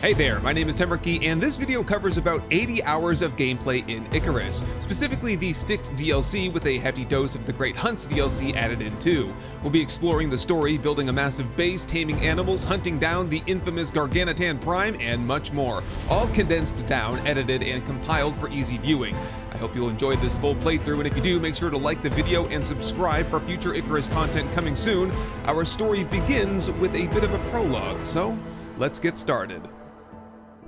Hey there, my name is Temerkey, and this video covers about 80 hours of gameplay in Icarus, specifically the Styx DLC with a hefty dose of the Great Hunts DLC added in too. We'll be exploring the story, building a massive base, taming animals, hunting down the infamous Garganitan Prime, and much more, all condensed down, edited, and compiled for easy viewing. I hope you'll enjoy this full playthrough, and if you do, make sure to like the video and subscribe for future Icarus content coming soon. Our story begins with a bit of a prologue, so let's get started.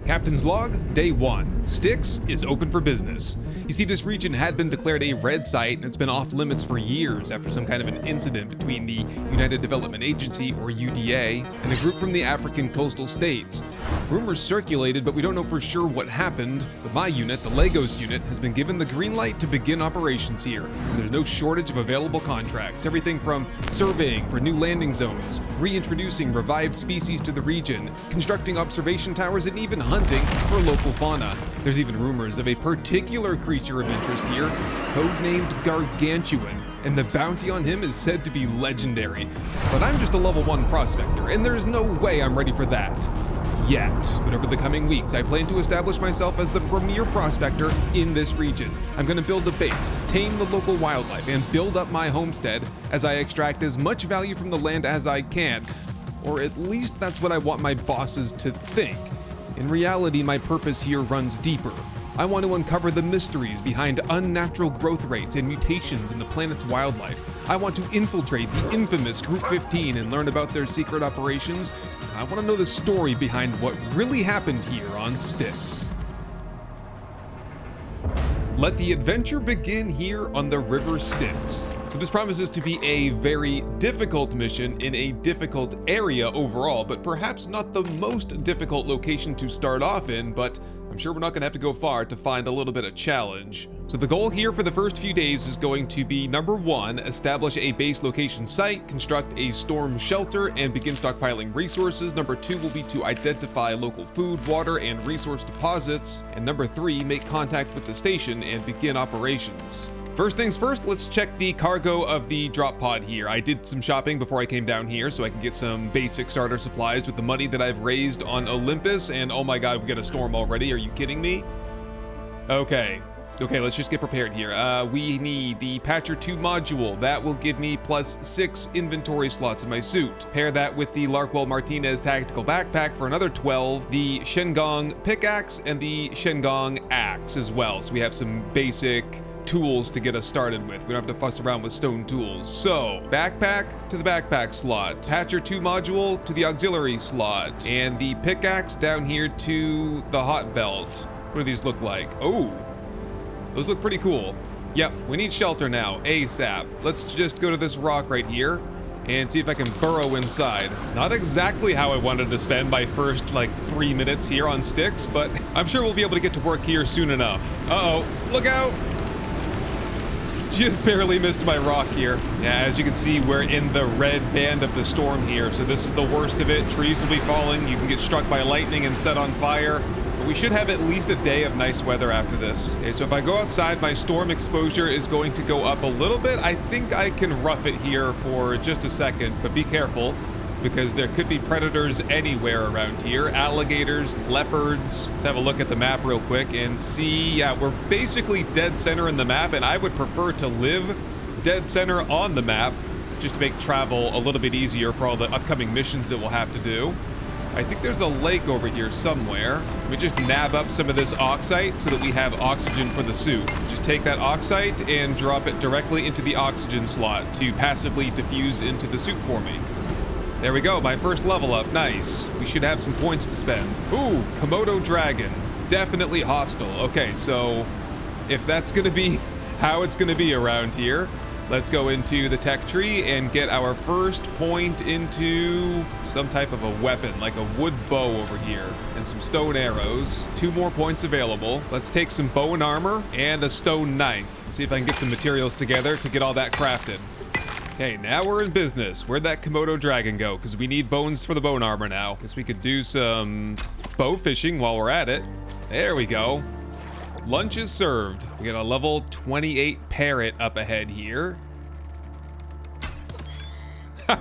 Captain's Log, Day 1. Styx is open for business. You see, this region had been declared a red site and it's been off limits for years after some kind of an incident between the United Development Agency, or UDA, and a group from the African coastal states. Rumors circulated, but we don't know for sure what happened, but my unit, the Legos unit, has been given the green light to begin operations here. And there's no shortage of available contracts, everything from surveying for new landing zones, reintroducing revived species to the region, constructing observation towers, and even hunting for local fauna. There's even rumors of a particular creature of interest here, codenamed Gargantuan, and the bounty on him is said to be legendary. But I'm just a level 1 prospector, and there's no way I'm ready for that yet. But over the coming weeks, I plan to establish myself as the premier prospector in this region. I'm going to build a base, tame the local wildlife, and build up my homestead as I extract as much value from the land as I can. Or at least that's what I want my bosses to think. In reality, my purpose here runs deeper. I want to uncover the mysteries behind unnatural growth rates and mutations in the planet's wildlife. I want to infiltrate the infamous Group 15 and learn about their secret operations. I want to know the story behind what really happened here on Styx. Let the adventure begin here on the River Styx. So this promises to be a very difficult mission in a difficult area overall, but perhaps not the most difficult location to start off in, but I'm sure we're not gonna have to go far to find a little bit of challenge. So the goal here for the first few days is going to be, number 1, establish a base location site, construct a storm shelter, and begin stockpiling resources. Number 2 will be to identify local food, water, and resource deposits. And number 3, make contact with the station and begin operations. First things first, let's check the cargo of the drop pod here. I did some shopping before I came down here so I can get some basic starter supplies with the money that I've raised on Olympus, and oh my god, we got a storm already. Are you kidding me? Okay, let's just get prepared here. We need the Patcher 2 module. That will give me plus 6 inventory slots in my suit. Pair that with the Larkwell Martinez tactical backpack for another 12, the Shengong pickaxe, and the Shengong axe as well. So we have some basic tools to get us started with. We don't have to fuss around with stone tools. So, backpack to the backpack slot, Patcher 2 module to the auxiliary slot, and the pickaxe down here to the hot belt. What do these look like? Oh, those look pretty cool. Yep, we need shelter now, ASAP. Let's just go to this rock right here and see if I can burrow inside. Not exactly how I wanted to spend my first, 3 minutes here on Styx, but I'm sure we'll be able to get to work here soon enough. Uh-oh, look out! Just barely missed my rock here. Yeah, as you can see, we're in the red band of the storm here, so this is the worst of it. Trees will be falling, you can get struck by lightning and set on fire, but we should have at least a day of nice weather after this. Okay, so if I go outside, my storm exposure is going to go up a little bit. I think I can rough it here for just a second, but be careful, because there could be predators anywhere around here. Alligators, leopards. Let's have a look at the map real quick and see. Yeah, we're basically dead center in the map, and I would prefer to live dead center on the map just to make travel a little bit easier for all the upcoming missions that we'll have to do. I think there's a lake over here somewhere. We just nab up some of this oxite so that we have oxygen for the suit. Just take that oxite and drop it directly into the oxygen slot to passively diffuse into the suit for me. There we go, my first level up, nice. We should have some points to spend. Ooh, Komodo dragon, definitely hostile. Okay, so if that's gonna be how it's gonna be around here, let's go into the tech tree and get our first point into some type of a weapon, like a wood bow over here, and some stone arrows. 2 more points available. Let's take some bow and armor and a stone knife. See if I can get some materials together to get all that crafted. Okay, now we're in business. Where'd that Komodo dragon go? Because we need bones for the bone armor now. Guess we could do some bow fishing while we're at it. There we go. Lunch is served. We got a level 28 parrot up ahead here.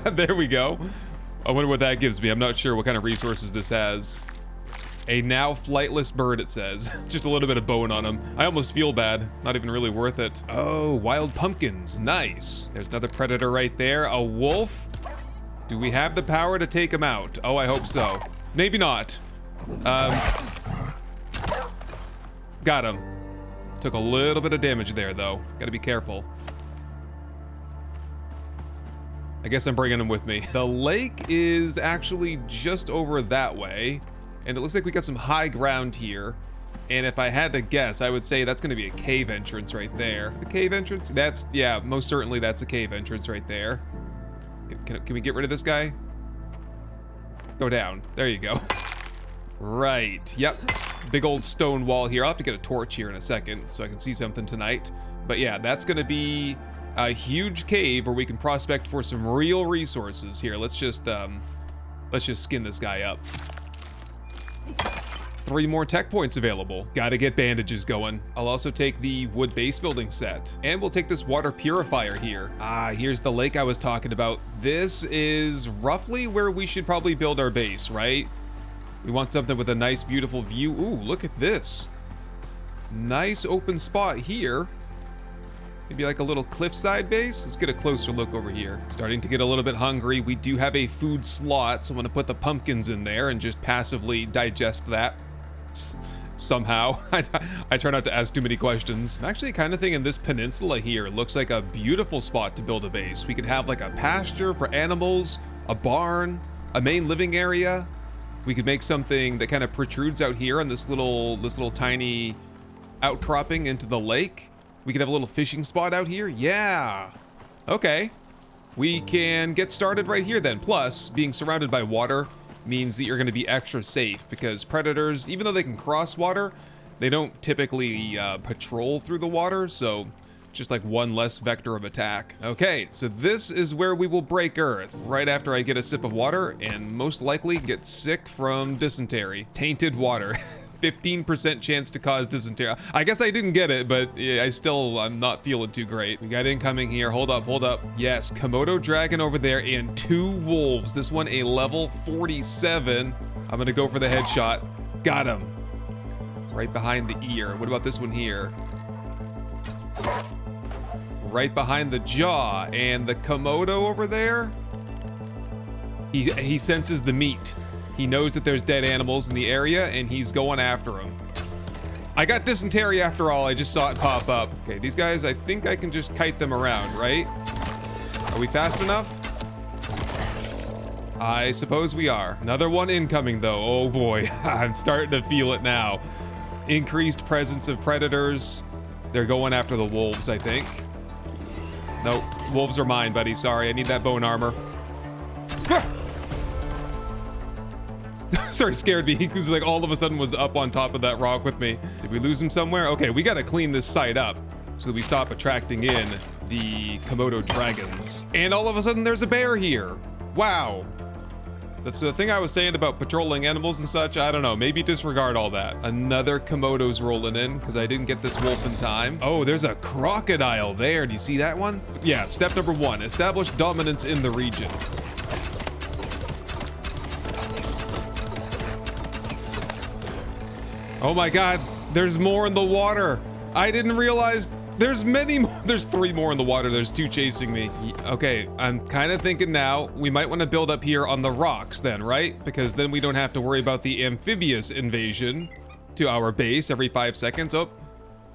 There we go. I wonder what that gives me. I'm not sure what kind of resources this has. A now flightless bird, it says. Just a little bit of bone on him. I almost feel bad. Not even really worth it. Oh, wild pumpkins. Nice. There's another predator right there. A wolf. Do we have the power to take him out? Oh, I hope so. Maybe not. Got him. Took a little bit of damage there, though. Gotta be careful. I guess I'm bringing him with me. The lake is actually just over that way, and it looks like we got some high ground here. And if I had to guess, I would say that's gonna be a cave entrance right there. The cave entrance? That's, yeah, most certainly that's a cave entrance right there. Can we get rid of this guy? Go down. There you go. Right, yep. Big old stone wall here. I'll have to get a torch here in a second so I can see something tonight. But yeah, that's gonna be a huge cave where we can prospect for some real resources. Here, let's just skin this guy up. 3 more tech points available. Gotta get bandages going. I'll also take the wood base building set. And we'll take this water purifier here. Ah, here's the lake I was talking about. This is roughly where we should probably build our base, right? We want something with a nice, beautiful view. Ooh, look at this. Nice open spot here. Maybe like a little cliffside base. Let's get a closer look over here. Starting to get a little bit hungry. We do have a food slot, so I'm gonna put the pumpkins in there and just passively digest that somehow. I try not to ask too many questions. I'm actually kind of thinking this peninsula here looks like a beautiful spot to build a base. We could have like a pasture for animals, a barn, a main living area. We could make something that kind of protrudes out here on this little tiny outcropping into the lake. We could have a little fishing spot out here. Yeah. Okay. We can get started right here then. Plus, being surrounded by water means that you're going to be extra safe because predators, even though they can cross water, they don't typically patrol through the water. So just like one less vector of attack. Okay, so this is where we will break Earth right after I get a sip of water and most likely get sick from dysentery. Tainted water. 15% chance to cause dysentery. I guess I didn't get it, but yeah, I'm not feeling too great. We got incoming here. Hold up, hold up. Yes, Komodo dragon over there and 2 wolves. This one a level 47. I'm gonna go for the headshot. Got him. Right behind the ear. What about this one here? Right behind the jaw. And the Komodo over there? He senses the meat. He knows that there's dead animals in the area, and he's going after them. I got dysentery after all. I just saw it pop up. Okay, these guys, I think I can just kite them around, right? Are we fast enough? I suppose we are. Another one incoming, though. Oh, boy. I'm starting to feel it now. Increased presence of predators. They're going after the wolves, I think. Nope. Wolves are mine, buddy. Sorry, I need that bone armor. Sorry, scared me because like all of a sudden was up on top of that rock with me. Did we lose him somewhere? Okay, we gotta clean this site up so that we stop attracting in the Komodo dragons. And all of a sudden there's a bear here. Wow. That's the thing I was saying about patrolling animals and such. I don't know, maybe disregard all that. Another Komodo's rolling in because I didn't get this wolf in time. Oh, there's a crocodile there. Do you see that one? Yeah, step number 1, establish dominance in the region. Oh my god, there's more in the water. I didn't realize there's many more. There's 3 more in the water. There's 2 chasing me. Okay, I'm kind of thinking now we might want to build up here on the rocks then, right? Because then we don't have to worry about the amphibious invasion to our base every 5 seconds. Oh,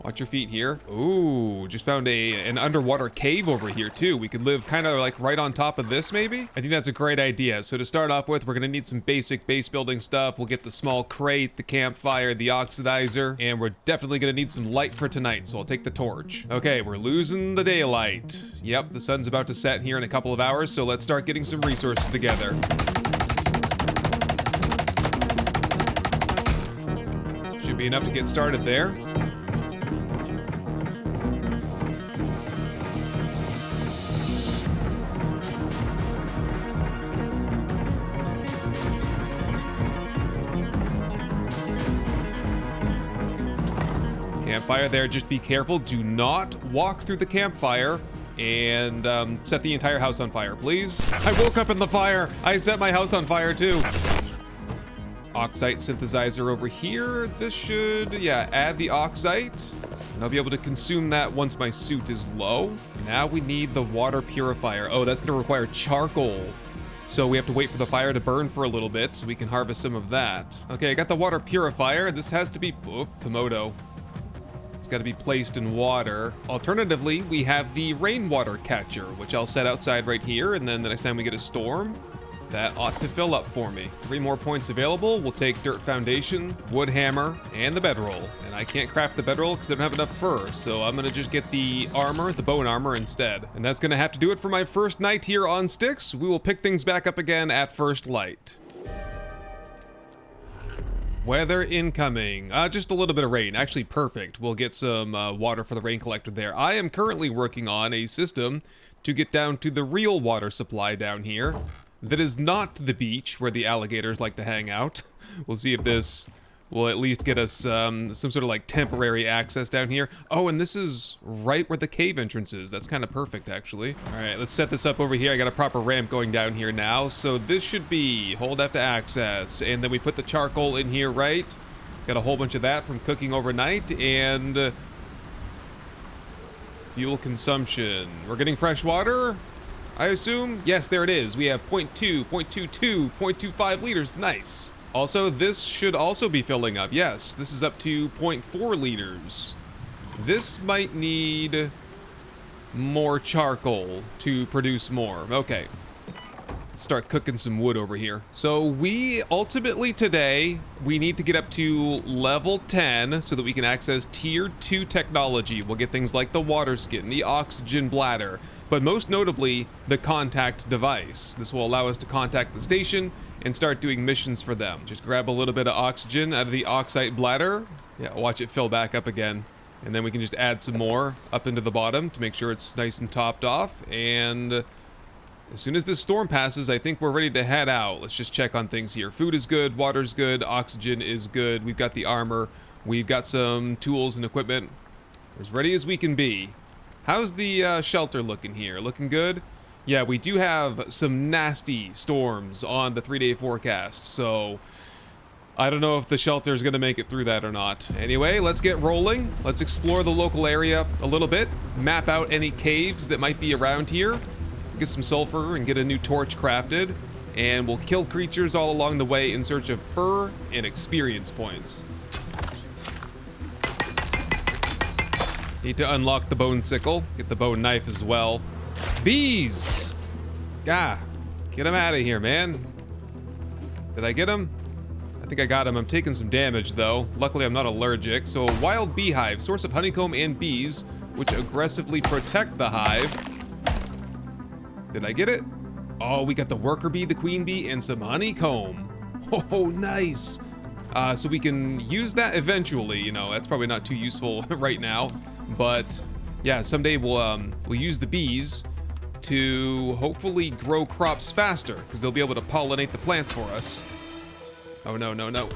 watch your feet here. Ooh, just found an underwater cave over here too. We could live kind of like right on top of this maybe. I think that's a great idea. So to start off with, we're gonna need some basic base building stuff. We'll get the small crate, the campfire, the oxidizer, and we're definitely gonna need some light for tonight. So I'll take the torch. Okay, we're losing the daylight. Yep, the sun's about to set here in a couple of hours. So let's start getting some resources together. Should be enough to get started there. Campfire there, just be careful. Do not walk through the campfire and set the entire house on fire, please. I woke up in the fire. I set my house on fire too. Oxite synthesizer over here. This should, yeah, add the oxite. And I'll be able to consume that once my suit is low. Now we need the water purifier. Oh, that's gonna require charcoal. So we have to wait for the fire to burn for a little bit so we can harvest some of that. Okay, I got the water purifier. This has to be, oh, Komodo. It's got to be placed in water. Alternatively, we have the rainwater catcher, which I'll set outside right here, and then the next time we get a storm, that ought to fill up for me. 3 more points available. We'll take dirt foundation, wood hammer, and the bedroll. And I can't craft the bedroll because I don't have enough fur, so I'm gonna just get the armor, the bone armor instead. And that's gonna have to do it for my first night here on Styx. We will pick things back up again at first light. Weather incoming. Just a little bit of rain. Actually, perfect. We'll get some water for the rain collector there. I am currently working on a system to get down to the real water supply down here. That is not the beach where the alligators like to hang out. We'll see if this will at least get us some sort of like temporary access down here. Oh, and this is right where the cave entrance is. That's kind of perfect, actually. All right, let's set this up over here. I got a proper ramp going down here now. So this should be hold F to access. And then we put the charcoal in here, right? Got a whole bunch of that from cooking overnight. And fuel consumption. We're getting fresh water, I assume? Yes, there it is. We have 0.2, 0.22, 0.25 liters. Nice. Also, this should also be filling up. Yes, this is up to 0.4 liters. This might need more charcoal to produce more. Okay. Let's start cooking some wood over here. So we ultimately today, we need to get up to level 10 so that we can access tier 2 technology. We'll get things like the water skin, the oxygen bladder, but most notably, the contact device. This will allow us to contact the station and start doing missions for them. Just grab a little bit of oxygen out of the oxide bladder. Yeah, watch it fill back up again. And then we can just add some more up into the bottom to make sure it's nice and topped off. And as soon as this storm passes, I think we're ready to head out. Let's just check on things here. Food is good, water's good, oxygen is good. We've got the armor. We've got some tools and equipment. We're as ready as we can be. How's the shelter looking here? Looking good? Yeah, we do have some nasty storms on the 3-day forecast, so I don't know if the shelter is going to make it through that or not. Anyway, let's get rolling. Let's explore the local area a little bit, map out any caves that might be around here, get some sulfur and get a new torch crafted, and we'll kill creatures all along the way in search of fur and experience points. Need to unlock the bone sickle, get the bone knife as well. Bees! Gah, get them out of here, man. Did I get them? I think I got him. I'm taking some damage, though. Luckily, I'm not allergic. So a wild beehive, source of honeycomb and bees, which aggressively protect the hive. Did I get it? Oh, we got the worker bee, the queen bee, and some honeycomb. Oh, nice. So we can use that eventually. You know, that's probably not too useful right now. But yeah, someday we'll use the bees to hopefully grow crops faster, because they'll be able to pollinate the plants for us. Oh, no, no, no.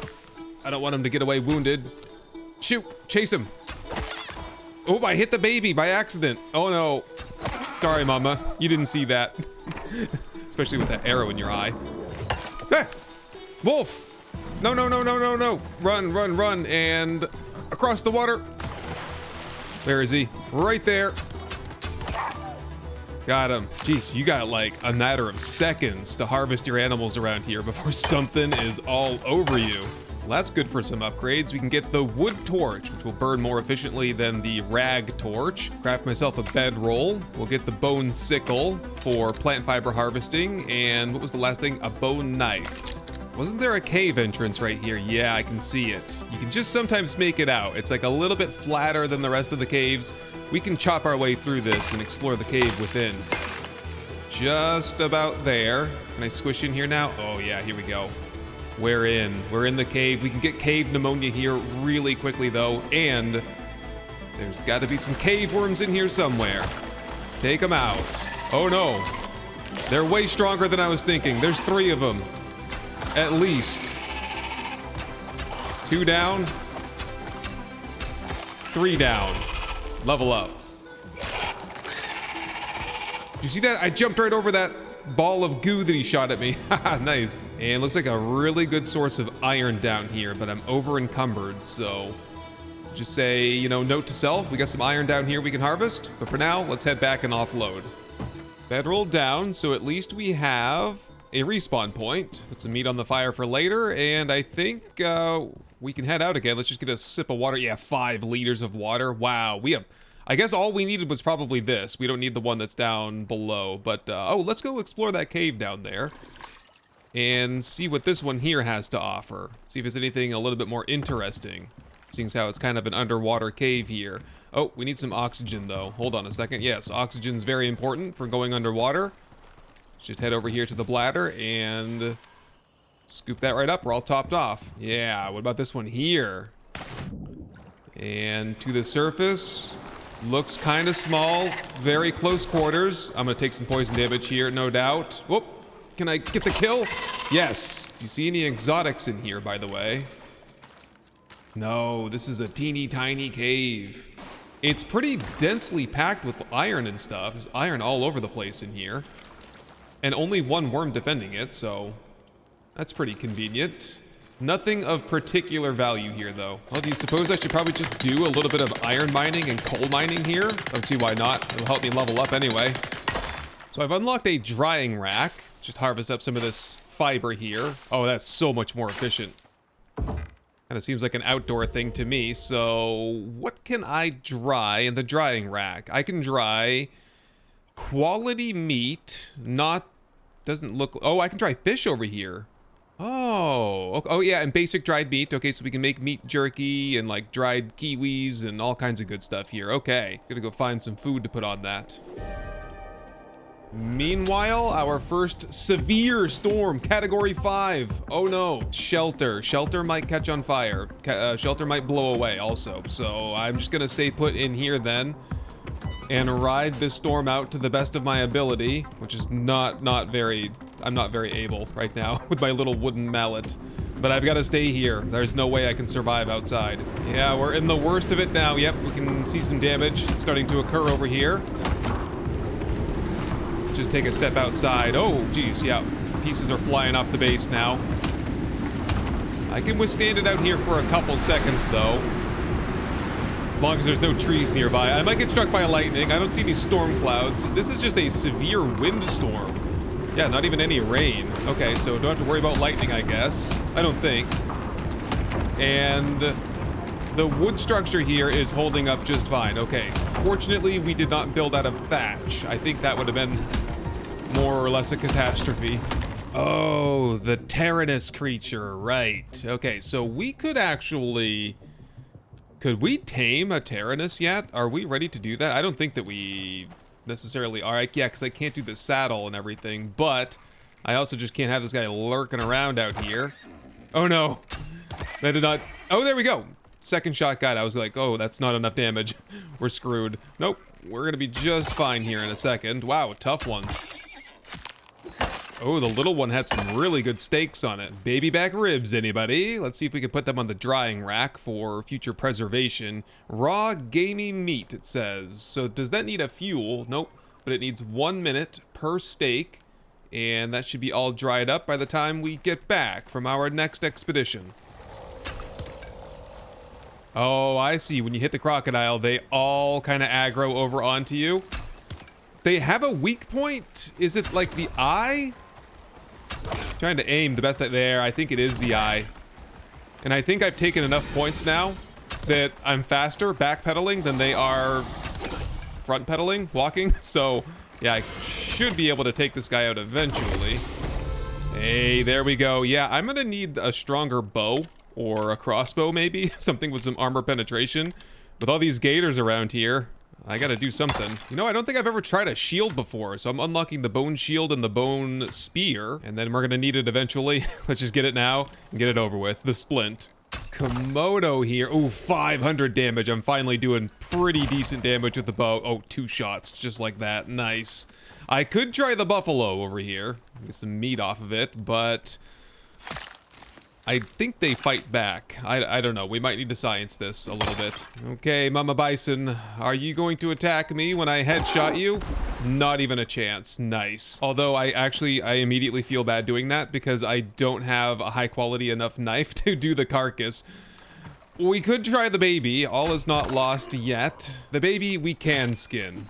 I don't want him to get away wounded. Shoot, chase him. Oh, I hit the baby by accident. Oh, no. Sorry, mama. You didn't see that. Especially with that arrow in your eye. Ah! Wolf! No, no, no, no, no, no. Run, run, run, and across the water. Where is he? Right there. Got him. Jeez, you got like a matter of seconds to harvest your animals around here before something is all over you. Well, that's good for some upgrades. We can get the wood torch, which will burn more efficiently than the rag torch. Craft myself a bedroll. We'll get the bone sickle for plant fiber harvesting. And what was the last thing? A bone knife. Wasn't there a cave entrance right here? Yeah, I can see it. You can just sometimes make it out. It's like a little bit flatter than the rest of the caves. We can chop our way through this and explore the cave within. Just about there. Can I squish in here now? Oh yeah, here we go. We're in the cave. We can get cave pneumonia here really quickly though, and there's got to be some cave worms in here somewhere. Take them out. Oh no. They're way stronger than I was thinking. There's 3 of them. At least. 2 down. 3 down. Level up. Did you see that? I jumped right over that ball of goo that he shot at me. Haha, nice. And looks like a really good source of iron down here, but I'm over encumbered, so just say, you know, note to self, we got some iron down here we can harvest, but for now, let's head back and offload. Bedroll down, so at least we have a respawn point. Put some meat on the fire for later, and I think we can head out again. Let's just get a sip of water. Yeah, 5 liters of water. Wow, we have... I guess all we needed was probably this. We don't need the one that's down below, but oh, let's go explore that cave down there and see what this one here has to offer. See if there's anything a little bit more interesting, seeing as how it's kind of an underwater cave here. Oh, we need some oxygen though. Hold on a second. Yes, oxygen's very important for going underwater. Just head over here to the bladder and scoop that right up. We're all topped off. Yeah, what about this one here? And to the surface. Looks kind of small, very close quarters. I'm gonna take some poison damage here, no doubt. Whoop, can I get the kill? Yes. Do you see any exotics in here, by the way? No, this is a teeny tiny cave. It's pretty densely packed with iron and stuff. There's iron all over the place in here. And only one worm defending it, so that's pretty convenient. Nothing of particular value here, though. Well, do you suppose I should probably just do a little bit of iron mining and coal mining here? Don't see why not. It'll help me level up anyway. So I've unlocked a drying rack. Just harvest up some of this fiber here. Oh, that's so much more efficient. Kind of seems like an outdoor thing to me. So what can I dry in the drying rack? I can dry quality meat. Doesn't look... Oh, I can dry fish over here. Oh, yeah, and basic dried meat. Okay, so we can make meat jerky and like dried kiwis and all kinds of good stuff here. Okay, gonna go find some food to put on that. Meanwhile, our first severe storm, category 5. Oh no, shelter. Shelter might catch on fire. Shelter might blow away also. So I'm just gonna stay put in here then and ride this storm out to the best of my ability, which is I'm not very able right now with my little wooden mallet. But I've got to stay here. There's no way I can survive outside. Yeah, we're in the worst of it now. Yep, we can see some damage starting to occur over here. Just take a step outside. Oh, geez, yeah. Pieces are flying off the base now. I can withstand it out here for a couple seconds, though. As long as there's no trees nearby. I might get struck by lightning. I don't see any storm clouds. This is just a severe windstorm. Yeah, not even any rain. Okay, so don't have to worry about lightning, I guess. I don't think. And the wood structure here is holding up just fine. Okay, fortunately, we did not build out of thatch. I think that would have been more or less a catastrophe. Oh, the Tyrannus creature, right. Okay, so we could actually... Could we tame a Tyrannus yet? Are we ready to do that? I don't think that we necessarily are. Yeah, because I can't do the saddle and everything, but I also just can't have this guy lurking around out here. Oh no. That did not... Oh, there we go. Second shot got it. I was like, oh, that's not enough damage. We're screwed. Nope. We're gonna be just fine here in a second. Wow, tough ones. Oh, the little one had some really good steaks on it. Baby back ribs, anybody? Let's see if we can put them on the drying rack for future preservation. Raw gamey meat, it says. So does that need a fuel? Nope. But it needs 1 minute per steak. And that should be all dried up by the time we get back from our next expedition. Oh, I see. When you hit the crocodile, they all kind of aggro over onto you. They have a weak point. Is it like the eye? Trying to aim the best there. I think it is the eye. And I think I've taken enough points now that I'm faster backpedaling than they are front pedaling, walking. So yeah, I should be able to take this guy out eventually. Hey, there we go. Yeah, I'm gonna need a stronger bow or a crossbow maybe. Something with some armor penetration. With all these gators around here, I gotta do something. You know, I don't think I've ever tried a shield before, so I'm unlocking the bone shield and the bone spear, and then we're gonna need it eventually. Let's just get it now and get it over with. The splint. Komodo here. Ooh, 500 damage. I'm finally doing pretty decent damage with the bow. Oh, 2 shots, just like that. Nice. I could try the buffalo over here. Get some meat off of it, but I think they fight back. I don't know. We might need to science this a little bit. Okay, Mama Bison, are you going to attack me when I headshot you? Not even a chance. Nice. Although I immediately feel bad doing that because I don't have a high quality enough knife to do the carcass. We could try the baby. All is not lost yet. The baby we can skin.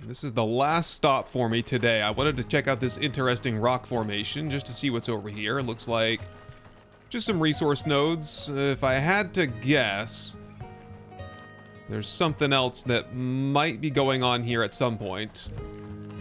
This is the last stop for me today. I wanted to check out this interesting rock formation just to see what's over here. It looks like just some resource nodes. If I had to guess, there's something else that might be going on here at some point.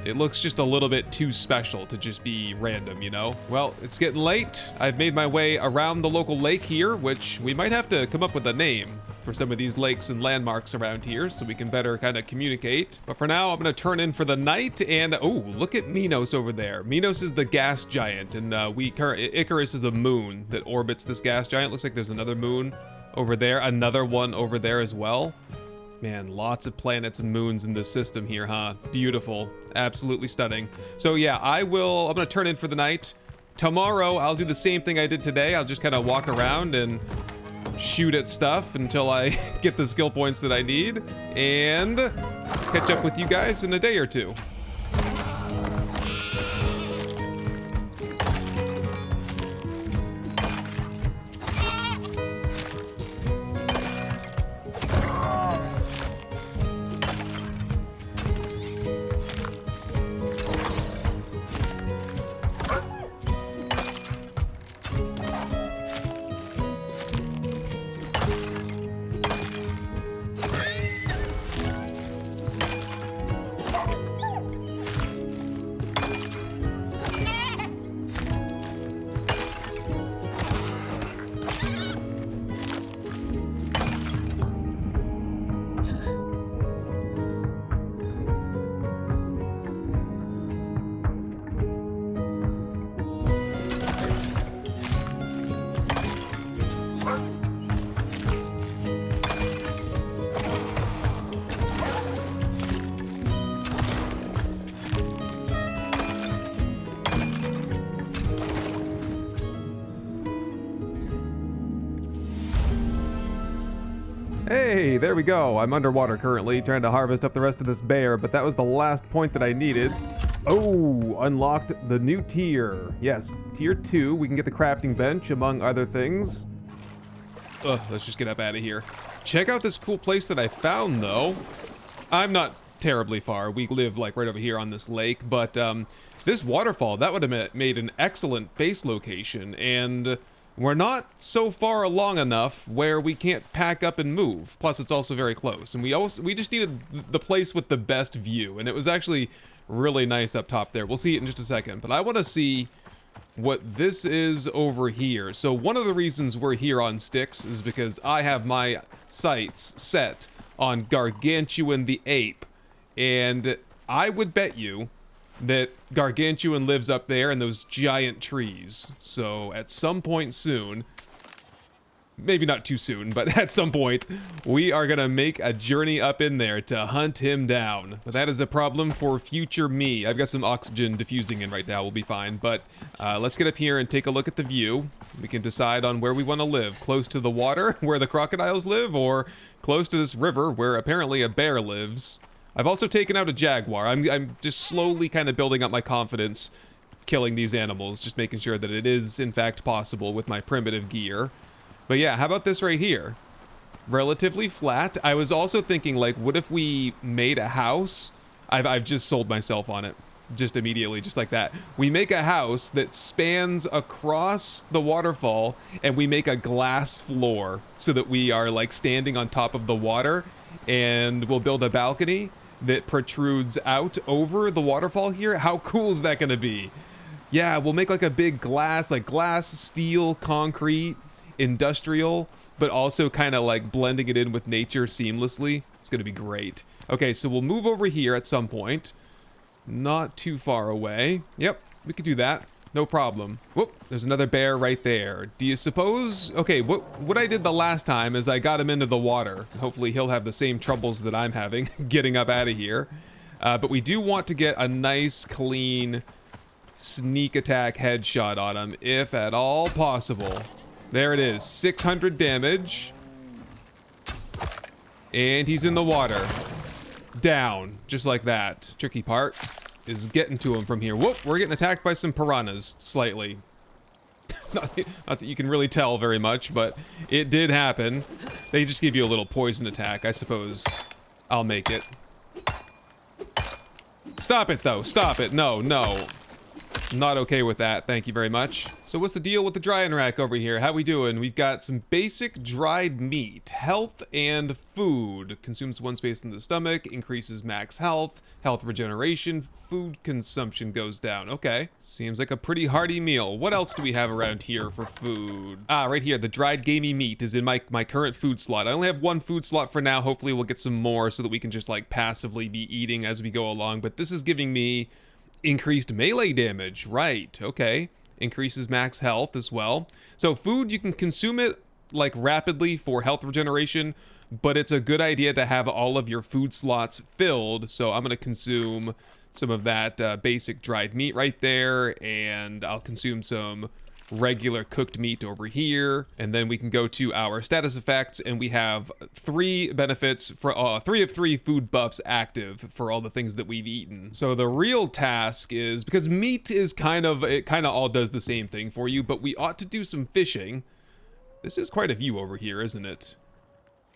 It looks just a little bit too special to just be random, you know? Well, it's getting late. I've made my way around the local lake here, which we might have to come up with a name for some of these lakes and landmarks around here so we can better kind of communicate. But for now, I'm going to turn in for the night and, oh, look at Minos over there. Minos is the gas giant and Icarus is a moon that orbits this gas giant. Looks like there's another moon over there, another one over there as well. Man, lots of planets and moons in this system here, huh? Beautiful. Absolutely stunning. So yeah, I'm going to turn in for the night. Tomorrow, I'll do the same thing I did today. I'll just kind of walk around and shoot at stuff until I get the skill points that I need, and catch up with you guys in a day or two. Hey, there we go. I'm underwater currently, trying to harvest up the rest of this bear, but that was the last point that I needed. Oh, unlocked the new tier. Yes, tier 2. We can get the crafting bench, among other things. Let's just get up out of here. Check out this cool place that I found, though. I'm not terribly far. We live, like, right over here on this lake, but, this waterfall, that would have made an excellent base location, and we're not so far along enough where we can't pack up and move. Plus, it's also very close. And we just needed the place with the best view. And it was actually really nice up top there. We'll see it in just a second. But I want to see what this is over here. So one of the reasons we're here on Styx is because I have my sights set on Gargantuan the Ape. And I would bet you that Gargantuan lives up there in those giant trees. So at some point soon, maybe not too soon, but at some point, we are gonna make a journey up in there to hunt him down. But that is a problem for future me. I've got some oxygen diffusing in right now, we'll be fine. But let's get up here and take a look at the view. We can decide on where we want to live. Close to the water, where the crocodiles live, or close to this river, where apparently a bear lives. I've also taken out a jaguar. I'm just slowly kind of building up my confidence killing these animals, just making sure that it is in fact possible with my primitive gear. But yeah, how about this right here? Relatively flat. I was also thinking, like, what if we made a house? I've just sold myself on it. Just immediately, just like that. We make a house that spans across the waterfall, and we make a glass floor so that we are, like, standing on top of the water, and we'll build a balcony that protrudes out over the waterfall here. How cool is that gonna be? Yeah, we'll make like a big glass, steel, concrete, industrial, but also kind of like blending it in with nature seamlessly. It's gonna be great. Okay, so we'll move over here at some point. Not too far away. Yep, we could do that. No problem. Whoop, there's another bear right there. Do you suppose... Okay, what I did the last time is I got him into the water. Hopefully he'll have the same troubles that I'm having getting up out of here. But we do want to get a nice, clean, sneak attack headshot on him, if at all possible. There it is, 600 damage. And he's in the water. Down, just like that. Tricky part is getting to him from here. Whoop, we're getting attacked by some piranhas, slightly. Not that you can really tell very much, but it did happen. They just give you a little poison attack, I suppose. I'll make it. Stop it, though. Stop it. No, no. Not okay with that. Thank you very much. So what's the deal with the drying rack over here? How we doing? We've got some basic dried meat. Health and food. Consumes 1 space in the stomach. Increases max health. Health regeneration. Food consumption goes down. Okay. Seems like a pretty hearty meal. What else do we have around here for food? Ah, right here. The dried gamey meat is in my current food slot. I only have 1 food slot for now. Hopefully we'll get some more so that we can just like passively be eating as we go along. But this is giving me increased melee damage, right? Okay. Increases max health as well. So food, you can consume it like rapidly for health regeneration, but it's a good idea to have all of your food slots filled. So I'm going to consume some of that basic dried meat right there, and I'll consume some regular cooked meat over here, and then we can go to our status effects, and we have 3 benefits for 3 of 3 food buffs active for all the things that we've eaten. So the real task is, because meat is kind of all does the same thing for you, but we ought to do some fishing. This is quite a view over here, isn't it?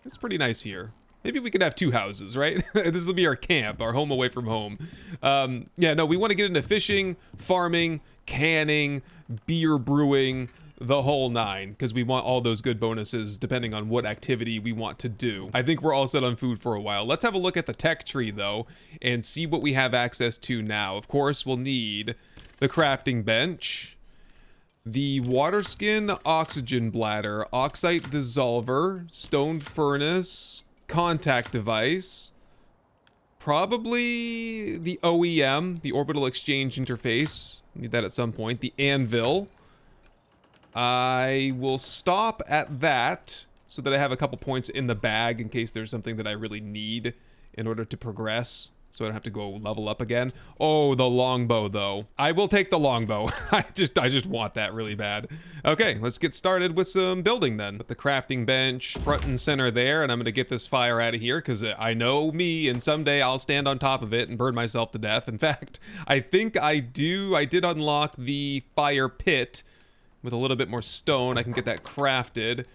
It's pretty nice here. Maybe we could have 2 houses, right? This will be our camp, our home away from home. Yeah, no, we want to get into fishing, farming, canning, beer brewing, the whole 9, because we want all those good bonuses depending on what activity we want to do. I think we're all set on food for a while. Let's have a look at the tech tree, though, and see what we have access to now. Of course, we'll need the crafting bench, the water skin oxygen bladder, oxide dissolver, stone furnace, contact device, probably the OEM, the orbital exchange interface. Need that at some point. The anvil. I will stop at that so that I have a couple points in the bag in case there's something that I really need in order to progress, so I don't have to go level up again. Oh, the longbow, though. I will take the longbow. I just want that really bad. Okay, let's get started with some building then. Put the crafting bench front and center there, and I'm gonna get this fire out of here because I know me, and someday I'll stand on top of it and burn myself to death. In fact, I think I did unlock the fire pit with a little bit more stone. I can get that crafted.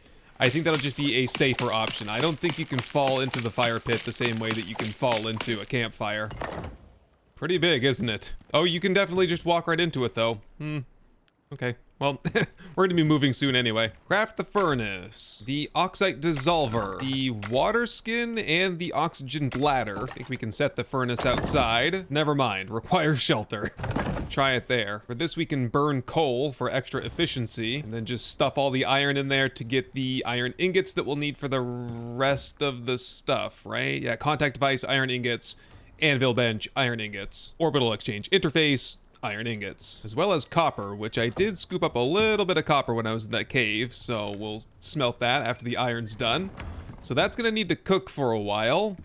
I think that'll just be a safer option. I don't think you can fall into the fire pit the same way that you can fall into a campfire. Pretty big, isn't it? Oh, you can definitely just walk right into it, though. Okay. Well, we're gonna be moving soon anyway. Craft the furnace, the oxide dissolver, the water skin, and the oxygen bladder. I think we can set the furnace outside. Never mind, requires shelter. Try it there. For this, we can burn coal for extra efficiency, and then just stuff all the iron in there to get the iron ingots that we'll need for the rest of the stuff, right? Yeah, contact device, iron ingots, anvil bench, iron ingots, orbital exchange interface, iron ingots, as well as copper, which I did scoop up a little bit of copper when I was in that cave, so we'll smelt that after the iron's done. So that's gonna need to cook for a while.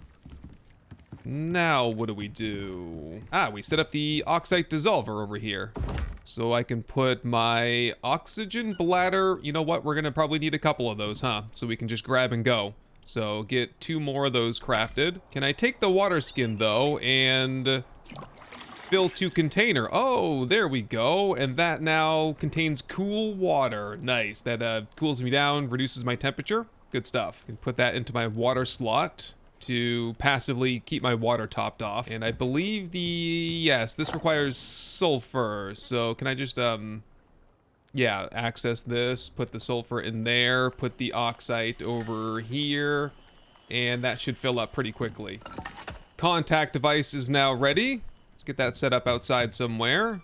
Now, what do we do? Ah, we set up the oxide dissolver over here. So I can put my oxygen bladder. You know what? We're gonna probably need a couple of those, huh? So we can just grab and go. So get 2 more of those crafted. Can I take the water skin, though, and fill 2 container? Oh, there we go. And that now contains cool water. Nice. That cools me down, reduces my temperature. Good stuff. Can put that into my water slot to passively keep my water topped off. And I believe yes, this requires sulfur. So can I just, yeah, access this, put the sulfur in there, put the oxide over here, and that should fill up pretty quickly. Contact device is now ready. Let's get that set up outside somewhere.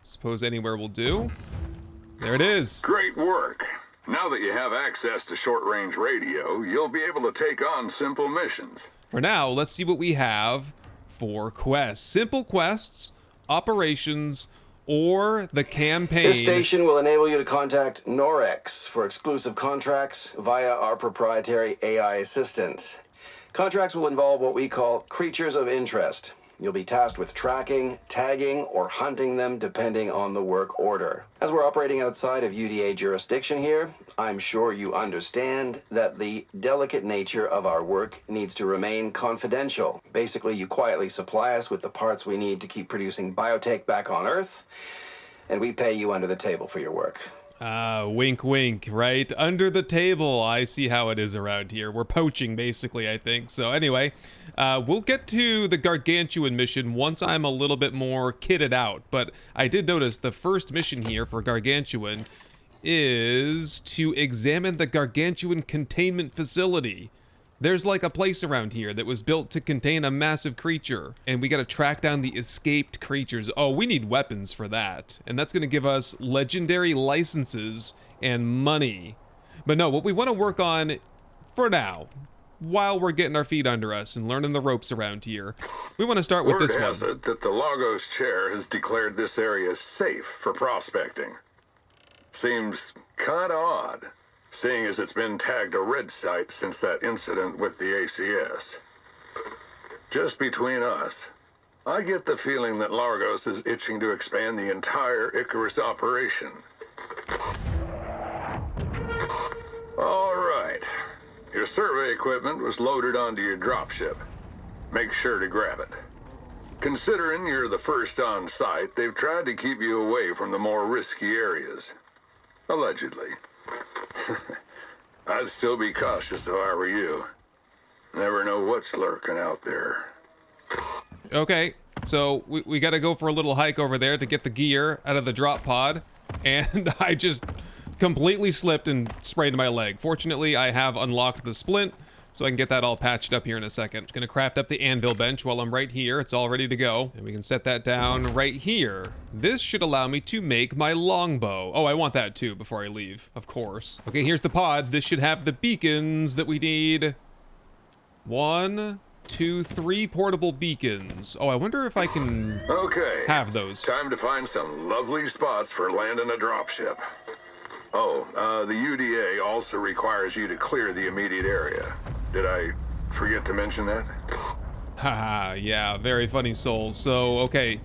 Suppose anywhere will do. There it is. Great work. Now that you have access to short-range radio, you'll be able to take on simple missions. For now, let's see what we have for quests. Simple quests, operations, or the campaign. This station will enable you to contact Norex for exclusive contracts via our proprietary AI assistant. Contracts will involve what we call creatures of interest. You'll be tasked with tracking, tagging, or hunting them depending on the work order. As we're operating outside of UDA jurisdiction here, I'm sure you understand that the delicate nature of our work needs to remain confidential. Basically, you quietly supply us with the parts we need to keep producing biotech back on Earth, and we pay you under the table for your work. Wink, wink, right? Under the table. I see how it is around here. We're poaching, basically, I think. So anyway, we'll get to the Gargantuan mission once I'm a little bit more kitted out. But I did notice the first mission here for Gargantuan is to examine the Gargantuan containment facility. There's like a place around here that was built to contain a massive creature, and we gotta track down the escaped creatures. Oh, we need weapons for that, and that's gonna give us legendary licenses and money. But no, what we wanna work on for now, while we're getting our feet under us and learning the ropes around here, we wanna start with this one. Word has it that the Lagos chair has declared this area safe for prospecting. Seems kinda odd, seeing as it's been tagged a red site since that incident with the ACS. Just between us, I get the feeling that Largos is itching to expand the entire Icarus operation. All right. Your survey equipment was loaded onto your dropship. Make sure to grab it. Considering you're the first on site, they've tried to keep you away from the more risky areas. Allegedly. I'd still be cautious if I were you. Never know what's lurking out there. Okay, so we gotta go for a little hike over there to get the gear out of the drop pod, and I just completely slipped and sprayed my leg. Fortunately, I have unlocked the splint, so I can get that all patched up here in a second. Just gonna craft up the anvil bench while I'm right here. It's all ready to go, and we can set that down right here. This should allow me to make my longbow. Oh, I want that too before I leave, of course. Okay, here's the pod. This should have the beacons that we need. 1, 2, 3 portable beacons. Oh, I wonder if I can have those. Time to find some lovely spots for landing a dropship. Oh, the UDA also requires you to clear the immediate area. Did I forget to mention that? Haha, yeah, very funny souls. So, okay,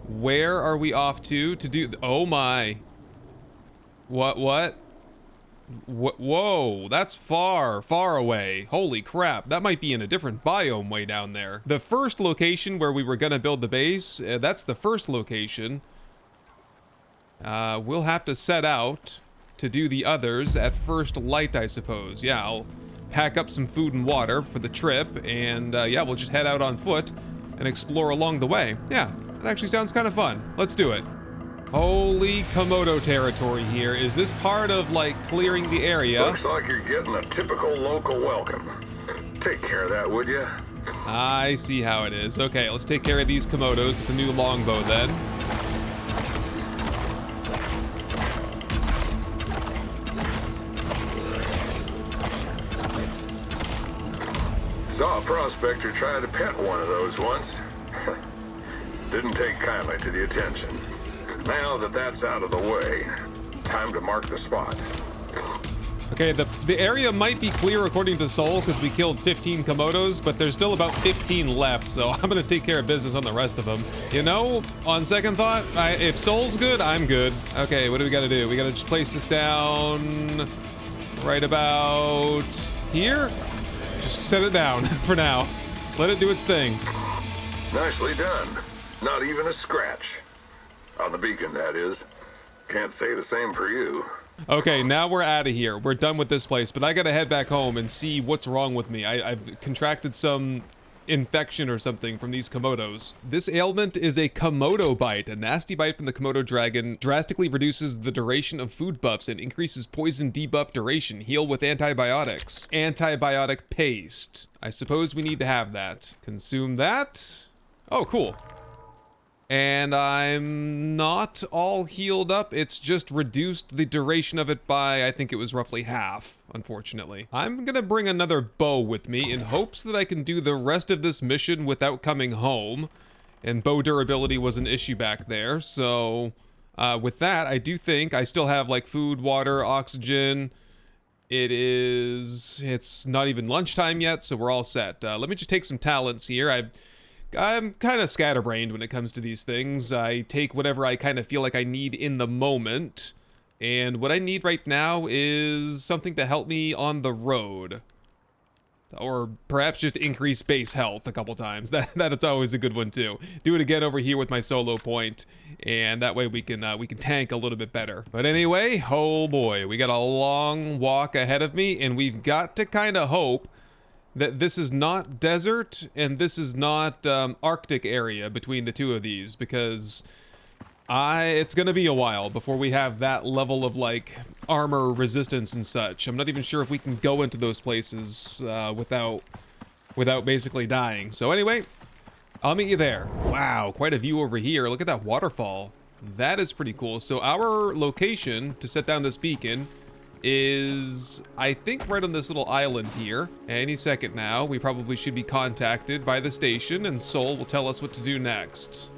where are we off to do? Oh my. What? Whoa, that's far away. Holy crap, that might be in a different biome way down there. The first location where we were gonna build the base, that's the first location. We'll have to set out to do the others at first light, I suppose. Yeah, I'll pack up some food and water for the trip, and yeah, we'll just head out on foot and explore along the way. Yeah, that actually sounds kind of fun. Let's do it. Holy Komodo territory here. Is this part of, like, clearing the area? Looks like you're getting a typical local welcome. Take care of that, would you? I see how it is. Okay, let's take care of these Komodos with the new longbow then. Saw a prospector try to pet one of those once. Didn't take kindly to the attention. Now that that's out of the way, time to mark the spot. Okay, the area might be clear according to Sol because we killed 15 Komodos, but there's still about 15 left, so I'm gonna take care of business on the rest of them. You know, on second thought, if Sol's good, I'm good. Okay, what do we gotta do? We gotta just place this down right about here? Just set it down for now. Let it do its thing. Nicely done. Not even a scratch. On the beacon, that is. Can't say the same for you. Okay, now we're out of here. We're done with this place, but I gotta head back home and see what's wrong with me. I've contracted some infection or something from these Komodos. This ailment is a Komodo bite. A nasty bite from the Komodo dragon drastically reduces the duration of food buffs and increases poison debuff duration. Heal with antibiotics. Antibiotic paste. I suppose we need to have that. Consume that. Oh, cool. And I'm not all healed up. It's just reduced the duration of it by, I think it was roughly half, unfortunately. I'm gonna bring another bow with me in hopes that I can do the rest of this mission without coming home. And bow durability was an issue back there, so with that, I do think I still have like food, water, oxygen. It's not even lunchtime yet, so we're all set. Let me just take some talents here. I've I'm kind of scatterbrained when it comes to these things. I take whatever I kind of feel like I need in the moment. And what I need right now is something to help me on the road. Or perhaps just increase base health a couple times. That's always a good one too. Do it again over here with my solo point, and that way we can tank a little bit better. But anyway, oh boy, we got a long walk ahead of me, and we've got to kind of hope that this is not desert and this is not Arctic area between the two of these, because it's gonna be a while before we have that level of like armor resistance and such. I'm not even sure if we can go into those places without basically dying. So anyway, I'll meet you there. Wow, quite a view over here. Look at that waterfall. That is pretty cool. So our location to set down this beacon is, I think, right on this little island here. Any second now, we probably should be contacted by the station, and Sol will tell us what to do next.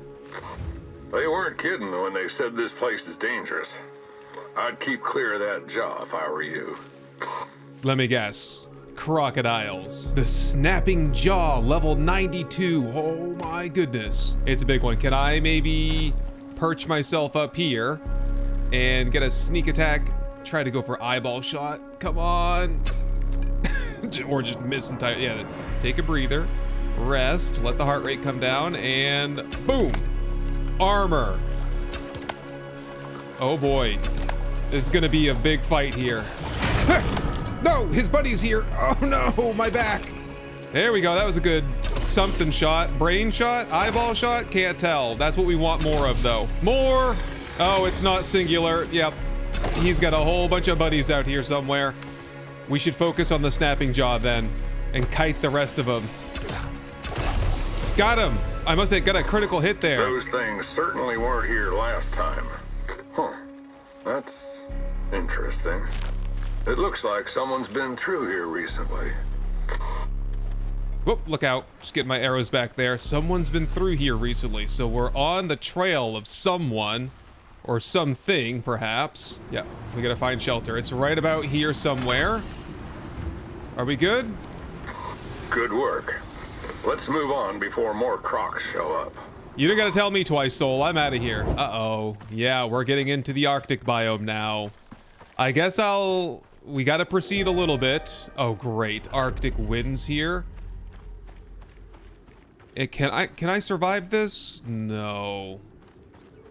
They weren't kidding when they said this place is dangerous. I'd keep clear of that jaw if I were you. Let me guess. Crocodiles. The snapping jaw, level 92. Oh my goodness. It's a big one. Can I maybe perch myself up here and get a sneak attack? Try to go for eyeball shot. Come on. Or just miss entirely. Yeah, take a breather. Rest. Let the heart rate come down. And boom. Armor. Oh boy. This is gonna be a big fight here. No, his buddy's here. Oh no, my back. There we go. That was a good something shot. Brain shot? Eyeball shot? Can't tell. That's what we want more of though. More. Oh, it's not singular. Yep. He's got a whole bunch of buddies out here somewhere. We should focus on the snapping jaw then and kite the rest of them. Got him. I must have got a critical hit there. Those things certainly weren't here last time. Huh. That's interesting. It looks like someone's been through here recently. Whoop, look out. Just getting my arrows back there. Someone's been through here recently, so we're on the trail of someone. Or something, perhaps. Yeah, we gotta find shelter. It's right about here somewhere. Are we good? Good work. Let's move on before more crocs show up. You don't gotta tell me twice, Sol. I'm out of here. Uh-oh. Yeah, we're getting into the Arctic biome now. I guess we gotta proceed a little bit. Oh, great. Arctic winds here. Can I survive this? No.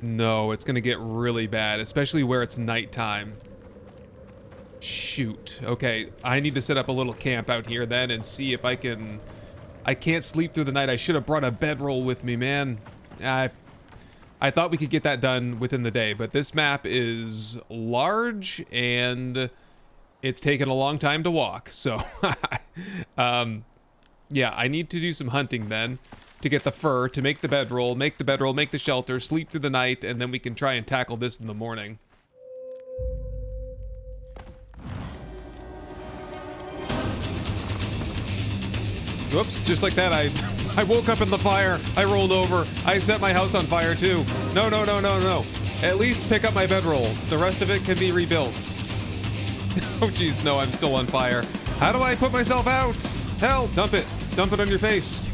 No, it's gonna get really bad, especially where it's nighttime. Shoot. Okay, I need to set up a little camp out here then and see if I can... I can't sleep through the night. I should have brought a bedroll with me, man. I thought we could get that done within the day, but this map is large and it's taken a long time to walk, so... yeah, I need to do some hunting then. To get the fur, to make the bedroll, make the shelter, sleep through the night, and then we can try and tackle this in the morning. Whoops, just like that, I woke up in the fire, I rolled over, I set my house on fire too. No, no, no, no, no. At least pick up my bedroll. The rest of it can be rebuilt. Oh geez, no, I'm still on fire. How do I put myself out? Hell, dump it on your face.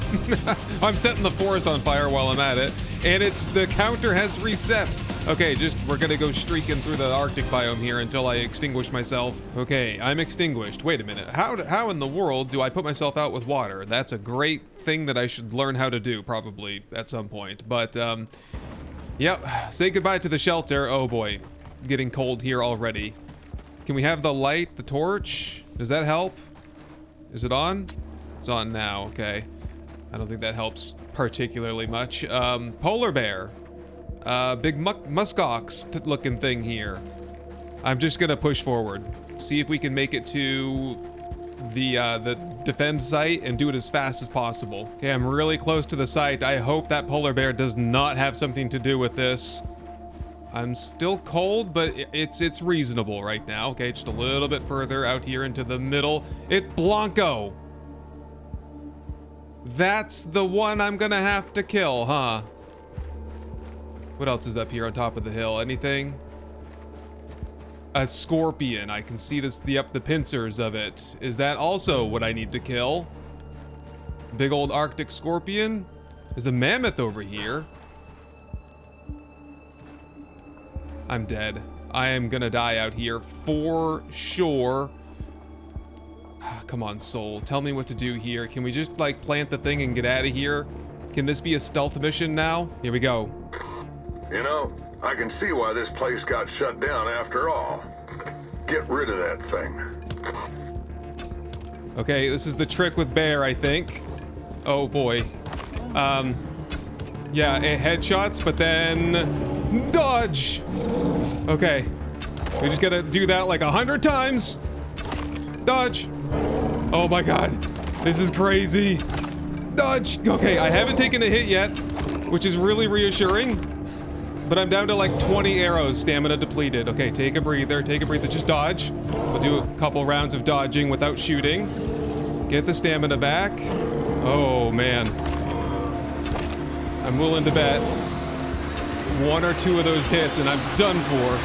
I'm setting the forest on fire while I'm at it, and the counter has reset. Okay, we're gonna go streaking through the Arctic biome here until I extinguish myself. Okay, I'm extinguished. Wait a minute. How in the world do I put myself out with water? That's a great thing that I should learn how to do, probably, at some point. But, yep. Say goodbye to the shelter. Oh boy. Getting cold here already. Can we have the light, the torch? Does that help? Is it on? It's on now, okay. I don't think that helps particularly much. Polar bear. Big muskox looking thing here. I'm just gonna push forward. See if we can make it to the defend site and do it as fast as possible. Okay, I'm really close to the site. I hope that polar bear does not have something to do with this. I'm still cold, but it's reasonable right now. Okay, just a little bit further out here into the middle. It's Blanco. That's the one I'm gonna have to kill, huh? What else is up here on top of the hill? Anything? A scorpion. I can see the pincers of it. Is that also what I need to kill? Big old Arctic scorpion? There's a mammoth over here. I'm dead. I am gonna die out here for sure. Come on, soul. Tell me what to do here. Can we just, like, plant the thing and get out of here? Can this be a stealth mission now? Here we go. You know, I can see why this place got shut down after all. Get rid of that thing. Okay, this is the trick with bear, I think. Oh, boy. Yeah, headshots, but then dodge. Okay. We just gotta do that like 100 times. Dodge. Oh my god. This is crazy. Dodge. Okay, I haven't taken a hit yet, which is really reassuring. But I'm down to like 20 arrows, stamina depleted. Okay, take a breather, just dodge. We'll do a couple rounds of dodging without shooting. Get the stamina back. Oh man. I'm willing to bet 1 or 2 of those hits and I'm done for.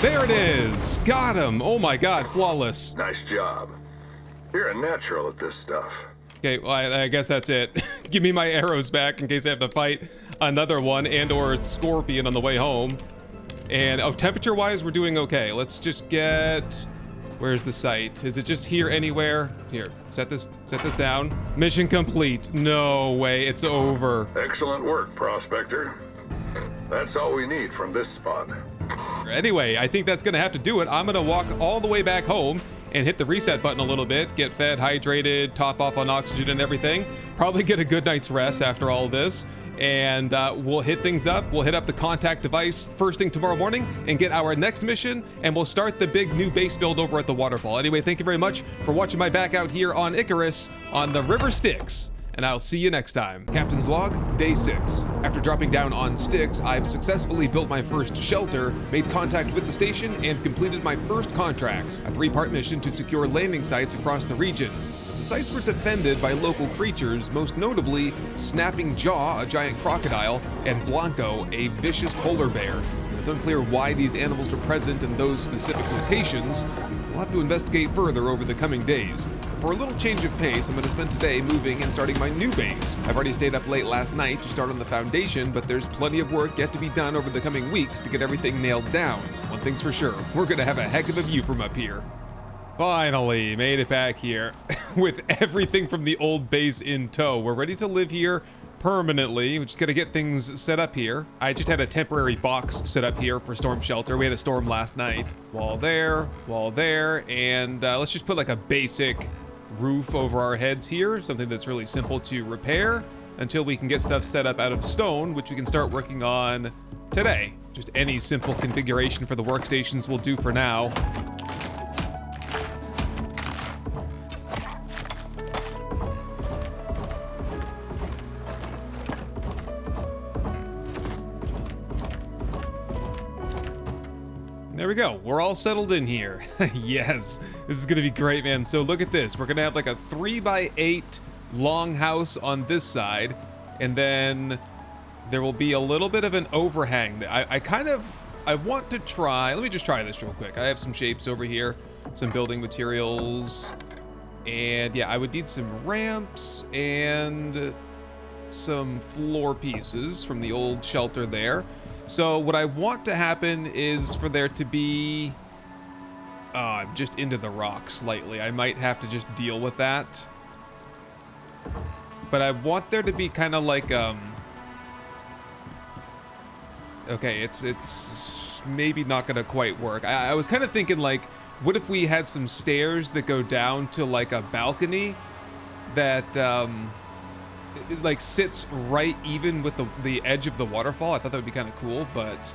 There it is! Got him! Oh my god, flawless. Nice job. You're a natural at this stuff. Okay, well, I guess that's it. Give me my arrows back in case I have to fight another one and or a scorpion on the way home. And oh, temperature-wise, we're doing okay. Let's just get... Where's the site? Is it just here anywhere? Here, set this down. Mission complete. No way, it's over. Excellent work, Prospector. That's all we need from this spot. Anyway, I think that's gonna have to do it. I'm gonna walk all the way back home and hit the reset button a little bit, get fed, hydrated, top off on oxygen and everything. Probably get a good night's rest after all of this. And we'll hit things up. We'll hit up the contact device first thing tomorrow morning and get our next mission, and we'll start the big new base build over at the waterfall. Anyway, thank you very much for watching my back out here on Icarus on the River Styx, and I'll see you next time. Captain's log, day 6. After dropping down on Styx, I've successfully built my first shelter, made contact with the station, and completed my first contract, a 3-part mission to secure landing sites across the region. The sites were defended by local creatures, most notably Snapping Jaw, a giant crocodile, and Blanco, a vicious polar bear. It's unclear why these animals were present in those specific locations. We'll have to investigate further over the coming days. For a little change of pace, I'm going to spend today moving and starting my new base. I've already stayed up late last night to start on the foundation, but there's plenty of work yet to be done over the coming weeks to get everything nailed down. One thing's for sure, we're going to have a heck of a view from up here. Finally, made it back here with everything from the old base in tow. We're ready to live here permanently. We just gotta get things set up here. I just had a temporary box set up here for storm shelter. We had a storm last night. Wall there, and let's just put like a basic roof over our heads here. Something that's really simple to repair until we can get stuff set up out of stone, which we can start working on today. Just any simple configuration for the workstations will do for now. There we go. We're all settled in here. Yes, this is gonna be great, man. So look at this. We're gonna have like a 3x8 long house on this side, and then there will be a little bit of an overhang. I want to try. Let me just try this real quick. I have some shapes over here, some building materials, and yeah, I would need some ramps and some floor pieces from the old shelter there. So what I want to happen is for there to be... I'm just into the rock slightly. I might have to just deal with that. But I want there to be kind of like... Okay, it's maybe not going to quite work. I was kind of thinking like, what if we had some stairs that go down to like a balcony that... it like sits right even with the edge of the waterfall. I thought that would be kind of cool, but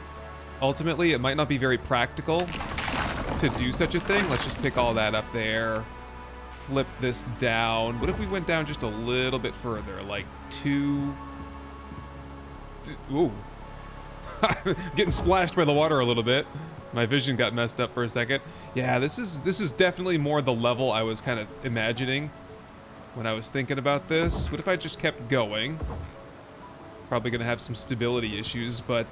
ultimately it might not be very practical to do such a thing. Let's just pick all that up there, flip this down. What if we went down just a little bit further, like 2... Ooh. Getting splashed by the water a little bit. My vision got messed up for a second. Yeah, this is definitely more the level I was kind of imagining when I was thinking about this. What if I just kept going? Probably gonna have some stability issues, but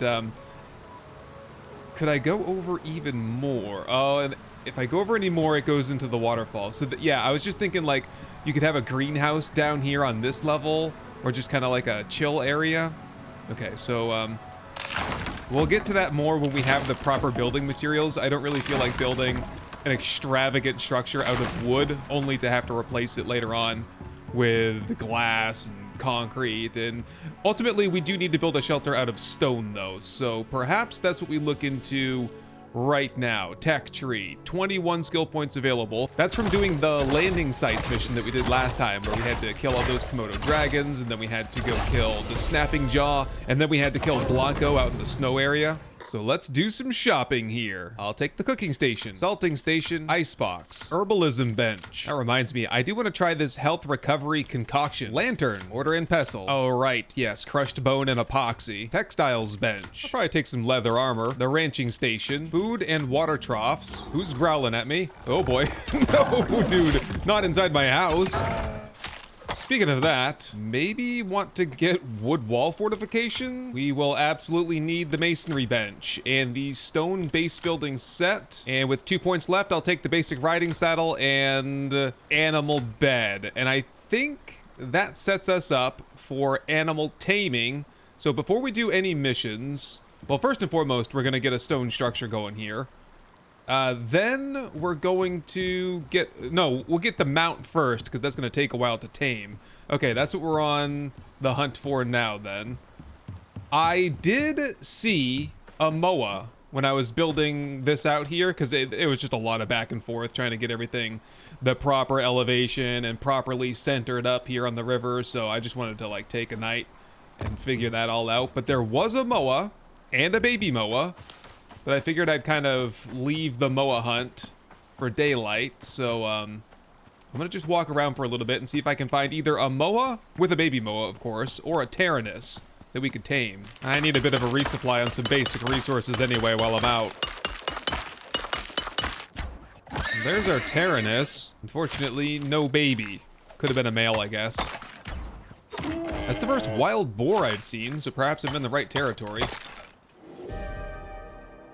could I go over even more? Oh, and if I go over any more, it goes into the waterfall. So yeah, I was just thinking like you could have a greenhouse down here on this level, or just kind of like a chill area. Okay, so we'll get to that more when we have the proper building materials. I don't really feel like building an extravagant structure out of wood only to have to replace it later on with glass and concrete. And ultimately we do need to build a shelter out of stone though, so perhaps that's what we look into right now. Tech tree, 21 skill points available. That's from doing the landing sites mission that we did last time, where we had to kill all those Komodo dragons, and then we had to go kill the snapping jaw, and then we had to kill Blanco out in the snow area. So let's do some shopping here. I'll take the cooking station, salting station, icebox, herbalism bench. That reminds me, I do want to try this health recovery concoction. Lantern, mortar and pestle. Oh right, yes, crushed bone and epoxy. Textiles bench. I'll probably take some leather armor. The ranching station, food and water troughs. Who's growling at me? Oh boy. No, dude, not inside my house. Speaking of that, maybe want to get wood wall fortification? We will absolutely need the masonry bench and the stone base building set. And with 2 points left, I'll take the basic riding saddle and animal bed. And I think that sets us up for animal taming. So before we do any missions, well, first and foremost, we're gonna get a stone structure going here. Then we're going to we'll get the mount first, because that's going to take a while to tame. Okay, that's what we're on the hunt for now then. I did see a moa when I was building this out here, because it was just a lot of back and forth trying to get everything the proper elevation and properly centered up here on the river, so I just wanted to like take a night and figure that all out. But there was a moa and a baby moa, but I figured I'd kind of leave the moa hunt for daylight, so I'm gonna just walk around for a little bit and see if I can find either a moa, with a baby moa of course, or a Tyrannus that we could tame. I need a bit of a resupply on some basic resources anyway while I'm out. There's our Tyrannus. Unfortunately, no baby. Could have been a male, I guess. That's the first wild boar I've seen, so perhaps I'm in the right territory.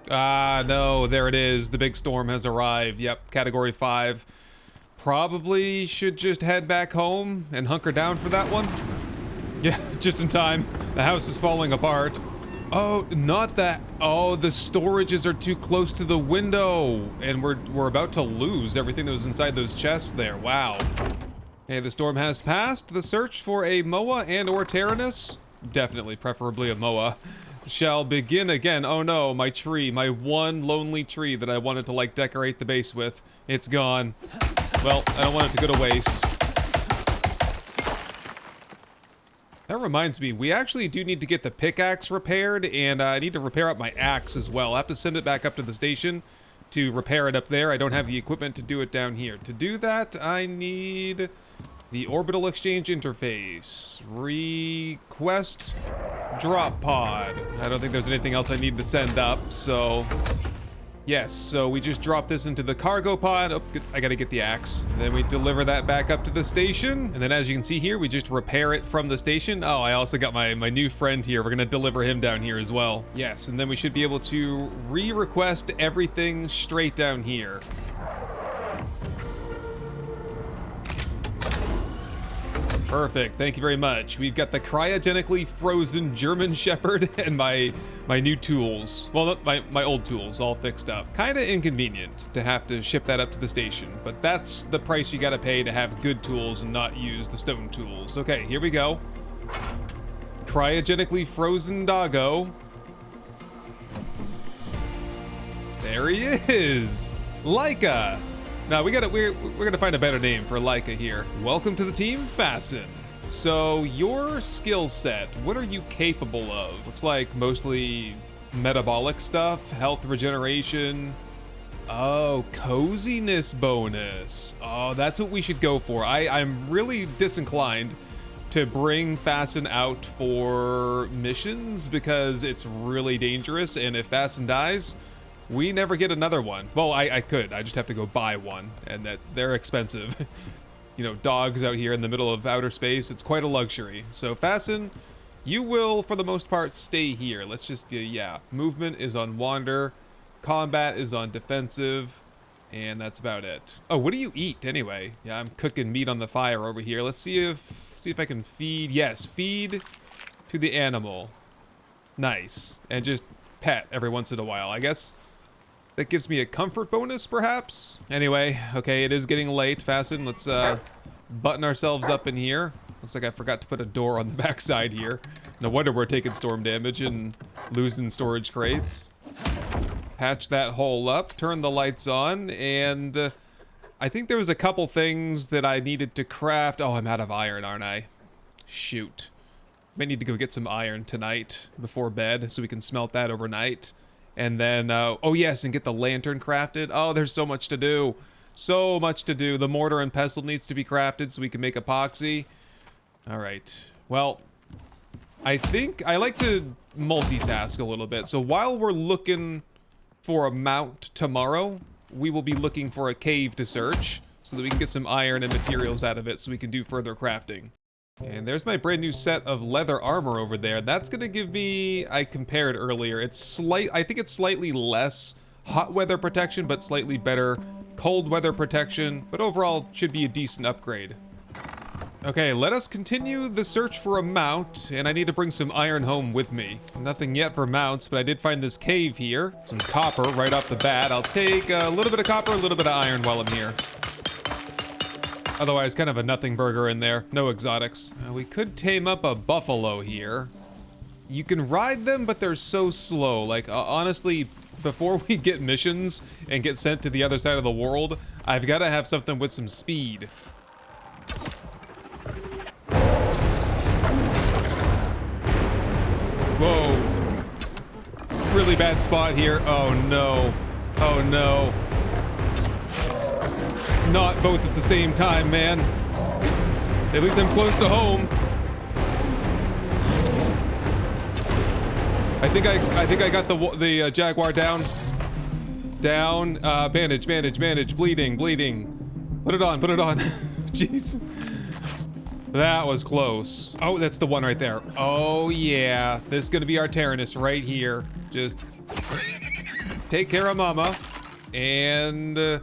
Ah, no, there it is. The big storm has arrived. Yep, category 5. Probably should just head back home and hunker down for that one. Yeah, just in time. The house is falling apart. Oh, not that. Oh, the storages are too close to the window, and we're about to lose everything that was inside those chests there. Wow. Okay, the storm has passed. The search for a moa and or Tyrannus, definitely preferably a moa, shall begin again. Oh no, my tree, my one lonely tree that I wanted to like decorate the base with. It's gone. Well, I don't want it to go to waste. That reminds me, we actually do need to get the pickaxe repaired, and I need to repair up my axe as well. I have to send it back up to the station to repair it up there. I don't have the equipment to do it down here. To do that, I need the orbital exchange interface. Request drop pod. I don't think there's anything else I need to send up, so yes, so we just drop this into the cargo pod. Oh, I gotta get the axe. And then we deliver that back up to the station. And then as you can see here, we just repair it from the station. Oh, I also got my new friend here. We're gonna deliver him down here as well. Yes, and then we should be able to re-request everything straight down here. Perfect, thank you very much. We've got the cryogenically frozen German Shepherd and my new tools. Well, not my old tools, all fixed up. Kinda inconvenient to have to ship that up to the station, but that's the price you gotta pay to have good tools and not use the stone tools. Okay, here we go. Cryogenically frozen doggo. There he is! Laika! Now we're gonna find a better name for Laika here. Welcome to the team, Fasten. So your skill set, what are you capable of? Looks like mostly metabolic stuff, health regeneration. Oh, coziness bonus. Oh, that's what we should go for. I'm really disinclined to bring Fasten out for missions because it's really dangerous, and if Fasten dies, we never get another one. Well, I could. I just have to go buy one, and they're expensive. You know, dogs out here in the middle of outer space, it's quite a luxury. So Fasten, you will, for the most part, stay here. Let's just, yeah. Movement is on wander. Combat is on defensive. And that's about it. Oh, what do you eat anyway? Yeah, I'm cooking meat on the fire over here. Let's see if I can feed. Yes, feed to the animal. Nice. And just pet every once in a while. I guess that gives me a comfort bonus, perhaps? Anyway, okay, it is getting late. Fasten, let's button ourselves up in here. Looks like I forgot to put a door on the backside here. No wonder we're taking storm damage and losing storage crates. Patch that hole up, turn the lights on, and I think there was a couple things that I needed to craft. Oh, I'm out of iron, aren't I? Shoot. Might need to go get some iron tonight before bed so we can smelt that overnight. And then, oh yes, and get the lantern crafted. Oh, there's so much to do. So much to do. The mortar and pestle needs to be crafted so we can make epoxy. All right. Well, I think I like to multitask a little bit. So while we're looking for a mount tomorrow, we will be looking for a cave to search so that we can get some iron and materials out of it so we can do further crafting. And there's my brand new set of leather armor over there. That's gonna give me, I compared earlier, I think it's slightly less hot weather protection, but slightly better cold weather protection, but overall should be a decent upgrade. Okay, let us continue the search for a mount, and I need to bring some iron home with me. Nothing yet for mounts, but I did find this cave here. Some copper right off the bat. I'll take a little bit of copper, a little bit of iron while I'm here. Otherwise, kind of a nothing burger in there. No exotics. We could tame up a buffalo here. You can ride them, but they're so slow. Like, honestly, before we get missions and get sent to the other side of the world, I've got to have something with some speed. Whoa. Really bad spot here. Oh no. Oh no. Not both at the same time, man. At least I'm close to home. I think I got the jaguar down. Down. Bandage, bandage, bandage. Bleeding, bleeding. Put it on, put it on. Jeez. That was close. Oh, that's the one right there. Oh, yeah. This is gonna be our Tyrannus right here. Just take care of Mama. And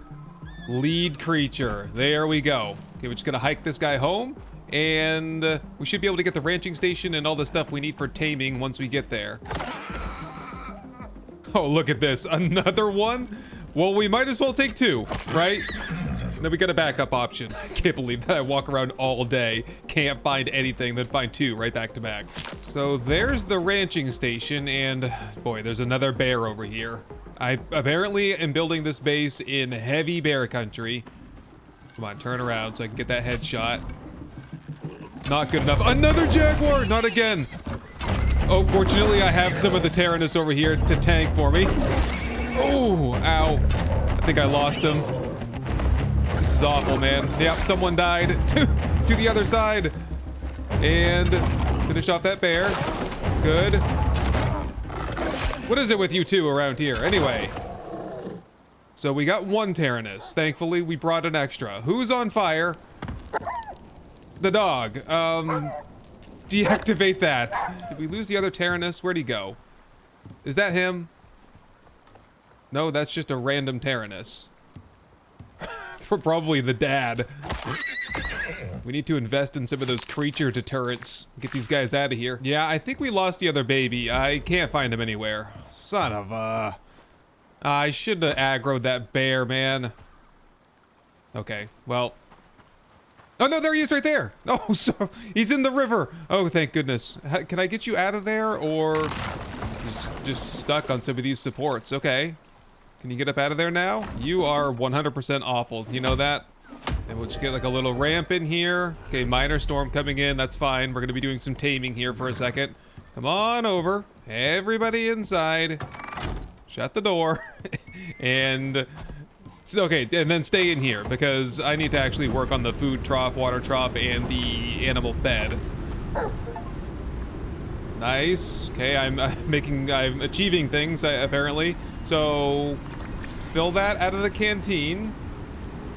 lead creature. There we go. Okay, we're just gonna hike this guy home. And we should be able to get the ranching station and all the stuff we need for taming once we get there. Oh, look at this. Another one? Well, we might as well take two, right? Then we got a backup option. I can't believe that I walk around all day, can't find anything, then find two right back to back. So there's the ranching station, and boy, there's another bear over here. I apparently am building this base in heavy bear country. Come on, turn around so I can get that headshot. Not good enough. Another jaguar! Not again. Oh, fortunately, I have some of the Tyrannus over here to tank for me. Oh, ow. I think I lost him. This is awful, man. Yep, someone died. To the other side. And finish off that bear. Good. What is it with you two around here? Anyway. So we got one Tyrannus. Thankfully, we brought an extra. Who's on fire? The dog. Deactivate that. Did we lose the other Tyrannus? Where'd he go? Is that him? No, that's just a random Tyrannus. Probably the dad. We need to invest in some of those creature deterrents. Get these guys out of here. Yeah, I think we lost the other baby. I can't find him anywhere. Son of a... I should have aggroed that bear, man. Okay, well... Oh no, there he is right there! Oh, so he's in the river! Oh, thank goodness. Can I get you out of there, or... just stuck on some of these supports? Okay. Can you get up out of there now? You are 100% awful. You know that? And we'll just get like a little ramp in here. Okay, minor storm coming in. That's fine. We're gonna be doing some taming here for a second. Come on over. Everybody inside. Shut the door. And... okay, and then stay in here because I need to actually work on the food trough, water trough, and the animal bed. Nice. Okay, I'm achieving things apparently. So fill that out of the canteen.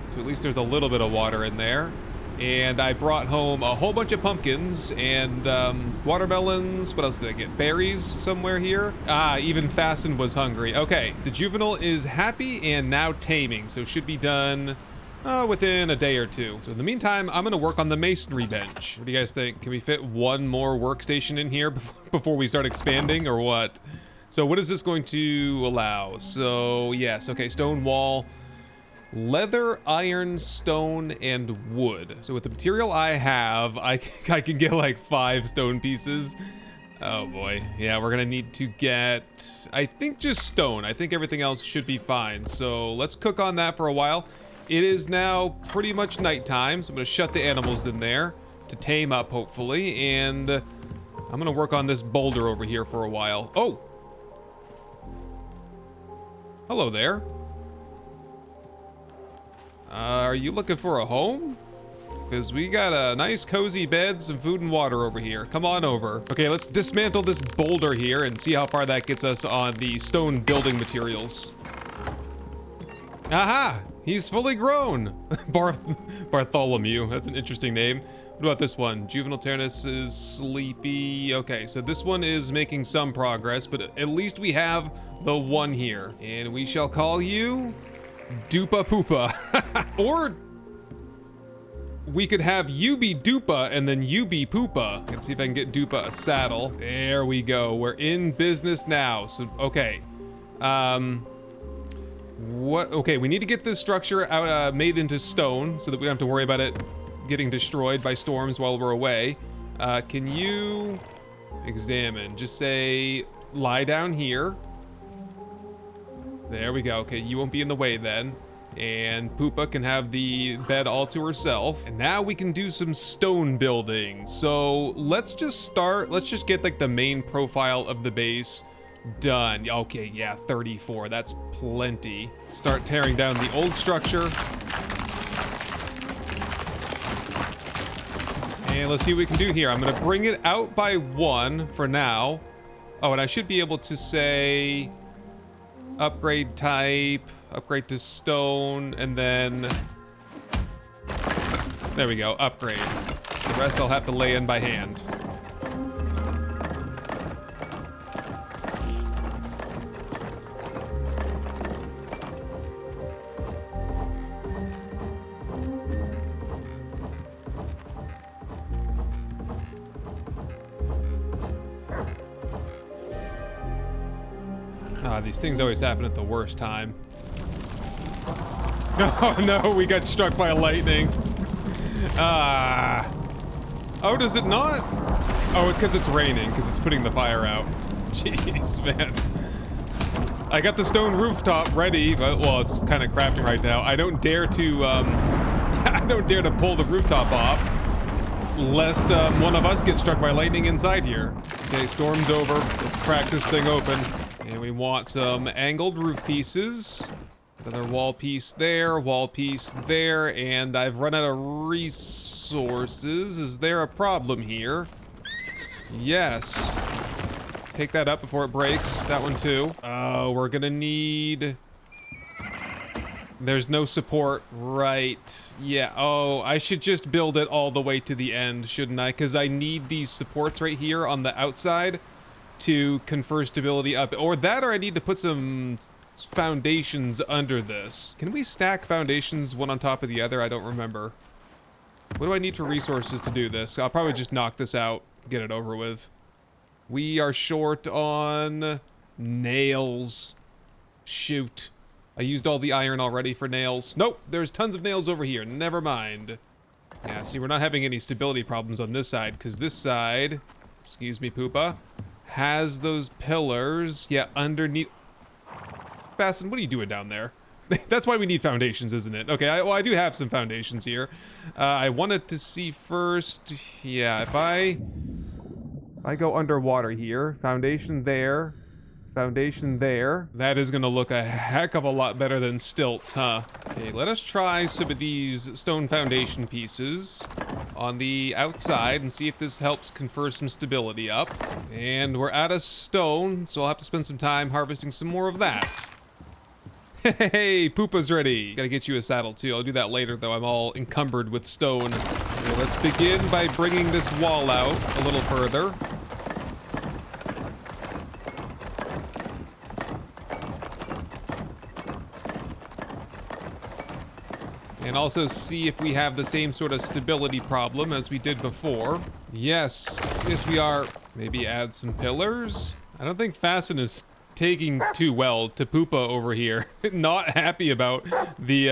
So at least there's a little bit of water in there. And I brought home a whole bunch of pumpkins and watermelons. What else did I get? Berries somewhere here. Ah, even Fasten was hungry. Okay, the juvenile is happy and now taming, so should be done within a day or two. So in the meantime, I'm gonna work on the masonry bench. What do you guys think? Can we fit one more workstation in here before we start expanding, or what? So what is this going to allow? So yes, okay, stone wall. Leather, iron, stone, and wood. So with the material I have, I can get like 5 stone pieces. Oh boy. Yeah, we're gonna need to get, I think, just stone. I think everything else should be fine. So let's cook on that for a while. It is now pretty much nighttime, so I'm gonna shut the animals in there to tame up, hopefully. And I'm gonna work on this boulder over here for a while. Oh! Hello there. Are you looking for a home? Because we got a nice cozy bed, some food and water over here. Come on over. Okay, let's dismantle this boulder here and see how far that gets us on the stone building materials. Aha! He's fully grown! Bartholomew, that's an interesting name. What about this one? Juvenile Ternus is sleepy. Okay, so this one is making some progress, but at least we have the one here. And we shall call you Dupa Poopa. Or we could have you be Dupa and then you be Poopa. Let's see if I can get Dupa a saddle. There we go. We're in business now. So, okay. Okay, we need to get this structure out, made into stone so that we don't have to worry about it getting destroyed by storms while we're away. Can you examine? Just say, lie down here. There we go. Okay, you won't be in the way then. And Poopa can have the bed all to herself. And now we can do some stone building. So let's just start. Let's just get like the main profile of the base done. Okay, yeah, 34. That's plenty. Start tearing down the old structure. And let's see what we can do here. I'm gonna bring it out by 1 for now. Oh, and I should be able to say upgrade type, upgrade to stone, and then there we go, upgrade. The rest I'll have to lay in by hand. These things always happen at the worst time. Oh no, we got struck by lightning. Oh, does it not? Oh, it's because it's raining, because it's putting the fire out. Jeez, man. I got the stone rooftop ready, but, well, it's kind of crafting right now. I don't dare to, I don't dare to pull the rooftop off, lest one of us gets struck by lightning inside here. Okay, storm's over. Let's crack this thing open. And we want some angled roof pieces. Another wall piece there, and I've run out of resources. Is there a problem here? Yes. Take that up before it breaks. That one too. Oh, we're gonna need... There's no support, right. Yeah, oh, I should just build it all the way to the end, shouldn't I? Because I need these supports right here on the outside to confer stability up, or I need to put some foundations under this. Can we stack foundations one on top of the other? I don't remember. What do I need for resources to do this? I'll probably just knock this out, get it over with. We are short on nails. Shoot. I used all the iron already for nails. Nope, there's tons of nails over here. Never mind. Yeah, see, we're not having any stability problems on this side, because this side, excuse me, Poopa, has those pillars, yeah, underneath. Fasten, what are you doing down there? That's why we need foundations, isn't it? Okay, well, I do have some foundations here. I wanted to see first, yeah, if I go underwater here, foundation there, that is gonna look a heck of a lot better than stilts, huh? Okay, let us try some of these stone foundation pieces on the outside and see if this helps confer some stability up. And we're out of stone, so I'll have to spend some time harvesting some more of that. Hey, Poopa's ready. Gotta get you a saddle too. I'll do that later though. I'm all encumbered with stone. Okay, let's begin by bringing this wall out a little further. And also see if we have the same sort of stability problem as we did before. Yes, yes we are. Maybe add some pillars? I don't think Fasten is taking too well to Poopa over here. Not happy about the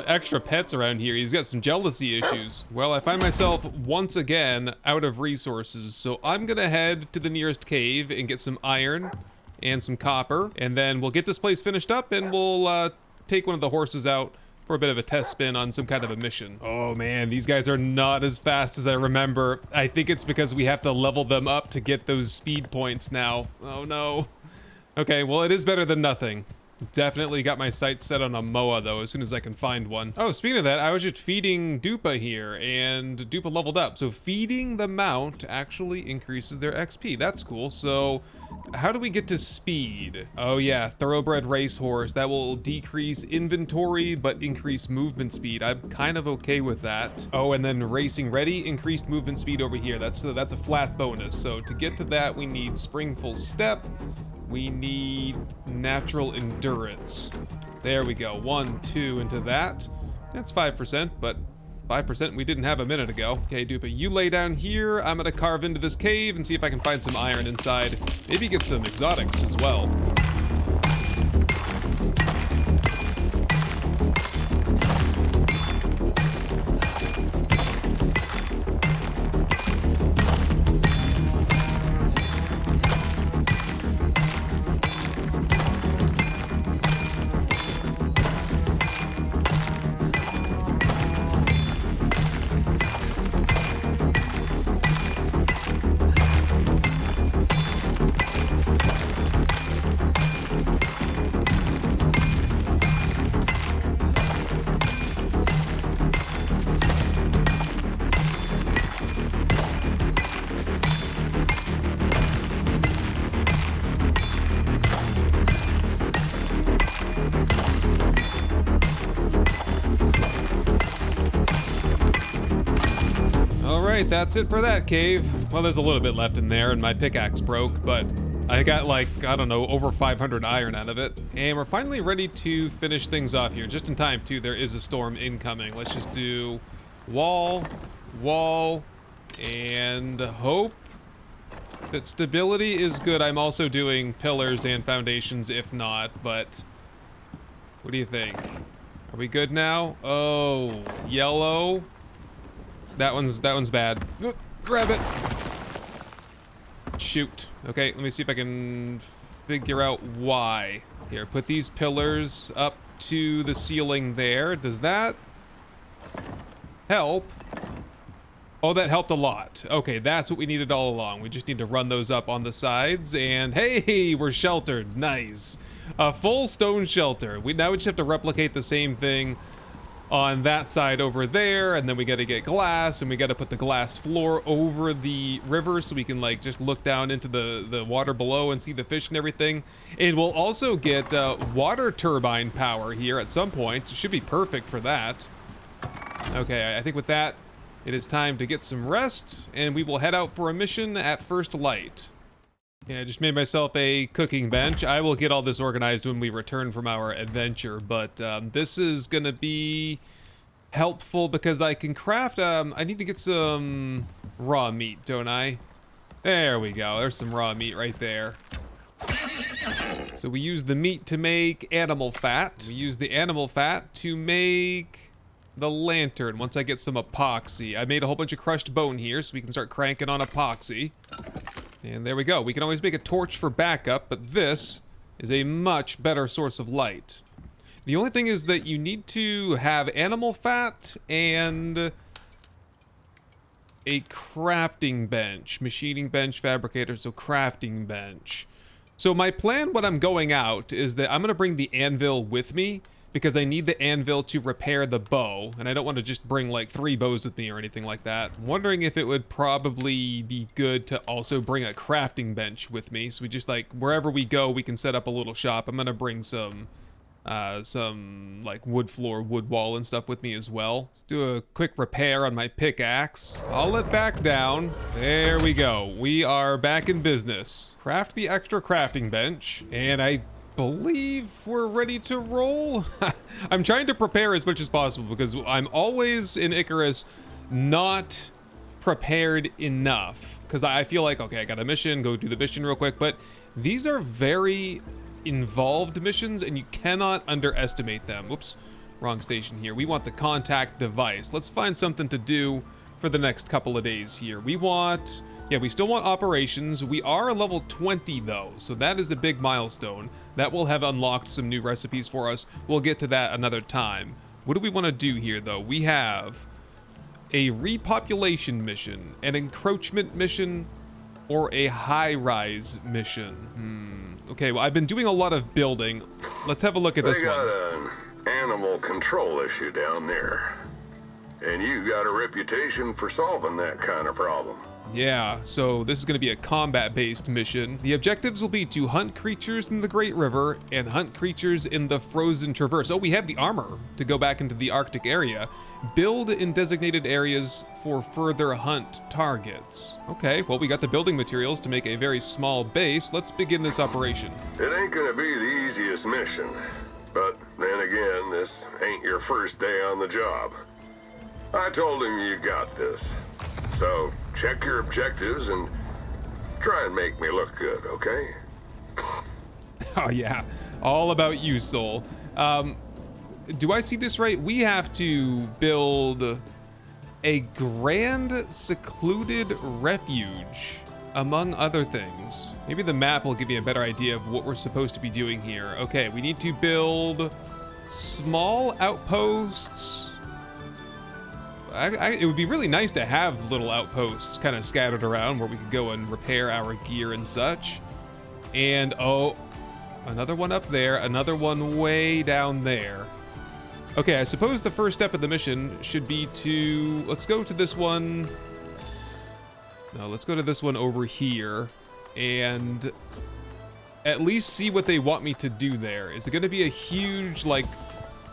extra pets around here. He's got some jealousy issues. Well, I find myself once again out of resources, so I'm gonna head to the nearest cave and get some iron and some copper, and then we'll get this place finished up and we'll take one of the horses out for a bit of a test spin on some kind of a mission. Oh man, these guys are not as fast as I remember. I think it's because we have to level them up to get those speed points now. Oh no. Okay, well it is better than nothing. Definitely got my sights set on a Moa though, as soon as I can find one. Oh, speaking of that, I was just feeding Dupa here, and Dupa leveled up. So feeding the mount actually increases their XP. That's cool. So how do we get to speed? Oh yeah, thoroughbred racehorse. That will decrease inventory, but increase movement speed. I'm kind of okay with that. Oh, and then racing ready, increased movement speed over here. That's a flat bonus. So to get to that, we need springful step. We need natural endurance. There we go. 1, 2 into that. That's 5%, but 5% we didn't have a minute ago. Okay, Dupa, you lay down here. I'm gonna carve into this cave and see if I can find some iron inside. Maybe get some exotics as well. Alright, that's it for that cave. Well, there's a little bit left in there and my pickaxe broke, but I got like, I don't know, over 500 iron out of it. And we're finally ready to finish things off here. Just in time too, there is a storm incoming. Let's just do wall, wall, and hope that stability is good. I'm also doing pillars and foundations if not, but what do you think? Are we good now? Oh, yellow. That one's bad. Grab it. Shoot. Okay, let me see if I can figure out why. Here, put these pillars up to the ceiling there. Does that help? Oh, that helped a lot. Okay, that's what we needed all along. We just need to run those up on the sides and hey, we're sheltered. Nice. A full stone shelter. Now we just have to replicate the same thing on that side over there, and then we got to get glass, and we got to put the glass floor over the river so we can like just look down into the water below and see the fish and everything. And we'll also get water turbine power here at some point. It should be perfect for that. Okay, I think with that, it is time to get some rest, and we will head out for a mission at first light. Yeah, I just made myself a cooking bench. I will get all this organized when we return from our adventure, but this is gonna be helpful because I can craft, I need to get some raw meat, don't I? There we go, there's some raw meat right there. So we use the meat to make animal fat. We use the animal fat to make the lantern once I get some epoxy. I made a whole bunch of crushed bone here so we can start cranking on epoxy. And there we go. We can always make a torch for backup, but this is a much better source of light. The only thing is that you need to have animal fat and a crafting bench. Machining bench, fabricator, so crafting bench. So my plan when I'm going out is that I'm going to bring the anvil with me because I need the anvil to repair the bow, and I don't want to just bring like 3 bows with me or anything like that. I'm wondering if it would probably be good to also bring a crafting bench with me, so we just like, wherever we go, we can set up a little shop. I'm gonna bring some some like wood floor, wood wall and stuff with me as well. Let's do a quick repair on my pickaxe. Haul it back down. There we go. We are back in business. Craft the extra crafting bench, and I believe we're ready to roll. I'm trying to prepare as much as possible because I'm always in Icarus not prepared enough, because I feel like, okay, I got a mission, go do the mission real quick, but these are very involved missions and you cannot underestimate them. Whoops, wrong station here. We want the contact device. Let's find something to do for the next couple of days here. We want, yeah, we still want operations. We are level 20 though, so that is a big milestone. That will have unlocked some new recipes for us. We'll get to that another time. What do we want to do here though? We have a repopulation mission, an encroachment mission, or a high-rise mission. Okay, well, I've been doing a lot of building. Let's have a look at this one. They got an animal control issue down there. And you got a reputation for solving that kind of problem. Yeah, so this is going to be a combat-based mission. The objectives will be to hunt creatures in the Great River and hunt creatures in the Frozen Traverse. Oh, we have the armor to go back into the Arctic area. Build in designated areas for further hunt targets. Okay, well, we got the building materials to make a very small base. Let's begin this operation. It ain't gonna be the easiest mission. But then again, this ain't your first day on the job. I told him you got this. So, check your objectives and try and make me look good, okay? Oh yeah, all about you, Soul. Do I see this right? We have to build a grand secluded refuge, among other things. Maybe the map will give me a better idea of what we're supposed to be doing here. Okay, we need to build small outposts. It would be really nice to have little outposts kind of scattered around where we could go and repair our gear and such. And oh, another one up there, another one way down there. Okay, I suppose the first step of the mission should be to, let's go to this one. No, let's go to this one over here and at least see what they want me to do there. Is it going to be a huge, like,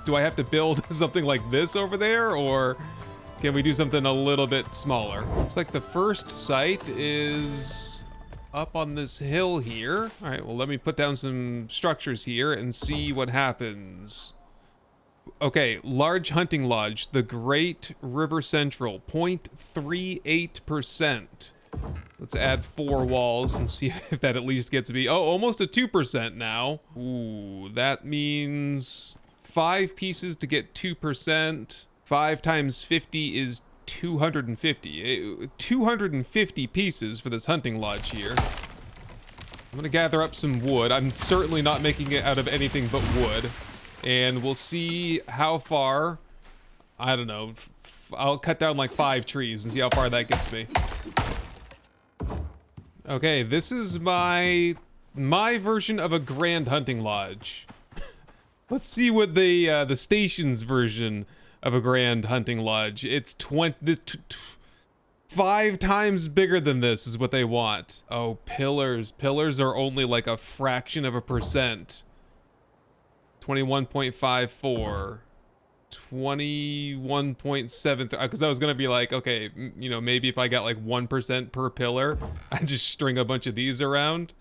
do I have to build something like this over there, or can we do something a little bit smaller? Looks like the first site is up on this hill here. All right, well, let me put down some structures here and see what happens. Okay, large hunting lodge, the Great River Central, 0.38%. Let's add 4 walls and see if that at least gets me, oh, almost a 2% now. Ooh, that means 5 pieces to get 2%. 5 times 50 is 250. 250 pieces for this hunting lodge here. I'm gonna gather up some wood. I'm certainly not making it out of anything but wood. And we'll see how far, I don't know, I'll cut down like 5 trees and see how far that gets me. Okay, this is my version of a grand hunting lodge. Let's see what the station's version of a grand hunting lodge. It's 5 times bigger than this is what they want. Oh, pillars. Pillars are only like a fraction of a percent. 21.54. 21.7, because I was gonna be like, okay, you know, maybe if I got like 1% per pillar, I just string a bunch of these around.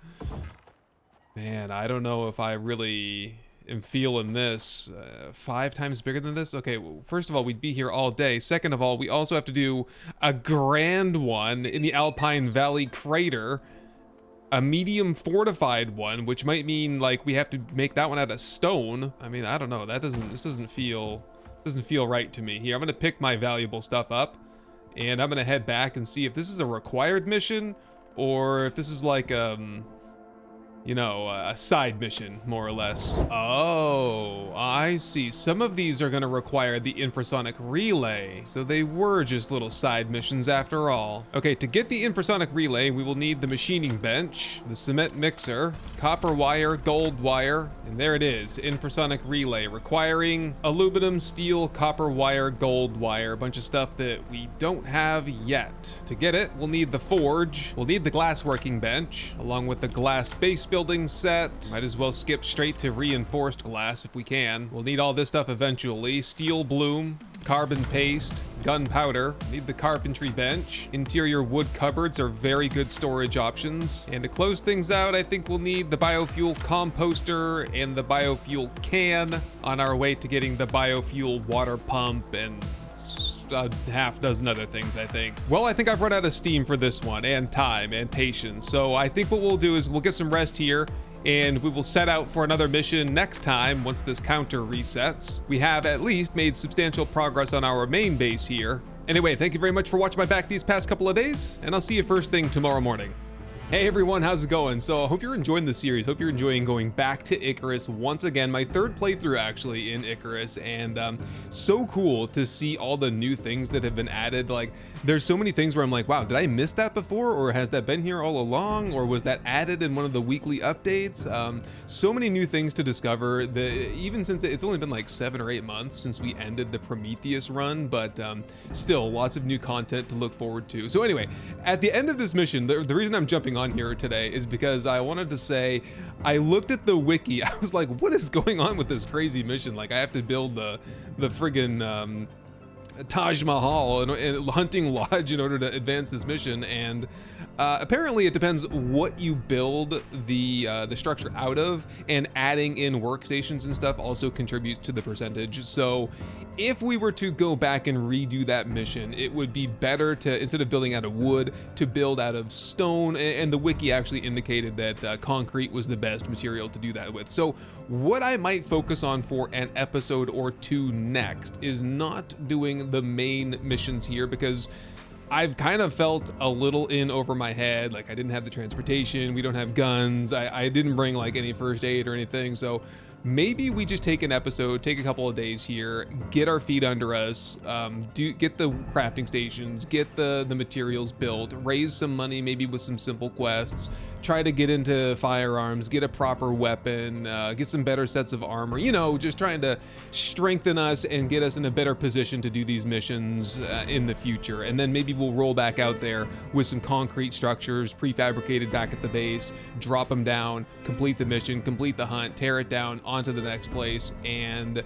Man, I don't know if I really am feeling this. 5 times bigger than this? Okay, well, first of all, we'd be here all day. Second of all, we also have to do a grand one in the Alpine Valley crater. A medium fortified one, which might mean like we have to make that one out of stone. I mean, I don't know. This doesn't feel right to me. Here, I'm gonna pick my valuable stuff up and I'm gonna head back and see if this is a required mission or if this is like you know, a side mission, more or less. Oh, I see. Some of these are gonna require the infrasonic relay, so they were just little side missions after all. Okay, to get the infrasonic relay, we will need the machining bench, the cement mixer, copper wire, gold wire, and there it is, infrasonic relay, requiring aluminum, steel, copper wire, gold wire, a bunch of stuff that we don't have yet. To get it, we'll need the forge, we'll need the glass working bench, along with the glass base building set. Might as well skip straight to reinforced glass if we can. We'll need all this stuff eventually. Steel bloom, carbon paste, gunpowder. Need the carpentry bench. Interior wood cupboards are very good storage options. And to close things out, I think we'll need the biofuel composter and the biofuel can on our way to getting the biofuel water pump and a half dozen other things, I think. Well, I think I've run out of steam for this one, and time, and patience. So I think what we'll do is we'll get some rest here, and we will set out for another mission next time once this counter resets. We have at least made substantial progress on our main base here. Anyway, thank you very much for watching my back these past couple of days, and I'll see you first thing tomorrow morning. Hey everyone, how's it going? So I hope you're enjoying the series. Hope you're enjoying going back to Icarus once again. My third playthrough actually in Icarus, and so cool to see all the new things that have been added. Like, there's so many things where I'm like, wow, did I miss that before? Or has that been here all along? Or was that added in one of the weekly updates? So many new things to discover. Even since it's only been like 7 or 8 months since we ended the Prometheus run, but still lots of new content to look forward to. So anyway, at the end of this mission, the reason I'm jumping on here today is because I wanted to say, I looked at the wiki, I was like, what is going on with this crazy mission? Like, I have to build the friggin' Taj Mahal and hunting lodge in order to advance this mission, and apparently it depends what you build the structure out of, and adding in workstations and stuff also contributes to the percentage. So if we were to go back and redo that mission, it would be better to, instead of building out of wood, to build out of stone, and the wiki actually indicated that concrete was the best material to do that with. So what I might focus on for an episode or two next is not doing the main missions here, because I've kind of felt a little in over my head. Like, I didn't have the transportation, we don't have guns, I didn't bring like any first aid or anything. So maybe we just take an episode, take a couple of days here, get our feet under us, get the crafting stations, get the materials built, raise some money maybe with some simple quests, try to get into firearms, get a proper weapon, get some better sets of armor, you know, just trying to strengthen us and get us in a better position to do these missions in the future. And then maybe we'll roll back out there with some concrete structures prefabricated back at the base, drop them down, complete the mission, complete the hunt, tear it down, onto the next place, and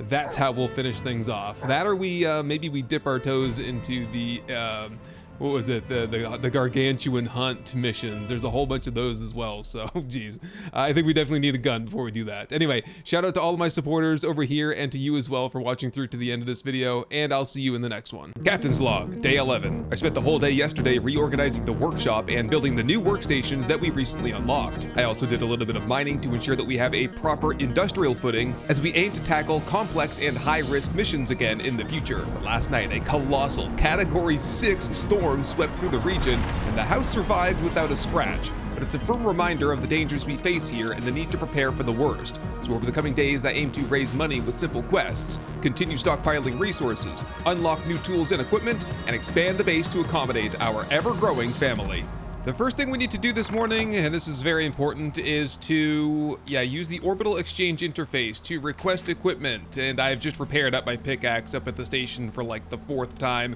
that's how we'll finish things off. That, or we maybe we dip our toes into the what was it, the gargantuan hunt missions. There's a whole bunch of those as well, so geez, I think we definitely need a gun before we do that. Anyway, shout out to all of my supporters over here, and to you as well for watching through to the end of this video, and I'll see you in the next one. Captain's Log, Day 11. I spent the whole day yesterday reorganizing the workshop and building the new workstations that we recently unlocked. I also did a little bit of mining to ensure that we have a proper industrial footing as we aim to tackle complex and high-risk missions again in the future. But last night, a colossal Category 6 storm swept through the region, and the house survived without a scratch. But it's a firm reminder of the dangers we face here and the need to prepare for the worst. So over the coming days, I aim to raise money with simple quests, continue stockpiling resources, unlock new tools and equipment, and expand the base to accommodate our ever-growing family. The first thing we need to do this morning, and this is very important, is to, use the orbital exchange interface to request equipment. And I've just repaired up my pickaxe up at the station for like the 4th time.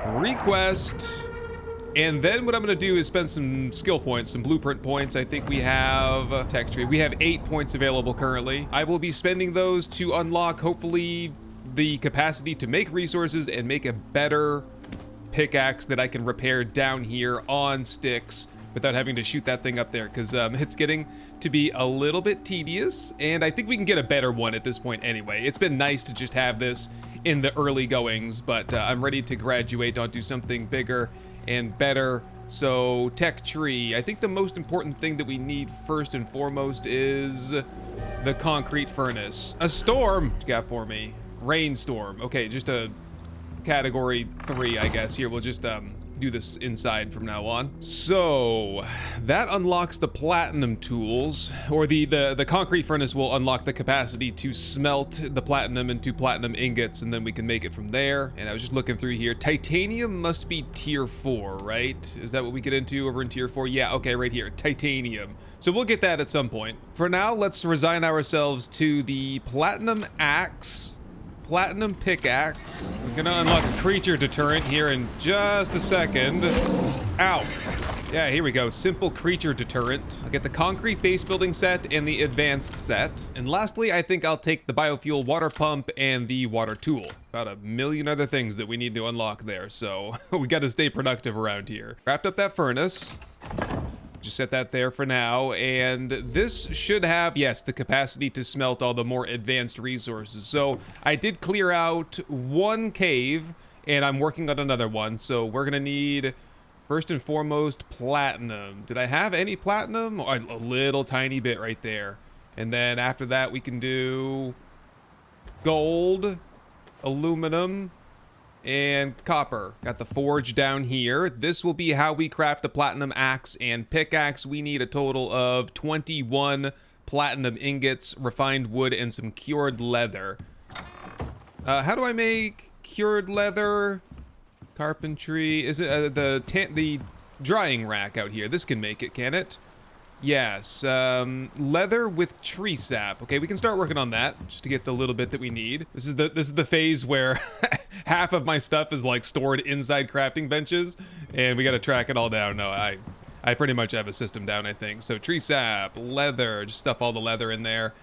Request, and then what I'm going to do is spend some skill points, some blueprint points. I think we have tech tree. We have 8 points available currently. I will be spending those to unlock, hopefully, the capacity to make resources and make a better pickaxe that I can repair down here on Styx without having to shoot that thing up there, because it's getting to be a little bit tedious, and I think we can get a better one at this point anyway. It's been nice to just have this in the early goings, but I'm ready to graduate onto something bigger and better. So tech tree, I think the most important thing that we need first and foremost is the concrete furnace. A storm! What you got for me? Rainstorm. Okay, just a Category 3, I guess. Here, we'll just do this inside from now on. So that unlocks the platinum tools, or the concrete furnace will unlock the capacity to smelt the platinum into platinum ingots, and then we can make it from there. And I was just looking through here. Titanium must be tier 4, right? Is that what we get into over in tier 4? Yeah, okay, right here, titanium. So we'll get that at some point. For now, let's resign ourselves to the platinum axe, platinum pickaxe. We're gonna unlock a creature deterrent here in just a second. Ow. Yeah, here we go. Simple creature deterrent. I'll get the concrete base building set and the advanced set. And lastly, I think I'll take the biofuel water pump and the water tool. About a million other things that we need to unlock there, so we gotta stay productive around here. Wrapped up that furnace. Just set that there for now, and this should have, yes, the capacity to smelt all the more advanced resources. So I did clear out one cave, and I'm working on another one, so we're gonna need, first and foremost, platinum. Did I have any platinum? Oh, a little tiny bit right there. And then after that, we can do gold, aluminum, and copper. Got the forge down here. This will be how we craft the platinum axe and pickaxe. We need a total of 21 platinum ingots, refined wood, and some cured leather. How do I make cured leather? Carpentry. Is it the drying rack out here? This can make it, can it? Yes. Leather with tree sap. Okay, we can start working on that just to get the little bit that we need. This is the phase where half of my stuff is like stored inside crafting benches, and we got to track it all down. No, I pretty much have a system down, I think. So tree sap, leather, just stuff all the leather in there.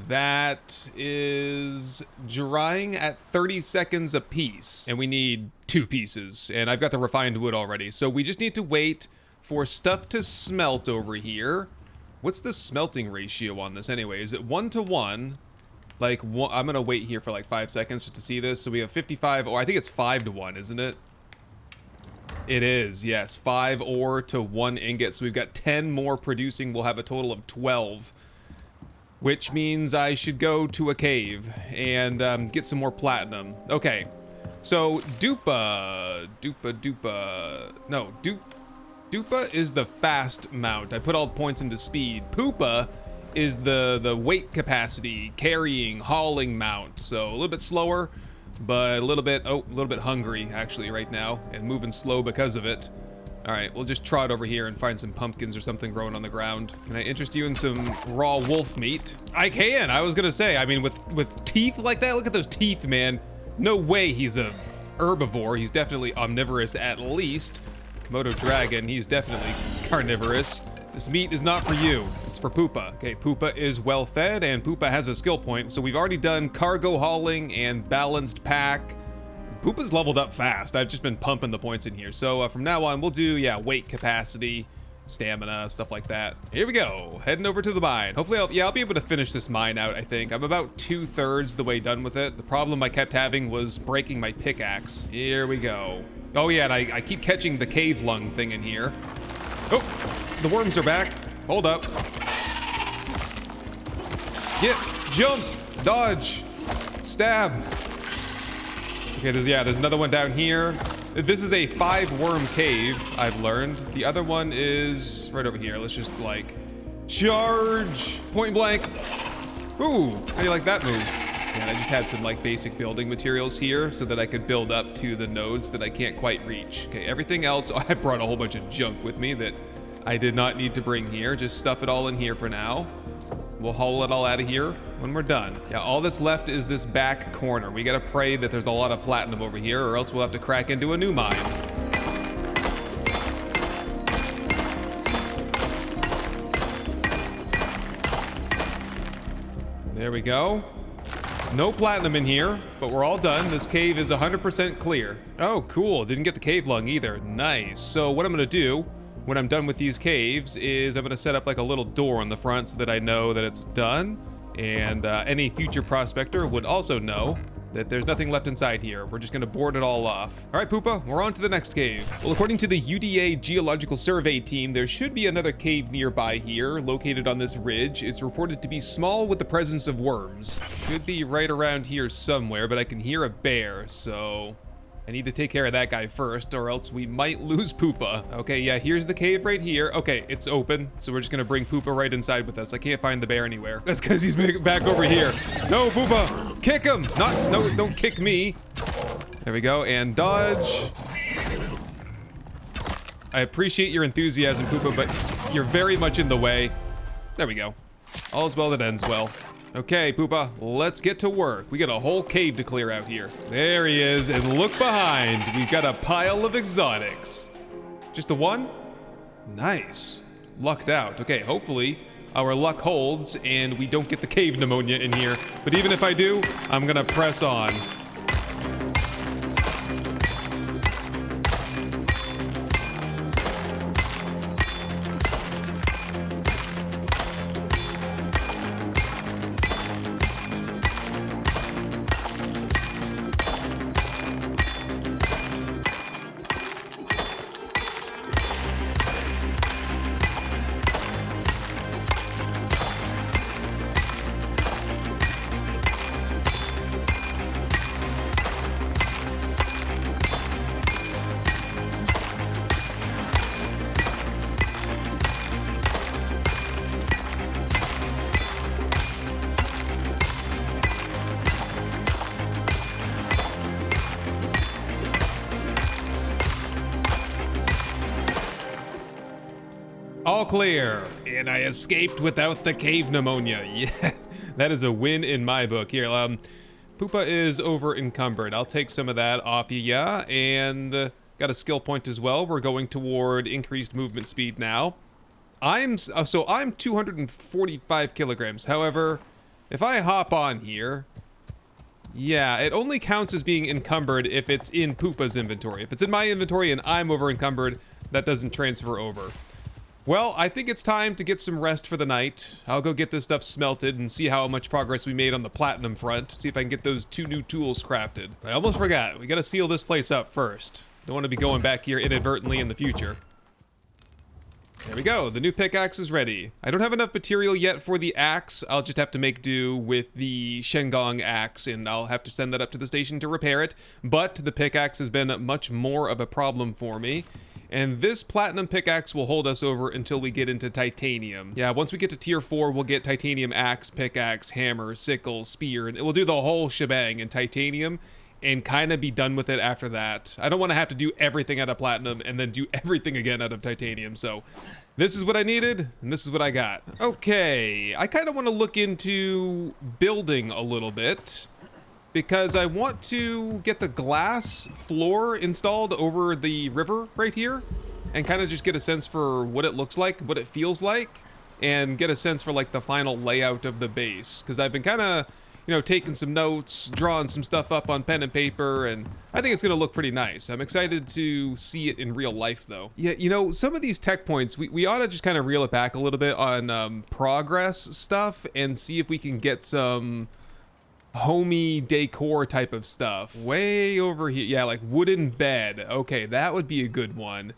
That is drying at 30 seconds a piece, and we need 2 pieces, and I've got the refined wood already. So we just need to wait for stuff to smelt over here. What's the smelting ratio on this anyway? Is it 1 to 1? Like, I'm gonna wait here for like 5 seconds just to see this. So we have 55, or I think it's 5 to 1, isn't it? It is, yes, 5 ore to 1 ingot. So we've got 10 more producing. We'll have a total of 12. Which means I should go to a cave and get some more platinum. Okay, so Dupa is the fast mount. I put all the points into speed. Poopa is the weight capacity, carrying, hauling mount. So a little bit slower, but a little bit hungry actually right now, and moving slow because of it. All right, we'll just trot over here and find some pumpkins or something growing on the ground. Can I interest you in some raw wolf meat? I can. I was gonna say, I mean, with teeth like that, look at those teeth, man. No way he's a herbivore. He's definitely omnivorous at least. Komodo dragon, he's definitely carnivorous. This meat is not for you. It's for Poopa. Okay, Poopa is well fed, and Poopa has a skill point. So we've already done cargo hauling and balanced pack. Poopa's leveled up fast. I've just been pumping the points in here. So from now on, we'll do, yeah, weight capacity, stamina, stuff like that. Here we go, heading over to the mine. Hopefully, I'll be able to finish this mine out, I think. I'm about 2/3 the way done with it. The problem I kept having was breaking my pickaxe. Here we go. Oh yeah, and I keep catching the cave lung thing in here. Oh, the worms are back. Hold up. Get, jump, dodge, stab. Okay, there's another one down here. This is a 5-worm cave, I've learned. The other one is right over here. Let's just, like, charge. Point blank. Ooh, how do you like that move? And I just had some, like, basic building materials here so that I could build up to the nodes that I can't quite reach. Okay, everything else, I brought a whole bunch of junk with me that I did not need to bring here. Just stuff it all in here for now. We'll haul it all out of here when we're done. Yeah, all that's left is this back corner. We gotta pray that there's a lot of platinum over here, or else we'll have to crack into a new mine. There we go. No platinum in here, but we're all done. This cave is 100% clear. Oh, cool. Didn't get the cave lung either. Nice. So what I'm gonna do when I'm done with these caves is I'm gonna set up like a little door on the front so that I know that it's done, and any future prospector would also know that there's nothing left inside here. We're just gonna board it all off. All right, Poopa, we're on to the next cave. Well, according to the UDA Geological Survey team, there should be another cave nearby here, located on this ridge. It's reported to be small with the presence of worms. Should be right around here somewhere, but I can hear a bear, so I need to take care of that guy first, or else we might lose Poopa. Okay, yeah, here's the cave right here. Okay, it's open, so we're just gonna bring Poopa right inside with us. I can't find the bear anywhere. That's because he's back over here. No, Poopa, kick him! No, don't kick me. There we go, and dodge. I appreciate your enthusiasm, Poopa, but you're very much in the way. There we go. All's well that ends well. Okay, Poopa, let's get to work. We got a whole cave to clear out here. There he is, and look behind. We've got a pile of exotics. Just the one? Nice. Lucked out. Okay, hopefully our luck holds and we don't get the cave pneumonia in here. But even if I do, I'm gonna press on. All clear, and I escaped without the cave pneumonia. Yeah, that is a win in my book. Here, Poopa is over encumbered. I'll take some of that off you, yeah, and got a skill point as well. We're going toward increased movement speed now. I'm 245 kilograms. However, if I hop on here, yeah, it only counts as being encumbered if it's in Poopa's inventory. If it's in my inventory and I'm over encumbered, that doesn't transfer over. Well, I think it's time to get some rest for the night. I'll go get this stuff smelted and see how much progress we made on the platinum front. See if I can get those 2 new tools crafted. I almost forgot. We gotta seal this place up first. Don't want to be going back here inadvertently in the future. There we go. The new pickaxe is ready. I don't have enough material yet for the axe. I'll just have to make do with the Shengong axe, and I'll have to send that up to the station to repair it. But the pickaxe has been much more of a problem for me. And this platinum pickaxe will hold us over until we get into titanium. Yeah, once we get to tier 4, we'll get titanium axe, pickaxe, hammer, sickle, spear, and we'll do the whole shebang in titanium and kind of be done with it after that. I don't want to have to do everything out of platinum and then do everything again out of titanium. So this is what I needed, and this is what I got. Okay, I kind of want to look into building a little bit, because I want to get the glass floor installed over the river right here and kind of just get a sense for what it looks like, what it feels like, and get a sense for like the final layout of the base. Because I've been kind of, you know, taking some notes, drawing some stuff up on pen and paper, and I think it's going to look pretty nice. I'm excited to see it in real life though. Yeah, you know, some of these tech points, we ought to just kind of reel it back a little bit on progress stuff and see if we can get some homey decor type of stuff. Way over here. Yeah, like wooden bed. Okay, that would be a good one,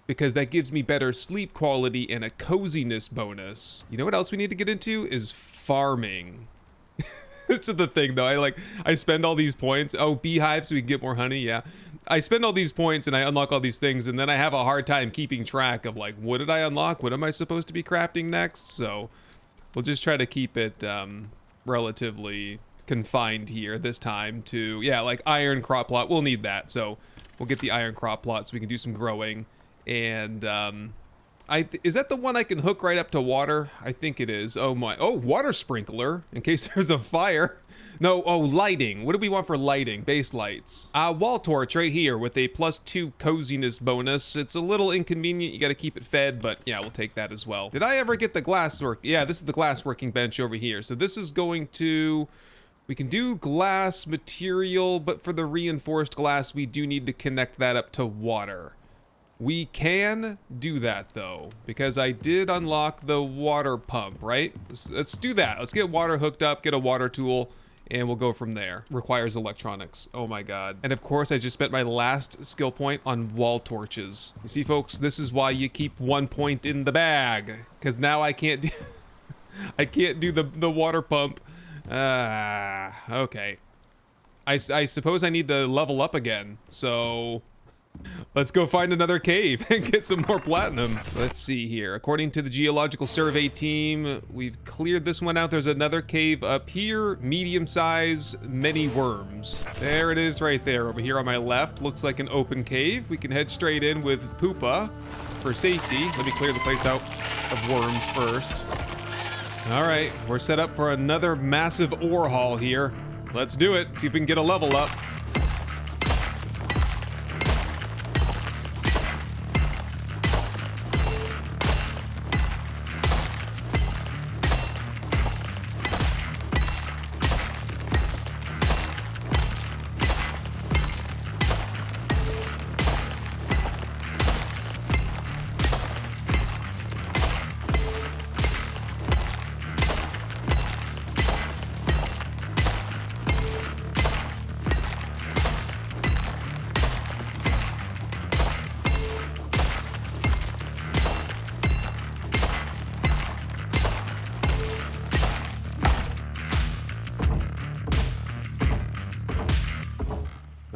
because that gives me better sleep quality and a coziness bonus. You know what else we need to get into is farming. This is the thing though. I spend all these points. Oh, beehives so we can get more honey. Yeah. I spend all these points and I unlock all these things, and then I have a hard time keeping track of like, what did I unlock? What am I supposed to be crafting next? So we'll just try to keep it relatively confined here this time to, yeah, like iron crop plot. We'll need that, so we'll get the iron crop plot so we can do some growing. And is that the one I can hook right up to water? I think it is. Oh my, oh, water sprinkler in case there's a fire. No, oh, lighting. What do we want for lighting? Base lights. Wall torch right here with a +2 coziness bonus. It's a little inconvenient. You got to keep it fed, but yeah, we'll take that as well. Did I ever get the glass work? Yeah, this is the glass working bench over here. So this is going to, we can do glass material, but for the reinforced glass, we do need to connect that up to water. We can do that though, because I did unlock the water pump, right? Let's do that. Let's get water hooked up, get a water tool, and we'll go from there. Requires electronics. Oh my god. And of course, I just spent my last skill point on wall torches. You see, folks, this is why you keep 1 point in the bag, because now I can't do I can't do the water pump. Okay. I suppose I need to level up again, so let's go find another cave and get some more platinum. Let's see here. According to the geological survey team, we've cleared this one out. There's another cave up here, medium size, many worms. There it is right there. Over here on my left, looks like an open cave. We can head straight in with Poopa for safety. Let me clear the place out of worms first. All right, we're set up for another massive ore haul here. Let's do it. See if we can get a level up.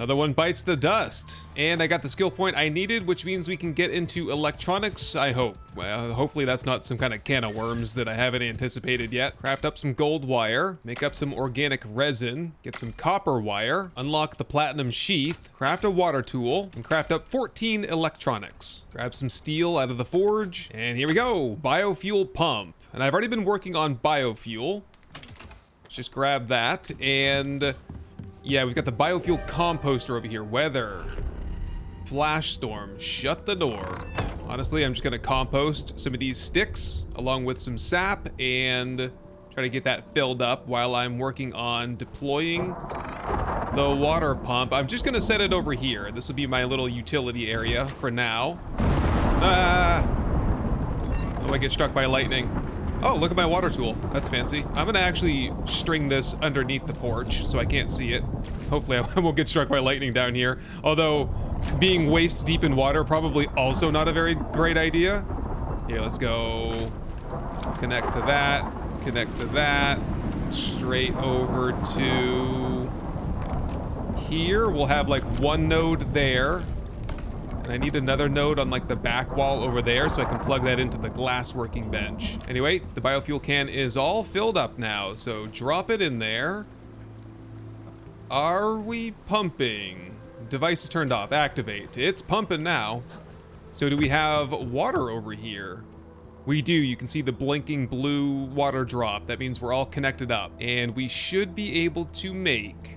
Another one bites the dust. And I got the skill point I needed, which means we can get into electronics, I hope. Well, hopefully that's not some kind of can of worms that I haven't anticipated yet. Craft up some gold wire, make up some organic resin, get some copper wire, unlock the platinum sheath, craft a water tool, and craft up 14 electronics. Grab some steel out of the forge, and here we go, biofuel pump. And I've already been working on biofuel. Let's just grab that, and yeah, we've got the biofuel composter over here. Weather. Flash storm. Shut the door. Honestly, I'm just gonna compost some of these sticks along with some sap and try to get that filled up while I'm working on deploying the water pump. I'm just gonna set it over here. This will be my little utility area for now. Oh, I get struck by lightning. Oh, look at my water tool. That's fancy. I'm gonna actually string this underneath the porch so I can't see it. Hopefully I won't get struck by lightning down here. Although, being waist deep in water, probably also not a very great idea. Here, let's go. Connect to that. Connect to that. Straight over to here. We'll have like one node there. And I need another node on like the back wall over there so I can plug that into the glass working bench. Anyway, the biofuel can is all filled up now, so drop it in there. Are we pumping? Device is turned off. Activate. It's pumping now. So do we have water over here? We do. You can see the blinking blue water drop. That means we're all connected up. And we should be able to make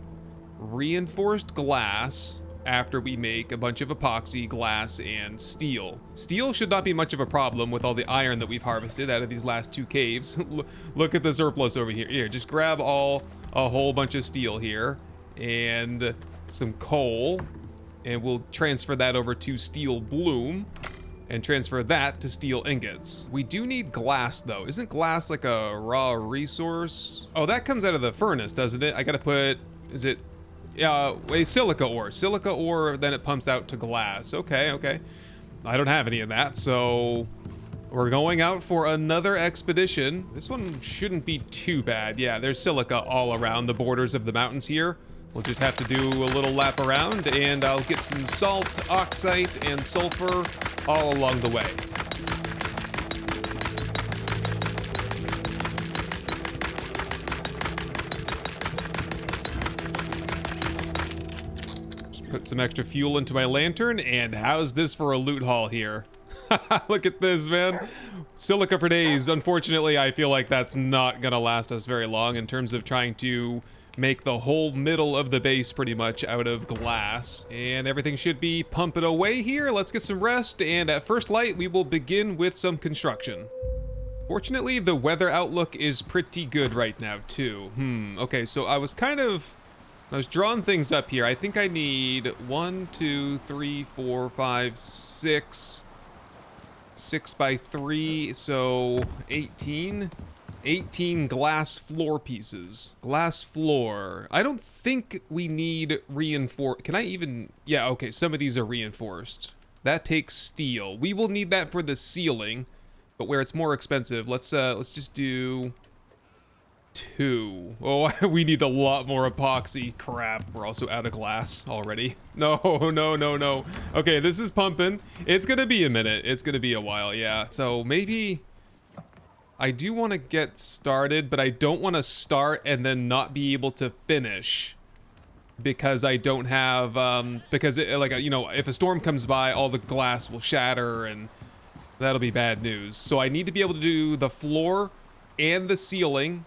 reinforced glass after we make a bunch of epoxy, glass, and steel. Steel should not be much of a problem with all the iron that we've harvested out of these last two caves. Look at the surplus over here. Here, just grab a whole bunch of steel here and some coal, and we'll transfer that over to steel bloom and transfer that to steel ingots. We do need glass though. Isn't glass like a raw resource? Oh, that comes out of the furnace, doesn't it? I gotta put, is it a silica ore, then it pumps out to glass. Okay. I don't have any of that, so we're going out for another expedition. This one shouldn't be too bad. Yeah, there's silica all around the borders of the mountains here. We'll just have to do a little lap around, and I'll get some salt, oxide, and sulfur all along the way. Put some extra fuel into my lantern, and how's this for a loot haul here? Look at this, man. Silica for days. Unfortunately, I feel like that's not gonna last us very long in terms of trying to make the whole middle of the base pretty much out of glass. And everything should be pumping away here. Let's get some rest, and at first light, we will begin with some construction. Fortunately, the weather outlook is pretty good right now, too. Okay, so I was drawing things up here. I think I need 1, 2, 3, 4, 5, 6 by 3, so 18 glass floor pieces. Glass floor. I don't think we need reinforced. Can I even? Yeah, okay, some of these are reinforced. That takes steel. We will need that for the ceiling, but where it's more expensive, let's just do 2. Oh, we need a lot more epoxy. Crap, we're also out of glass already. No. Okay, this is pumping. It's gonna be a minute. It's gonna be a while, yeah. So maybe I do want to get started, but I don't want to start and then not be able to finish because I don't have, because if a storm comes by, all the glass will shatter and that'll be bad news. So I need to be able to do the floor and the ceiling,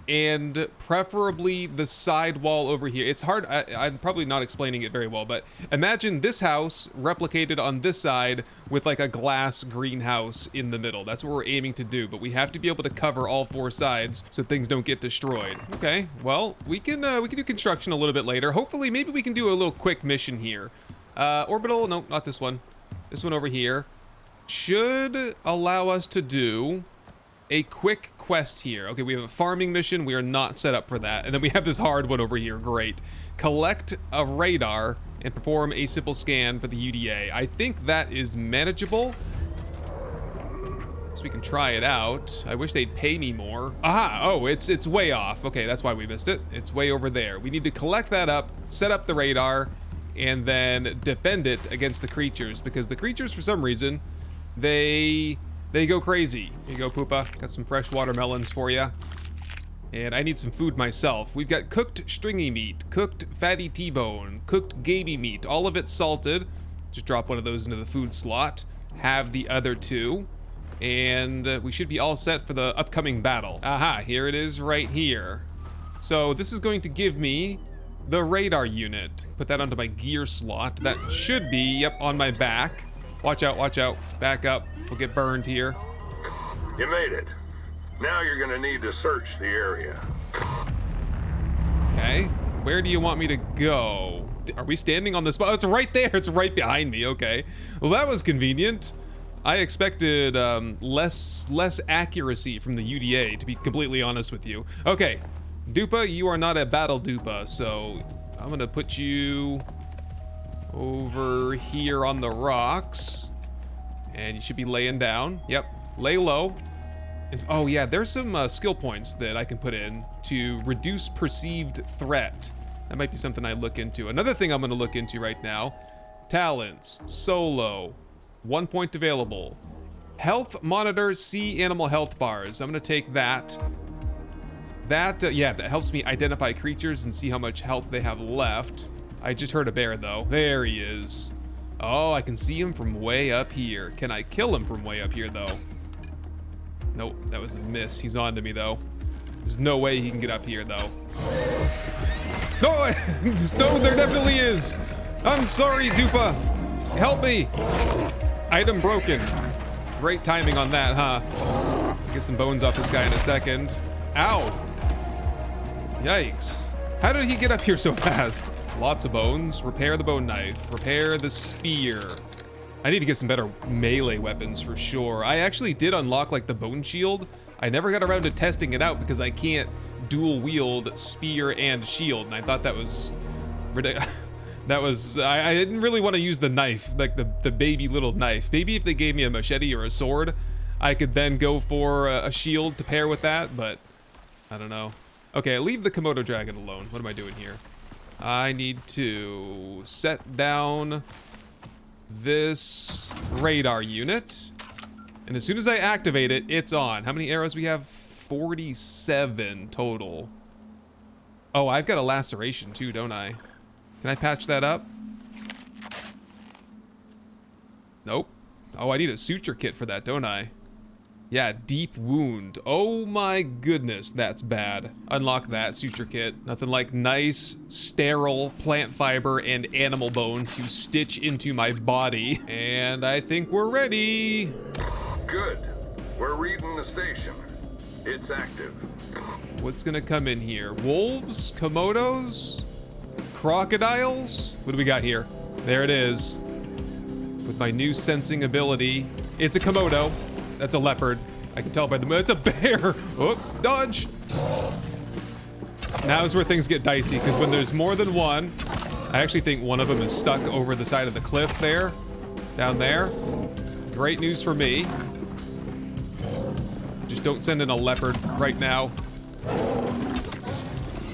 and preferably the side wall over here. It's hard, I'm probably not explaining it very well, but imagine this house replicated on this side with like a glass greenhouse in the middle. That's what we're aiming to do, but we have to be able to cover all 4 sides so things don't get destroyed. Okay, well, we can do construction a little bit later. Hopefully, maybe we can do a little quick mission here. Orbital, no, not this one. This one over here should allow us to do a quick quest here. Okay, we have a farming mission. We are not set up for that. And then we have this hard one over here. Great. Collect a radar and perform a simple scan for the UDA. I think that is manageable. So we can try it out. I wish they'd pay me more. Aha! Oh, it's way off. Okay, that's why we missed it. It's way over there. We need to collect that up, set up the radar, and then defend it against the creatures, because the creatures, for some reason, they go crazy. Here you go, Poopa. Got some fresh watermelons for you. And I need some food myself. We've got cooked stringy meat, cooked fatty T-bone, cooked gaby meat, all of it salted. Just drop one of those into the food slot. Have the other two. And we should be all set for the upcoming battle. Aha, here it is right here. So this is going to give me the radar unit. Put that onto my gear slot. That should be, yep, on my back. Watch out, watch out. Back up. We'll get burned here. You made it. Now you're gonna need to search the area. Okay. Where do you want me to go? Are we standing on the spot? Oh, it's right there. It's right behind me. Okay. Well, that was convenient. I expected less accuracy from the UDA, to be completely honest with you. Okay. Dupa, you are not a battle Dupa, so I'm gonna put you over here on the rocks. And you should be laying down. Yep. Lay low. Oh yeah, there's some skill points that I can put in to reduce perceived threat. That might be something I look into. Another thing I'm going to look into right now, talents, solo, 1 point available. Health monitor, see animal health bars. I'm going to take that. Yeah, that helps me identify creatures and see how much health they have left. I just heard a bear though. There he is. Oh, I can see him from way up here. Can I kill him from way up here though? Nope, that was a miss. He's on to me, though. There's no way he can get up here, though. No, no, there definitely is. I'm sorry, Dupa. Help me. Item broken. Great timing on that, huh? Get some bones off this guy in a second. Ow. Yikes. How did he get up here so fast? Lots of bones. Repair the bone knife. Repair the spear. I need to get some better melee weapons for sure. I actually did unlock like the bone shield. I never got around to testing it out because I can't dual wield spear and shield, and I thought that was ridiculous. That was, I didn't really want to use the knife, like the baby little knife. Maybe if they gave me a machete or a sword, I could then go for a shield to pair with that, but I don't know. Okay, leave the Komodo dragon alone. What am I doing here? I need to set down this radar unit, and as soon as I activate it, it's on. How many arrows we have? 47 total. Oh, I've got a laceration too, don't I? Can I patch that up? Nope. Oh, I need a suture kit for that, don't I? Yeah, deep wound. Oh my goodness, that's bad. Unlock that suture kit. Nothing like nice, sterile plant fiber and animal bone to stitch into my body. And I think we're ready. Good. We're reading the station. It's active. What's gonna come in here? Wolves? Komodos? Crocodiles? What do we got here? There it is. With my new sensing ability. It's a Komodo. That's a leopard. I can tell by the... It's a bear! Oh, dodge! Now is where things get dicey, because when there's more than one... I actually think one of them is stuck over the side of the cliff there. Down there. Great news for me. Just don't send in a leopard right now.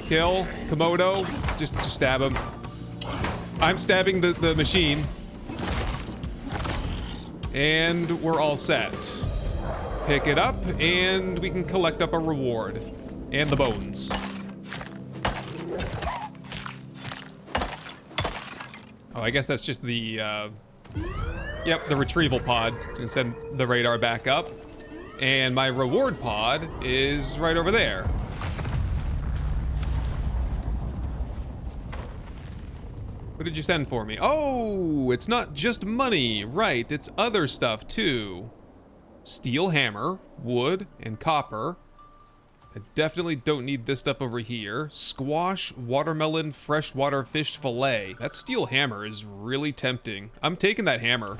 Kill. Komodo. Just stab him. I'm stabbing the machine. And we're all set. Pick it up, and we can collect up a reward. And the bones. Oh, I guess that's just the, yep, the retrieval pod. You can send the radar back up. And my reward pod is right over there. What did you send for me? Oh, it's not just money. Right, it's other stuff too. Steel hammer, wood, and copper. I definitely don't need this stuff over here. Squash, watermelon, freshwater fish fillet. That steel hammer is really tempting. I'm taking that hammer.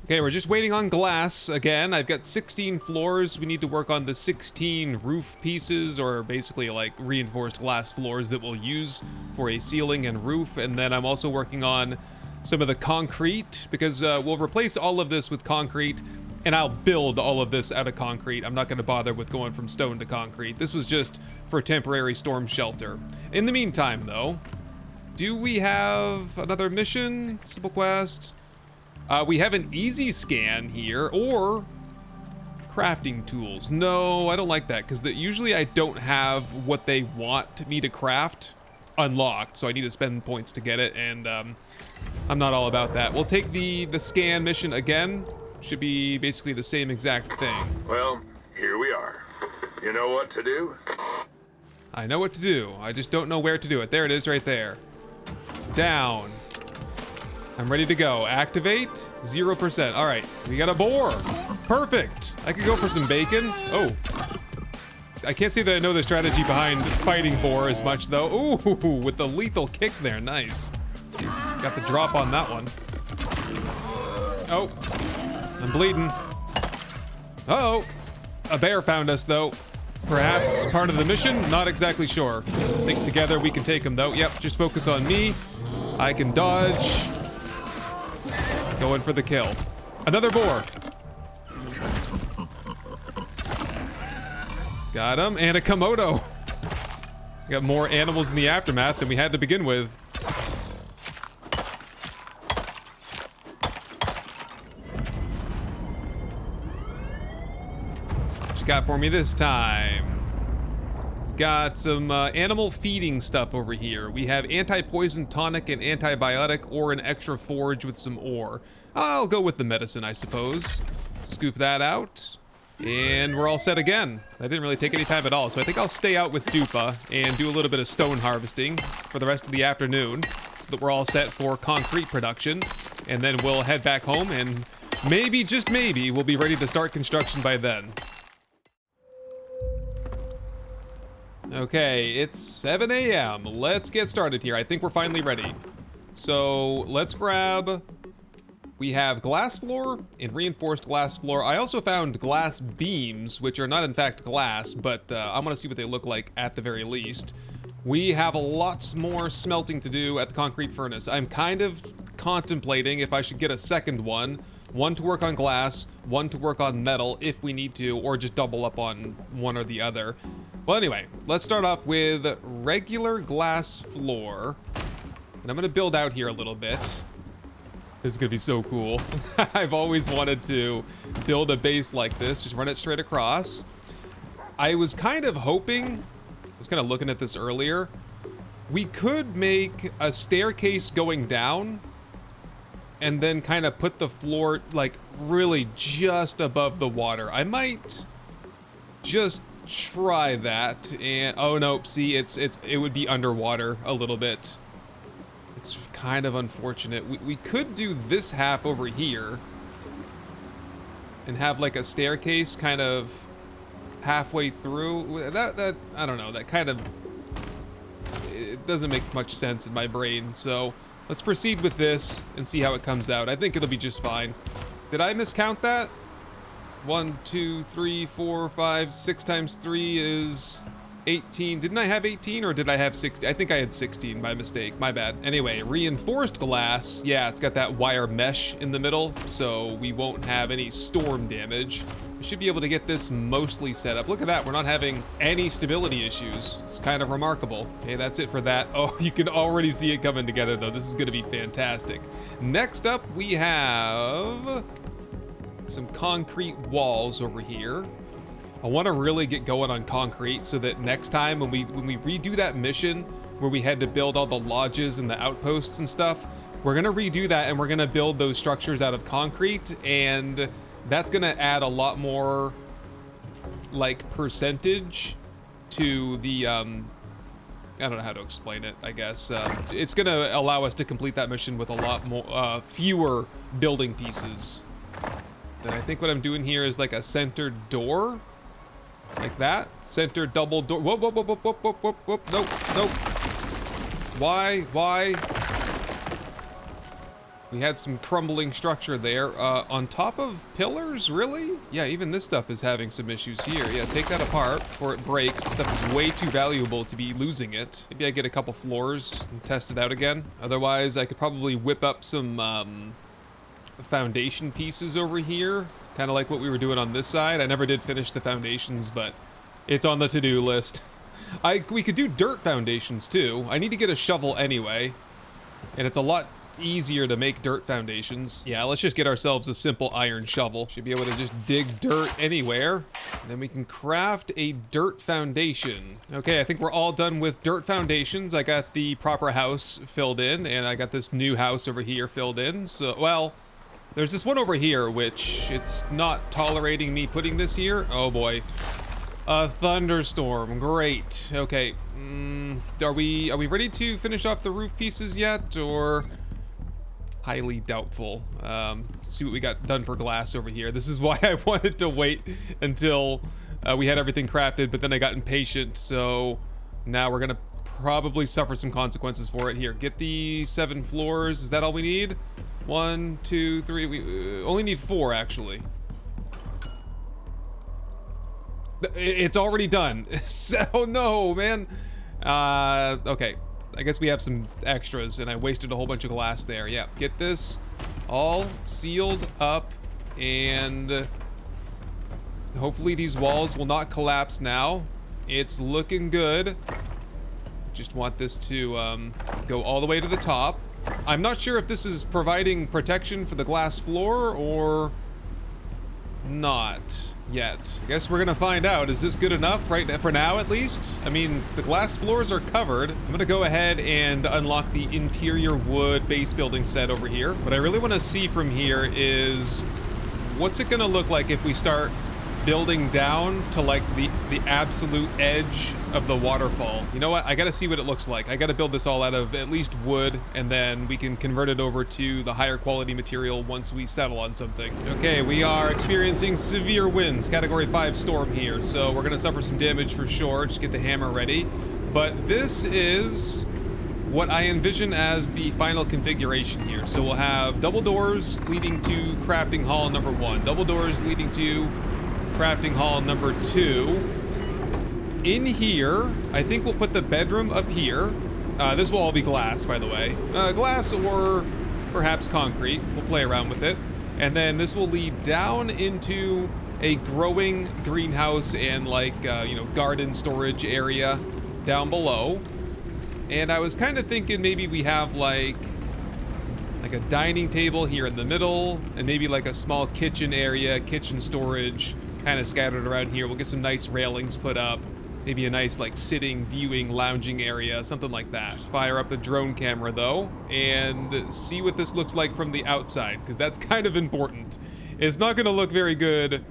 Okay, we're just waiting on glass again. I've got 16 floors. We need to work on the 16 roof pieces, or basically like reinforced glass floors that we'll use for a ceiling and roof. And then I'm also working on some of the concrete, because we'll replace all of this with concrete, and I'll build all of this out of concrete. I'm not going to bother with going from stone to concrete. This was just for temporary storm shelter. In the meantime, though, Do we have another mission? Simple quest. We have an easy scan here, or crafting tools. No, I don't like that, because usually I don't have what they want me to craft unlocked, so I need to spend points to get it, and I'm not all about that. We'll take the scan mission again. Should be basically the same exact thing. Well, here we are. You know what to do? I know what to do. I just don't know where to do it. There it is right there. Down. I'm ready to go. Activate. 0%. All right. We got a boar. Perfect. I could go for some bacon. Oh. I can't say that I know the strategy behind fighting boar as much, though. Ooh, with the lethal kick there. Nice. Got the drop on that one. Oh. I'm bleeding. Uh-oh. A bear found us, though. Perhaps part of the mission? Not exactly sure. I think together we can take him, though. Yep, just focus on me. I can dodge. Going for the kill. Another boar. Got him. And a Komodo. Got more animals in the aftermath than we had to begin with. What you got for me this time? Got some animal feeding stuff over here. We have anti-poison tonic and antibiotic, or an extra forage with some ore. I'll go with the medicine, I suppose. Scoop that out. And we're all set again. That didn't really take any time at all, so I think I'll stay out with Dupa and do a little bit of stone harvesting for the rest of the afternoon, so that we're all set for concrete production. And then we'll head back home, and maybe, just maybe, we'll be ready to start construction by then. Okay, it's 7 a.m. Let's get started here. I think we're finally ready. So let's grab... We have glass floor and reinforced glass floor. I also found glass beams, which are not in fact glass, but I'm gonna see what they look like at the very least. We have a lot more smelting to do at the concrete furnace. I'm kind of contemplating if I should get a second one. One to work on glass, one to work on metal if we need to, or just double up on one or the other. Well, anyway, let's start off with regular glass floor. And I'm gonna build out here a little bit. This is gonna be so cool. I've always wanted to build a base like this, just run it straight across. I was kind of hoping, I was kind of looking at this earlier, we could make a staircase going down and then kind of put the floor like really just above the water. I might just try that, and oh no, see, it would be underwater a little bit. It's kind of unfortunate. We could do this half over here and have like a staircase kind of halfway through. That I don't know, that kind of, it doesn't make much sense in my brain. So let's proceed with this and see how it comes out. I think it'll be just fine. Did I miscount that? 1, 2, 3, 4, 5, 6 times 3 is 18. Didn't I have 18 or did I have 16? I think I had 16 by mistake. My bad. Anyway, reinforced glass. Yeah, it's got that wire mesh in the middle, so we won't have any storm damage. We should be able to get this mostly set up. Look at that. We're not having any stability issues. It's kind of remarkable. Okay, that's it for that. Oh, you can already see it coming together, though. This is going to be fantastic. Next up, we have some concrete walls over here. I want to really get going on concrete so that next time when we redo that mission where we had to build all the lodges and the outposts and stuff, we're going to redo that and we're going to build those structures out of concrete, and that's going to add a lot more like percentage to the I don't know how to explain it, I guess. It's going to allow us to complete that mission with a lot more fewer building pieces. Then I think what I'm doing here is like a centered door. Like that. Centered double door. Whoop, whoop, whoop, whoop, whoop, whoop, whoop, whoop. Nope, nope. Why? We had some crumbling structure there. On top of pillars, really? Yeah, even this stuff is having some issues here. Yeah, take that apart before it breaks. This stuff is way too valuable to be losing it. Maybe I get a couple floors and test it out again. Otherwise, I could probably whip up some foundation pieces over here, kind of like what we were doing on this side. I never did finish the foundations, but it's on the to-do list. We could do dirt foundations too. I need to get a shovel anyway. And it's a lot easier to make dirt foundations. Yeah, let's just get ourselves a simple iron shovel. Should be able to just dig dirt anywhere. And then we can craft a dirt foundation. Okay, I think we're all done with dirt foundations. I got the proper house filled in, and I got this new house over here filled in. So, well, there's this one over here, which it's not tolerating me putting this here. Oh boy. A thunderstorm, great. Okay, are we ready to finish off the roof pieces yet, or? Highly doubtful. See what we got done for glass over here. This is why I wanted to wait until we had everything crafted, but then I got impatient, so now we're gonna probably suffer some consequences for it. Here, get the 7 floors. Is that all we need? 1, 2, 3. We only need 4, actually. It's already done. So no, man. Okay. I guess we have some extras, and I wasted a whole bunch of glass there. Yeah, get this all sealed up, and hopefully these walls will not collapse now. It's looking good. Just want this to go all the way to the top. I'm not sure if this is providing protection for the glass floor or not yet. I guess we're gonna find out. Is this good enough right now, for now at least? I mean, the glass floors are covered. I'm gonna go ahead and unlock the interior wood base building set over here. What I really want to see from here is what's it gonna look like if we start building down to like the absolute edge of the waterfall. You know what? I gotta see what it looks like. I gotta build this all out of at least wood, and then we can convert it over to the higher quality material once we settle on something. Okay, we are experiencing severe winds, category 5 storm here, so we're gonna suffer some damage for sure. Just get the hammer ready. But this is what I envision as the final configuration here. So we'll have double doors leading to crafting hall number 1, double doors leading to crafting hall number 2. In here, I think we'll put the bedroom up here. This will all be glass, by the way. Glass or perhaps concrete. We'll play around with it. And then this will lead down into a growing greenhouse and like, you know, garden storage area down below. And I was kind of thinking maybe we have like a dining table here in the middle, and maybe like a small kitchen area, kitchen storage kind of scattered around here. We'll get some nice railings put up. Maybe a nice like sitting, viewing, lounging area, something like that. Just fire up the drone camera though, and see what this looks like from the outside, because that's kind of important. It's not gonna look very good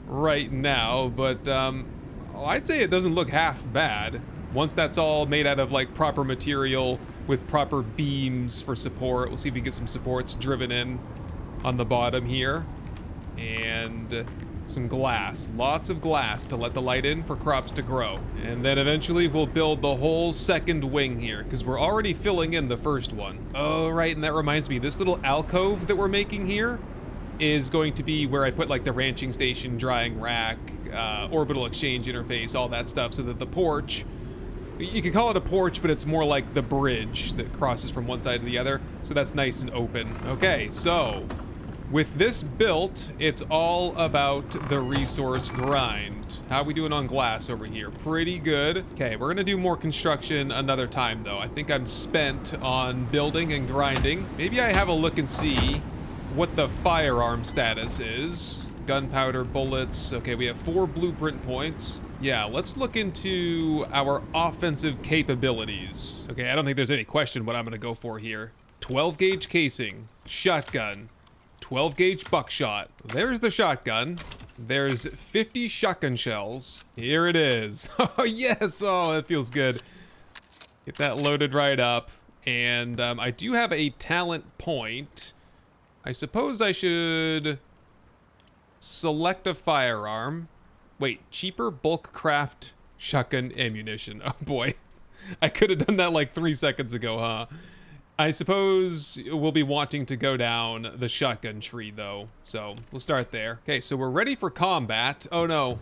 right now, but I'd say it doesn't look half bad. Once that's all made out of like proper material with proper beams for support. We'll see if we can get some supports driven in on the bottom here. And some glass, lots of glass to let the light in for crops to grow. And then eventually we'll build the whole second wing here, because we're already filling in the first one. Oh, right, and that reminds me, this little alcove that we're making here is going to be where I put like the ranching station, drying rack, orbital exchange interface, all that stuff, so that the porch, you could call it a porch, but it's more like the bridge that crosses from one side to the other, so that's nice and open. Okay, so with this built, it's all about the resource grind. How are we doing on glass over here? Pretty good. Okay, we're gonna do more construction another time though. I think I'm spent on building and grinding. Maybe I have a look and see what the firearm status is. Gunpowder, bullets. Okay, we have 4 blueprint points. Yeah, let's look into our offensive capabilities. Okay, I don't think there's any question what I'm gonna go for here. 12 gauge casing, shotgun, 12 gauge buckshot. There's the shotgun. There's 50 shotgun shells. Here it is. Oh yes, oh that feels good. Get that loaded right up. And I do have a talent point. I suppose I should select a firearm. Wait, cheaper bulk craft shotgun ammunition. Oh boy. I could have done that like 3 seconds ago, huh? I suppose we'll be wanting to go down the shotgun tree though, so we'll start there. Okay, so we're ready for combat. Oh no.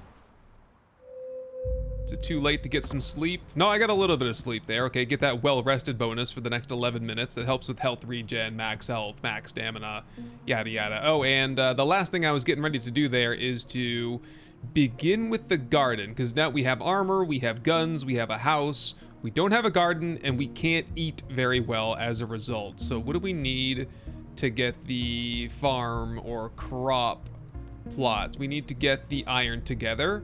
Is it too late to get some sleep? No, I got a little bit of sleep there. Okay, get that well-rested bonus for the next 11 minutes. That helps with health regen, max health, max stamina, yada yada. Oh, and the last thing I was getting ready to do there is to begin with the garden, because now we have armor, we have guns, we have a house, we don't have a garden, and we can't eat very well as a result. So what do we need to get the farm or crop plots? We need to get the iron together,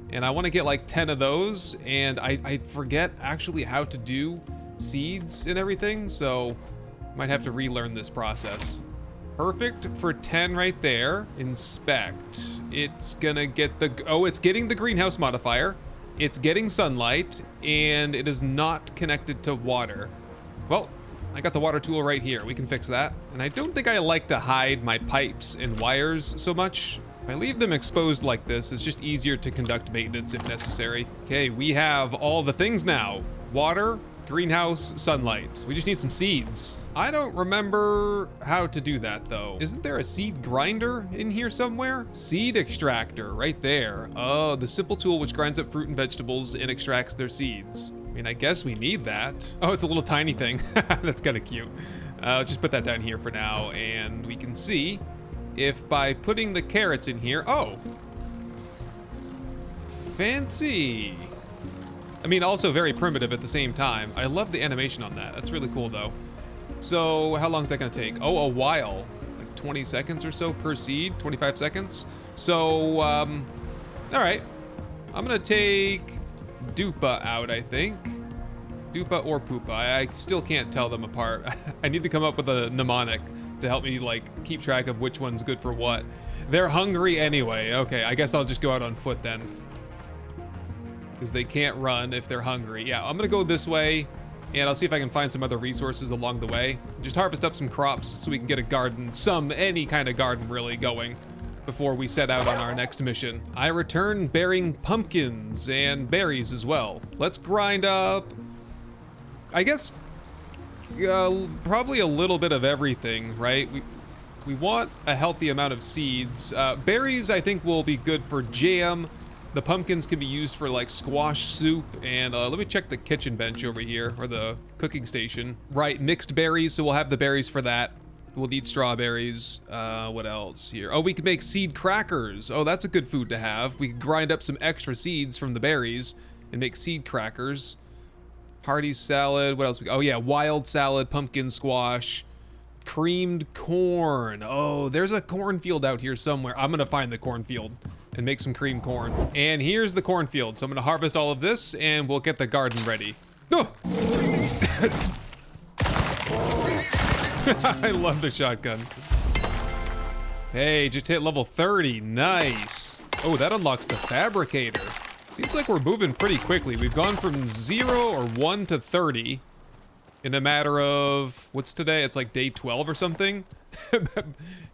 and I want to get like 10 of those, and I forget actually how to do seeds and everything, so might have to relearn this process. Perfect for 10 right there. Inspect. It's gonna get the, oh, it's getting the greenhouse modifier. It's getting sunlight, and it is not connected to water. Well, I got the water tool right here. We can fix that. And I don't think I like to hide my pipes and wires so much. If I leave them exposed like this, it's just easier to conduct maintenance if necessary. Okay, we have all the things now. Water, greenhouse, sunlight. We just need some seeds. I don't remember how to do that though. Isn't there a seed grinder in here somewhere? Seed extractor right there. Oh, the simple tool which grinds up fruit and vegetables and extracts their seeds. I mean, I guess we need that. Oh, it's a little tiny thing. That's kind of cute. Just put that down here for now, and we can see if by putting the carrots in here, oh, fancy. I mean, also very primitive at the same time. I love the animation on that. That's really cool though. So how long is that gonna take? Oh, a while, like 20 seconds or so per seed, 25 seconds. So, all right, I'm gonna take Dupa out, I think. Dupa or Poopa, I still can't tell them apart. I need to come up with a mnemonic to help me like keep track of which one's good for what. They're hungry anyway. Okay, I guess I'll just go out on foot then, because they can't run if they're hungry. Yeah, I'm gonna go this way, and I'll see if I can find some other resources along the way. Just harvest up some crops so we can get a garden, any kind of garden really going before we set out on our next mission. I return bearing pumpkins and berries as well. Let's grind up, I guess, probably a little bit of everything, right? We want a healthy amount of seeds. Berries, I think, will be good for jam. The pumpkins can be used for like squash soup, and let me check the kitchen bench over here, or the cooking station. Right, mixed berries, so we'll have the berries for that. We'll need strawberries. What else here? Oh, we can make seed crackers. Oh, that's a good food to have. We can grind up some extra seeds from the berries and make seed crackers. Hearty salad, what else? Oh yeah, wild salad, pumpkin squash, creamed corn. Oh, there's a cornfield out here somewhere. I'm gonna find the cornfield and make some cream corn. And here's the cornfield. So I'm gonna harvest all of this and we'll get the garden ready. Oh! I love the shotgun. Hey, just hit level 30, nice. Oh, that unlocks the fabricator. Seems like we're moving pretty quickly. We've gone from 0 or 1 to 30 in a matter of, what's today? It's like day 12 or something.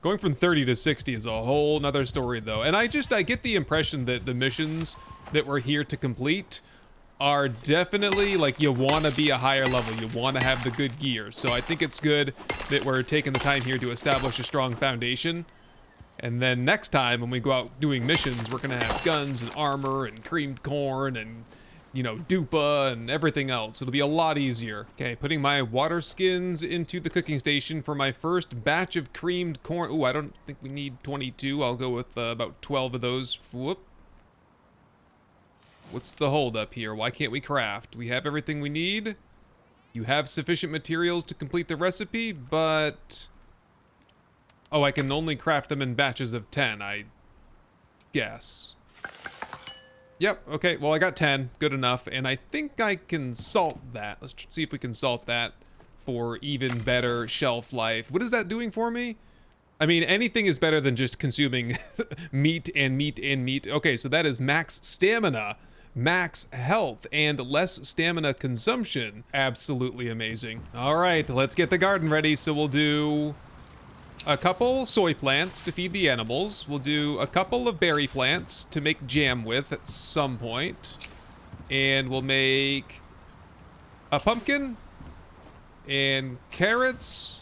Going from 30 to 60 is a whole nother story though. And I get the impression that the missions that we're here to complete are definitely like, you want to be a higher level, you want to have the good gear. So I think it's good that we're taking the time here to establish a strong foundation. And then next time when we go out doing missions, we're gonna have guns and armor and creamed corn and, you know, dupa and everything else. It'll be a lot easier. Okay, putting my water skins into the cooking station for my first batch of creamed corn. Ooh, I don't think we need 22. I'll go with about 12 of those. Whoop. What's the hold up here? Why can't we craft? We have everything we need. You have sufficient materials to complete the recipe, but... oh, I can only craft them in batches of 10, I guess. Yep, okay, well I got 10, good enough, and I think I can salt that. Let's see if we can salt that for even better shelf life. What is that doing for me? I mean, anything is better than just consuming meat and meat and meat. Okay, so that is max stamina, max health, and less stamina consumption. Absolutely amazing. All right, let's get the garden ready. So we'll do a couple soy plants to feed the animals. We'll do a couple of berry plants to make jam with at some point. And we'll make a pumpkin and carrots.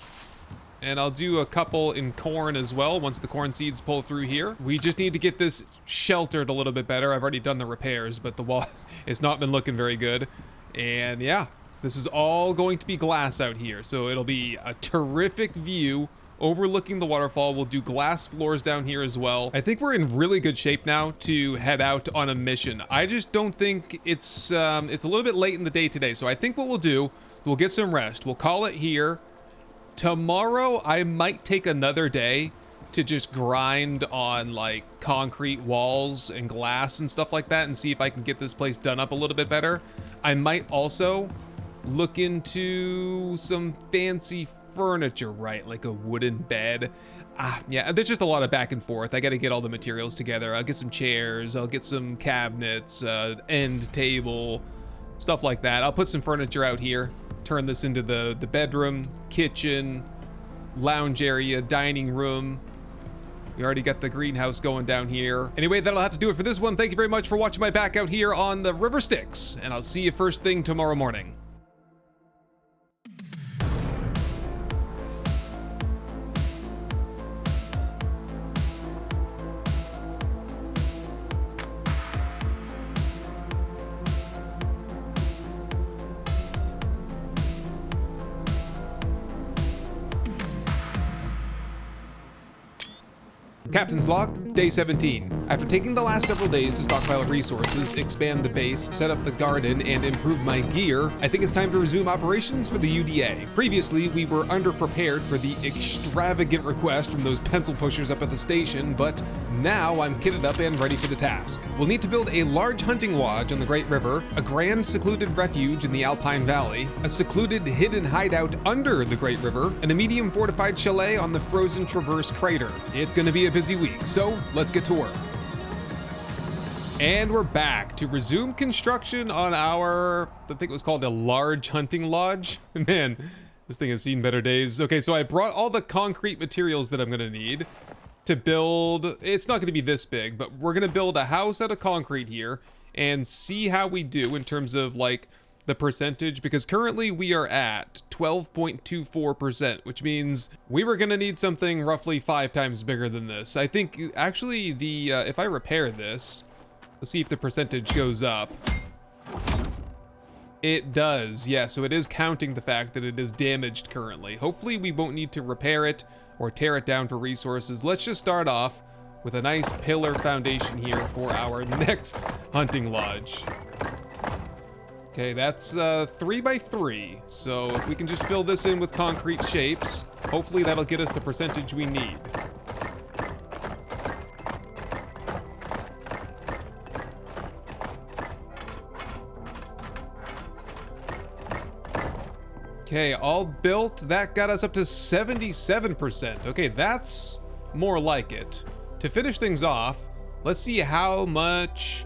And I'll do a couple in corn as well once the corn seeds pull through here. We just need to get this sheltered a little bit better. I've already done the repairs, but the wall, it's not been looking very good. And yeah, this is all going to be glass out here. So it'll be a terrific view overlooking the waterfall. We'll do glass floors down here as well. I think we're in really good shape now to head out on a mission. I just don't think it's a little bit late in the day today. So I think what we'll do, we'll get some rest. We'll call it here. Tomorrow, I might take another day to just grind on like concrete walls and glass and stuff like that and see if I can get this place done up a little bit better. I might also look into some fancy furniture, right? Like a wooden bed. Yeah, there's just a lot of back and forth. I got to get all the materials together. I'll get some chairs, I'll get some cabinets, end table, stuff like that. I'll put some furniture out here, turn this into the bedroom, kitchen, lounge area, dining room. We already got the greenhouse going down here. Anyway, that'll have to do it for this one. Thank you very much for watching my back out here on the River Styx, and I'll see you first thing tomorrow morning. Captain's log, day 17. After taking the last several days to stockpile resources, expand the base, set up the garden, and improve my gear, I think it's time to resume operations for the UDA. Previously, we were underprepared for the extravagant request from those pencil pushers up at the station, but now I'm kitted up and ready for the task. We'll need to build a large hunting lodge on the Great River, a grand secluded refuge in the Alpine Valley, a secluded hidden hideout under the Great River, and a medium fortified chalet on the frozen Traverse Crater. It's gonna be a busy week, so let's get to work. And we're back to resume construction on our, I think it was called a large hunting lodge. Man, this thing has seen better days. Okay, so I brought all the concrete materials that I'm gonna need to build. It's not gonna be this big, but we're gonna build a house out of concrete here and see how we do in terms of like the percentage, because currently we are at 12.24%, which means we were gonna need something roughly 5 times bigger than this. I think actually the if I repair this, let's see if the percentage goes up. It does, yeah, so it is counting the fact that it is damaged currently. Hopefully we won't need to repair it or tear it down for resources. Let's just start off with a nice pillar foundation here for our next hunting lodge. Okay, that's 3 by 3. So if we can just fill this in with concrete shapes, hopefully that'll get us the percentage we need. Okay, all built. That got us up to 77%. Okay, that's more like it. To finish things off, let's see how much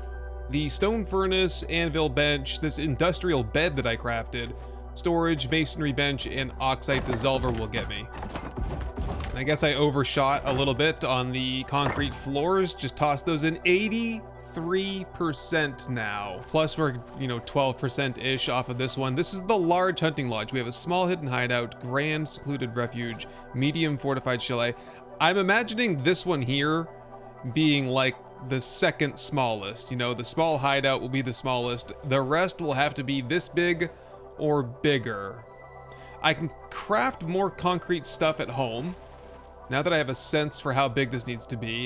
the stone furnace, anvil bench, this industrial bed that I crafted, storage, masonry bench, and oxide dissolver will get me. I guess I overshot a little bit on the concrete floors. Just toss those in. 83% now. Plus we're, 12%-ish off of this one. This is the large hunting lodge. We have a small hidden hideout, grand secluded refuge, medium fortified chalet. I'm imagining this one here being like the second smallest. The small hideout will be the smallest. The rest will have to be this big or bigger. I can craft more concrete stuff at home now that I have a sense for how big this needs to be.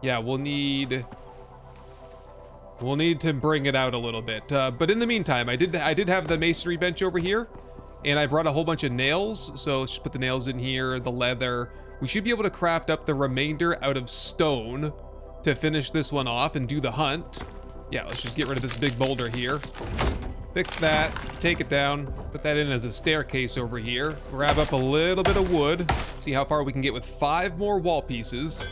Yeah, we'll need to bring it out a little bit. But in the meantime, I did have the masonry bench over here, and I brought a whole bunch of nails. So let's just put the nails in here, the leather. We should be able to craft up the remainder out of stone to finish this one off and do the hunt. Yeah, let's just get rid of this big boulder here. Fix that, take it down, put that in as a staircase over here. Grab up a little bit of wood, see how far we can get with 5 more wall pieces.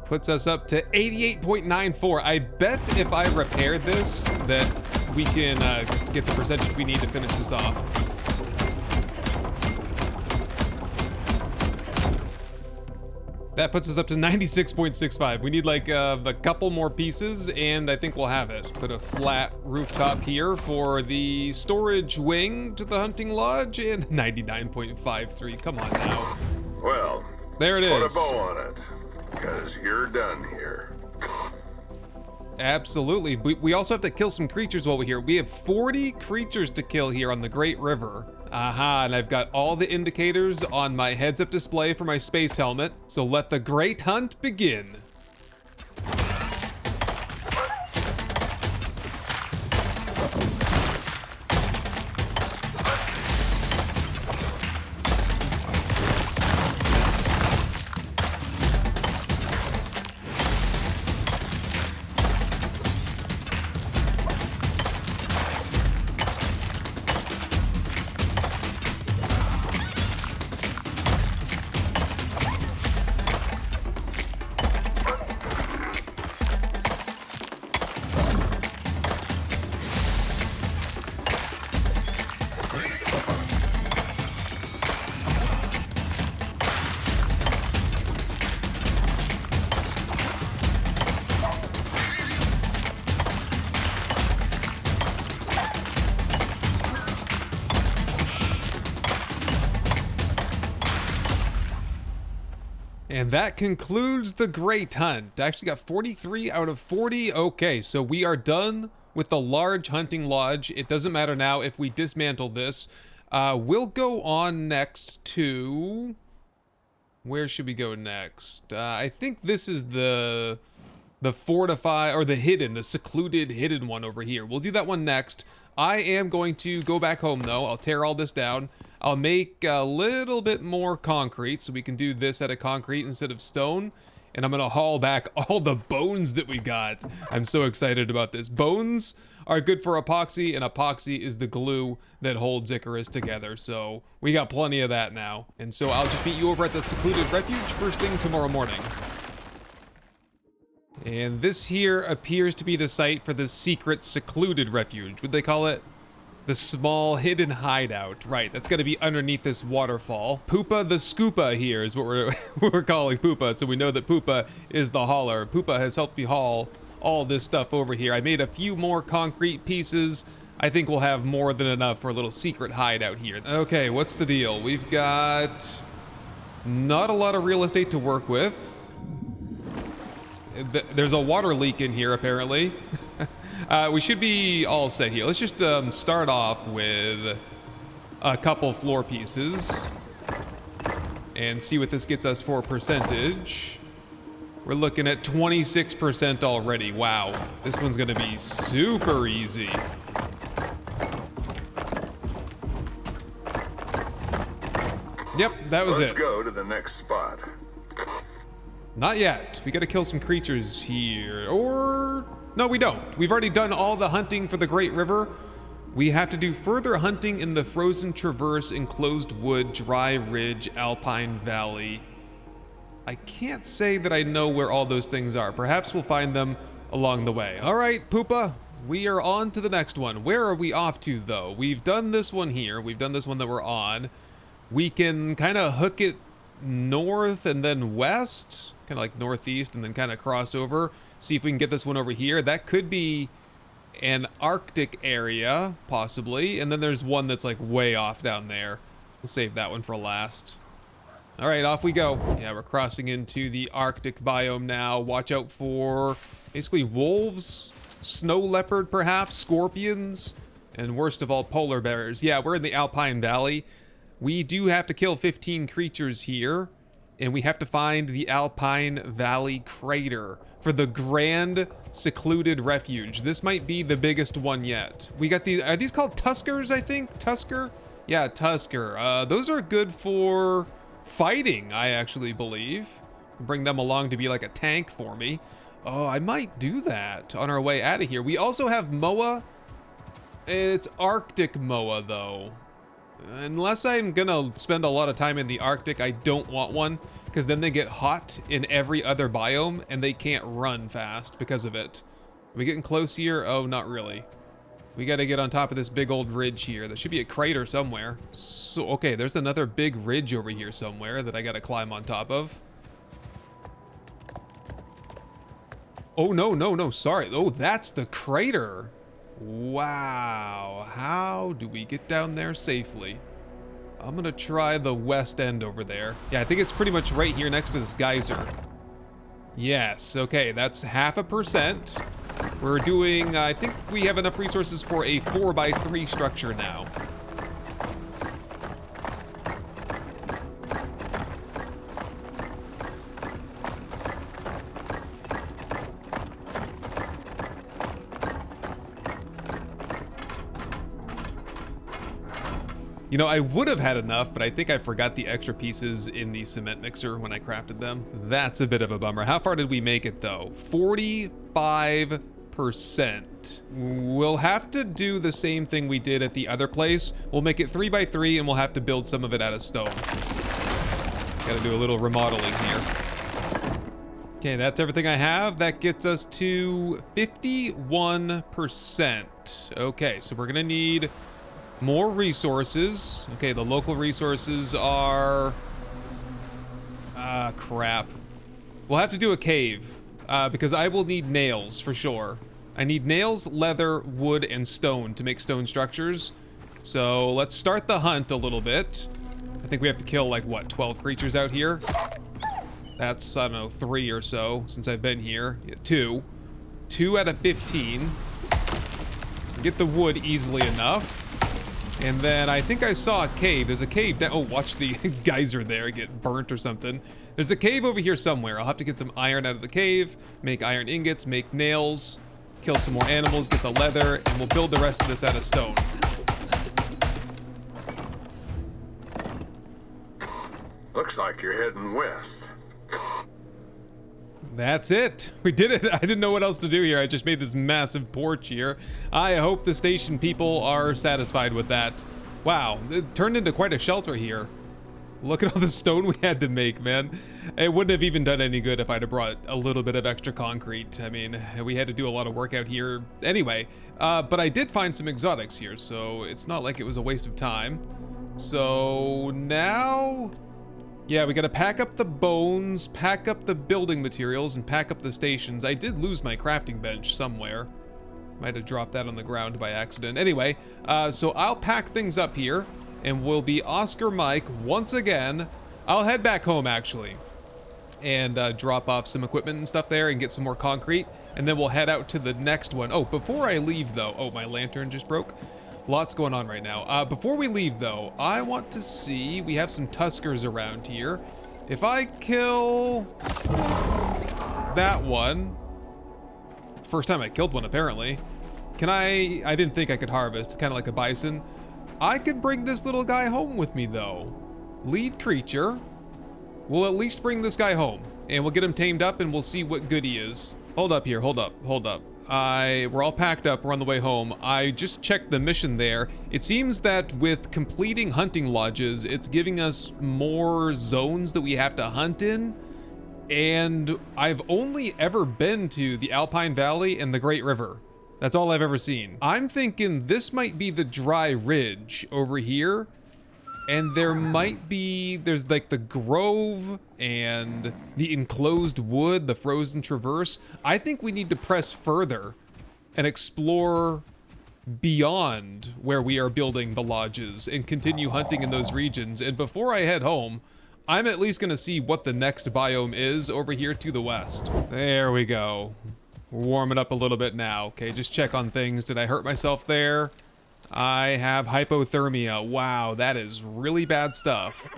Puts us up to 88.94. I bet if I repair this, that we can get the percentage we need to finish this off. That puts us up to 96.65. We need like a couple more pieces and I think we'll have it. Put a flat rooftop here for the storage wing to the hunting lodge and 99.53. Come on now. Well, there it is. Put a bow on it, because you're done here. Absolutely. We also have to kill some creatures while we're here. We have 40 creatures to kill here on the Great River. Aha, and I've got all the indicators on my heads-up display for my space helmet, so let the great hunt begin. And that concludes the great hunt. I actually got 43 out of 40. Okay, so we are done with the large hunting lodge. It doesn't matter now if we dismantle this. We'll go on next to... Where should we go next? I think this is the fortify, or the secluded hidden one over here. We'll do that one next. I am going to go back home though. I'll tear all this down. I'll make a little bit more concrete so we can do this out of concrete instead of stone. And I'm gonna haul back all the bones that we got. I'm so excited about this. Bones are good for epoxy, and epoxy is the glue that holds Icarus together. So we got plenty of that now. And so I'll just meet you over at the secluded refuge first thing tomorrow morning. And this here appears to be the site for the secret secluded refuge. Would they call it? The small hidden hideout. Right, that's gonna be underneath this waterfall. Poopa the Scoopa here is what we're calling Poopa, so we know that Poopa is the hauler. Poopa has helped me haul all this stuff over here. I made a few more concrete pieces. I think we'll have more than enough for a little secret hideout here. Okay, what's the deal? We've got not a lot of real estate to work with. There's a water leak in here, apparently. We should be all set here. Let's just start off with a couple floor pieces and see what this gets us for percentage. We're looking at 26% already. Wow, this one's gonna be super easy. Yep, that was it. Let's go to the next spot. Not yet. We gotta kill some creatures here. Or... no, we don't. We've already done all the hunting for the Great River. We have to do further hunting in the Frozen Traverse, Enclosed Wood, Dry Ridge, Alpine Valley. I can't say that I know where all those things are. Perhaps we'll find them along the way. All right, Poopa, we are on to the next one. Where are we off to, though? We've done this one here. We've done this one that we're on. We can kind of hook it north and then west, kind of like northeast, and then kind of cross over. See if we can get this one over here. That could be an Arctic area, possibly. And then there's one that's like way off down there. We'll save that one for last. All right, off we go. Yeah, we're crossing into the Arctic biome now. Watch out for basically wolves, snow leopard perhaps, scorpions, and worst of all, polar bears. Yeah, we're in the Alpine Valley. We do have to kill 15 creatures here, and we have to find the Alpine Valley Crater for the Grand Secluded Refuge. This might be the biggest one yet. We got these, are these called Tuskers, I think? Tusker? Yeah, Tusker. Those are good for fighting, I actually believe. Bring them along to be like a tank for me. Oh, I might do that on our way out of here. We also have Moa. It's Arctic Moa, though. Unless I'm gonna spend a lot of time in the Arctic, I don't want one, because then they get hot in every other biome and they can't run fast because of it. Are we getting close here? Oh, not really. We gotta get on top of this big old ridge here. There should be a crater somewhere. So, okay, there's another big ridge over here somewhere that I gotta climb on top of. Oh, no, sorry. Oh, that's the crater. Wow, how do we get down there safely? I'm gonna try the west end over there. Yeah, I think it's pretty much right here next to this geyser. Yes, okay, that's 0.5%. We're doing, I think we have enough resources for a 4x3 structure now. You know, I would have had enough, but I think I forgot the extra pieces in the cement mixer when I crafted them. That's a bit of a bummer. How far did we make it though? 45%. We'll have to do the same thing we did at the other place. We'll make it 3x3 and we'll have to build some of it out of stone. Gotta do a little remodeling here. Okay, that's everything I have. That gets us to 51%. Okay, so we're gonna need more resources. Okay, the local resources are... crap. We'll have to do a cave, because I will need nails for sure. I need nails, leather, wood, and stone to make stone structures. So let's start the hunt a little bit. I think we have to kill, like, what, 12 creatures out here? That's, I don't know, 3 or so since I've been here. Yeah, 2. 2 out of 15. Get the wood easily enough. And then I think I saw a cave. There's a cave that, oh, watch the geyser there get burnt or something. There's a cave over here somewhere. I'll have to get some iron out of the cave, make iron ingots, make nails, kill some more animals, get the leather, and we'll build the rest of this out of stone. Looks like you're heading west. That's it. We did it. I didn't know what else to do here. I just made this massive porch here. I hope the station people are satisfied with that. Wow, it turned into quite a shelter here. Look at all the stone we had to make, man. It wouldn't have even done any good if I'd have brought a little bit of extra concrete. I mean, we had to do a lot of work out here anyway. But I did find some exotics here, so it's not like it was a waste of time. So now... yeah, we gotta pack up the bones, pack up the building materials, and pack up the stations. I did lose my crafting bench somewhere. Might have dropped that on the ground by accident. Anyway, so I'll pack things up here, and we'll be Oscar Mike once again. I'll head back home, actually, and drop off some equipment and stuff there and get some more concrete, and then we'll head out to the next one. Oh, before I leave, though... oh, my lantern just broke. Lots going on right now. Before we leave, though, I want to see... we have some Tuskers around here. If I kill... that one... first time I killed one, apparently. Can I didn't think I could harvest. Kind of like a bison. I could bring this little guy home with me, though. Lead creature. We'll at least bring this guy home. And we'll get him tamed up, and we'll see what good he is. Hold up here. Hold up. Hold up. We're all packed up, we're on the way home. I just checked the mission there. It seems that with completing hunting lodges, it's giving us more zones that we have to hunt in. And I've only ever been to the Alpine Valley and the Great River. That's all I've ever seen. I'm thinking this might be the dry ridge over here. And there might be, there's like the grove and the enclosed wood, the frozen traverse. I think we need to press further and explore beyond where we are building the lodges and continue hunting in those regions. And before I head home, I'm at least gonna see what the next biome is over here to the west. There we go. We're warming up a little bit now. Okay, just check on things. Did I hurt myself there? I have hypothermia. Wow, that is really bad stuff.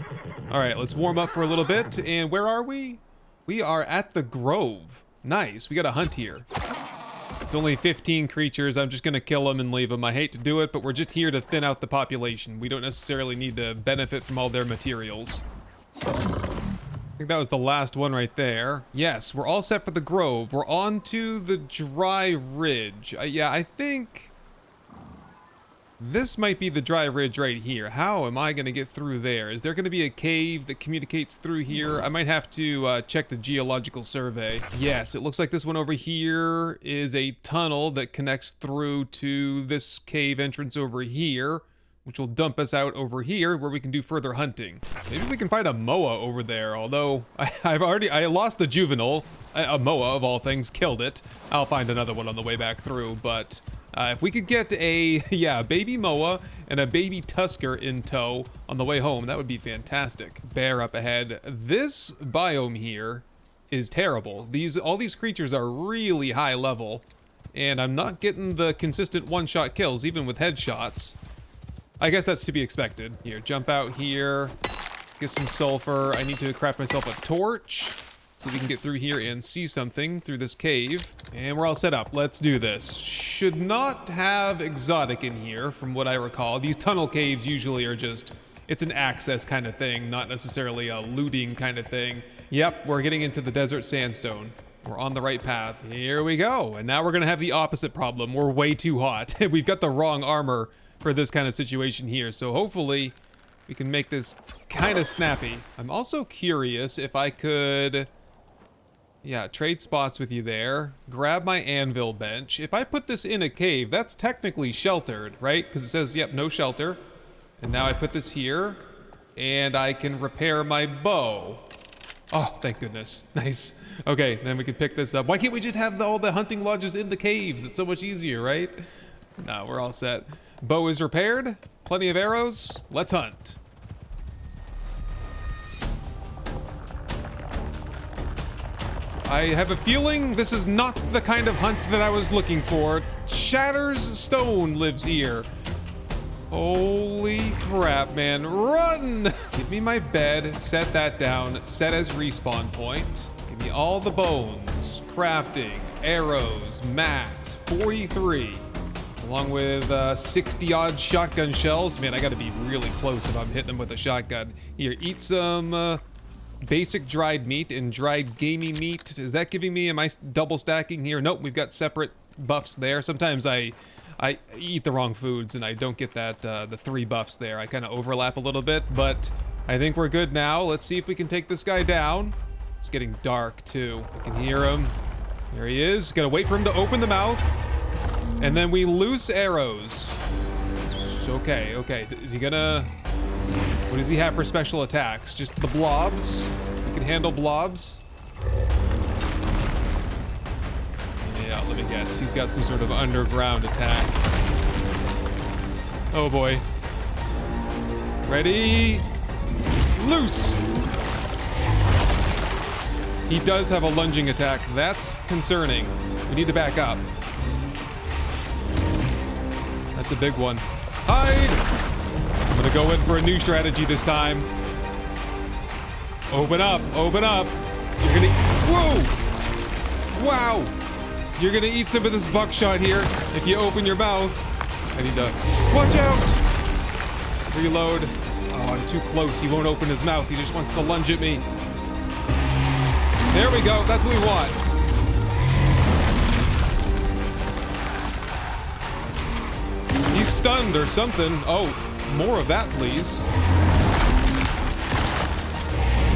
All right, let's warm up for a little bit. And where are we? We are at the Grove. Nice, we got a hunt here. It's only 15 creatures. I'm just gonna kill them and leave them. I hate to do it, but we're just here to thin out the population. We don't necessarily need to benefit from all their materials. I think that was the last one right there. Yes, we're all set for the Grove. We're on to the dry ridge. Yeah, I think... this might be the dry ridge right here. How am I going to get through there? Is there going to be a cave that communicates through here? I might have to check the geological survey. Yes, it looks like this one over here is a tunnel that connects through to this cave entrance over here, which will dump us out over here where we can do further hunting. Maybe we can find a moa over there, although I lost the juvenile. A moa, of all things, killed it. I'll find another one on the way back through, but... if we could get a, yeah, baby moa and a baby tusker in tow on the way home, that would be fantastic. Bear up ahead. This biome here is terrible. All these creatures are really high level, and I'm not getting the consistent one-shot kills, even with headshots. I guess that's to be expected. Here, jump out here, get some sulfur. I need to craft myself a torch so we can get through here and see something through this cave. And we're all set up. Let's do this. Should not have exotic in here, from what I recall. These tunnel caves usually are just, it's an access kind of thing, not necessarily a looting kind of thing. Yep, we're getting into the desert sandstone. We're on the right path. Here we go. And now we're gonna have the opposite problem. We're way too hot. We've got the wrong armor for this kind of situation here. So hopefully we can make this kind of snappy. I'm also curious if I could, yeah, trade spots with you there. Grab my anvil bench. If I put this in a cave, that's technically sheltered, right? Because it says, yep, no shelter. And now I put this here, and I can repair my bow. Oh, thank goodness. Nice. Okay, then we can pick this up. Why can't we just have all the hunting lodges in the caves? It's so much easier, right? No, we're all set. Bow is repaired. Plenty of arrows. Let's hunt. I have a feeling this is not the kind of hunt that I was looking for. Shatter's Stone lives here. Holy crap, man. Run! Give me my bed, set that down, set as respawn point. Give me all the bones, crafting, arrows, max, 43. Along with 60-odd shotgun shells. Man, I gotta be really close if I'm hitting them with a shotgun. Here, eat some basic dried meat and dried gamey meat. Is that giving me, am I double stacking here? Nope, we've got separate buffs there. Sometimes I eat the wrong foods and I don't get that, the 3 buffs there. I kind of overlap a little bit, but I think we're good now. Let's see if we can take this guy down. It's getting dark too. I can hear him. There he is. Gotta wait for him to open the mouth. And then we loose arrows. Okay, okay. Is he gonna... What does he have for special attacks? Just the blobs? You can handle blobs? Yeah, let me guess. He's got some sort of underground attack. Oh boy. Ready? Loose! He does have a lunging attack. That's concerning. We need to back up. That's a big one. Hide! I'm gonna go in for a new strategy this time. Open up, open up. You're gonna, whoa! Wow! You're gonna eat some of this buckshot here if you open your mouth. I need to, watch out! Reload. Oh, I'm too close. He won't open his mouth. He just wants to lunge at me. There we go. That's what we want. He's stunned or something. Oh, more of that, please.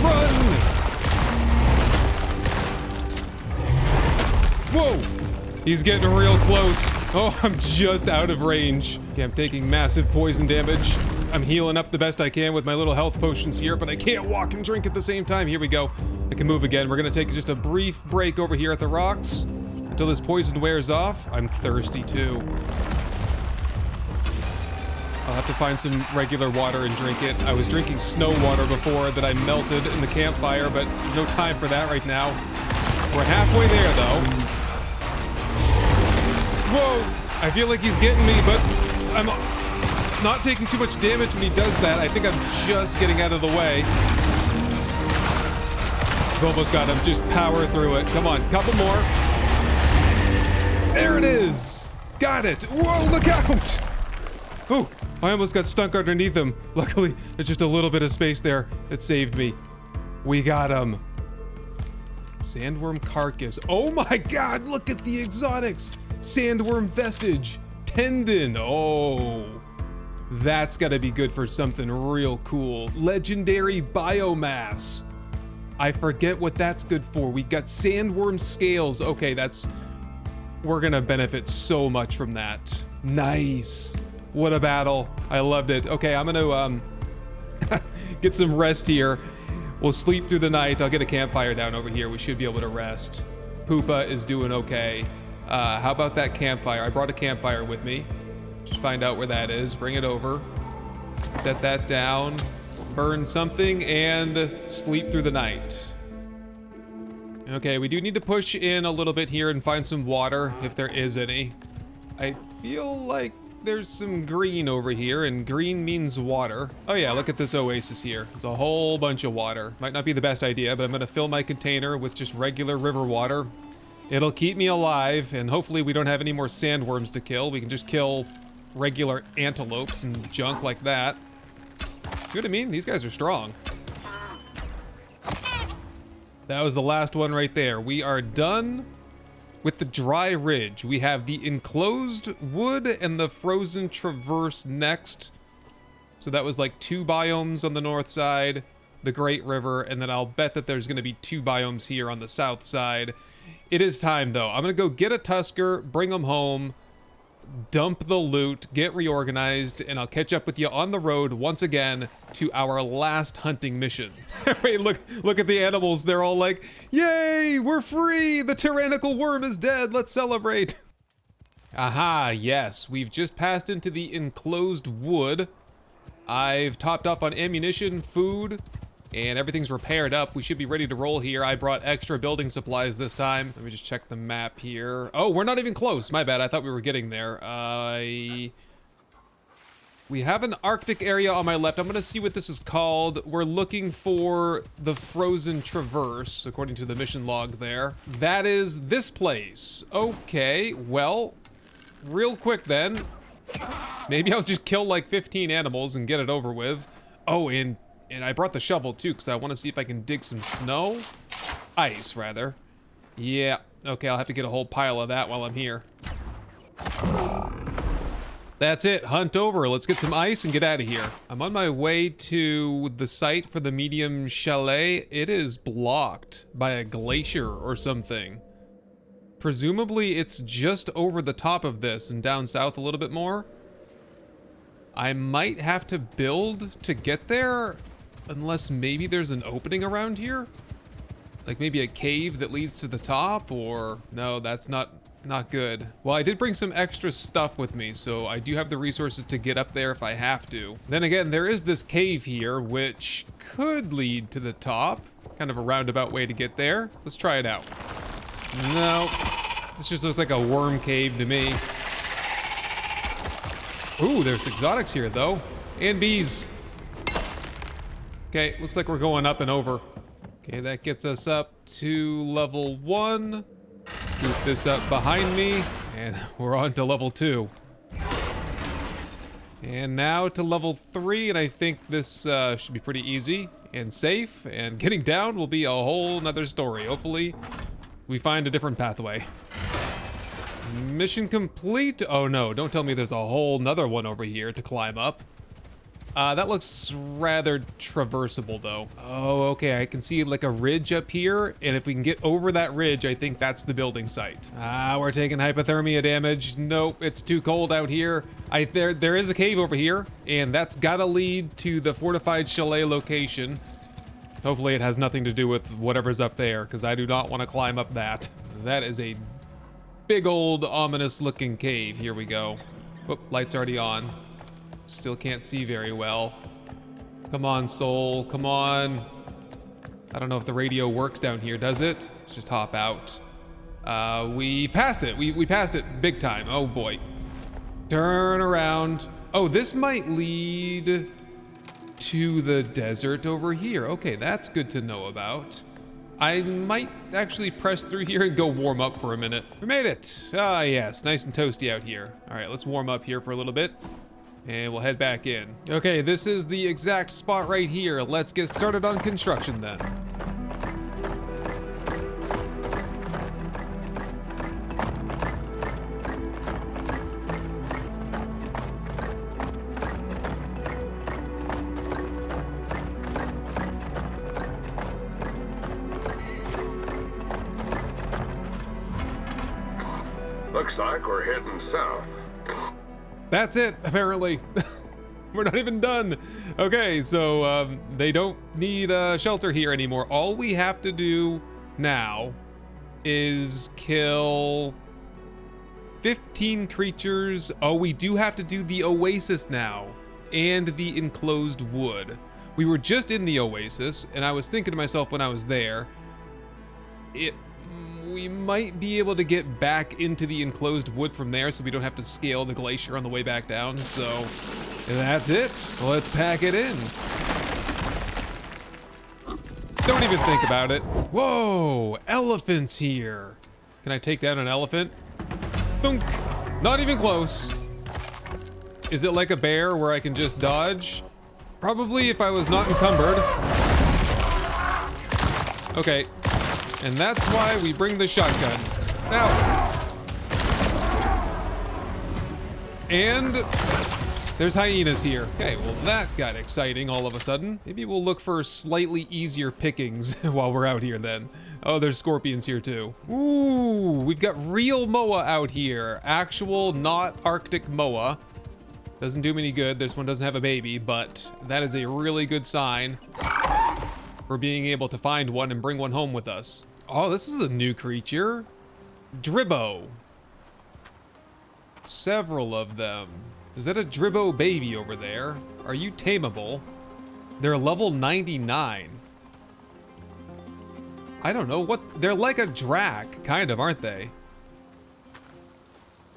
Run! Whoa! He's getting real close. Oh, I'm just out of range. Okay, I'm taking massive poison damage. I'm healing up the best I can with my little health potions here, but I can't walk and drink at the same time. Here we go. I can move again. We're gonna take just a brief break over here at the rocks until this poison wears off. I'm thirsty too. I'll have to find some regular water and drink it. I was drinking snow water before that I melted in the campfire, but no time for that right now. We're halfway there though. Whoa! I feel like he's getting me, but I'm not taking too much damage when he does that. I think I'm just getting out of the way. I've almost got him. Just power through it. Come on, couple more. There it is! Got it! Whoa, look out! Oh, I almost got stunk underneath him. Luckily, there's just a little bit of space there that saved me. We got him. Sandworm carcass. Oh my god, look at the exotics! Sandworm vestige. Tendon. Oh. That's gotta be good for something real cool. Legendary biomass. I forget what that's good for. We got sandworm scales. Okay, that's... We're gonna benefit so much from that. Nice. What a battle. I loved it. Okay, I'm gonna get some rest here. We'll sleep through the night. I'll get a campfire down over here. We should be able to rest. Poopa is doing okay. How about that campfire? I brought a campfire with me. Just find out where that is. Bring it over. Set that down. Burn something and sleep through the night. Okay, we do need to push in a little bit here and find some water if there is any. I feel like there's some green over here, and green means water. Oh yeah, look at this oasis here. It's a whole bunch of water. Might not be the best idea, but I'm gonna fill my container with just regular river water. It'll keep me alive, and hopefully we don't have any more sandworms to kill. We can just kill regular antelopes and junk like that. See what I mean? These guys are strong. That was the last one right there. We are done with the dry ridge. We have the enclosed wood and the frozen traverse next. So that was like 2 biomes on the north side, the Great River, and then I'll bet that there's gonna be 2 biomes here on the south side. It is time though. I'm gonna go get a Tusker, bring them home, dump the loot, get reorganized, and I'll catch up with you on the road once again to our last hunting mission. Wait, look at the animals. They're all like, yay, we're free! The tyrannical worm is dead, let's celebrate! Aha, yes, we've just passed into the enclosed wood. I've topped up on ammunition, food, and everything's repaired up. We should be ready to roll here. I brought extra building supplies this time. Let me just check the map here. Oh, we're not even close. My bad. I thought we were getting there. We have an Arctic area on my left. I'm gonna see what this is called. We're looking for the frozen traverse, according to the mission log there. That is this place. Okay, well, real quick then. Maybe I'll just kill like 15 animals and get it over with. Oh, and I brought the shovel too, because I want to see if I can dig some snow. Ice, rather. Yeah, okay, I'll have to get a whole pile of that while I'm here. That's it, hunt over. Let's get some ice and get out of here. I'm on my way to the site for the medium chalet. It is blocked by a glacier or something. Presumably it's just over the top of this and down south a little bit more. I might have to build to get there, unless maybe there's an opening around here? Like maybe a cave that leads to the top, or... No, that's not good. Well, I did bring some extra stuff with me, so I do have the resources to get up there if I have to. Then again, there is this cave here, which could lead to the top. Kind of a roundabout way to get there. Let's try it out. No, this just looks like a worm cave to me. Ooh, there's exotics here though, and bees. Okay, looks like we're going up and over. Okay, that gets us up to level 1. Scoop this up behind me, and we're on to level 2. And now to level 3, and I think this should be pretty easy and safe, and getting down will be a whole nother story. Hopefully, we find a different pathway. Mission complete. Oh no, don't tell me there's a whole nother one over here to climb up. That looks rather traversable though. Oh, okay, I can see like a ridge up here, and if we can get over that ridge, I think that's the building site. Ah, we're taking hypothermia damage. Nope, it's too cold out here. There is a cave over here, and that's gotta lead to the fortified chalet location. Hopefully it has nothing to do with whatever's up there, because I do not want to climb up that. That is a big old ominous looking cave. Here we go. Whoop, light's already on. Still can't see very well. Come on, soul, come on. I don't know if the radio works down here, does it? Let's just hop out. We passed it. We passed it big time. Oh boy. Turn around. Oh, this might lead to the desert over here. Okay, that's good to know about. I might actually press through here and go warm up for a minute. We made it. Ah, yes, nice and toasty out here. All right, let's warm up here for a little bit, and we'll head back in. Okay, this is the exact spot right here. Let's get started on construction then. Looks like we're heading south. That's it, apparently. We're not even done. Okay, so they don't need shelter here anymore. All we have to do now is kill 15 creatures. Oh, we do have to do the oasis now and the enclosed wood. We were just in the oasis, and I was thinking to myself when I was there, we might be able to get back into the enclosed wood from there so we don't have to scale the glacier on the way back down. So that's it. Let's pack it in. Don't even think about it. Whoa, elephants here. Can I take down an elephant? Thunk. Not even close. Is it like a bear where I can just dodge? Probably if I was not encumbered. Okay. And that's why we bring the shotgun. Now. And there's hyenas here. Okay, well that got exciting all of a sudden. Maybe we'll look for slightly easier pickings while we're out here then. Oh, there's scorpions here too. Ooh, we've got real moa out here. Actual, not Arctic moa. Doesn't do me any good. This one doesn't have a baby, but that is a really good sign for being able to find one and bring one home with us. Oh, this is a new creature. Dribbo. Several of them. Is that a Dribbo baby over there? Are you tameable? They're level 99. I don't know what, they're like a drac, kind of, aren't they?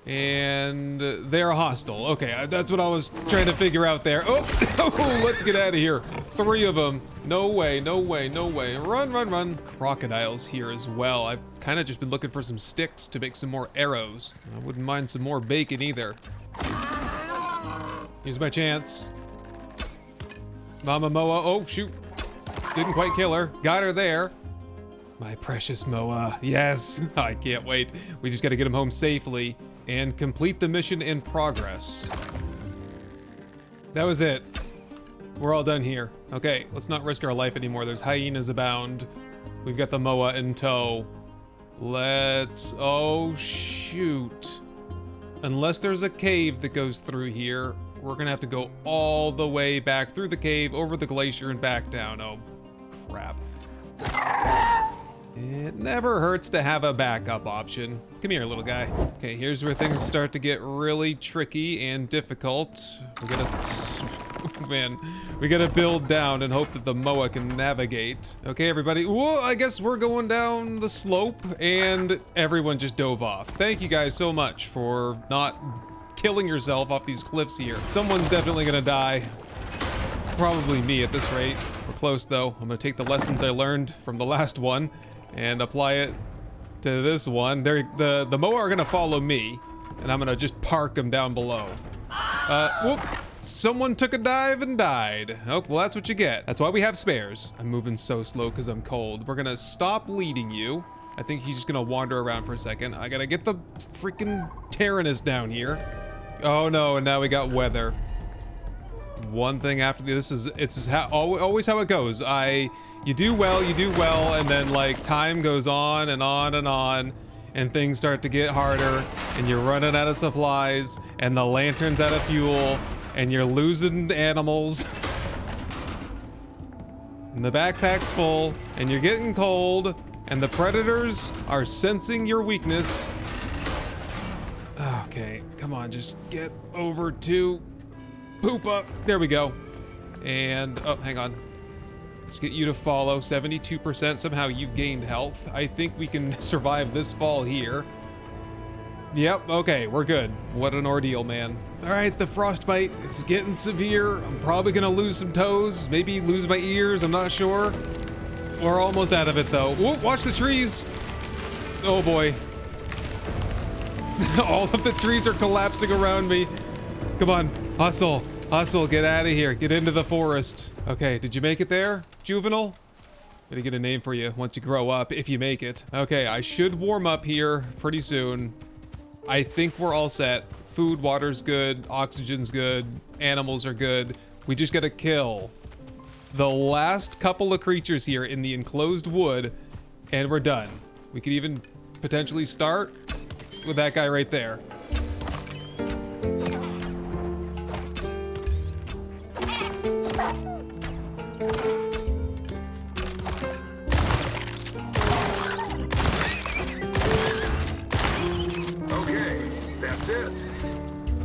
And they're hostile. Okay, that's what I was trying to figure out there. Oh, let's get out of here. 3 of them. No way, no way, no way. Run, run, run. Crocodiles here as well. I've kind of just been looking for some sticks to make some more arrows. I wouldn't mind some more bacon either. Here's my chance. Mama Moa. Oh, shoot. Didn't quite kill her. Got her there. My precious Moa. Yes. I can't wait. We just got to get him home safely and complete the mission in progress. That was it. We're all done here. Okay, let's not risk our life anymore. There's hyenas abound. We've got the Moa in tow. Let's... Oh, shoot. Unless there's a cave that goes through here, we're gonna have to go all the way back through the cave, over the glacier, and back down. Oh, crap. It never hurts to have a backup option. Come here, little guy. Okay, here's where things start to get really tricky and difficult. We gotta... Man, we gotta build down and hope that the Moa can navigate. Okay, everybody. Whoa, I guess we're going down the slope, and everyone just dove off. Thank you guys so much for not killing yourself off these cliffs here. Someone's definitely gonna die. Probably me at this rate. We're close, though. I'm gonna take the lessons I learned from the last one and apply it to this one. The Moa are gonna follow me, and I'm gonna just park them down below. Whoop. Someone took a dive and died. Oh, well, that's what you get. That's why we have spares. I'm moving so slow because I'm cold. We're gonna stop leading you. I think he's just gonna wander around for a second. I gotta get the freaking Tyrannus down here. Oh no, and now we got weather. One thing after the, it's always how it goes. You do well, and then like time goes on and on and on, and things start to get harder, and you're running out of supplies, and the lantern's out of fuel, and you're losing animals. And the backpack's full, and you're getting cold, and the predators are sensing your weakness. Okay, come on, just get over to poop up. There we go. And, oh, hang on. Let's get you to follow. 72%. Somehow you've gained health. I think we can survive this fall here. Yep, okay, we're good. What an ordeal, man. All right, the frostbite is getting severe. I'm probably gonna lose some toes, maybe lose my ears, I'm not sure. We're almost out of it, though. Whoa, watch the trees. Oh, boy. All of the trees are collapsing around me. Come on, hustle, hustle, get out of here. Get into the forest. Okay, did you make it there, Juvenile? Gonna get a name for you once you grow up, if you make it. Okay, I should warm up here pretty soon. I think we're all set. Food, water's good, oxygen's good, animals are good. We just gotta kill the last couple of creatures here in the enclosed wood, and we're done. We could even potentially start with that guy right there.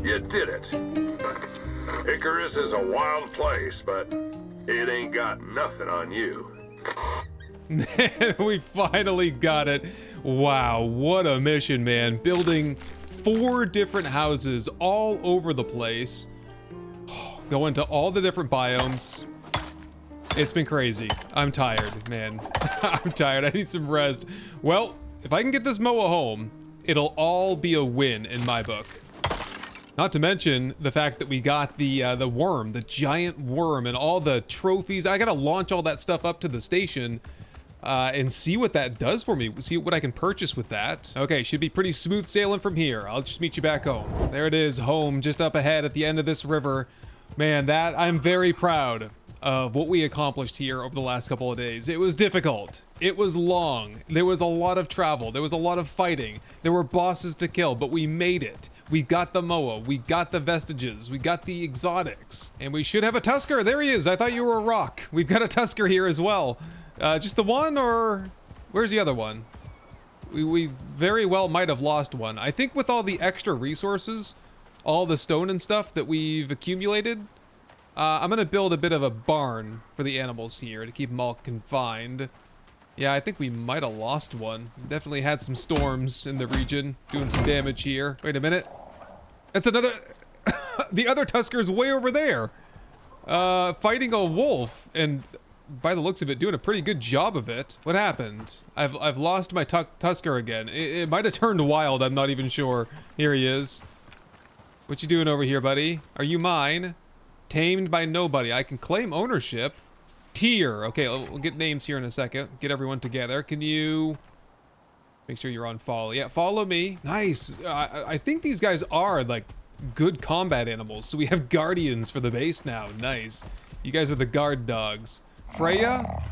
You did it. Icarus is a wild place, but it ain't got nothing on you. We finally got it. Wow, what a mission, man. Building 4 different houses all over the place. Going to all the different biomes. It's been crazy. I'm tired, man. I'm tired. I need some rest. Well, if I can get this MOA home, it'll all be a win in my book. Not to mention the fact that we got the worm, the giant worm, and all the trophies. I gotta launch all that stuff up to the station and see what that does for me. See what I can purchase with that. Okay, should be pretty smooth sailing from here. I'll just meet you back home. There it is, home, just up ahead at the end of this river. Man, I'm very proud of what we accomplished here over the last couple of days. It was difficult. It was long. There was a lot of travel. There was a lot of fighting. There were bosses to kill, but we made it. We got the MOA. We got the vestiges. We got the exotics. And we should have a Tusker. There he is. I thought you were a rock. We've got a Tusker here as well. Just the one, or where's the other one? We very well might have lost one. I think with all the extra resources, all the stone and stuff that we've accumulated, I'm gonna build a bit of a barn for the animals here to keep them all confined. Yeah, I think we might have lost one. Definitely had some storms in the region, doing some damage here. Wait a minute. That's another... The other Tusker's way over there. Fighting a wolf, and by the looks of it, doing a pretty good job of it. What happened? I've lost my Tusker again. It might have turned wild, I'm not even sure. Here he is. What you doing over here, buddy? Are you mine? Tamed by nobody. I can claim ownership. Tier. Okay, we'll get names here in a second. Get everyone together. Can you make sure you're on follow? Yeah, follow me. Nice. I think these guys are like good combat animals. So we have guardians for the base now. Nice. You guys are the guard dogs. Freya,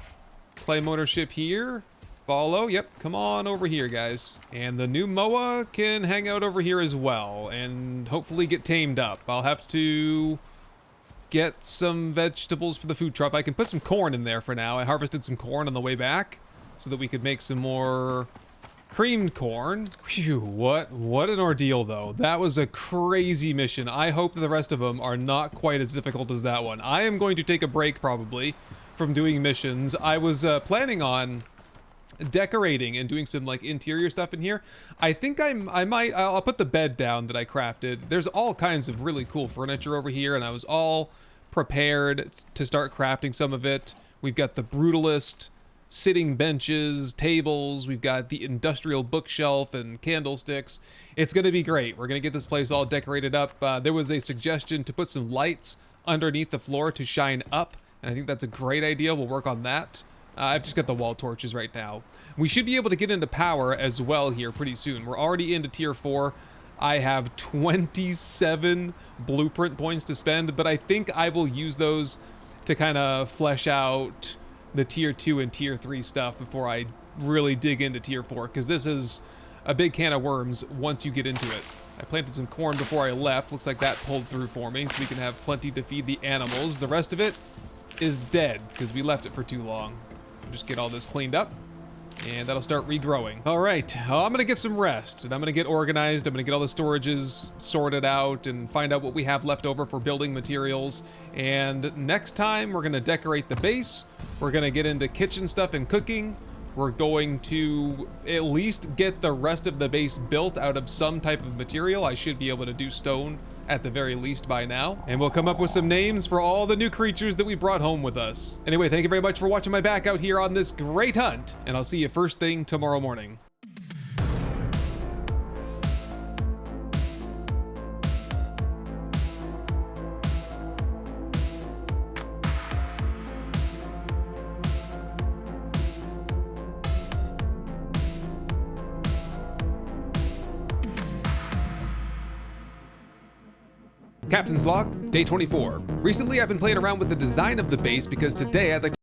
claim ownership here. Follow. Yep. Come on over here, guys. And the new MOA can hang out over here as well and hopefully get tamed up. I'll have to get some vegetables for the food truck. I can put some corn in there for now. I harvested some corn on the way back so that we could make some more creamed corn. Phew, what an ordeal though. That was a crazy mission. I hope that the rest of them are not quite as difficult as that one. I am going to take a break probably from doing missions. I was planning on decorating and doing some like interior stuff in here. I think I'll put the bed down that I crafted. There's all kinds of really cool furniture over here, and I was all prepared to start crafting some of it. We've got the brutalist sitting benches, tables. We've got the industrial bookshelf and candlesticks. It's gonna be great. We're gonna get this place all decorated up. There was a suggestion to put some lights underneath the floor to shine up, and I think that's a great idea. We'll work on that. I've just got the wall torches right now. We should be able to get into power as well here pretty soon. We're already into tier 4. I have 27 blueprint points to spend, but I think I will use those to kind of flesh out the tier 2 and tier 3 stuff before I really dig into tier 4, because this is a big can of worms once you get into it. I planted some corn before I left. Looks like that pulled through for me, so we can have plenty to feed the animals. The rest of it is dead because we left it for too long. Just get all this cleaned up, and that'll start regrowing. All right, I'm gonna get some rest, and I'm gonna get organized. I'm gonna get all the storages sorted out and find out what we have left over for building materials. And next time, we're gonna decorate the base. We're gonna get into kitchen stuff and cooking. We're going to at least get the rest of the base built out of some type of material. I should be able to do stone at the very least by now. And we'll come up with some names for all the new creatures that we brought home with us. Anyway, thank you very much for watching my back out here on this great hunt, and I'll see you first thing tomorrow morning. Captain's Log, Day 24. Recently, I've been playing around with the design of the base because today I'd like to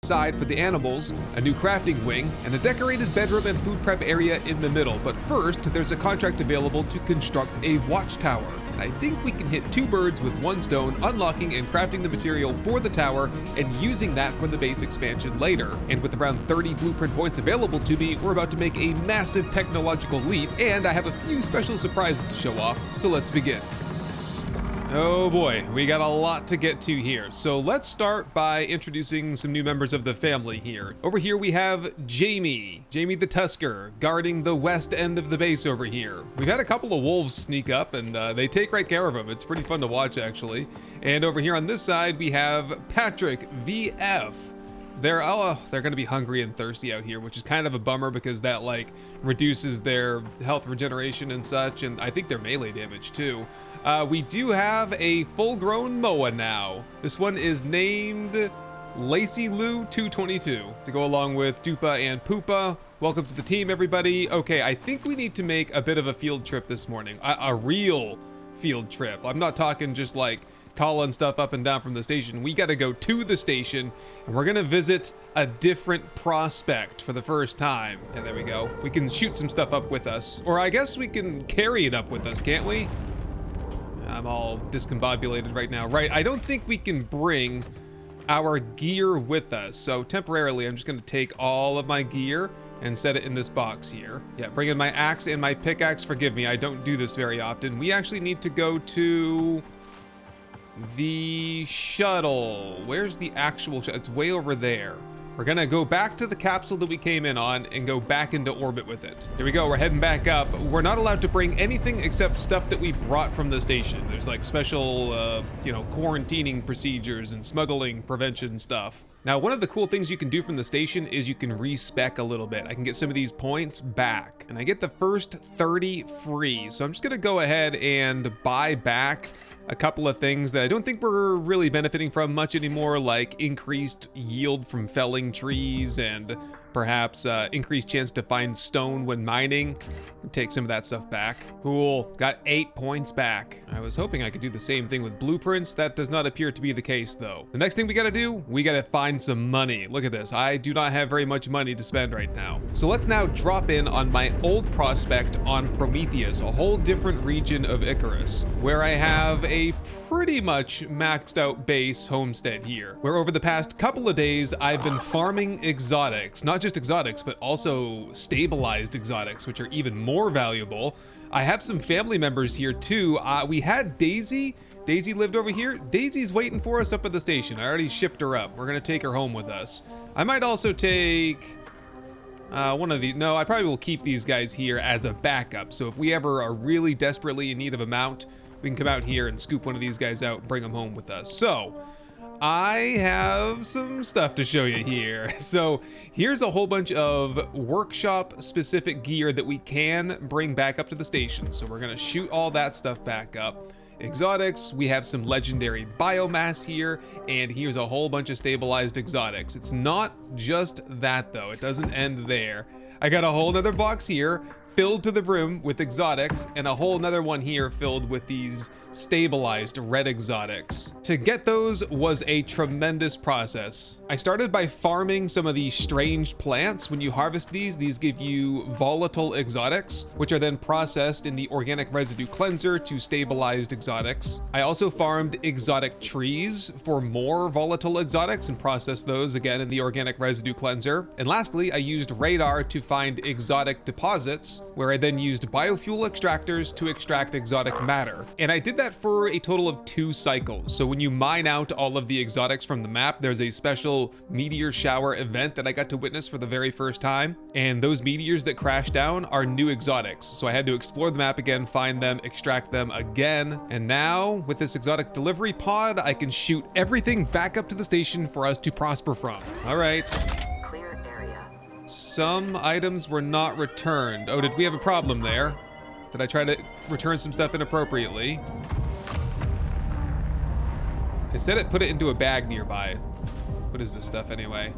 side for the animals, a new crafting wing, and a decorated bedroom and food prep area in the middle. But first, there's a contract available to construct a watchtower. And I think we can hit 2 birds with 1 stone, unlocking and crafting the material for the tower and using that for the base expansion later. And with around 30 blueprint points available to me, we're about to make a massive technological leap, and I have a few special surprises to show off, so let's begin. Oh boy, we got a lot to get to here. So let's start by introducing some new members of the family here. Over here we have Jamie the Tusker, guarding the west end of the base over here. We've had a couple of wolves sneak up and they take right care of him. It's pretty fun to watch actually. And over here on this side we have Patrick VF. They're gonna be hungry and thirsty out here, which is kind of a bummer because that like reduces their health regeneration and such, and I think their melee damage too. We do have a full-grown Moa now. This one is named Lacey Lou 222 to go along with Dupa and Poopa. Welcome to the team, everybody. Okay, I think we need to make a bit of a field trip this morning, a real field trip. I'm not talking just like calling stuff up and down from the station. We got to go to the station and we're gonna visit a different prospect for the first time. Yeah, there we go. We can shoot some stuff up with us, or I guess we can carry it up with us, can't we? I'm all discombobulated right now. Right, I don't think we can bring our gear with us, so temporarily I'm just gonna take all of my gear and set it in this box here. Yeah, bring in my axe and my pickaxe. Forgive me, I don't do this very often. We actually need to go to the shuttle. Where's the actual shuttle? It's way over there. We're gonna go back to the capsule that we came in on and go back into orbit with it. Here we go, we're heading back up. We're not allowed to bring anything except stuff that we brought from the station. There's like special, quarantining procedures and smuggling prevention stuff. Now, one of the cool things you can do from the station is you can respec a little bit. I can get some of these points back, and I get the first 30 free. So I'm just gonna go ahead and buy back a couple of things that I don't think we're really benefiting from much anymore, like increased yield from felling trees and perhaps increased chance to find stone when mining. Take some of that stuff back. Cool, got 8 points back. I was hoping I could do the same thing with blueprints. That does not appear to be the case though. The next thing we gotta do, we gotta find some money. Look at this, I do not have very much money to spend right now. So let's now drop in on my old prospect on Prometheus, a whole different region of Icarus, where I have a pretty much maxed out base homestead here, where over the past couple of days I've been farming exotics, not just exotics, but also stabilized exotics, which are even more valuable. I have some family members here too. We had Daisy. Daisy lived over here. Daisy's waiting for us up at the station. I already shipped her up. We're gonna take her home with us. I might also take one of these. No, I probably will keep these guys here as a backup. So if we ever are really desperately in need of a mount, we can come out here and scoop one of these guys out and bring them home with us. So I have some stuff to show you here. So here's a whole bunch of workshop specific gear that we can bring back up to the station. So we're gonna shoot all that stuff back up. Exotics, we have some legendary biomass here, and here's a whole bunch of stabilized exotics. It's not just that though, it doesn't end there. I got a whole nother box here filled to the brim with exotics, and a whole nother one here filled with these stabilized red exotics. To get those was a tremendous process. I started by farming some of these strange plants. When you harvest these give you volatile exotics, which are then processed in the organic residue cleanser to stabilized exotics. I also farmed exotic trees for more volatile exotics and processed those again in the organic residue cleanser. And lastly, I used radar to find exotic deposits, where I then used biofuel extractors to extract exotic matter. And I did that for a total of 2 cycles. So when you mine out all of the exotics from the map, there's a special meteor shower event that I got to witness for the very first time. And those meteors that crash down are new exotics. So I had to explore the map again, find them, extract them again. And now with this exotic delivery pod, I can shoot everything back up to the station for us to prosper from. All right. Some items were not returned. Oh, did we have a problem there? Did I try to return some stuff inappropriately? It said it put it into a bag nearby. What is this stuff anyway?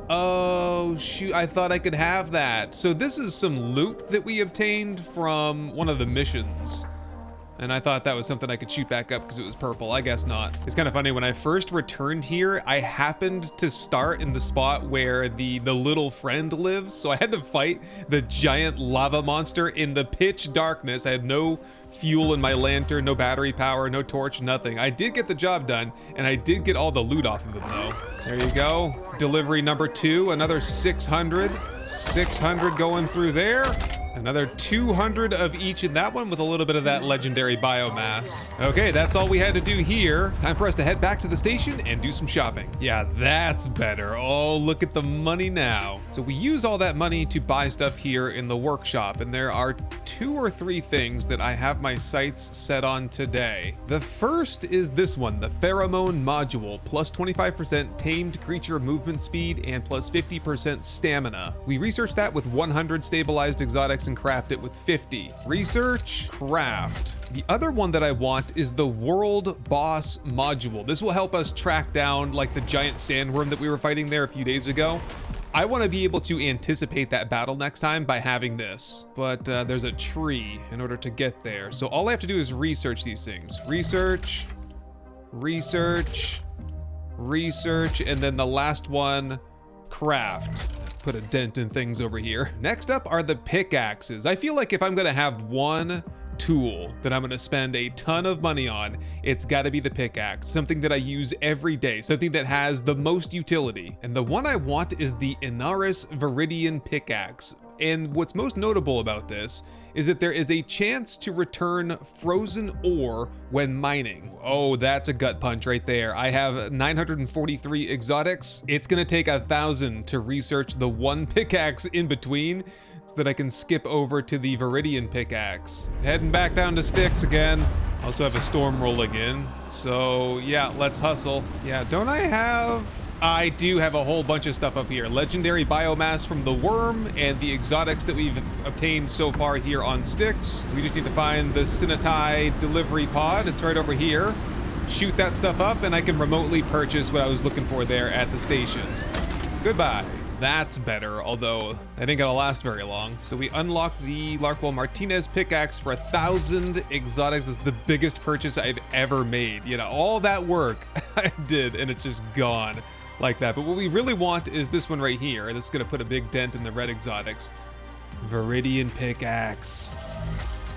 Oh, shoot, I thought I could have that. So this is some loot that we obtained from one of the missions. And I thought that was something I could shoot back up because it was purple. I guess not. It's kind of funny, when I first returned here, I happened to start in the spot where the little friend lives. So I had to fight the giant lava monster in the pitch darkness. I had no fuel in my lantern, no battery power, no torch, nothing. I did get the job done, and I did get all the loot off of it though. There you go. Delivery number 2, another 600. 600 going through there. Another 200 of each in that one with a little bit of that legendary biomass. Okay, that's all we had to do here. Time for us to head back to the station and do some shopping. Yeah, that's better. Oh, look at the money now. So we use all that money to buy stuff here in the workshop, and there are 2 or 3 things that I have my sights set on today. The first is this one, the pheromone module, plus 25% tamed creature movement speed and plus 50% stamina. We researched that with 100 stabilized exotics and craft it with 50. Research, craft. The other one that I want is the world boss module. This will help us track down like the giant sandworm that we were fighting there a few days ago. I want to be able to anticipate that battle next time by having this, but there's a tree in order to get there. So all I have to do is research these things. Research, research, research, and then the last one, craft. Put a dent in things over here. Next up are the pickaxes. I feel like if I'm gonna have one tool that I'm gonna spend a ton of money on, it's gotta be the pickaxe, something that I use every day, something that has the most utility. And the one I want is the Icarus Viridian pickaxe. And what's most notable about this is that there is a chance to return frozen ore when mining. Oh, that's a gut punch right there. I have 943 exotics. It's gonna take 1,000 to research the one pickaxe in between so that I can skip over to the Viridian pickaxe. Heading back down to Styx again. Also have a storm rolling in. So yeah, let's hustle. Yeah, don't I have... I do have a whole bunch of stuff up here. Legendary biomass from the worm and the exotics that we've obtained so far here on Styx. We just need to find the Sinatai delivery pod. It's right over here. Shoot that stuff up and I can remotely purchase what I was looking for there at the station. Goodbye. That's better, although that ain't gonna last very long. So we unlock the Larkwell Martinez pickaxe for 1,000 exotics. That's the biggest purchase I've ever made. You know, all that work I did and it's just gone like that. But what we really want is this one right here. This is gonna put a big dent in the red exotics. Viridian pickaxe.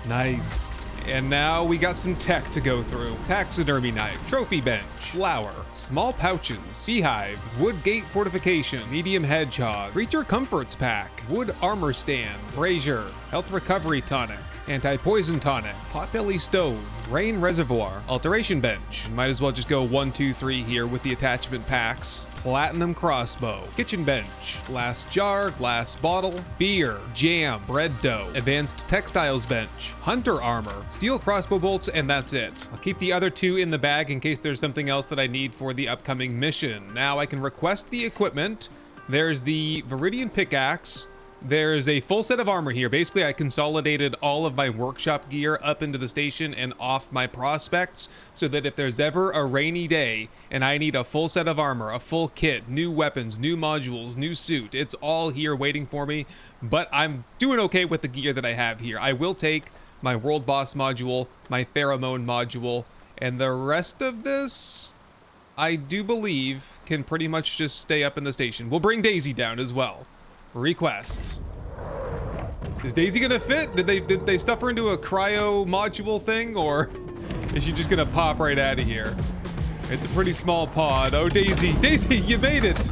Nice. And now we got some tech to go through. Taxidermy knife, trophy bench, flower, small pouches, beehive, wood gate fortification, medium hedgehog, creature comforts pack, wood armor stand, brazier, health recovery tonic, anti-poison tonic, potbelly stove, rain reservoir, alteration bench. Might as well just go 1, 2, 3 here with the attachment packs. Platinum crossbow, kitchen bench, glass jar, glass bottle, beer, jam, bread dough, advanced textiles bench, hunter armor, steel crossbow bolts, and that's it. I'll keep the other 2 in the bag in case there's something else that I need for the upcoming mission. Now I can request the equipment. There's the Viridian pickaxe. There's a full set of armor here. Basically, I consolidated all of my workshop gear up into the station and off my prospects so that if there's ever a rainy day and I need a full set of armor, a full kit, new weapons, new modules, new suit, it's all here waiting for me. But I'm doing okay with the gear that I have here. I will take my World Boss module, my Pheromone module, and the rest of this, I do believe, can pretty much just stay up in the station. We'll bring Daisy down as well. Request. Is Daisy gonna fit? Did they stuff her into a cryo module thing, or is she just gonna pop right out of here? It's a pretty small pod. Oh, Daisy, Daisy, you made it!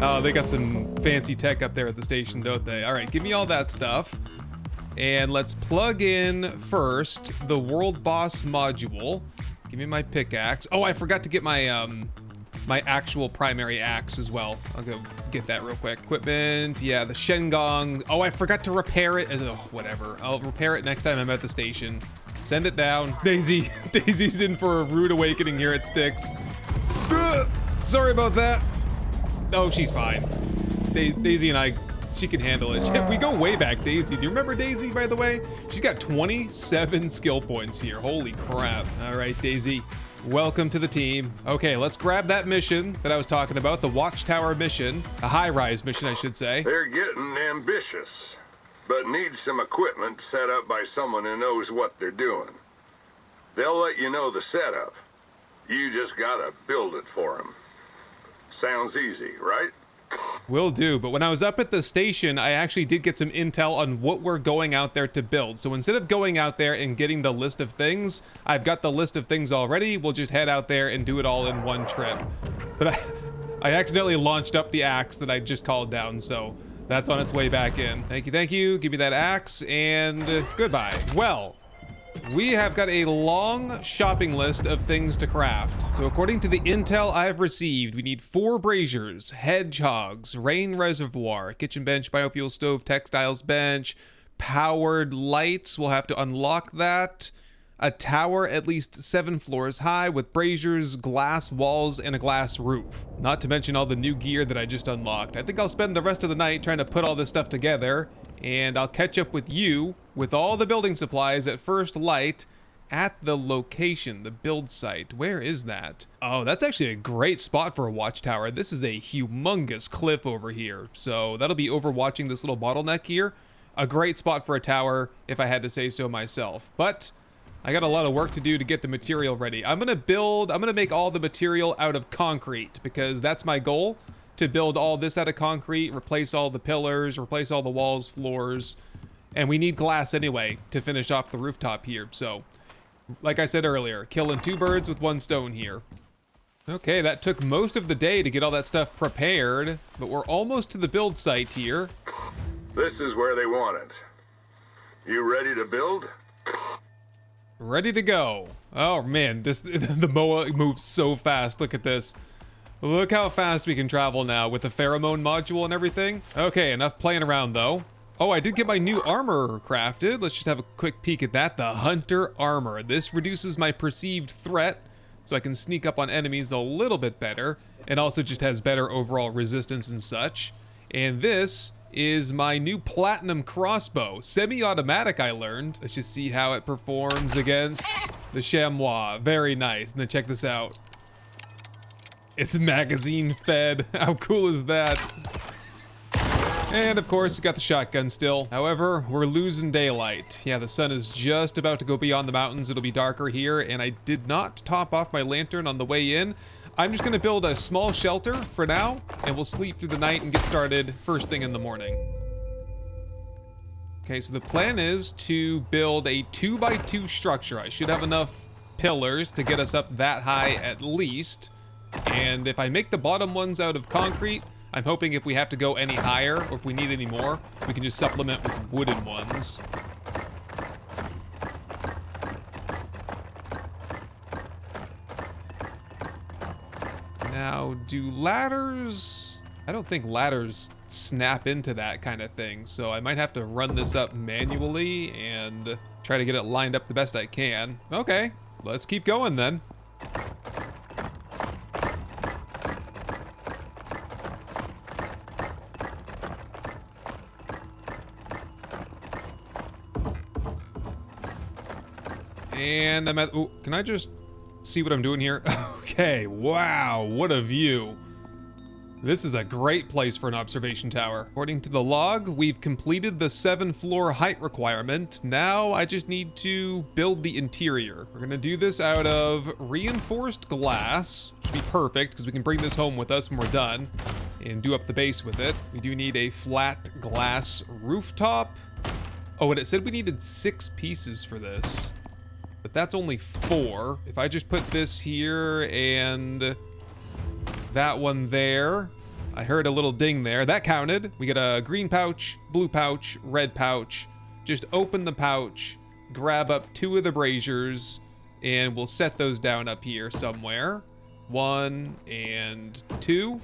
Oh, they got some fancy tech up there at the station, don't they? All right, give me all that stuff. And let's plug in first the World Boss module. Give me my pickaxe. Oh, I forgot to get my my actual primary axe as well. I'll go get that real quick. Equipment, yeah, the Shengong. Oh, I forgot to repair it. Oh, whatever. I'll repair it next time I'm at the station. Send it down. Daisy, Daisy's in for a rude awakening here at Styx. Sorry about that. Oh, she's fine. Daisy and I, she can handle it. We go way back, Daisy. Do you remember Daisy, by the way? She's got 27 skill points here. Holy crap. All right, Daisy. Welcome to the team. Okay, let's grab that mission that I was talking about, the Watchtower mission, a high-rise mission, I should say. They're getting ambitious, but need some equipment set up by someone who knows what they're doing. They'll let you know the setup. You just gotta build it for them. Sounds easy, right? Will do, but when I was up at the station, I actually did get some intel on what we're going out there to build. So instead of going out there and getting the list of things, I've got the list of things already. We'll just head out there and do it all in one trip. But I accidentally launched up the axe that I just called down, so That's on its way back in. Thank you, thank you. Give me that axe, and goodbye. Well, we have got a long shopping list of things to craft. So according to the intel I've received, we need 4 braziers, hedgehogs, rain reservoir, kitchen bench, biofuel stove, textiles bench, powered lights. We'll have to unlock that. A tower at least 7 floors high with braziers, glass walls, and a glass roof. Not to mention all the new gear that I just unlocked. I think I'll spend the rest of the night trying to put all this stuff together, and I'll catch up with you with all the building supplies at first light at the location, the build site. Where is that? Oh, that's actually a great spot for a watchtower. This is a humongous cliff over here, so that'll be overwatching this little bottleneck here. A great spot for a tower, if I had to say so myself. But I got a lot of work to do to get the material ready. I'm gonna make all the material out of concrete, because that's my goal, to build all this out of concrete, replace all the pillars, replace all the walls, floors, and we need glass anyway to finish off the rooftop here. So, like I said earlier, killing 2 birds with 1 stone here. Okay, that took most of the day to get all that stuff prepared, but we're almost to the build site here. This is where they want it. You ready to build? Ready to go. Oh man, the MOA moves so fast. Look at this. Look how fast we can travel now with the pheromone module and everything. Okay, enough playing around though. Oh, I did get my new armor crafted. Let's just have a quick peek at that. The Hunter Armor. This reduces my perceived threat, so I can sneak up on enemies a little bit better, and also just has better overall resistance and such. And this is my new platinum crossbow, semi-automatic. I learned. Let's just see how it performs against the chamois. Very nice. And then check this out. It's magazine fed. How cool is that? And of course, we got the shotgun still. However, we're losing daylight. Yeah, the sun is just about to go beyond the mountains. It'll be darker here, and I did not top off my lantern on the way in. I'm just gonna build a small shelter for now, and we'll sleep through the night and get started first thing in the morning. Okay, so the plan is to build a 2x2 structure. I should have enough pillars to get us up that high at least. And if I make the bottom ones out of concrete, I'm hoping if we have to go any higher, or if we need any more, we can just supplement with wooden ones. Now, do ladders... I don't think ladders snap into that kind of thing, so I might have to run this up manually and try to get it lined up the best I can. Okay, let's keep going then. And I'm at... Oh, can I just see what I'm doing here? Okay, wow, what a view. This is a great place for an observation tower. According to the log, we've completed the 7-floor height requirement. Now I just need to build the interior. We're gonna do this out of reinforced glass. Should be perfect, because we can bring this home with us when we're done and do up the base with it. We do need a flat glass rooftop. Oh, and it said we needed 6 pieces for this. But that's only 4. If I just put this here and that one there, I heard a little ding there. That counted. We get a green pouch, blue pouch, red pouch. Just open the pouch, grab up 2 of the braziers, and we'll set those down up here somewhere. 1 and 2.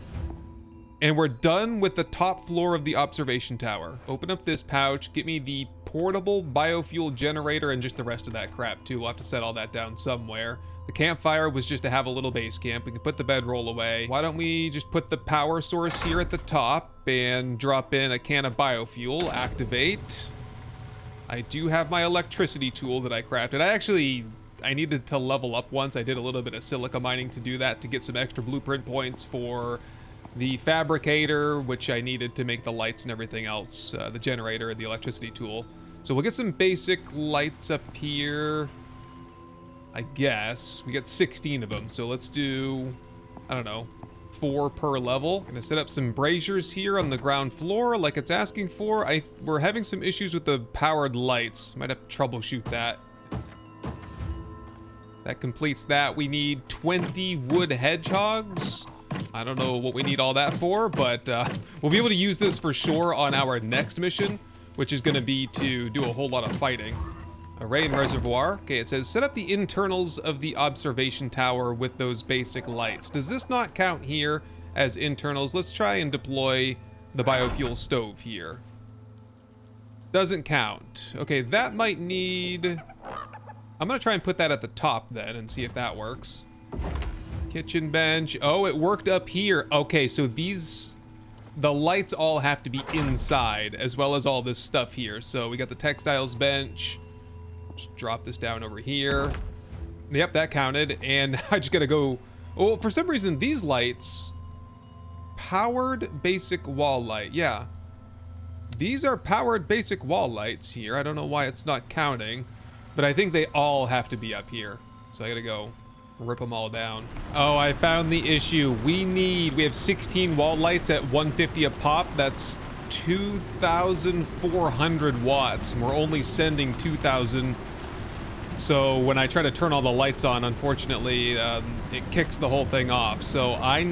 And we're done with the top floor of the observation tower. Open up this pouch, get me the portable biofuel generator and just the rest of that crap too. We'll have to set all that down somewhere. The campfire was just to have a little base camp. We can put the bedroll away. Why don't we just put the power source here at the top and drop in a can of biofuel, activate. I do have my electricity tool that I crafted. I needed to level up once. I did a little bit of silica mining to do that to get some extra blueprint points for the fabricator, which I needed to make the lights and everything else, the generator, the electricity tool. So we'll get some basic lights up here, I guess. We got 16 of them, so let's do, I don't know, 4 per level. I'm gonna set up some braziers here on the ground floor like it's asking for. We're having some issues with the powered lights. Might have to troubleshoot that. That completes that. We need 20 wood hedgehogs. I don't know what we need all that for, but we'll be able to use this for sure on our next mission, which is going to be to do a whole lot of fighting. Array and reservoir. Okay, it says set up the internals of the observation tower with those basic lights. Does this not count here as internals? Let's try and deploy the biofuel stove here. Doesn't count. Okay, that might need... I'm gonna try and put that at the top then and see if that works. Kitchen bench. Oh, it worked up here. Okay, so these... the lights all have to be inside as well as all this stuff here. So we got the textiles bench. Just drop this down over here. Yep, that counted. And I just gotta go... oh, for some reason, these lights... powered basic wall light. Yeah. These are powered basic wall lights here. I don't know why it's not counting. But I think they all have to be up here. So I gotta go rip them all down. Oh, I found the issue. We have 16 wall lights at 150 a pop. That's 2,400 watts. And we're only sending 2,000. So when I try to turn all the lights on, unfortunately, it kicks the whole thing off. So I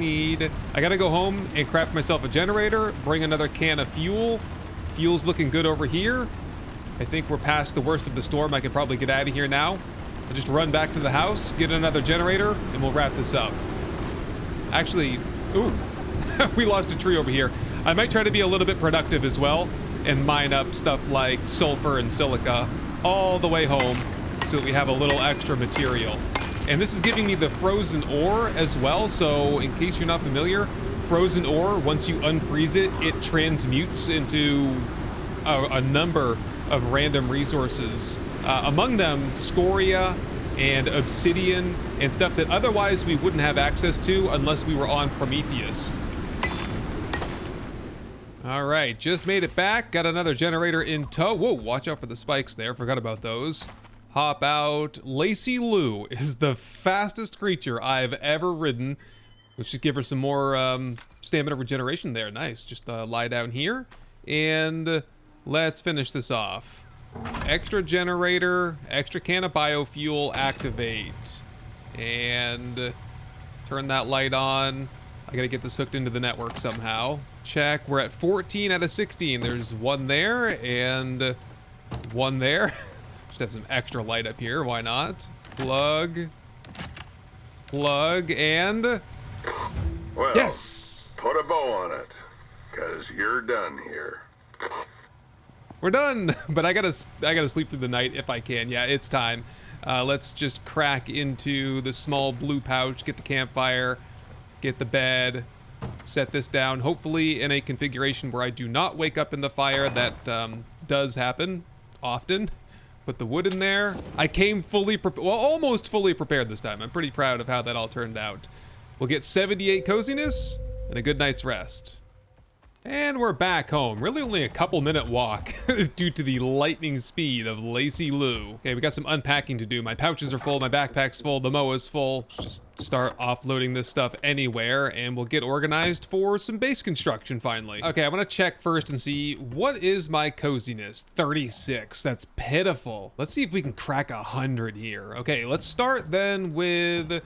gotta go home and craft myself a generator, bring another can of fuel. Fuel's looking good over here. I think we're past the worst of the storm. I can probably get out of here now. I'll just run back to the house, get another generator, and we'll wrap this up. Actually, ooh, we lost a tree over here. I might try to be a little bit productive as well and mine up stuff like sulfur and silica all the way home so that we have a little extra material. And this is giving me the frozen ore as well. So in case you're not familiar, frozen ore, once you unfreeze it, it transmutes into a number of random resources. Among them, scoria and obsidian and stuff that otherwise we wouldn't have access to unless we were on Prometheus. All right, just made it back. Got another generator in tow. Whoa, watch out for the spikes there. Forgot about those. Hop out. Lacey Lou is the fastest creature I've ever ridden. We should give her some more stamina regeneration there. Nice. Just lie down here. And let's finish this off. Extra generator, extra can of biofuel, activate. And turn that light on. I gotta get this hooked into the network somehow. Check. We're at 14 out of 16. There's one there and one there. Just have some extra light up here. Why not? Plug. Plug and... well, yes! Put a bow on it, because you're done here. We're done, but I gotta sleep through the night if I can. Yeah, it's time. Let's just crack into the small blue pouch, get the campfire, get the bed, set this down, hopefully in a configuration where I do not wake up in the fire. That does happen often. Put the wood in there. I came fully prepared, well, almost fully prepared this time. I'm pretty proud of how that all turned out. We'll get 78 coziness and a good night's rest. And we're back home. Really only a couple-minute walk due to the lightning speed of Lacey Lou. Okay, we got some unpacking to do. My pouches are full, my backpack's full, the moa's full. Just start offloading this stuff anywhere and we'll get organized for some base construction finally. Okay, I want to check first and see what is my coziness. 36. That's pitiful. Let's see if we can crack 100 here. Okay, let's start then with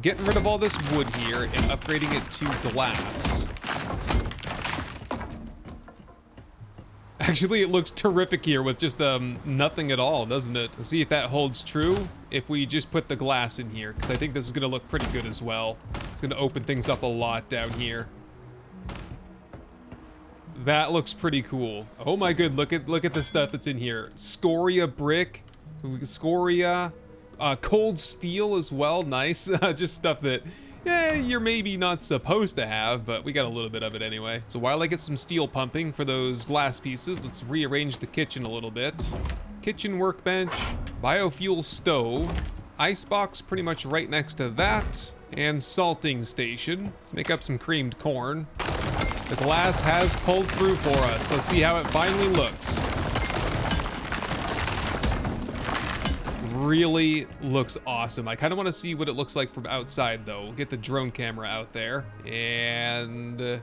getting rid of all this wood here and upgrading it to glass. Actually, it looks terrific here with just nothing at all, doesn't it? Let's see if that holds true if we just put the glass in here, because I think this is going to look pretty good as well. It's going to open things up a lot down here. That looks pretty cool. Oh my good, look at the stuff that's in here. Scoria brick, scoria, cold steel as well, nice. Just stuff that, yeah, you're maybe not supposed to have, but we got a little bit of it anyway. So while I get some steel pumping for those glass pieces, let's rearrange the kitchen a little bit. Kitchen workbench, biofuel stove, icebox pretty much right next to that, and salting station. Let's make up some creamed corn. The glass has pulled through for us. Let's see how it finally looks. Really looks awesome. I kind of want to see what it looks like from outside though. We'll get the drone camera out there and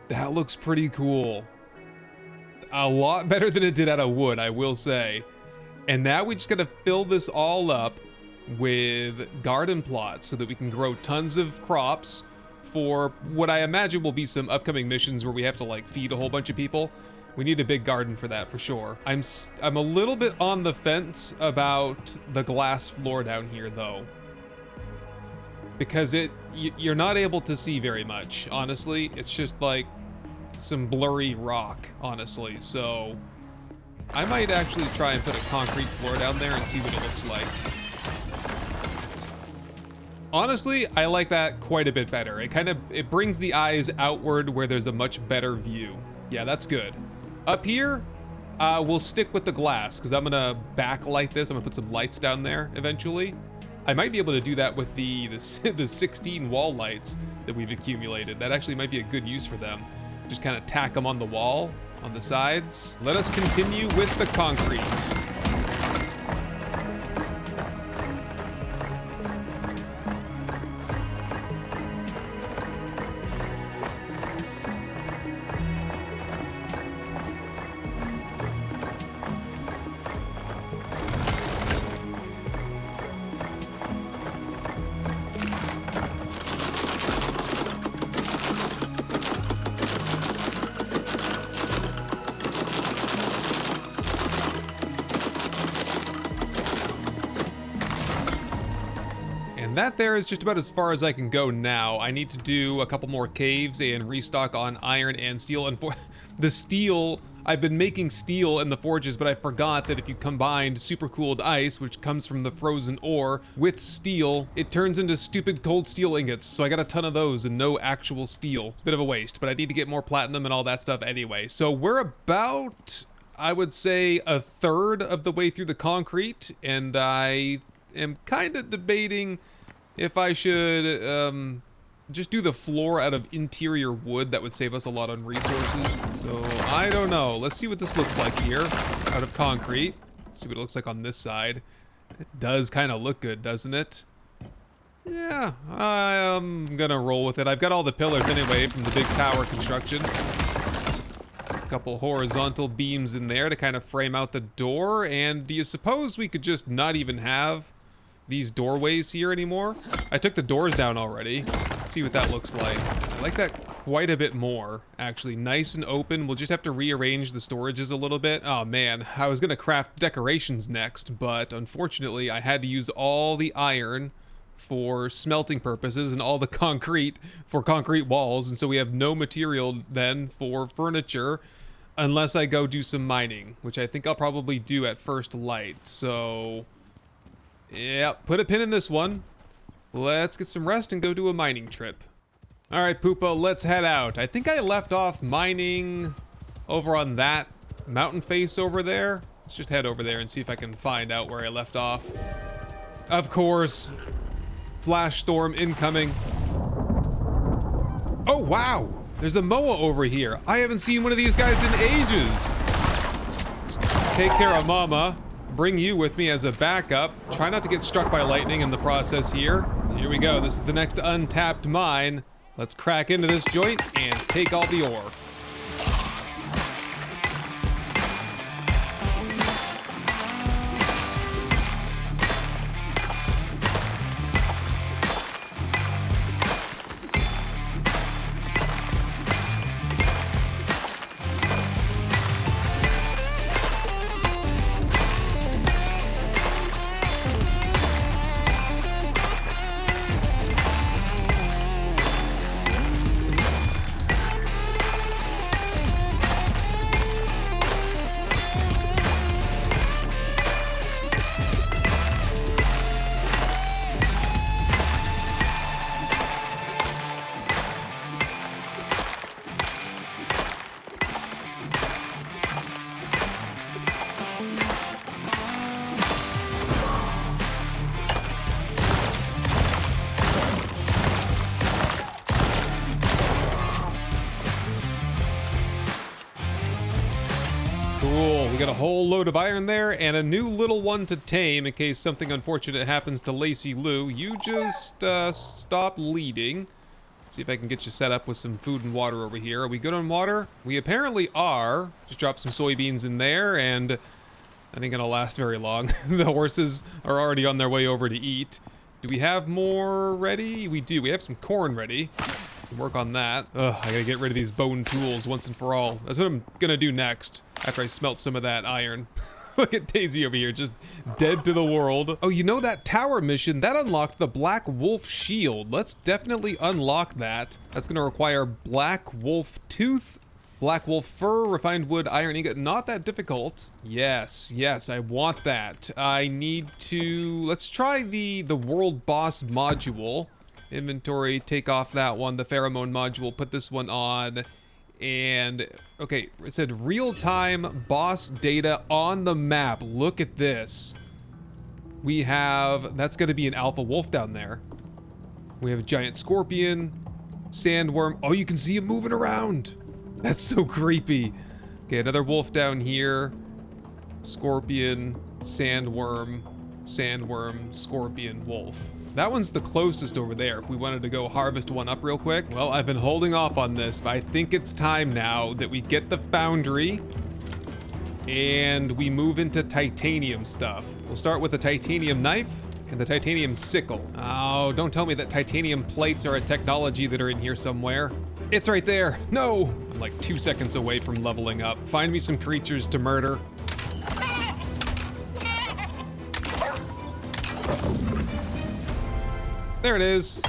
that looks pretty cool. A lot better than it did out of wood, I will say. And now we just gotta fill this all up with garden plots so that we can grow tons of crops for what I imagine will be some upcoming missions where we have to like feed a whole bunch of people. We need a big garden for that for sure. I'm a little bit on the fence about the glass floor down here though, because you're not able to see very much, honestly. It's just like some blurry rock, honestly. So I might actually try and put a concrete floor down there and see what it looks like. Honestly, I like that quite a bit better. It brings the eyes outward where there's a much better view. Yeah, that's good. Up here, we'll stick with the glass because I'm gonna backlight this. I'm gonna put some lights down there eventually. I might be able to do that with the 16 wall lights that we've accumulated. That actually might be a good use for them. Just kind of tack them on the wall, on the sides. Let us continue with the concrete. And that there is just about as far as I can go now. I need to do a couple more caves and restock on iron and steel. And for the steel, I've been making steel in the forges, but I forgot that if you combined supercooled ice, which comes from the frozen ore, with steel, it turns into stupid cold steel ingots. So I got a ton of those and no actual steel. It's a bit of a waste, but I need to get more platinum and all that stuff anyway. So we're about, I would say, a third of the way through the concrete, and I am kind of debating if I should just do the floor out of interior wood. That would save us a lot on resources. So I don't know. Let's see what this looks like here out of concrete. See what it looks like on this side. It does kind of look good, doesn't it? Yeah, I'm gonna roll with it. I've got all the pillars anyway from the big tower construction. A couple horizontal beams in there to kind of frame out the door. And do you suppose we could just not even have these doorways here anymore? I took the doors down already. Let's see what that looks like. I like that quite a bit more, actually. Nice and open. We'll just have to rearrange the storages a little bit. Oh man, I was gonna craft decorations next, but unfortunately I had to use all the iron for smelting purposes and all the concrete for concrete walls, and so we have no material then for furniture unless I go do some mining, which I think I'll probably do at first light. So yeah, put a pin in this one. Let's get some rest and go do a mining trip. All right, Poopa, let's head out. I think I left off mining over on that mountain face over there. Let's just head over there and see if I can find out where I left off. Of course, flash storm incoming. Oh, wow. There's a Moa over here. I haven't seen one of these guys in ages. Just take care of Mama. Bring you with me as a backup. Try not to get struck by lightning in the process here. Here we go. This is the next untapped mine. Let's crack into this joint and take all the ore. Cool, we got a whole load of iron there and a new little one to tame in case something unfortunate happens to Lacey Lou. You just stop leading. See if I can get you set up with some food and water over here. Are we good on water? We apparently are. Just drop some soybeans in there and that ain't gonna last very long. The horses are already on their way over to eat. Do we have more ready? We do. We have some corn ready. Work on that. Ugh, I gotta get rid of these bone tools once and for all. That's what I'm gonna do next, after I smelt some of that iron. Look at Daisy over here, just dead to the world. Oh, you know that tower mission, that unlocked the Black Wolf shield. Let's definitely unlock that. That's gonna require Black Wolf tooth, Black Wolf fur, refined wood, iron ingot. Not that difficult. Yes, yes, I want that. I need to, let's try the world boss module. Inventory, take off that one, the pheromone module, put this one on. And, okay, it said real-time boss data on the map. Look at this. We have, that's gonna be an alpha wolf down there. We have a giant scorpion, sandworm. Oh, you can see him moving around. That's so creepy. Okay, another wolf down here. Scorpion, sandworm, sandworm, scorpion, wolf. That one's the closest over there if we wanted to go harvest one up real quick. Well, I've been holding off on this, but I think it's time now that we get the foundry and we move into titanium stuff. We'll start with the titanium knife and the titanium sickle. Oh, don't tell me that titanium plates are a technology that are in here somewhere. It's right there. No! I'm like 2 seconds away from leveling up. Find me some creatures to murder. There it is.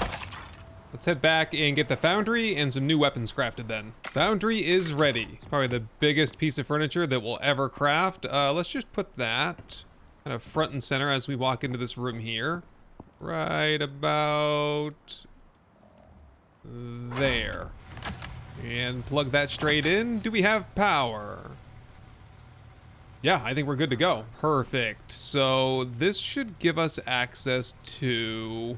Let's head back and get the foundry and some new weapons crafted then. Foundry is ready. It's probably the biggest piece of furniture that we'll ever craft. Let's just put that kind of front and center as we walk into this room here. Right about there. And plug that straight in. Do we have power? Yeah, I think we're good to go. Perfect. So this should give us access to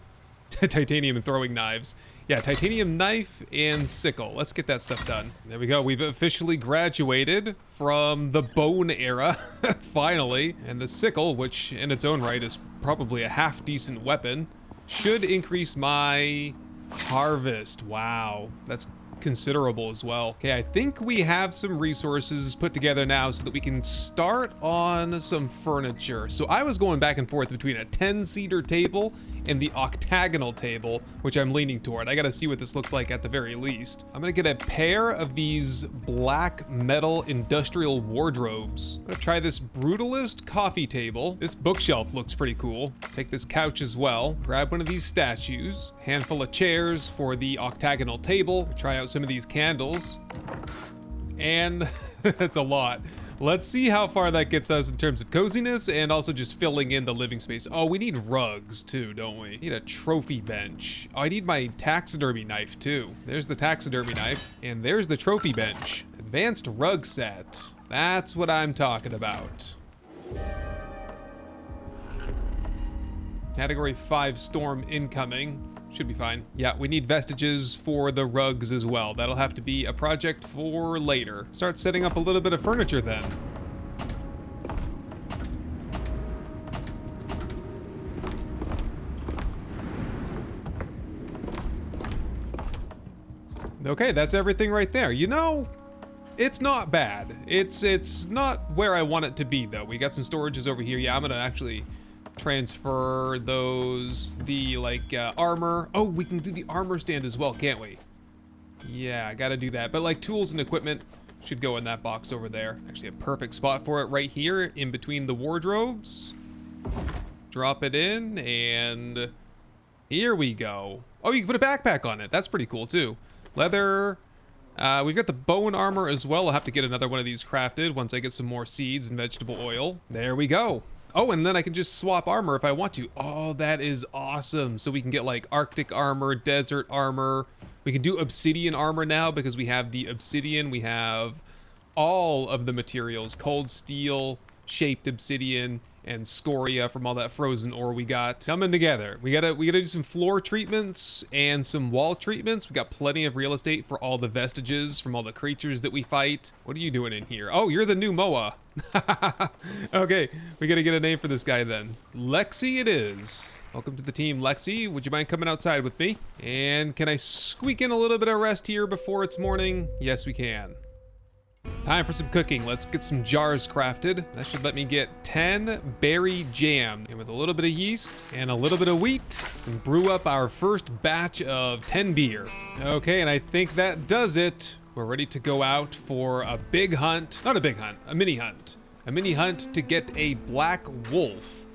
titanium and throwing knives. Yeah, titanium knife and sickle. Let's get that stuff done. There we go. We've officially graduated from the bone era, finally. And the sickle, which in its own right is probably a half-decent weapon, should increase my harvest. Wow, that's considerable as well. Okay, I think we have some resources put together now so that we can start on some furniture. So I was going back and forth between a 10-seater table and the octagonal table, which I'm leaning toward. I gotta see what this looks like at the very least. I'm gonna get a pair of these black metal industrial wardrobes. I'm gonna try this brutalist coffee table. This bookshelf looks pretty cool. Take this couch as well. Grab one of these statues. Handful of chairs for the octagonal table. Try out some of these candles. And that's a lot. Let's see how far that gets us in terms of coziness and also just filling in the living space. Oh, we need rugs too, don't we? Need a trophy bench. Oh, I need my taxidermy knife too. There's the taxidermy knife and there's the trophy bench. Advanced rug set. That's what I'm talking about. Category 5 storm incoming. Should be fine. Yeah, we need vestiges for the rugs as well. That'll have to be a project for later. Start setting up a little bit of furniture then. Okay, that's everything right there. You know, it's not bad. It's not where I want it to be though. We got some storages over here. Yeah, I'm gonna actually transfer those, the armor. Oh, we can do the armor stand as well, can't we? Yeah, I gotta do that. But like tools and equipment should go in that box over there. Actually a perfect spot for it right here in between the wardrobes. Drop it in and here we go. Oh, you can put a backpack on it. That's pretty cool too. Leather. We've got the bone armor as well. I'll have to get another one of these crafted once I get some more seeds and vegetable oil. There we go. Oh, and then I can just swap armor if I want to. Oh, that is awesome. So we can get like Arctic armor, desert armor. We can do obsidian armor now because we have the obsidian. We have all of the materials, cold steel, shaped obsidian, and scoria from all that frozen ore we got coming together. We gotta do some floor treatments and some wall treatments. We got plenty of real estate for all the vestiges from all the creatures that we fight. What are you doing in here? Oh, you're the new Moa. Okay, we gotta get a name for this guy then. Lexi it is. Welcome to the team, Lexi. Would you mind coming outside with me? And can I squeak in a little bit of rest here before it's morning? Yes, we can. Time for some cooking. Let's get some jars crafted. That should let me get 10 berry jam. And with a little bit of yeast and a little bit of wheat, we can brew up our first batch of 10 beer. Okay, and I think that does it. We're ready to go out for a big hunt. Not a big hunt, a mini hunt. A mini hunt to get a black wolf.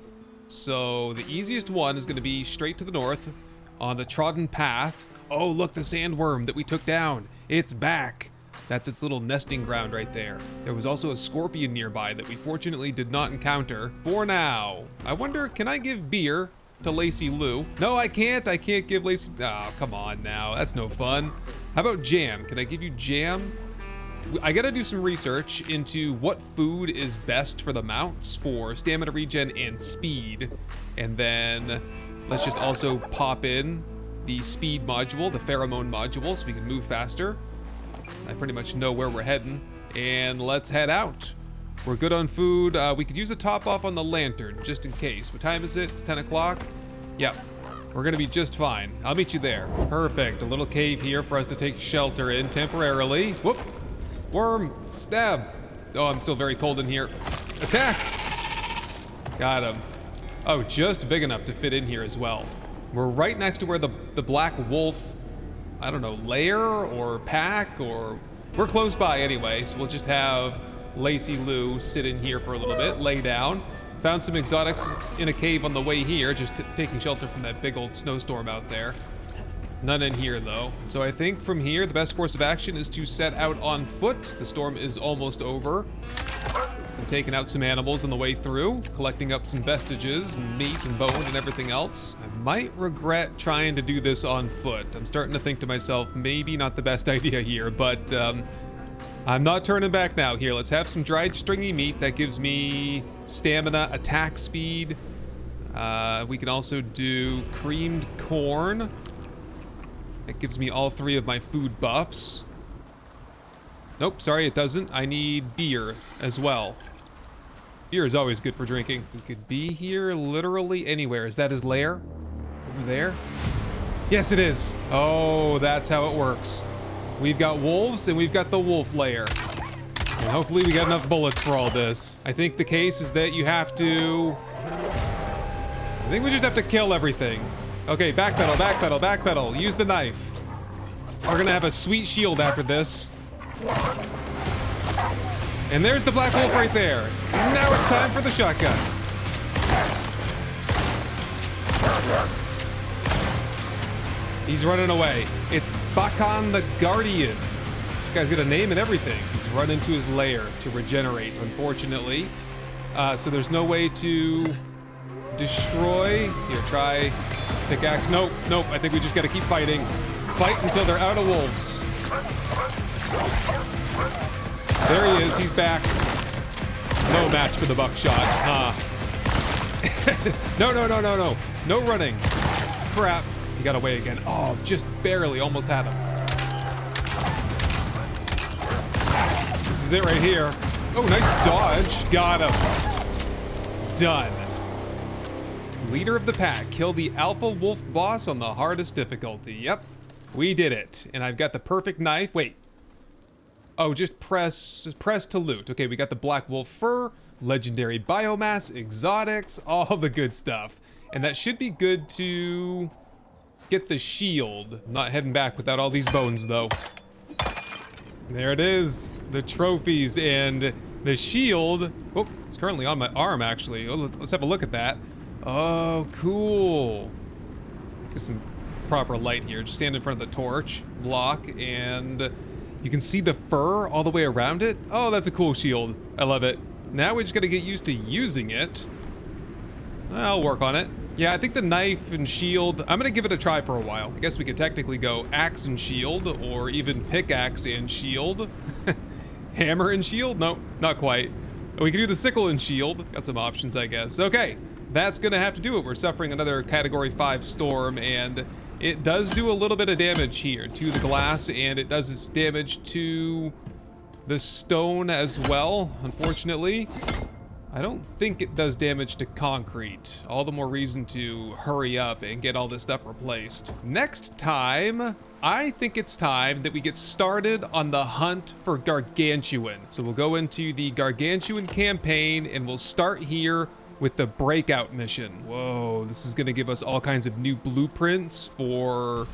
So the easiest one is gonna be straight to the north on the trodden path. Oh, look, the sandworm that we took down. It's back. That's its little nesting ground right there. There was also a scorpion nearby that we fortunately did not encounter for now. I wonder, can I give beer to Lacey Lou? No, I can't. I can't give Lacey. Oh, come on now. That's no fun. How about jam? Can I give you jam? I gotta do some research into what food is best for the mounts for stamina regen and speed. And then let's just also pop in the speed module, the pheromone module, so we can move faster. I pretty much know where we're heading, and let's head out. We're good on food. We could use a top off on the lantern, just in case. What time is it? It's 10 o'clock? Yep, we're gonna be just fine. I'll meet you there. Perfect, a little cave here for us to take shelter in temporarily. Whoop, worm, stab. Oh, I'm still very cold in here. Attack! Got him. Oh, just big enough to fit in here as well. We're right next to where the black wolf, I don't know, lair or pack, or we're close by anyway, so we'll just have Lacey Lou sit in here for a little bit, lay down. Found some exotics in a cave on the way here, just taking shelter from that big old snowstorm out there. None in here though. So I think from here, the best course of action is to set out on foot. The storm is almost over. I'm taking out some animals on the way through, collecting up some vestiges and meat and bone and everything else. I might regret trying to do this on foot. I'm starting to think to myself, maybe not the best idea here, but I'm not turning back now. Here, let's have some dried stringy meat. That gives me stamina, attack speed. We can also do creamed corn. That gives me all 3 of my food buffs. Nope, sorry, it doesn't. I need beer as well. Beer is always good for drinking. We could be here literally anywhere. Is that his lair? Over there? Yes, it is. Oh, that's how it works. We've got wolves and we've got the wolf lair. And hopefully we got enough bullets for all this. I think the case is that you have to... I think we just have to kill everything. Okay, backpedal, backpedal, backpedal. Use the knife. We're gonna have a sweet shield after this. And there's the black wolf right there. Now it's time for the shotgun. He's running away. It's Bakan the Guardian. This guy's got a name and everything. He's run into his lair to regenerate, unfortunately. So there's no way to destroy. Here, try pickaxe. Nope, nope. I think we just gotta keep fighting. Fight until they're out of wolves. There he is, he's back. No match for the buckshot, huh? No, no, no, no, no. No running. Crap. He got away again. Oh, just barely, almost had him. This is it right here. Oh, nice dodge. Got him. Done. Leader of the pack. Kill the alpha wolf boss on the hardest difficulty. Yep, we did it. And I've got the perfect knife. Wait. Oh, just press to loot. Okay, we got the black wolf fur, legendary biomass, exotics, all the good stuff. And that should be good to get the shield. Not heading back without all these bones, though. There it is, the trophies and the shield. Oh, it's currently on my arm, actually. Oh, let's have a look at that. Oh, cool. Get some proper light here. Just stand in front of the torch block and you can see the fur all the way around it. Oh, that's a cool shield. I love it. Now we just gotta get used to using it. I'll work on it. Yeah, I think the knife and shield, I'm gonna give it a try for a while. I guess we could technically go axe and shield, or even pickaxe and shield. Hammer and shield? No, not quite. We could do the sickle and shield. Got some options, I guess. Okay, that's gonna have to do it. We're suffering another Category 5 storm, and it does do a little bit of damage here to the glass, and it does its damage to the stone as well, unfortunately. I don't think it does damage to concrete. All the more reason to hurry up and get all this stuff replaced. Next time, I think it's time that we get started on the hunt for Gargantuan. So we'll go into the Gargantuan campaign and we'll start here with the breakout mission. Whoa, this is gonna give us all kinds of new blueprints for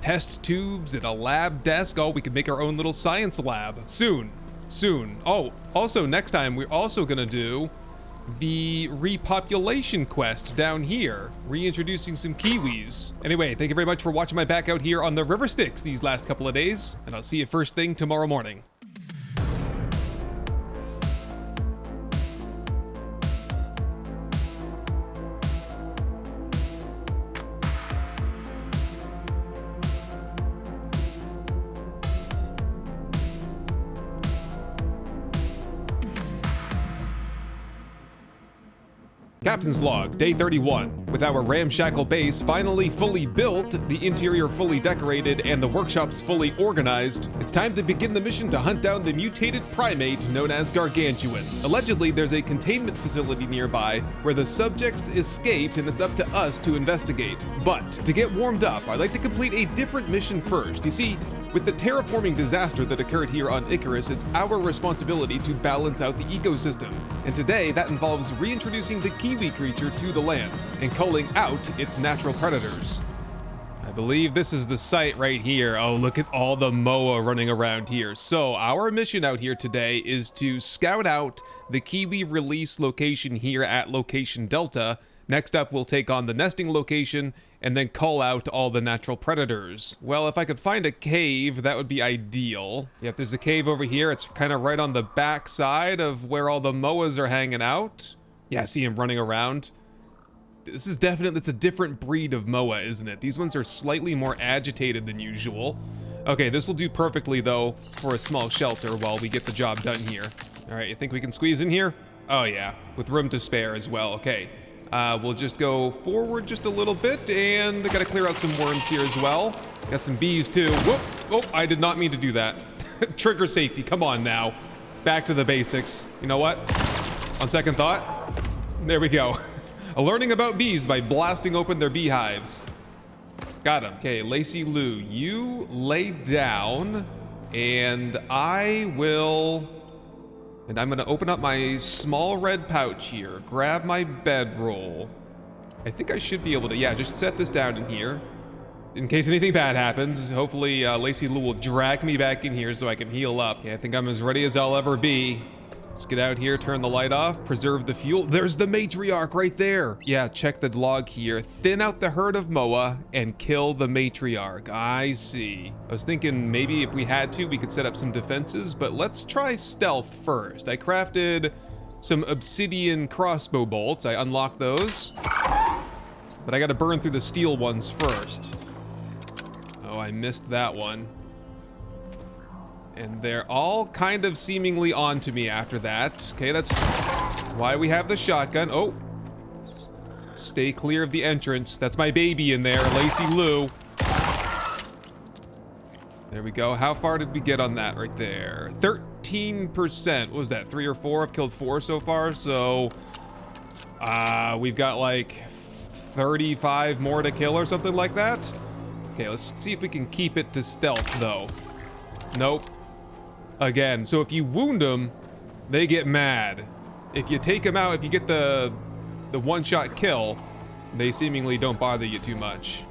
test tubes and a lab desk. Oh, we could make our own little science lab soon. Oh, also next time we're also gonna do the repopulation quest down here, reintroducing some Kiwis. Anyway, thank you very much for watching my back out here on the River Styx these last couple of days, and I'll see you first thing tomorrow morning. Captain's log, day 31. With our ramshackle base finally fully built, the interior fully decorated, and the workshops fully organized, it's time to begin the mission to hunt down the mutated primate known as Gargantuan. Allegedly, there's a containment facility nearby where the subjects escaped, and it's up to us to investigate. But to get warmed up, I'd like to complete a different mission first. You see, with the terraforming disaster that occurred here on Icarus, it's our responsibility to balance out the ecosystem. And today, that involves reintroducing the Kiwi creature to the land and culling out its natural predators. I believe this is the site right here. Oh, look at all the Moa running around here. So our mission out here today is to scout out the Kiwi release location here at Location Delta. Next up, we'll take on the nesting location and then call out all the natural predators. Well, if I could find a cave, that would be ideal. Yep, there's a cave over here. It's kind of right on the back side of where all the Moas are hanging out. Yeah, see him running around. This is definitely, it's a different breed of Moa, isn't it? These ones are slightly more agitated than usual. Okay, this will do perfectly, though, for a small shelter while we get the job done here. All right, you think we can squeeze in here? Oh, yeah, with room to spare as well. Okay. We'll just go forward just a little bit, and I gotta clear out some worms here as well. Got some bees too. Whoop! Oh, I did not mean to do that. Trigger safety, come on now. Back to the basics. You know what? On second thought, there we go. Learning about bees by blasting open their beehives. Got him. Okay, Lacey Lou, you lay down, and I will... And I'm gonna open up my small red pouch here, grab my bedroll. I think I should be able to, yeah, just set this down in here. In case anything bad happens, hopefully Lacey Lou will drag me back in here so I can heal up. Okay, I think I'm as ready as I'll ever be. Let's get out here, turn the light off, preserve the fuel. There's the matriarch right there. Yeah, check the log here. Thin out the herd of Moa and kill the matriarch. I see. I was thinking maybe if we had to, we could set up some defenses, but let's try stealth first. I crafted some obsidian crossbow bolts. I unlocked those, but I gotta burn through the steel ones first. Oh, I missed that one. And they're all kind of seemingly onto me after that. Okay, that's why we have the shotgun. Oh, stay clear of the entrance. That's my baby in there, Lacey Lou. There we go. How far did we get on that right there? 13%. What was that, 3 or 4? I've killed 4 so far, so we've got like 35 more to kill or something like that. Okay, let's see if we can keep it to stealth though. Nope. Again, so if you wound them, they get mad. If you take them out, if you get the one-shot kill, they seemingly don't bother you too much.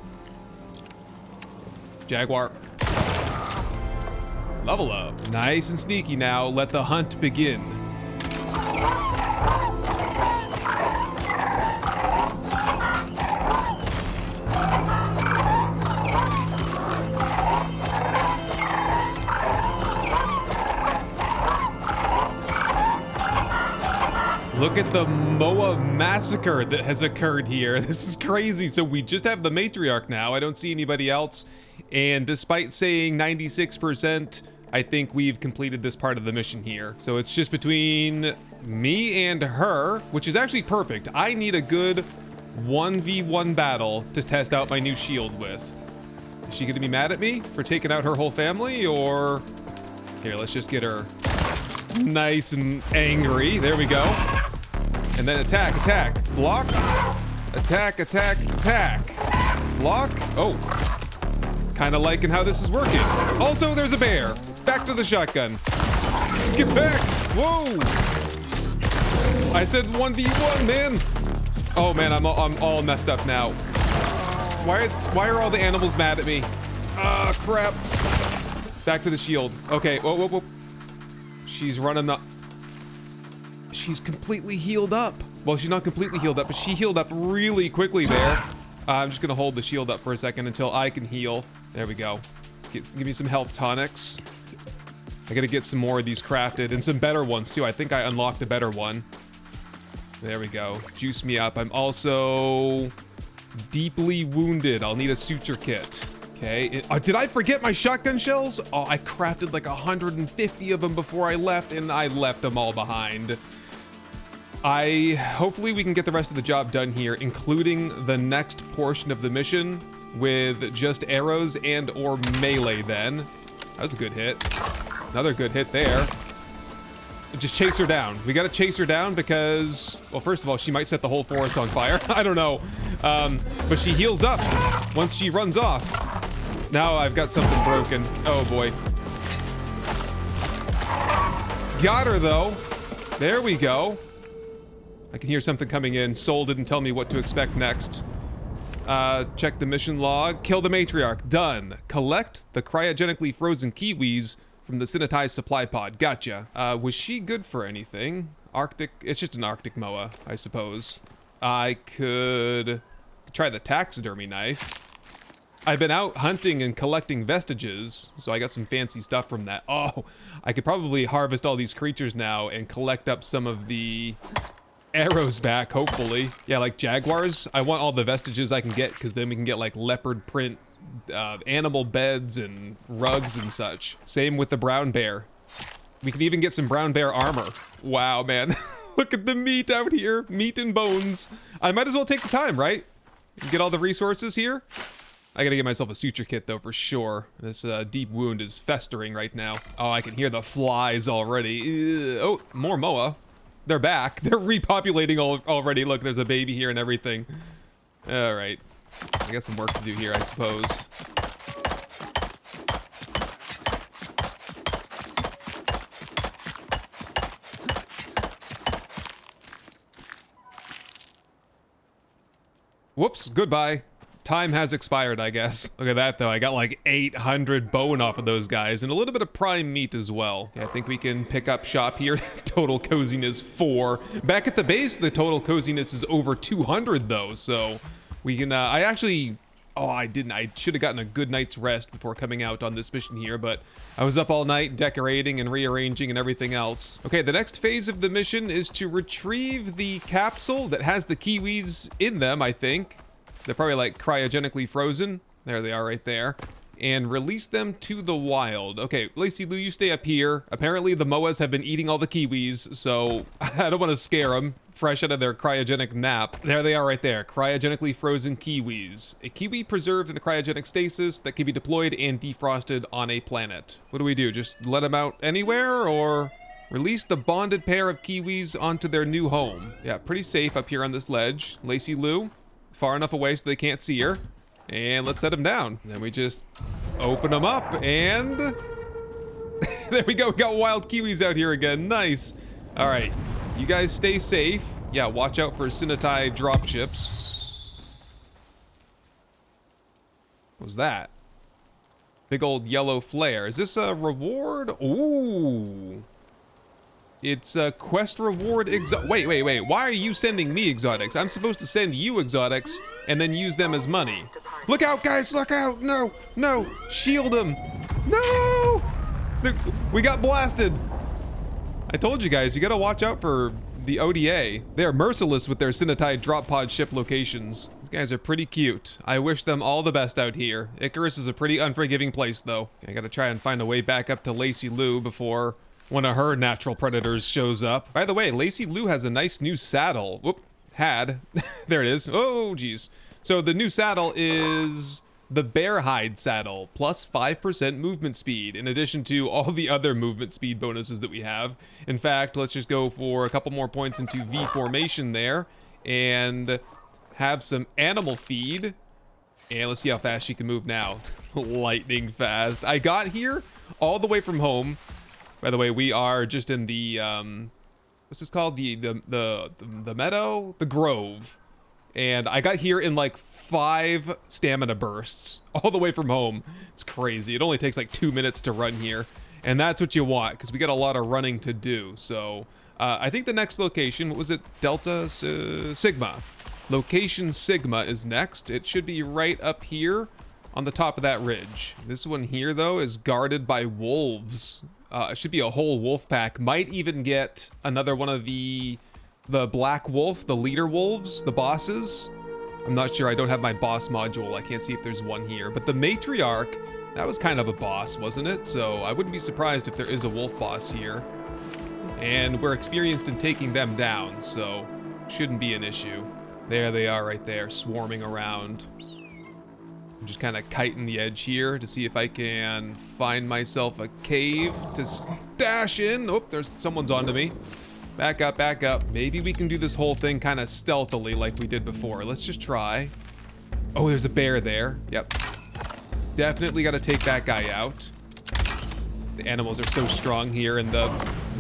Jaguar. Level up. Nice and sneaky now. Let the hunt begin. Look at the Moa massacre that has occurred here. This is crazy. So we just have the matriarch now. I don't see anybody else. And despite saying 96%, I think we've completed this part of the mission here. So it's just between me and her, which is actually perfect. I need a good 1v1 battle to test out my new shield with. Is she gonna be mad at me for taking out her whole family, or... Here, let's just get her nice and angry. There we go. And then attack, attack, block, attack, attack, attack, block. Oh, Kind of liking how this is working. Also, there's a bear. Back to the shotgun. Get back. Whoa. I said 1v1, man. Oh, man, I'm all messed up now. Why are all the animals mad at me? Ah, crap. Back to the shield. Okay, whoa. She's running up. She's completely healed up. Well, she's not completely healed up, but she healed up really quickly there. I'm just gonna hold the shield up for a second until I can heal. There we go. Give me some health tonics. I gotta get some more of these crafted, and some better ones too. I think I unlocked a better one. There we go. Juice me up. I'm also deeply wounded. I'll need a suture kit. Okay. Did I forget my shotgun shells? Oh, I crafted like 150 of them before I left, and I left them all behind. Hopefully we can get the rest of the job done here, including the next portion of the mission with just arrows and or melee then. That was a good hit. Another good hit there. Just chase her down. We gotta chase her down because, well, first of all, she might set the whole forest on fire. I don't know. But she heals up once she runs off. Now I've got something broken. Oh boy. Got her though. There we go. I can hear something coming in. Soul didn't tell me what to expect next. Check the mission log. Kill the matriarch. Done. Collect the cryogenically frozen kiwis from the sanitized supply pod. Gotcha. Was she good for anything? Arctic. It's just an Arctic moa, I suppose. I could try the taxidermy knife. I've been out hunting and collecting vestiges, so I got some fancy stuff from that. Oh, I could probably harvest all these creatures now and collect up some of the arrows back, hopefully. Yeah, like jaguars. I want all the vestiges I can get, because then we can get like leopard print animal beds and rugs and such. Same with the brown bear. We can even get some brown bear armor. Wow, man. Look at the meat out here. Meat and bones. I might as well take the time, right? Get all the resources here. I gotta get myself a suture kit though, for sure. This deep wound is festering right now. Oh, I can hear the flies already. Ew. Oh, more moa. They're back. They're repopulating already. Look, there's a baby here and everything. All right. I got some work to do here, I suppose. Whoops, goodbye. Time has expired, I guess. Look at that, though. I got like 800 bone off of those guys, and a little bit of prime meat as well. Yeah, I think we can pick up shop here. Total coziness 4. Back at the base, the total coziness is over 200, though, so we can, I actually... Oh, I didn't. I should have gotten a good night's rest before coming out on this mission here, but I was up all night decorating and rearranging and everything else. Okay, the next phase of the mission is to retrieve the capsule that has the kiwis in them, I think. They're probably like cryogenically frozen. There they are right there. And release them to the wild. Okay, Lacey Lou, you stay up here. Apparently the moas have been eating all the kiwis, so I don't want to scare them. Fresh out of their cryogenic nap. There they are right there. Cryogenically frozen kiwis. A kiwi preserved in a cryogenic stasis that can be deployed and defrosted on a planet. What do we do? Just let them out anywhere, or release the bonded pair of kiwis onto their new home? Yeah, pretty safe up here on this ledge. Lacey Lou, far enough away so they can't see her. And let's set them down. Then we just open them up and there we go. We got wild kiwis out here again. Nice. All right, you guys stay safe. Yeah, watch out for Sinatai dropships. What was that? Big old yellow flare. Is this a reward? Ooh. It's a quest reward wait. Why are you sending me exotics? I'm supposed to send you exotics and then use them as money. Look out, guys, look out. No, no, shield them. No! We got blasted. I told you guys, you gotta watch out for the ODA. They're merciless with their Sinatai drop pod ship locations. These guys are pretty cute. I wish them all the best out here. Icarus is a pretty unforgiving place, though. I gotta try and find a way back up to Lacey Lou before one of her natural predators shows up. By the way, Lacey Lou has a nice new saddle. Whoop, had. There it is. Oh, geez. So the new saddle is the bear hide saddle, plus 5% movement speed, in addition to all the other movement speed bonuses that we have. In fact, let's just go for a couple more points into V formation there, and have some animal feed. And let's see how fast she can move now. Lightning fast. I got here all the way from home. By the way, we are just in the what's this called? The meadow? The grove. And I got here in like 5 stamina bursts all the way from home. It's crazy. It only takes like 2 minutes to run here. And that's what you want, because we got a lot of running to do. So I think the next location, what was it? Delta Sigma. Location Sigma is next. It should be right up here on the top of that ridge. This one here, though, is guarded by wolves. It should be a whole wolf pack. Might even get another one of the black wolf, the leader wolves, the bosses. I'm not sure. I don't have my boss module. I can't see if there's one here. But the matriarch, that was kind of a boss, wasn't it? So I wouldn't be surprised if there is a wolf boss here. And we're experienced in taking them down, so shouldn't be an issue. There they are right there, swarming around. I'm just kind of kiting the edge here to see if I can find myself a cave to stash in. Oh, there's someone's onto me. Back up, back up. Maybe we can do this whole thing kind of stealthily like we did before. Let's just try. Oh, there's a bear there. Yep. Definitely got to take that guy out. The animals are so strong here in the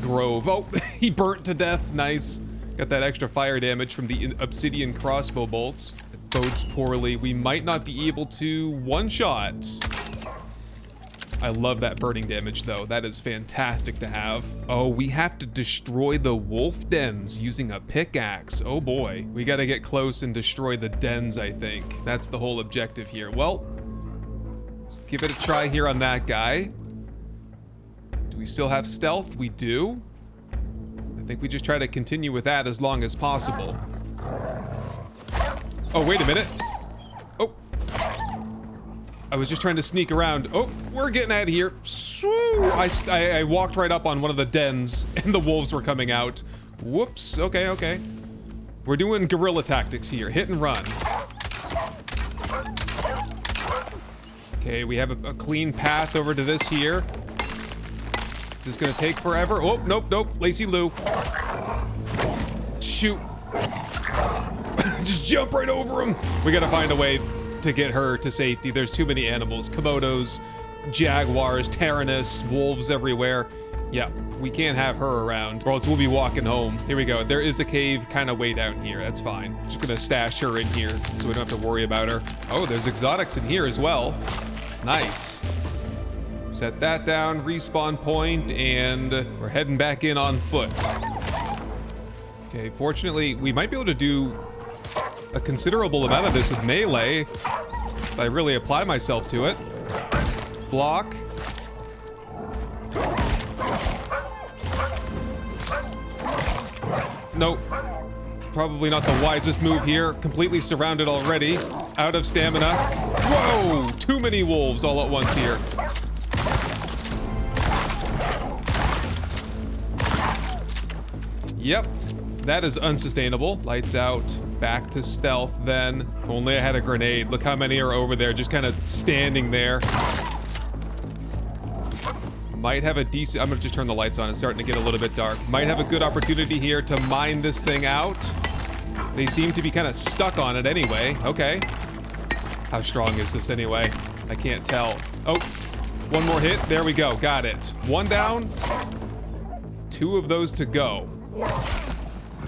grove. Oh, he burnt to death. Nice. Got that extra fire damage from the obsidian crossbow bolts. It bodes poorly. We might not be able to one-shot. I love that burning damage, though. That is fantastic to have. Oh, we have to destroy the wolf dens using a pickaxe. Oh, boy. We got to get close and destroy the dens, I think. That's the whole objective here. Well, let's give it a try here on that guy. Do we still have stealth? We do. I think we just try to continue with that as long as possible. Oh, wait a minute. Oh. I was just trying to sneak around. Oh, we're getting out of here. I walked right up on one of the dens and the wolves were coming out. Whoops. Okay, okay. We're doing guerrilla tactics here. Hit and run. Okay, we have a clean path over to this here. Is this gonna take forever? Oh, nope, nope. Lacey Lou. Shoot. Just jump right over him. We gotta find a way to get her to safety. There's too many animals. Komodos, jaguars, Tyrannus, wolves everywhere. Yeah, we can't have her around, or else we'll be walking home. Here we go. There is a cave kind of way down here. That's fine. Just gonna stash her in here so we don't have to worry about her. Oh, there's exotics in here as well. Nice. Set that down, respawn point, and we're heading back in on foot. Okay, fortunately, we might be able to do a considerable amount of this with melee if I really apply myself to it. Block. Nope. Probably not the wisest move here. Completely surrounded already. Out of stamina. Whoa! Too many wolves all at once here. Yep. That is unsustainable. Lights out. Back to stealth then. If only I had a grenade. Look how many are over there, just kind of standing there. Might have a decent... I'm gonna just turn the lights on. It's starting to get a little bit dark. Might have a good opportunity here to mine this thing out. They seem to be kind of stuck on it anyway. Okay. How strong is this anyway? I can't tell. Oh, one more hit. There we go. Got it. One down. 2 of those to go.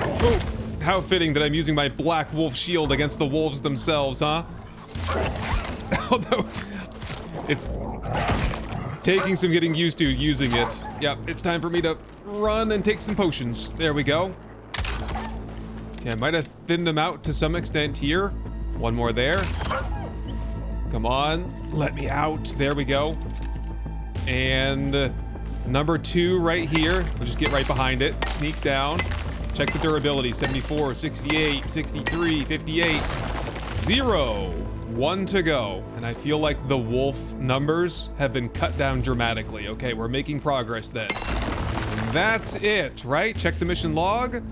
Oh, how fitting that I'm using my black wolf shield against the wolves themselves, huh? Although, it's taking some getting used to using it. Yep, it's time for me to run and take some potions. There we go. Okay, I might have thinned them out to some extent here. One more there. Come on, let me out. There we go. And number 2 right here. We'll just get right behind it. Sneak down. Check the durability. 74, 68, 63, 58. 0. 1 to go. And I feel like the wolf numbers have been cut down dramatically. Okay, we're making progress then. And that's it, right? Check the mission log.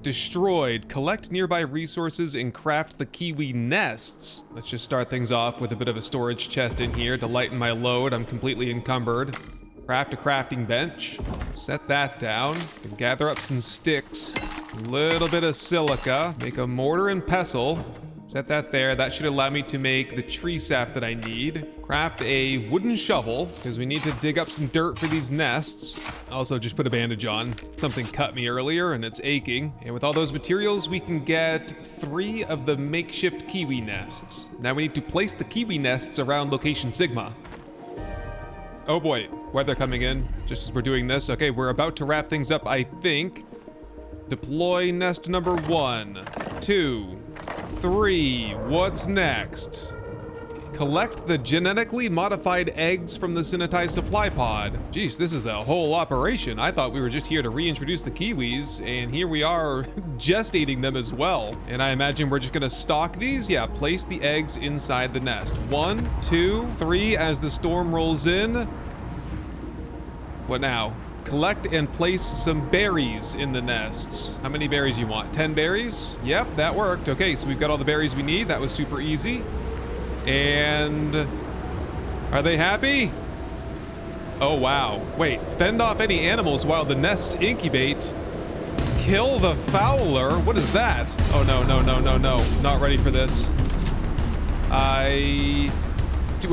Destroyed. Collect nearby resources and craft the kiwi nests. Let's just start things off with a bit of a storage chest in here to lighten my load. I'm completely encumbered. Craft a crafting bench. Set that down. And gather up some sticks. A little bit of silica. Make a mortar and pestle. Set that there. That should allow me to make the tree sap that I need. Craft a wooden shovel, because we need to dig up some dirt for these nests. Also, just put a bandage on. Something cut me earlier, and it's aching. And with all those materials, we can get 3 of the makeshift kiwi nests. Now we need to place the kiwi nests around location Sigma. Oh boy, weather coming in, just as we're doing this. Okay, we're about to wrap things up, I think. Deploy nest number 1, 2, 3. What's next? Collect the genetically modified eggs from the sanitized supply pod. Jeez, this is a whole operation. I thought we were just here to reintroduce the kiwis, and here we are gestating them as well. And I imagine we're just gonna stock these? Yeah, place the eggs inside the nest. 1, 2, 3 as the storm rolls in. What now? Collect and place some berries in the nests. How many berries you want? 10 berries? Yep, that worked. Okay, so we've got all the berries we need. That was super easy. And are they happy? Oh, wow. Wait, fend off any animals while the nests incubate. Kill the fowler? What is that? Oh, no, no, no, no, no. Not ready for this. We're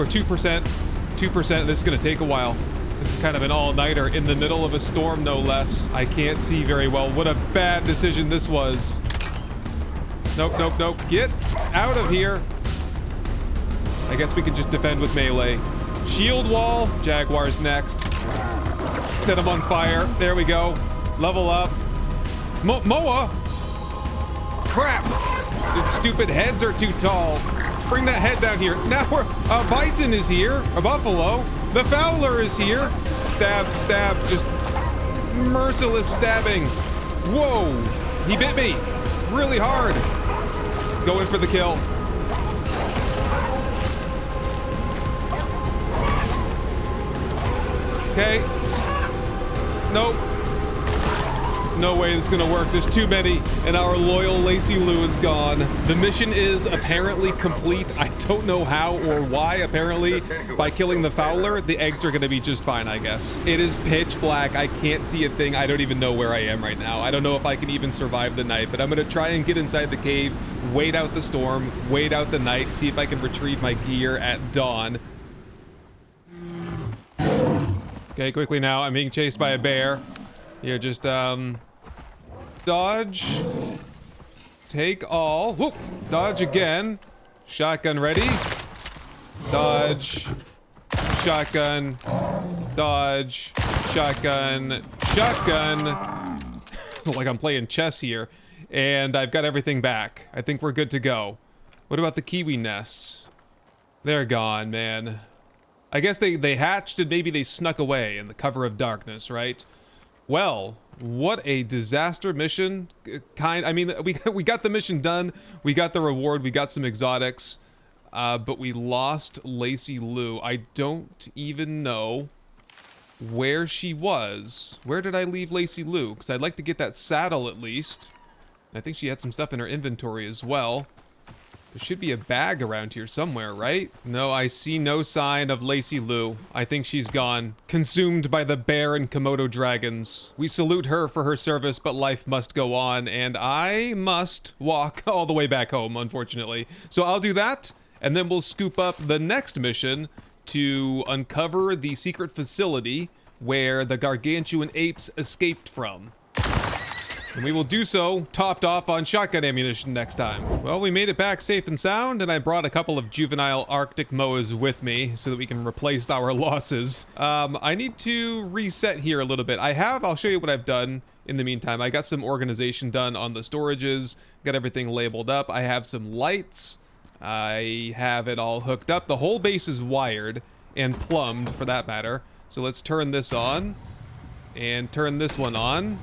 2%. 2%. This is going to take a while. This is kind of an all-nighter in the middle of a storm, no less. I can't see very well. What a bad decision this was. Nope, nope, nope. Get out of here. I guess we can just defend with melee. Shield wall. Jaguar's next. Set him on fire. There we go. Level up. Moa! Crap! Its stupid heads are too tall. Bring that head down here. Now we're... A bison is here. A buffalo. The fowler is here. Stab, stab, just merciless stabbing. Whoa, he bit me really hard. Going for the kill. Okay. Nope. No way this is gonna work. There's too many, and our loyal Lacy Lou is gone. The mission is apparently complete. I don't know how or why. Apparently, by killing the fowler, the eggs are gonna be just fine, I guess. It is pitch black. I can't see a thing. I don't even know where I am right now. I don't know if I can even survive the night, but I'm gonna try and get inside the cave, wait out the storm, wait out the night, see if I can retrieve my gear at dawn. Okay, quickly now. I'm being chased by a bear. Here, just, dodge. Take all. Whoop! Dodge again. Shotgun ready. Dodge. Shotgun. Dodge. Shotgun. Shotgun. Like I'm playing chess here. And I've got everything back. I think we're good to go. What about the kiwi nests? They're gone, man. I guess they hatched and maybe they snuck away in the cover of darkness, right? Well, what a disaster mission. I mean, we got the mission done. We got the reward. We got some exotics. But we lost Lacy Lou. I don't even know where she was. Where did I leave Lacy Lou? Because I'd like to get that saddle at least. I think she had some stuff in her inventory as well. There should be a bag around here somewhere, right? No, I see no sign of Lacy Lou. I think she's gone. Consumed by the bear and Komodo dragons. We salute her for her service, but life must go on, and I must walk all the way back home, unfortunately. So I'll do that, and then we'll scoop up the next mission to uncover the secret facility where the gargantuan apes escaped from. And we will do so topped off on shotgun ammunition next time. Well, we made it back safe and sound, and I brought a couple of juvenile Arctic moas with me so that we can replace our losses. I need to reset here a little bit. I'll show you what I've done in the meantime. I got some organization done on the storages, got everything labeled up. I have some lights. I have it all hooked up. The whole base is wired and plumbed for that matter. So let's turn this on and turn this one on.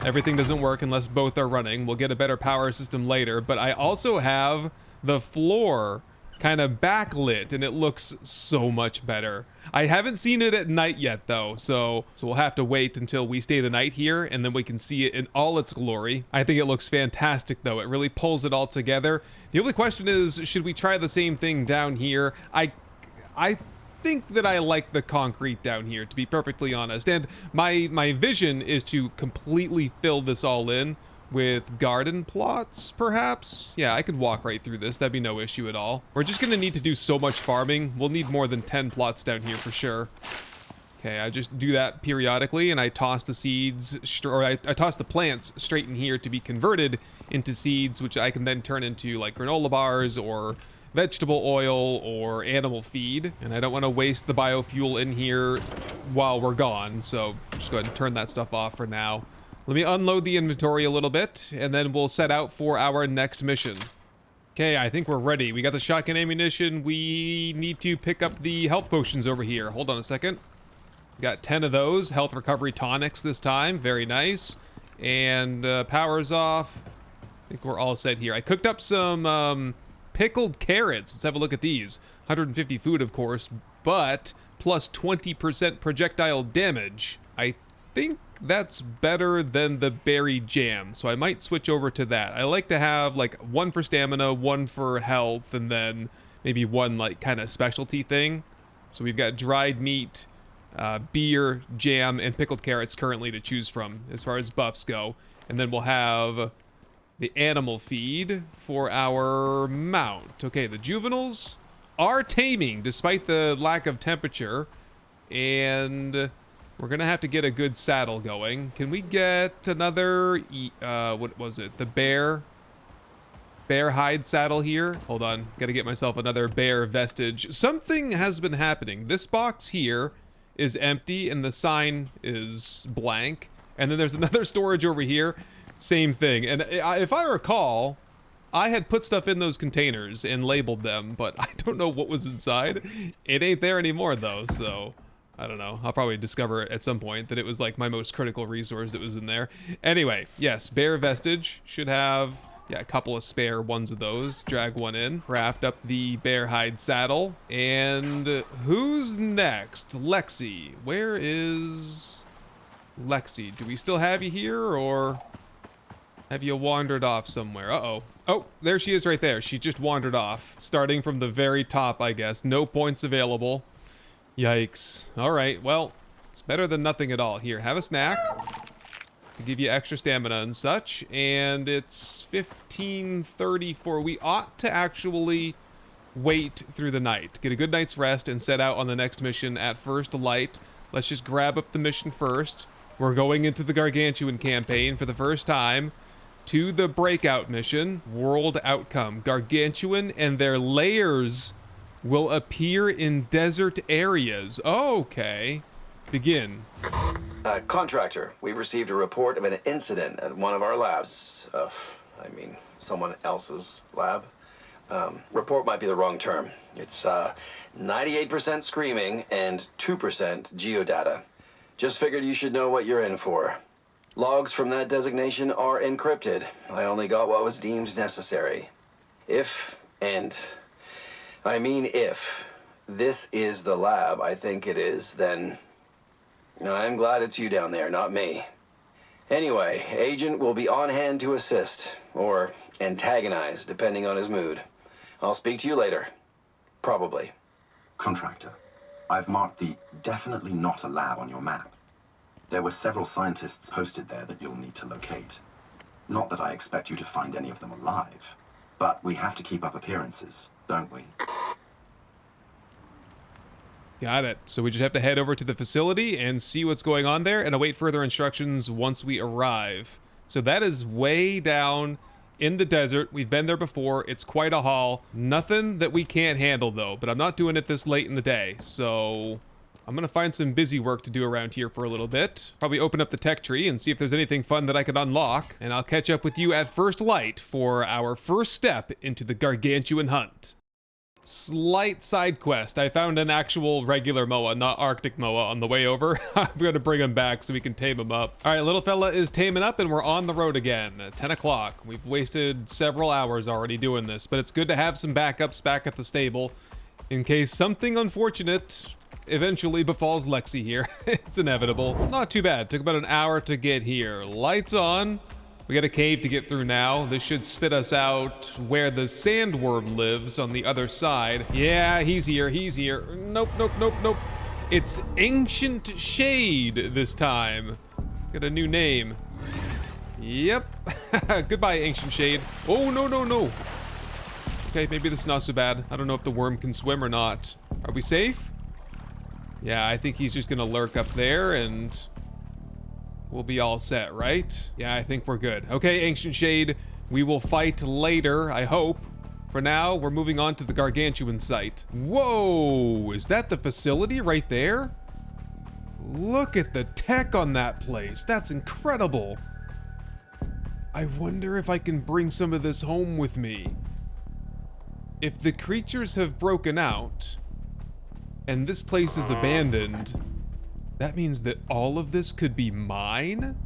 Everything doesn't work unless both are running. We'll get a better power system later, but I also have the floor kind of backlit and it looks so much better. I haven't seen it at night yet though, so we'll have to wait until we stay the night here and then we can see it in all its glory. I think it looks fantastic though. It really pulls it all together. The only question is, should we try the same thing down here? I think that I like the concrete down here, to be perfectly honest, and my vision is to completely fill this all in with garden plots, perhaps? Yeah, I could walk right through this. That'd be no issue at all. We're just gonna need to do so much farming. We'll need more than 10 plots down here for sure. Okay, I just do that periodically, and I toss the seeds, or I toss the plants straight in here to be converted into seeds, which I can then turn into like granola bars or vegetable oil or animal feed. And I don't want to waste the biofuel in here while we're gone, so just go ahead and turn that stuff off for now. Let me unload the inventory a little bit, and then we'll set out for our next mission. Okay, I think we're ready. We got the shotgun ammunition. We need to pick up the health potions over here. Hold on a second. Got 10 of those. Health recovery tonics this time. Very nice. And power's off. I think we're all set here. I cooked up some pickled carrots. Let's have a look at these. 150 food, of course, but plus 20% projectile damage. I think that's better than the berry jam, so I might switch over to that. I like to have like one for stamina, one for health, and then maybe one like kind of specialty thing. So we've got dried meat, beer, jam, and pickled carrots currently to choose from as far as buffs go. And then we'll have the animal feed for our mount. Okay, the juveniles are taming despite the lack of temperature, and we're gonna have to get a good saddle going. Can we get another, what was it? The bear hide saddle here? Hold on, gotta get myself another bear vestige. Something has been happening. This box here is empty and the sign is blank. And then there's another storage over here, same thing. And if I recall, I had put stuff in those containers and labeled them, but I don't know what was inside. It ain't there anymore though, so I don't know. I'll probably discover at some point that it was like my most critical resource that was in there. Anyway, yes, bear vestige. Should have, yeah, a couple of spare ones of those. Drag one in. Craft up the bear hide saddle. And who's next? Lexi. Where is Lexi? Do we still have you here, or have you wandered off somewhere? Uh-oh. Oh, there she is right there. She just wandered off. Starting from the very top, I guess. No points available. Yikes. Alright, well, it's better than nothing at all. Here, have a snack to give you extra stamina and such. And it's 15:34. We ought to actually wait through the night. Get a good night's rest and set out on the next mission at first light. Let's just grab up the mission first. We're going into the Gargantuan campaign for the first time. To the breakout mission, world outcome. Gargantuan and their layers will appear in desert areas. Okay. Begin. Contractor, we received a report of an incident at one of our labs. Someone else's lab. Report might be the wrong term. It's 98% screaming and 2% geodata. Just figured you should know what you're in for. Logs from that designation are encrypted. I only got what was deemed necessary. If this is the lab I think it is, then I'm glad it's you down there, not me. Anyway, Agent will be on hand to assist, or antagonize, depending on his mood. I'll speak to you later. Probably. Contractor, I've marked the definitely not a lab on your map. There were several scientists hosted there that you'll need to locate. Not that I expect you to find any of them alive, but we have to keep up appearances, don't we? Got it. So we just have to head over to the facility and see what's going on there and await further instructions once we arrive. So that is way down in the desert. We've been there before. It's quite a haul. Nothing that we can't handle though, but I'm not doing it this late in the day. So I'm gonna find some busy work to do around here for a little bit. Probably open up the tech tree and see if there's anything fun that I can unlock. And I'll catch up with you at first light for our first step into the Gargantuan hunt. Slight side quest. I found an actual regular moa, not Arctic moa, on the way over. I'm gonna bring him back so we can tame him up. All right, little fella is taming up and we're on the road again. 10 o'clock. We've wasted several hours already doing this, but it's good to have some backups back at the stable in case something unfortunate eventually befalls Lexi here. It's inevitable. Not too bad. Took about an hour to get here. Lights on. We got a cave to get through now. This should spit us out where the sandworm lives on the other side. Yeah, he's here. He's here. Nope, nope, nope, nope. It's Ancient Shade this time. Got a new name. Yep. Goodbye, Ancient Shade. Oh, no, no, no. Okay, maybe this is not so bad. I don't know if the worm can swim or not. Are we safe? Yeah, I think he's just gonna lurk up there and we'll be all set, right? Yeah, I think we're good. Okay, Ancient Shade, we will fight later, I hope. For now, we're moving on to the gargantuan site. Whoa, is that the facility right there? Look at the tech on that place. That's incredible. I wonder if I can bring some of this home with me. If the creatures have broken out, and this place is abandoned, that means that all of this could be mine?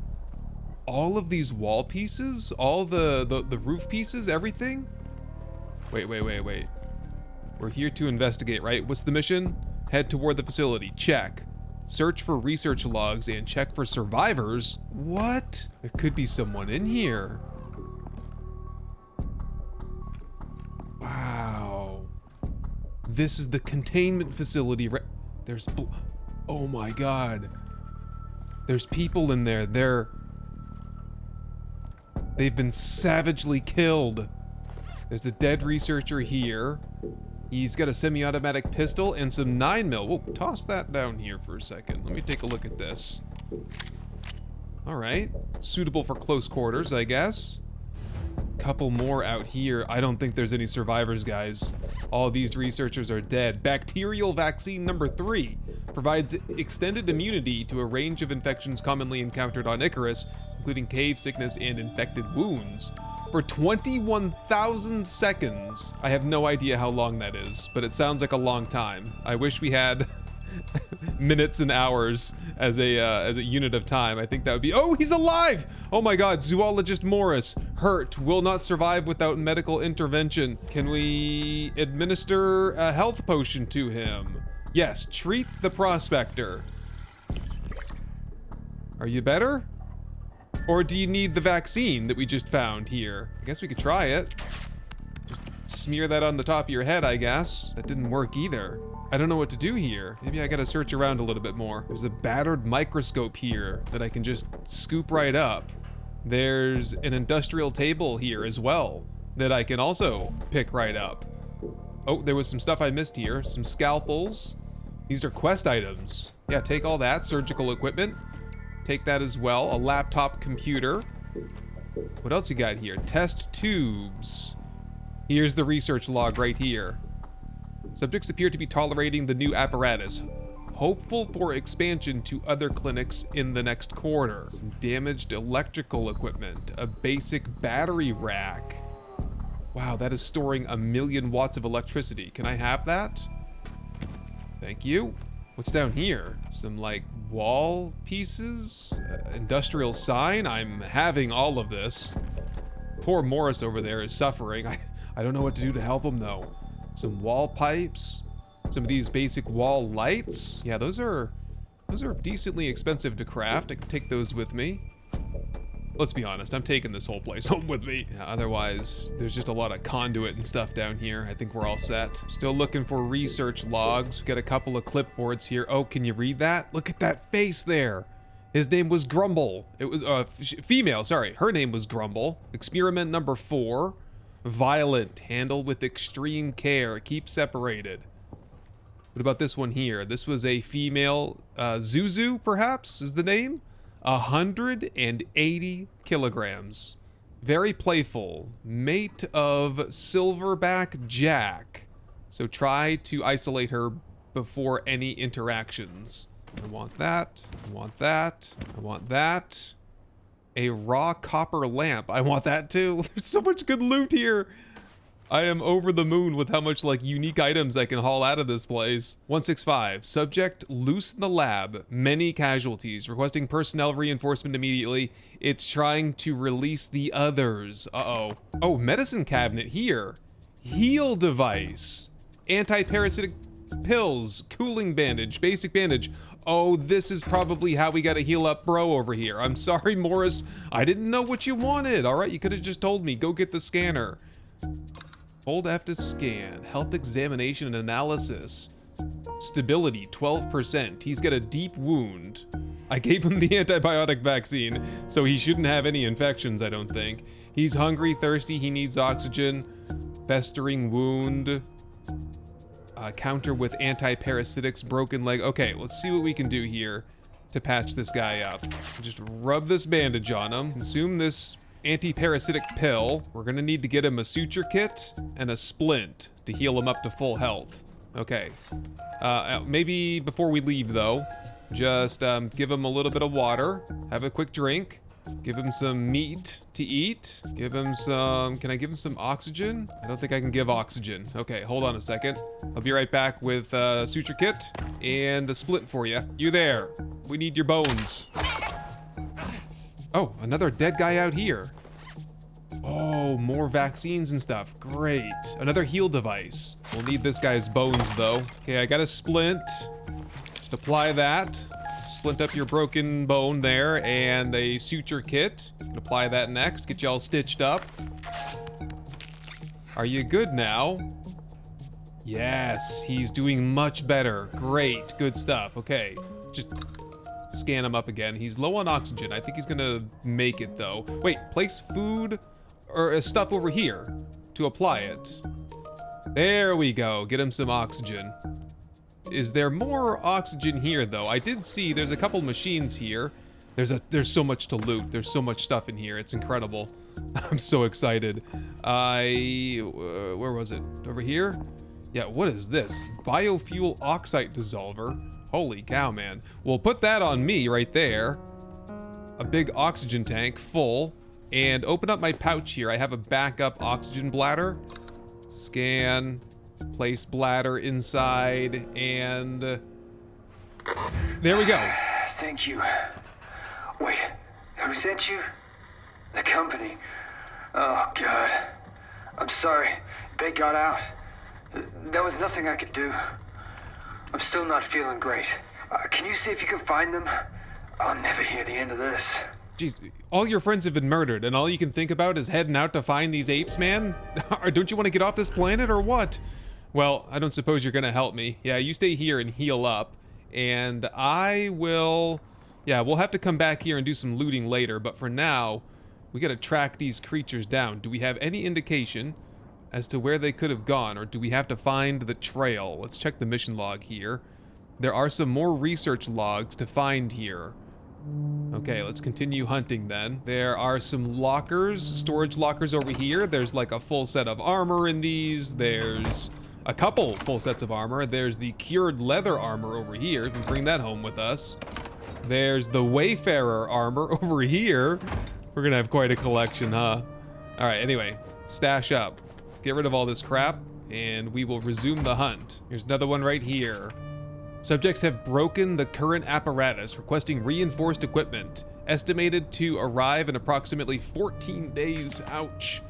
All of these wall pieces? All the roof pieces? Everything? Wait. We're here to investigate, right? What's the mission? Head toward the facility. Check. Search for research logs and check for survivors? What? There could be someone in here. Wow. This is the containment facility. There's... Oh my god. There's people in there. They've been savagely killed. There's a dead researcher here. He's got a semi-automatic pistol and some 9mm. Whoa, toss that down here for a second. Let me take a look at this. Alright. Suitable for close quarters, I guess. Couple more out here. I don't think there's any survivors, guys. All these researchers are dead. Bacterial vaccine number 3 provides extended immunity to a range of infections commonly encountered on Icarus, including cave sickness and infected wounds. For 21,000 seconds. I have no idea how long that is, but it sounds like a long time. I wish we had minutes and hours as a unit of time. I think that would be... Oh, he's alive! Oh my god, Zoologist Morris. Hurt. Will not survive without medical intervention. Can we administer a health potion to him? Yes, treat the prospector. Are you better? Or do you need the vaccine that we just found here? I guess we could try it. Just smear that on the top of your head, I guess. That didn't work either. I don't know what to do here. Maybe I gotta search around a little bit more. There's a battered microscope here that I can just scoop right up. There's an industrial table here as well that I can also pick right up. Oh, there was some stuff I missed here. Some scalpels. These are quest items. Yeah, take all that. Surgical equipment. Take that as well. A laptop computer. What else you got here? Test tubes. Here's the research log right here. Subjects appear to be tolerating the new apparatus. Hopeful for expansion to other clinics in the next quarter. Some damaged electrical equipment. A basic battery rack. Wow, that is storing 1,000,000 watts of electricity. Can I have that? Thank you. What's down here? Some, like, wall pieces? Industrial sign? I'm having all of this. Poor Morris over there is suffering. I don't know what to do to help him, though. Some wall pipes. Some of these basic wall lights. Yeah, those are decently expensive to craft. I can take those with me. Let's be honest, I'm taking this whole place home with me. Yeah, otherwise, there's just a lot of conduit and stuff down here. I think we're all set. Still looking for research logs. We've got a couple of clipboards here. Oh, can you read that? Look at that face there. His name was Grumble. It was female, sorry. Her name was Grumble. Experiment number 4. Violent. Handle with extreme care. Keep separated. What about this one here? This was a female, Zuzu, perhaps, is the name? 180 kilograms. Very playful. Mate of Silverback Jack. So try to isolate her before any interactions. I want that. I want that. I want that. A raw copper lamp. I want that too. There's so much good loot here. I am over the moon with how much like unique items I can haul out of this place. 165. Subject loose in the lab. Many casualties. Requesting personnel reinforcement immediately. It's trying to release the others. Uh-oh. Oh, medicine cabinet here. Heal device. Anti-parasitic pills. Cooling bandage. Basic bandage. Oh, this is probably how we gotta heal up bro over here. I'm sorry, Morris. I didn't know what you wanted. All right, you could have just told me. Go get the scanner. Hold F to scan. Health examination and analysis. Stability, 12%. He's got a deep wound. I gave him the antibiotic vaccine, so he shouldn't have any infections, I don't think. He's hungry, thirsty, he needs oxygen. Festering wound. Counter with anti-parasitics, broken leg. Okay, let's see what we can do here to patch this guy up. Just rub this bandage on him. Consume this anti-parasitic pill. We're gonna need to get him a suture kit and a splint to heal him up to full health. Okay. Maybe before we leave, though, just give him a little bit of water. Have a quick drink. Give him some meat to eat. Give him some... Can I give him some oxygen? I don't think I can give oxygen. Okay, hold on a second. I'll be right back with suture kit and the splint for you. You there. We need your bones. Oh, another dead guy out here. Oh, more vaccines and stuff. Great. Another heal device. We'll need this guy's bones, though. Okay, I got a splint. Just apply that. Splint up your broken bone there, and a suture kit. Apply that next. Get you all stitched up. Are you good now? Yes, he's doing much better. Great, good stuff. Okay, just scan him up again. He's low on oxygen. I think he's gonna make it, though. Wait, place food or stuff over here to apply it. There we go. Get him some oxygen. Is there more oxygen here, though? I did see there's a couple machines here. There's so much to loot. There's so much stuff in here. It's incredible. I'm so excited. Where was it? Over here? Yeah, what is this? Biofuel oxide dissolver. Holy cow, man. We'll put that on me right there. A big oxygen tank full. And open up my pouch here. I have a backup oxygen bladder. Scan. Place bladder inside, and there we go. Thank you. Wait, who sent you? The company. Oh, God. I'm sorry. They got out. There was nothing I could do. I'm still not feeling great. Can you see if you can find them? I'll never hear the end of this. Jeez, all your friends have been murdered, and all you can think about is heading out to find these apes, man? Or don't you want to get off this planet, or what? Well, I don't suppose you're gonna help me. Yeah, you stay here and heal up, and I will... Yeah, we'll have to come back here and do some looting later, but for now, we gotta track these creatures down. Do we have any indication as to where they could have gone, or do we have to find the trail? Let's check the mission log here. There are some more research logs to find here. Okay, let's continue hunting then. There are some lockers, storage lockers over here. There's like a full set of armor in these. There's a couple full sets of armor. There's the cured leather armor over here. We can bring that home with us. There's the Wayfarer armor over here. We're gonna have quite a collection, huh? All right, anyway, stash up. Get rid of all this crap, and we will resume the hunt. Here's another one right here. Subjects have broken the current apparatus, requesting reinforced equipment. Estimated to arrive in approximately 14 days. Ouch.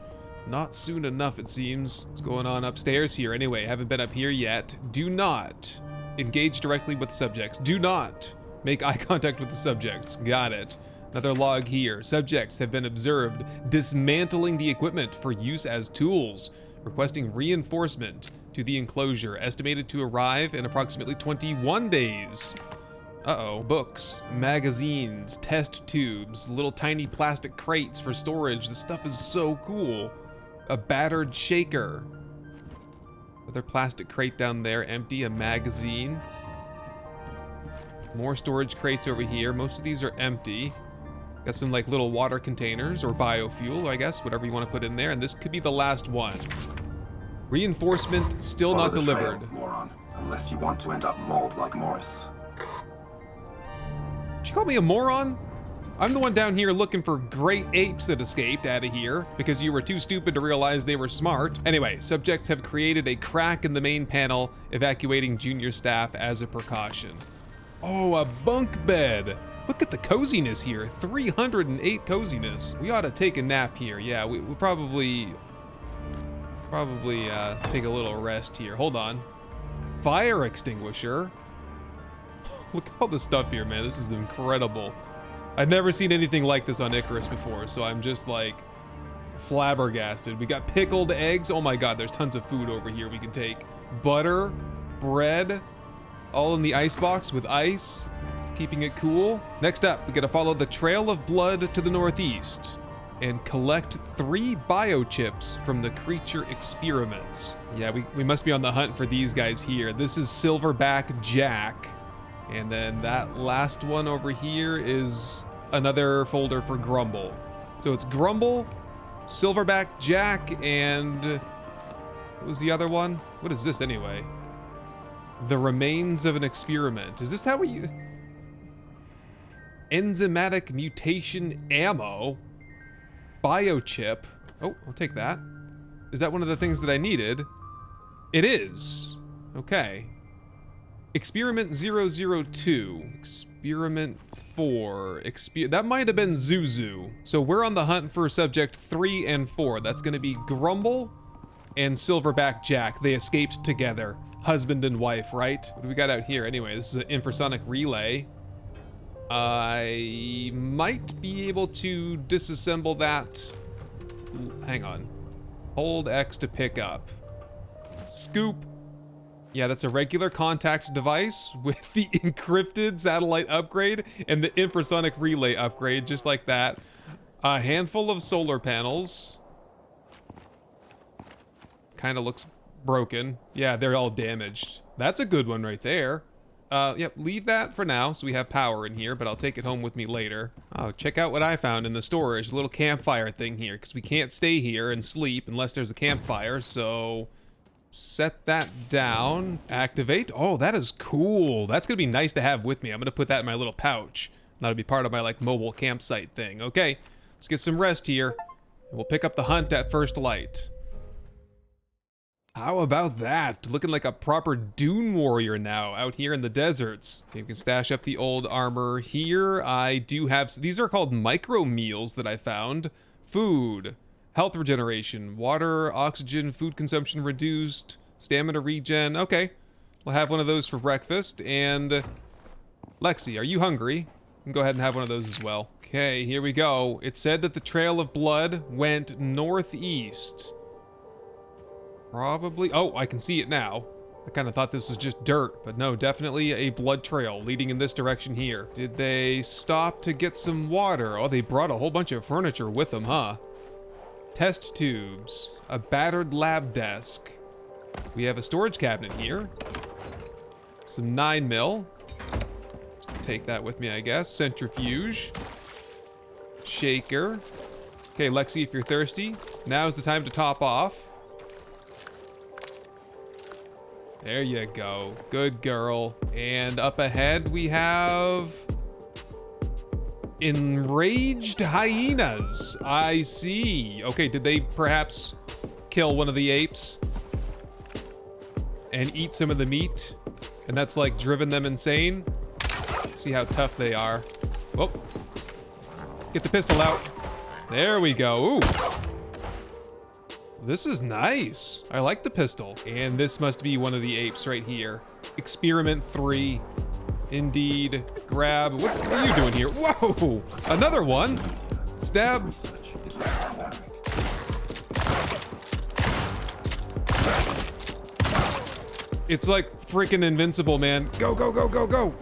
Not soon enough, it seems. What's going on upstairs here? Anyway, haven't been up here yet. Do not engage directly with subjects. Do not make eye contact with the subjects. Got it. Another log here. Subjects have been observed dismantling the equipment for use as tools, requesting reinforcement to the enclosure, estimated to arrive in approximately 21 days. Uh-oh. Books, magazines, test tubes, little tiny plastic crates for storage. This stuff is so cool. A battered shaker. Another plastic crate down there, empty, a magazine. More storage crates over here. Most of these are empty. Got some like little water containers or biofuel, I guess, whatever you want to put in there. And this could be the last one. Reinforcement still Follow not the delivered. Trail, moron, unless you want to end up mauled like Morris. Did you call me a moron? I'm the one down here looking for great apes that escaped out of here because you were too stupid to realize they were smart. Anyway, subjects have created a crack in the main panel, evacuating junior staff as a precaution. Oh, a bunk bed. Look at the coziness here, 308 coziness. We ought to take a nap here. Yeah, we'll probably take a little rest here. Hold on. Fire extinguisher. Look at all this stuff here, man. This is incredible. I've never seen anything like this on Icarus before, so I'm just like flabbergasted. We got pickled eggs. Oh my god, there's tons of food over here we can take. Butter, bread, all in the icebox with ice. keeping it cool. Next up, we gotta follow the trail of blood to the northeast and collect 3 biochips from the creature experiments. Yeah, we must be on the hunt for these guys here. This is Silverback Jack. And then that last one over here is another folder for Grumble. So it's Grumble, Silverback Jack, and what was the other one? What is this anyway? The remains of an experiment. Is this how we... Enzymatic mutation ammo? Biochip. Oh, I'll take that. Is that one of the things that I needed? It is. Okay. Experiment 002. Experiment 4. That might have been Zuzu. So we're on the hunt for subject 3 and 4. That's going to be Grumble and Silverback Jack. They escaped together. Husband and wife, right? What do we got out here? Anyway, this is an infrasonic relay. I might be able to disassemble that. Hang on. Hold X to pick up. Scoop. Yeah, that's a regular contact device with the encrypted satellite upgrade and the infrasonic relay upgrade, just like that. A handful of solar panels. Kind of looks broken. Yeah, they're all damaged. That's a good one right there. Yep, leave that for now so we have power in here, but I'll take it home with me later. Oh, check out what I found in the storage. A little campfire thing here, because we can't stay here and sleep unless there's a campfire, so... Set that down. Activate. Oh, that is cool. That's gonna be nice to have with me. I'm gonna put that in my little pouch. That'll be part of my, like, mobile campsite thing. Okay, let's get some rest here. We'll pick up the hunt at first light. How about that? Looking like a proper dune warrior now out here in the deserts. Okay, we can stash up the old armor here. I do have, these are called micro meals that I found. Food, health regeneration, water, oxygen, food consumption reduced, stamina regen. Okay, we'll have one of those for breakfast. And Lexi, are you hungry? You can go ahead and have one of those as well. Okay, here we go. It said that the trail of blood went northeast. Probably. Oh, I can see it now. I kind of thought this was just dirt, but no, definitely a blood trail leading in this direction here. Did they stop to get some water? Oh, they brought a whole bunch of furniture with them, huh? Test tubes, a battered lab desk. We have a storage cabinet here. Some 9mm. Take that with me, I guess. Centrifuge. Shaker. Okay, Lexi, if you're thirsty, now's the time to top off. There you go. Good girl. And up ahead we have enraged hyenas. I see. Okay, did they perhaps kill one of the apes and eat some of the meat? And that's like driven them insane? Let's see how tough they are. Oh. Get the pistol out. There we go. Ooh. This is nice. I like the pistol. And this must be one of the apes right here. Experiment 3. Indeed. Grab. What are you doing here? Whoa! Another one. Stab. It's like freaking invincible, man. Go, go, go, go, go.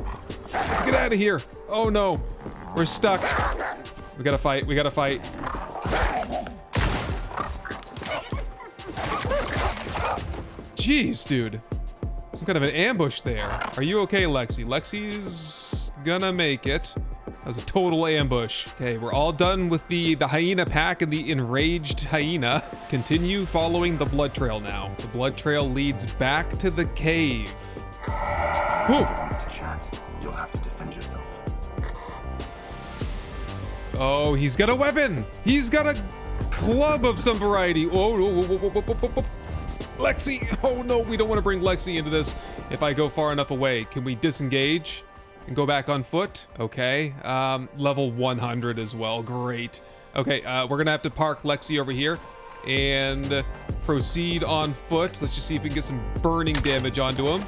Let's get out of here. Oh no. We're stuck. We gotta fight. We gotta fight. Jeez, dude. Some kind of an ambush there. Are you okay, Lexi? Lexi's gonna make it. That was a total ambush. Okay, we're all done with the hyena pack and the enraged hyena. Continue following the blood trail now. The blood trail leads back to the cave. Whoa! You'll have to defend yourself. Oh, he's got a weapon! He's got a club of some variety. Oh, Lexi! Oh no, we don't want to bring Lexi into this. If I go far enough away, can we disengage and go back on foot? Okay, level 100 as well, great. Okay, we're gonna have to park Lexi over here and proceed on foot. Let's just see if we can get some burning damage onto him.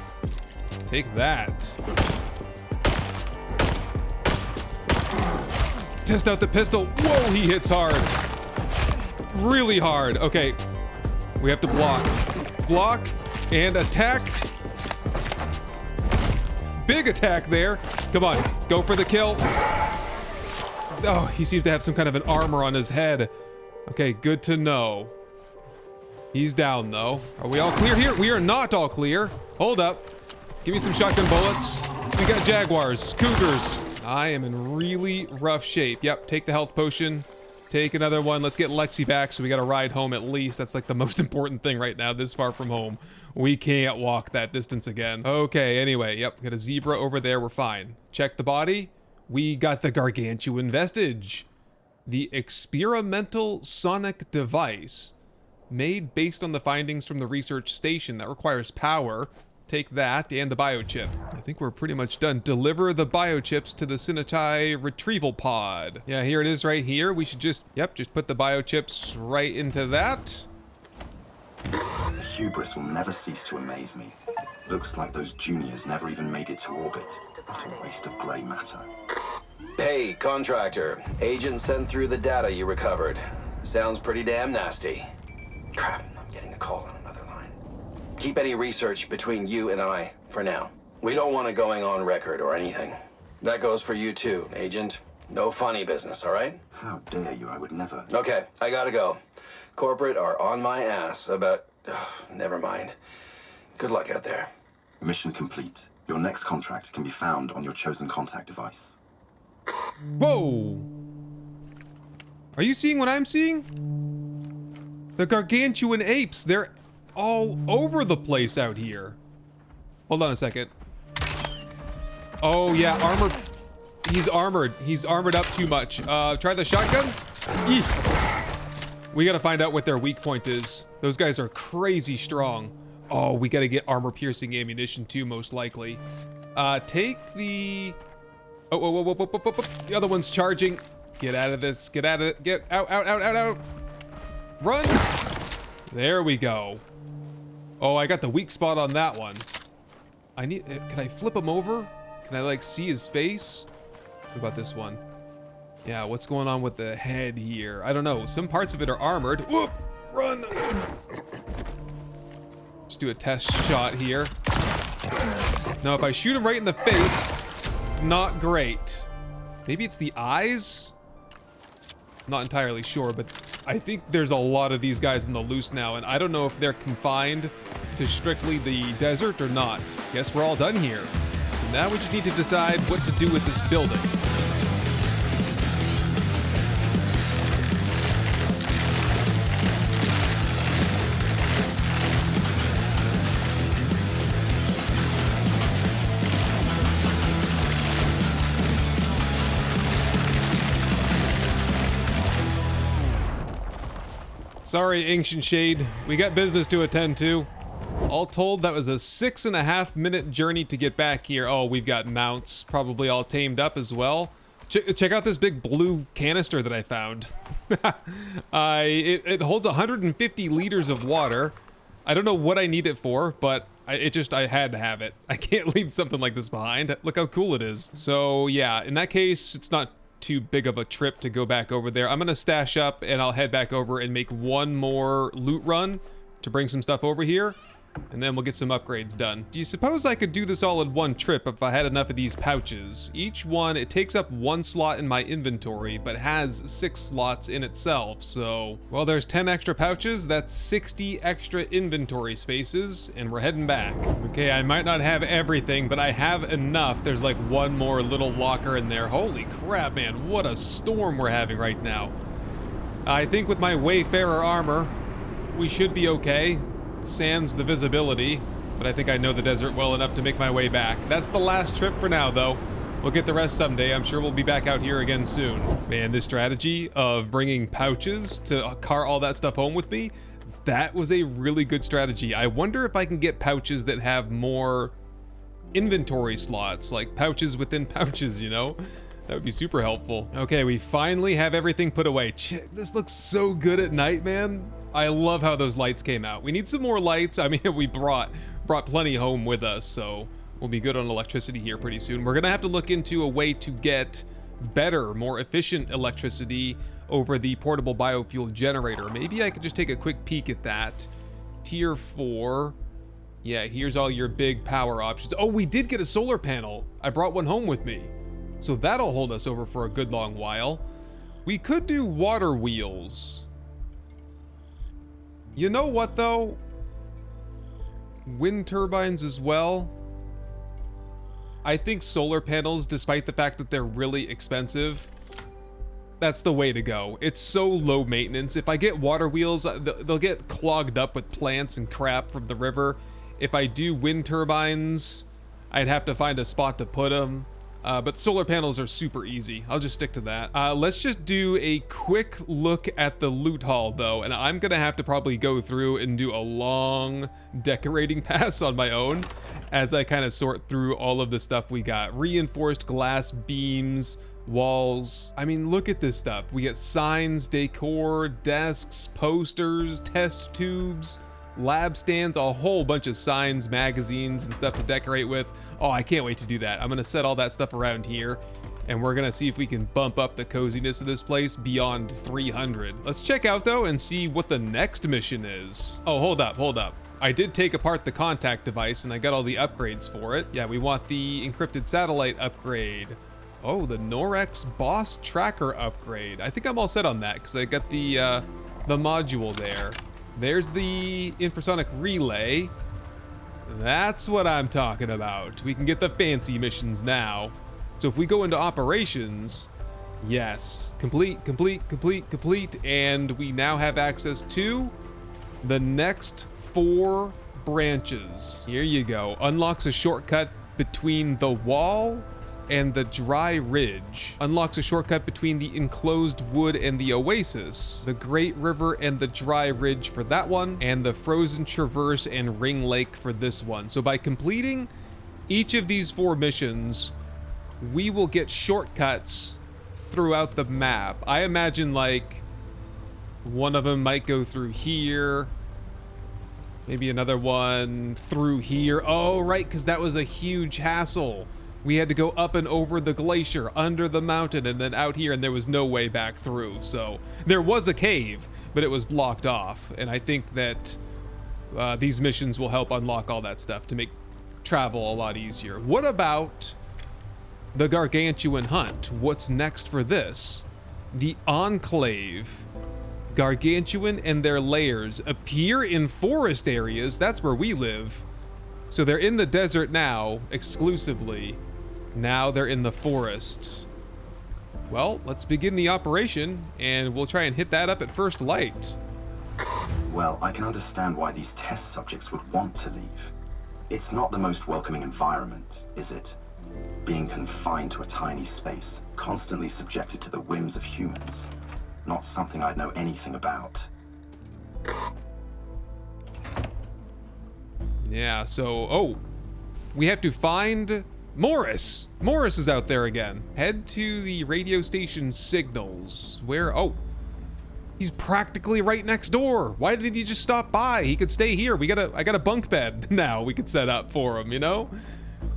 Take that. Test out the pistol. Whoa, he hits hard. Really hard. Okay, we have to block. Block and attack. Big attack there. Come on. Go for the kill. Oh, he seems to have some kind of an armor on his head. Okay, good to know. He's down, though. Are we all clear here? We are not all clear. Hold up. Give me some shotgun bullets. We got jaguars, cougars. I am in really rough shape. Yep, take the health potion. Take another one. Let's get Lexi back so we got to ride home at least. That's like the most important thing right now, this far from home. We can't walk that distance again. Okay, anyway, yep, got a zebra over there. We're fine. Check the body. We got the gargantuan vestige. The experimental sonic device made based on the findings from the research station that requires power. Take that and the biochip. I think we're pretty much done. Deliver the biochips to the Sinatai retrieval pod. Yeah, here it is right here. We should just, yep, just put the biochips right into that. The hubris will never cease to amaze me. Looks like those juniors never even made it to orbit. What a waste of gray matter. Hey, contractor. Agent sent through the data you recovered. Sounds pretty damn nasty. Crap, I'm getting a call on another line. Keep any research between you and I for now. We don't want it going on record or anything. That goes for you too, Agent. No funny business, all right? How dare you, I would never. Okay, I gotta go. Corporate are on my ass about... never mind. Good luck out there. Mission complete. Your next contract can be found on your chosen contact device. Whoa! Are you seeing what I'm seeing? The gargantuan apes, they're all over the place out here. Hold on a second. Oh yeah, armor. He's armored. He's armored up too much. Try the shotgun? Eek. We gotta find out what their weak point is. Those guys are crazy strong. Oh, we gotta get armor-piercing ammunition too, most likely. Take the... Oh, the other one's charging. Get out of this. Get out of it. Get out, out, out, out, out. Run. There we go. Oh, I got the weak spot on that one. I need... Can I flip him over? Can I, like, see his face? What about this one? Yeah, what's going on with the head here? I don't know. Some parts of it are armored. Whoop! Run! Just do a test shot here. Now, if I shoot him right in the face, not great. Maybe it's the eyes? Not entirely sure, but I think there's a lot of these guys in the loose now, and I don't know if they're confined to strictly the desert or not. Guess we're all done here. So now we just need to decide what to do with this building. Sorry, Ancient Shade. We got business to attend to. All told, that was a 6.5-minute journey to get back here. Oh, we've got mounts, probably all tamed up as well. Check out this big blue canister that I found. It holds 150 liters of water. I don't know what I need it for, but I had to have it. I can't leave something like this behind. Look how cool it is. So yeah, in that case, it's not too big of a trip to go back over there. I'm gonna stash up and I'll head back over and make one more loot run to bring some stuff over here, and then we'll get some upgrades done. Do you suppose I could do this all in one trip if I had enough of these pouches? Each one, it takes up 1 slot in my inventory, but has 6 slots in itself, so... Well, there's 10 extra pouches, that's 60 extra inventory spaces, and we're heading back. Okay, I might not have everything, but I have enough. There's like one more little locker in there. Holy crap, man, what a storm we're having right now. I think with my Wayfarer armor, we should be okay. Sans the visibility, but I think I know the desert well enough to make my way back. That's the last trip for now, though. We'll get the rest someday. I'm sure we'll be back out here again soon. Man, this strategy of bringing pouches to car all that stuff home with me, that was a really good strategy. I wonder if I can get pouches that have more inventory slots, like pouches within pouches, you know? That would be super helpful. Okay, we finally have everything put away. This looks so good at night, man. I love how those lights came out. We need some more lights. I mean, we brought plenty home with us, so we'll be good on electricity here pretty soon. We're gonna have to look into a way to get better, more efficient electricity over the portable biofuel generator. Maybe I could just take a quick peek at that. Tier 4. Yeah, here's all your big power options. Oh, we did get a solar panel. I brought one home with me. So that'll hold us over for a good long while. We could do water wheels. You know what though? Wind turbines as well. I think solar panels, despite the fact that they're really expensive, that's the way to go. It's so low maintenance. If I get water wheels, they'll get clogged up with plants and crap from the river. If I do wind turbines, I'd have to find a spot to put them. But solar panels are super easy. I'll just stick to that. Let's just do a quick look at the loot haul though, and I'm gonna have to probably go through and do a long decorating pass on my own as I kind of sort through all of the stuff we got. Reinforced glass beams, walls. I mean, look at this stuff. We get signs, decor, desks, posters, test tubes, lab stands, a whole bunch of signs, magazines, and stuff to decorate with. Oh, I can't wait to do that. I'm gonna set all that stuff around here, and we're gonna see if we can bump up the coziness of this place beyond 300. Let's check out though and see what the next mission is. Oh, hold up. I did take apart the contact device and I got all the upgrades for it. Yeah, we want the encrypted satellite upgrade. Oh, the Norex boss tracker upgrade. I think I'm all set on that because I got the module there. There's the infrasonic relay. That's what I'm talking about. We can get the fancy missions now. So if we go into operations, yes, complete, and we now have access to the next 4 branches. Here you go. Unlocks a shortcut between the wall and the dry ridge. Unlocks a shortcut between the enclosed wood and the oasis, the great river and the dry ridge for that one, and the frozen traverse and ring lake for this one. So by completing each of these 4 missions, we will get shortcuts throughout the map. I imagine like one of them might go through here, maybe another one through here. Oh, right, because that was a huge hassle. We had to go up and over the glacier, under the mountain, and then out here, and there was no way back through. So there was a cave, but it was blocked off. And I think that these missions will help unlock all that stuff to make travel a lot easier. What about the Gargantuan Hunt? What's next for this? The Enclave. Gargantuan and their lairs appear in forest areas. That's where we live. So they're in the desert now, exclusively. Now they're in the forest. Well, let's begin the operation, and we'll try and hit that up at first light. Well, I can understand why these test subjects would want to leave. It's not the most welcoming environment, is it? Being confined to a tiny space, constantly subjected to the whims of humans. Not something I'd know anything about. Yeah, so, oh, we have to find Morris. Morris is out there again. Head to the radio station signals. Where, oh, he's practically right next door. Why did he just stop by? He could stay here. I got a bunk bed now we could set up for him, you know?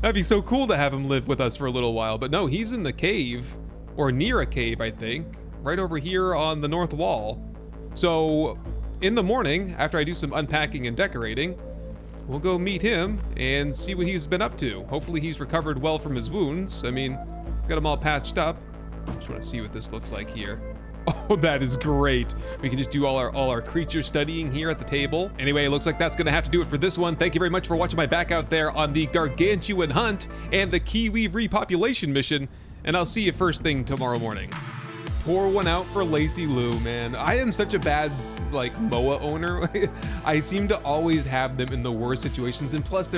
That'd be so cool to have him live with us for a little while. But no, he's in the cave, or near a cave, I think, right over here on the north wall. So in the morning, after I do some unpacking and decorating, we'll go meet him and see what he's been up to. Hopefully he's recovered well from his wounds. I mean, got him all patched up. Just want to see what this looks like here. Oh, that is great. We can just do all our creature studying here at the table. Anyway, it looks like that's gonna have to do it for this one. Thank you very much for watching my back out there on the Gargantuan Hunt and the Kiwi repopulation mission, and I'll see you first thing tomorrow morning. Pour one out for Lazy Lou, man. I am such a bad like MOA owner. I seem to always have them in the worst situations, and plus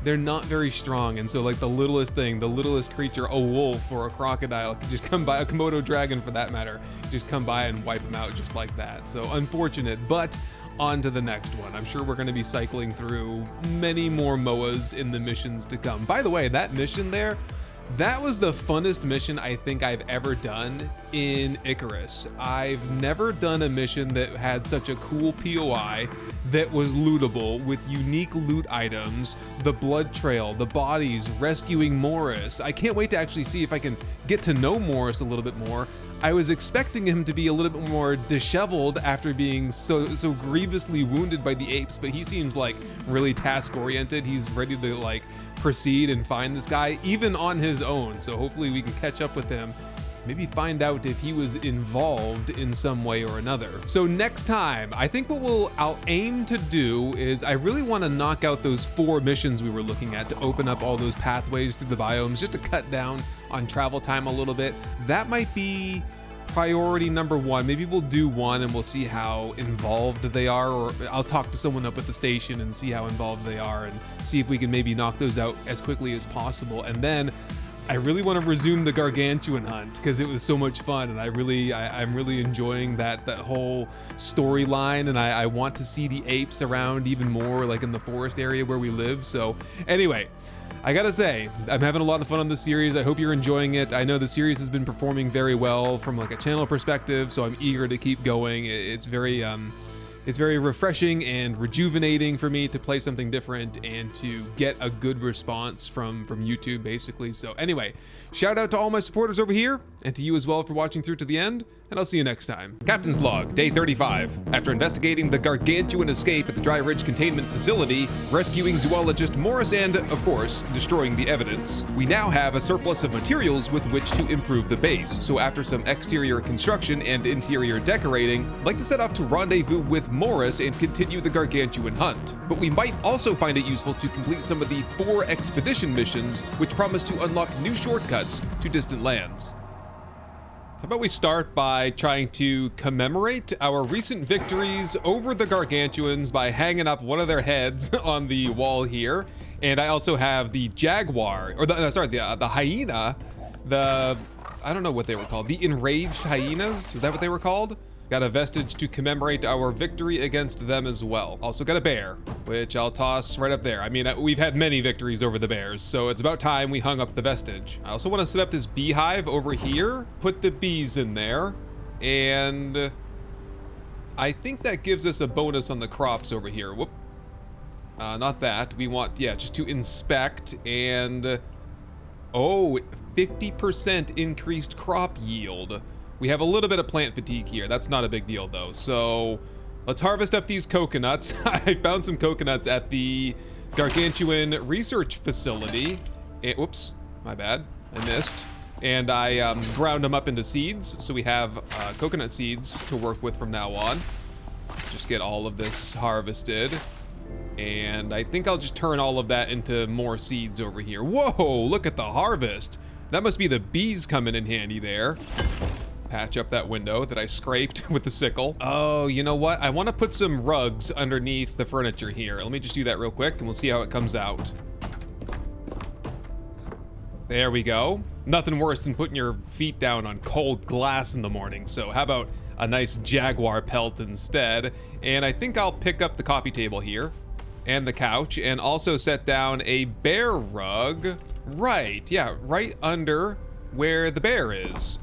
they're not very strong, and so like the littlest thing, the littlest creature, a wolf or a crocodile, could just come by, a Komodo dragon for that matter, just come by and wipe them out just like that. So unfortunate, but on to the next one. I'm sure we're going to be cycling through many more MOAs in the missions to come. By the way, that mission there, that was the funnest mission I think I've ever done in Icarus. I've never done a mission that had such a cool POI that was lootable with unique loot items, the blood trail, the bodies, rescuing Morris. I can't wait to actually see if I can get to know Morris a little bit more. I was expecting him to be a little bit more disheveled after being so grievously wounded by the apes, but he seems like really task oriented. He's ready to like proceed and find this guy even on his own. So hopefully we can catch up with him, maybe find out if he was involved in some way or another. So next time, I think what I'll aim to do is I really want to knock out those 4 missions we were looking at to open up all those pathways through the biomes, just to cut down on travel time a little bit. That might be priority number 1. Maybe we'll do 1 and we'll see how involved they are, or I'll talk to someone up at the station and see how involved they are and see if we can maybe knock those out as quickly as possible. And then I really want to resume the gargantuan hunt because it was so much fun, and I'm really enjoying that whole storyline, and I want to see the apes around even more, like in the forest area where we live. So anyway, I gotta say, I'm having a lot of fun on this series. I hope you're enjoying it. I know the series has been performing very well from like a channel perspective, so I'm eager to keep going. It's very refreshing and rejuvenating for me to play something different and to get a good response from YouTube, basically. So anyway, shout out to all my supporters over here, and to you as well for watching through to the end, and I'll see you next time. Captain's Log, Day 35. After investigating the gargantuan escape at the Dry Ridge Containment Facility, rescuing zoologist Morris, and, of course, destroying the evidence, we now have a surplus of materials with which to improve the base. So after some exterior construction and interior decorating, I'd like to set off to rendezvous with Morris and continue the gargantuan hunt. But we might also find it useful to complete some of the 4 expedition missions, which promise to unlock new shortcuts to distant lands. How about we start by trying to commemorate our recent victories over the gargantuans by hanging up one of their heads on the wall here. And I also have the jaguar, or the hyena, I don't know what they were called, the enraged hyenas, is that what they were called? Got a vestige to commemorate our victory against them as well. Also got a bear, which I'll toss right up there. I mean, we've had many victories over the bears, so it's about time we hung up the vestige. I also want to set up this beehive over here, put the bees in there, and I think that gives us a bonus on the crops over here. Whoop. Not that. We want, yeah, just to inspect and, oh, 50% increased crop yield. We have a little bit of plant fatigue here. That's not a big deal though. So let's harvest up these coconuts. I found some coconuts at the Gargantuan Research Facility. And, whoops, my bad, I missed. And I ground them up into seeds. So we have coconut seeds to work with from now on. Just get all of this harvested. And I think I'll just turn all of that into more seeds over here. Whoa, look at the harvest. That must be the bees coming in handy there. Patch up that window that I scraped with the sickle. Oh, you know what? I want to put some rugs underneath the furniture here. Let me just do that real quick and we'll see how it comes out. There we go. Nothing worse than putting your feet down on cold glass in the morning. So how about a nice jaguar pelt instead? And I think I'll pick up the coffee table here and the couch and also set down a bear rug. Right, yeah, right under where the bear is.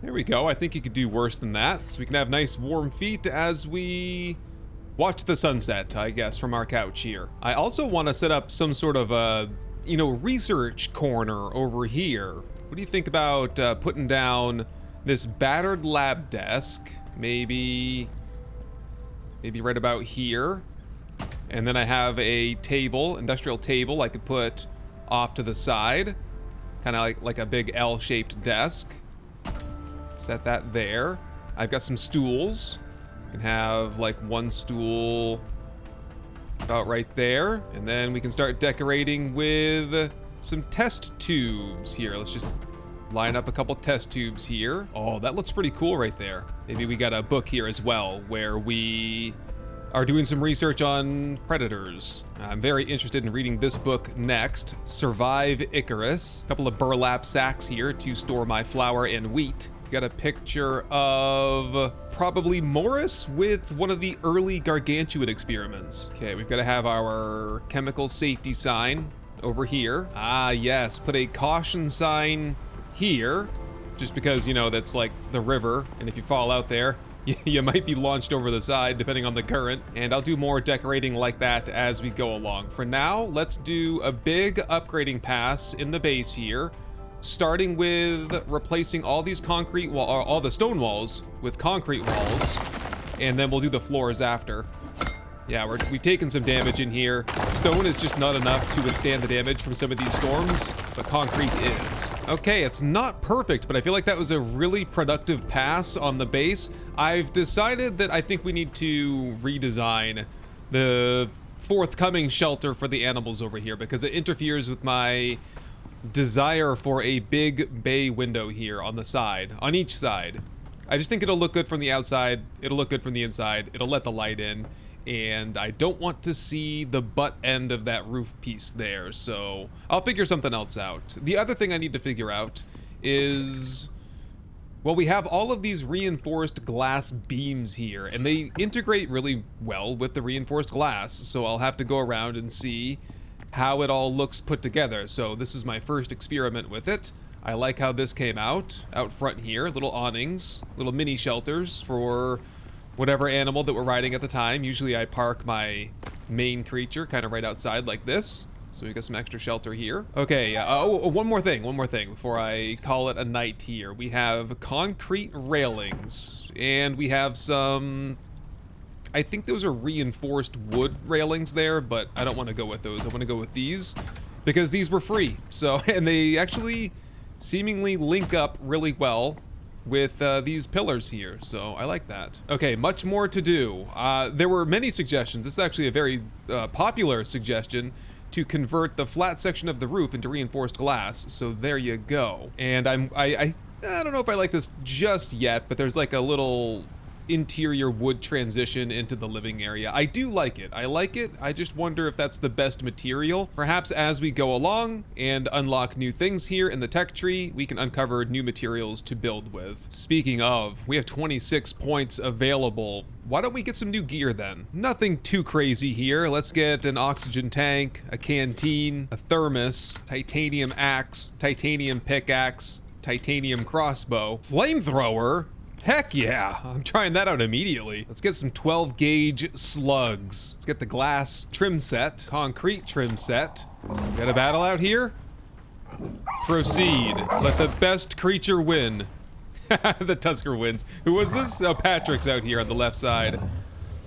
There we go. I think you could do worse than that. So we can have nice warm feet as we watch the sunset, I guess, from our couch here. I also want to set up some sort of a, research corner over here. What do you think about putting down this battered lab desk? Maybe right about here. And then I have a table, industrial table I could put off to the side. Kind of like a big L-shaped desk. Set that there. I've got some stools. You can have like one stool about right there. And then we can start decorating with some test tubes here. Let's just line up a couple test tubes here. Oh, that looks pretty cool right there. Maybe we got a book here as well where we are doing some research on predators. I'm very interested in reading this book next, Survive Icarus. A couple of burlap sacks here to store my flour and wheat. Got a picture of probably Morris with one of the early gargantuan experiments. Okay, we've got to have our chemical safety sign over here. Ah, yes, put a caution sign here, just because, that's like the river, and if you fall out there, you might be launched over the side depending on the current. And I'll do more decorating like that as we go along. For now, let's do a big upgrading pass in the base here. starting with replacing all these concrete wall, or all the stone walls with concrete walls, and then we'll do the floors after. Yeah, we've taken some damage in here. Stone is just not enough to withstand the damage from some of these storms, but concrete is. Okay, it's not perfect, but I feel like that was a really productive pass on the base. I've decided that I think we need to redesign the forthcoming shelter for the animals over here because it interferes with my desire for a big bay window here on the side, on each side. I just think it'll look good from the outside, it'll look good from the inside, it'll let the light in, and I don't want to see the butt end of that roof piece there, so I'll figure something else out. The other thing I need to figure out is, well, we have all of these reinforced glass beams here, and they integrate really well with the reinforced glass, so I'll have to go around and see how it all looks put together. So this is my first experiment with it. I like how this came out front here, little awnings, little mini shelters for whatever animal that we're riding at the time. Usually I park my main creature kind of right outside like this. So we got some extra shelter here. Okay, one more thing before I call it a night here. We have concrete railings, and we have some, I think those are reinforced wood railings there, but I don't want to go with those. I want to go with these, because these were free. So, and they actually seemingly link up really well with these pillars here, so I like that. Okay, much more to do. There were many suggestions. This is actually a very popular suggestion to convert the flat section of the roof into reinforced glass, so there you go. And I don't know if I like this just yet, but there's like a little interior wood transition into the living area. I do like it. I like it. I just wonder if that's the best material. Perhaps as we go along and unlock new things here in the tech tree, we can uncover new materials to build with. Speaking of, we have 26 points available. Why don't we get some new gear then? Nothing too crazy here. Let's get an oxygen tank, a canteen, a thermos, titanium axe, titanium pickaxe, titanium crossbow, flamethrower. Heck yeah, I'm trying that out immediately. Let's get some 12 gauge slugs. Let's get the glass trim set, concrete trim set. Got a battle out here? Proceed. Let the best creature win. The Tusker wins. Who was this? Oh, Patrick's out here on the left side.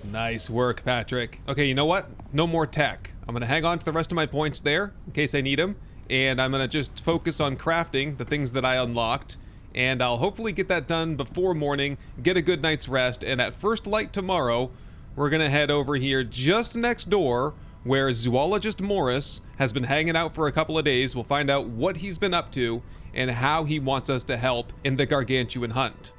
Nice work, Patrick. Okay, you know what? No more tech. I'm gonna hang on to the rest of my points there in case I need them. And I'm gonna just focus on crafting the things that I unlocked. And I'll hopefully get that done before morning, get a good night's rest, and at first light tomorrow, we're gonna head over here just next door where Zoologist Morris has been hanging out for a couple of days. We'll find out what he's been up to and how he wants us to help in the gargantuan hunt.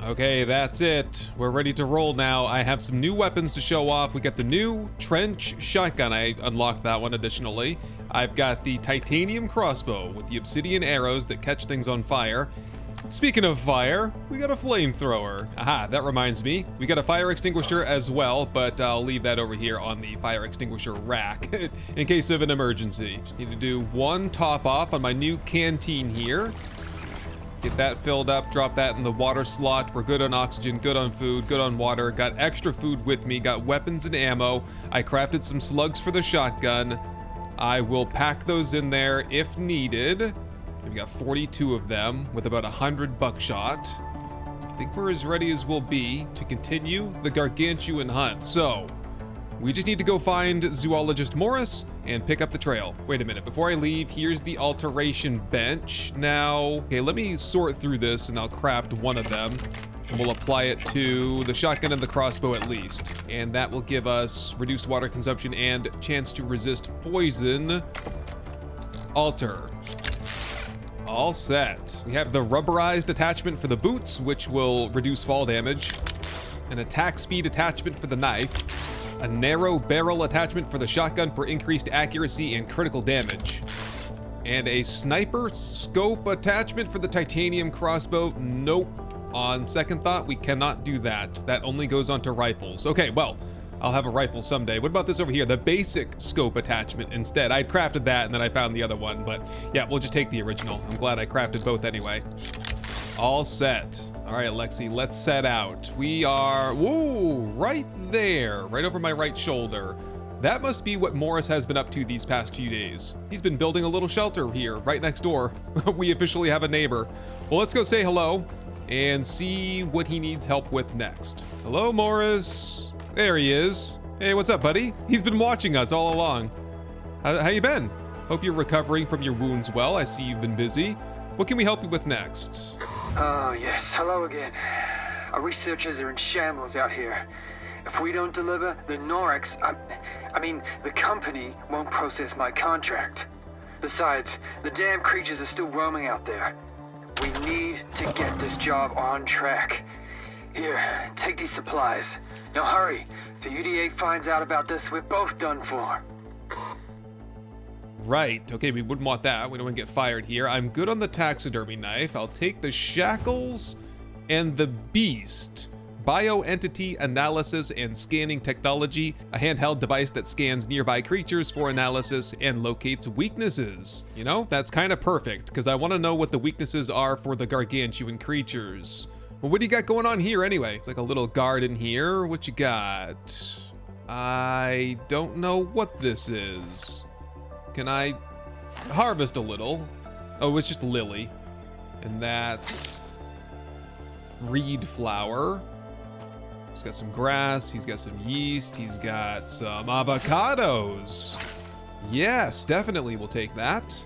Okay, that's it. We're ready to roll now. I have some new weapons to show off. We got the new trench shotgun. I unlocked that one additionally. I've got the titanium crossbow with the obsidian arrows that catch things on fire. Speaking of fire, we got a flamethrower. Aha, that reminds me. We got a fire extinguisher as well, but I'll leave that over here on the fire extinguisher rack in case of an emergency. Just need to do one top off on my new canteen here. Get that filled up, drop that in the water slot. We're good on oxygen, good on food, good on water. Got extra food with me, got weapons and ammo. I crafted some slugs for the shotgun. I will pack those in there if needed. We've got 42 of them with about 100 buckshot. I think we're as ready as we'll be to continue the gargantuan hunt. So, we just need to go find Zoologist Morris and pick up the trail. Wait a minute, before I leave, here's the alteration bench. Now, okay, let me sort through this and I'll craft one of them. And we'll apply it to the shotgun and the crossbow at least. And that will give us reduced water consumption and chance to resist poison. Alter. All set. We have the rubberized attachment for the boots, which will reduce fall damage. An attack speed attachment for the knife. A narrow barrel attachment for the shotgun for increased accuracy and critical damage. And a sniper scope attachment for the titanium crossbow. Nope. On second thought, we cannot do that. That only goes onto rifles. Okay, well, I'll have a rifle someday. What about this over here? The basic scope attachment instead. I'd crafted that and then I found the other one, but yeah, we'll just take the original. I'm glad I crafted both anyway. All set. All right, Lexi, let's set out. We are, whoa, right there, right over my right shoulder. That must be what Morris has been up to these past few days. He's been building a little shelter here, right next door. We officially have a neighbor. Well, let's go say hello and see what he needs help with next. Hello, Morris. There he is. Hey, what's up, buddy? He's been watching us all along. How you been? Hope you're recovering from your wounds well. I see you've been busy. What can we help you with next? Oh, yes. Hello again. Our researchers are in shambles out here. If we don't deliver, the Norix, I mean, the company won't process my contract. Besides, the damn creatures are still roaming out there. We need to get this job on track. Here, take these supplies. Now hurry. If the UDA finds out about this, we're both done for. Right, okay, we wouldn't want that. We don't want to get fired here. I'm good on the taxidermy knife. I'll take the shackles and the beast. Bioentity analysis and scanning technology, a handheld device that scans nearby creatures for analysis and locates weaknesses. You know, that's kind of perfect, because I want to know what the weaknesses are for the gargantuan creatures. Well, what do you got going on here anyway? It's like a little garden here. What you got? I don't know what this is. Can I harvest a little? Oh, it's just lily. And that's reed flower. He's got some grass, he's got some yeast, he's got some avocados. Yes, definitely we'll take that.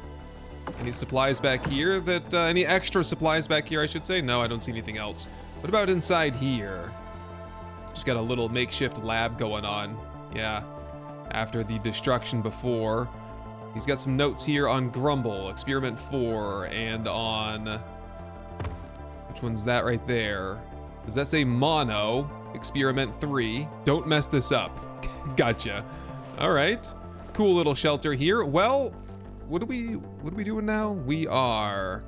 Any supplies back here any extra supplies back here, I should say? No, I don't see anything else. What about inside here? Just got a little makeshift lab going on. Yeah, after the destruction before. He's got some notes here on Grumble, Experiment 4, and on... Which one's that right there? Does that say Mono? Experiment 3. Don't mess this up. Gotcha. All right. Cool little shelter here. Well, what are we doing now? We are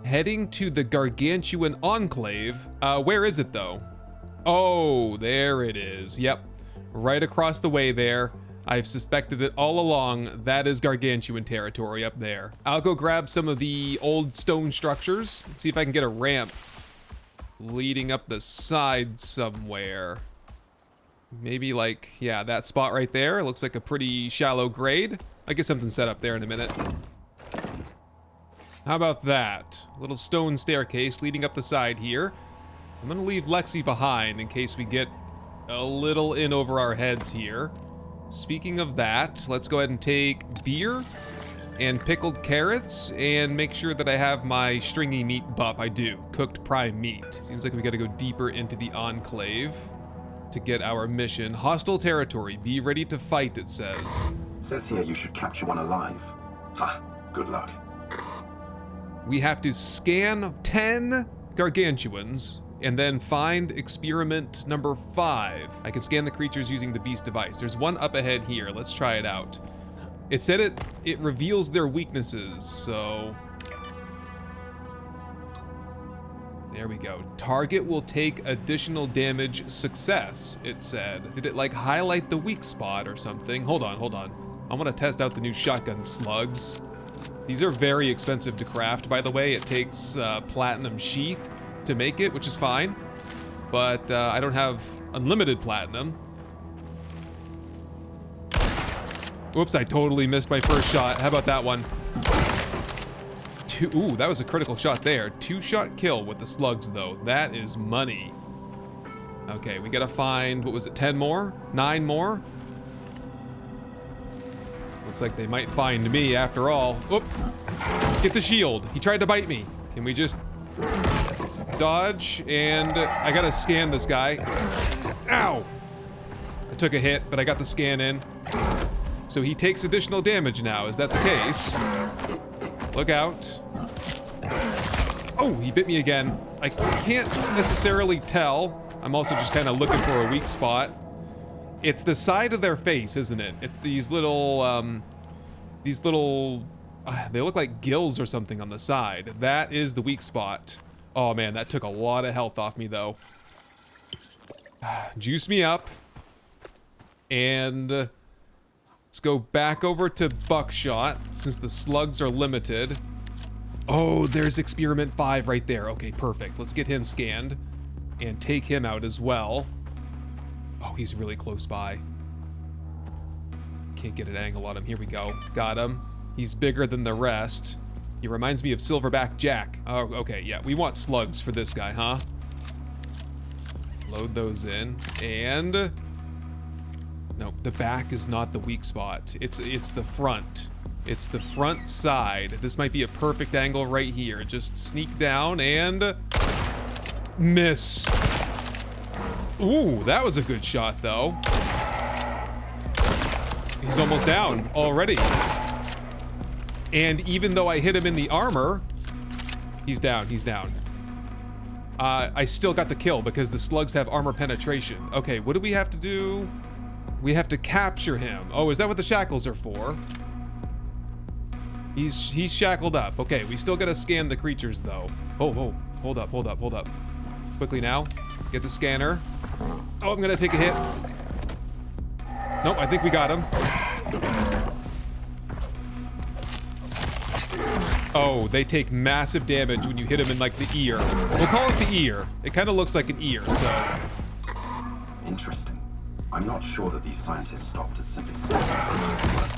heading to the Gargantuan Enclave. Where is it though? Oh, there it is. Yep. Right across the way there. I've suspected it all along. That is Gargantuan territory up there. I'll go grab some of the old stone structures. See if I can get a ramp leading up the side somewhere. Maybe like, yeah, that spot right there. Looks like a pretty shallow grade. I get something set up there in a minute. How about that? Little stone staircase leading up the side here. I'm gonna leave Lexi behind in case we get a little in over our heads here. Speaking of that, let's go ahead and take beer and pickled carrots and make sure that I have my stringy meat buff. I do. Cooked prime meat. Seems like we gotta go deeper into the enclave to get our mission. Hostile territory. Be ready to fight, it says. Says here you should capture one alive. Ha, good luck. We have to scan 10 gargantuans and then find experiment number 5. I can scan the creatures using the beast device. There's one up ahead here. Let's try it out. It said it reveals their weaknesses, so... There we go. Target will take additional damage success, it said. Did it like highlight the weak spot or something? Hold on. I want to test out the new shotgun slugs. These are very expensive to craft, by the way. It takes platinum sheath to make it, which is fine. But I don't have unlimited platinum. Whoops, I totally missed my first shot. How about that one? Ooh, that was a critical shot there. 2-shot kill with the slugs, though. That is money. Okay, we gotta find, what was it, 10 more? 9 more? Looks like they might find me after all. Oop! Get the shield. He tried to bite me. Can we just dodge? And I gotta scan this guy. Ow! I took a hit, but I got the scan in. So he takes additional damage now. Is that the case? Look out. Oh, he bit me again. I can't necessarily tell. I'm also just kind of looking for a weak spot. It's the side of their face, isn't it? It's these little, they look like gills or something on the side. That is the weak spot. Oh man, that took a lot of health off me though. Juice me up. And let's go back over to buckshot since the slugs are limited. Oh, there's experiment 5 right there. Okay, perfect. Let's get him scanned and take him out as well. Oh, he's really close by. can't get an angle on him. Here we go. Got him. He's bigger than the rest. He reminds me of Silverback Jack. Oh, okay, yeah. We want slugs for this guy, huh? Load those in. And... no, the back is not the weak spot. It's the front. It's the front side. This might be a perfect angle right here. Just sneak down and... miss. Ooh, that was a good shot, though. He's almost down already. And even though I hit him in the armor, he's down, he's down. I still got the kill because the slugs have armor penetration. Okay, what do we have to do? We have to capture him. Oh, is that what the shackles are for? He's shackled up. Okay, we still gotta scan the creatures though. Oh, hold up. Quickly now, get the scanner. Oh, I'm gonna take a hit. Nope, I think we got him. Oh, they take massive damage when you hit them in, like, the ear. We'll call it the ear. It kind of looks like an ear, so... Interesting. I'm not sure that these scientists stopped at simply scanning.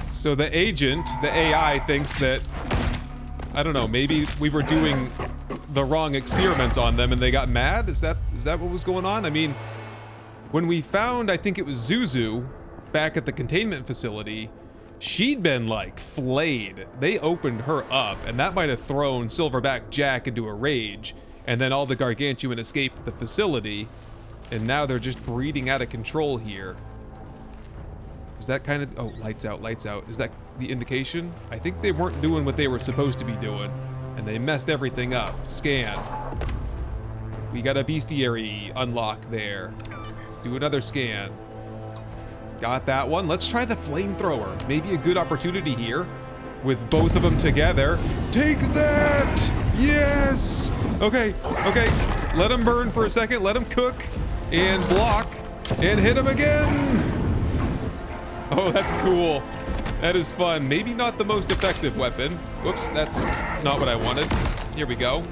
So the agent, the AI, thinks that... I don't know, maybe we were doing the wrong experiments on them and they got mad? Is that what was going on? I mean, when we found, I think it was Zuzu, back at the containment facility... she'd been, like, flayed. They opened her up, and that might have thrown Silverback Jack into a rage, and then all the Gargantuan escaped the facility, and now they're just breeding out of control here. Is that kind of... oh, lights out, lights out. Is that the indication? I think they weren't doing what they were supposed to be doing, and they messed everything up. Scan. We got a bestiary unlock there. Do another scan. Got that one. Let's try the flamethrower. Maybe a good opportunity here with both of them together. Take that! Yes! Okay, okay. Let him burn for a second. Let him cook and block and hit him again. Oh, that's cool. That is fun. Maybe not the most effective weapon. Whoops, that's not what I wanted. Here we go.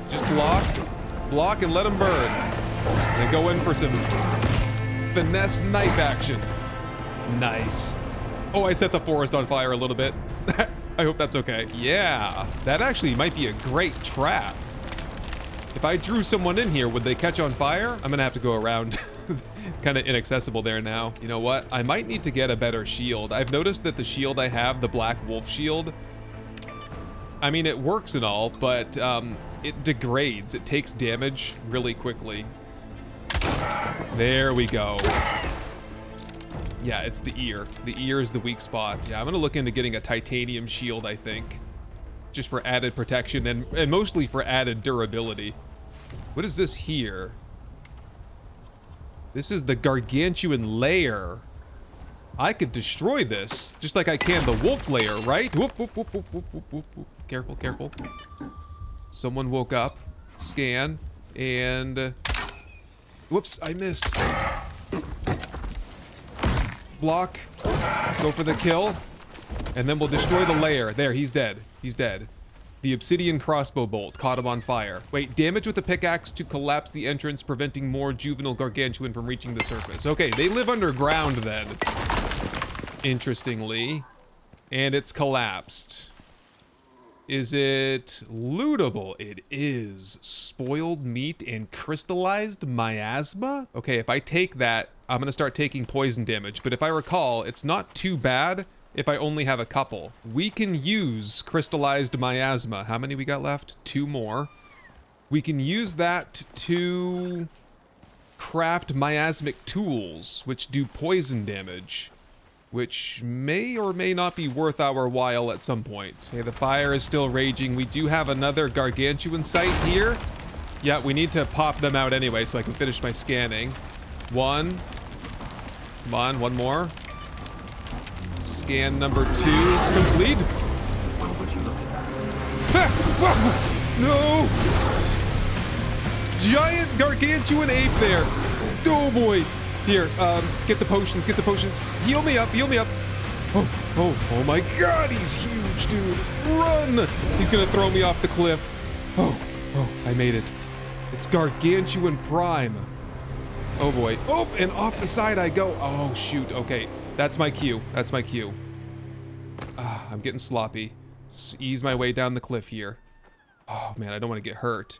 Just block, and let him burn. And go in for some finesse knife action. Nice. Oh, I set the forest on fire a little bit. I hope that's okay. Yeah, that actually might be a great trap. If I drew someone in here, would they catch on fire? I'm gonna have to go around. Kind of inaccessible there now. You know what? I might need to get a better shield. I've noticed that the shield I have, the Black Wolf shield, I mean, it works and all, but it degrades. It takes damage really quickly. There we go. Yeah, it's the ear. The ear is the weak spot. Yeah, I'm gonna look into getting a titanium shield, I think. Just for added protection and mostly for added durability. What is this here? This is the Gargantuan lair. I could destroy this, just like I can the wolf lair, right? Whoop, whoop, whoop, whoop, whoop, whoop, whoop, whoop. Careful, careful. Someone woke up. Scan. And... whoops, I missed. Block. Go for the kill. And then we'll destroy the lair. There, he's dead. He's dead. The obsidian crossbow bolt caught him on fire. Wait, damage with the pickaxe to collapse the entrance, preventing more juvenile gargantuan from reaching the surface. Okay, they live underground then. Interestingly. And it's collapsed. Is it lootable? It is. Spoiled meat and crystallized miasma? Okay, if I take that, I'm gonna start taking poison damage. But if I recall, it's not too bad if I only have a couple. We can use crystallized miasma. How many we got left? 2 more. We can use that to craft miasmic tools, which do poison damage, which may or may not be worth our while at some point. Okay, the fire is still raging. We do have another gargantuan site here. Yeah, we need to pop them out anyway so I can finish my scanning. 1. Come on, 1 more. Scan number 2 is complete. Well, would you look at that? No! Giant gargantuan ape there. Oh boy. Here, get the potions, get the potions. Heal me up, heal me up. Oh my god, he's huge, dude. Run! He's gonna throw me off the cliff. Oh, I made it. It's Gargantuan Prime. Oh boy. Oh, and off the side I go. Oh shoot. Okay, that's my cue. That's my cue. I'm getting sloppy. Ease my way down the cliff here. Oh man, I don't want to get hurt.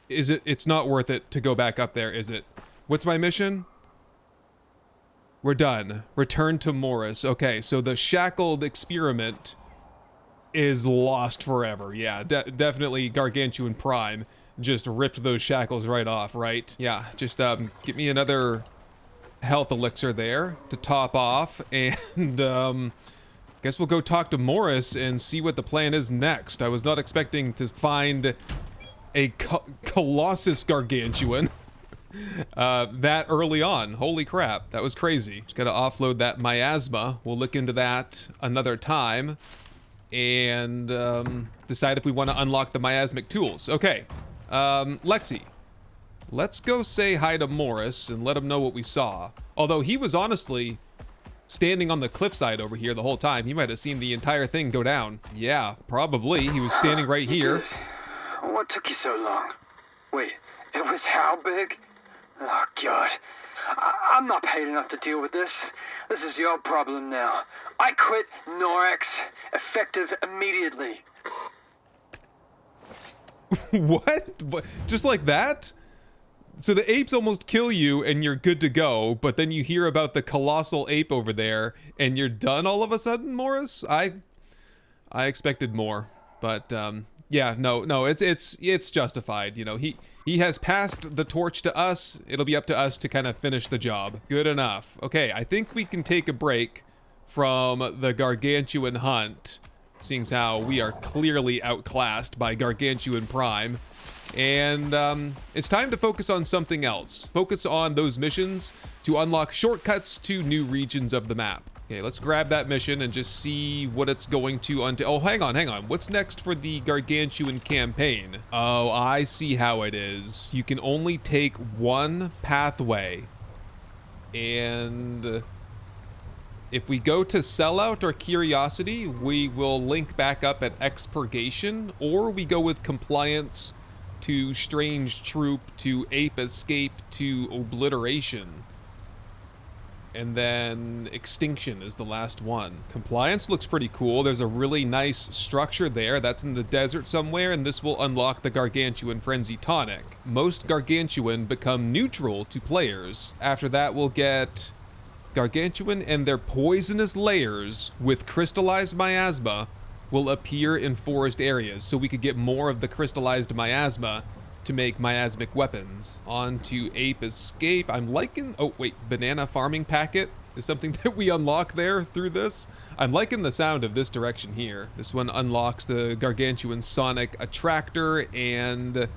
It's not worth it to go back up there, is it? What's my mission? We're done. Return to Morris. Okay, so the shackled experiment is lost forever. Yeah, definitely Gargantuan Prime just ripped those shackles right off, right? Yeah, just get me another health elixir there to top off, and guess we'll go talk to Morris and see what the plan is next. I was not expecting to find a Colossus Gargantuan that early on. Holy crap, that was crazy. Just gotta offload that miasma. We'll look into that another time and decide if we want to unlock the miasmic tools. Okay, Lexi, let's go say hi to Morris and let him know what we saw. Although he was honestly standing on the cliffside over here the whole time. He might have seen the entire thing go down. Yeah, probably. He was standing right here. What took you so long? Wait, it was how big? Oh, God. I'm not paid enough to deal with this. This is your problem now. I quit Norex, effective immediately. What? Just like that? So the apes almost kill you and you're good to go, but then you hear about the colossal ape over there and you're done all of a sudden, Morris? I expected more, but yeah, no, it's justified. You know, he has passed the torch to us. It'll be up to us to kind of finish the job. Good enough. Okay, I think we can take a break from the Gargantuan hunt, seeing as how we are clearly outclassed by Gargantuan Prime. And it's time to focus on something else. Focus on those missions to unlock shortcuts to new regions of the map. Okay, let's grab that mission and just see what it's going to oh, hang on. What's next for the Gargantuan campaign? Oh, I see how it is. You can only take one pathway. And if we go to Sellout or Curiosity, we will link back up at Expurgation, or we go with Compliance to Strange Troop to Ape Escape to Obliteration. And then Extinction is the last one. Compliance looks pretty cool. There's a really nice structure there. That's in the desert somewhere, and this will unlock the Gargantuan Frenzy Tonic. Most Gargantuan become neutral to players. After that, we'll get Gargantuan and their poisonous layers with crystallized miasma will appear in forest areas, so we could get more of the crystallized miasma to make miasmic weapons. On to Ape Escape. I'm liking... Oh, wait. Banana Farming Packet is something that we unlock there through this. I'm liking the sound of this direction here. This one unlocks the Gargantuan Sonic Attractor, and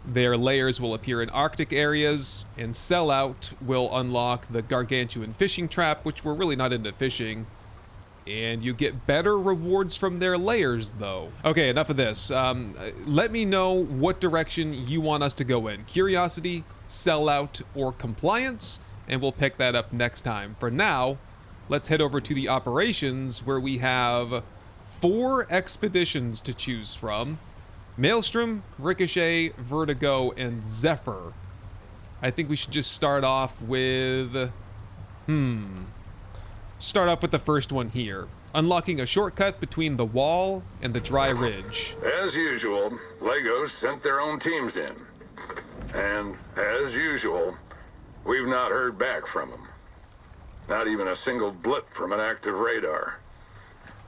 their layers will appear in Arctic areas. And Sellout will unlock the Gargantuan Fishing Trap, which we're really not into fishing. And you get better rewards from their layers, though. Okay, enough of this. Let me know what direction you want us to go in. Curiosity, Sellout, or Compliance, and we'll pick that up next time. For now, let's head over to the operations, where we have 4 expeditions to choose from. Maelstrom, Ricochet, Vertigo, and Zephyr. I think we should just start off with... Start off with the first one here. Unlocking a shortcut between the wall and the dry ridge. As usual, Legos sent their own teams in. And, as usual, we've not heard back from them. Not even a single blip from an active radar.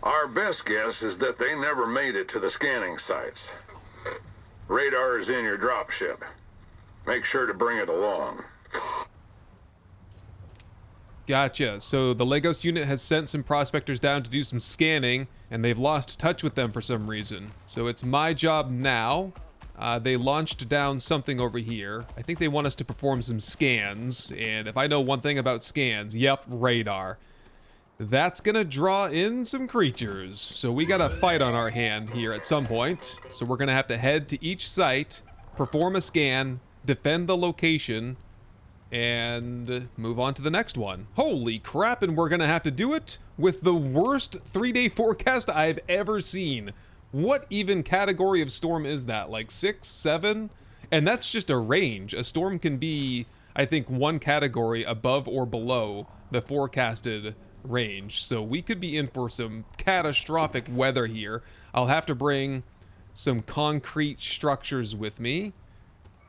Our best guess is that they never made it to the scanning sites. Radar is in your dropship. Make sure to bring it along. Gotcha. So the Lagos unit has sent some prospectors down to do some scanning, and they've lost touch with them for some reason. So it's my job now. They launched down something over here. I think they want us to perform some scans, and if I know one thing about scans, yep, radar. That's gonna draw in some creatures, so we got a fight on our hand here at some point. So we're gonna have to head to each site, perform a scan, defend the location, and move on to the next one. Holy crap, and we're gonna have to do it with the worst 3-day forecast I've ever seen. What even category of storm is that? Like 6, 7? And that's just a range. A storm can be, I think, one category above or below the forecasted range. So we could be in for some catastrophic weather here. I'll have to bring some concrete structures with me.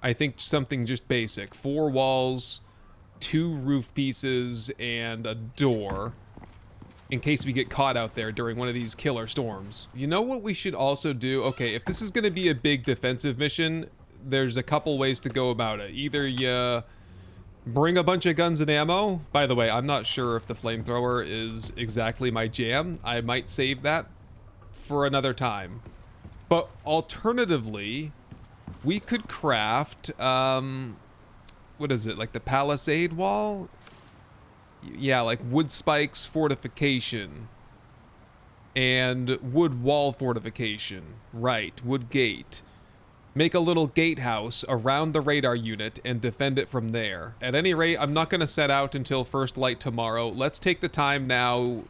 I think something just basic. 4 walls, 2 roof pieces, and a door, in case we get caught out there during one of these killer storms. You know what we should also do? Okay, if this is going to be a big defensive mission, there's a couple ways to go about it. Either you bring a bunch of guns and ammo. By the way, I'm not sure if the flamethrower is exactly my jam. I might save that for another time. But alternatively, we could craft, what is it, like the palisade wall? Yeah, like wood spikes fortification and wood wall fortification. Right, wood gate. Make a little gatehouse around the radar unit and defend it from there. At any rate, I'm not going to set out until first light tomorrow. Let's take the time now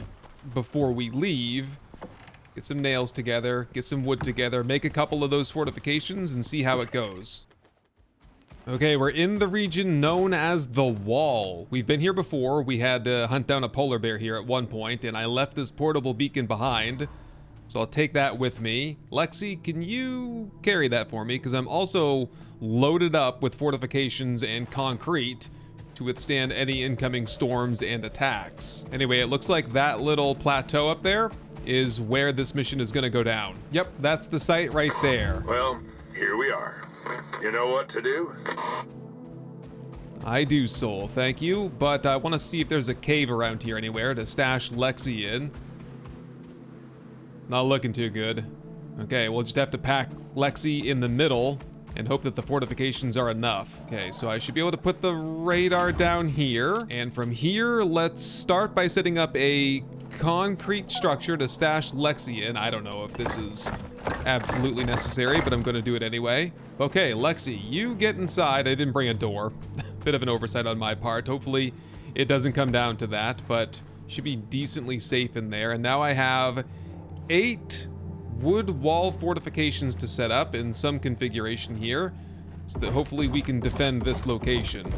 before we leave. Get some nails together, get some wood together, make a couple of those fortifications and see how it goes. Okay, we're in the region known as the Wall. We've been here before. We had to hunt down a polar bear here at one point, and I left this portable beacon behind. So I'll take that with me. Lexi, can you carry that for me? Because I'm also loaded up with fortifications and concrete to withstand any incoming storms and attacks. Anyway, it looks like that little plateau up there is where this mission is going to go down. Yep, that's the site right there. Well, here we are. You know what to do? I do, Soul, thank you. But I want to see if there's a cave around here anywhere to stash Lexi in. It's not looking too good. Okay, we'll just have to pack Lexi in the middle and hope that the fortifications are enough. Okay, so I should be able to put the radar down here. And from here, let's start by setting up a concrete structure to stash Lexi in. I don't know if this is absolutely necessary, but I'm going to do it anyway. Okay, Lexi, you get inside. I didn't bring a door. Bit of an oversight on my part. Hopefully it doesn't come down to that, but should be decently safe in there. And now I have 8 wood wall fortifications to set up in some configuration here, so that hopefully we can defend this location.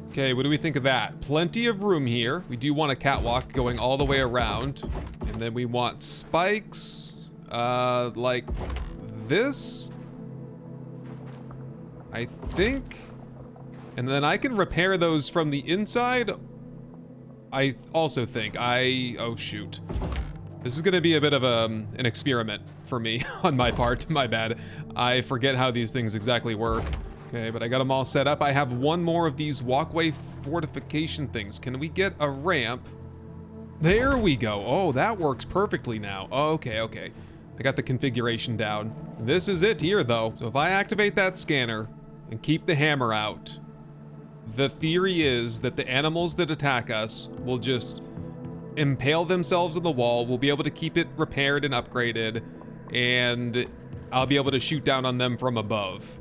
Okay, what do we think of that? Plenty of room here. We do want a catwalk going all the way around. And then we want spikes, like this, I think. And then I can repair those from the inside. I also think oh shoot. This is gonna be a bit of an experiment for me on my part, my bad. I forget how these things exactly work. Okay, but I got them all set up. I have one more of these walkway fortification things. Can we get a ramp? There we go. Oh, that works perfectly now. Okay, okay. I got the configuration down. This is it here, though. So if I activate that scanner and keep the hammer out, the theory is that the animals that attack us will just impale themselves on the wall. We'll be able to keep it repaired and upgraded, and I'll be able to shoot down on them from above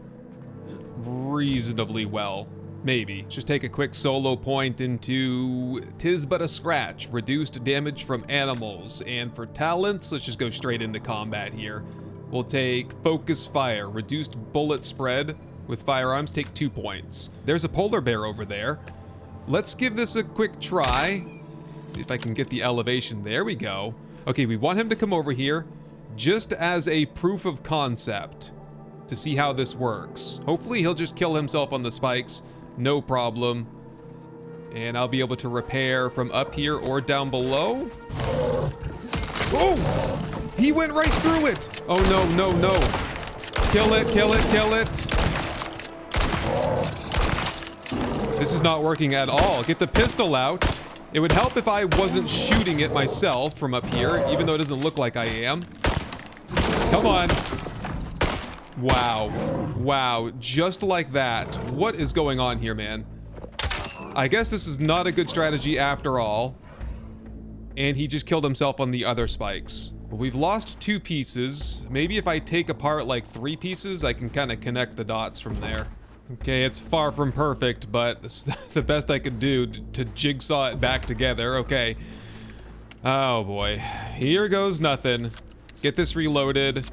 reasonably well. Maybe. Just take a quick solo point into Tis But a Scratch, reduced damage from animals. And for talents, let's just go straight into combat here. We'll take Focus Fire, reduced bullet spread with firearms, take 2 points. There's a polar bear over there. Let's give this a quick try. See if I can get the elevation. There we go. Okay, we want him to come over here just as a proof of concept to see how this works. Hopefully he'll just kill himself on the spikes. No problem. And I'll be able to repair from up here or down below. Oh! He went right through it! Oh no, no, no. Kill it, kill it, kill it. This is not working at all. Get the pistol out. It would help if I wasn't shooting it myself from up here, even though it doesn't look like I am. Come on. Wow. Wow. Just like that. What is going on here, man? I guess this is not a good strategy after all. And he just killed himself on the other spikes. Well, we've lost 2 pieces. Maybe if I take apart like 3 pieces, I can kind of connect the dots from there. Okay, it's far from perfect, but it's the best I could do to jigsaw it back together. Okay. Oh boy. Here goes nothing. Get this reloaded.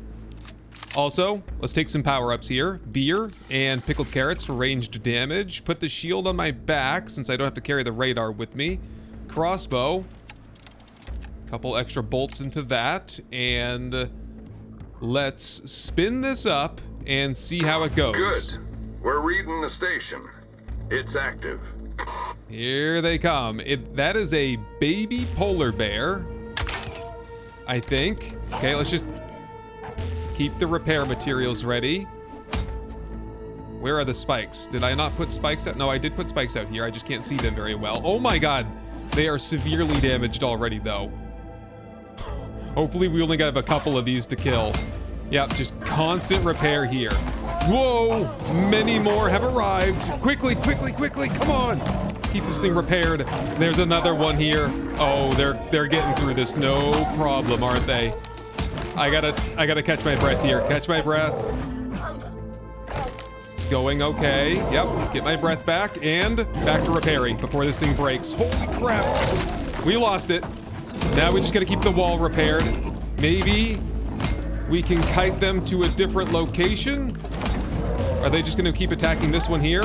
Also, let's take some power-ups here. Beer and pickled carrots for ranged damage. Put the shield on my back since I don't have to carry the radar with me. Crossbow. Couple extra bolts into that. And let's spin this up and see how it goes. Good. We're reading the station. It's active. Here they come. That is a baby polar bear, I think. Okay, let's just keep the repair materials ready. Where are the spikes? Did I not put spikes out? No, I did put spikes out here. I just can't see them very well. Oh my god. They are severely damaged already, though. Hopefully we only have a couple of these to kill. Yep, just constant repair here. Whoa! Many more have arrived. Quickly, quickly, quickly, come on! Keep this thing repaired. There's another one here. Oh, they're getting through this. No problem, aren't they? I gotta catch my breath here. Catch my breath. It's going okay. Yep, get my breath back and back to repairing before this thing breaks. Holy crap! We lost it. Now we just gotta keep the wall repaired. Maybe we can kite them to a different location? Are they just gonna keep attacking this one here?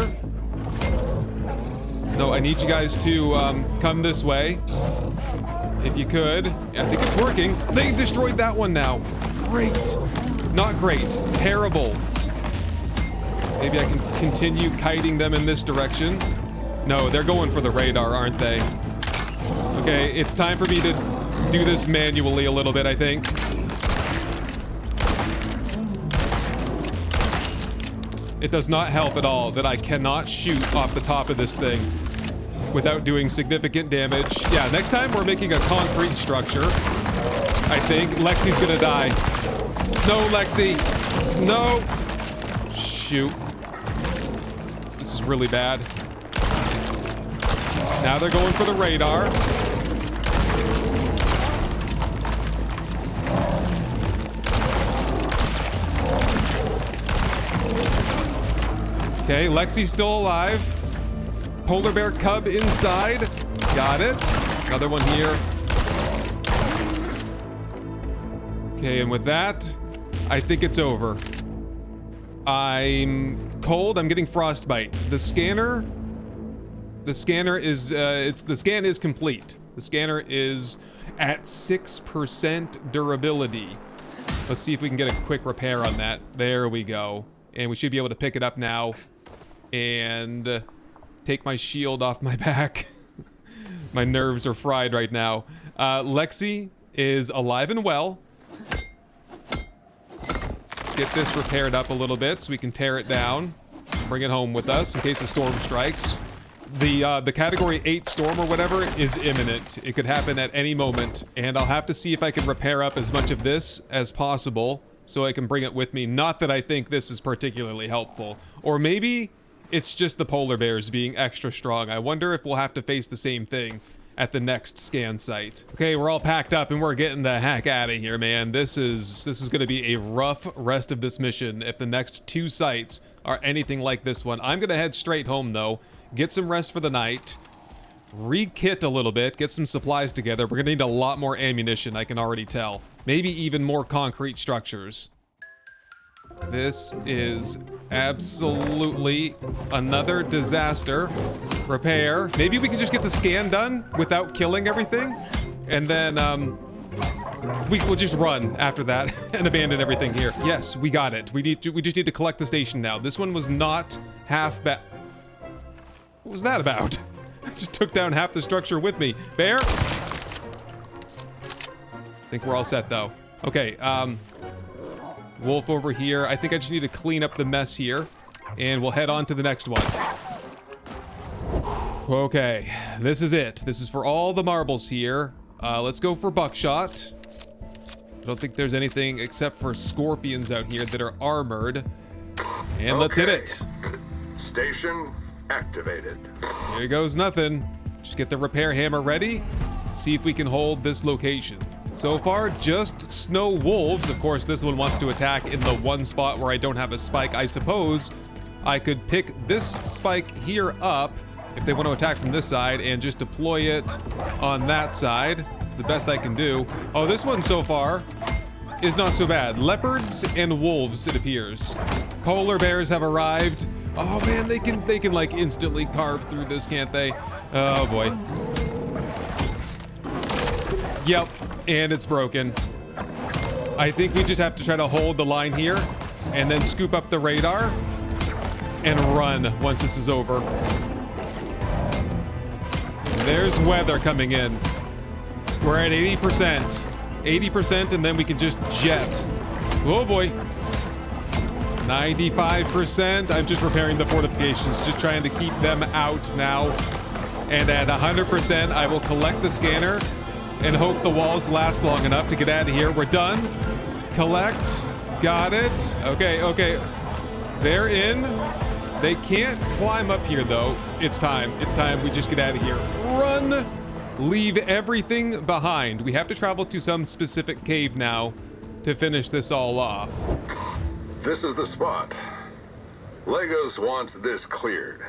No, I need you guys to come this way. If you could. I think it's working. They destroyed that one now. Great. Not great. Terrible. Maybe I can continue kiting them in this direction. No, they're going for the radar, aren't they? Okay, it's time for me to do this manually a little bit, I think. It does not help at all that I cannot shoot off the top of this thing without doing significant damage. Yeah, next time we're making a concrete structure. I think Lexi's gonna die. No, Lexi. No. Shoot. This is really bad. Now they're going for the radar. Okay, Lexi's still alive. Polar bear cub inside. Got it. Another one here. Okay, and with that, I think it's over. I'm cold. I'm getting frostbite. The scanner is the scan is complete. The scanner is at 6% durability. Let's see if we can get a quick repair on that. There we go. And we should be able to pick it up now and take my shield off my back. My nerves are fried right now. Lexi is alive and well. Let's get this repaired up a little bit so we can tear it down. Bring it home with us in case a storm strikes. The category 8 storm or whatever is imminent. It could happen at any moment. And I'll have to see if I can repair up as much of this as possible so I can bring it with me. Not that I think this is particularly helpful. Or maybe it's just the polar bears being extra strong. I wonder if we'll have to face the same thing at the next scan site. Okay, we're all packed up and we're getting the heck out of here, man. This is gonna be a rough rest of this mission if the next 2 sites are anything like this one. I'm gonna head straight home though, get some rest for the night, re-kit a little bit, get some supplies together. We're gonna need a lot more ammunition, I can already tell. Maybe even more concrete structures. This is absolutely another disaster. Repair. Maybe we can just get the scan done without killing everything. And then, we'll just run after that and abandon everything here. Yes, we got it. We just need to collect the station now. This one was not half bad. What was that about? I just took down half the structure with me. Bear? I think we're all set though. Okay, Wolf over here. I think I just need to clean up the mess here, and we'll head on to the next one. Okay, this is it. This is for all the marbles here. Let's go for buckshot. I don't think there's anything except for scorpions out here that are armored. And let's hit it. Station activated. Here goes nothing. Just get the repair hammer ready. See if we can hold this location. So far, just snow wolves. Of course, this one wants to attack in the one spot where I don't have a spike. I suppose I could pick this spike here up if they want to attack from this side and just deploy it on that side. It's the best I can do. Oh, this one so far is not so bad. Leopards and wolves, it appears. Polar bears have arrived. Oh man, they can like instantly carve through this, can't they? Oh boy. Yep, and it's broken. I think we just have to try to hold the line here and then scoop up the radar and run once this is over. There's weather coming in. We're at 80%. 80% and then we can just jet. Oh boy. 95%. I'm just repairing the fortifications, just trying to keep them out now. And at 100%, I will collect the scanner and hope the walls last long enough to get out of here. We're done. Collect. Got it. Okay, okay. They're in. They can't climb up here, though. It's time. It's time. We just get out of here. Run. Leave everything behind. We have to travel to some specific cave now to finish this all off. This is the spot. Legos wants this cleared.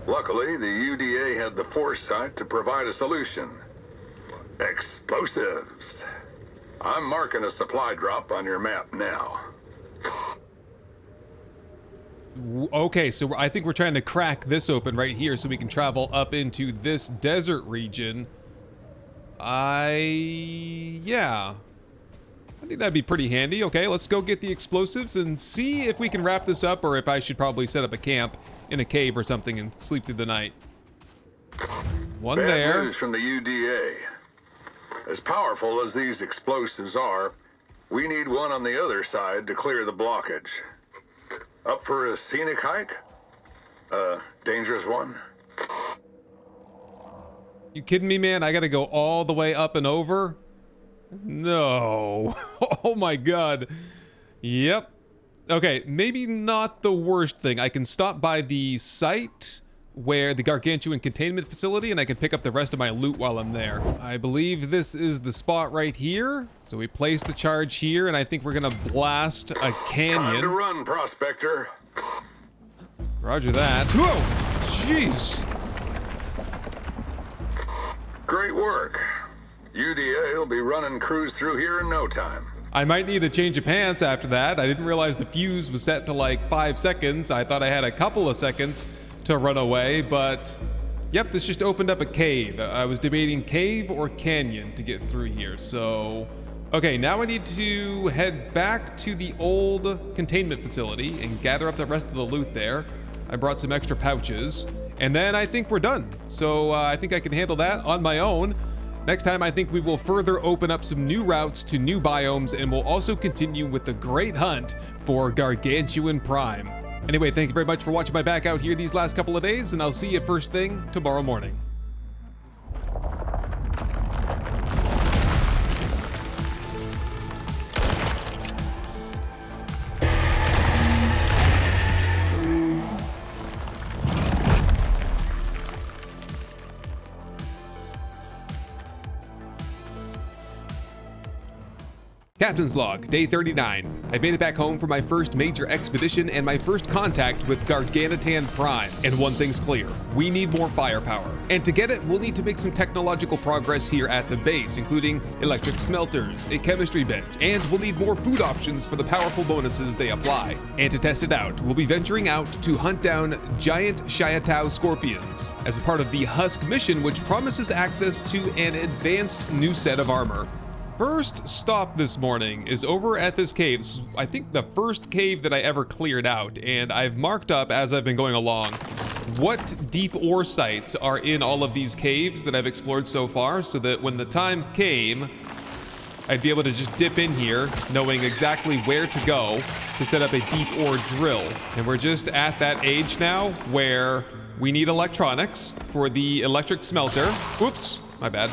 Luckily, the UDA had the foresight to provide a solution. Explosives. I'm marking a supply drop on your map now. Okay, so I think we're trying to crack this open right here so we can travel up into this desert region. Yeah. I think that'd be pretty handy. Okay, let's go get the explosives and see if we can wrap this up or if I should probably set up a camp in a cave or something and sleep through the night. One Bad there. news from the UDA. As powerful as these explosives are, we need one on the other side to clear the blockage. Up for a scenic hike? A dangerous one? You kidding me, man? I gotta go all the way up and over? No. Oh my god. Yep. Okay, maybe not the worst thing. I can stop by the site where the gargantuan containment facility and I can pick up the rest of my loot while I'm there. I believe this is the spot right here. So we place the charge here and I think we're gonna blast a canyon. Time to run, Prospector. Roger that. Whoa! Jeez. Great work. UDA will be running crews through here in no time. I might need a change of pants after that. I didn't realize the fuse was set to like 5 seconds. I thought I had a couple of seconds to run away, but yep, this just opened up a cave. I was debating cave or canyon to get through here, so okay, now I need to head back to the old containment facility and gather up the rest of the loot there. I brought some extra pouches, and then I think we're done. So I think I can handle that on my own. Next time, I think we will further open up some new routes to new biomes, and we'll also continue with the great hunt for Gargantuan Prime. Anyway, thank you very much for watching my back out here these last couple of days, and I'll see you first thing tomorrow morning. Captain's log, day 39. I made it back home for my first major expedition and my first contact with Gargantuan Prime. And one thing's clear, we need more firepower. And to get it, we'll need to make some technological progress here at the base, including electric smelters, a chemistry bench, and we'll need more food options for the powerful bonuses they apply. And to test it out, we'll be venturing out to hunt down giant Shiatao scorpions as a part of the Husk mission, which promises access to an advanced new set of armor. First stop this morning is over at this cave. This is, I think, the first cave that I ever cleared out, and I've marked up as I've been going along what deep ore sites are in all of these caves that I've explored so far, so that when the time came, I'd be able to just dip in here, knowing exactly where to go to set up a deep ore drill. And we're just at that age now where we need electronics for the electric smelter. Whoops, my bad.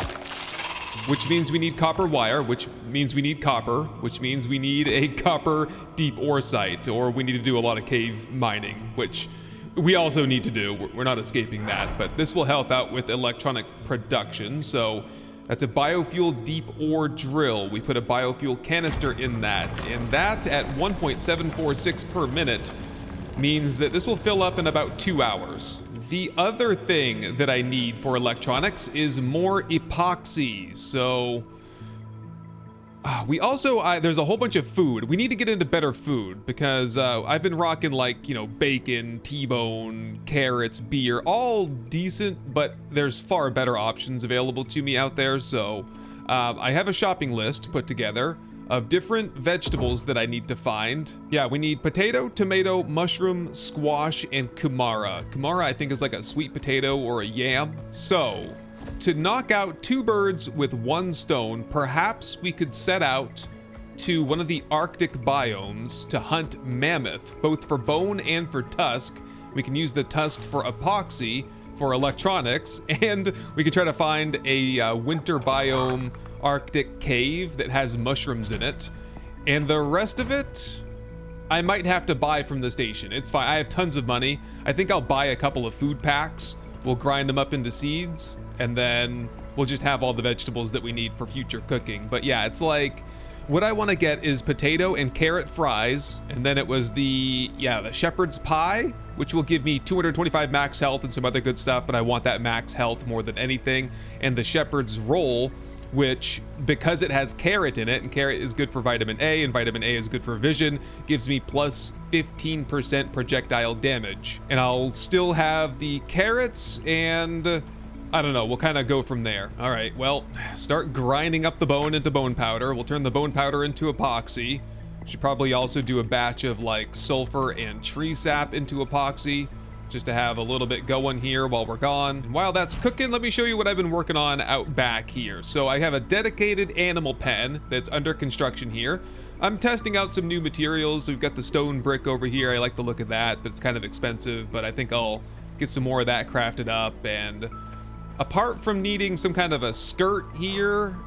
Which means we need copper wire, which means we need copper, which means we need a copper deep ore site, or we need to do a lot of cave mining, which we also need to do. We're not escaping that, but this will help out with electronic production. So that's a biofuel deep ore drill. We put a biofuel canister in that, and that at 1.746 per minute means that this will fill up in about 2 hours. The other thing that I need for electronics is more epoxy, so We also, there's a whole bunch of food. We need to get into better food because I've been rocking like, you know, bacon, T-bone, carrots, beer, all decent, but there's far better options available to me out there. So I have a shopping list put together of different vegetables that I need to find. Yeah, we need potato, tomato, mushroom, squash, and kumara. Kumara, I think, is like a sweet potato or a yam. So to knock out 2 birds with 1 stone, perhaps we could set out to one of the Arctic biomes to hunt mammoth, both for bone and for tusk. We can use the tusk for epoxy, for electronics, and we could try to find a winter biome Arctic cave that has mushrooms in it. And the rest of it, I might have to buy from the station. It's fine, I have tons of money. I think I'll buy a couple of food packs. We'll grind them up into seeds, and then we'll just have all the vegetables that we need for future cooking. But yeah, it's like, what I want to get is potato and carrot fries, and then it was the shepherd's pie, which will give me 225 max health and some other good stuff, but I want that max health more than anything. And the shepherd's roll, which, because it has carrot in it, and carrot is good for vitamin A, and vitamin A is good for vision, gives me plus 15% projectile damage. And I'll still have the carrots, and I don't know, we'll kind of go from there. All right, well, start grinding up the bone into bone powder. We'll turn the bone powder into epoxy. Should probably also do a batch of like sulfur and tree sap into epoxy, just to have a little bit going here while we're gone. And while that's cooking, let me show you what I've been working on out back here. So I have a dedicated animal pen that's under construction here. I'm testing out some new materials. We've got the stone brick over here. I like the look of that, but it's kind of expensive, but I think I'll get some more of that crafted up. And apart from needing some kind of a skirt here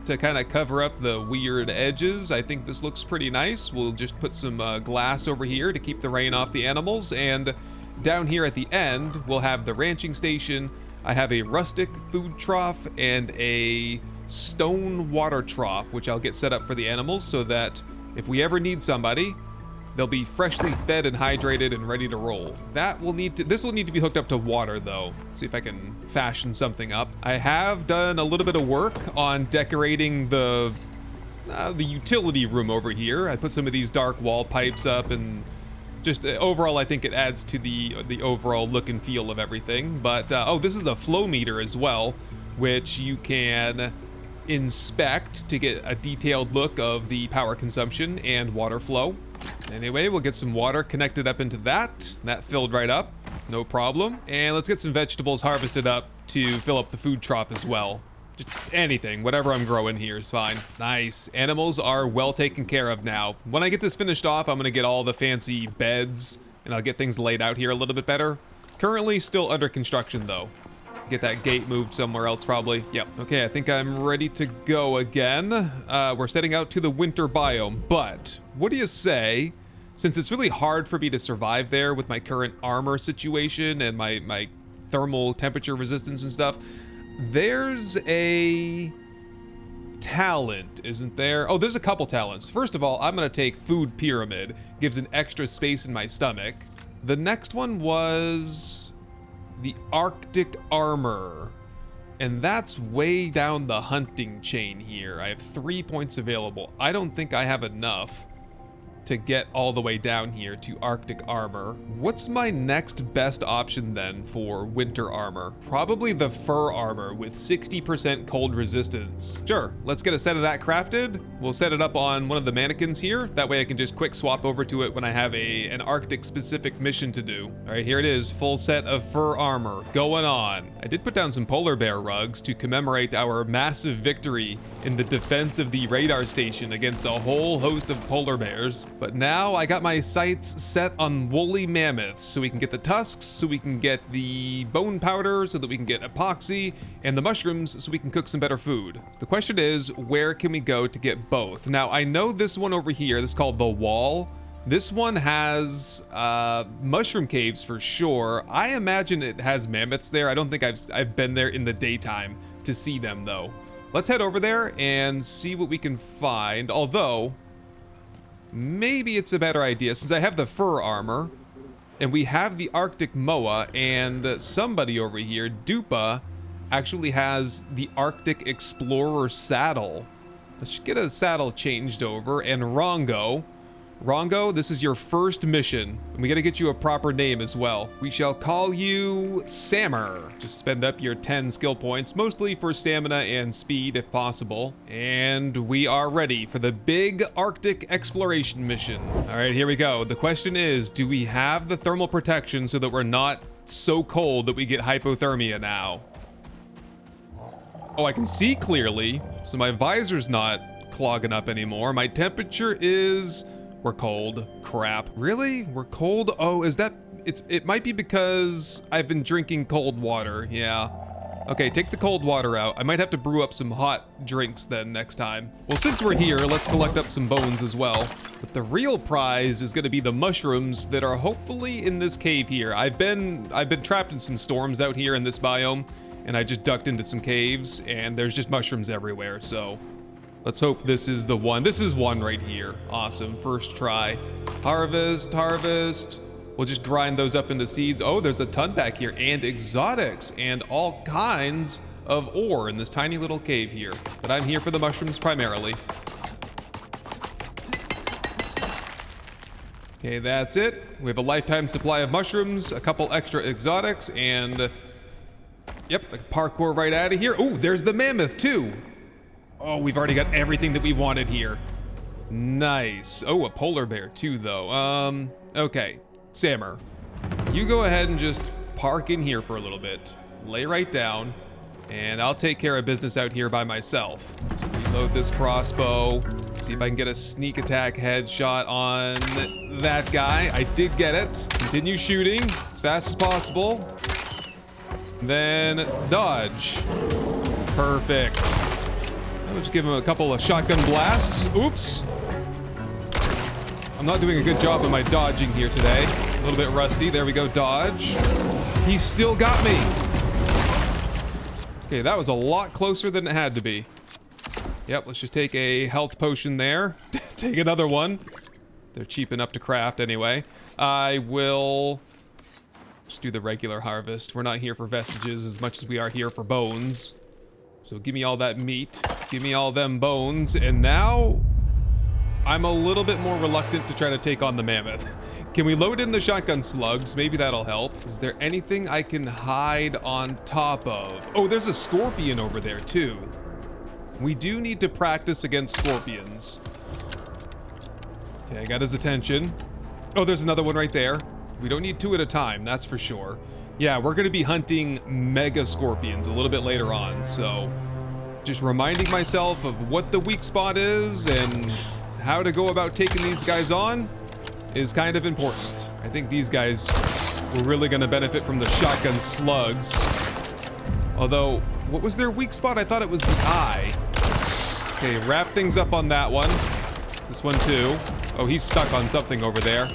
to kind of cover up the weird edges, I think this looks pretty nice. We'll just put some glass over here to keep the rain off the animals, and down here at the end, we'll have the ranching station. I have a rustic food trough and a stone water trough, which I'll get set up for the animals so that if we ever need somebody, they'll be freshly fed and hydrated and ready to roll. This will need to be hooked up to water though. See if I can fashion something up. I have done a little bit of work on decorating the utility room over here. I put some of these dark wall pipes up, and just overall, I think it adds to the overall look and feel of everything. But oh, this is the flow meter as well, which you can inspect to get a detailed look of the power consumption and water flow. Anyway, we'll get some water connected up into that. That filled right up, no problem. And let's get some vegetables harvested up to fill up the food trough as well. Just anything, whatever I'm growing here is fine. Nice. Animals are well taken care of now. When I get this finished off, I'm gonna get all the fancy beds, and I'll get things laid out here a little bit better. Currently still under construction though. Get that gate moved somewhere else probably. Yep. Okay, I think I'm ready to go again. We're setting out to the winter biome, but what do you say, since it's really hard for me to survive there with my current armor situation and my thermal temperature resistance and stuff, there's a talent, isn't there? Oh, there's a couple talents. First of all, I'm gonna take food pyramid. Gives an extra space in my stomach. The next one was the Arctic armor, and that's way down the hunting chain here. I have 3 points available. I don't think I have enough to get all the way down here to Arctic armor. What's my next best option then for winter armor? Probably the fur armor with 60% cold resistance. Sure, let's get a set of that crafted. We'll set it up on one of the mannequins here. That way I can just quick swap over to it when I have an Arctic specific mission to do. All right, here it is, full set of fur armor going on. I did put down some polar bear rugs to commemorate our massive victory in the defense of the radar station against a whole host of polar bears. But now I got my sights set on woolly mammoths, so we can get the tusks, so we can get the bone powder, so that we can get epoxy, and the mushrooms, so we can cook some better food. So the question is, where can we go to get both? Now, I know this one over here, this is called The Wall. This one has mushroom caves for sure. I imagine it has mammoths there. I don't think I've been there in the daytime to see them though. Let's head over there and see what we can find. Although, maybe it's a better idea, since I have the fur armor, and we have the Arctic Moa, and somebody over here, Dupa, actually has the Arctic Explorer saddle. Let's get a saddle changed over. And Rongo. Rongo, this is your first mission, and we gotta get you a proper name as well. We shall call you Sammer. Just spend up your 10 skill points, mostly for stamina and speed if possible. And we are ready for the big Arctic exploration mission. All right, here we go. The question is, do we have the thermal protection so that we're not so cold that we get hypothermia now? Oh, I can see clearly, so my visor's not clogging up anymore. My temperature is... We're cold. Crap. Really? We're cold? Oh, is that... It might be because I've been drinking cold water. Yeah. Okay, take the cold water out. I might have to brew up some hot drinks then next time. Well, since we're here, let's collect up some bones as well. But the real prize is going to be the mushrooms that are hopefully in this cave here. I've been trapped in some storms out here in this biome, and I just ducked into some caves, and there's just mushrooms everywhere, so... Let's hope this is the one. This is one right here. Awesome. First try. Harvest, harvest. We'll just grind those up into seeds. Oh, there's a ton back here. And exotics. And all kinds of ore in this tiny little cave here. But I'm here for the mushrooms primarily. Okay, that's it. We have a lifetime supply of mushrooms, a couple extra exotics, and... Yep, parkour right out of here. Oh, there's the mammoth too. Oh, we've already got everything that we wanted here. Nice. Oh, a polar bear too, though. Okay. Sammer, you go ahead and just park in here for a little bit. Lay right down, and I'll take care of business out here by myself. So reload this crossbow. See if I can get a sneak attack headshot on that guy. I did get it. Continue shooting as fast as possible. Then dodge. Perfect. I'll just give him a couple of shotgun blasts. Oops. I'm not doing a good job of my dodging here today. A little bit rusty. There we go, dodge. He still got me. Okay, that was a lot closer than it had to be. Yep, let's just take a health potion there. Take another one. They're cheap enough to craft anyway. I will just do the regular harvest. We're not here for vestiges as much as we are here for bones. So give me all that meat, give me all them bones, and now I'm a little bit more reluctant to try to take on the mammoth. Can we load in the shotgun slugs? Maybe that'll help. Is there anything I can hide on top of? Oh, there's a scorpion over there too. We do need to practice against scorpions. Okay, I got his attention. Oh, there's another one right there. We don't need two at a time, that's for sure. Yeah, we're gonna be hunting mega scorpions a little bit later on, so just reminding myself of what the weak spot is and how to go about taking these guys on is kind of important. I think these guys were really gonna benefit from the shotgun slugs. Although, what was their weak spot? I thought it was the eye. Okay, wrap things up on that one. This one too. Oh, he's stuck on something over there.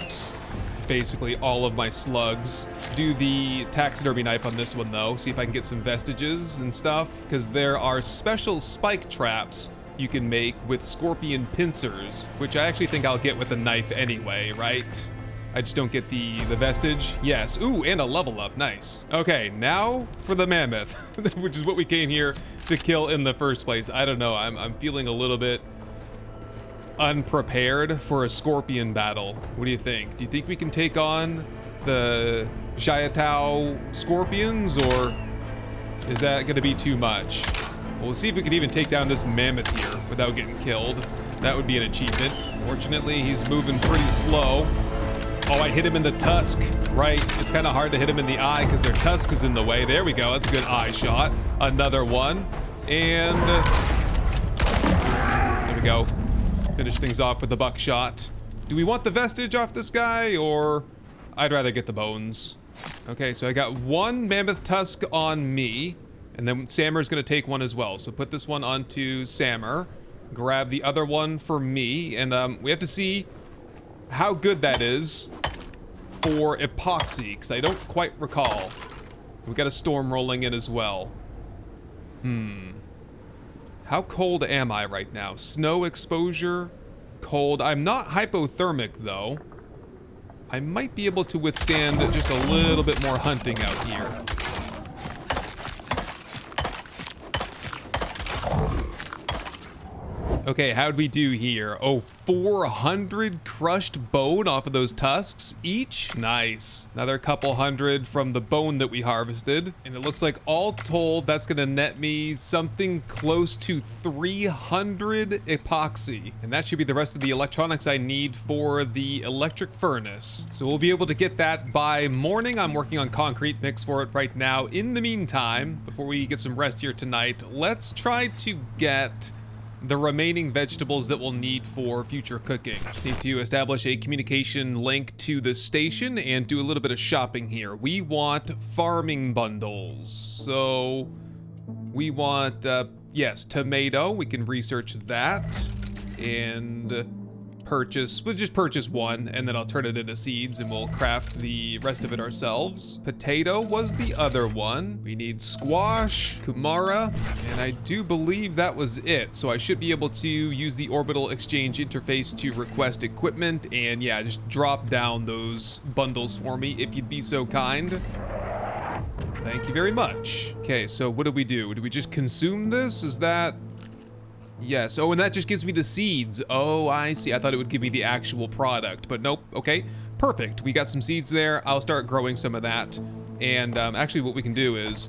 Basically all of my slugs. Let's do the taxidermy knife on this one though. See if I can get some vestiges and stuff, because there are special spike traps you can make with scorpion pincers, which I actually think I'll get with a knife anyway, right? I just don't get the vestige. Yes, ooh, and a level up, nice. Okay, now for the mammoth, which is what we came here to kill in the first place. I don't know, I'm feeling a little bit unprepared for a scorpion battle. What do you think? Do you think we can take on the Xiaotao scorpions, or is that gonna be too much? We'll see if we can even take down this mammoth here without getting killed. That would be an achievement. Fortunately, he's moving pretty slow. Oh, I hit him in the tusk. Right, it's kind of hard to hit him in the eye because their tusk is in the way. There we go, that's a good eye shot. Another one, and there we go. Finish things off with the buckshot. Do we want the vestige off this guy, or I'd rather get the bones? Okay, so I got one mammoth tusk on me, and then Sammer's gonna take one as well. So put this one onto Sammer, grab the other one for me, and we have to see how good that is for epoxy, because I don't quite recall. We got a storm rolling in as well. How cold am I right now? Snow exposure, cold. I'm not hypothermic though. I might be able to withstand just a little bit more hunting out here. Okay, how'd we do here? Oh, 400 crushed bone off of those tusks each. Nice. Another couple hundred from the bone that we harvested. And it looks like all told, that's gonna net me something close to 300 epoxy. And that should be the rest of the electronics I need for the electric furnace. So we'll be able to get that by morning. I'm working on concrete mix for it right now. In the meantime, before we get some rest here tonight, let's try to get the remaining vegetables that we'll need for future cooking. Just need to establish a communication link to the station and do a little bit of shopping here. We want farming bundles. So we want, yes, tomato. We can research that and we'll just purchase one, and then I'll turn it into seeds and we'll craft the rest of it ourselves. Potato was the other one. We need squash, kumara, and I do believe that was it. So I should be able to use the orbital exchange interface to request equipment, and yeah, just drop down those bundles for me if you'd be so kind. Thank you very much. Okay, so what do we do? Do we just consume this? Is that... Yes. Oh, and that just gives me the seeds. Oh, I see. I thought it would give me the actual product, but nope. Okay, perfect. We got some seeds there. I'll start growing some of that. And actually what we can do is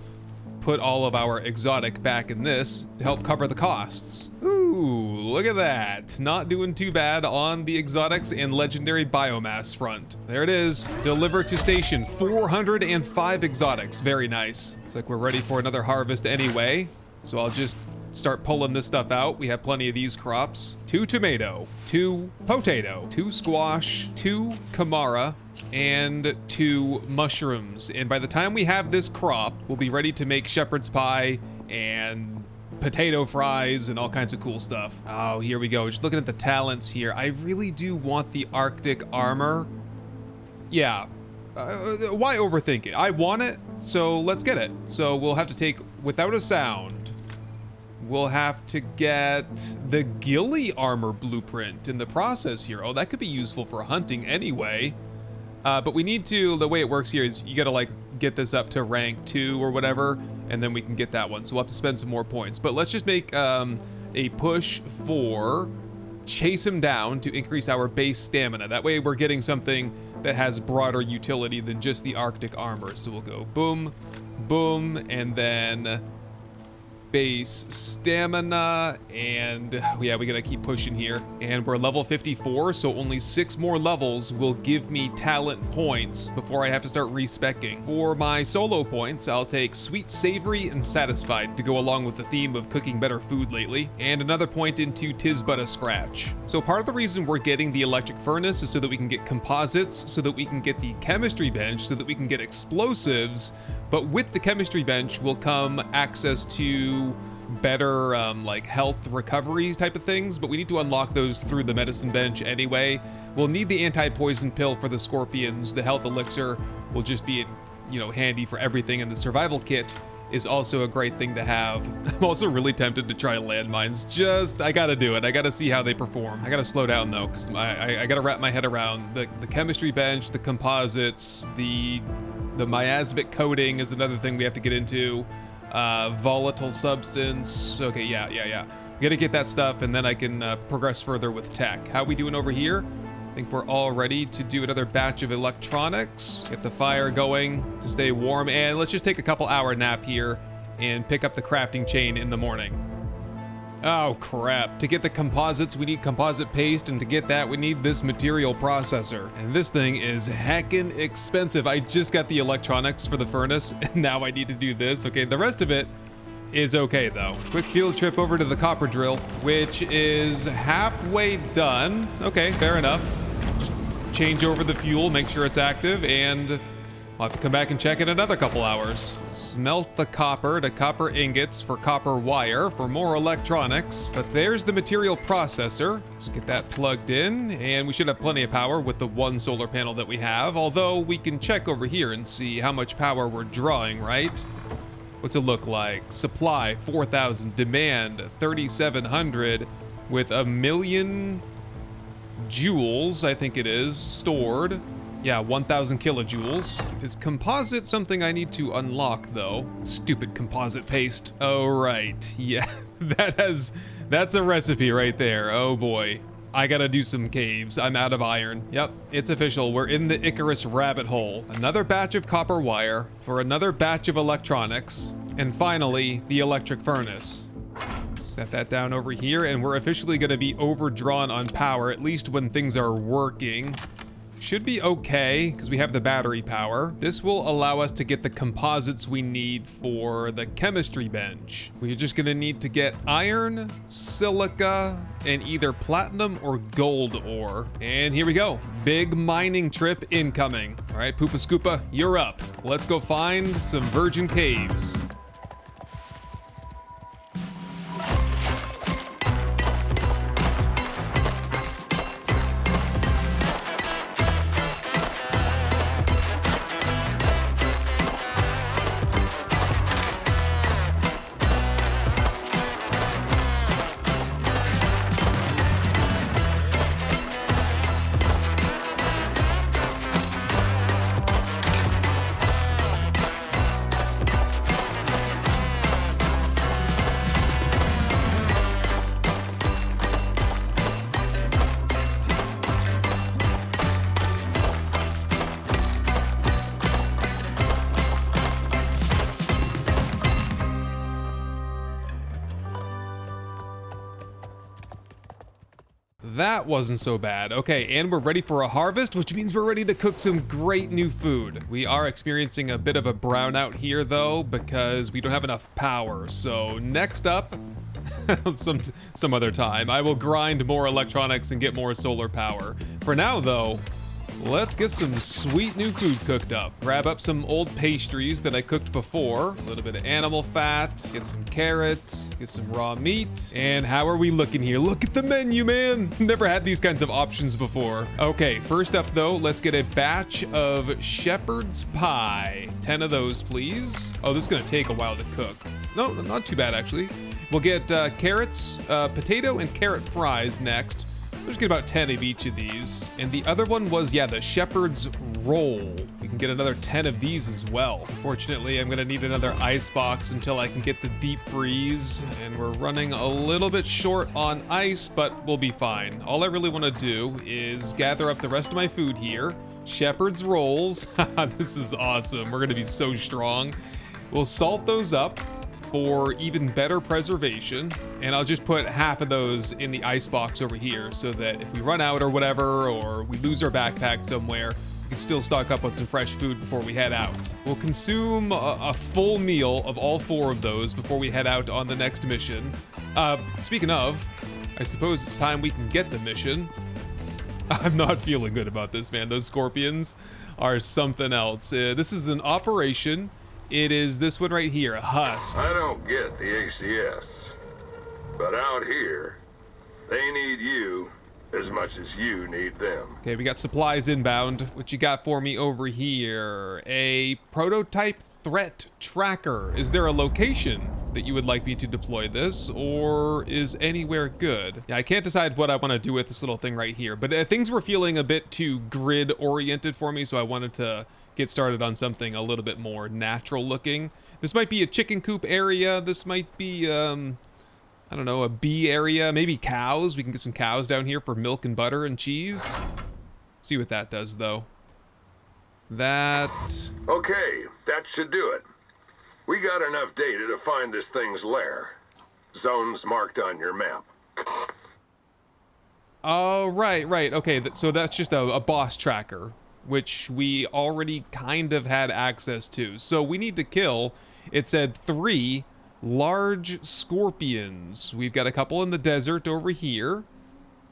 put all of our exotic back in this to help cover the costs. Ooh, look at that. Not doing too bad on the exotics and legendary biomass front. There it is. Deliver to station. 405 exotics. Very nice. Looks like we're ready for another harvest anyway. So I'll just start pulling this stuff out. We have plenty of these crops. 2 tomato, 2 potato, 2 squash, 2 kamara, and 2 mushrooms. And by the time we have this crop, we'll be ready to make shepherd's pie and potato fries and all kinds of cool stuff. Oh, here we go. Just looking at the talents here. I really do want the Arctic armor. Yeah. Why overthink it? I want it, so let's get it. So we'll have to take, without a sound, we'll have to get the ghillie armor blueprint in the process here. Oh, that could be useful for hunting anyway. But we need to, the way it works here is you gotta like get this up to rank 2 or whatever, and then we can get that one. So we'll have to spend some more points. But let's just make a push for chase him down to increase our base stamina. That way we're getting something that has broader utility than just the Arctic armor. So we'll go boom, boom, and then base stamina, and yeah, we gotta keep pushing here. And we're level 54, so only 6 more levels will give me talent points before I have to start respecking. For my solo points, I'll take sweet, savory, and satisfied to go along with the theme of cooking better food lately, and another point into tis but a scratch. So part of the reason we're getting the electric furnace is so that we can get composites, so that we can get the chemistry bench, so that we can get explosives. But with the chemistry bench will come access to better like health recoveries type of things, but we need to unlock those through the medicine bench anyway. We'll need the anti-poison pill for the scorpions. The health elixir will just be, you know, handy for everything, and the survival kit is also a great thing to have. I'm also really tempted to try landmines. I gotta do it. I gotta see how they perform. I gotta slow down though, because I gotta wrap my head around the chemistry bench, the composites, the miasmic coating is another thing we have to get into. Volatile substance. Okay, yeah. We gotta get that stuff, and then I can progress further with tech. How we doing over here? I think we're all ready to do another batch of electronics. Get the fire going to stay warm, and let's just take a couple hour nap here and pick up the crafting chain in the morning. Oh crap, to get the composites we need composite paste, and to get that we need this material processor. And this thing is heckin' expensive. I just got the electronics for the furnace, and now I need to do this. Okay, the rest of it is okay though. Quick field trip over to the copper drill, which is halfway done. Okay, fair enough. Just change over the fuel, make sure it's active, and I'll have to come back and check in another couple hours. Smelt the copper to copper ingots for copper wire for more electronics. But there's the material processor. Just get that plugged in, and we should have plenty of power with the 1 solar panel that we have, although we can check over here and see how much power we're drawing, right? What's it look like? Supply 4,000, demand 3,700, with 1,000,000 joules, I think it is, stored. Yeah, 1,000 kilojoules. Is composite something I need to unlock though? Stupid composite paste. Oh right, yeah, that That's a recipe right there. Oh boy. I gotta do some caves. I'm out of iron. Yep, it's official. We're in the Icarus rabbit hole. Another batch of copper wire for another batch of electronics. And finally, the electric furnace. Set that down over here, and we're officially gonna be overdrawn on power, at least when things are working. Should be okay, because we have the battery power. This will allow us to get the composites we need for the chemistry bench. We're just gonna need to get iron, silica, and either platinum or gold ore. And here we go. Big mining trip incoming. All right, Poopa Scoopa, you're up. Let's go find some virgin caves. That wasn't so bad. Okay, and we're ready for a harvest, which means we're ready to cook some great new food. We are experiencing a bit of a brownout here though, because we don't have enough power. So next up, some other time, I will grind more electronics and get more solar power. For now though, let's get some sweet new food cooked up. Grab up some old pastries that I cooked before, a little bit of animal fat, get some carrots, get some raw meat. And how are we looking here? Look at the menu, man. Never had these kinds of options before. Okay, first up though, let's get a batch of shepherd's pie. 10 of those, please. Oh, this is gonna take a while to cook. No, not too bad actually. We'll get carrots, potato and carrot fries next. Let's get about 10 of each of these. And the other one was, yeah, the shepherd's roll. We can get another 10 of these as well. Unfortunately, I'm gonna need another ice box until I can get the deep freeze. And we're running a little bit short on ice, but we'll be fine. All I really wanna do is gather up the rest of my food here. Shepherd's rolls. This is awesome. We're gonna be so strong. We'll salt those up for even better preservation, and I'll just put half of those in the ice box over here so that if we run out or whatever, or we lose our backpack somewhere, we can still stock up on some fresh food before we head out. We'll consume a full meal of all 4 of those before we head out on the next mission. Speaking of, I suppose it's time we can get the mission. I'm not feeling good about this, man. Those scorpions are something else. This is an operation. It is this one right here, Husk. I don't get the ACS, but out here, they need you as much as you need them. Okay, we got supplies inbound. What you got for me over here? A prototype threat tracker. Is there a location that you would like me to deploy this, or is anywhere good? Yeah, I can't decide what I want to do with this little thing right here, but things were feeling a bit too grid oriented for me, so I wanted to get started on something a little bit more natural looking. This might be a chicken coop area. This might be, I don't know, a bee area. Maybe cows. We can get some cows down here for milk and butter and cheese. See what that does, though. That... Okay, that should do it. We got enough data to find this thing's lair. Zones marked on your map. Oh, right. Okay, so that's just a boss tracker, which we already kind of had access to. So we need to kill, it said 3 large scorpions. We've got a couple in the desert over here,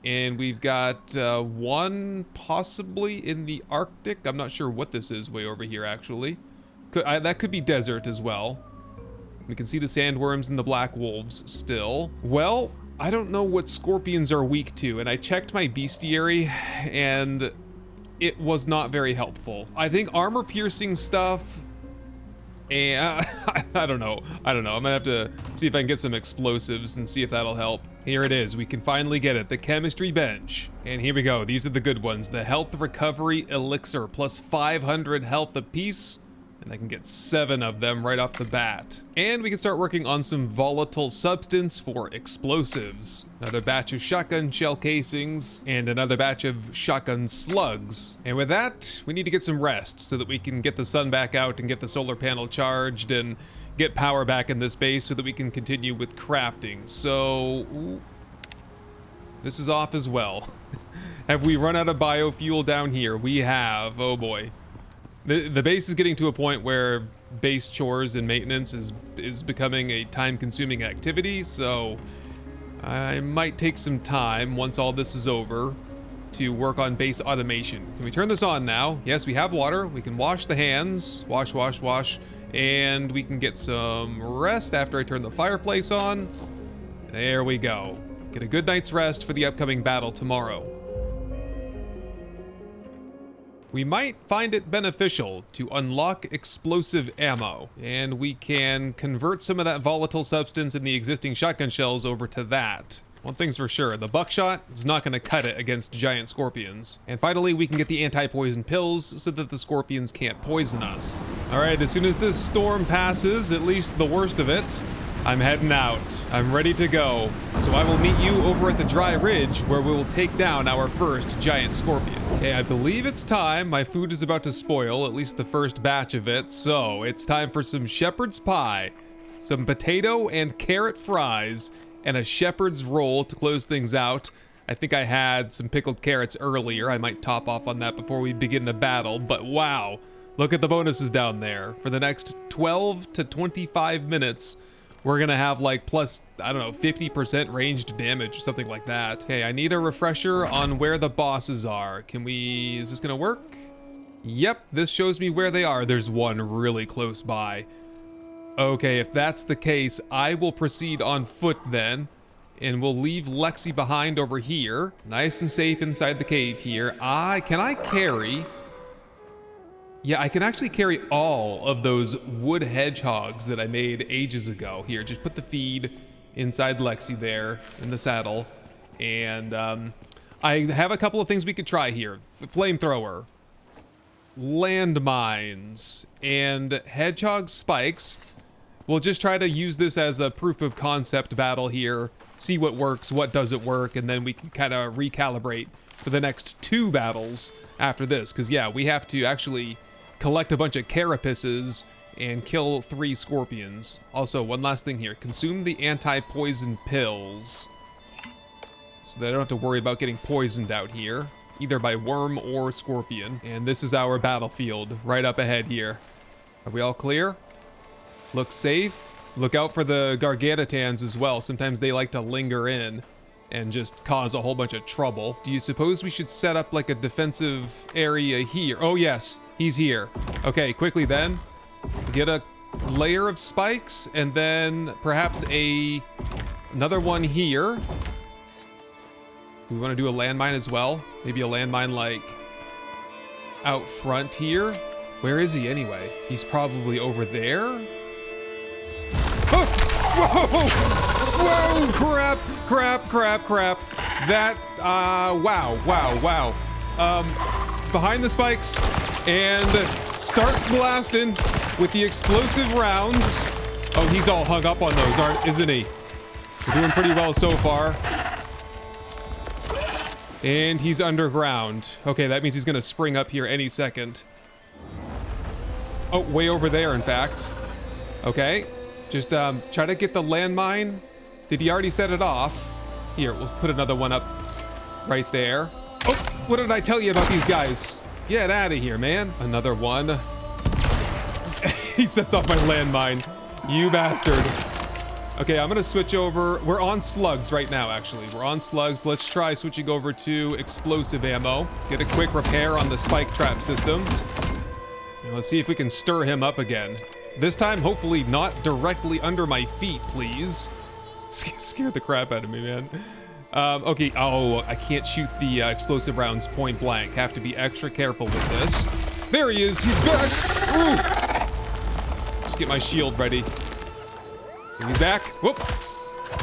and we've got 1 possibly in the Arctic. I'm not sure what this is way over here, actually. That could be desert as well. We can see the sandworms and the black wolves still. Well, I don't know what scorpions are weak to, and I checked my bestiary, and it was not very helpful. I think armor-piercing stuff, and I don't know. I'm gonna have to see if I can get some explosives and see if that'll help. Here it is. We can finally get it. The chemistry bench. And here we go. These are the good ones. The health recovery elixir, plus 500 health apiece. And I can get 7 of them right off the bat. And we can start working on some volatile substance for explosives. Another batch of shotgun shell casings and another batch of shotgun slugs. And with that, we need to get some rest so that we can get the sun back out and get the solar panel charged and get power back in this base so that we can continue with crafting. So, ooh, this is off as well. Have we run out of biofuel down here? We have, oh boy. The base is getting to a point where base chores and maintenance is becoming a time-consuming activity, so I might take some time once all this is over to work on base automation. Can we turn this on now? Yes, we have water. We can wash the hands. Wash, wash, wash. And we can get some rest after I turn the fireplace on. There we go. Get a good night's rest for the upcoming battle tomorrow. We might find it beneficial to unlock explosive ammo, and we can convert some of that volatile substance in the existing shotgun shells over to that. One thing's for sure, the buckshot is not going to cut it against giant scorpions. And finally, we can get the anti-poison pills so that the scorpions can't poison us. All right, as soon as this storm passes, at least the worst of it, I'm heading out. I'm ready to go. So I will meet you over at the dry ridge where we will take down our first giant scorpion. Okay, I believe it's time. My food is about to spoil, at least the first batch of it. So it's time for some shepherd's pie, some potato and carrot fries, and a shepherd's roll to close things out. I think I had some pickled carrots earlier. I might top off on that before we begin the battle, but wow. Look at the bonuses down there. For the next 12 to 25 minutes, we're gonna have like plus, I don't know, 50% ranged damage or something like that. Okay, I need a refresher on where the bosses are. Is this gonna work? Yep, this shows me where they are. There's one really close by. Okay, if that's the case, I will proceed on foot then, and we'll leave Lexi behind over here. Nice and safe inside the cave here. Can I carry? Yeah, I can actually carry all of those wood hedgehogs that I made ages ago. Here, just put the feed inside Lexi there in the saddle. And I have a couple of things we could try here. Flamethrower, landmines, and hedgehog spikes. We'll just try to use this as a proof of concept battle here. See what works, what doesn't work, and then we can kind of recalibrate for the next 2 battles after this. Because yeah, we have to actually collect a bunch of carapaces and kill 3 scorpions. Also, one last thing here. Consume the anti-poison pills so that I don't have to worry about getting poisoned out here, either by worm or scorpion. And this is our battlefield right up ahead here. Are we all clear? Look safe. Look out for the garganotans as well. Sometimes they like to linger in and just cause a whole bunch of trouble. Do you suppose we should set up like a defensive area here? Oh yes, he's here. Okay, quickly then. Get a layer of spikes and then perhaps another one here. We want to do a landmine as well. Maybe a landmine like out front here. Where is he anyway? He's probably over there. Oh! Whoa! Whoa! Crap! Crap! Crap! Crap! That, wow. Behind the spikes and start blasting with the explosive rounds. Oh, he's all hung up on those, isn't he? We're doing pretty well so far. And he's underground. Okay, that means he's gonna spring up here any second. Oh, way over there, in fact. Okay. Just try to get the landmine. Did he already set it off? Here, we'll put another one up right there. Oh, what did I tell you about these guys? Get out of here, man. Another one. He sets off my landmine. You bastard. Okay, I'm gonna switch over. We're on slugs right now, actually. We're on slugs. Let's try switching over to explosive ammo. Get a quick repair on the spike trap system. And let's see if we can stir him up again. This time, hopefully not directly under my feet, please. Scared the crap out of me, man. Okay, oh, I can't shoot the explosive rounds point blank. Have to be extra careful with this. There he is, he's back! Ooh. Just get my shield ready. And he's back, whoop!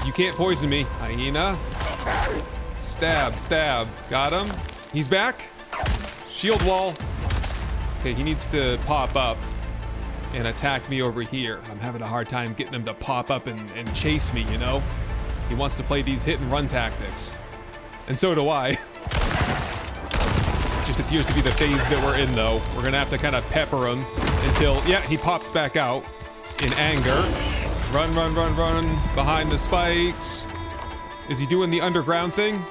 You can't poison me, hyena. Stab, stab, got him. He's back. Shield wall. Okay, he needs to pop up. and attack me over here. I'm having a hard time getting him to pop up and chase me, you know? He wants to play these hit and run tactics. And so do I. Just appears to be the phase that we're in, though. We're gonna have to kind of pepper him until, yeah, he pops back out in anger. Run, run, run, run behind the spikes. Is he doing the underground thing?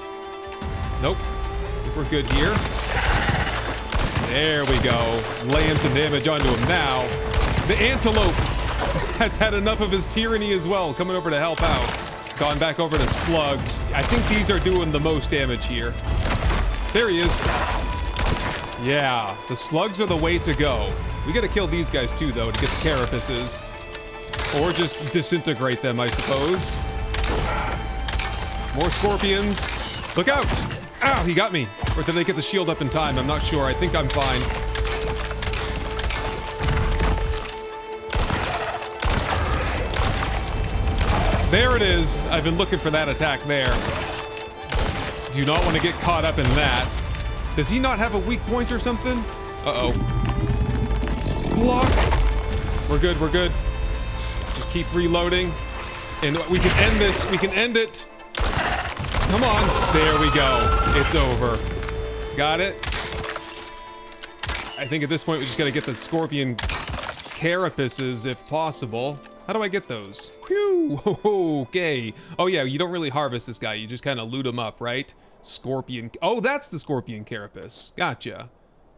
Nope. I think we're good here. There we go. Laying some damage onto him now. The antelope has had enough of his tyranny as well, coming over to help out. Gone back over to slugs. I think these are doing the most damage here. There he is. Yeah, the slugs are the way to go. We gotta kill these guys too, though, to get the carapaces. Or just disintegrate them, I suppose. More scorpions. Look out! Ow, he got me. Or did I get the shield up in time? I'm not sure. I think I'm fine. There it is. I've been looking for that attack there. Do not want to get caught up in that. Does he not have a weak point or something? Uh-oh. Block. We're good, we're good. Just keep reloading. And we can end this. We can end it. Come on. There we go. It's over. Got it? I think at this point we just gotta get the scorpion carapaces if possible. How do I get those? Whew. Okay. Oh yeah, you don't really harvest this guy. You just kind of loot him up, right? Scorpion. Oh, that's the scorpion carapace. Gotcha.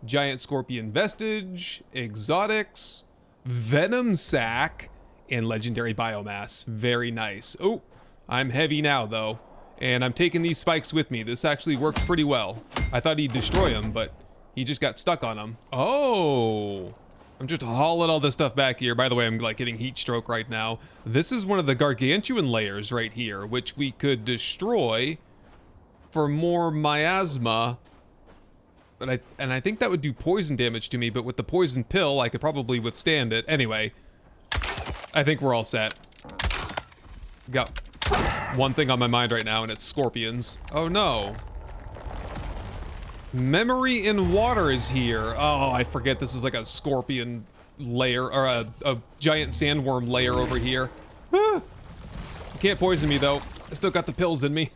Giant scorpion vestige, exotics, venom sac, and legendary biomass. Very nice. Oh, I'm heavy now though, and I'm taking these spikes with me. This actually worked pretty well. I thought he'd destroy them, but he just got stuck on them. Oh, I'm just hauling all this stuff back here. By the way, I'm like getting heat stroke right now. This is one of the gargantuan layers right here, which we could destroy for more miasma. But I think that would do poison damage to me, but with the poison pill, I could probably withstand it. Anyway, I think we're all set. Got one thing on my mind right now, and it's scorpions. Oh no. Memory in water is here. Oh, I forget this is like a scorpion layer, or a giant sandworm layer over here. Ah. You can't poison me though. I still got the pills in me.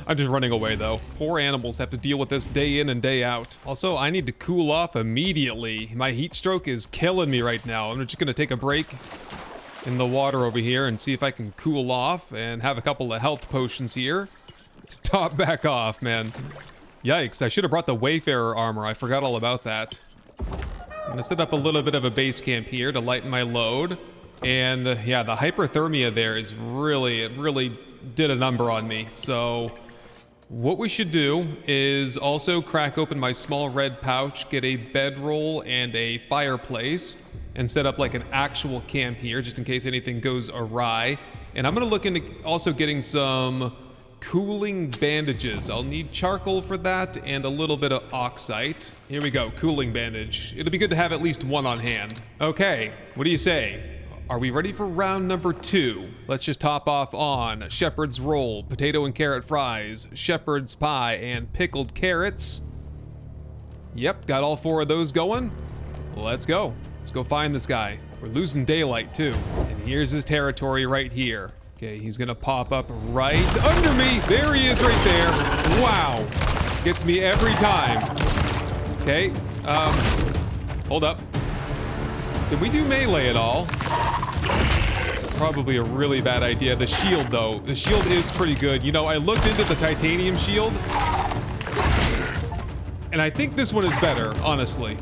I'm just running away though. Poor animals have to deal with this day in and day out. Also, I need to cool off immediately. My heat stroke is killing me right now. I'm just gonna take a break in the water over here and see if I can cool off and have a couple of health potions here to top back off, man. Yikes, I should have brought the Wayfarer armor. I forgot all about that. I'm gonna set up a little bit of a base camp here to lighten my load. And yeah, the hyperthermia there is really, it really did a number on me. So what we should do is also crack open my small red pouch, get a bedroll and a fireplace, and set up like an actual camp here just in case anything goes awry. And I'm gonna look into also getting some cooling bandages. I'll need charcoal for that and a little bit of oxite. Here we go, cooling bandage. It'll be good to have at least one on hand. Okay, what do you say? Are we ready for round number 2? Let's just top off on shepherd's roll, potato and carrot fries, shepherd's pie, and pickled carrots. Yep, got all 4 of those going. Let's go. Let's go find this guy. We're losing daylight too. And here's his territory right here. Okay, he's gonna pop up right under me. There he is right there. Wow. Gets me every time. Okay, hold up. Can we do melee at all? Probably a really bad idea. The shield, though. The shield is pretty good. You know, I looked into the titanium shield, and I think this one is better, honestly.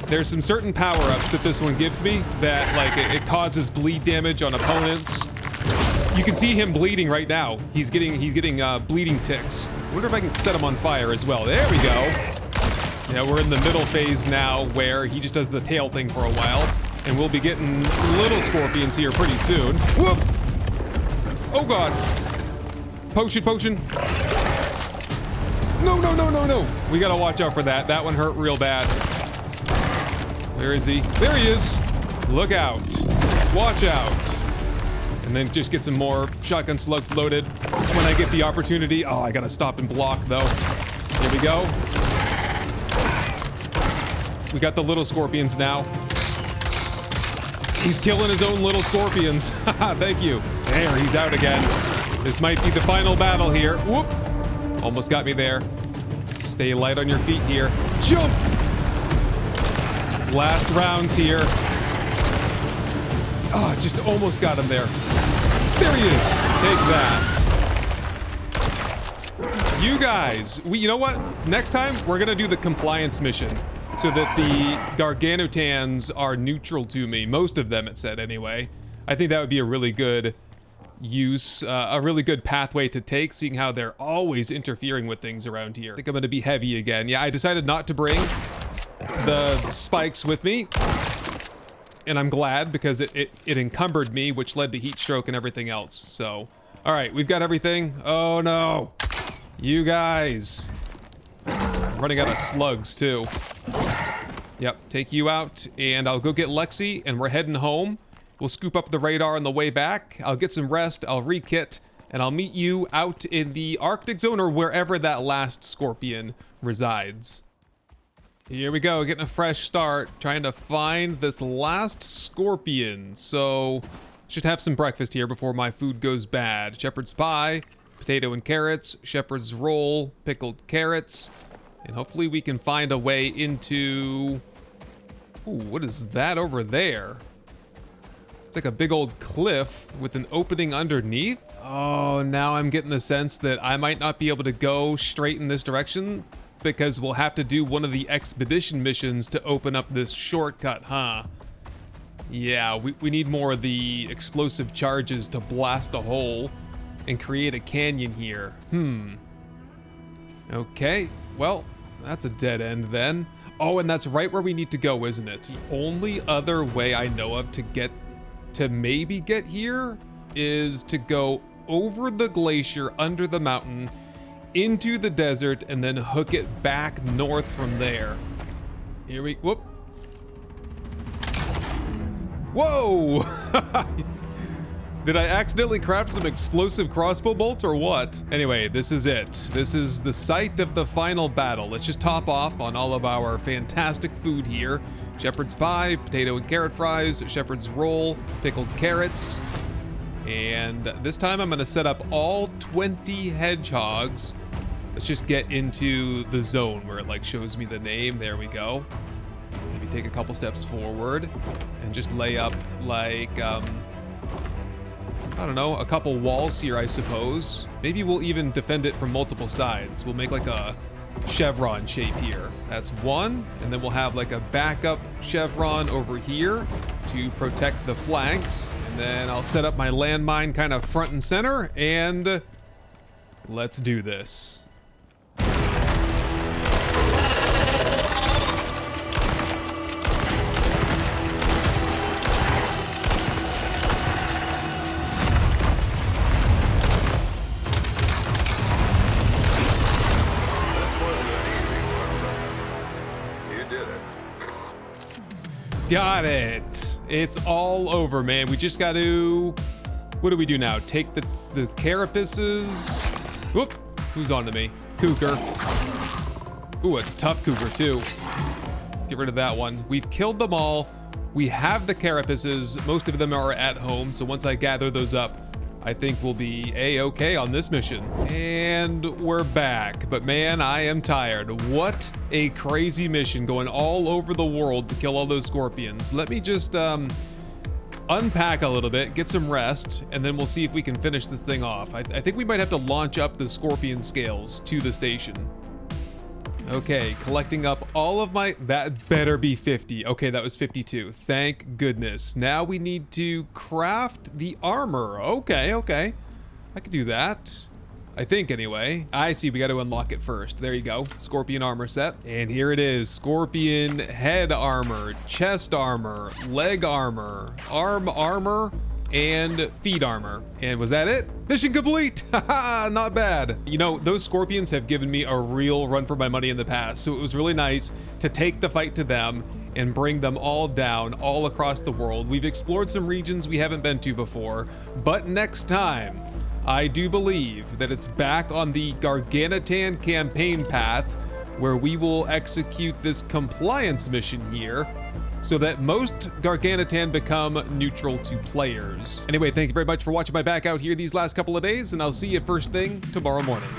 There's some certain power-ups that this one gives me that, like, it causes bleed damage on opponents. You can see him bleeding right now. He's getting bleeding ticks. I wonder if I can set him on fire as well. There we go. Yeah, we're in the middle phase now where he just does the tail thing for a while. And we'll be getting little scorpions here pretty soon. Whoop! Oh god. Potion, potion. No, no, no, no, no. We gotta watch out for that. That one hurt real bad. Where is he? There he is. Look out. Watch out. And then just get some more shotgun slugs loaded when I get the opportunity. Oh, I gotta stop and block though. Here we go. We got the little scorpions now. He's killing his own little scorpions. Thank you. There, he's out again. This might be the final battle here. Whoop. Almost got me there. Stay light on your feet here. Jump! Last rounds here. Oh, just almost got him there. There he is. Take that. You guys, you know what? Next time, we're gonna do the compliance mission so that the Garganotans are neutral to me. Most of them, it said anyway. I think that would be a really good use, a really good pathway to take, seeing how they're always interfering with things around here. I think I'm gonna be heavy again. Yeah, I decided not to bring the spikes with me, and I'm glad because it encumbered me, which led to heat stroke and everything else. So, all right, we've got everything. Oh no, you guys. I'm running out of slugs too. Yep, take you out, and I'll go get Lexi, and we're heading home. We'll scoop up the radar on the way back. I'll get some rest, I'll re-kit, and I'll meet you out in the Arctic zone or wherever that last scorpion resides. Here we go, getting a fresh start, trying to find this last scorpion. So, should have some breakfast here before my food goes bad. Shepherd's pie, potato and carrots, shepherd's roll, pickled carrots, and hopefully we can find a way into... Ooh, what is that over there? It's like a big old cliff with an opening underneath. Oh, now I'm getting the sense that I might not be able to go straight in this direction because we'll have to do one of the expedition missions to open up this shortcut, huh? Yeah, we need more of the explosive charges to blast a hole and create a canyon here. Okay, well, that's a dead end then. Oh, and that's right where we need to go, isn't it? The only other way I know of to maybe get here is to go over the glacier, under the mountain, into the desert, and then hook it back north from there. Here we, whoop. Whoa! Did I accidentally craft some explosive crossbow bolts or what? Anyway, this is it. This is the site of the final battle. Let's just top off on all of our fantastic food here. Shepherd's pie, potato and carrot fries, shepherd's roll, pickled carrots. And this time I'm gonna set up all 20 hedgehogs. Let's just get into the zone where it like shows me the name. There we go. Maybe take a couple steps forward and just lay up like, I don't know, a couple walls here, I suppose. Maybe we'll even defend it from multiple sides. We'll make like a chevron shape here. That's one, and then we'll have like a backup chevron over here to protect the flanks. And then I'll set up my landmine kind of front and center, and let's do this. Got it. It's all over, man. We just got to... What do we do now? Take the carapaces. Whoop. Who's on to me? Cougar. Ooh, a tough cougar, too. Get rid of that one. We've killed them all. We have the carapaces. Most of them are at home, so once I gather those up, I think we'll be A-okay on this mission. And we're back. But man, I am tired. What a crazy mission going all over the world to kill all those scorpions. Let me just unpack a little bit, get some rest, and then we'll see if we can finish this thing off. I think we might have to launch up the scorpion scales to the station. Okay, collecting up all of my... That better be 50. Okay, that was 52. Thank goodness. Now we need to craft the armor. Okay. I could do that. I think, anyway. I see, we got to unlock it first. There you go. Scorpion armor set. And here it is. Scorpion head armor, chest armor, leg armor, arm armor, and feet armor. And was that it? Mission complete! Haha, not bad. You know, those scorpions have given me a real run for my money in the past, so it was really nice to take the fight to them and bring them all down all across the world. We've explored some regions we haven't been to before, but next time, I do believe that it's back on the Garganotan campaign path where we will execute this compliance mission here. so that most Garganatan become neutral to players. Anyway, thank you very much for watching my back out here these last couple of days, and I'll see you first thing tomorrow morning.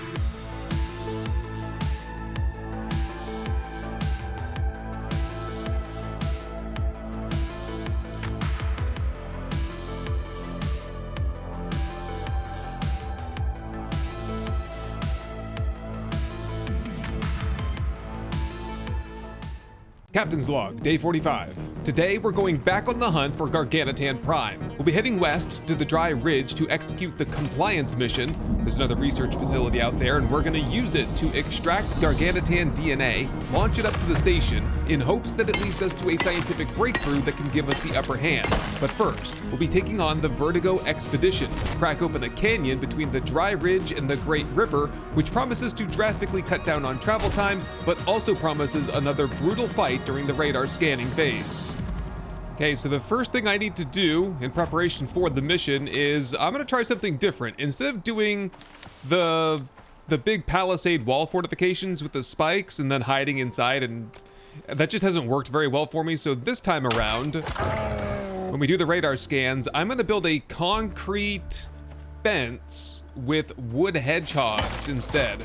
Captain's Log, Day 45. Today, we're going back on the hunt for Garganatan Prime. We'll be heading west to the Dry Ridge to execute the Compliance mission. There's another research facility out there, and we're gonna use it to extract Garganatan DNA, launch it up to the station, in hopes that it leads us to a scientific breakthrough that can give us the upper hand. But first, we'll be taking on the Vertigo Expedition, crack open a canyon between the Dry Ridge and the Great River, which promises to drastically cut down on travel time, but also promises another brutal fight during the radar scanning phase. Okay, so the first thing I need to do in preparation for the mission is I'm gonna try something different. Instead of doing the big palisade wall fortifications with the spikes and then hiding inside, and that just hasn't worked very well for me. So this time around, when we do the radar scans, I'm gonna build a concrete fence with wood hedgehogs instead.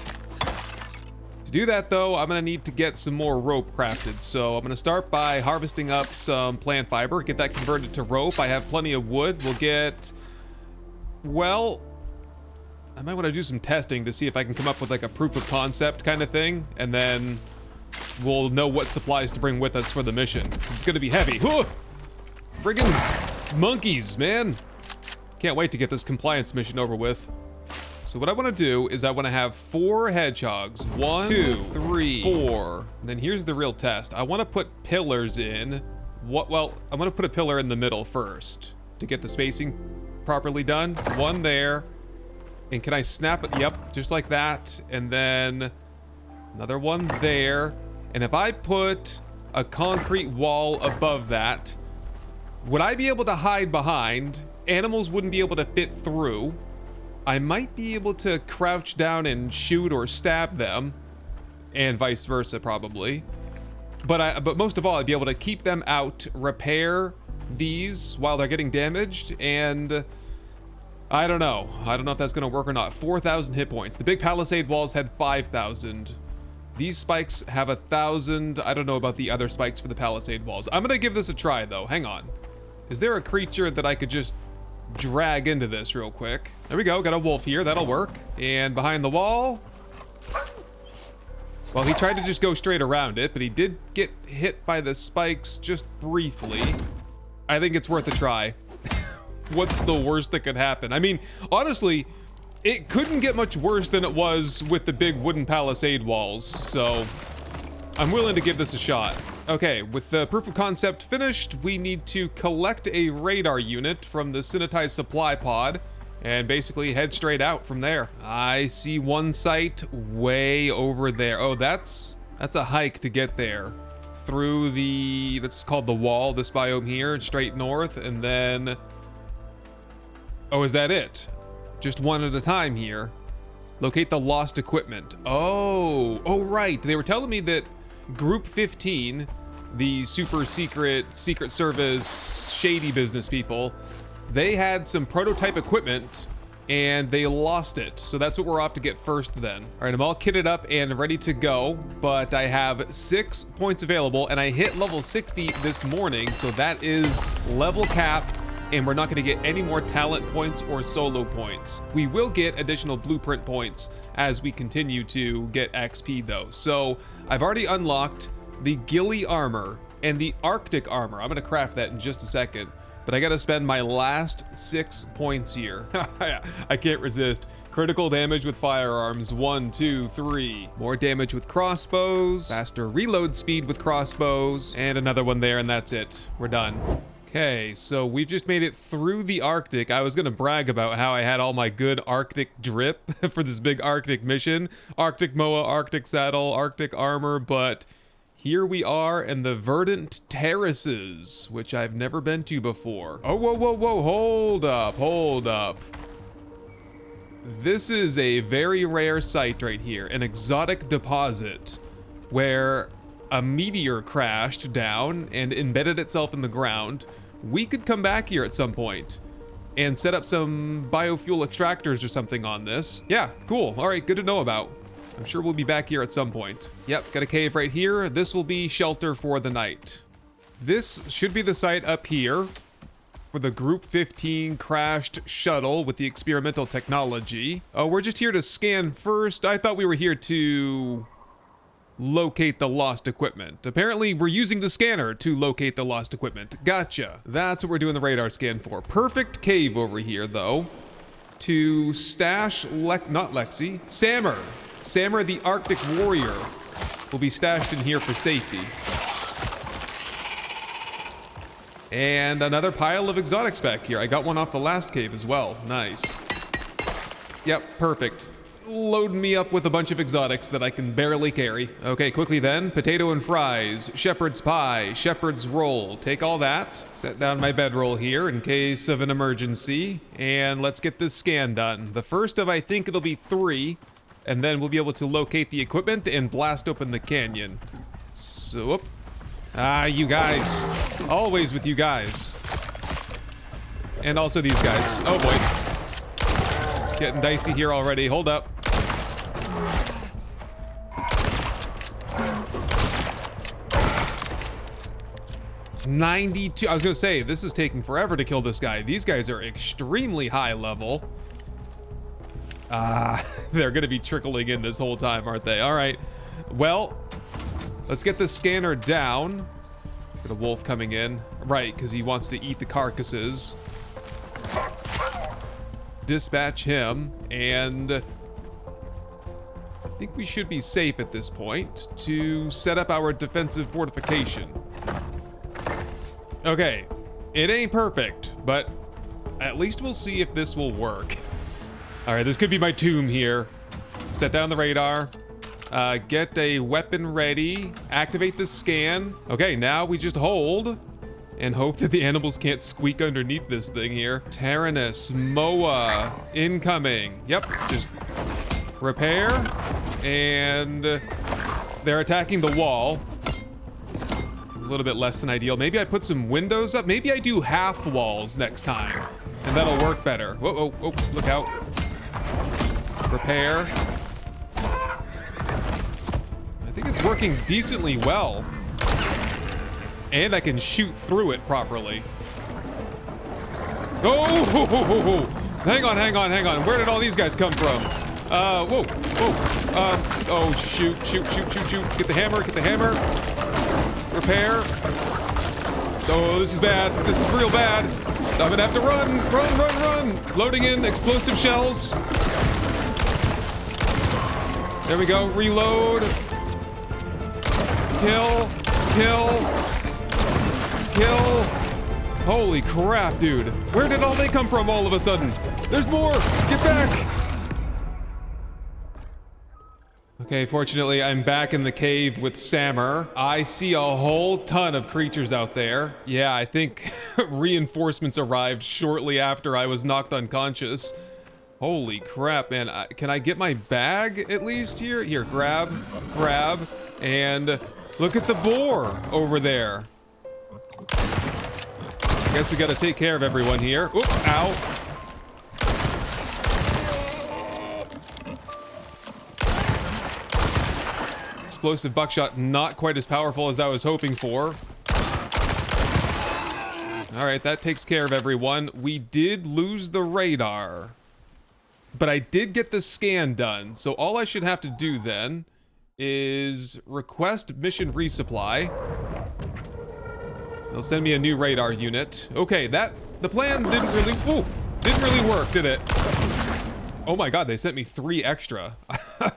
To do that though, I'm gonna need to get some more rope crafted. So I'm gonna start by harvesting up some plant fiber, get that converted to rope. I have plenty of wood. We'll get, well, I might wanna do some testing to see if I can come up with like a proof of concept kind of thing. And then we'll know what supplies to bring with us for the mission. It's gonna be heavy. Friggin' monkeys, man. Can't wait to get this compliance mission over with. So what I want to do is I want to have 4 hedgehogs. 1, 2, 3, 4. And then here's the real test. I want to put pillars in. Well, I'm going to put a pillar in the middle first to get the spacing properly done. 1 there. And can I snap it? Yep, just like that. And then another one there. And if I put a concrete wall above that, would I be able to hide behind? Animals wouldn't be able to fit through. I might be able to crouch down and shoot or stab them, and vice versa probably. But most of all, I'd be able to keep them out, repair these while they're getting damaged, and I don't know. I don't know if that's gonna work or not. 4,000 hit points. The big palisade walls had 5,000. These spikes have 1,000. I don't know about the other spikes for the palisade walls. I'm gonna give this a try though. Hang on. Is there a creature that I could just drag into this real quick? There we go, got a wolf here, that'll work. And behind the wall, well, he tried to just go straight around it, but he did get hit by the spikes just briefly. I think it's worth a try. What's the worst that could happen? I mean, honestly, it couldn't get much worse than it was with the big wooden palisade walls, so I'm willing to give this a shot. Okay, with the proof of concept finished, we need to collect a radar unit from the Synetized supply pod and basically head straight out from there. I see one site way over there. Oh, that's a hike to get there. Through the, that's called the wall, this biome here, straight north, and then, oh, is that it? Just one at a time here. Locate the lost equipment. Oh, right, they were telling me that Group 15, the super secret service shady business people, they had some prototype equipment and they lost it. So that's what we're off to get first then. All right, I'm all kitted up and ready to go, but I have 6 points available and I hit level 60 this morning. So that is level cap, and we're not gonna get any more talent points or solo points. We will get additional blueprint points as we continue to get XP though. So I've already unlocked the Ghillie armor and the Arctic armor. I'm gonna craft that in just a second, but I gotta spend my last 6 points here. I can't resist. Critical damage with firearms, 1, 2, 3. More damage with crossbows, faster reload speed with crossbows, and another one there, and that's it. We're done. Okay, so we've just made it through the Arctic. I was gonna brag about how I had all my good Arctic drip for this big Arctic mission. Arctic MOA, Arctic saddle, Arctic armor, but here we are in the Verdant Terraces, which I've never been to before. Oh, whoa, hold up. This is a very rare site right here, an exotic deposit, where a meteor crashed down and embedded itself in the ground, we could come back here at some point and set up some biofuel extractors or something on this. Yeah, cool. All right, good to know about. I'm sure we'll be back here at some point. Yep, got a cave right here. This will be shelter for the night. This should be the site up here for the Group 15 crashed shuttle with the experimental technology. Oh, we're just here to scan first. I thought we were here to locate the lost equipment. Apparently, we're using the scanner to locate the lost equipment. Gotcha. That's what we're doing the radar scan for. Perfect cave over here, though, to stash not Lexi, Sammer. Sammer the Arctic Warrior will be stashed in here for safety. And another pile of exotics back here. I got one off the last cave as well. Nice. Yep, perfect. Loading me up with a bunch of exotics that I can barely carry. Okay, quickly then. Potato and fries, shepherd's pie, shepherd's roll. Take all that. Set down my bedroll here in case of an emergency. And let's get this scan done. The first of, I think it'll be 3. And then we'll be able to locate the equipment and blast open the canyon. So, whoop. Ah, you guys. Always with you guys. And also these guys. Oh boy. Getting dicey here already. Hold up. $92. I was gonna say, this is taking forever to kill this guy. These guys are extremely high level. They're gonna be trickling in this whole time, aren't they? All right. Well, let's get the scanner down. Got a wolf coming in. Right, because he wants to eat the carcasses. Dispatch him, and I think we should be safe at this point to set up our defensive fortification. Okay, it ain't perfect, but at least we'll see if this will work. All right, this could be my tomb here. Set down the radar. Get a weapon ready. Activate the scan. Okay, now we just hold and hope that the animals can't squeak underneath this thing here. Tyrannus, Moa, incoming. Yep, just repair. And they're attacking the wall. A little bit less than ideal. Maybe I put some windows up. Maybe I do half walls next time, and that'll work better. Whoa, whoa, whoa, look out. Repair. I think it's working decently well. And I can shoot through it properly. Oh! Hang on, hang on, hang on. Where did all these guys come from? Whoa, whoa. Oh, shoot, shoot, shoot, shoot, shoot. Get the hammer, get the hammer. Repair. Oh, this is bad. This is real bad. I'm gonna have to run, run, run, run. Loading in explosive shells. There we go, reload. Kill, kill, kill. Holy crap, dude. Where did all they come from all of a sudden? There's more, get back. Okay, fortunately, I'm back in the cave with Sammer. I see a whole ton of creatures out there. Yeah, I think reinforcements arrived shortly after I was knocked unconscious. Holy crap, man. Can I get my bag at least here? Here, grab, grab, and look at the boar over there. I guess we gotta take care of everyone here. Oop, ow. Explosive buckshot, not quite as powerful as I was hoping for. All right, that takes care of everyone. We did lose the radar, but I did get the scan done. So all I should have to do then is request mission resupply. They'll send me a new radar unit. Okay, the plan didn't really work, did it? Oh my god, they sent me 3 extra.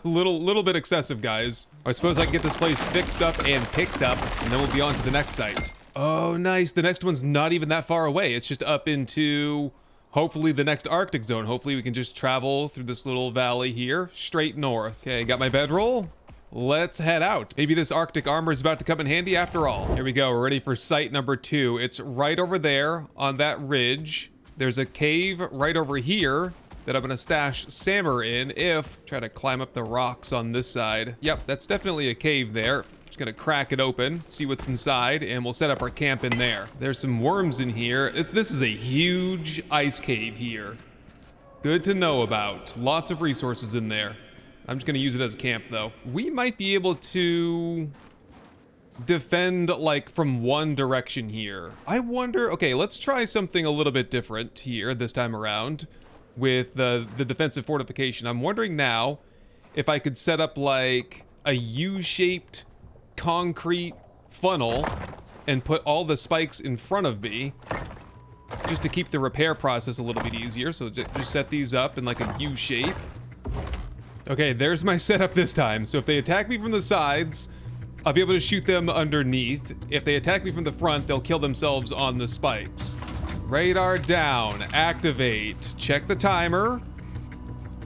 little bit excessive, guys. I suppose I can get this place fixed up and picked up, and then we'll be on to the next site. Oh, nice. The next one's not even that far away. It's just up into, hopefully, the next Arctic zone. Hopefully, we can just travel through this little valley here, straight north. Okay, got my bedroll. Let's head out. Maybe this Arctic armor is about to come in handy after all. Here we go. We're ready for site number 2. It's right over there on that ridge. There's a cave right over here that I'm gonna stash Sammer in try to climb up the rocks on this side. Yep, that's definitely a cave there. Just gonna crack it open, see what's inside, and we'll set up our camp in there. There's some worms in here. This is a huge ice cave here. Good to know about. Lots of resources in there. I'm just gonna use it as a camp though. We might be able to defend like from one direction here. I wonder, okay, let's try something a little bit different here this time around with the defensive fortification. I'm wondering now if I could set up like a U-shaped concrete funnel and put all the spikes in front of me just to keep the repair process a little bit easier. So just set these up in like a U shape. Okay, there's my setup this time. So if they attack me from the sides, I'll be able to shoot them underneath. If they attack me from the front, they'll kill themselves on the spikes. Radar down, activate, check the timer.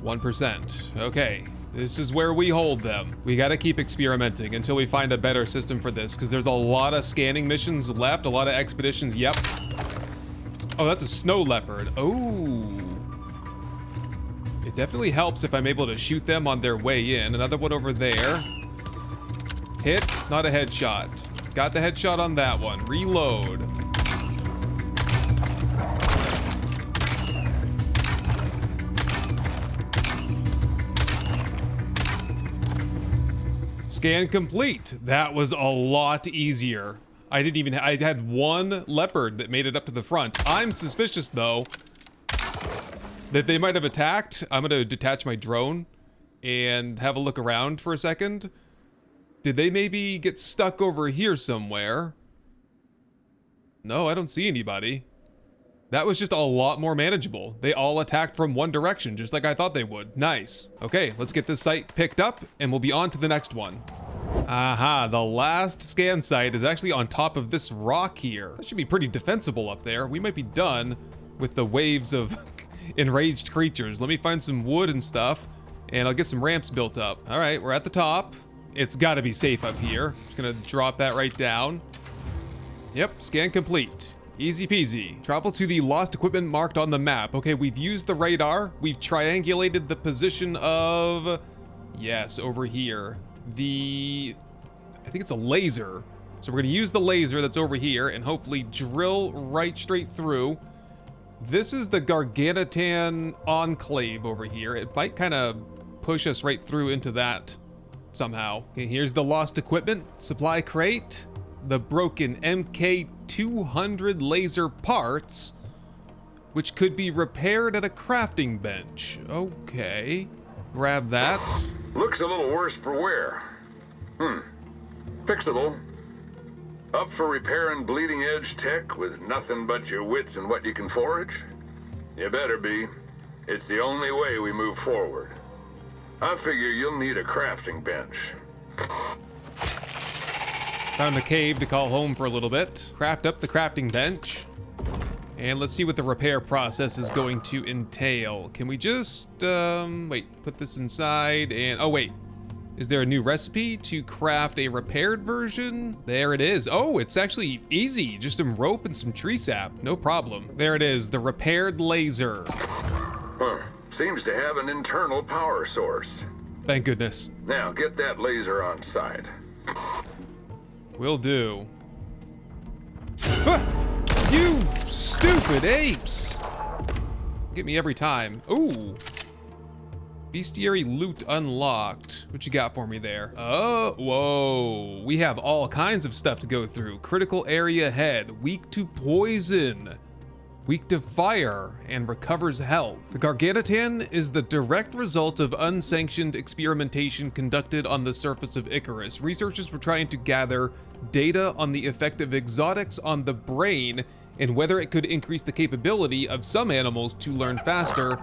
1%, okay. This is where we hold them. We gotta keep experimenting until we find a better system for this, because there's a lot of scanning missions left, a lot of expeditions, yep. Oh, that's a snow leopard. Oh. It definitely helps if I'm able to shoot them on their way in. Another one over there. Hit, not a headshot. Got the headshot on that one. Reload. Scan complete. That was a lot easier. I had one leopard that made it up to the front. I'm suspicious though that they might have attacked. I'm gonna detach my drone and have a look around for a second. Did they maybe get stuck over here somewhere? No, I don't see anybody. That was just a lot more manageable. They all attacked from one direction, just like I thought they would. Nice. Okay, let's get this site picked up and we'll be on to the next one. Aha, the last scan site is actually on top of this rock here. That should be pretty defensible up there. We might be done with the waves of enraged creatures. Let me find some wood and stuff, and I'll get some ramps built up. All right, we're at the top. It's gotta be safe up here. Just gonna drop that right down. Yep, scan complete. Easy peasy. Travel to the lost equipment marked on the map. Okay, we've used the radar. We've triangulated the position of, yes, over here. I think it's a laser. So we're gonna use the laser that's over here and hopefully drill right straight through. This is the Gargantan Enclave over here. It might kind of push us right through into that somehow. Okay, here's the lost equipment supply crate. The broken MK200 laser parts, which could be repaired at a crafting bench. Okay, grab that. Looks a little worse for wear. Fixable. Up for repair and bleeding edge tech with nothing but your wits and what you can forage? You better be. It's the only way we move forward. I figure you'll need a crafting bench. Found a cave to call home for a little bit. Craft up the crafting bench. And let's see what the repair process is going to entail. Can we just, wait, put this inside and, oh wait. Is there a new recipe to craft a repaired version? There it is. Oh, it's actually easy. Just some rope and some tree sap. No problem. There it is, the repaired laser. Seems to have an internal power source. Thank goodness. Now, get that laser on site. Will do. Ah! You stupid apes! Get me every time. Ooh. Bestiary loot unlocked. What you got for me there? Oh, whoa. We have all kinds of stuff to go through. Critical area head, weak to poison, weak to fire, and recovers health. The Gargantan is the direct result of unsanctioned experimentation conducted on the surface of Icarus. Researchers were trying to gather data on the effect of exotics on the brain and whether it could increase the capability of some animals to learn faster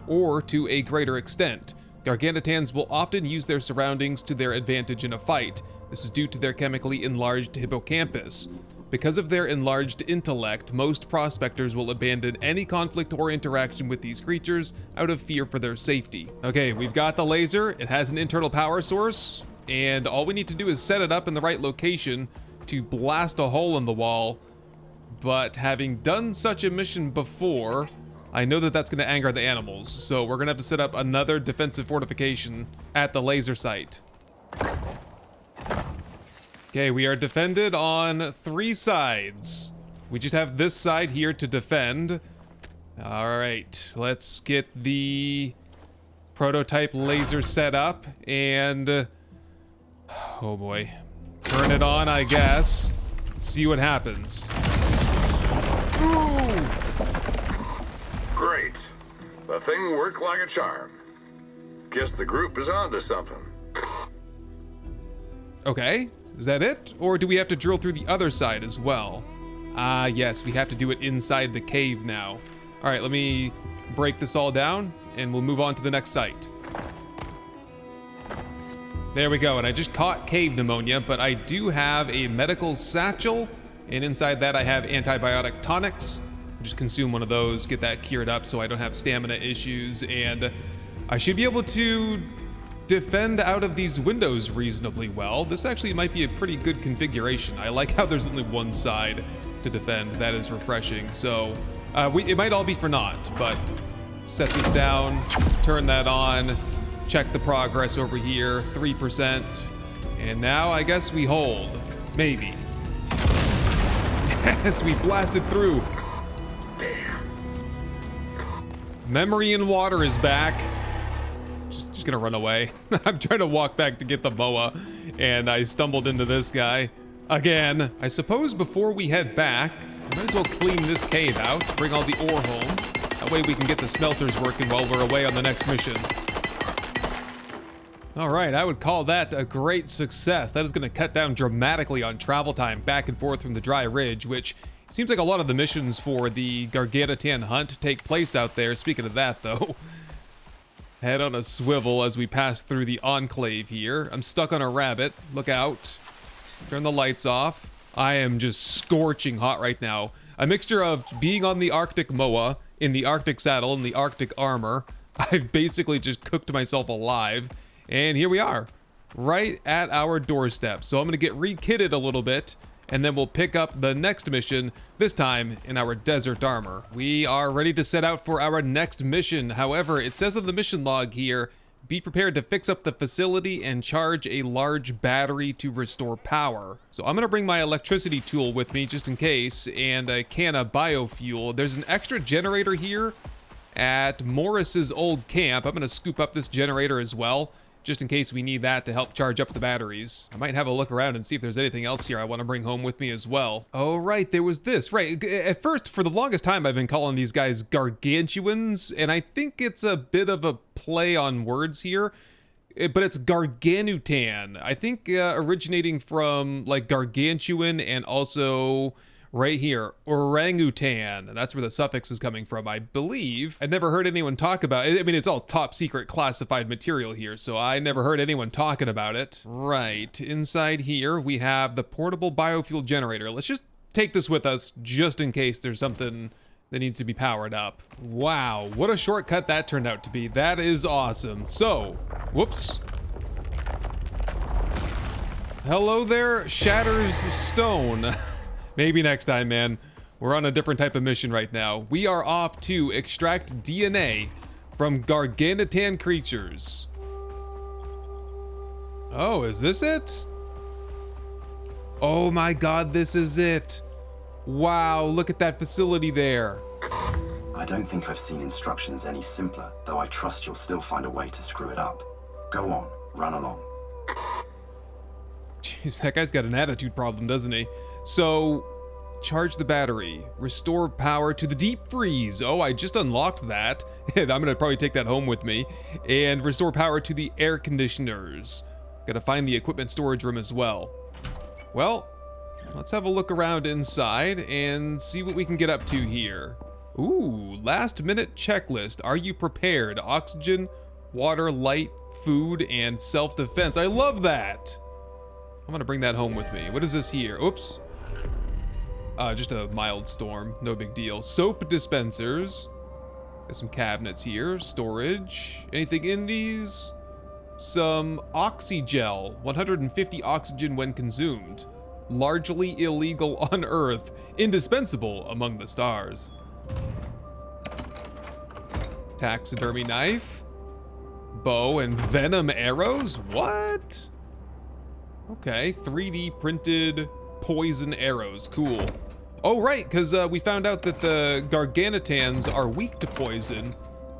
or to a greater extent. Gargantatans will often use their surroundings to their advantage in a fight. This is due to their chemically enlarged hippocampus. Because of their enlarged intellect, most prospectors will abandon any conflict or interaction with these creatures out of fear for their safety. Okay, we've got the laser. It has an internal power source, and all we need to do is set it up in the right location to blast a hole in the wall. But having done such a mission before, I know that that's going to anger the animals, so we're going to have to set up another defensive fortification at the laser site. Okay, we are defended on 3 sides. We just have this side here to defend. All right, let's get the prototype laser set up and... oh boy. Turn it on, I guess. Let's see what happens. Ooh! Great. The thing worked like a charm. Guess the group is onto something. Okay, is that it? Or do we have to drill through the other side as well? Ah, yes, we have to do it inside the cave now. All right, let me break this all down and we'll move on to the next site. There we go, and I just caught cave pneumonia, but I do have a medical satchel, and inside that I have antibiotic tonics. Just consume one of those, get that cured up so I don't have stamina issues, and I should be able to defend out of these windows reasonably well. This actually might be a pretty good configuration. I like how there's only one side to defend. That is refreshing. So it might all be for naught, but set this down, turn that on, check the progress over here, 3%, and now I guess we hold. Maybe. Yes, we blasted through. Memory in water is back. Just gonna run away. I'm trying to walk back to get the boa, and I stumbled into this guy again. I suppose before we head back, I might as well clean this cave out, bring all the ore home. That way we can get the smelters working while we're away on the next mission. All right, I would call that a great success. That is going to cut down dramatically on travel time back and forth from the dry ridge, which seems like a lot of the missions for the Gargantuan hunt take place out there. Speaking of that, though, head on a swivel as we pass through the enclave here. I'm stuck on a rabbit. Look out. Turn the lights off. I am just scorching hot right now. A mixture of being on the Arctic Moa, in the Arctic saddle, in the Arctic armor. I've basically just cooked myself alive. And here we are, right at our doorstep. So I'm gonna get re-kitted a little bit, and then we'll pick up the next mission, this time in our desert armor. We are ready to set out for our next mission. However, it says on the mission log here, be prepared to fix up the facility and charge a large battery to restore power. So I'm gonna bring my electricity tool with me just in case, and a can of biofuel. There's an extra generator here at Morris's old camp. I'm gonna scoop up this generator as well, just in case we need that to help charge up the batteries. I might have a look around and see if there's anything else here I want to bring home with me as well. Oh, right, there was this. Right, at first, for the longest time, I've been calling these guys gargantuans, and I think it's a bit of a play on words here, but it's gargantuan. I think originating from, like, gargantuan and also... right here, orangutan. That's where the suffix is coming from, I believe. I'd never heard anyone talk about it. I mean, it's all top secret classified material here, so I never heard anyone talking about it. Right, inside here, we have the portable biofuel generator. Let's just take this with us just in case there's something that needs to be powered up. Wow, what a shortcut that turned out to be. That is awesome. So, whoops. Hello there, Shatters Stone. Maybe next time, man. We're on a different type of mission right now. We are off to extract DNA from gargantuan creatures. Oh, is this it? Oh my god, this is it. Wow, look at that facility there. I don't think I've seen instructions any simpler, though I trust you'll still find a way to screw it up. Go on, run along. Jeez, that guy's got an attitude problem, doesn't he? So, charge the battery, restore power to the deep freeze. Oh, I just unlocked that. I'm gonna probably take that home with me. And restore power to the air conditioners. Gotta find the equipment storage room as well. Well, let's have a look around inside and see what we can get up to here. Ooh, last minute checklist. Are you prepared? Oxygen, water, light, food, and self-defense. I love that. I'm gonna bring that home with me. What is this here? Oops. Just a mild storm, no big deal. Soap dispensers. There's some cabinets here, storage. Anything in these? Some oxygel, 150 oxygen when consumed. Largely illegal on Earth, indispensable among the stars. Taxidermy knife. Bow and venom arrows? What? Okay, 3D printed poison arrows. Cool. Oh, right, because we found out that the Garganitans are weak to poison.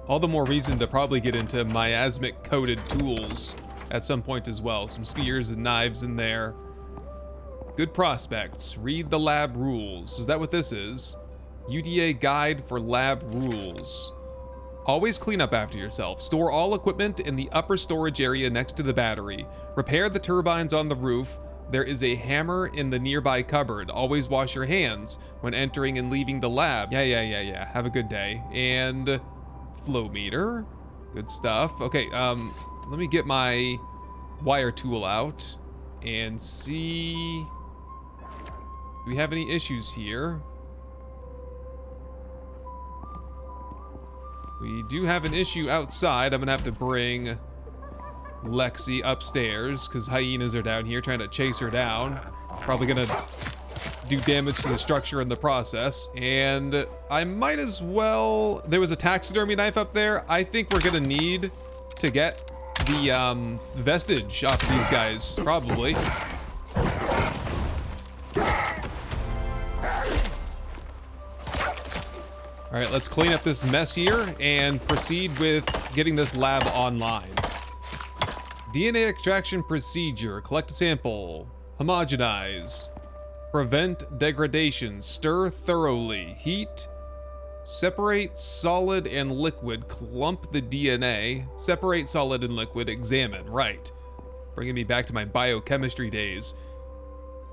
All the more reason to probably get into miasmic-coated tools at some point as well. Some spears and knives in there. Good prospects. Read the lab rules. Is that what this is? UDA Guide for Lab Rules. Always clean up after yourself. Store all equipment in the upper storage area next to the battery. Repair the turbines on the roof. There is a hammer in the nearby cupboard. Always wash your hands when entering and leaving the lab. Yeah. Have a good day. And flow meter. Good stuff. Okay, let me get my wire tool out and see. Do we have any issues here? We do have an issue outside. I'm gonna have to bring Lexi upstairs because hyenas are down here trying to chase her down. Probably gonna do damage to the structure in the process. And I might as well... There was a taxidermy knife up there. I think we're gonna need to get the vestige off of these guys, probably. All right, let's clean up this mess here and proceed with getting this lab online. DNA extraction procedure. Collect a sample. Homogenize. Prevent degradation. Stir thoroughly. Heat. Separate solid and liquid. Clump the DNA. Separate solid and liquid. Examine. Right. Bringing me back to my biochemistry days.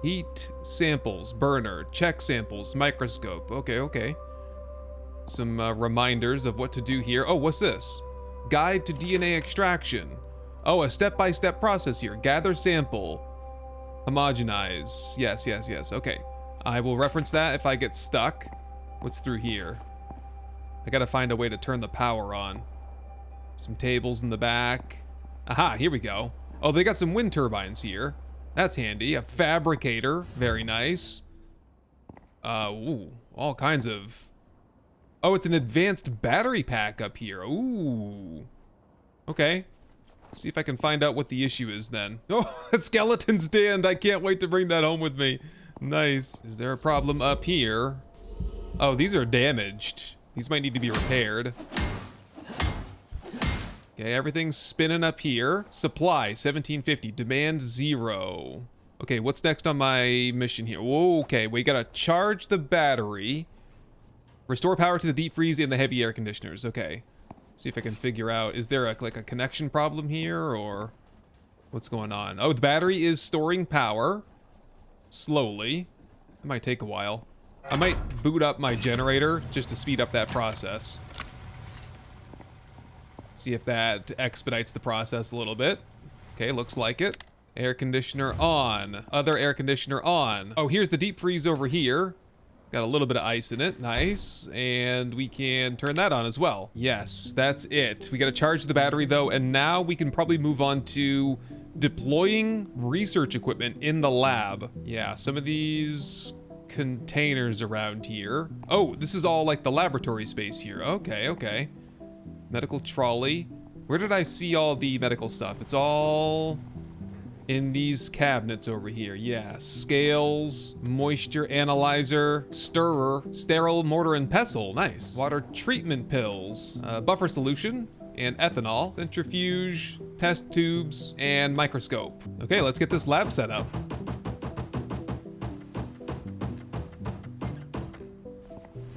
Heat samples. Burner. Check samples. Microscope. Okay. Some reminders of what to do here. Oh, what's this? Guide to DNA extraction. Oh, a step-by-step process here. Gather sample. Homogenize. Yes. Okay. I will reference that if I get stuck. What's through here? I gotta find a way to turn the power on. Some tables in the back. Aha, here we go. Oh, they got some wind turbines here. That's handy. A fabricator. Very nice. Ooh, all kinds of... Oh, it's an advanced battery pack up here. Ooh. Okay. Let's see if I can find out what the issue is then. Oh, a skeleton stand. I can't wait to bring that home with me. Nice. Is there a problem up here? Oh, these are damaged. These might need to be repaired. Okay, everything's spinning up here. Supply, 1750. Demand 0. Okay, what's next on my mission here? Whoa, okay, we gotta charge the battery. Restore power to the deep freeze and the heavy air conditioners. Okay. See if I can figure out, is there like a connection problem here or what's going on? Oh, the battery is storing power slowly. It might take a while. I might boot up my generator just to speed up that process. See if that expedites the process a little bit. Okay, looks like it. Air conditioner on. Other air conditioner on. Oh, here's the deep freeze over here. Got a little bit of ice in it. Nice. And we can turn that on as well. Yes, that's it. We got to charge the battery though, and now we can probably move on to deploying research equipment in the lab. Yeah, some of these containers around here. Oh, this is all like the laboratory space here. Okay. Medical trolley. Where did I see all the medical stuff? It's all in these cabinets over here. Yeah, scales, moisture analyzer, stirrer, sterile mortar and pestle. Nice. Water treatment pills, buffer solution, and ethanol, centrifuge, test tubes, and microscope. Okay, let's get this lab set up.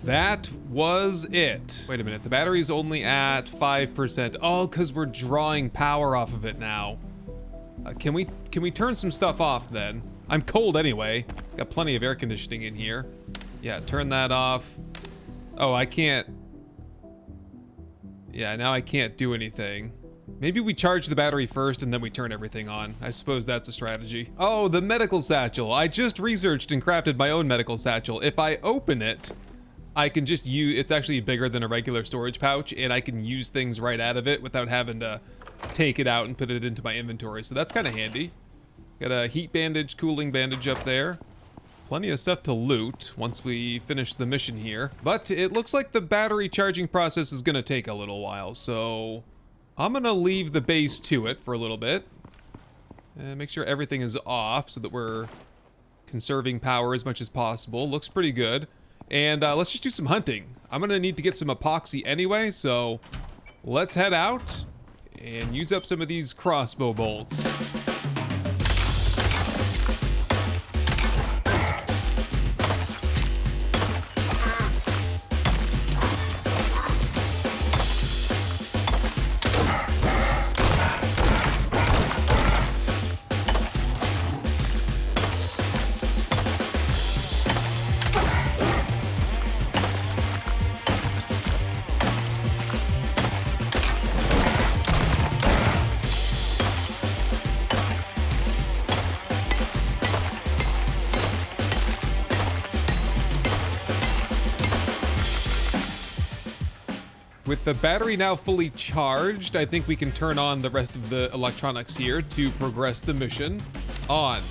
That was it. Wait a minute, the battery's only at 5%. Oh, because we're drawing power off of it now. Can we turn some stuff off then? I'm cold anyway. Got plenty of air conditioning in here. Yeah, turn that off. Oh, I can't. Yeah, now I can't do anything. Maybe we charge the battery first and then we turn everything on. I suppose that's a strategy. Oh, the medical satchel. I just researched and crafted my own medical satchel. If I open it, I can just use, it's actually bigger than a regular storage pouch, and I can use things right out of it without having to take it out and put it into my inventory. So that's kind of handy. Got a heat bandage, cooling bandage up there. Plenty of stuff to loot once we finish the mission here. But it looks like the battery charging process is gonna take a little while, so I'm gonna leave the base to it for a little bit. Make sure everything is off so that we're conserving power as much as possible. Looks pretty good. And let's just do some hunting. I'm gonna need to get some epoxy anyway, so let's head out and use up some of these crossbow bolts. With the battery now fully charged, I think we can turn on the rest of the electronics here to progress the mission. On,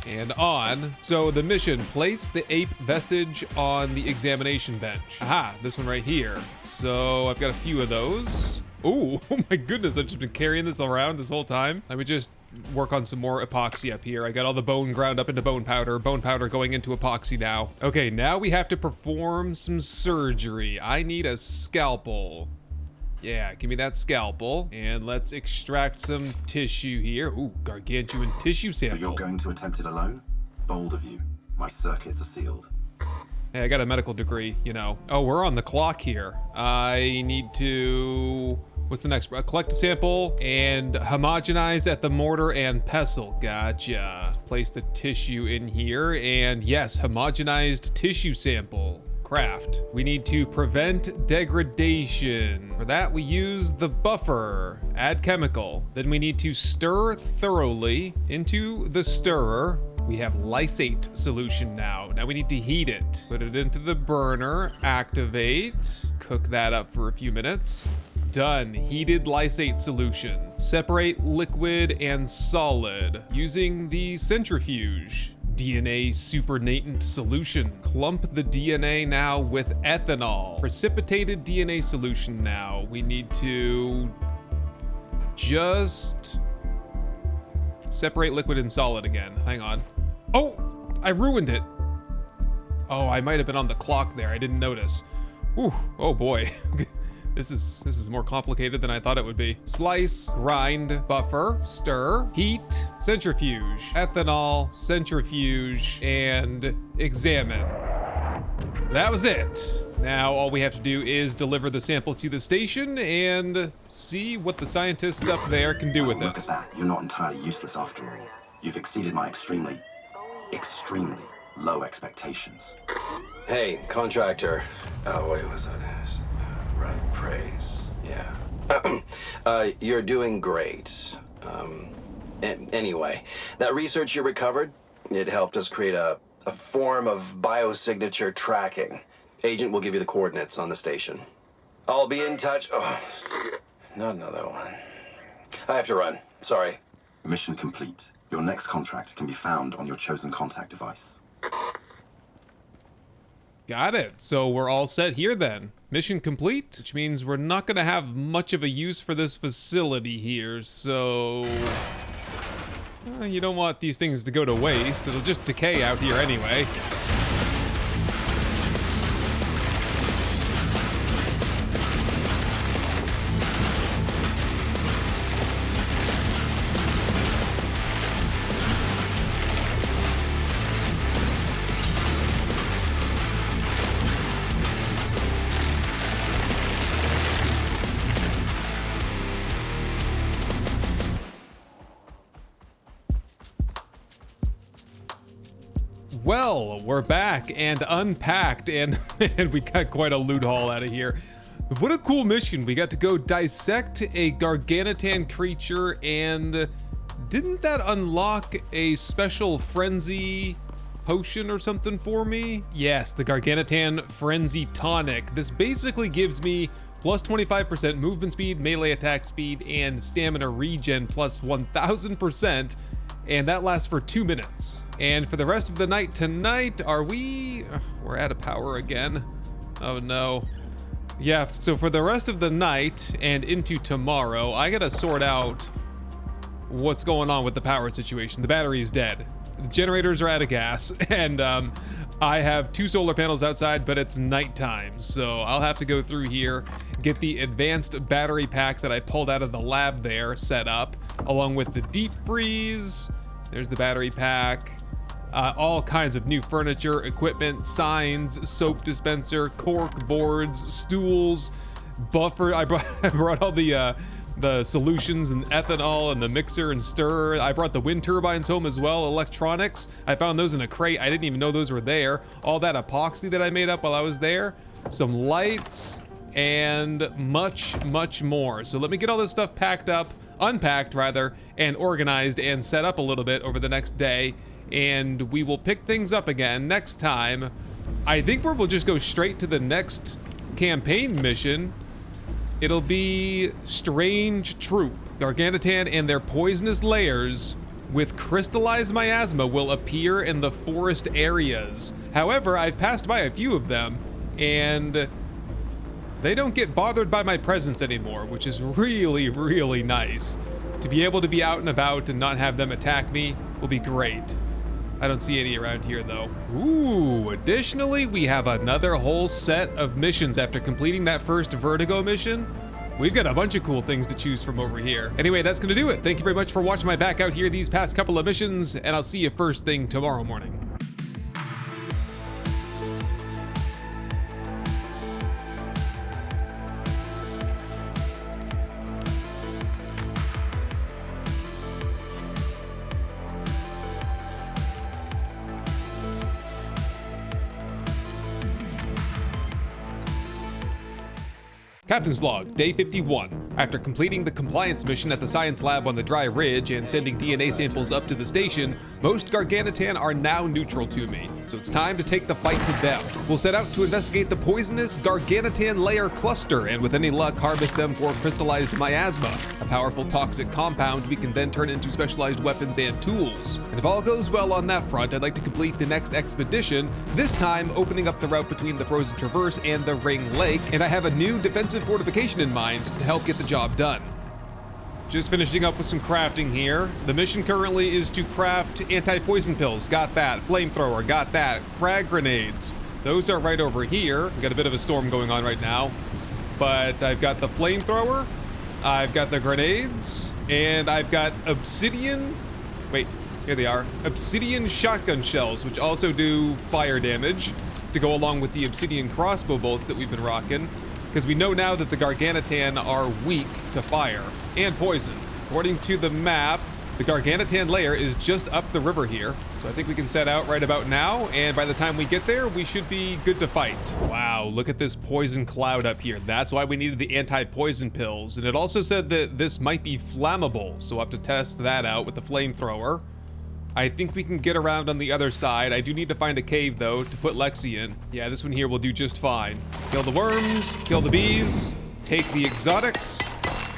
and on. So the mission, place the ape vestige on the examination bench. Aha, this one right here. So I've got a few of those. Ooh, oh my goodness, I've just been carrying this around this whole time. Let me just work on some more epoxy up here. I got all the bone ground up into bone powder going into epoxy now. Okay, now we have to perform some surgery. I need a scalpel. Yeah, give me that scalpel. And let's extract some tissue here. Ooh, gargantuan tissue sample. So you're going to attempt it alone? Bold of you. My circuits are sealed. Hey, I got a medical degree, you know. Oh, we're on the clock here. I need to... What's the next? Collect a sample and homogenize at the mortar and pestle. Gotcha. Place the tissue in here, and yes, homogenized tissue sample. Craft. We need to prevent degradation. For that, we use the buffer. Add chemical. Then we need to stir thoroughly into the stirrer. We have lysate solution now. Now we need to heat it. Put it into the burner, activate, cook that up for a few minutes. Done. Heated lysate solution. Separate liquid and solid using the centrifuge. DNA supernatant solution. Clump the DNA now with ethanol. Precipitated DNA solution now. We need to just separate liquid and solid again. Hang on. Oh, I ruined it. Oh, I might have been on the clock there. I didn't notice. Ooh, oh boy. This is more complicated than I thought it would be. Slice, grind, buffer, stir, heat, centrifuge, ethanol, centrifuge, and examine. That was it. Now all we have to do is deliver the sample to the station and see what the scientists up there can do with it. Look at that. You're not entirely useless after all. You've exceeded my extremely low expectations. Hey, contractor. Oh, wait, was that? Right, praise. Yeah. You're doing great. Anyway, that research you recovered, it helped us create a form of biosignature tracking. Agent will give you the coordinates on the station. I'll be in touch. Oh, not another one. I have to run. Sorry. Mission complete. Your next contract can be found on your chosen contact device. Got it. So we're all set here then. Mission complete, which means we're not going to have much of a use for this facility here, so... you don't want these things to go to waste. It'll just decay out here anyway. Well, we're back and unpacked, and we got quite a loot haul out of here. What a cool mission. We got to go dissect a Garganitan creature, and didn't that unlock a special frenzy potion or something for me? Yes, the Garganitan Frenzy Tonic. This basically gives me plus 25% movement speed, melee attack speed, and stamina regen plus 1000%. And that lasts for 2 minutes. And for the rest of the night tonight, we're out of power again. Oh no. Yeah, so for the rest of the night and into tomorrow, I gotta sort out what's going on with the power situation. The battery is dead. The generators are out of gas, and I have 2 solar panels outside, but it's nighttime, so I'll have to go through here, get the advanced battery pack that I pulled out of the lab there set up, along with the deep freeze. There's the battery pack. All kinds of new furniture, equipment, signs, soap dispenser, cork boards, stools, buffer. I brought all the solutions and ethanol and the mixer and stir. I brought the wind turbines home as well. Electronics. I found those in a crate. I didn't even know those were there. All that epoxy that I made up while I was there. Some lights and much, much more. So let me get all this stuff unpacked rather, and organized and set up a little bit over the next day. And we will pick things up again next time. I think we'll just go straight to the next campaign mission. It'll be Strange Troop. Gargantuan and their poisonous layers with crystallized miasma will appear in the forest areas. However, I've passed by a few of them, and they don't get bothered by my presence anymore, which is really, really nice. To be able to be out and about and not have them attack me will be great. I don't see any around here though. Ooh, additionally, we have another whole set of missions after completing that first Vertigo mission. We've got a bunch of cool things to choose from over here. Anyway, that's gonna do it. Thank you very much for watching my back out here these past couple of missions, and I'll see you first thing tomorrow morning. Captain's Log, Day 51. After completing the compliance mission at the science lab on the dry ridge and sending DNA samples up to the station, most Gargantuan are now neutral to me, so it's time to take the fight to them. We'll set out to investigate the poisonous Gargantuan layer cluster and with any luck harvest them for crystallized miasma, a powerful toxic compound we can then turn into specialized weapons and tools. And if all goes well on that front, I'd like to complete the next expedition, this time opening up the route between the Frozen Traverse and the Ring Lake, and I have a new defensive fortification in mind to help get the job done. Just finishing up with some crafting here. The mission currently is to craft anti-poison pills. Got that. Flamethrower. Got that. Frag grenades. Those are right over here. We've got a bit of a storm going on right now. But I've got the flamethrower. I've got the grenades. And I've got obsidian. Wait, here they are. Obsidian shotgun shells, which also do fire damage to go along with the obsidian crossbow bolts that we've been rocking. Because we know now that the Gargantuan are weak to fire and poison. According to the map, the Gargantuan layer is just up the river here. So I think we can set out right about now, and by the time we get there, we should be good to fight. Wow, look at this poison cloud up here. That's why we needed the anti-poison pills. And it also said that this might be flammable, so we'll have to test that out with the flamethrower. I think we can get around on the other side. I do need to find a cave, though, to put Lexi in. Yeah, this one here will do just fine. Kill the worms, kill the bees, take the exotics,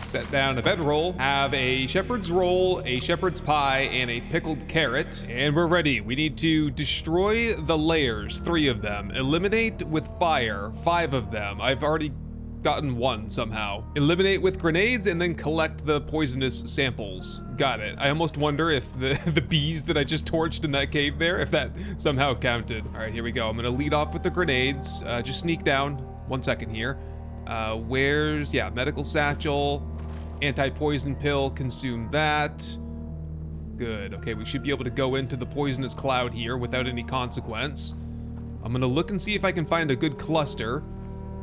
set down a bedroll, have a shepherd's roll, a shepherd's pie, and a pickled carrot, and we're ready. We need to destroy the layers, 3 of them, eliminate with fire, 5 of them. I've already gotten 1 somehow. Eliminate with grenades and then collect the poisonous samples. Got it. I almost wonder if the bees that I just torched in that cave there, if that somehow counted. All right, here we go. I'm gonna lead off with the grenades. Just sneak down. 1 second here. Yeah, medical satchel, anti-poison pill, consume that. Good. Okay, we should be able to go into the poisonous cloud here without any consequence. I'm gonna look and see if I can find a good cluster.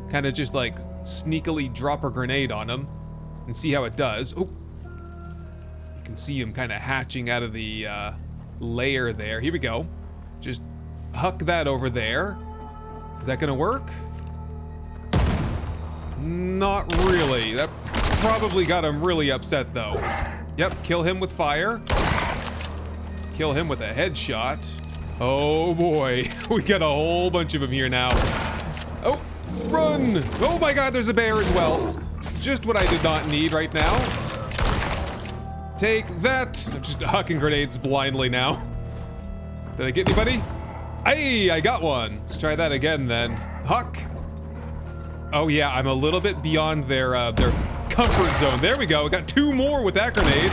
Kind of just like sneakily drop a grenade on him and see how it does. Oh, you can see him kind of hatching out of the layer there. Here we go. Just huck that over there. Is that gonna work? Not really. That probably got him really upset though. Yep, kill him with fire. Kill him with a headshot. Oh boy, we got a whole bunch of them here now. Oh. Run! Oh my god, there's a bear as well. Just what I did not need right now. Take that. I'm just hucking grenades blindly now. Did I get anybody? Hey, I got one. Let's try that again then. Huck. Oh yeah, I'm a little bit beyond their comfort zone. There we go. We got 2 more with that grenade.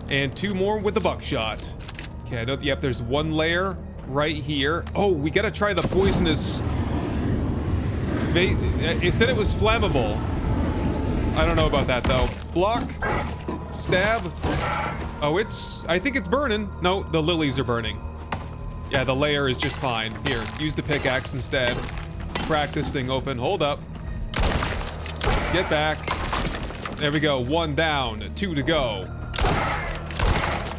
And 2 more with the buckshot. Okay, I know, yep, there's 1 layer right here. Oh, we gotta try the poisonous... It said it was flammable. I don't know about that, though. Block. Stab. Oh, I think it's burning. No, the lilies are burning. Yeah, the layer is just fine. Here, use the pickaxe instead. Crack this thing open. Hold up. Get back. There we go. 1 down. 2 to go.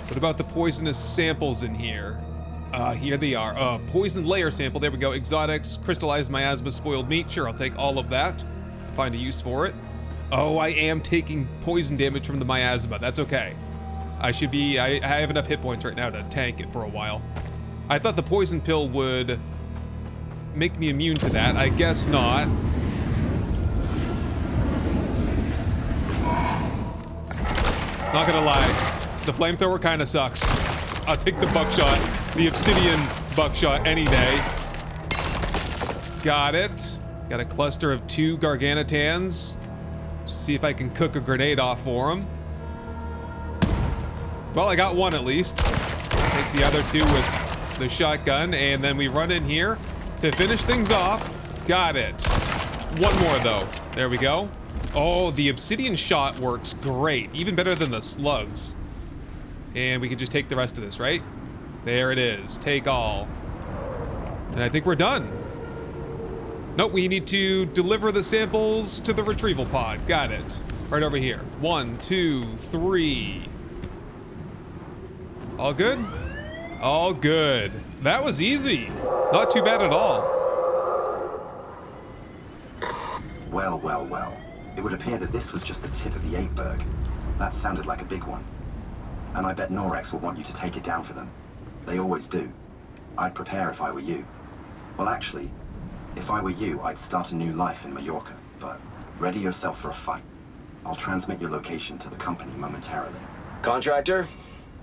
What about the poisonous samples in here? Here they are. Poison layer sample. There we go. Exotics, crystallized miasma, spoiled meat. Sure, I'll take all of that. Find a use for it. Oh, I am taking poison damage from the miasma. That's okay. I have enough hit points right now to tank it for a while. I thought the poison pill would make me immune to that. I guess not. Not gonna lie, the flamethrower kind of sucks. I'll take the buckshot, the obsidian buckshot any day. Got it. Got a cluster of 2 garganotans. See if I can cook a grenade off for them. Well, I got 1 at least. Take the other 2 with the shotgun, and then we run in here to finish things off. Got it. 1 more though. There we go. Oh, the obsidian shot works great, even better than the slugs. And we can just take the rest of this, right? There it is. Take all. And I think we're done. Nope, we need to deliver the samples to the retrieval pod. Got it. Right over here. 1, 2, 3. All good? All good. That was easy. Not too bad at all. Well, well, well. It would appear that this was just the tip of the iceberg. That sounded like a big one. And I bet Norex will want you to take it down for them. They always do. I'd prepare if I were you. Well, actually, if I were you, I'd start a new life in Mallorca. But ready yourself for a fight. I'll transmit your location to the company momentarily. Contractor?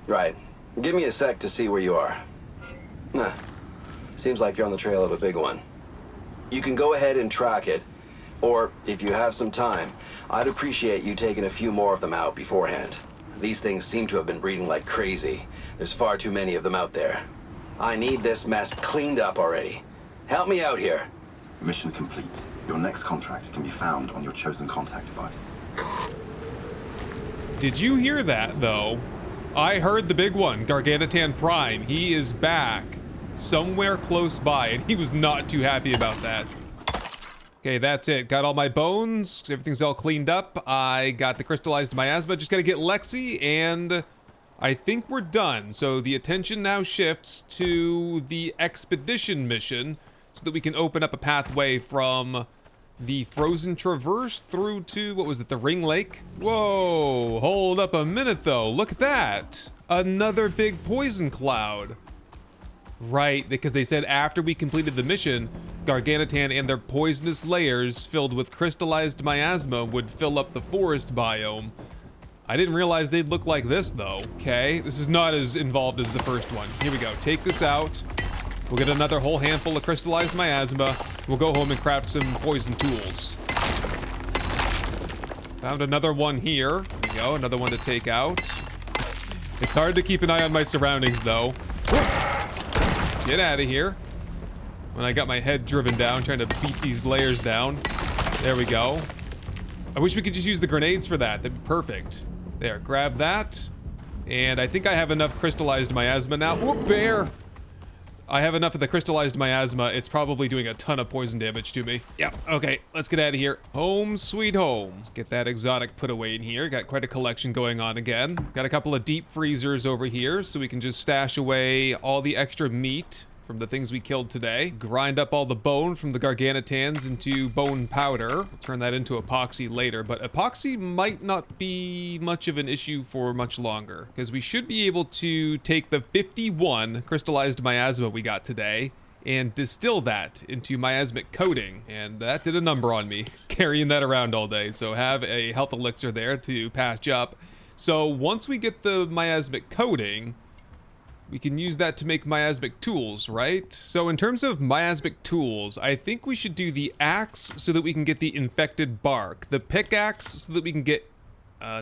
Right. Give me a sec to see where you are. Nah. Seems like you're on the trail of a big one. You can go ahead and track it. Or, if you have some time, I'd appreciate you taking a few more of them out beforehand. These things seem to have been breeding like crazy. There's far too many of them out there. I need this mess cleaned up already. Help me out here. Mission complete. Your next contract can be found on your chosen contact device. Did you hear that, though? I heard the big one, Garganotan Prime. He is back somewhere close by, and he was not too happy about that. Okay, that's it. Got all my bones. Everything's all cleaned up. I got the crystallized miasma. Just gotta get Lexi, and I think we're done. So the attention now shifts to the expedition mission so that we can open up a pathway from the frozen traverse through to, what was it, the Ring Lake? Whoa, hold up a minute though. Look at that. Another big poison cloud. Right, because they said after we completed the mission, Garganotan and their poisonous layers filled with crystallized miasma would fill up the forest biome. I didn't realize they'd look like this though. Okay, this is not as involved as the first one. Here we go, take this out. We'll get another whole handful of crystallized miasma. We'll go home and craft some poison tools. Found another one here. There we go, another one to take out. It's hard to keep an eye on my surroundings though. Get out of here. When I got my head driven down, trying to beat these layers down. There we go. I wish we could just use the grenades for that. That'd be perfect. There, grab that. And I think I have enough crystallized miasma now. Whoop, bear! I have enough of the crystallized miasma. It's probably doing a ton of poison damage to me. Yep, okay, let's get out of here. Home sweet home. Let's get that exotic put away in here. Got quite a collection going on again. Got a couple of deep freezers over here so we can just stash away all the extra meat from the things we killed today. Grind up all the bone from the Garganotans into bone powder. We'll turn that into epoxy later, but epoxy might not be much of an issue for much longer, because we should be able to take the 51 crystallized miasma we got today and distill that into miasmic coating, and that did a number on me, carrying that around all day, so have a health elixir there to patch up. So once we get the miasmic coating, we can use that to make miasmic tools, right? So in terms of miasmic tools, I think we should do the axe so that we can get the infected bark, the pickaxe so that we can get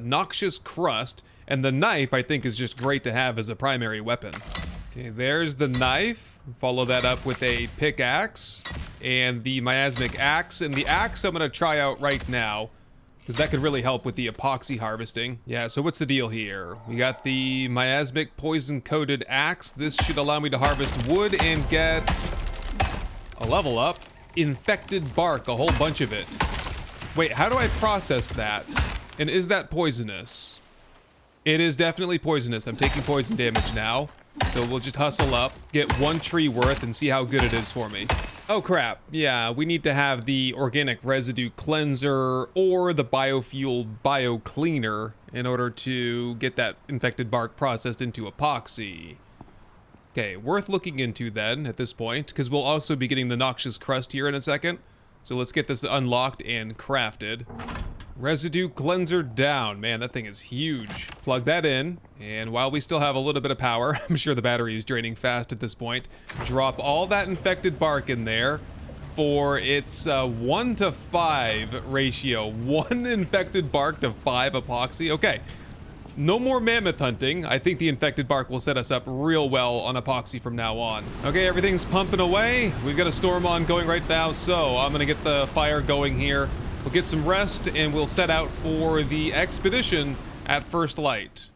noxious crust, and the knife I think is just great to have as a primary weapon. Okay, there's the knife. Follow that up with a pickaxe and the miasmic axe. And the axe I'm gonna try out right now, because that could really help with the epoxy harvesting. Yeah, so what's the deal here? We got the miasmic poison-coated axe. This should allow me to harvest wood and get a level up. Infected bark, a whole bunch of it. Wait, how do I process that? And is that poisonous? It is definitely poisonous. I'm taking poison damage now. So we'll just hustle up, get 1 tree worth, and see how good it is for me. Oh crap, yeah, we need to have the organic residue cleanser or the biofuel bio cleaner in order to get that infected bark processed into epoxy. Okay, worth looking into then at this point, because we'll also be getting the noxious crust here in a second. So let's get this unlocked and crafted. Residue cleanser down. Man, that thing is huge. Plug that in, and while we still have a little bit of power, I'm sure the battery is draining fast at this point, drop all that infected bark in there for its 1 to 5 ratio. 1 infected bark to 5 epoxy. Okay, no more mammoth hunting. I think the infected bark will set us up real well on epoxy from now on. Okay, everything's pumping away. We've got a storm on going right now, so I'm gonna get the fire going here. We'll get some rest, and we'll set out for the expedition at first light.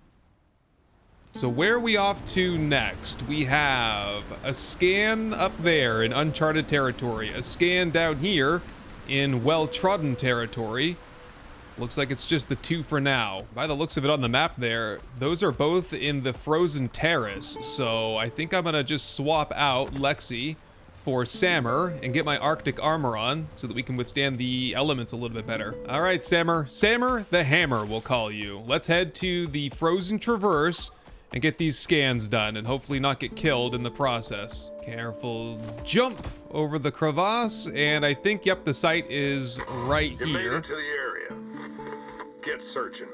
So where are we off to next? We have a scan up there in uncharted territory, a scan down here in well-trodden territory. Looks like it's just the 2 for now. By the looks of it on the map there, those are both in the frozen terrace, so I think I'm gonna just swap out Lexi for Sammer and get my Arctic armor on so that we can withstand the elements a little bit better. All right, Sammer. Sammer the Hammer, we'll call you. Let's head to the frozen traverse and get these scans done and hopefully not get killed in the process. Careful jump over the crevasse, and I think, yep, the site is right You made here. it to the area. Get searching.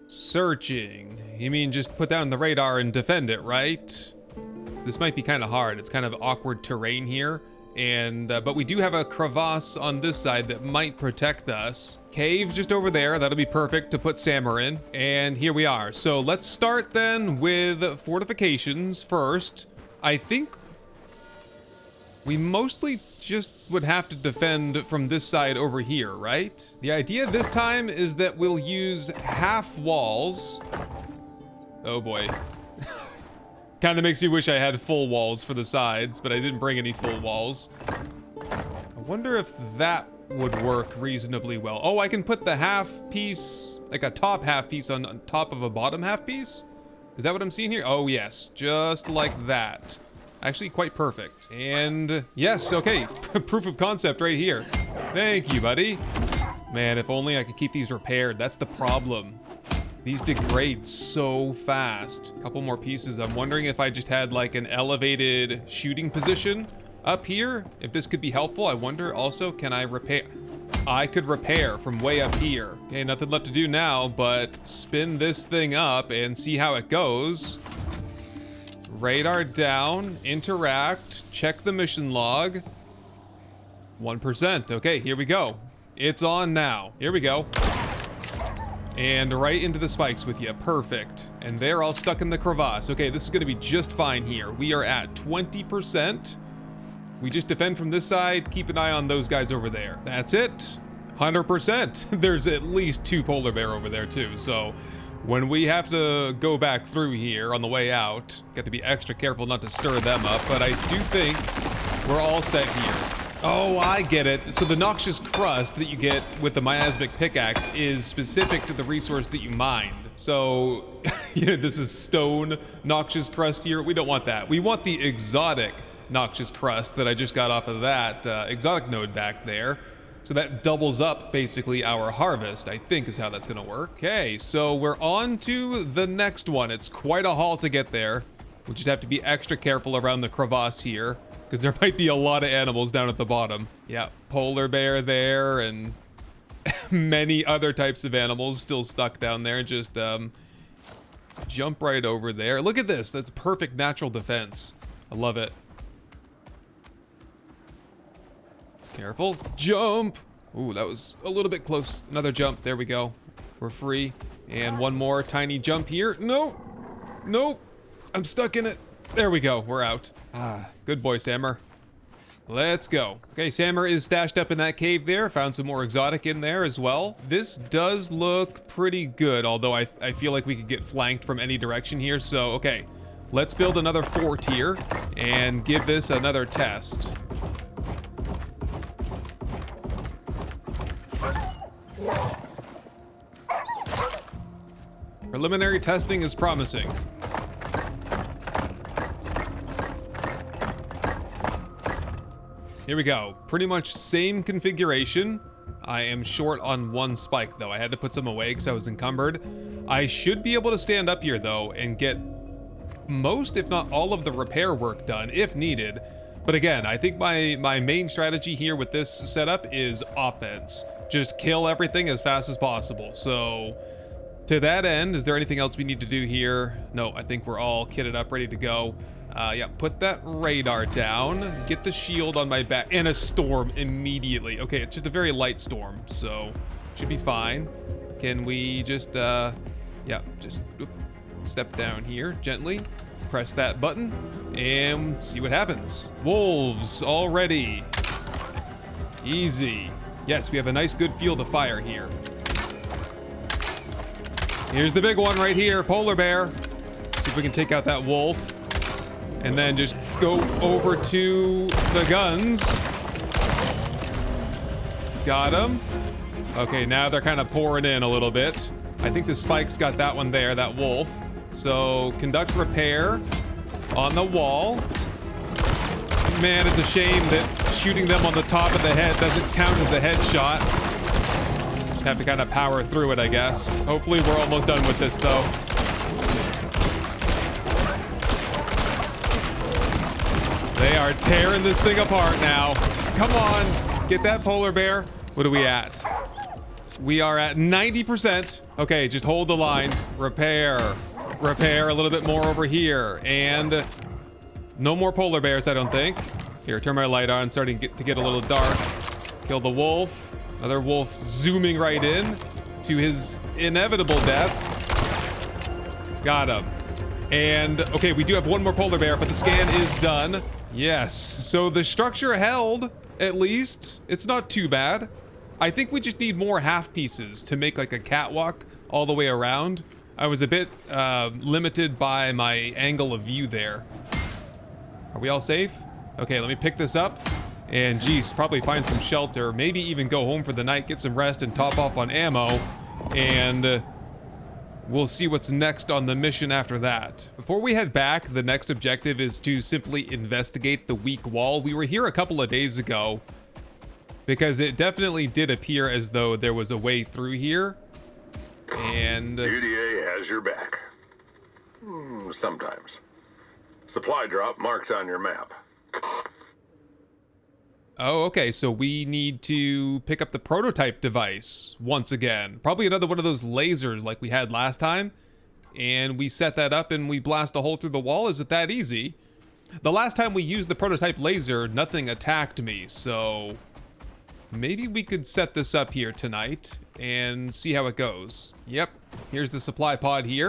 Searching. You mean just put down the radar and defend it, right? This might be kind of hard. It's kind of awkward terrain here, and but we do have a crevasse on this side that might protect us. Cave just over there. That'll be perfect to put Sammer in. And here we are. So let's start then with fortifications first. I think we mostly just would have to defend from this side over here, right? The idea this time is that we'll use half walls. Oh boy. Kind of makes me wish I had full walls for the sides, but I didn't bring any full walls. I wonder if that would work reasonably well. Oh, I can put the half piece, like a top half piece on top of a bottom half piece? Is that what I'm seeing here? Oh yes, just like that. Actually quite perfect. And yes, okay, proof of concept right here. Thank you, buddy. Man, if only I could keep these repaired. That's the problem. These degrade so fast. A couple more pieces. I'm wondering if I just had like an elevated shooting position up here. If this could be helpful. I wonder also, can I repair? I could repair from way up here. Okay, nothing left to do now but spin this thing up and see how it goes. Radar down, interact, check the mission log. 1%. Okay, here we go. It's on now. Here we go. And right into the spikes with you. Perfect. And they're all stuck in the crevasse. Okay, this is going to be just fine here. We are at 20%. We just defend from this side. Keep an eye on those guys over there. That's it. 100%. There's at least 2 polar bear over there too. So when we have to go back through here on the way out, got to be extra careful not to stir them up. But I do think we're all set here. Oh, I get it. So the noxious crust that you get with the miasmic pickaxe is specific to the resource that you mined. So, you know, this is stone noxious crust here. We don't want that. We want the exotic noxious crust that I just got off of that exotic node back there. So that doubles up basically our harvest, I think is how that's gonna work. Okay, so we're on to the next one. It's quite a haul to get there. We'll just have to be extra careful around the crevasse here, because there might be a lot of animals down at the bottom. Yeah, polar bear there, and many other types of animals still stuck down there. Just jump right over there. Look at this. That's perfect natural defense. I love it. Careful. Jump. Ooh, that was a little bit close. Another jump. There we go. We're free. And one more tiny jump here. No. Nope. I'm stuck in it. There we go. We're out. Ah, good boy, Sammer. Let's go. Okay, Sammer is stashed up in that cave there. Found some more exotic in there as well. This does look pretty good, although I feel like we could get flanked from any direction here. So, okay, let's build another fort here and give this another test. Preliminary testing is promising. Here we go. Pretty much same configuration. I am short on one spike though. I had to put some away because I was encumbered. I should be able to stand up here though and get most, if not all, of the repair work done if needed. But again, I think my main strategy here with this setup is offense. Just kill everything as fast as possible. So to that end, is there anything else we need to do here? No, I think we're all kitted up, ready to go. Yeah, put that radar down, get the shield on my back, and a storm immediately. Okay, it's just a very light storm, so should be fine. Can we just, yeah, just step down here gently, press that button, and see what happens. Wolves already. Easy. Yes, we have a nice good field of fire here. Here's the big one right here, polar bear. See if we can take out that wolf. And then just go over to the guns. Got him. Okay, now they're kind of pouring in a little bit. I think the spike's got that one there, that wolf. So conduct repair on the wall. Man, it's a shame that shooting them on the top of the head doesn't count as a headshot. Just have to kind of power through it, I guess. Hopefully we're almost done with this though. They are tearing this thing apart now. Come on, get that polar bear. What are we at? We are at 90%. Okay, just hold the line. Repair. Repair a little bit more over here. And no more polar bears, I don't think. Here, turn my light on, starting to get a little dark. Kill the wolf. Another wolf zooming right in to his inevitable death. Got him. And, okay, we do have one more polar bear, but the scan is done. Yes, so the structure held, at least. It's not too bad. I think we just need more half pieces to make like a catwalk all the way around. I was a bit limited by my angle of view there. Are we all safe? Okay, let me pick this up. And geez, probably find some shelter. Maybe even go home for the night, get some rest, and top off on ammo. And we'll see what's next on the mission after that. Before we head back, the next objective is to simply investigate the weak wall. We were here a couple of days ago because it definitely did appear as though there was a way through here. And UDA has your back. Sometimes. Supply drop marked on your map. oh, okay, so we need to pick up the prototype device once again. Probably another one of those lasers like we had last time. And we set that up and we blast a hole through the wall. Is it that easy? The last time we used the prototype laser, nothing attacked me, so maybe we could set this up here tonight and see how it goes. Yep, here's the supply pod here.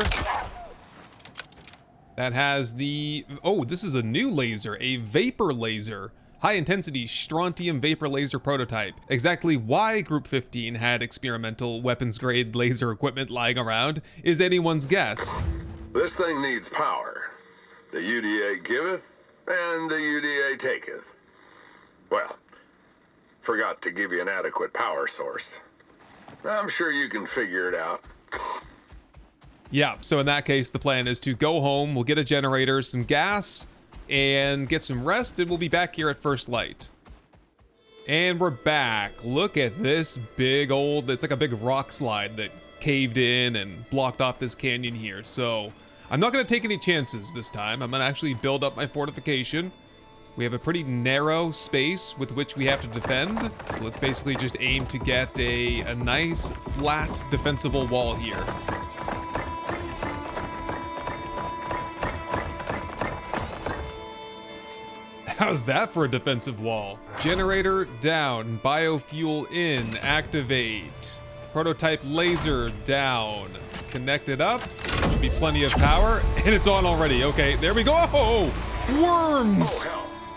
That has the, oh, this is a new laser, a vapor laser. High intensity strontium vapor laser prototype. Exactly why Group 15 had experimental weapons grade laser equipment lying around is anyone's guess. This thing needs power. The UDA giveth, and the UDA taketh. Well, forgot to give you an adequate power source. I'm sure you can figure it out. Yeah, so in that case, the plan is to go home, we'll get a generator, some gas, and get some rest, and we'll be back here at first light. And we're back. Look at this big old, it's like a big rock slide that caved in and blocked off this canyon here. So I'm not going to take any chances this time. I'm going to actually build up my fortification. We have a pretty narrow space with which we have to defend. So let's basically just aim to get a nice, flat, defensible wall here. How's that for a defensive wall? Generator down, biofuel in, activate. Prototype laser down. Connect it up. Should be plenty of power, and it's on already. Okay, there we go. Oh, worms!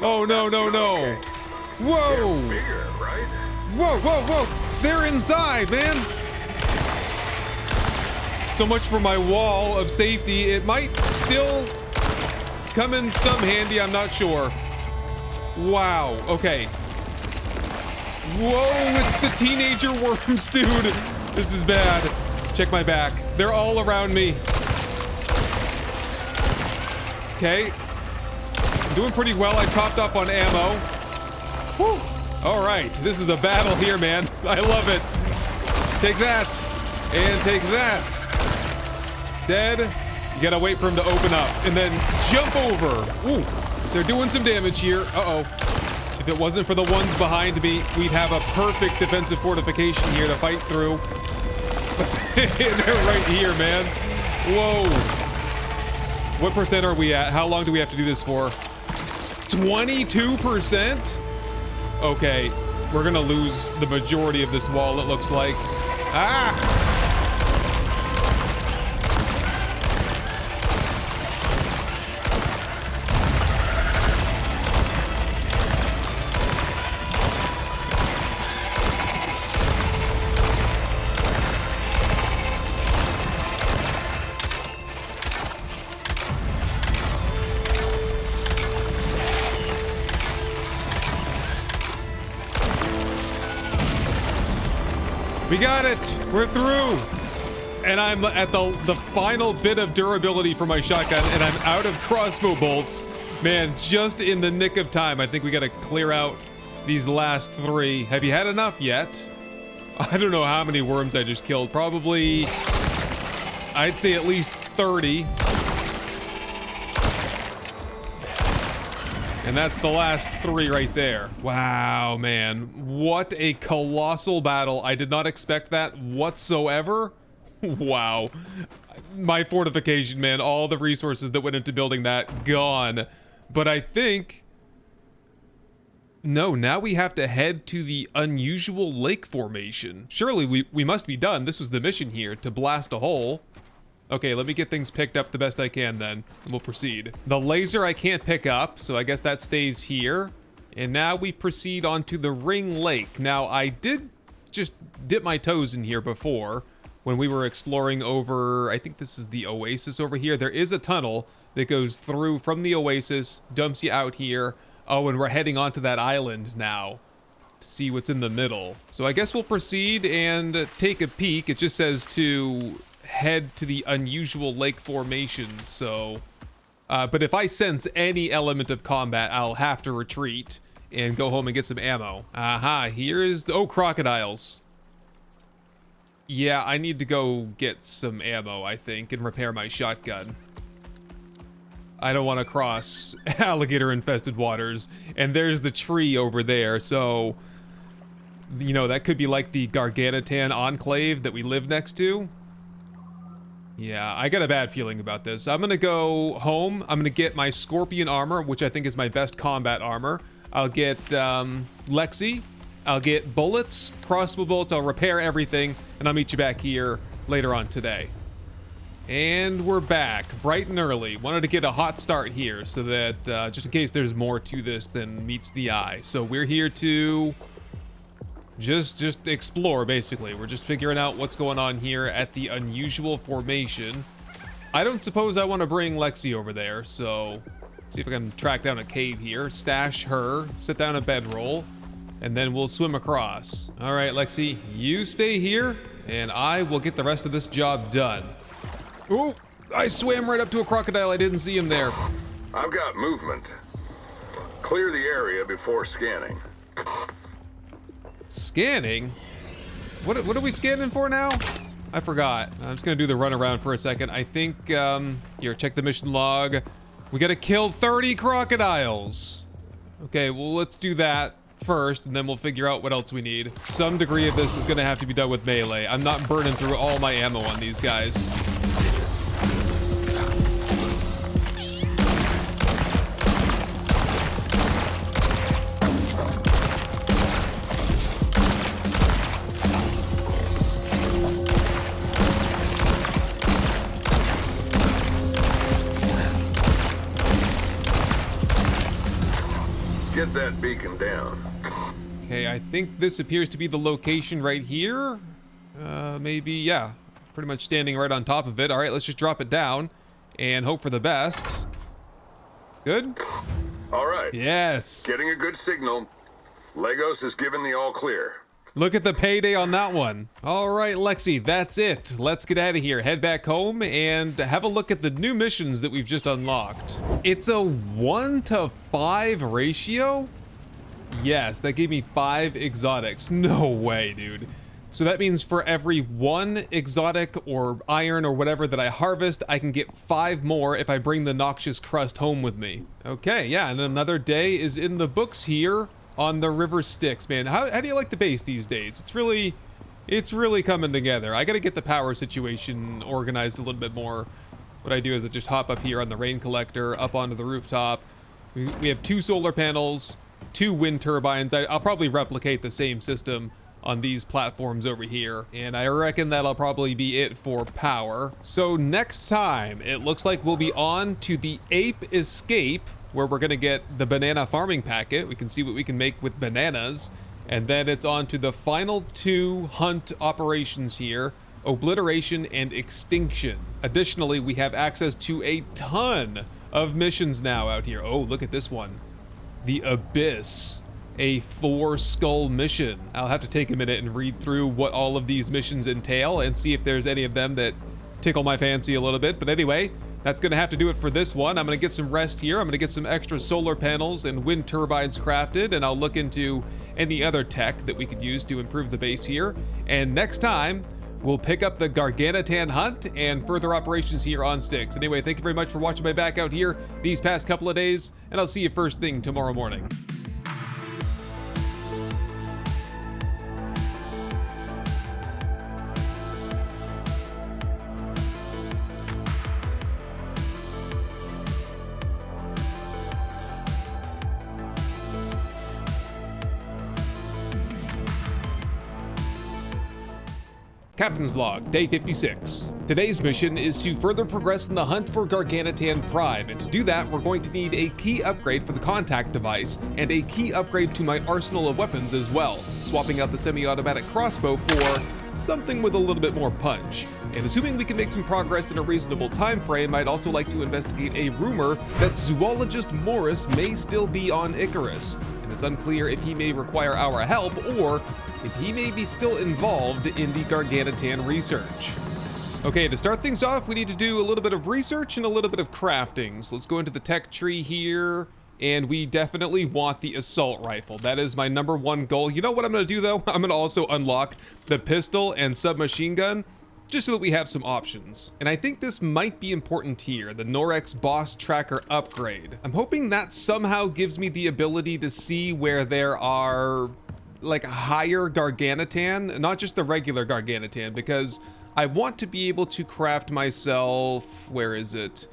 Oh no, no, no. Whoa! Bigger, right? Whoa, whoa, whoa! They're inside, man! So much for my wall of safety. It might still come in some handy, I'm not sure. Wow, okay. Whoa, it's the teenager worms, dude. This is bad. Check my back. They're all around me. Okay. I'm doing pretty well. I topped up on ammo. Whew. All right, this is a battle here, man. I love it. Take that, and take that. Dead. You gotta wait for him to open up, and then jump over. Ooh, they're doing some damage here. Uh-oh. If it wasn't for the ones behind me, we'd have a perfect defensive fortification here to fight through. They're right here, man. Whoa. What percent are we at? How long do we have to do this for? 22%? Okay, we're gonna lose the majority of this wall, it looks like. Ah! We got it! We're through! And I'm at the final bit of durability for my shotgun, and I'm out of crossbow bolts. Man, just in the nick of time. I think we gotta clear out these last 3. Have you had enough yet? I don't know how many worms I just killed. Probably, I'd say at least 30. And that's the last 3 right there. Wow, man. What a colossal battle. I did not expect that whatsoever. Wow. My fortification, man, all the resources that went into building that, gone. But I think... No, now we have to head to the unusual lake formation. Surely we must be done. This was the mission here, to blast a hole. Okay, let me get things picked up the best I can then, and we'll proceed. The laser I can't pick up, so I guess that stays here. And now we proceed onto the ring lake. Now, I did just dip my toes in here before when we were exploring over, I think this is the oasis over here. There is a tunnel that goes through from the oasis, dumps you out here. Oh, and we're heading onto that island now to see what's in the middle. So I guess we'll proceed and take a peek. It just says to head to the unusual lake formation, so but if I sense any element of combat, I'll have to retreat and go home and get some ammo. Aha, here's, oh, crocodiles. Yeah, I need to go get some ammo, I think, and repair my shotgun. I don't want to cross alligator-infested waters, and there's the tree over there, so, you know, that could be like the Garganitan enclave that we live next to. Yeah, I got a bad feeling about this. I'm gonna go home. I'm gonna get my scorpion armor, which I think is my best combat armor. I'll get Lexi. I'll get bullets, crossbow bolts. I'll repair everything, and I'll meet you back here later on today. And we're back, bright and early. Wanted to get a hot start here so that just in case there's more to this than meets the eye. So we're here to just explore, basically. We're just figuring out what's going on here at the unusual formation. I don't suppose I want to bring Lexi over there, so see if I can track down a cave here, stash her, sit down a bedroll, and then we'll swim across. All right, Lexi, you stay here, and I will get the rest of this job done. Ooh, I swam right up to a crocodile. I didn't see him there. I've got movement. Clear the area before scanning. Scanning? What are we scanning for now? I forgot. I'm just gonna do the run around for a second. I think, here, check the mission log. We gotta kill 30 crocodiles. Okay, well, let's do that first, and then we'll figure out what else we need. Some degree of this is gonna have to be done with melee. I'm not burning through all my ammo on these guys. Get that beacon down. Okay, I think this appears to be the location right here. Maybe, yeah. Pretty much standing right on top of it. All right, let's just drop it down and hope for the best. Good? All right. Yes. Getting a good signal. Lagos is given the all clear. Look at the payday on that one. All right, Lexi, that's it. Let's get out of here, head back home, and have a look at the new missions that we've just unlocked. It's a 1-to-5 ratio? Yes, that gave me 5 exotics. No way, dude. So that means for every 1 exotic or iron or whatever that I harvest, I can get 5 more if I bring the noxious crust home with me. Okay, yeah, and another day is in the books here on the river Styx, man. How do you like the base these days? It's really coming together. I gotta get the power situation organized a little bit more. What I do is I just hop up here on the rain collector, up onto the rooftop. We have 2 solar panels, 2 wind turbines. I'll probably replicate the same system on these platforms over here, and I reckon that'll probably be it for power. So next time, it looks like we'll be on to the Ape Escape, where we're gonna get the banana farming packet. We can see what we can make with bananas. And then it's on to the final 2 hunt operations here, Obliteration and Extinction. Additionally, we have access to a ton of missions now out here. Oh, look at this one. The Abyss, a 4-skull mission. I'll have to take a minute and read through what all of these missions entail and see if there's any of them that tickle my fancy a little bit. But anyway, that's gonna have to do it for this one. I'm gonna get some rest here. I'm gonna get some extra solar panels and wind turbines crafted, and I'll look into any other tech that we could use to improve the base here. And next time, we'll pick up the Garganitan hunt and further operations here on Styx. Anyway, thank you very much for watching my back out here these past couple of days, and I'll see you first thing tomorrow morning. Captain's Log, Day 56. Today's mission is to further progress in the hunt for Garganitan Prime, and to do that, we're going to need a key upgrade for the contact device, and a key upgrade to my arsenal of weapons as well, swapping out the semi-automatic crossbow for something with a little bit more punch. And assuming we can make some progress in a reasonable time frame, I'd also like to investigate a rumor that zoologist Morris may still be on Icarus, and it's unclear if he may require our help or if he may be still involved in the Garganitan research. Okay, to start things off, we need to do a little bit of research and a little bit of crafting. So let's go into the tech tree here, and we definitely want the assault rifle. That is my #1 goal. You know what I'm gonna do though? I'm gonna also unlock the pistol and submachine gun, just so that we have some options. And I think this might be important here, the Norex Boss Tracker upgrade. I'm hoping that somehow gives me the ability to see where there are like higher Garganitan, not just the regular Garganitan, because I want to be able to craft myself, where is it?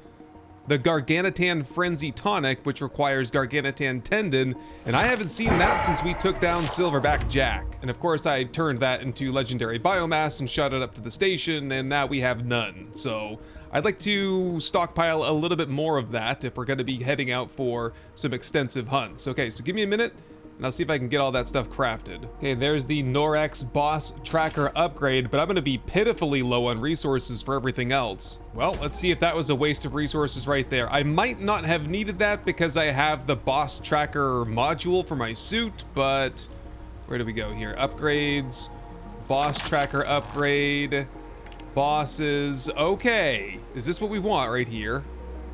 The Garganitan Frenzy Tonic, which requires Garganitan Tendon, and I haven't seen that since we took down Silverback Jack. And of course I turned that into legendary biomass and shot it up to the station, and now we have none. So I'd like to stockpile a little bit more of that if we're gonna be heading out for some extensive hunts. Okay, so give me a minute, and I'll see if I can get all that stuff crafted. Okay, there's the Norex Boss Tracker upgrade, but I'm gonna be pitifully low on resources for everything else. Well, let's see if that was a waste of resources right there. I might not have needed that because I have the Boss Tracker module for my suit, but where do we go here? Upgrades, Boss Tracker upgrade, bosses. Okay, is this what we want right here?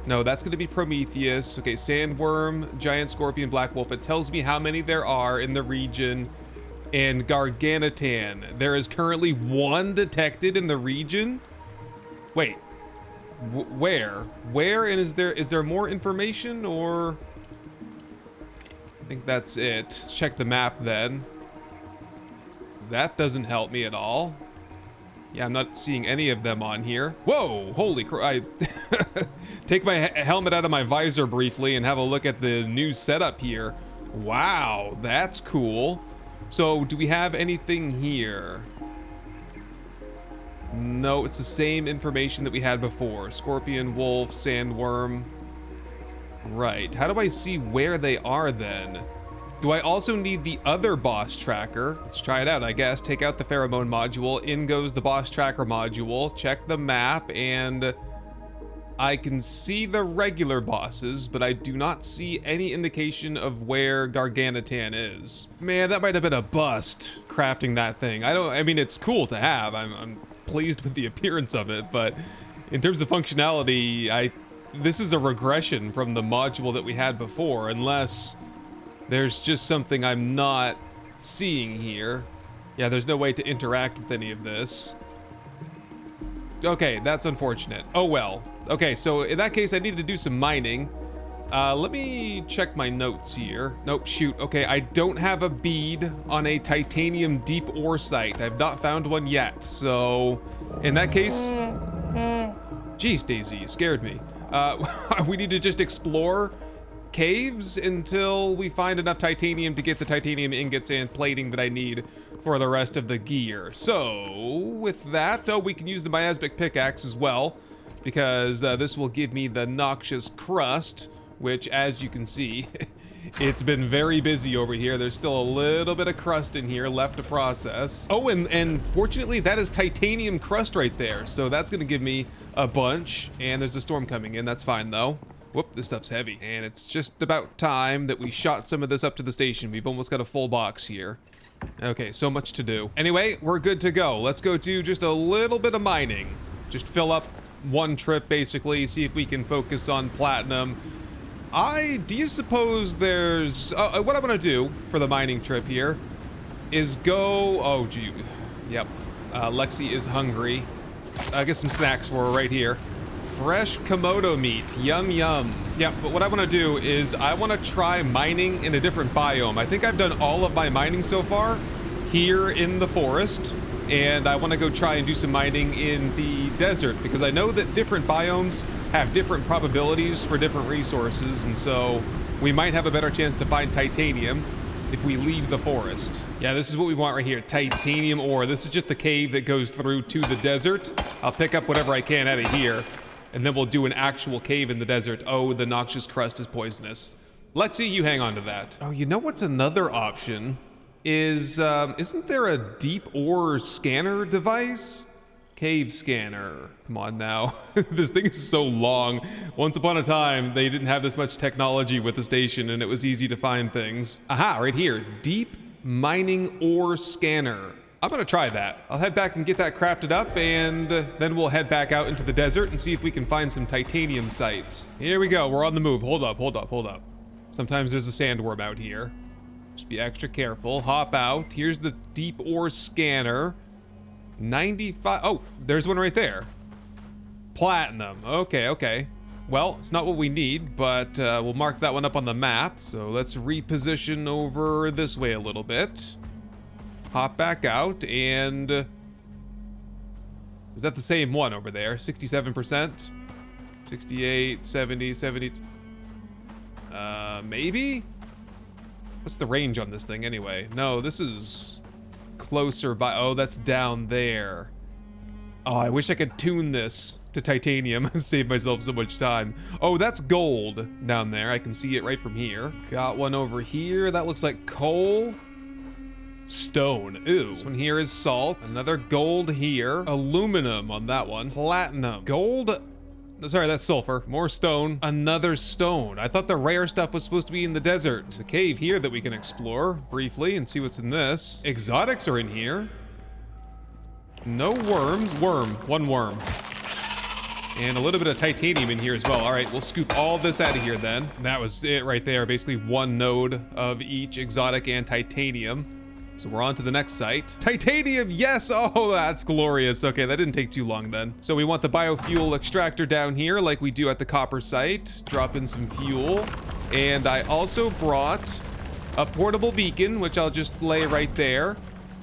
No, that's going to be Prometheus. Okay, Sandworm, Giant Scorpion, Black Wolf. It tells me how many there are in the region. And Garganitan. There is currently 1 detected in the region. Wait, where? Where? And is there more information, or? I think that's it. Let's check the map then. That doesn't help me at all. Yeah, I'm not seeing any of them on here. Whoa, holy crap. I take my helmet out of my visor briefly and have a look at the new setup here. Wow, that's cool. So do we have anything here? No, it's the same information that we had before. Scorpion, wolf, sandworm. Right, how do I see where they are then? Do I also need the other boss tracker? Let's try it out, I guess. Take out the pheromone module, in goes the boss tracker module, check the map, and I can see the regular bosses, but I do not see any indication of where Gargantuan is. Man, that might have been a bust, crafting that thing. I mean, it's cool to have. I'm pleased with the appearance of it, but in terms of functionality, this is a regression from the module that we had before, unless there's just something I'm not seeing here. Yeah, there's no way to interact with any of this. Okay, that's unfortunate. Oh well. Okay, so in that case, I needed to do some mining. Let me check my notes here. Nope, shoot. Okay, I don't have a bead on a titanium deep ore site. I've not found one yet, so in that case... Jeez, Daisy, you scared me. We need to just explore caves until we find enough titanium to get the titanium ingots and plating that I need for the rest of the gear. So with that, we can use the miasmic pickaxe as well, because this will give me the noxious crust, which, as you can see, it's been very busy over here. There's still a little bit of crust in here left to process. Oh, and fortunately that is titanium crust right there, so that's gonna give me a bunch. And there's a storm coming in, that's fine though. Whoop, this stuff's heavy. And it's just about time that we shot some of this up to the station. We've almost got a full box here. Okay, so much to do. Anyway, we're good to go. Let's go do just a little bit of mining. Just fill up one trip, basically, see if we can focus on platinum. Do you suppose there's... what I'm gonna do for the mining trip here is go... Oh, gee. Yep. Lexi is hungry. Get some snacks for her right here. Fresh Komodo meat, yum yum. Yeah, but what I want to do is I want to try mining in a different biome. I think I've done all of my mining so far here in the forest, and I want to go try and do some mining in the desert, because I know that different biomes have different probabilities for different resources, and so we might have a better chance to find titanium if we leave the forest. Yeah, this is what we want right here, titanium ore. This is just the cave that goes through to the desert. I'll pick up whatever I can out of here, and then we'll do an actual cave in the desert. Oh, the noxious crust is poisonous. Lexi, you hang on to that. Oh, you know what's another option? Isn't there a deep ore scanner device? Cave scanner. Come on now. This thing is so long. Once upon a time, they didn't have this much technology with the station, and it was easy to find things. Aha, right here. Deep mining ore scanner. I'm gonna try that. I'll head back and get that crafted up, and then we'll head back out into the desert and see if we can find some titanium sites. Here we go, we're on the move. Hold up. Sometimes there's a sandworm out here. Just be extra careful. Hop out. Here's the deep ore scanner. 95, oh, there's one right there. Platinum, okay. Well, it's not what we need, but we'll mark that one up on the map. So let's reposition over this way a little bit. Hop back out, and is that the same one over there? 67%? 68, 70, 70. Maybe? What's the range on this thing anyway? No, this is closer by. Oh, that's down there. Oh, I wish I could tune this to titanium and save myself so much time. Oh, that's gold down there. I can see it right from here. Got one over here. That looks like coal. Stone. Ooh. This one here is salt. Another gold here. Aluminum on that one. Platinum. Gold. Sorry, that's sulfur. More stone. Another stone. I thought the rare stuff was supposed to be in the desert. There's a cave here that we can explore briefly and see what's in this. Exotics are in here. No worms. One worm. And a little bit of titanium in here as well. All right, we'll scoop all this out of here then. That was it right there. Basically one node of each exotic and titanium. So we're on to the next site. Titanium, yes! Oh, that's glorious. Okay, that didn't take too long then. So we want the biofuel extractor down here like we do at the copper site. Drop in some fuel. And I also brought a portable beacon, which I'll just lay right there,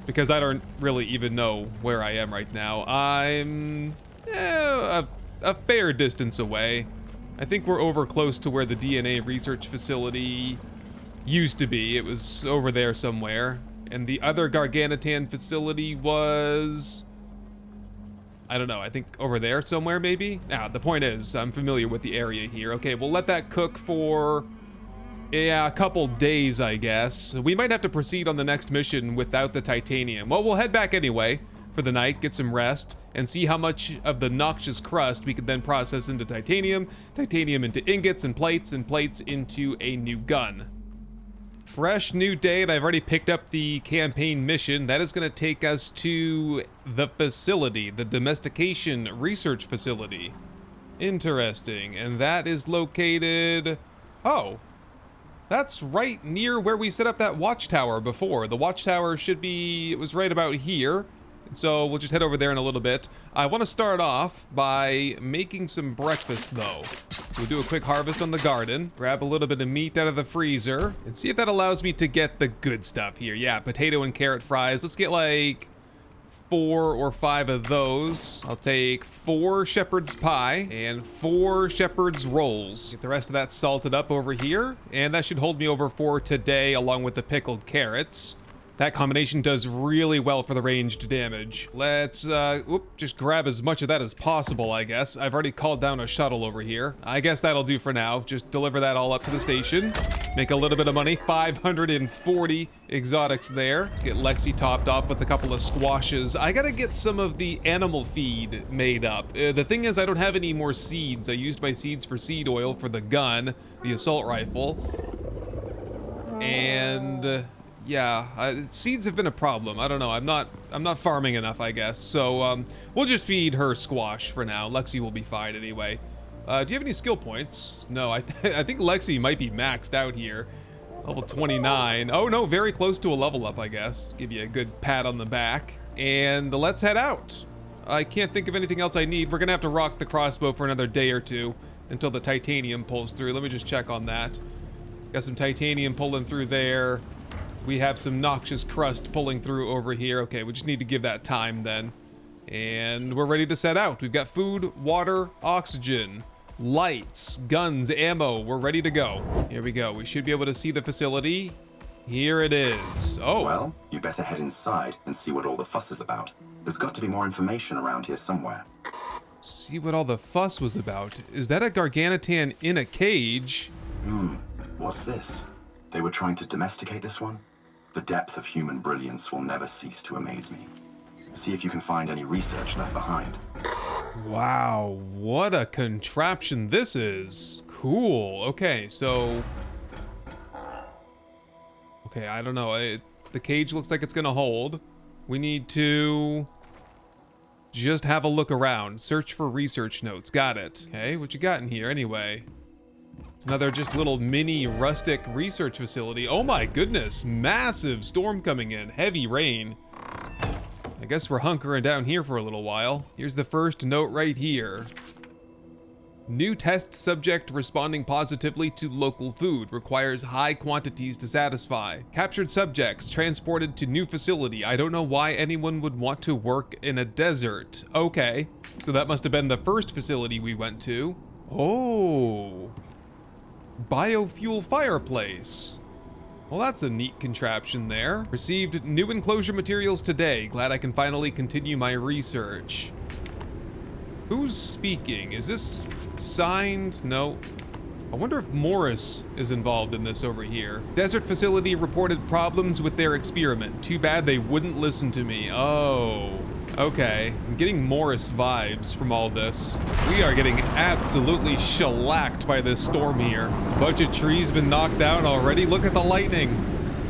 because I don't really even know where I am right now. I'm a fair distance away. I think we're over close to where the DNA research facility used to be. It was over there somewhere. And the other Gargantuan facility was I don't know, I think over there somewhere maybe? Now, the point is, I'm familiar with the area here. Okay, we'll let that cook for, yeah, a couple days, I guess. We might have to proceed on the next mission without the titanium. Well, we'll head back anyway for the night, get some rest, and see how much of the noxious crust we can then process into titanium, titanium into ingots and plates into a new gun. Fresh new day, and I've already picked up the campaign mission. That is going to take us to the facility, the domestication research facility. Interesting, and that is located... Oh, that's right near where we set up that watchtower before. The watchtower should be... It was right about here. So we'll just head over there in a little bit. I want to start off by making some breakfast though. So we'll do a quick harvest on the garden, grab a little bit of meat out of the freezer, and see if that allows me to get the good stuff here. Yeah, potato and carrot fries. Let's get like 4 or 5 of those. I'll take 4 shepherd's pie and 4 shepherd's rolls. Get the rest of that salted up over here, and that should hold me over for today along with the pickled carrots. That combination does really well for the ranged damage. Let's, just grab as much of that as possible, I guess. I've already called down a shuttle over here. I guess that'll do for now. Just deliver that all up to the station. Make a little bit of money. 540 exotics there. Let's get Lexi topped off with a couple of squashes. I gotta get some of the animal feed made up. The thing is, I don't have any more seeds. I used my seeds for seed oil for the gun, the assault rifle. And... yeah, seeds have been a problem. I don't know. I'm not farming enough, I guess. So we'll just feed her squash for now. Lexi will be fine anyway. Do you have any skill points? No, I think Lexi might be maxed out here. Level 29. Oh no, very close to a level up, I guess. Give you a good pat on the back. And let's head out. I can't think of anything else I need. We're gonna have to rock the crossbow for another day or two until the titanium pulls through. Let me just check on that. Got some titanium pulling through there. We have some noxious crust pulling through over here. Okay, we just need to give that time then. And we're ready to set out. We've got food, water, oxygen, lights, guns, ammo. We're ready to go. Here we go. We should be able to see the facility. Here it is. Oh. Well, you better head inside and see what all the fuss is about. There's got to be more information around here somewhere. See what all the fuss was about. Is that a Garganitan in a cage? What's this? They were trying to domesticate this one? The depth of human brilliance will never cease to amaze me. See if you can find any research left behind. Wow, what a contraption this is. Cool. Okay, so... okay, I don't know. The cage looks like it's gonna hold. We need to... just have a look around. Search for research notes. Got it. Okay, what you got in here anyway? It's another just little mini rustic research facility. Oh my goodness, massive storm coming in, heavy rain. I guess we're hunkering down here for a little while. Here's the first note right here. New test subject responding positively to local food. Requires high quantities to satisfy. Captured subjects transported to new facility. I don't know why anyone would want to work in a desert. Okay, so that must have been the first facility we went to. Oh. Biofuel fireplace. Well, that's a neat contraption there. Received new enclosure materials today. Glad I can finally continue my research. Who's speaking? Is this signed? No. I wonder if Morris is involved in this over here. Desert facility reported problems with their experiment. Too bad they wouldn't listen to me. Oh. Okay, I'm getting Morris vibes from all this. We are getting absolutely shellacked by this storm here. A bunch of trees been knocked down already. Look at the lightning.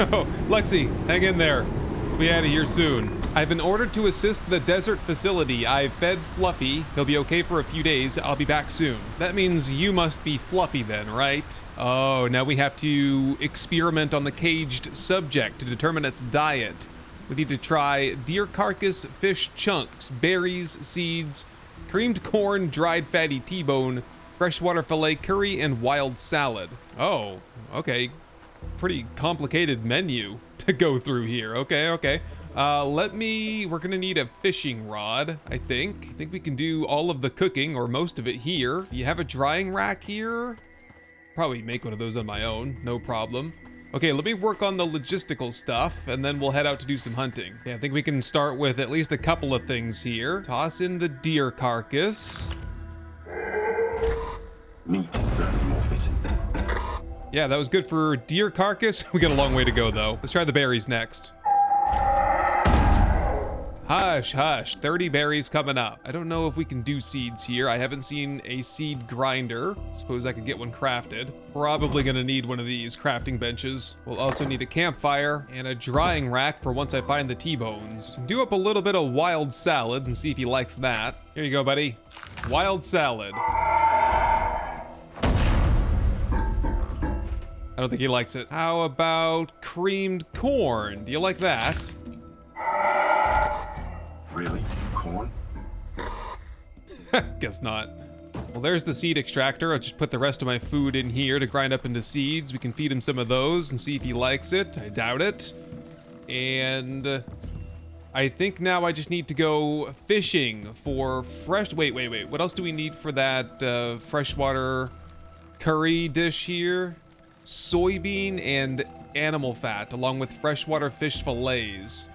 Oh, Lexi, hang in there. We'll be out of here soon. I've been ordered to assist the desert facility. I've fed Fluffy. He'll be okay for a few days. I'll be back soon. That means you must be Fluffy then, right? Oh, now we have to experiment on the caged subject to determine its diet. We need to try deer carcass, fish chunks, berries, seeds, creamed corn, dried fatty T-bone, freshwater fillet, curry, and wild salad. Oh, okay. Pretty complicated menu to go through here. Okay. We're gonna need a fishing rod, I think. I think we can do all of the cooking, or most of it here. You have a drying rack here? Probably make one of those on my own, no problem. Okay, let me work on the logistical stuff, and then we'll head out to do some hunting. Yeah, I think we can start with at least a couple of things here. Toss in the deer carcass. Meat is certainly more fitting. Yeah, that was good for deer carcass. We got a long way to go, though. Let's try the berries next. Hush, hush. 30 berries coming up. I don't know if we can do seeds here. I haven't seen a seed grinder. Suppose I could get one crafted. Probably gonna need one of these crafting benches. We'll also need a campfire and a drying rack for once I find the T-bones. Do up a little bit of wild salad and see if he likes that. Here you go, buddy. Wild salad. I don't think he likes it. How about creamed corn? Do you like that? Really? Corn? Guess not. Well, there's the seed extractor. I'll just put the rest of my food in here to grind up into seeds. We can feed him some of those and see if he likes it. I doubt it. And I think now I just need to go fishing for fresh... Wait. What else do we need for that freshwater curry dish here? Soybean and animal fat, along with freshwater fish fillets.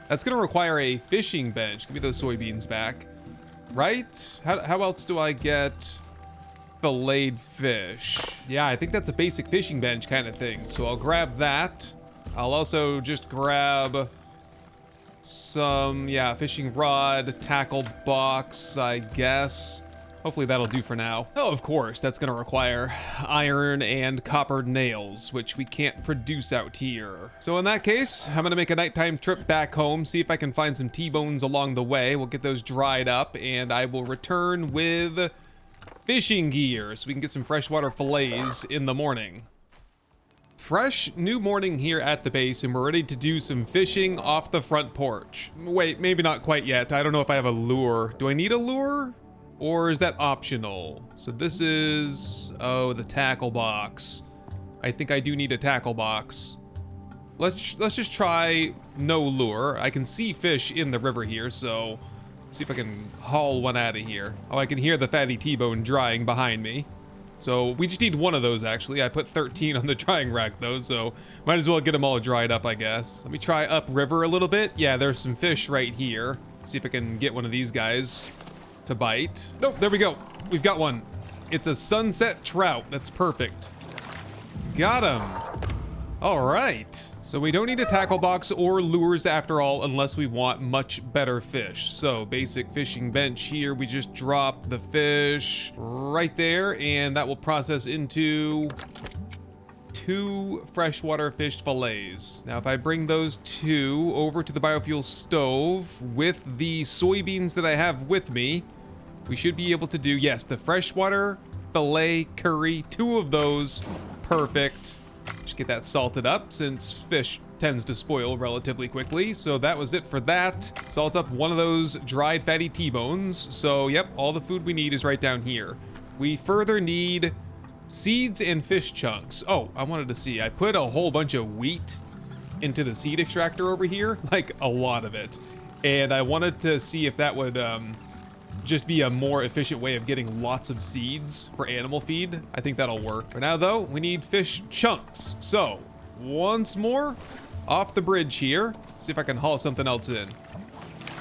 That's gonna require a fishing bench. Give me those soybeans back. Right? How else do I get filleted fish? Yeah, I think that's a basic fishing bench kind of thing. So I'll grab that. I'll also just grab some, yeah, fishing rod, tackle box, I guess. Hopefully that'll do for now. Oh, of course, that's gonna require iron and copper nails, which we can't produce out here. So in that case, I'm gonna make a nighttime trip back home, see if I can find some T-bones along the way. We'll get those dried up, and I will return with fishing gear, so we can get some freshwater fillets in the morning. Fresh new morning here at the base, and we're ready to do some fishing off the front porch. Wait, maybe not quite yet. I don't know if I have a lure. Do I need a lure? Or is that optional? So this is, oh, the tackle box. I think I do need a tackle box. Let's just try no lure. I can see fish in the river here, so see if I can haul one out of here. Oh, I can hear the fatty T-bone drying behind me. So we just need one of those, actually. I put 13 on the drying rack, though, so might as well get them all dried up, I guess. Let me try upriver a little bit. Yeah, there's some fish right here. See if I can get one of these guys to bite. Nope, there we go. We've got one. It's a sunset trout. That's perfect. Got him. All right. So we don't need a tackle box or lures after all, unless we want much better fish. So basic fishing bench here. We just drop the fish right there, and that will process into 2 freshwater fish fillets. Now, if I bring those 2 over to the biofuel stove with the soybeans that I have with me, we should be able to do, yes, the freshwater fillet curry, 2 of those. Perfect. Just get that salted up since fish tends to spoil relatively quickly. So that was it for that. Salt up one of those dried fatty T-bones. So, yep, all the food we need is right down here. We further need seeds and fish chunks. Oh, I wanted to see. I put a whole bunch of wheat into the seed extractor over here, like a lot of it. And I wanted to see if that would just be a more efficient way of getting lots of seeds for animal feed. I think that'll work. For now, though, we need fish chunks. So, once more, off the bridge here. See if I can haul something else in.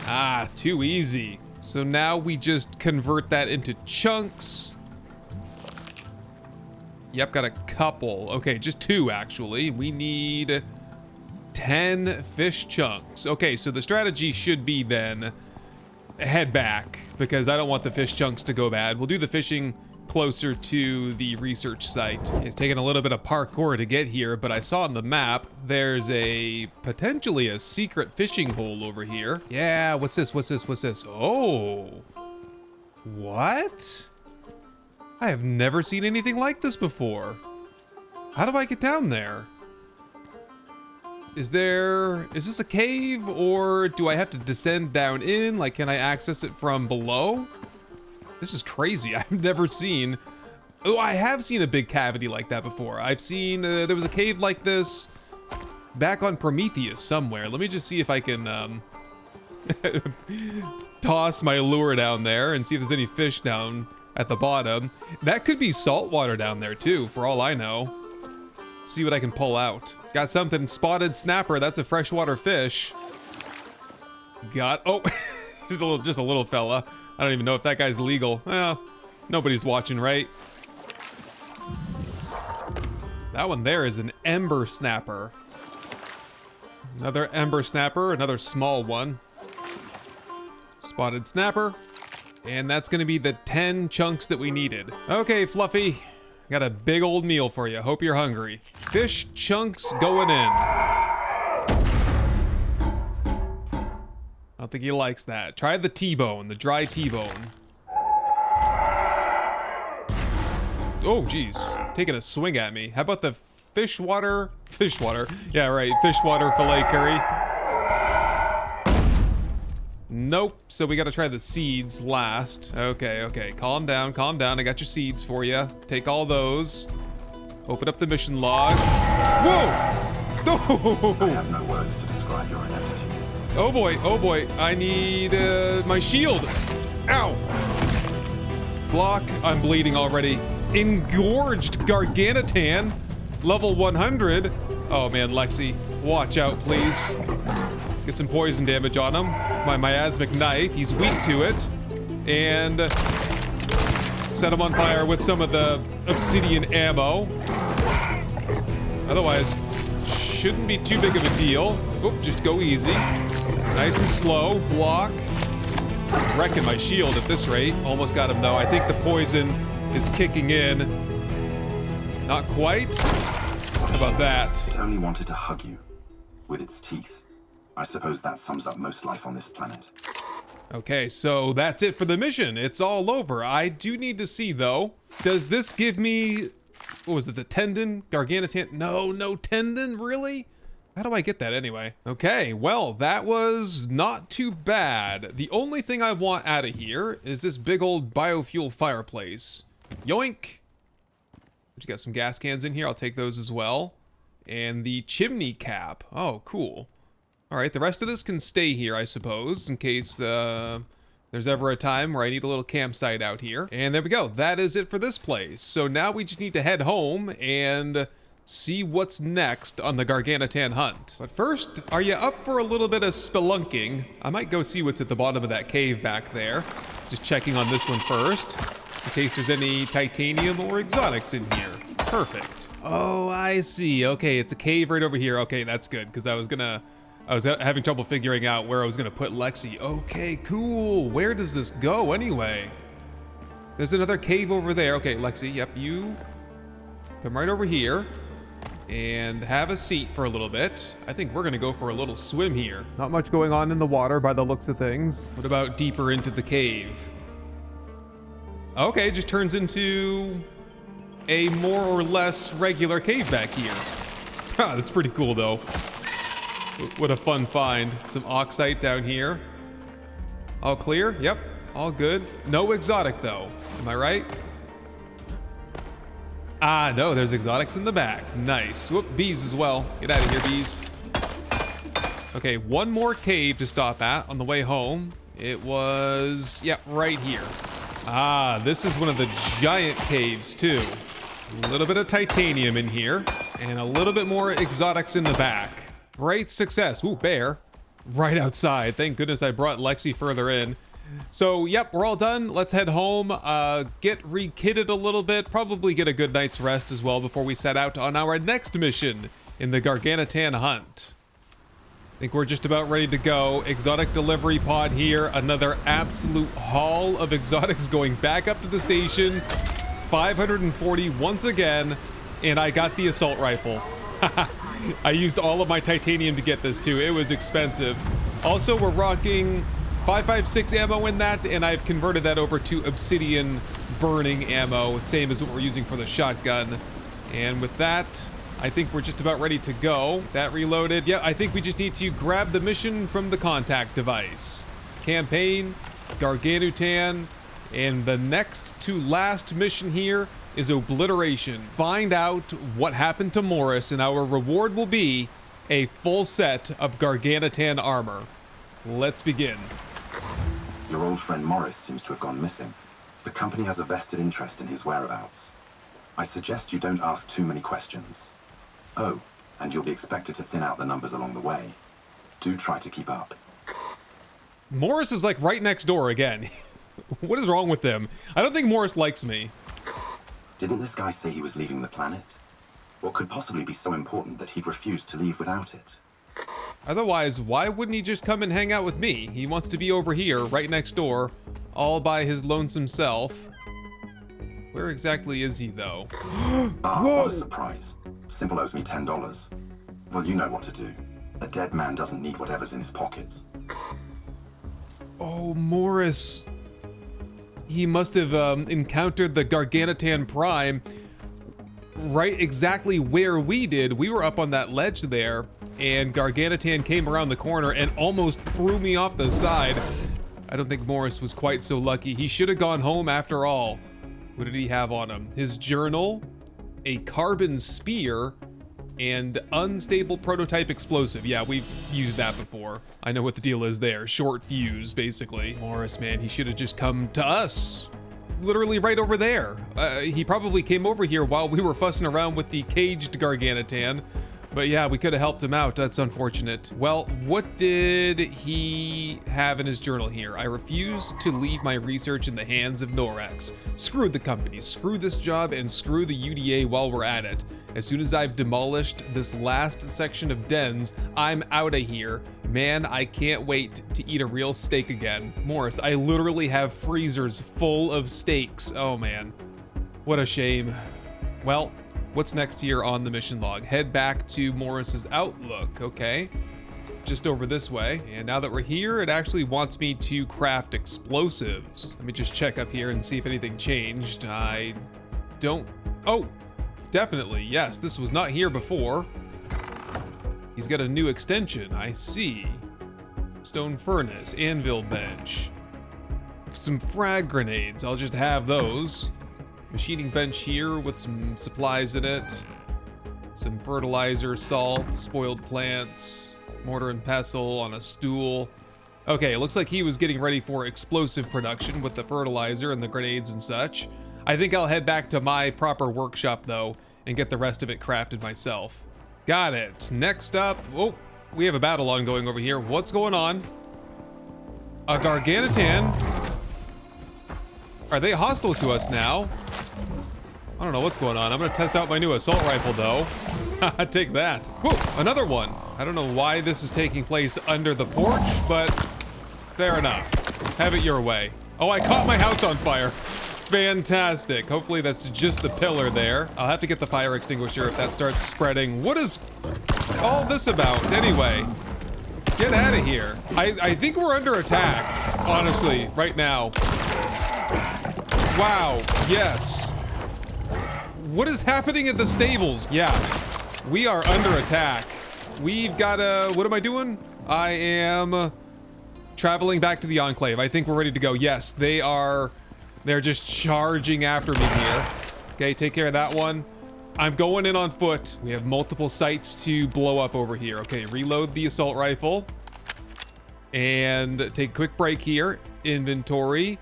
Ah, too easy. So now we just convert that into chunks. Yep, got a couple. Okay, just 2 actually. We need 10 fish chunks. Okay, so the strategy should be then head back, because I don't want the fish chunks to go bad. We'll do the fishing closer to the research site. It's taken a little bit of parkour to get here, but I saw on the map there's potentially a secret fishing hole over here. Yeah, what's this? Oh, what? I have never seen anything like this before. How do I get down there? Is this a cave, or do I have to descend down in? Like, can I access it from below? This is crazy. I've never seen... Oh, I have seen a big cavity like that before. I've seen, there was a cave like this back on Prometheus somewhere. Let me just see if I can, toss my lure down there and see if there's any fish down at the bottom. That could be salt water down there too, for all I know. see what I can pull out. Got something. Spotted snapper. That's a freshwater fish. Got, oh, just a little fella. I don't even know if that guy's legal. Well, nobody's watching, right? That one there is an ember snapper. Another ember snapper, another small one. Spotted snapper. And that's gonna be the 10 chunks that we needed. Okay, Fluffy. Got a big old meal for you. Hope you're hungry. Fish chunks going in. I don't think he likes that. Try the T-bone, the dry T-bone. Oh, geez. Taking a swing at me. How about the fish water? Yeah, right. Fish water filet curry. Nope. So we got to try the seeds last. Okay. Calm down. I got your seeds for you. Take all those. Open up the mission log. Whoa! Oh! I have no words to describe your identity. Oh boy. I need my shield. Ow! Block. I'm bleeding already. Engorged Garganitan. Level 100. Oh man, Lexi. Watch out, please. Get some poison damage on him. My miasmic knife. He's weak to it. And set him on fire with some of the obsidian ammo. Otherwise, shouldn't be too big of a deal. Oop, just go easy. Nice and slow. Block. Wrecking my shield at this rate. Almost got him though. I think the poison is kicking in. Not quite. How about that? It only wanted to hug you with its teeth. I suppose that sums up most life on this planet. Okay, so that's it for the mission. It's all over. I do need to see though. Does this give me, what was it, the tendon? Garganitan? No tendon, really? How do I get that anyway? Okay, well, that was not too bad. The only thing I want out of here is this big old biofuel fireplace. Yoink. You got some gas cans in here. I'll take those as well. And the chimney cap. Oh, cool. All right, the rest of this can stay here, I suppose, in case there's ever a time where I need a little campsite out here. And there we go. That is it for this place. So now we just need to head home and see what's next on the Garganitan hunt. But first, are you up for a little bit of spelunking? I might go see what's at the bottom of that cave back there. Just checking on this one first, in case there's any titanium or exotics in here. Perfect. Oh, I see. Okay, it's a cave right over here. Okay, that's good, because I was having trouble figuring out where I was gonna put Lexi. Okay, cool. Where does this go anyway? There's another cave over there. Okay, Lexi, yep, you come right over here and have a seat for a little bit. I think we're gonna go for a little swim here. Not much going on in the water by the looks of things. What about deeper into the cave? Okay, just turns into a more or less regular cave back here. Ha, that's pretty cool though. What a fun find. Some oxite down here. All clear? Yep, all good. No exotic though, am I right? Ah, no, there's exotics in the back. Nice. Whoop, bees as well. Get out of here, bees. Okay, one more cave to stop at on the way home. It was, yeah, right here. Ah, this is one of the giant caves too. A little bit of titanium in here and a little bit more exotics in the back. Great success. Ooh, bear. Right outside. Thank goodness I brought Lexi further in. So, yep, we're all done. Let's head home, get re-kitted a little bit, probably get a good night's rest as well before we set out on our next mission in the Garganitan hunt. I think we're just about ready to go. Exotic delivery pod here. Another absolute haul of exotics going back up to the station. 540 once again, and I got the assault rifle. I used all of my titanium to get this too. It was expensive. Also, we're rocking 5.56 ammo in that, and I've converted that over to obsidian burning ammo, same as what we're using for the shotgun. And with that, I think we're just about ready to go. That reloaded. Yeah, I think we just need to grab the mission from the contact device. Campaign, Garganitan, and the next to last mission here is obliteration. Find out what happened to Morris, and our reward will be a full set of Garganitan armor. Let's begin. Your old friend Morris seems to have gone missing. The company has a vested interest in his whereabouts. I suggest you don't ask too many questions. Oh, and you'll be expected to thin out the numbers along the way. Do try to keep up. Morris is like right next door again. What is wrong with him? I don't think Morris likes me. Didn't this guy say he was leaving the planet? What could possibly be so important that he'd refuse to leave without it? Otherwise, why wouldn't he just come and hang out with me? He wants to be over here, right next door, all by his lonesome self. Where exactly is he, though? What a surprise. Simple owes me $10. Well, you know what to do. A dead man doesn't need whatever's in his pockets. Oh, Morris. He must have encountered the Garganitan Prime right exactly where we did. We were up on that ledge there, and Garganitan came around the corner and almost threw me off the side. I don't think Morris was quite so lucky. He should have gone home after all. What did he have on him? His journal, a carbon spear, and unstable prototype explosive. Yeah, we've used that before. I know what the deal is there. Short fuse, basically. Morris, man, he should have just come to us. Literally right over there. He probably came over here while we were fussing around with the caged Garganitan. But yeah, we could have helped him out. That's unfortunate. Well, what did he have in his journal here? I refuse to leave my research in the hands of Norex. Screw the company, screw this job, and screw the UDA while we're at it. As soon as I've demolished this last section of dens, I'm out of here. Man, I can't wait to eat a real steak again. Morris, I literally have freezers full of steaks. Oh man, what a shame. Well, what's next here on the mission log? Head back to Morris's Outlook, okay. Just over this way. And now that we're here, it actually wants me to craft explosives. Let me just check up here and see if anything changed. I don't, oh, definitely, yes, this was not here before. He's got a new extension, I see. Stone furnace, anvil bench. Some frag grenades, I'll just have those. Machining bench here with some supplies in it. Some fertilizer, salt, spoiled plants, mortar and pestle on a stool. Okay, it looks like he was getting ready for explosive production with the fertilizer and the grenades and such. I think I'll head back to my proper workshop though and get the rest of it crafted myself. Got it. Next up, oh, we have a battle ongoing over here. What's going on? A Garganitan. Are they hostile to us now? I don't know what's going on. I'm gonna test out my new assault rifle though. Take that. Whoa, another one. I don't know why this is taking place under the porch, but fair enough. Have it your way. Oh, I caught my house on fire. Fantastic. Hopefully that's just the pillar there. I'll have to get the fire extinguisher if that starts spreading. What is all this about anyway? Get out of here. I think we're under attack, honestly, right now. Wow, yes. What is happening at the stables? Yeah, we are under attack. We've got what am I doing? I am traveling back to the Enclave. I think we're ready to go. Yes, they're just charging after me here. Okay, take care of that one. I'm going in on foot. We have multiple sites to blow up over here. Okay, reload the assault rifle. And take a quick break here. Inventory.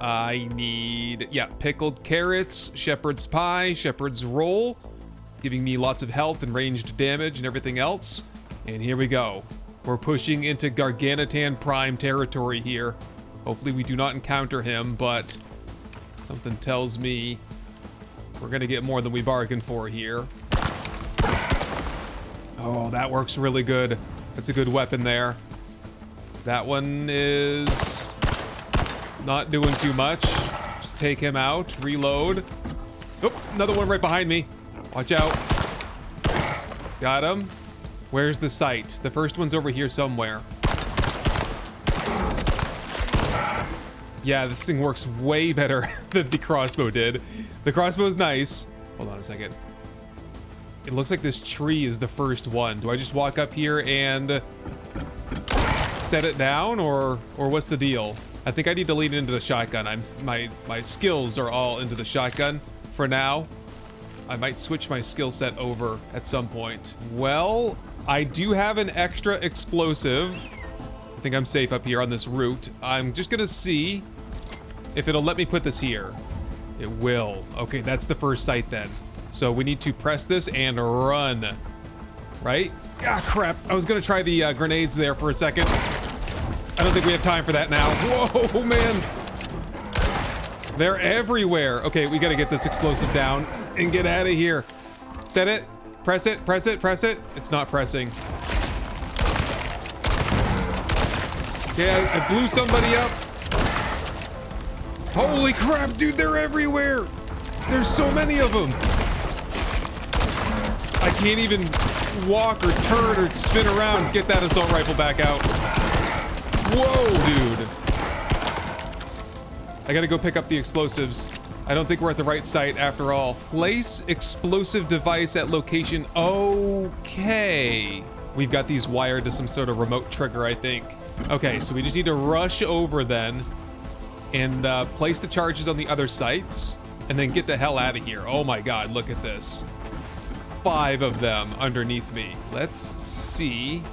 I need, yeah, pickled carrots, shepherd's pie, shepherd's roll, giving me lots of health and ranged damage and everything else. And here we go. We're pushing into Garganitan Prime territory here. Hopefully we do not encounter him, but something tells me we're gonna get more than we bargained for here. Oh, that works really good. That's a good weapon there. That one is not doing too much. Just take him out, reload. Oh, another one right behind me. Watch out. Got him. Where's the site? The first one's over here somewhere. Yeah, this thing works way better than the crossbow did. The crossbow's nice. Hold on a second. It looks like this tree is the first one. Do I just walk up here and set it down, or what's the deal? I think I need to lean into the shotgun. My skills are all into the shotgun for now. I might switch my skill set over at some point. Well, I do have an extra explosive. I think I'm safe up here on this route. I'm just gonna see if it'll let me put this here. It will. Okay, that's the first site then. So we need to press this and run. right? Ah, crap. I was gonna try the grenades there for a second. I don't think we have time for that now. Whoa, man. They're everywhere. Okay, we gotta get this explosive down and get out of here. Set it. Press it, press it, press it. It's not pressing. Okay, I blew somebody up. Holy crap, dude, they're everywhere. There's so many of them. I can't even walk or turn or spin around. Get that assault rifle back out. Whoa, dude. I gotta go pick up the explosives. I don't think we're at the right site after all. Place explosive device at location. Okay. We've got these wired to some sort of remote trigger, I think. Okay, so we just need to rush over then and place the charges on the other sites and then get the hell out of here. Oh my God, look at this. 5 of them underneath me. Let's see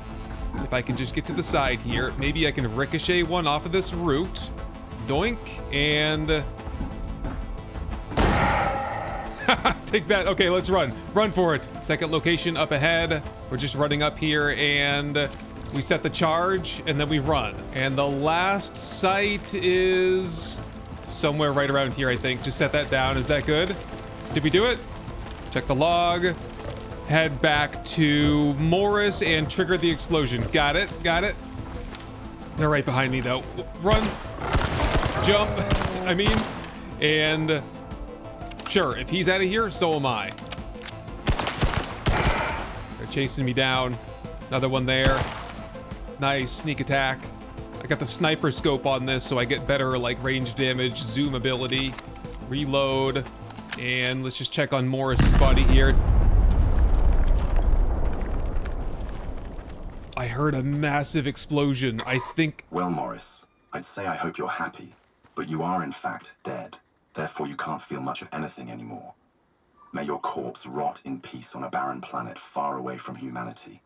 if I can just get to the side here. Maybe I can ricochet one off of this route. Doink, and take that. Okay, let's run. Run for it. Second location up ahead. We're just running up here and we set the charge and then we run. And the last site is somewhere right around here, I think. Just set that down. Is that good? Did we do it? Check the log. Head back to Morris and trigger the explosion. Got it. Got it. They're right behind me though. Run. Jump. I mean. And sure, if he's out of here, so am I. They're chasing me down. Another one there. Nice sneak attack. I got the sniper scope on this, so I get better like range damage, zoom ability, reload, and let's just check on Morris's body here. I heard a massive explosion. I think. Well, Morris, I'd say I hope you're happy, but you are in fact dead. Therefore, you can't feel much of anything anymore. May your corpse rot in peace on a barren planet far away from humanity.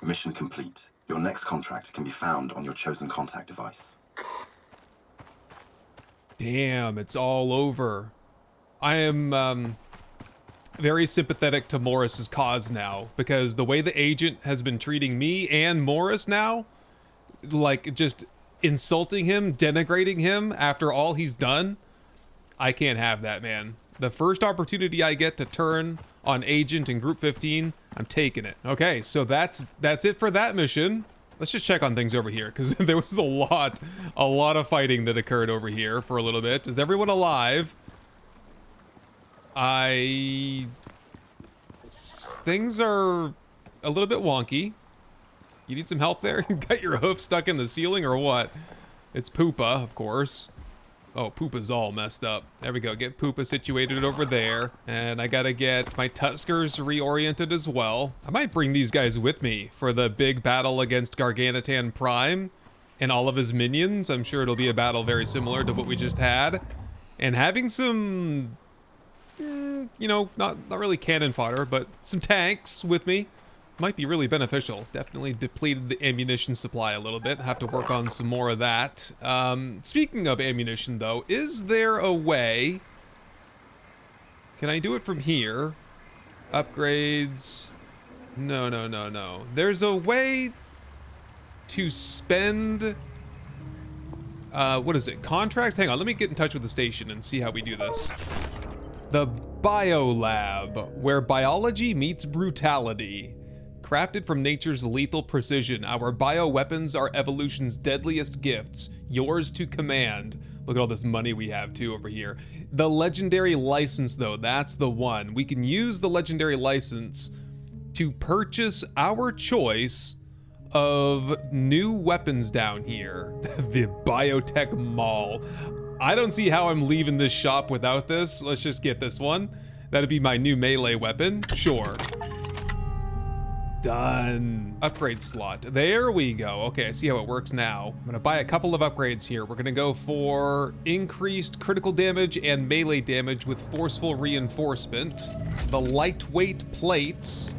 Mission complete. Your next contract can be found on your chosen contact device. Damn, it's all over. I am very sympathetic to Morris's cause now, because the way the agent has been treating me and Morris now, like just insulting him, denigrating him after all he's done, I can't have that, man. The first opportunity I get to turn on Agent in Group 15, I'm taking it. Okay, so that's it for that mission. Let's just check on things over here, because there was a lot of fighting that occurred over here for a little bit. Is everyone alive? Things are a little bit wonky. You need some help there? You got your hoof stuck in the ceiling or what? It's Poopa, of course. Oh, Poopa's all messed up. There we go. Get Poopa situated over there. And I gotta get my Tuskers reoriented as well. I might bring these guys with me for the big battle against Garganitan Prime and all of his minions. I'm sure it'll be a battle very similar to what we just had. And having some, you know, not really cannon fodder, but some tanks with me might be really beneficial. Definitely depleted the ammunition supply a little bit. Have to work on some more of that. Speaking of ammunition though, is there a way? Can I do it from here? Upgrades. No. There's a way to spend, what is it? Contracts? Hang on, let me get in touch with the station and see how we do this. The Biolab, where biology meets brutality. Crafted from nature's lethal precision, our bioweapons are evolution's deadliest gifts, yours to command. Look at all this money we have too over here. The legendary license though, that's the one. We can use the legendary license to purchase our choice of new weapons down here. The Biotech Mall. I don't see how I'm leaving this shop without this. Let's just get this one. That'd be my new melee weapon, sure. Done. Upgrade slot. There we go. Okay, I see how it works now. I'm gonna buy a couple of upgrades here. We're gonna go for increased critical damage and melee damage with forceful reinforcement. The lightweight plates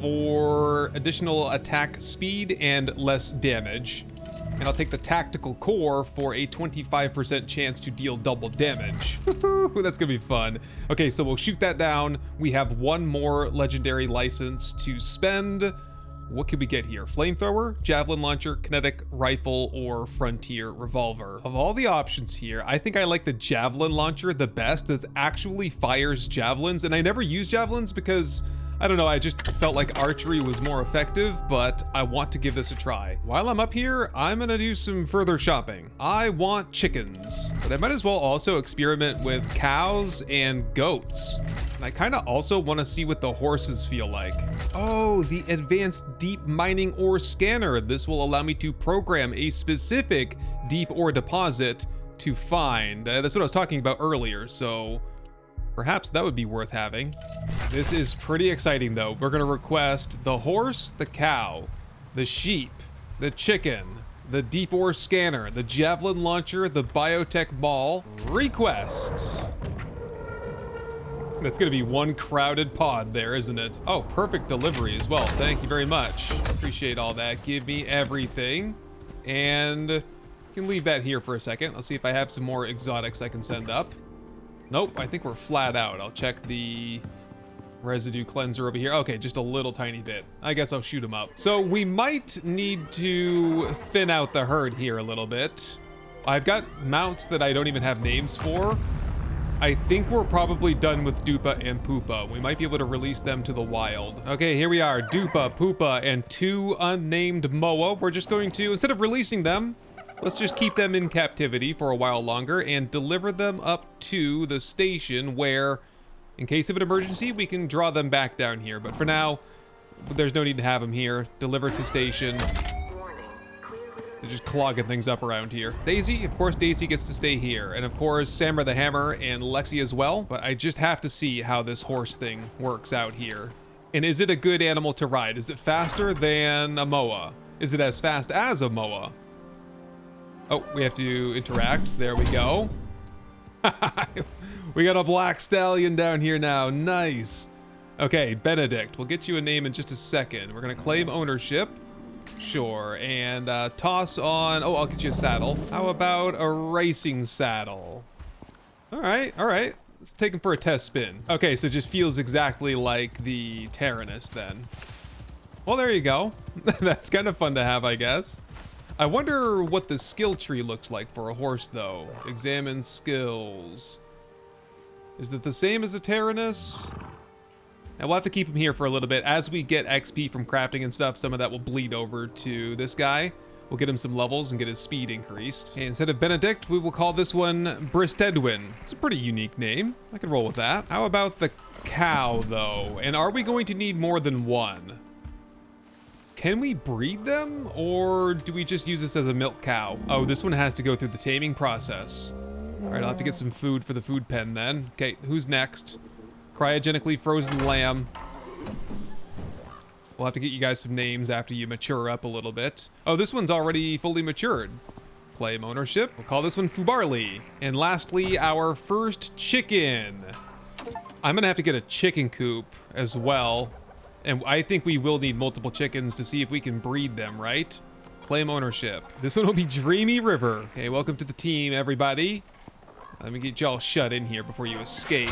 for additional attack speed and less damage. And I'll take the tactical core for a 25% chance to deal double damage. Ooh, that's gonna be fun. Okay, so we'll shoot that down. We have one more legendary license to spend. What could we get here? Flamethrower, javelin launcher, kinetic rifle, or frontier revolver. Of all the options here, I think I like the javelin launcher the best. This actually fires javelins, and I never use javelins because, I don't know, I just felt like archery was more effective, but I want to give this a try. While I'm up here, I'm gonna do some further shopping. I want chickens, but I might as well also experiment with cows and goats. And I kind of also want to see what the horses feel like. Oh, the advanced deep mining ore scanner. This will allow me to program a specific deep ore deposit to find. That's what I was talking about earlier, so perhaps that would be worth having. This is pretty exciting though. We're gonna request the horse, the cow, the sheep, the chicken, the deep ore scanner, the javelin launcher, the biotech ball. Request. That's gonna be one crowded pod there, isn't it? Oh, perfect delivery as well. Thank you very much. Appreciate all that. Give me everything. And you can leave that here for a second. I'll see if I have some more exotics I can send up. Nope, I think we're flat out. I'll check the residue cleanser over here. Okay, just a little tiny bit. I guess I'll shoot them up. So we might need to thin out the herd here a little bit. I've got mounts that I don't even have names for. I think we're probably done with Dupa and Poopa. We might be able to release them to the wild. Okay, here we are, Dupa, Poopa, and 2 unnamed Moa. We're just going to, instead of releasing them, let's just keep them in captivity for a while longer and deliver them up to the station where, in case of an emergency, we can draw them back down here. But for now, there's no need to have them here. Deliver to station. They're just clogging things up around here. Daisy, of course Daisy gets to stay here. And of course, Samra the Hammer and Lexi as well. But I just have to see how this horse thing works out here. And is it a good animal to ride? Is it faster than a Moa? Is it as fast as a Moa? Oh, we have to interact. There we go. We got a black stallion down here now. Nice. Okay, Benedict. We'll get you a name in just a second. We're gonna claim ownership. Sure, and toss on, oh, I'll get you a saddle. How about a racing saddle? All right, let's take him for a test spin. Okay, so it just feels exactly like the Tyrannus then. Well, there you go. That's kind of fun to have, I guess. I wonder what the skill tree looks like for a horse though. Examine skills. Is it the same as a Tyrannus? Now we'll have to keep him here for a little bit. As we get XP from crafting and stuff, some of that will bleed over to this guy. We'll get him some levels and get his speed increased. Okay, instead of Benedict, we will call this one Bristedwin. It's a pretty unique name. I can roll with that. How about the cow though? And are we going to need more than one? Can we breed them or do we just use this as a milk cow? Oh, this one has to go through the taming process. All right, I'll have to get some food for the food pen then. Okay, who's next? Cryogenically frozen lamb. We'll have to get you guys some names after you mature up a little bit. Oh, this one's already fully matured. Claim ownership. We'll call this one Fubarli. And lastly, our first chicken. I'm gonna have to get a chicken coop as well. And I think we will need multiple chickens to see if we can breed them, right? Claim ownership. This one will be Dreamy River. Okay, welcome to the team, everybody. Let me get y'all shut in here before you escape.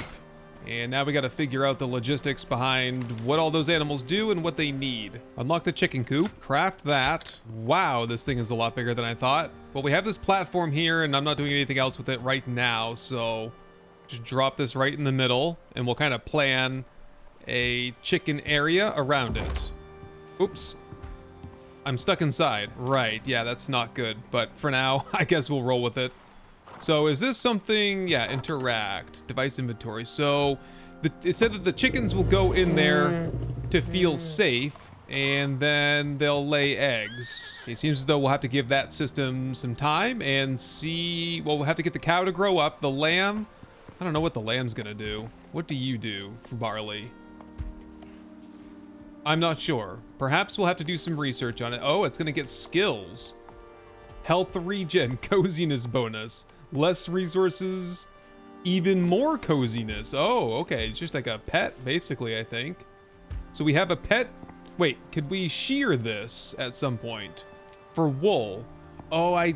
And now we gotta figure out the logistics behind what all those animals do and what they need. Unlock the chicken coop, craft that. Wow, this thing is a lot bigger than I thought. Well, we have this platform here and I'm not doing anything else with it right now, so just drop this right in the middle and we'll kind of plan a chicken area around it. Oops. I'm stuck inside. Right, yeah, that's not good. But for now, I guess we'll roll with it. So is this something, yeah, interact, device inventory. So it said that the chickens will go in there to feel safe and then they'll lay eggs. It seems as though we'll have to give that system some time and see, well, we'll have to get the cow to grow up. The lamb, I don't know what the lamb's gonna do. What do you do, Fubarli? I'm not sure. Perhaps we'll have to do some research on it. Oh, it's gonna get skills. Health regen, coziness bonus. Less resources, even more coziness. Oh, okay, it's just like a pet, basically, I think. So we have a pet. Wait, could we shear this at some point? For wool. Oh, I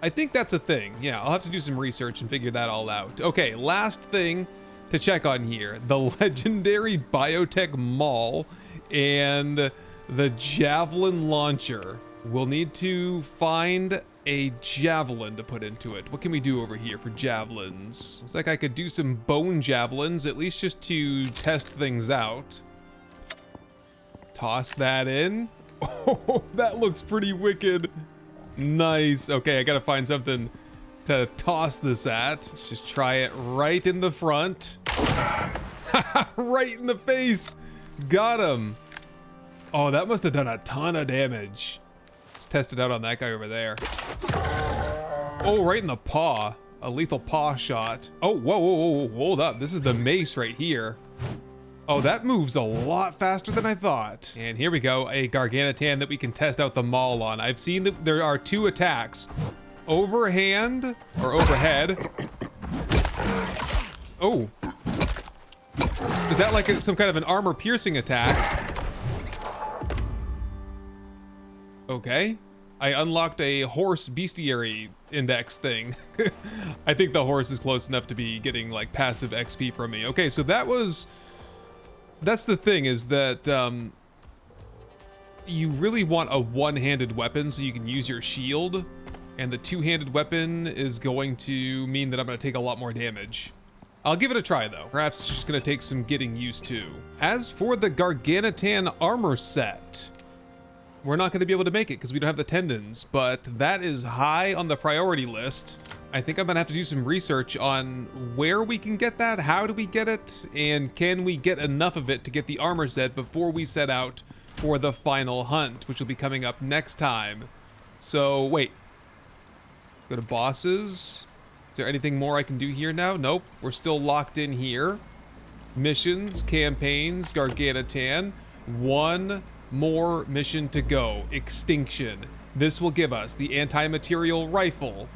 I think that's a thing. Yeah, I'll have to do some research and figure that all out. Okay, last thing to check on here. The legendary biotech maul and the javelin launcher. We'll need to find a javelin to put into it. What can we do over here for javelins? Looks like I could do some bone javelins, at least just to test things out. Toss that in. Oh, that looks pretty wicked. Nice. Okay, I gotta find something to toss this at. Let's just try it right in the front. Right in the face. Got him. Oh, that must have done a ton of damage. Let's test it out on that guy over there. Oh, right in the paw. A lethal paw shot. Oh, whoa, whoa, whoa, hold up. This is the mace right here. Oh, that moves a lot faster than I thought. And here we go, a Gargantan that we can test out the maul on. I've seen that there are two attacks. Overhand, or overhead. Oh. Is that like some kind of an armor-piercing attack? Okay. I unlocked a horse bestiary index thing. I think the horse is close enough to be getting like passive XP from me. Okay, so that's the thing, is that you really want a one-handed weapon so you can use your shield, and the two-handed weapon is going to mean that I'm going to take a lot more damage. I'll give it a try though. Perhaps it's just going to take some getting used to. As for the Gargantan armor set, we're not going to be able to make it because we don't have the tendons, but that is high on the priority list. I think I'm gonna have to do some research on where we can get that, how do we get it, and can we get enough of it to get the armor set before we set out for the final hunt, which will be coming up next time. So, wait. Go to bosses. Is there anything more I can do here now? Nope, we're still locked in here. Missions, campaigns, Gargantan. One more mission to go, Extinction. This will give us the anti-material rifle,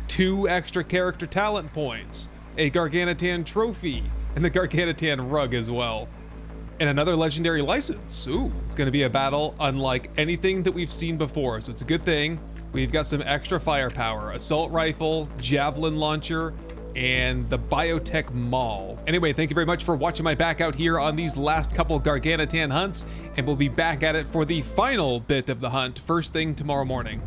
2 extra character talent points, a Gargantan trophy, and the Gargantan rug as well. And another legendary license. Ooh, it's gonna be a battle unlike anything that we've seen before, so it's a good thing. We've got some extra firepower, assault rifle, javelin launcher, and the biotech maul. Anyway, thank you very much for watching my back out here on these last couple Gargantan hunts, and we'll be back at it for the final bit of the hunt first thing tomorrow morning.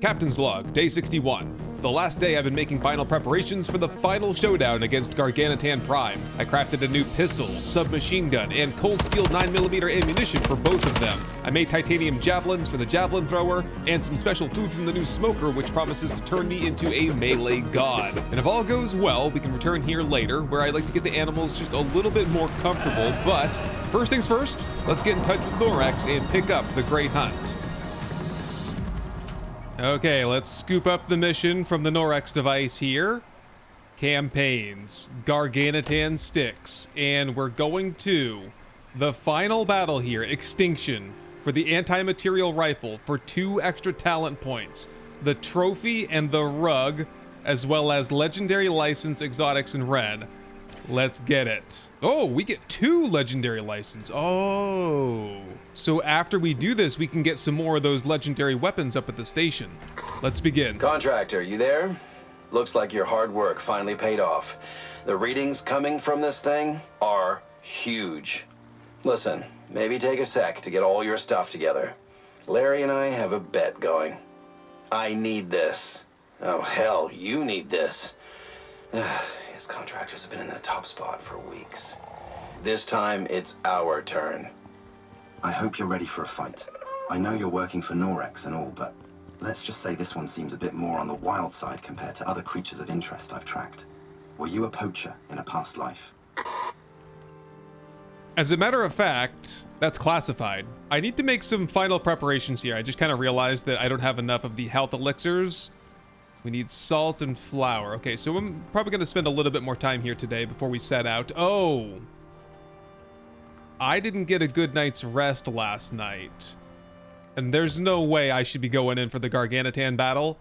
Captain's log, day 61. For the last day, I've been making final preparations for the final showdown against Gargantan Prime. I crafted a new pistol, submachine gun, and cold steel 9mm ammunition for both of them. I made titanium javelins for the javelin thrower, and some special food from the new smoker, which promises to turn me into a melee god. And if all goes well, we can return here later, where I like to get the animals just a little bit more comfortable, but first things first, let's get in touch with Norex and pick up the Great Hunt. Okay, let's scoop up the mission from the Norex device here. Campaigns, Gargantan Styx, and we're going to the final battle here, Extinction, for the anti-material rifle for 2 extra talent points, the trophy and the rug, as well as legendary license, exotics, and red. Let's get it. Oh, we get 2 legendary license. Oh. So after we do this, we can get some more of those legendary weapons up at the station. Let's begin. Contractor, you there? Looks like your hard work finally paid off. The readings coming from this thing are huge. Listen, maybe take a sec to get all your stuff together. Larry and I have a bet going. I need this. Oh, hell, you need this. His contractors have been in the top spot for weeks. This time, it's our turn. I hope you're ready for a fight. I know you're working for Norex and all, but let's just say this one seems a bit more on the wild side compared to other creatures of interest I've tracked. Were you a poacher in a past life? As a matter of fact, that's classified. I need to make some final preparations here. I just kind of realized that I don't have enough of the health elixirs. We need salt and flour. Okay, so I'm probably going to spend a little bit more time here today before we set out. Oh! I didn't get a good night's rest last night. And there's no way I should be going in for the Garganitan battle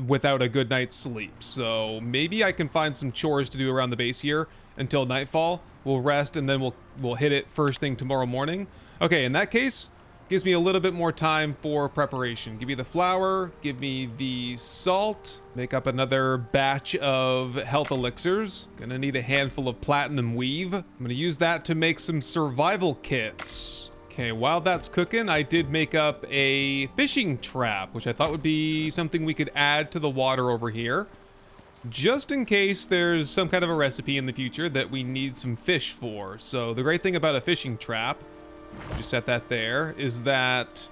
without a good night's sleep. So maybe I can find some chores to do around the base here until nightfall. We'll rest and then we'll hit it first thing tomorrow morning. Okay, in that case, gives me a little bit more time for preparation. Give me the flour, give me the salt, make up another batch of health elixirs. Gonna need a handful of platinum weave. I'm gonna use that to make some survival kits. Okay, while that's cooking, I did make up a fishing trap, which I thought would be something we could add to the water over here, just in case there's some kind of a recipe in the future that we need some fish for. So the great thing about a fishing trap, just set that there, is that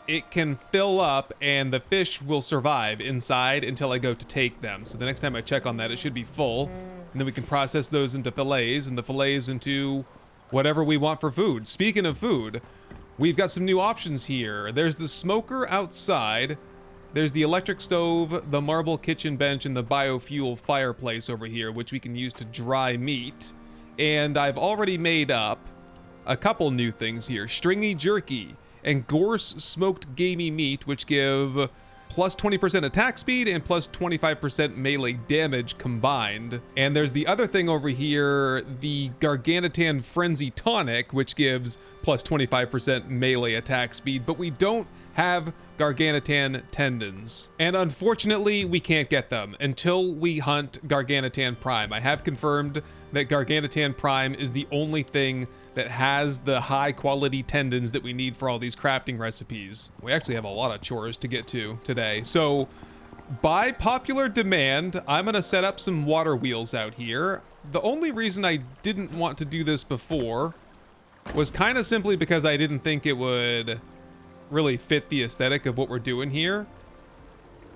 it can fill up and the fish will survive inside until I go to take them. So the next time I check on that, it should be full, and then we can process those into fillets, and the fillets into whatever we want for food. Speaking of food, we've got some new options here. There's the smoker outside. There's the electric stove, the marble kitchen bench, and the biofuel fireplace over here, which we can use to dry meat. And I've already made up a couple new things here. Stringy jerky and Gorse smoked gamey meat, which give plus 20% attack speed and plus 25% melee damage combined. And there's the other thing over here, the Garganitan Frenzy Tonic, which gives plus 25% melee attack speed, but we don't have Garganitan tendons. And unfortunately, we can't get them until we hunt Garganitan Prime. I have confirmed that Garganitan Prime is the only thing that has the high quality tendons that we need for all these crafting recipes. We actually have a lot of chores to get to today. So by popular demand, I'm gonna set up some water wheels out here. The only reason I didn't want to do this before was kind of simply because I didn't think it would really fit the aesthetic of what we're doing here.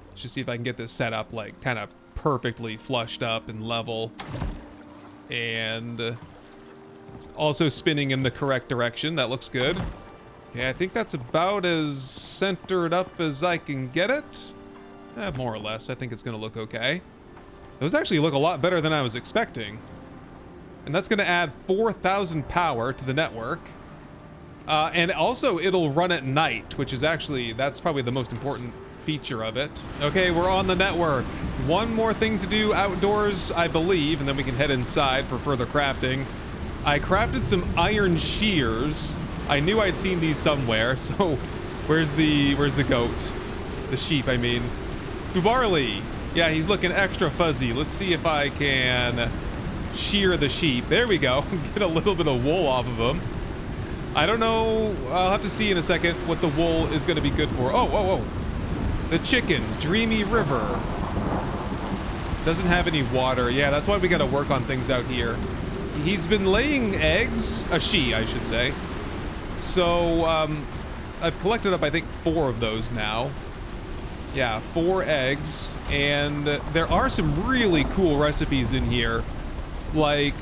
Let's just see if I can get this set up like kind of perfectly flushed up and level. And also spinning in the correct direction. That looks good. Okay, I think that's about as centered up as I can get it. More or less. I think it's gonna look okay. Those actually look a lot better than I was expecting. And that's gonna add 4,000 power to the network. And also it'll run at night, which is actually, that's probably the most important feature of it. Okay, we're on the network. One more thing to do outdoors, I believe, and then we can head inside for further crafting. I crafted some iron shears. I knew I'd seen these somewhere, so where's the goat? The sheep, I mean. Fubarley. Yeah, he's looking extra fuzzy. Let's see if I can shear the sheep. There we go. Get a little bit of wool off of him. I don't know. I'll have to see in a second what the wool is going to be good for. Oh, whoa, whoa. The chicken. Dreamy River. Doesn't have any water. Yeah, that's why we got to work on things out here. He's been laying eggs. A she, I should say. So, I've collected up, I think, 4 of those now. Yeah, 4 eggs. And there are some really cool recipes in here. Like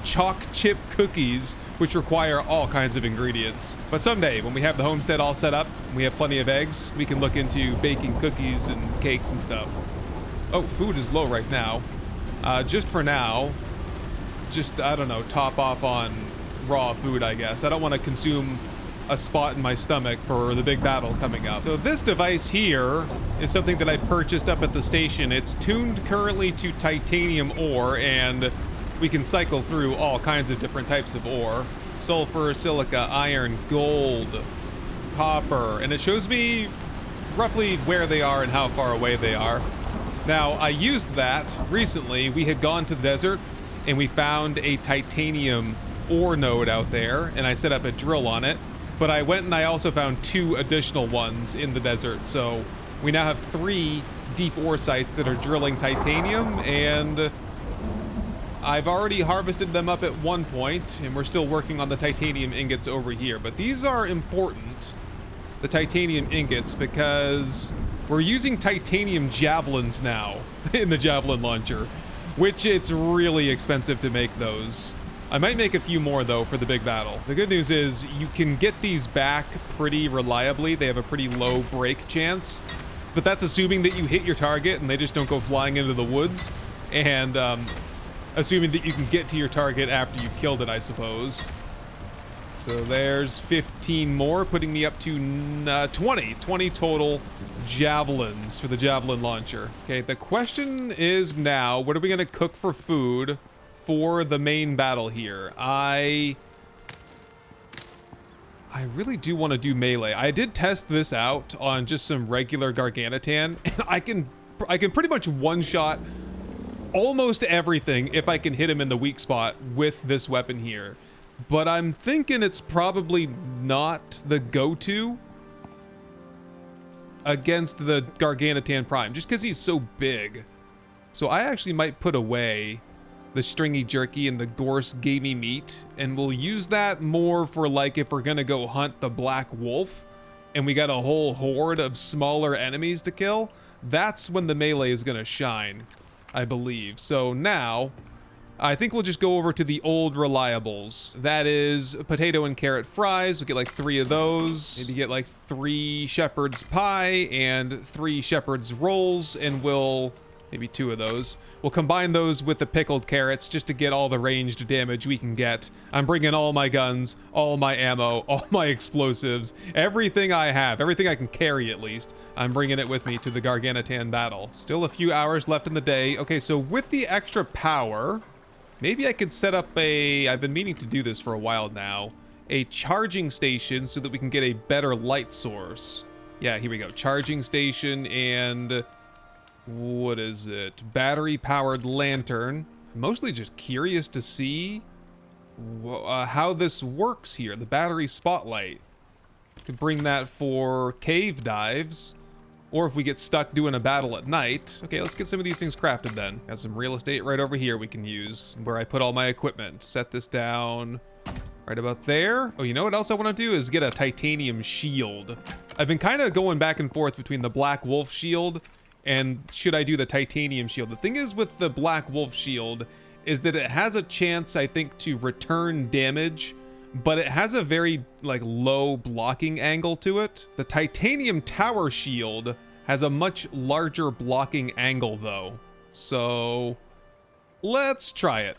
chalk chip cookies, which require all kinds of ingredients. But someday, when we have the homestead all set up, and we have plenty of eggs, we can look into baking cookies and cakes and stuff. Oh, food is low right now. Just for now, just, I don't know, top off on raw food, I guess. I don't want to consume a spot in my stomach for the big battle coming up. So this device here is something that I purchased up at the station. It's tuned currently to titanium ore, and we can cycle through all kinds of different types of ore. Sulfur, silica, iron, gold, copper, and it shows me roughly where they are and how far away they are. Now, I used that recently. We had gone to the desert and we found a titanium ore node out there, and I set up a drill on it. But I went and I also found 2 additional ones in the desert. So we now have 3 deep ore sites that are drilling titanium, and I've already harvested them up at one point, and we're still working on the titanium ingots over here. But these are important, the titanium ingots, because we're using titanium javelins now in the javelin launcher, which it's really expensive to make those. I might make a few more, though, for the big battle. The good news is you can get these back pretty reliably. They have a pretty low break chance, but that's assuming that you hit your target and they just don't go flying into the woods, and assuming that you can get to your target after you've killed it, I suppose. So there's 15 more, putting me up to 20 total javelins for the javelin launcher. Okay, the question is now, what are we gonna cook for food for the main battle here? I really do want to do melee. I did test this out on just some regular Garganitan, and I can pretty much one-shot almost everything if I can hit him in the weak spot with this weapon here. But I'm thinking it's probably not the go-to against the Garganitan Prime, just because he's so big. So I actually might put away the stringy jerky and the gorse gamey meat, and we'll use that more for like if we're gonna go hunt the black wolf and we got a whole horde of smaller enemies to kill. That's when the melee is gonna shine, I believe. So now I think we'll just go over to the old reliables. That is potato and carrot fries. We'll get like 3 of those. Maybe get like 3 shepherd's pie and 3 shepherd's rolls, and we'll maybe 2 of those. We'll combine those with the pickled carrots just to get all the ranged damage we can get. I'm bringing all my guns, all my ammo, all my explosives, everything I have, everything I can carry at least. I'm bringing it with me to the Garganitan battle. Still a few hours left in the day. Okay, so with the extra power, maybe I could set up I've been meaning to do this for a while now, a charging station so that we can get a better light source. Yeah, here we go. Charging station and what is it? Battery powered lantern. I'm mostly just curious to see how this works here. The battery spotlight. Could bring that for cave dives, or if we get stuck doing a battle at night. Okay, let's get some of these things crafted then. Got some real estate right over here we can use, where I put all my equipment. Set this down right about there. Oh, you know what else I want to do is get a titanium shield. I've been kind of going back and forth between the Black Wolf shield and should I do the titanium shield. The thing is with the Black Wolf shield is that it has a chance, I think, to return damage, but it has a very like low blocking angle to it. The titanium tower shield has a much larger blocking angle though. So let's try it.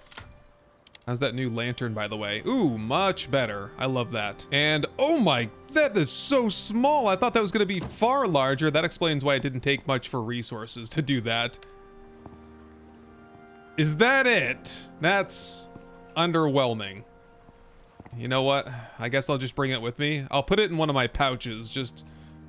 How's that new lantern, by the way? Ooh, much better. I love that. And oh my, that is so small. I thought that was gonna be far larger. That explains why it didn't take much for resources to do that. Is that it? That's underwhelming. You know what? I guess I'll just bring it with me. I'll put it in one of my pouches just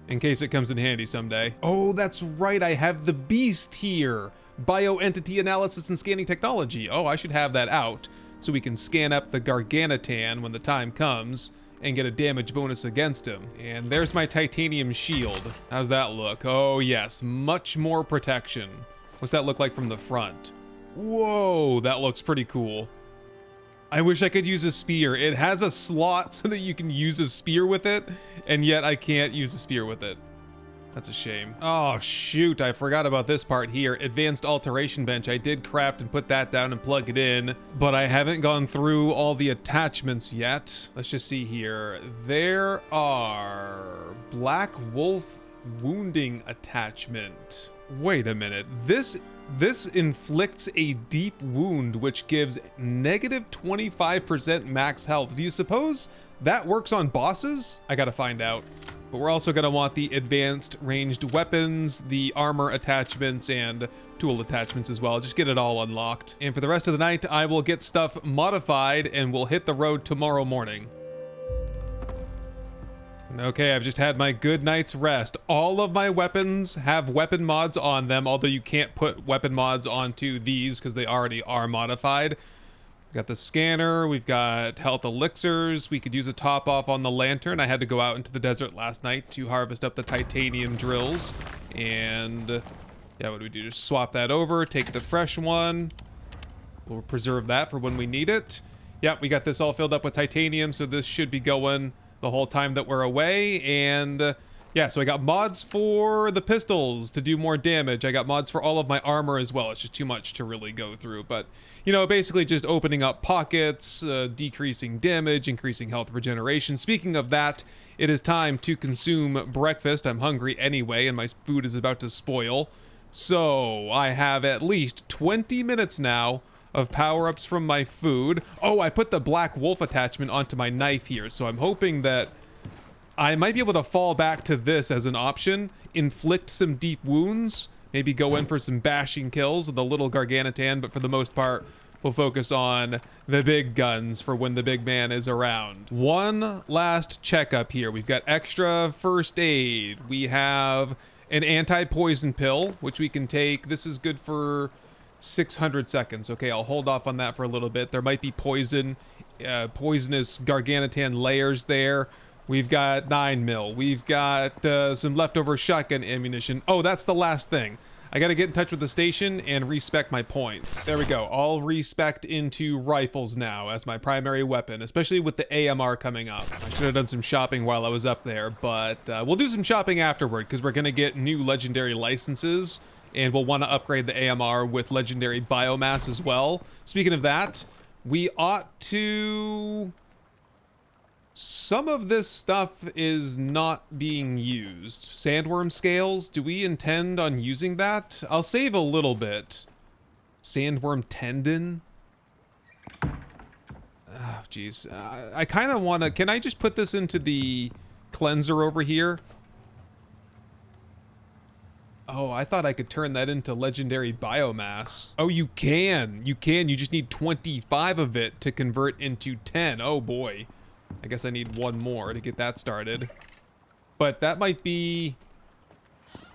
in case it comes in handy someday. Oh, that's right. I have the beast here. Bioentity analysis and scanning technology. Oh, I should have that out so we can scan up the Garganitan when the time comes and get a damage bonus against him. And there's my titanium shield. How's that look? Oh yes, much more protection. What's that look like from the front? Whoa, that looks pretty cool. I wish I could use a spear. It has a slot so that you can use a spear with it, and yet I can't use a spear with it. That's a shame. Oh shoot, I forgot about this part here. Advanced alteration bench. I did craft and put that down and plug it in, but I haven't gone through all the attachments yet. Let's just see here. There are Black Wolf wounding attachment. Wait a minute. This inflicts a deep wound, which gives negative 25% max health. Do you suppose that works on bosses? I gotta find out. But we're also gonna want the advanced ranged weapons, the armor attachments, and tool attachments as well. Just get it all unlocked. And for the rest of the night, I will get stuff modified and we'll hit the road tomorrow morning. Okay, I've just had my good night's rest. All of my weapons have weapon mods on them, although you can't put weapon mods onto these because they already are modified. We've got the scanner, we've got health elixirs, we could use a top off on the lantern. I had to go out into the desert last night to harvest up the titanium drills. And yeah, what do we do? Just swap that over, take the fresh one. We'll preserve that for when we need it. Yep, we got this all filled up with titanium, so this should be going the whole time that we're away. And yeah, so I got mods for the pistols to do more damage. I got mods for all of my armor as well. It's just too much to really go through, but you know, basically just opening up pockets, decreasing damage, increasing health regeneration. Speaking of that, it is time to consume breakfast. I'm hungry anyway, and my food is about to spoil. So I have at least 20 minutes now of power-ups from my food. Oh, I put the black wolf attachment onto my knife here, so I'm hoping that I might be able to fall back to this as an option, inflict some deep wounds, maybe go in for some bashing kills with the little Garganitan, but for the most part, we'll focus on the big guns for when the big man is around. One last checkup here. We've got extra first aid. We have an anti-poison pill, which we can take. This is good for 600 seconds. Okay, I'll hold off on that for a little bit. There might be poisonous Garganitan layers there. We've got 9 mil. We've got some leftover shotgun ammunition. Oh, that's the last thing. I gotta get in touch with the station and respec my points. There we go. I'll respec into rifles now as my primary weapon, especially with the AMR coming up. I should have done some shopping while I was up there, but we'll do some shopping afterward because we're gonna get new legendary licenses and we'll want to upgrade the AMR with legendary biomass as well. Speaking of that, we ought to... Some of this stuff is not being used. Sandworm scales, do we intend on using that? I'll save a little bit. Sandworm tendon? Oh, jeez. I kind of want to... Can I just put this into the cleanser over here? Oh, I thought I could turn that into legendary biomass. Oh, you can. You can. You just need 25 of it to convert into 10. Oh, boy. I guess I need one more to get that started. But that might be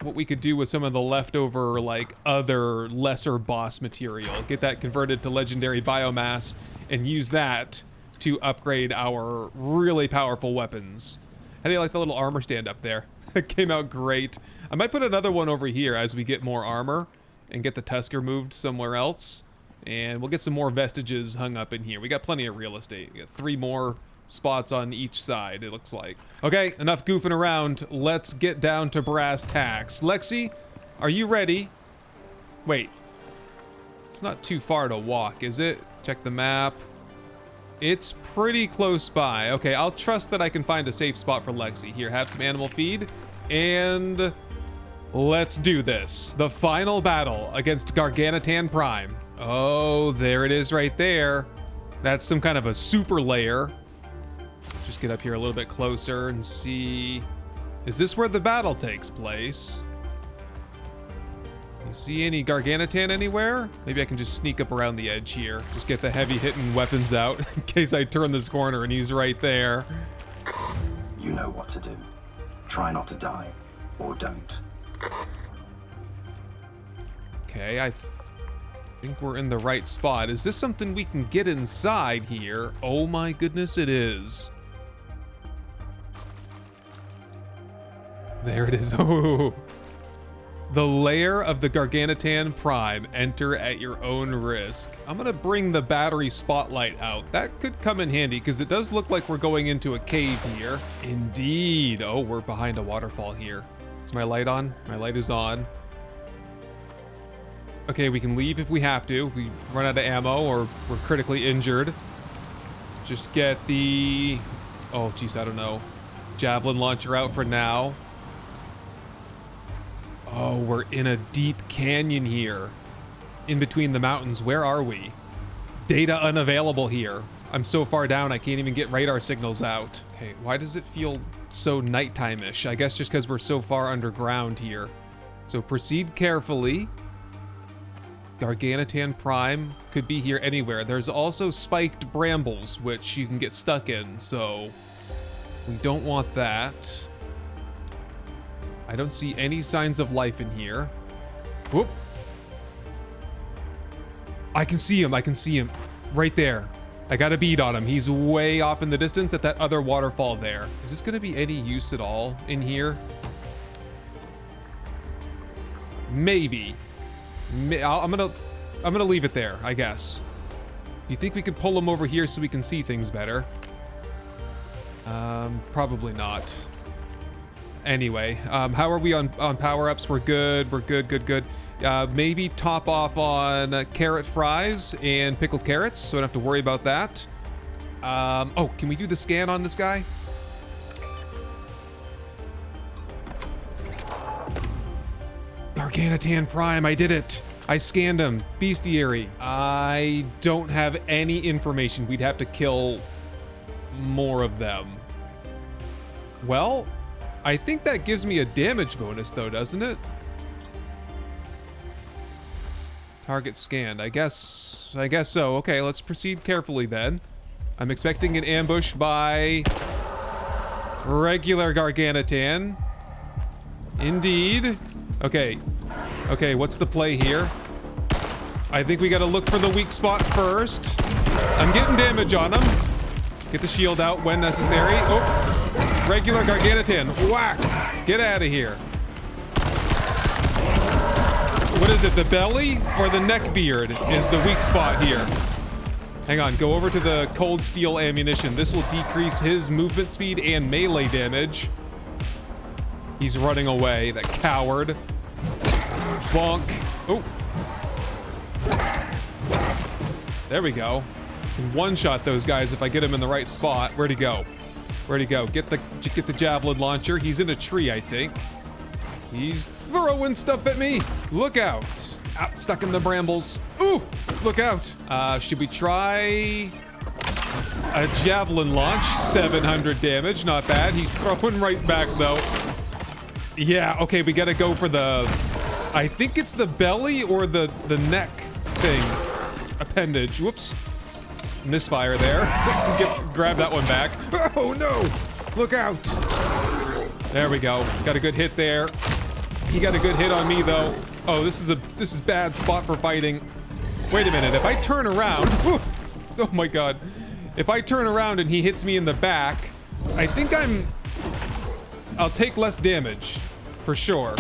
what we could do with some of the leftover, like, other lesser boss material. Get that converted to legendary biomass and use that to upgrade our really powerful weapons. How do you like the little armor stand up there? It came out great. I might put another one over here as we get more armor and get the Tusker moved somewhere else. And we'll get some more vestiges hung up in here. We got plenty of real estate. We got 3 more spots on each side, it looks like. Okay, enough goofing around. Let's get down to brass tacks. Lexi, are you ready? Wait. It's not too far to walk, is it? Check the map. It's pretty close by. Okay, I'll trust that I can find a safe spot for Lexi. Here, have some animal feed. And let's do this. The final battle against Garganitan Prime. Oh, there it is right there. That's some kind of a super layer. Just get up here a little bit closer and see. Is this where the battle takes place? You see any Garganitan anywhere? Maybe I can just sneak up around the edge here. Just get the heavy hitting weapons out in case I turn this corner and he's right there. You know what to do. Try not to die, or don't. Okay, I think we're in the right spot. Is this something we can get inside here? Oh my goodness, it is. There it is. Oh, the lair of the Garganitan Prime. Enter at your own risk. I'm gonna bring the battery spotlight out. That could come in handy because it does look like we're going into a cave here. Indeed. Oh, we're behind a waterfall here. Is my light on? My light is on. Okay, we can leave if we have to. If we run out of ammo or we're critically injured. Just get the... Oh, geez, I don't know. Javelin launcher out for now. Oh, we're in a deep canyon here. In between the mountains. Where are we? Data unavailable here. I'm so far down I can't even get radar signals out. Okay, why does it feel so nighttime-ish? I guess just because we're so far underground here. So proceed carefully. Garganitan Prime could be here anywhere. There's also spiked brambles, which you can get stuck in, so we don't want that. I don't see any signs of life in here. Whoop. I can see him. I can see him. Right there. I got a bead on him. He's way off in the distance at that other waterfall there. Is this going to be any use at all in here? Maybe. I'm gonna leave it there, I guess. Do you think we could pull him over here so we can see things better? Probably not. Anyway, how are we on power-ups? We're good. We're good, good. Maybe top off on carrot fries and pickled carrots, so I don't have to worry about that. Oh, can we do the scan on this guy? Garganitan Prime, I did it. I scanned him. Bestiary. I don't have any information. We'd have to kill more of them. Well, I think that gives me a damage bonus though, doesn't it? Target scanned. I guess so. Okay, let's proceed carefully then. I'm expecting an ambush by regular Garganitan. Indeed. Okay. Okay, what's the play here? I think we gotta look for the weak spot first. I'm getting damage on him. Get the shield out when necessary. Oh, regular Garganitan. Whack! Get out of here. What is it, the belly or the neck beard is the weak spot here? Hang on, go over to the cold steel ammunition. This will decrease his movement speed and melee damage. He's running away, that coward. Bonk. Oh. There we go. Can one-shot those guys if I get him in the right spot. Where'd he go? Where'd he go? Get the javelin launcher. He's in a tree, I think. He's throwing stuff at me. Look out. Out, stuck in the brambles. Ooh, look out. Should we try a javelin launch? 700 damage, not bad. He's throwing right back though. Yeah, okay, we gotta go for the, I think it's the belly or the neck thing. Appendage, whoops. Misfire there. Grab that one back. Oh no, look out. There we go, got a good hit there. He got a good hit on me though. Oh, this is bad spot for fighting. Wait a minute, if I turn around, oh my god. If I turn around and he hits me in the back, I think I'll take less damage, for sure.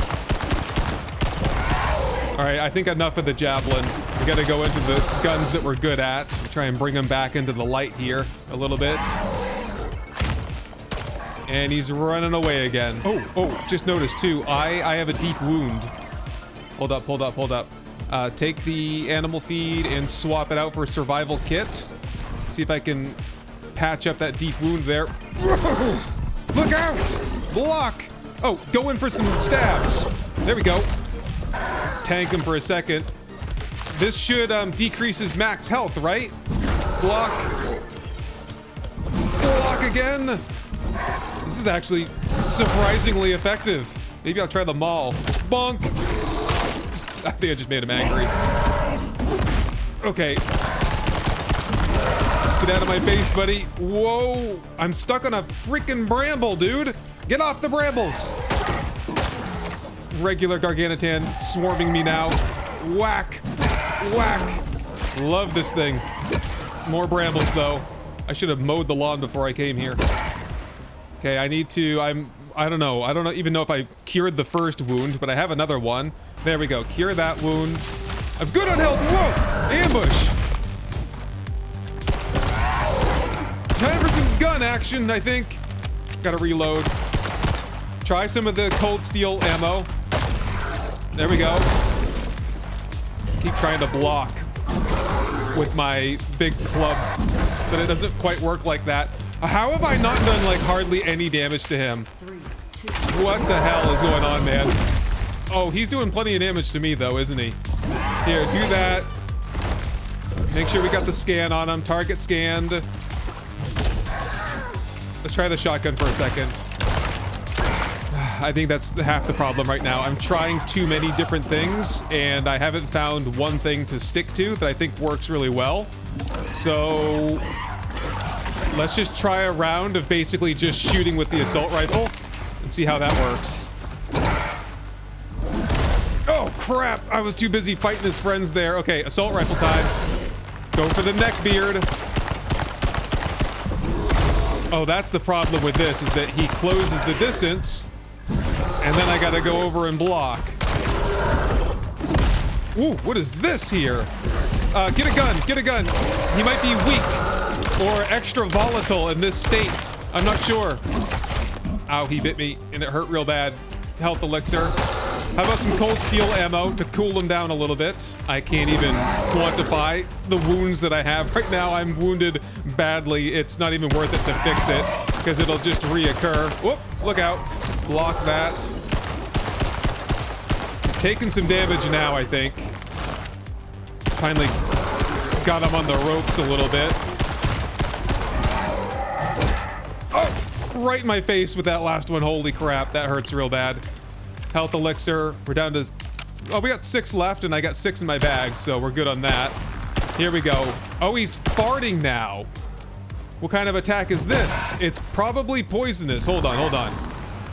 All right, I think enough of the javelin. We gotta go into the guns that we're good at. Try and bring them back into the light here a little bit. And he's running away again. Oh, just noticed too, I have a deep wound. Hold up. Take the animal feed and swap it out for a survival kit. See if I can patch up that deep wound there. Look out! Block! Oh, go in for some stabs. There we go. Tank him for a second. This should decrease his max health, right? Block. Block again. This is actually surprisingly effective. Maybe I'll try the maul. Bonk. I think I just made him angry. Okay. Get out of my face, buddy. Whoa. I'm stuck on a freaking bramble, dude. Get off the brambles. Regular Garganitan swarming me now. Whack. Whack. Love this thing. More brambles, though. I should have mowed the lawn before I came here. Okay, I need to... I don't know. I don't even know if I cured the first wound, but I have another one. There we go. Cure that wound. I'm good on health. Whoa! Ambush! Time for some gun action, I think. Gotta reload. Try some of the cold steel ammo. There we go. Keep trying to block with my big club, but it doesn't quite work like that. How have I not done like hardly any damage to him? What the hell is going on, man? Oh, he's doing plenty of damage to me though, isn't he? Here, do that. Make sure we got the scan on him. Target scanned. Let's try the shotgun for a second. I think that's half the problem right now. I'm trying too many different things, and I haven't found one thing to stick to that I think works really well. So let's just try a round of basically just shooting with the assault rifle and see how that works. Oh, crap. I was too busy fighting his friends there. Okay, assault rifle time. Go for the neck beard. Oh, that's the problem with this, is that he closes the distance, and then I gotta go over and block. Ooh, what is this here? Get a gun, get a gun. He might be weak or extra volatile in this state. I'm not sure. Ow, he bit me, and it hurt real bad. Health elixir. How about some cold steel ammo to cool him down a little bit? I can't even quantify the wounds that I have. Right now, I'm wounded badly. It's not even worth it to fix it, because it'll just reoccur. Whoop, look out. Block that. He's taking some damage now, I think. Finally got him on the ropes a little bit. Oh, right in my face with that last one. Holy crap, that hurts real bad. Health elixir. We're down to... Oh, we got 6 left, and I got 6 in my bag, so we're good on that. Here we go. Oh, he's farting now. What kind of attack is this? It's probably poisonous. Hold on, hold on.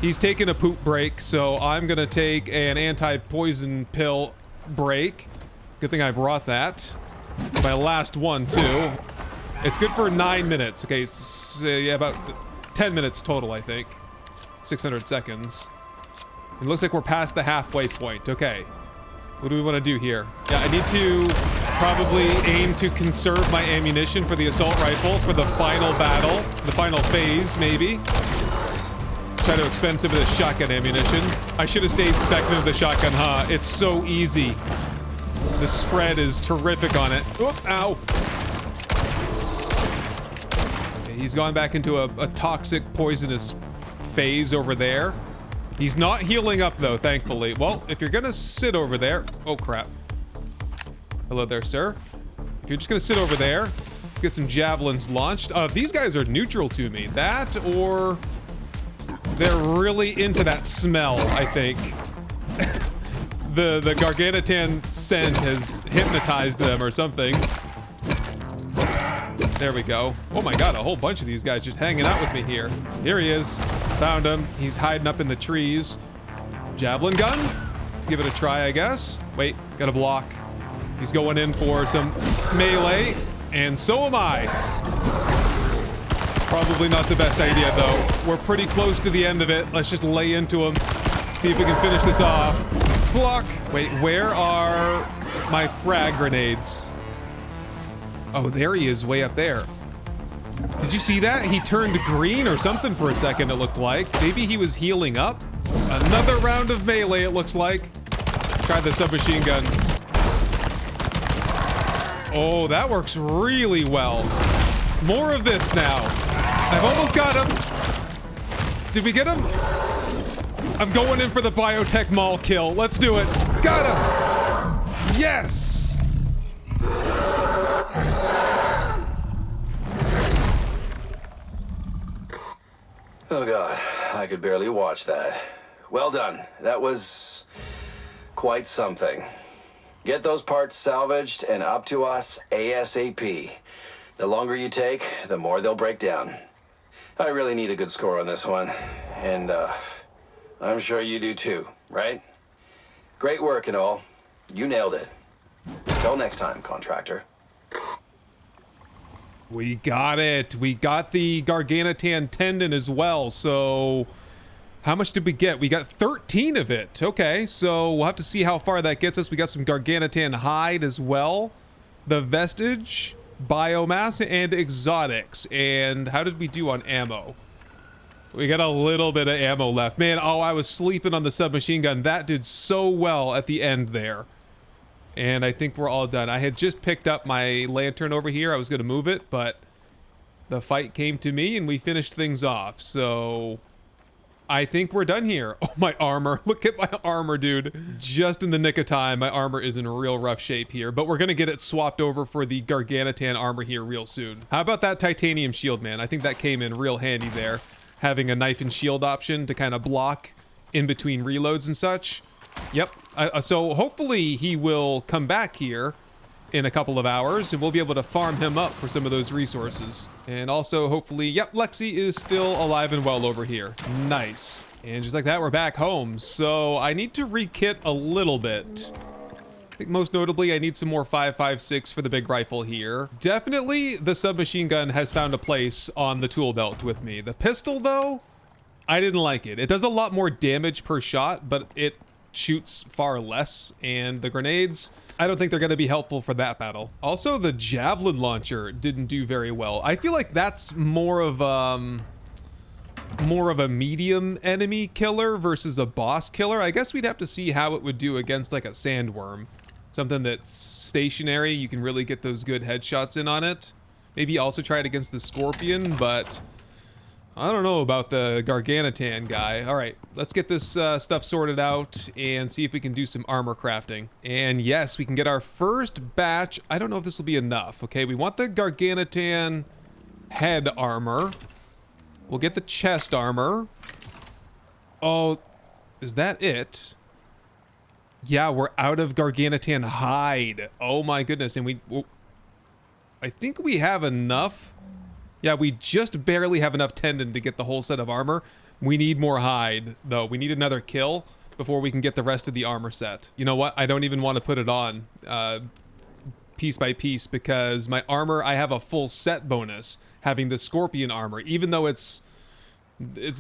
He's taking a poop break, so I'm gonna take an anti-poison pill break. Good thing I brought that. My last one, too. It's good for 9 minutes. Okay, yeah, about 10 minutes total, I think. 600 seconds. It looks like we're past the halfway point. Okay. What do we want to do here? Yeah, I need to probably aim to conserve my ammunition for the assault rifle for the final battle. The final phase, maybe. Let's try to expend some of this shotgun ammunition. I should have stayed spec'ing of the shotgun, huh? It's so easy. The spread is terrific on it. Oop, ow. Okay, he's gone back into a toxic, poisonous phase over there. He's not healing up, though, thankfully. Well, if you're gonna sit over there... Oh, crap. Hello there, sir. If you're just gonna sit over there, let's get some javelins launched. These guys are neutral to me. That, or... they're really into that smell, I think. The Garganitan scent has hypnotized them or something. There we go. Oh my god, a whole bunch of these guys just hanging out with me here. Here he is. Found him. He's hiding up in the trees. Javelin gun? Let's give it a try, I guess. Wait, gotta block. He's going in for some melee, and so am I. Probably not the best idea, though. We're pretty close to the end of it. Let's just lay into him. See if we can finish this off. Block. Wait, where are my frag grenades? Oh, there he is, way up there. Did you see that? He turned green or something for a second, it looked like. Maybe he was healing up. Another round of melee, it looks like. Try the submachine gun. Oh, that works really well. More of this now. I've almost got him. Did we get him? I'm going in for the biotech mall kill. Let's do it. Got him. Yes. Oh god, I could barely watch that. Well done. That was quite something. Get those parts salvaged and up to us ASAP. The longer you take, the more they'll break down. I really need a good score on this one, and I'm sure you do too, right? Great work and all. You nailed it. Until next time, contractor. We got it. We got the Garganitan tendon as well, so... How much did we get? We got 13 of it. Okay, so we'll have to see how far that gets us. We got some Garganitan hide as well. The vestige, biomass, and exotics. And how did we do on ammo? We got a little bit of ammo left. Man, oh, I was sleeping on the submachine gun. That did so well at the end there. And I think we're all done. I had just picked up my lantern over here. I was going to move it, but the fight came to me and we finished things off. So I think we're done here. Oh, my armor. Look at my armor, dude. Just in the nick of time. My armor is in real rough shape here, but we're going to get it swapped over for the Garganitan armor here real soon. How about that titanium shield, man? I think that came in real handy there. Having a knife and shield option to kind of block in between reloads and such. Yep. So hopefully he will come back here in a couple of hours and we'll be able to farm him up for some of those resources. And also hopefully, yep, Lexi is still alive and well over here. Nice. And just like that, we're back home. So I need to re-kit a little bit. I think most notably, I need some more 5.56 for the big rifle here. Definitely the submachine gun has found a place on the tool belt with me. The pistol though, I didn't like it. It does a lot more damage per shot, but it shoots far less, and the grenades, I don't think they're going to be helpful for that battle. Also, the javelin launcher didn't do very well. I feel like that's more of a medium enemy killer versus a boss killer. I guess we'd have to see how it would do against like a sandworm. Something that's stationary, you can really get those good headshots in on it. Maybe also try it against the scorpion, but I don't know about the Garganitan guy. All right, let's get this stuff sorted out and see if we can do some armor crafting. And yes, we can get our first batch. I don't know if this will be enough. Okay, we want the Garganitan head armor. We'll get the chest armor. Oh, is that it? Yeah, we're out of Garganitan hide. Oh my goodness, and I think we have enough. Yeah, we just barely have enough tendon to get the whole set of armor. We need more hide, though. We need another kill before we can get the rest of the armor set. You know what? I don't even want to put it on piece by piece, because my armor, I have a full set bonus having the scorpion armor. Even though it's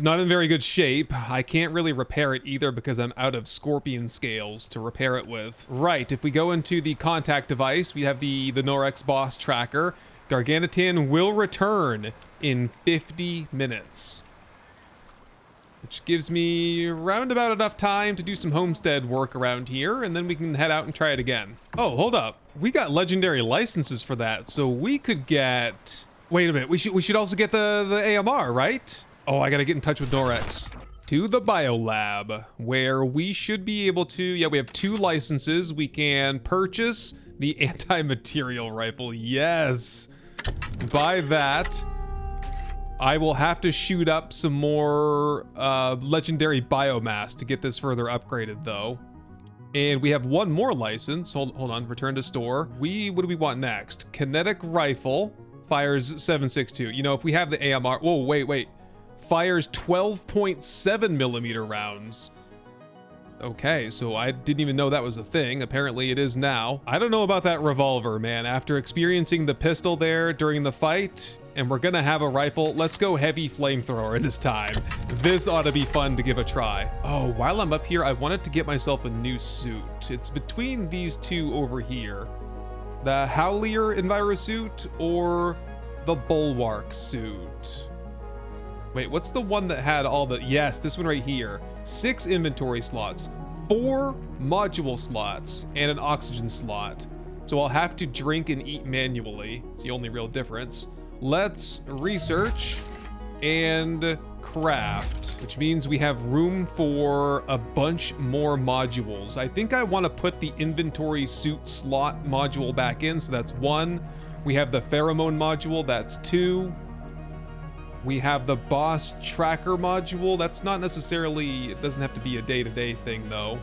not in very good shape, I can't really repair it either because I'm out of scorpion scales to repair it with. Right, if we go into the contact device, we have the Norex boss tracker. Garganitan will return in 50 minutes. Which gives me round about enough time to do some homestead work around here, and then we can head out and try it again. Oh, hold up. We got legendary licenses for that, so we could get... Wait a minute, we should also get the AMR, right? Oh, I gotta get in touch with Norex. To the biolab, where we should be able to... Yeah, we have 2 licenses. We can purchase the anti-material rifle. Yes! Buy that. I will have to shoot up some more legendary biomass to get this further upgraded, though. And we have 1 more license. Hold on, return to store. What do we want next? Kinetic rifle, fires 7.62. You know, if we have the AMR... Whoa, wait. Fires 12.7 millimeter rounds. Okay, so I didn't even know that was a thing. Apparently it is now. I don't know about that revolver, man. After experiencing the pistol there during the fight, and we're gonna have a rifle, let's go heavy flamethrower this time. This ought to be fun to give a try. Oh, while I'm up here, I wanted to get myself a new suit. It's between these 2 over here. The Howlier Enviro suit or the Bulwark suit. Wait, what's the one that had all the... Yes, this one right here. 6 inventory slots, 4 module slots, and an oxygen slot. So I'll have to drink and eat manually. It's the only real difference. Let's research and craft, which means we have room for a bunch more modules. I think I want to put the inventory suit slot module back in, so that's 1. We have the pheromone module, that's 2. We have the boss tracker module. That's not necessarily, it doesn't have to be a day-to-day thing though.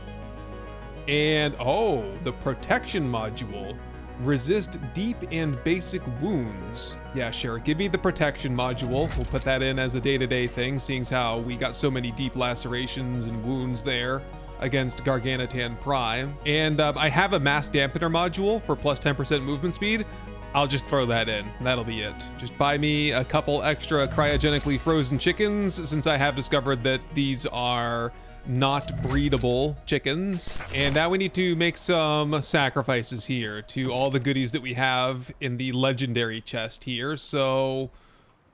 And oh, the protection module. Resist deep and basic wounds. Yeah, sure, give me the protection module. We'll put that in as a day-to-day thing, seeing as how we got so many deep lacerations and wounds there against Garganitan Prime. And I have a mass dampener module for plus 10% movement speed. I'll just throw that in. That'll be it. Just buy me a couple extra cryogenically frozen chickens, since I have discovered that these are not breedable chickens. And now we need to make some sacrifices here to all the goodies that we have in the legendary chest here. So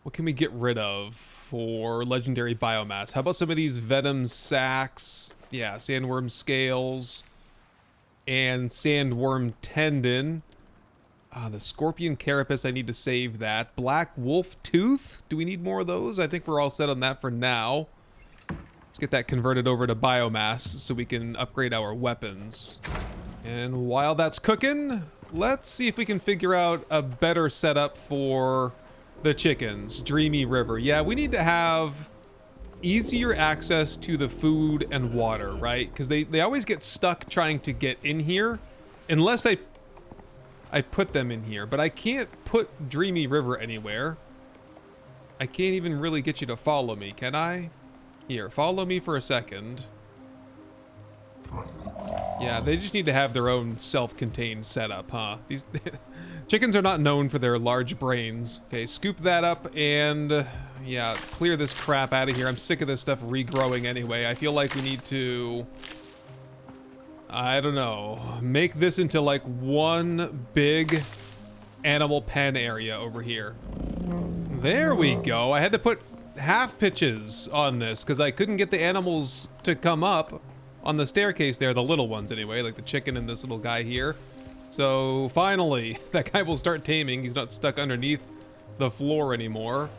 what can we get rid of for legendary biomass? How about some of these venom sacks? Yeah, sandworm scales and sandworm tendon. The scorpion carapace, I need to save that. Black wolf tooth, do we need more of those? I think we're all set on that for now. Let's get that converted over to biomass so we can upgrade our weapons. And while that's cooking, let's see if we can figure out a better setup for the chickens. Dreamy River. Yeah, we need to have easier access to the food and water, right? Because they always get stuck trying to get in here, unless I put them in here, but I can't put Dreamy River anywhere. I can't even really get you to follow me, can I? Here, follow me for a second. Yeah, they just need to have their own self-contained setup, huh? These chickens are not known for their large brains. Okay, scoop that up and yeah, clear this crap out of here. I'm sick of this stuff regrowing anyway. I feel like we need to, I don't know, make this into like one big animal pen area over here. There we go. I had to put half pitches on this because I couldn't get the animals to come up on the staircase there, the little ones anyway, like the chicken and this little guy here. So finally, that guy will start taming. He's not stuck underneath the floor anymore.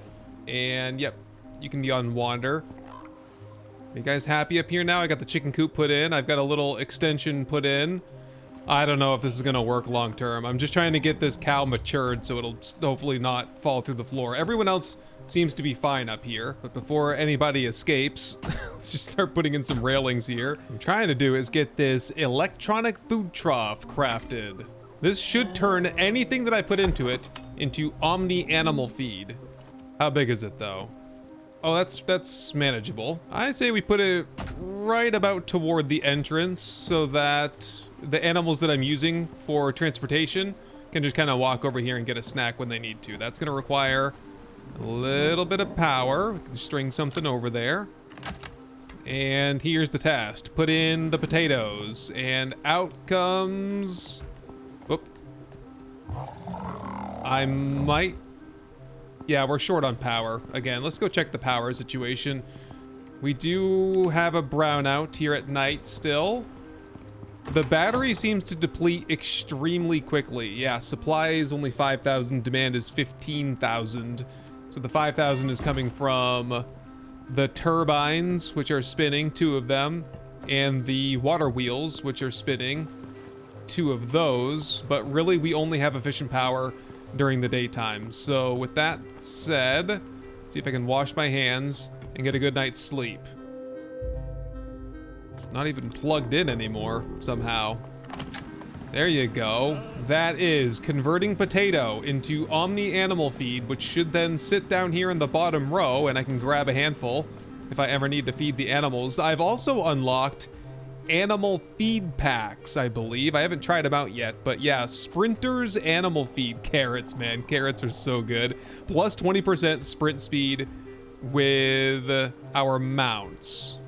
And yep, You can be on wander. Are you guys happy up here now? I got the chicken coop put in. I've got a little extension put in. I don't know if this is gonna work long term. I'm just trying to get this cow matured so it'll hopefully not fall through the floor. Everyone else seems to be fine up here, but before anybody escapes, let's just start putting in some railings here. What I'm trying to do is get this electronic food trough crafted. This should turn anything that I put into it into omni animal feed. How big is it though? Oh, that's manageable. I'd say we put it right about toward the entrance so that the animals that I'm using for transportation can just kind of walk over here and get a snack when they need to. That's gonna require a little bit of power. We can string something over there. And here's the test. Put in the potatoes and out comes... Whoop. I might... Yeah, we're short on power. Again, let's go check the power situation. We do have a brownout here at night still. The battery seems to deplete extremely quickly. Yeah, supply is only 5,000, demand is 15,000. So the 5,000 is coming from the turbines, which are spinning, 2 of them, and the water wheels, which are spinning, 2 of those. But really, we only have efficient power during the daytime. So with that said, see if I can wash my hands and get a good night's sleep. It's not even plugged in anymore somehow. There you go. That is converting potato into omni animal feed, which should then sit down here in the bottom row and I can grab a handful if I ever need to feed the animals. I've also unlocked animal feed packs, I believe. I haven't tried them out yet, but yeah, Sprinter's animal feed. Carrots, man. Carrots are so good. Plus 20% sprint speed with our mounts.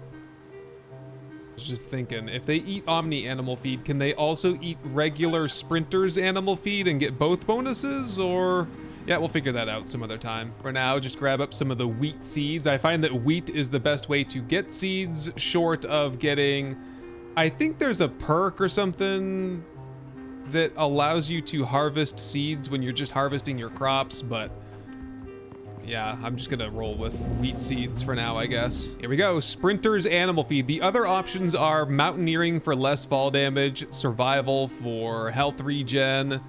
I was just thinking, if they eat Omni animal feed, can they also eat regular Sprinter's animal feed and get both bonuses? Or... yeah, we'll figure that out some other time. For now, just grab up some of the wheat seeds. I find that wheat is the best way to get seeds, short of getting... I think there's a perk or something that allows you to harvest seeds when you're just harvesting your crops, but yeah, I'm just gonna roll with wheat seeds for now, I guess. Here we go, Sprinter's animal feed. The other options are mountaineering for less fall damage, survival for health regen.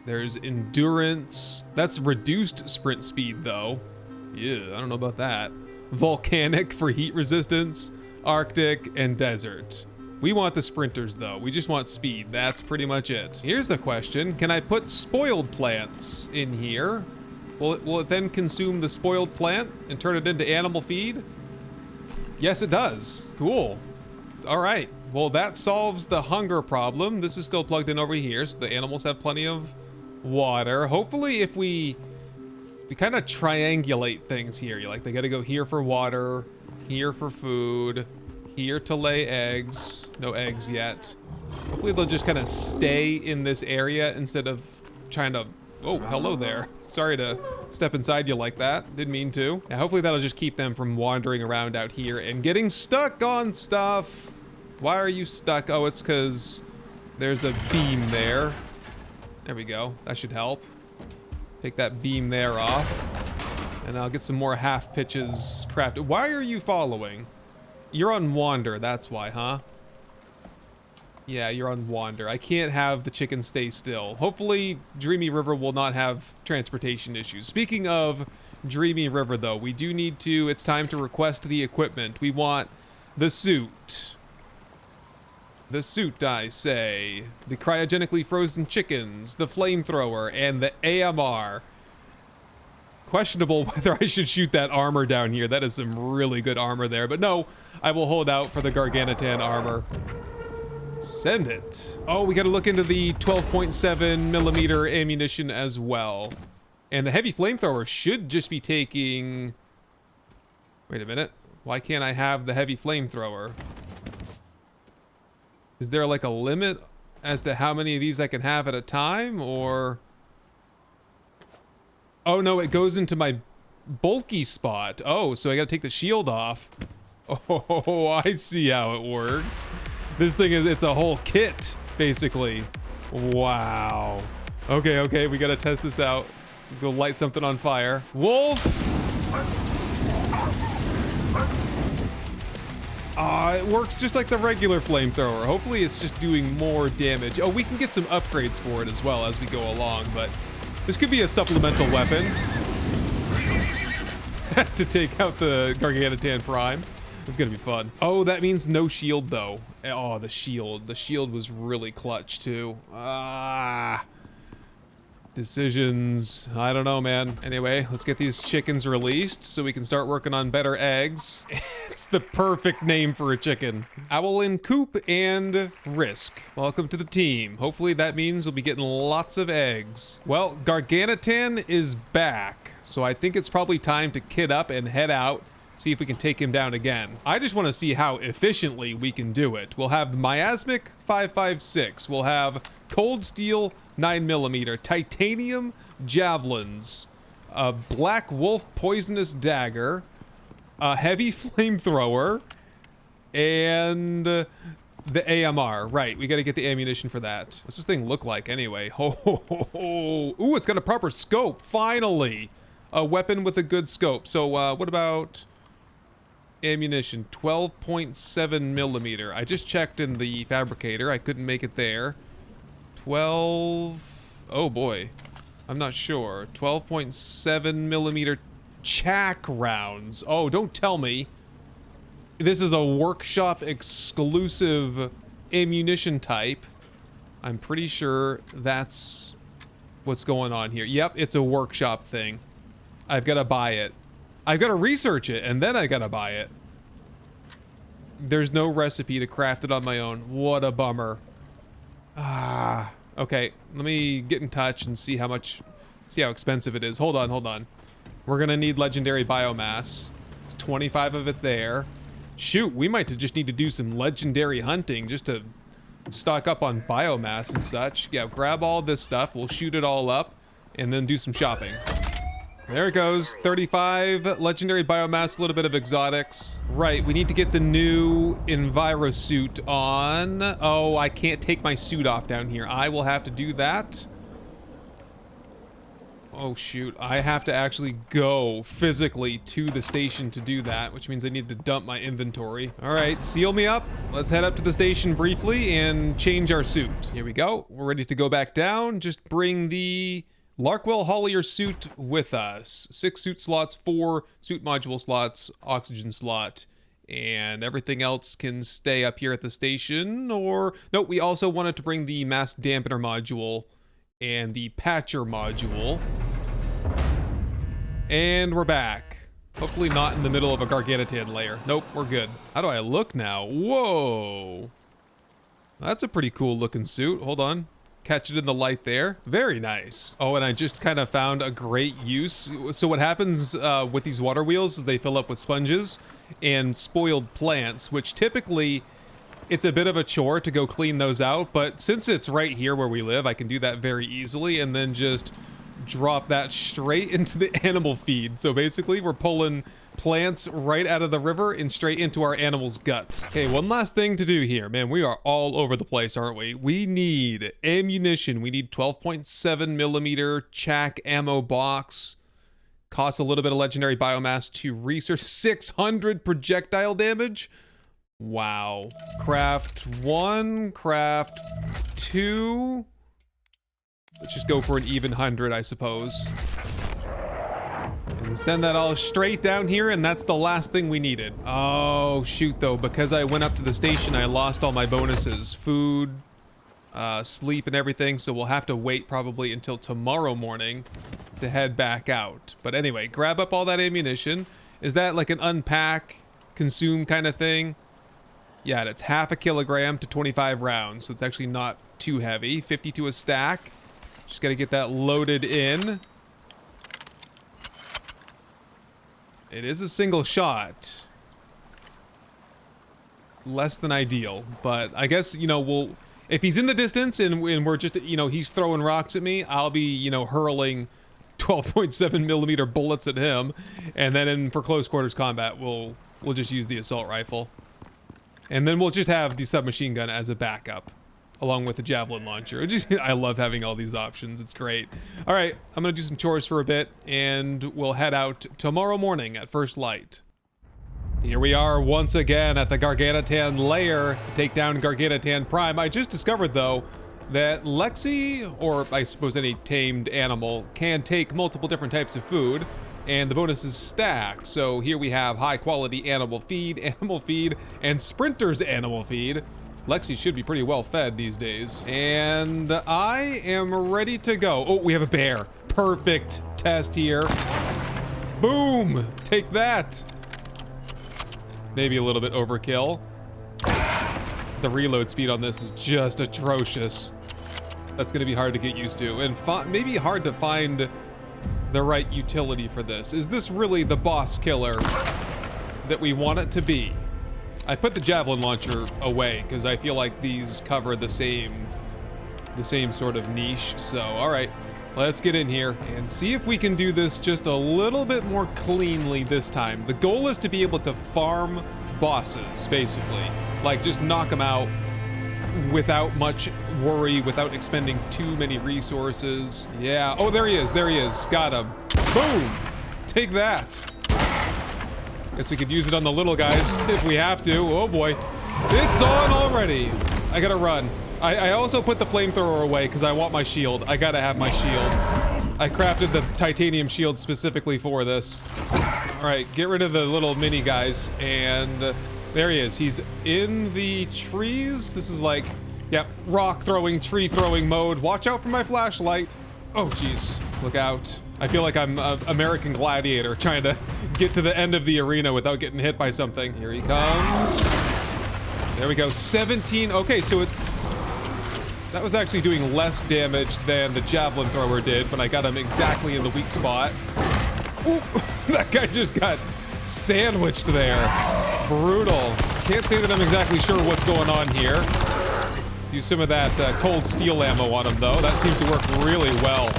There's endurance. That's reduced sprint speed though. Yeah, I don't know about that. Volcanic for heat resistance, Arctic, and desert. We want the sprinters though. We just want speed. That's pretty much it. Here's the question. Can I put spoiled plants in here? Will it then consume the spoiled plant and turn it into animal feed? Yes, it does. Cool. All right. Well, that solves the hunger problem. This is still plugged in over here, so the animals have plenty of water. Hopefully, if we kind of triangulate things here. Like, they got to go here for water, here for food, here to lay eggs. No eggs yet. Hopefully, they'll just kind of stay in this area instead of trying to... oh, hello there. Sorry to step inside you like that. Didn't mean to. Yeah, hopefully that'll just keep them from wandering around out here and getting stuck on stuff. Why are you stuck? Oh, it's because there's a beam there. There we go. That should help. Take that beam there off. And I'll get some more half pitches crafted. Why are you following? You're on wander, that's why, huh? Yeah, you're on wander. I can't have the chicken stay still. Hopefully, Dreamy River will not have transportation issues. Speaking of Dreamy River, though, we do need to... it's time to request the equipment. We want the suit. The suit, I say. The cryogenically frozen chickens, the flamethrower, and the AMR. Questionable whether I should shoot that armor down here. That is some really good armor there. But no, I will hold out for the Garganitan armor. Send it. Oh, we gotta look into the 12.7 millimeter ammunition as well. And the heavy flamethrower should just be taking... wait a minute. Why can't I have the heavy flamethrower? Is there like a limit as to how many of these I can have at a time, or... oh no, it goes into my bulky spot. Oh, so I gotta take the shield off. Oh, I see how it works. This thing is, it's a whole kit, basically. Wow. Okay, we gotta test this out. Let's go light something on fire. Wolf! It works just like the regular flamethrower. Hopefully it's just doing more damage. Oh, we can get some upgrades for it as well as we go along, but this could be a supplemental weapon to take out the Gargantuan Prime. It's gonna be fun. Oh, that means no shield though. Oh, the shield. The shield was really clutch too. Decisions. I don't know, man. Anyway, let's get these chickens released so we can start working on better eggs. It's the perfect name for a chicken. Owl in coop and Risk. Welcome to the team. Hopefully that means we'll be getting lots of eggs. Well, Gargantuan is back, so I think it's probably time to kit up and head out, see if we can take him down again. I just want to see how efficiently we can do it. We'll have Miasmic 5.56. We'll have Cold Steel 9mm, Titanium Javelins, a Black Wolf Poisonous Dagger, a Heavy Flamethrower, and the AMR. Right, we gotta get the ammunition for that. What's this thing look like anyway? Ho ho ho ho. Ooh, it's got a proper scope, finally! A weapon with a good scope. So, what about ammunition? 12.7mm. I just checked in the fabricator, I couldn't make it there. 12, oh boy, I'm not sure. 12.7mm chack rounds. Oh, don't tell me this is a workshop exclusive ammunition type. I'm pretty sure that's what's going on here. Yep, it's a workshop thing. I've got to buy it. I've got to research it, and then I got to buy it. There's no recipe to craft it on my own. What a bummer. Okay, let me get in touch and see how expensive it is. Hold on. We're gonna need legendary biomass. 25 of it there. Shoot, we might just need to do some legendary hunting just to stock up on biomass and such. Yeah, grab all this stuff, we'll shoot it all up, and then do some shopping. There it goes, 35 legendary biomass, a little bit of exotics. Right, we need to get the new Enviro suit on. Oh, I can't take my suit off down here. I will have to do that. Oh shoot, I have to actually go physically to the station to do that, which means I need to dump my inventory. All right, seal me up. Let's head up to the station briefly and change our suit. Here we go, we're ready to go back down. Just bring the Larkwell Hollier suit with us. 6 suit slots, 4 suit module slots, oxygen slot, and everything else can stay up here at the station. Or no, we also wanted to bring the mass dampener module and the patcher module. And we're back. Hopefully not in the middle of a Gargantuan lair. Nope, we're good. How do I look now? Whoa. That's a pretty cool looking suit. Hold on. Catch it in the light there. Very nice. Oh, and I just kind of found a great use. So what happens with these water wheels is they fill up with sponges and spoiled plants, which typically it's a bit of a chore to go clean those out. But since it's right here where we live, I can do that very easily and then just drop that straight into the animal feed. So basically we're pulling plants right out of the river and straight into our animals' guts. Okay, one last thing to do here. Man, we are all over the place, aren't we? We need ammunition. We need 12.7mm chack ammo box. Costs a little bit of legendary biomass to research. 600 projectile damage. Wow. Craft 1, craft 2. Let's just go for an even 100, I suppose. And send that all straight down here, and that's the last thing we needed. Oh, shoot, though. Because I went up to the station, I lost all my bonuses. Food, sleep, and everything, so we'll have to wait probably until tomorrow morning to head back out. But anyway, grab up all that ammunition. Is that like an unpack, consume kind of thing? Yeah, and it's half a kilogram to 25 rounds, so it's actually not too heavy. 50 to a stack. Just gotta get that loaded in. It is a single shot. Less than ideal, but I guess, you know, if he's in the distance and we're just, you know, he's throwing rocks at me, I'll be, you know, hurling 12.7mm bullets at him, and then for close quarters combat, we'll just use the assault rifle. And then we'll just have the submachine gun as a backup, along with the javelin launcher. I love having all these options. It's great. All right, I'm gonna do some chores for a bit, and we'll head out tomorrow morning at first light. Here we are once again at the Garganitan lair to take down Garganitan Prime. I just discovered, though, that Lexi, or I suppose any tamed animal, can take multiple different types of food, and the bonus is stacked. So here we have high-quality animal feed, and Sprinter's animal feed. Lexi should be pretty well fed these days. And I am ready to go. Oh, we have a bear. Perfect test here. Boom! Take that. Maybe a little bit overkill. The reload speed on this is just atrocious. That's gonna be hard to get used to, and maybe hard to find the right utility for this. Is this really the boss killer that we want it to be? I put the javelin launcher away because I feel like these cover the same sort of niche. So, all right, let's get in here and see if we can do this just a little bit more cleanly this time. The goal is to be able to farm bosses, basically. Like, just knock them out without much worry, without expending too many resources. Yeah, oh, there he is, got him. Boom, take that. Guess we could use it on the little guys if we have to. Oh boy, it's on already. I gotta run. I also put the flamethrower away because I want my shield. I gotta have my shield. I crafted the titanium shield specifically for this. All right, get rid of the little mini guys, and there he is. He's in the trees. This is like, yeah, rock throwing, tree throwing mode. Watch out for my flashlight. Oh, geez, look out. I feel like I'm an American Gladiator trying to get to the end of the arena without getting hit by something. Here he comes. There we go, 17. Okay, so that was actually doing less damage than the javelin thrower did, but I got him exactly in the weak spot. Ooh, that guy just got sandwiched there. Brutal. Can't say that I'm exactly sure what's going on here. Use some of that cold steel ammo on him, though. That seems to work really well.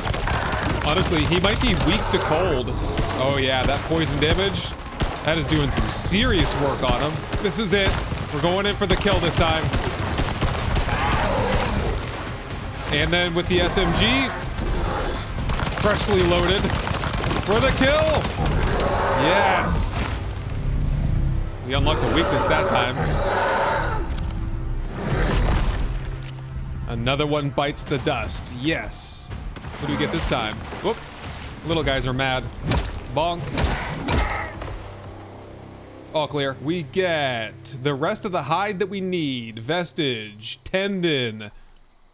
Honestly, he might be weak to cold. Oh yeah, that poison damage, that is doing some serious work on him. This is it. We're going in for the kill this time. And then with the SMG, freshly loaded, for the kill. Yes. We unlocked the weakness that time. Another one bites the dust. Yes. What do we get this time? Whoop. Little guys are mad. Bonk. All clear. We get the rest of the hide that we need. Vestige, tendon,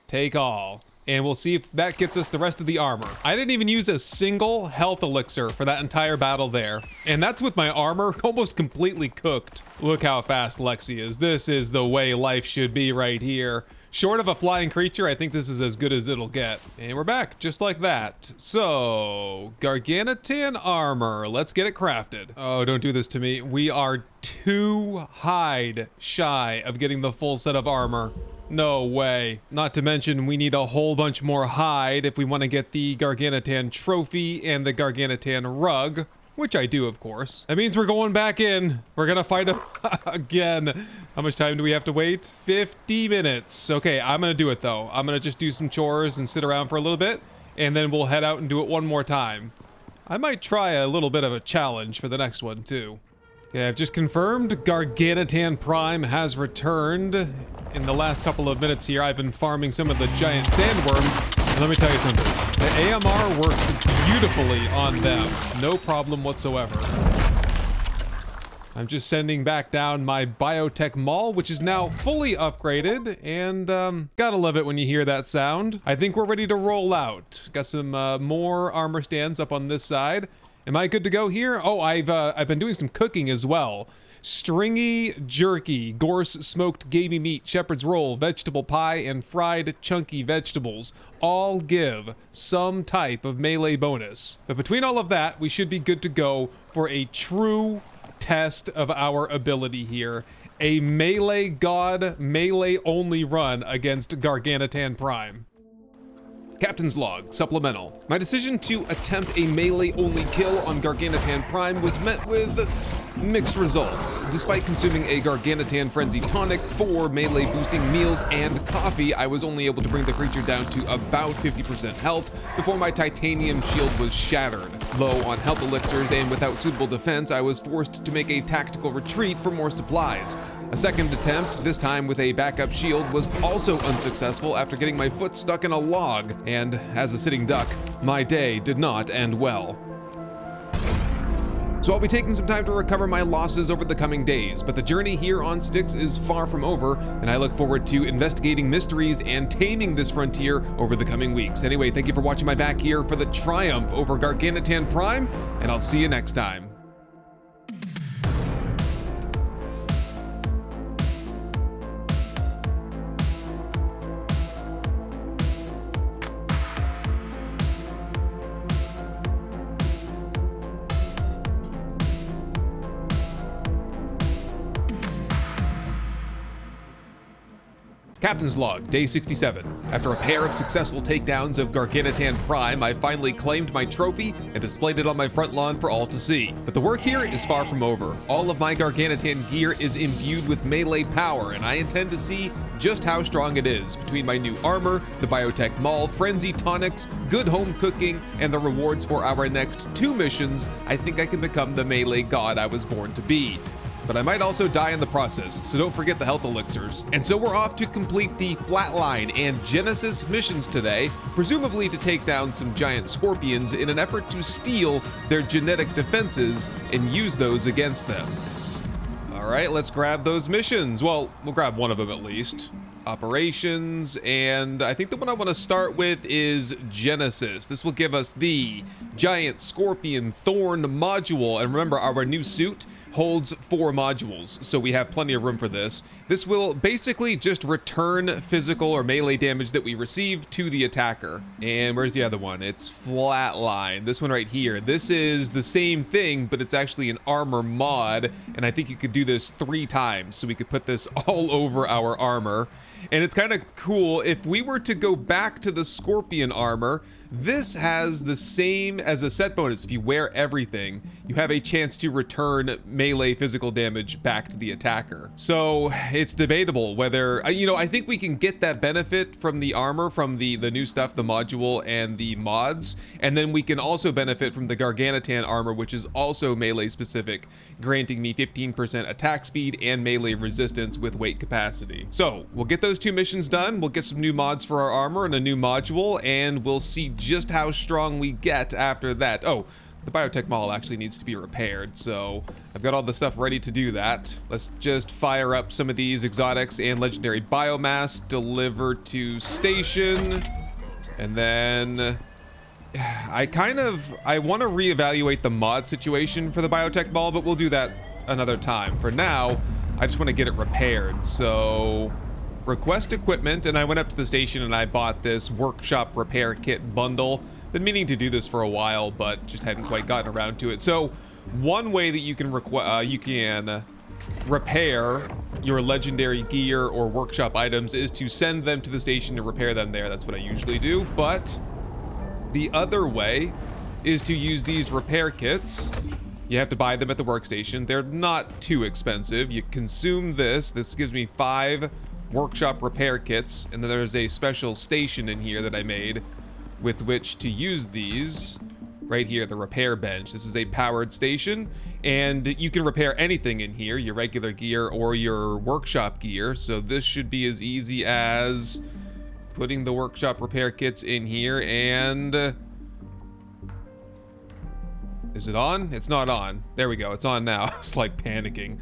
take all. And we'll see if that gets us the rest of the armor. I didn't even use a single health elixir for that entire battle there. And that's with my armor almost completely cooked. Look how fast Lexi is. This is the way life should be right here. Short of a flying creature, I think this is as good as it'll get. And we're back, just like that. So, Garganitan armor. Let's get it crafted. Oh, don't do this to me. We are 2 hide shy of getting the full set of armor. No way. Not to mention, we need a whole bunch more hide if we want to get the Garganitan trophy and the Garganitan rug. Which I do, of course. That means we're going back in. We're gonna fight him again. How much time do we have to wait? 50 minutes. Okay, I'm gonna do it though. I'm gonna just do some chores and sit around for a little bit, and then we'll head out and do it one more time. I might try a little bit of a challenge for the next one too. Okay, I've just confirmed Garganitan Prime has returned. In the last couple of minutes here, I've been farming some of the giant sandworms. And let me tell you something, the AMR works beautifully on them. No problem whatsoever. I'm just sending back down my biotech mall, which is now fully upgraded, and gotta love it when you hear that sound. I think we're ready to roll out. Got some more armor stands up on this side. Am I good to go here? Oh, I've been doing some cooking as well. Stringy jerky, gorse smoked gamey meat, shepherd's roll, vegetable pie, and fried chunky vegetables all give some type of melee bonus. But between all of that, we should be good to go for a true test of our ability here. A melee god, melee only run against Garganitan Prime. Captain's log, supplemental. My decision to attempt a melee-only kill on Garganitan Prime was met with mixed results. Despite consuming a Garganitan Frenzy tonic, 4 melee boosting meals, and coffee, I was only able to bring the creature down to about 50% health before my titanium shield was shattered. Low on health elixirs and without suitable defense, I was forced to make a tactical retreat for more supplies. A second attempt, this time with a backup shield, was also unsuccessful after getting my foot stuck in a log, and as a sitting duck, my day did not end well. So I'll be taking some time to recover my losses over the coming days, but the journey here on Styx is far from over, and I look forward to investigating mysteries and taming this frontier over the coming weeks. Anyway, thank you for watching my back here for the triumph over Garganitan Prime, and I'll see you next time. Captain's Log, Day 67. After a pair of successful takedowns of Garganitan Prime, I finally claimed my trophy and displayed it on my front lawn for all to see. But the work here is far from over. All of my Garganitan gear is imbued with melee power, and I intend to see just how strong it is. Between my new armor, the biotech mall, frenzy tonics, good home cooking, and the rewards for our next 2 missions, I think I can become the melee god I was born to be. But I might also die in the process, so don't forget the health elixirs. And so we're off to complete the Flatline and Genesis missions today, presumably to take down some giant scorpions in an effort to steal their genetic defenses and use those against them. All right, let's grab those missions. Well, we'll grab one of them at least. Operations, and I think the one I want to start with is Genesis. This will give us the giant scorpion thorn module, and remember, our new suit holds 4 modules, so we have plenty of room for this. This will basically just return physical or melee damage that we receive to the attacker. And where's the other one? It's Flatline. This one right here. This is the same thing, but it's actually an armor mod, and I think you could do this 3 times, so we could put this all over our armor. And it's kind of cool. If we were to go back to the Scorpion armor, this has the same as a set bonus. If you wear everything, you have a chance to return melee physical damage back to the attacker. So it's debatable whether, I think we can get that benefit from the armor, from the new stuff, the module and the mods. And then we can also benefit from the Garganitan armor, which is also melee specific, granting me 15% attack speed and melee resistance with weight capacity. So we'll get those 2 missions done. We'll get some new mods for our armor and a new module, and we'll see just how strong we get after that. Oh, the biotech mall actually needs to be repaired, so I've got all the stuff ready to do that. Let's just fire up some of these exotics and legendary biomass, deliver to station, and then I want to reevaluate the mod situation for the biotech mall, but we'll do that another time. For now, I just want to get it repaired, so request equipment, and I went up to the station and I bought this workshop repair kit bundle. Been meaning to do this for a while, but just hadn't quite gotten around to it. So one way that you can repair your legendary gear or workshop items is to send them to the station to repair them there. That's what I usually do. But the other way is to use these repair kits. You have to buy them at the workstation. They're not too expensive. You consume this. This gives me 5 workshop repair kits, and then there's a special station in here that I made with which to use these. Right here, the repair bench. This is a powered station, and you can repair anything in here, your regular gear or your workshop gear. So this should be as easy as putting the workshop repair kits in here, and is it on? It's not on. There we go, it's on now. It's like panicking.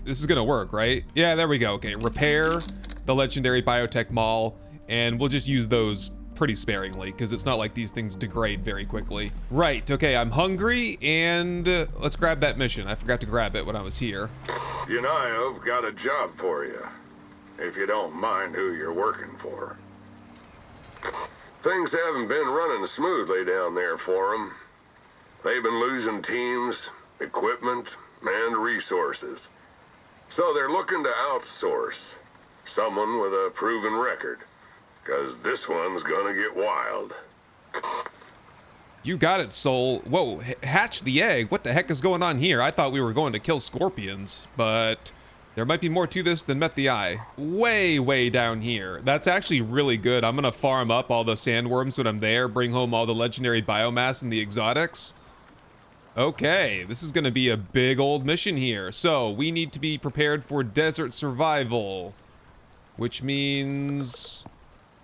This is gonna work, right? Yeah, there we go. Okay, repair the legendary biotech mall, and we'll just use those pretty sparingly because it's not like these things degrade very quickly. Right, okay, I'm hungry, and let's grab that mission. I forgot to grab it when I was here. I've got a job for you, if you don't mind who you're working for. Things haven't been running smoothly down there for them. They've been losing teams, equipment, and resources. So they're looking to outsource someone with a proven record, because this one's gonna get wild. You got it, Soul. Whoa, hatch the egg. What the heck is going on here? I thought we were going to kill scorpions, but there might be more to this than met the eye. Way, way down here. That's actually really good. I'm gonna farm up all the sandworms when I'm there, bring home all the legendary biomass and the exotics. Okay, this is gonna be a big old mission here. So, we need to be prepared for desert survival, which means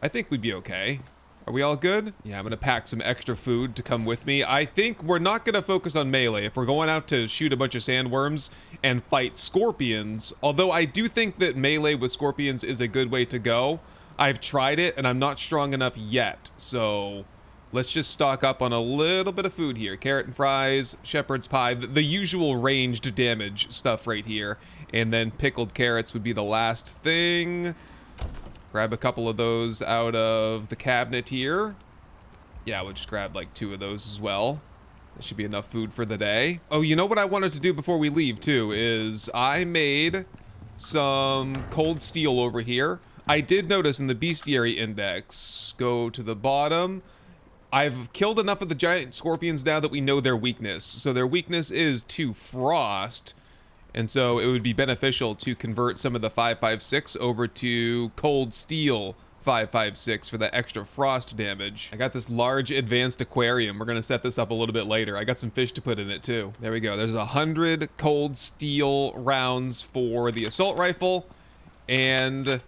I think we'd be okay. Are we all good? Yeah, I'm gonna pack some extra food to come with me. I think we're not gonna focus on melee. If we're going out to shoot a bunch of sandworms and fight scorpions, although I do think that melee with scorpions is a good way to go. I've tried it and I'm not strong enough yet. So let's just stock up on a little bit of food here. Carrot and fries, shepherd's pie, the usual ranged damage stuff right here. And then pickled carrots would be the last thing. Grab a couple of those out of the cabinet here. Yeah, we'll just grab like 2 of those as well. That should be enough food for the day. Oh, you know what I wanted to do before we leave too is I made some cold steel over here. I did notice in the bestiary index, go to the bottom, I've killed enough of the giant scorpions now that we know their weakness. So their weakness is to frost. And so it would be beneficial to convert some of the 556 over to cold steel 556 for that extra frost damage. I got this large advanced aquarium. We're gonna set this up a little bit later. I got some fish to put in it too. There we go. There's 100 cold steel rounds for the assault rifle. And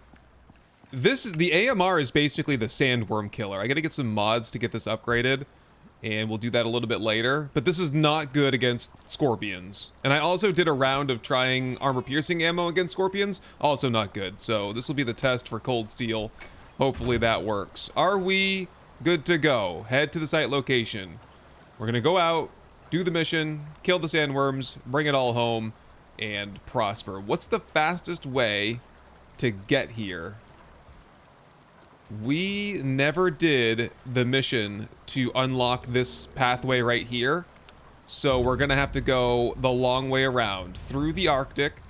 this is the AMR is basically the sandworm killer. I gotta get some mods to get this upgraded. And we'll do that a little bit later. But this is not good against scorpions. And I also did a round of trying armor-piercing ammo against scorpions. Also not good. So this will be the test for cold steel. Hopefully that works. Are we good to go? Head to the site location. We're going to go out, do the mission, kill the sandworms, bring it all home, and prosper. What's the fastest way to get here? We never did the mission to unlock this pathway right here. So we're gonna have to go the long way around. Through the Arctic,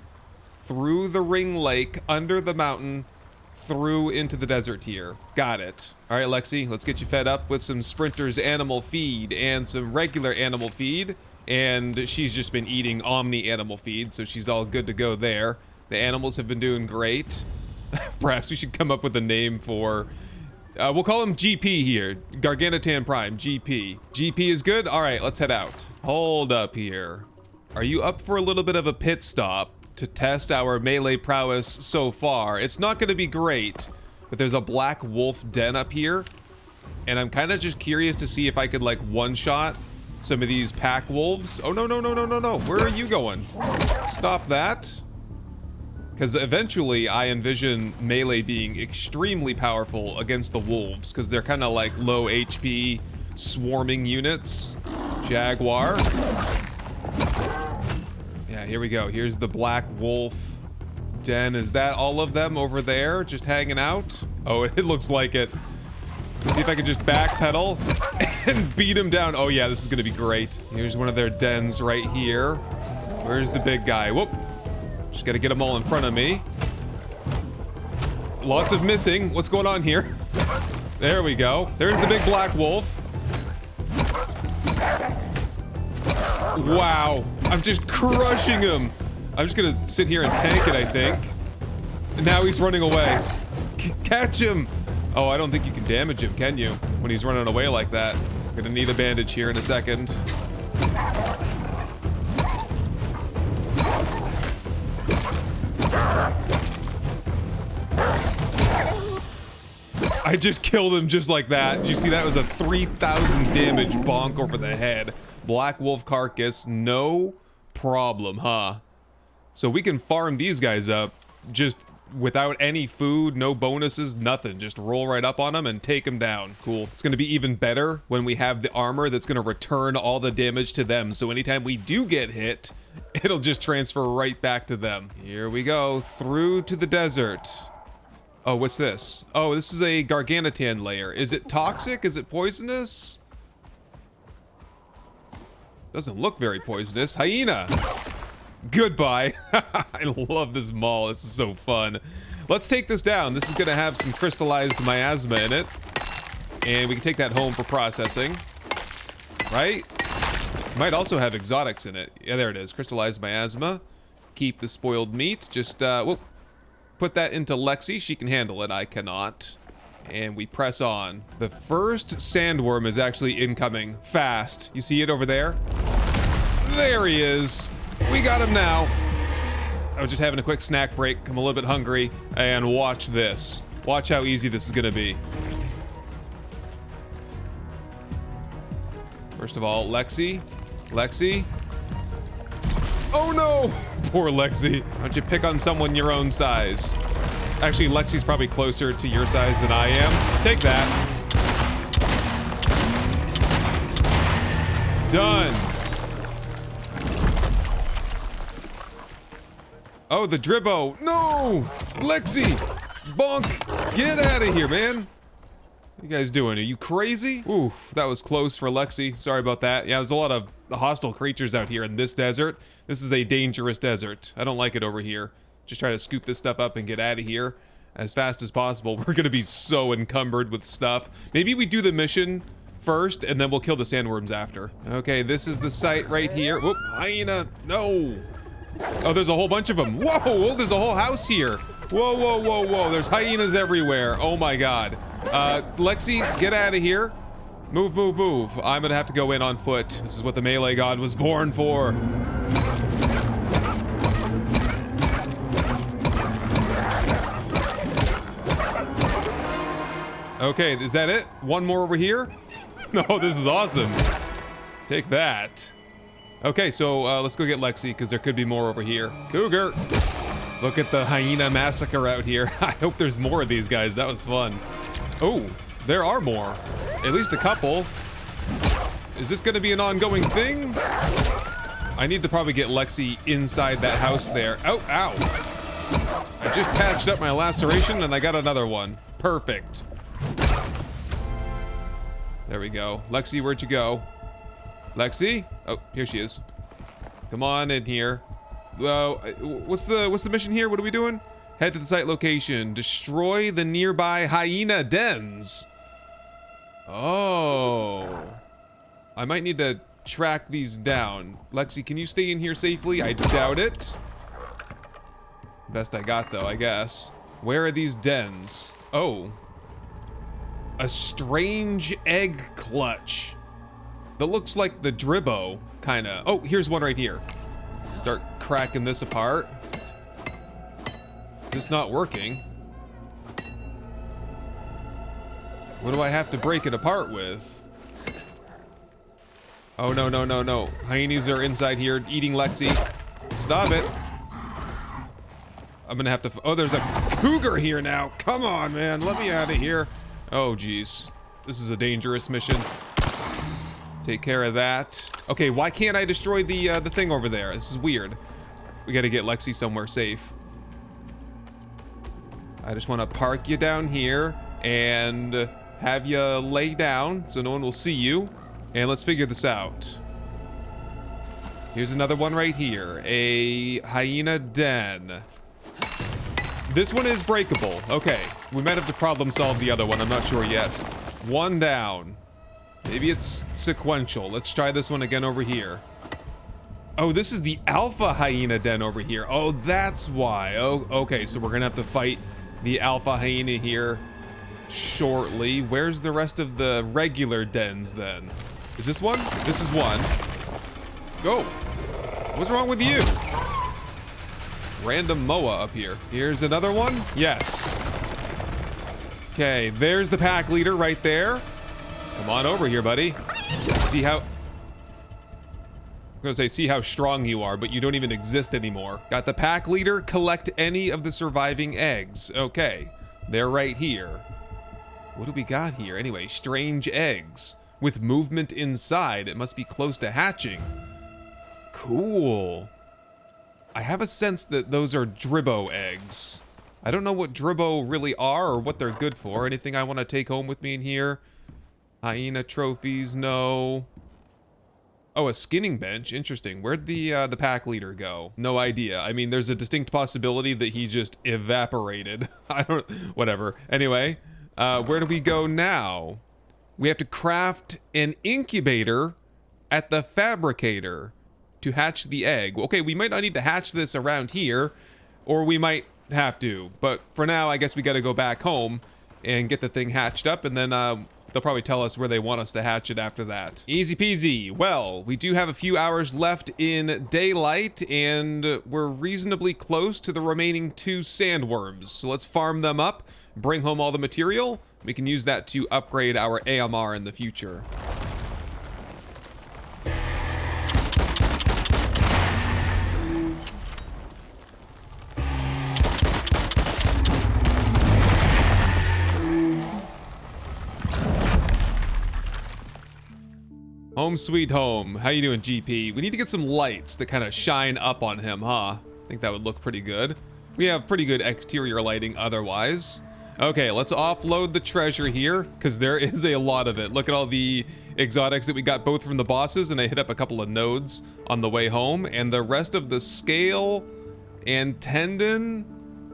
through the Ring Lake, under the mountain, through into the desert here. Got it. All right, Lexi, let's get you fed up with some Sprinter's animal feed and some regular animal feed. And she's just been eating Omni animal feed, so she's all good to go there. The animals have been doing great. Perhaps we should come up with a name for... we'll call him GP here. Gargantuan Prime, GP. GP is good? Alright, let's head out. Hold up here. Are you up for a little bit of a pit stop to test our melee prowess so far? It's not going to be great, but there's a black wolf den up here. And I'm kind of just curious to see if I could, like, one-shot some of these pack wolves. Oh, no, no, no, no, no, no. Where are you going? Stop that. Because eventually I envision melee being extremely powerful against the wolves, because they're kind of like low HP swarming units. Jaguar. Yeah, here we go. Here's the black wolf den. Is that all of them over there just hanging out? Oh, it looks like it. Let's see if I can just backpedal and beat him down. Oh yeah, this is gonna be great. Here's one of their dens right here. Where's the big guy? Whoop. Just gotta get them all in front of me. Lots of missing. What's going on here? There we go. There's the big black wolf. Wow. I'm just crushing him. I'm just gonna sit here and tank it, I think. And now he's running away. Catch him. Oh, I don't think you can damage him, can you? When he's running away like that. Gonna need a bandage here in a second. I just killed him just like that. Did you see that? It was a 3,000 damage bonk over the head. Black wolf carcass, no problem, huh? So we can farm these guys up just without any food, no bonuses, nothing. Just roll right up on them and take them down. Cool. It's going to be even better when we have the armor that's going to return all the damage to them. So anytime we do get hit, it'll just transfer right back to them. Here we go, through to the desert. Oh, what's this? Oh, this is a Gargantuan layer. Is it toxic? Is it poisonous? Doesn't look very poisonous. Hyena! Goodbye. I love this mall. This is so fun. Let's take this down. This is going to have some crystallized miasma in it. And we can take that home for processing. right? Might also have exotics in it. Yeah, there it is. Crystallized miasma. Keep the spoiled meat. Just, whoop. Put that into Lexi. She can handle it. I cannot. And we press on. The first sandworm is actually incoming. Fast. You see it over there? There he is. We got him now. I was just having a quick snack break. I'm a little bit hungry. And watch this. Watch how easy this is gonna be. First of all, Lexi. Lexi. Oh no! Poor Lexi. Why don't you pick on someone your own size? Actually, Lexi's probably closer to your size than I am. Take that. Done. Oh, the Dribbo. No! Lexi! Bonk! Get out of here, man. What you guys doing? Are you crazy? Oof, that was close for Lexi. Sorry about that. Yeah, there's a lot of hostile creatures out here in this desert. This is a dangerous desert. I don't like it over here. Just try to scoop this stuff up and get out of here as fast as possible. We're gonna be so encumbered with stuff. Maybe we do the mission first and then we'll kill the sandworms after. Okay, this is the site right here. Whoop, hyena, no. Oh, there's a whole bunch of them. Whoa, there's a whole house here. Whoa, whoa, whoa, whoa. There's hyenas everywhere. Oh my God. Lexi, get out of here. Move, move, move. I'm gonna have to go in on foot. This is what the melee god was born for. Okay, is that it? One more over here? No, this is awesome. Take that. Okay, so let's go get Lexi, because there could be more over here. Cougar! Look at the hyena massacre out here. I hope there's more of these guys. That was fun. Oh, there are more. At least a couple. Is this going to be an ongoing thing? I need to probably get Lexi inside that house there. Oh, ow. I just patched up my laceration and I got another one. Perfect. There we go. Lexi, where'd you go? Lexi? Oh, here she is. Come on in here. What's the mission here? What are we doing? Head to the site location. Destroy the nearby hyena dens. Oh. I might need to track these down. Lexi, can you stay in here safely? I doubt it. Best I got though, I guess. Where are these dens? Oh. A strange egg clutch. That looks like the Dribbo, kinda. Oh, here's one right here. Start cracking this apart. Is this not working? What do I have to break it apart with? Oh, no, no, no, no. Hyenas are inside here eating Lexi. Stop it. I'm gonna have to... Oh, there's a cougar here now. Come on, man. Let me out of here. Oh, geez. This is a dangerous mission. Take care of that. Okay, why can't I destroy the thing over there? This is weird. We gotta get Lexi somewhere safe. I just want to park you down here and have you lay down so no one will see you. And let's figure this out. Here's another one right here. A hyena den. This one is breakable. Okay, we might have to problem solve the other one. I'm not sure yet. One down. Maybe it's sequential. Let's try this one again over here. Oh, this is the alpha hyena den over here. Oh, that's why. Oh, okay, so we're gonna have to fight the alpha hyena here shortly. Where's the rest of the regular dens then? Is this one? This is one. Go. What's wrong with you? Random Moa up here. Here's another one. Yes. Okay, there's the pack leader right there. Come on over here, buddy. See how... I'm gonna say, see how strong you are, but you don't even exist anymore. Got the pack leader. Collect any of the surviving eggs. Okay, they're right here. What do we got here? Anyway, strange eggs with movement inside. It must be close to hatching. Cool. I have a sense that those are Dribbo eggs. I don't know what Dribbo really are or what they're good for. Anything I want to take home with me in here? Hyena trophies, no. Oh, a skinning bench. Interesting. Where'd the pack leader go? No idea. I mean, there's a distinct possibility that he just evaporated. I don't... Whatever. Anyway, where do we go now? We have to craft an incubator at the fabricator to hatch the egg. Okay, we might not need to hatch this around here, or we might have to. But for now, I guess we got to go back home and get the thing hatched up, and then they'll probably tell us where they want us to hatch it after that. Easy peasy. Well, we do have a few hours left in daylight, and we're reasonably close to the remaining 2 sandworms. So let's farm them up, bring home all the material. We can use that to upgrade our AMR in the future. Home sweet home. How you doing, GP? We need to get some lights that kind of shine up on him, huh? I think that would look pretty good. We have pretty good exterior lighting otherwise. Okay, let's offload the treasure here, because there is a lot of it. Look at all the exotics that we got both from the bosses, and I hit up a couple of nodes on the way home, and the rest of the scale and tendon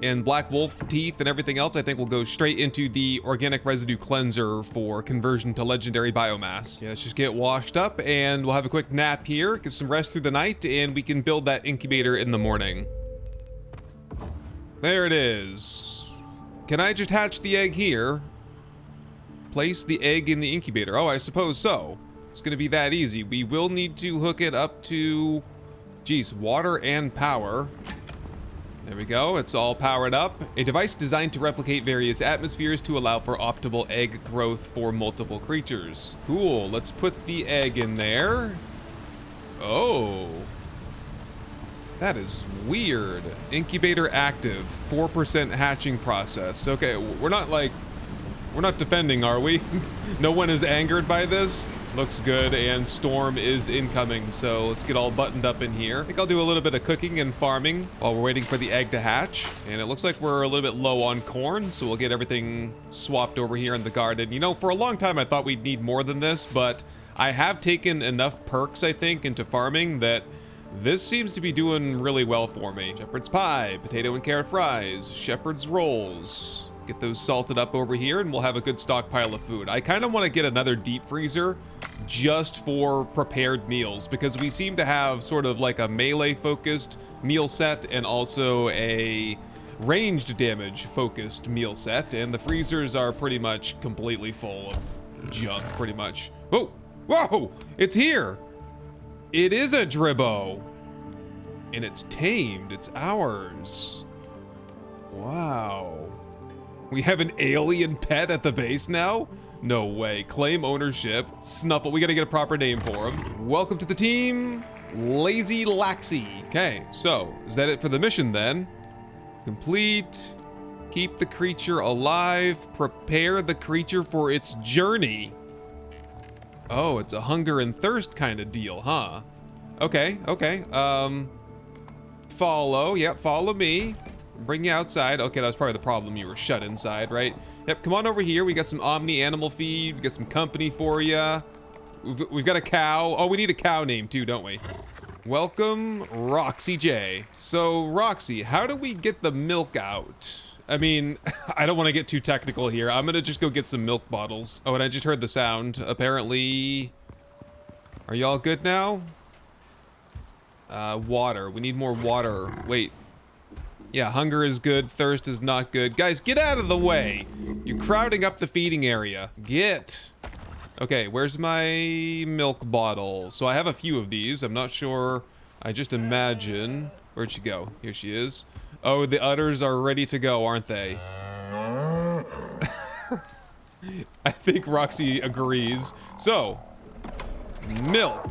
and black wolf teeth and everything else, I think will go straight into the organic residue cleanser for conversion to legendary biomass. Yeah, let's just get washed up, and we'll have a quick nap here, get some rest through the night, and we can build that incubator in the morning. There it is. Can I just hatch the egg here? Place the egg in the incubator. Oh, I suppose so. It's gonna be that easy. We will need to hook it up to, geez, water and power. There we go, it's all powered up. A device designed to replicate various atmospheres to allow for optimal egg growth for multiple creatures. Cool, let's put the egg in there. Oh. That is weird. Incubator active, 4% hatching process. Okay, we're not defending, are we? No one is angered by this? Looks good, and storm is incoming, so let's get all buttoned up in here. I think I'll do a little bit of cooking and farming while we're waiting for the egg to hatch. And it looks like we're a little bit low on corn, so we'll get everything swapped over here in the garden. You know, for a long time I thought we'd need more than this, but I have taken enough perks, I think, into farming that this seems to be doing really well for me. Shepherd's pie, potato and carrot fries, shepherd's rolls. Get those salted up over here, and we'll have a good stockpile of food. I kind of want to get another deep freezer just for prepared meals, because we seem to have sort of like a melee-focused meal set and also a ranged damage-focused meal set, and the freezers are pretty much completely full of junk, pretty much. Oh! Whoa! It's here! It is a Dribbo! And it's tamed. It's ours. Wow. We have an alien pet at the base now? No way. Claim ownership. Snuffle. We gotta get a proper name for him. Welcome to the team, Lazy Laxy. Okay, so is that it for the mission then? Complete. Keep the creature alive. Prepare the creature for its journey. Oh, it's a hunger and thirst kind of deal, huh? Okay, okay. Follow. Yep, follow me. Bring you outside. Okay, that was probably the problem. You were shut inside, right? Yep, come on over here. We got some Omni animal feed. We got some company for you. We've got a cow. Oh, we need a cow name too, don't we? Welcome, Roxy J. So, Roxy, how do we get the milk out? I mean, I don't want to get too technical here. I'm gonna just go get some milk bottles. Oh, and I just heard the sound. Apparently... Are y'all good now? Water. We need more water. Wait. Yeah, hunger is good, thirst is not good. Guys, get out of the way! You're crowding up the feeding area. Get! Okay, where's my milk bottle? So I have a few of these. I'm not sure. I just imagine... Where'd she go? Here she is. Oh, the udders are ready to go, aren't they? I think Roxy agrees. So, milk.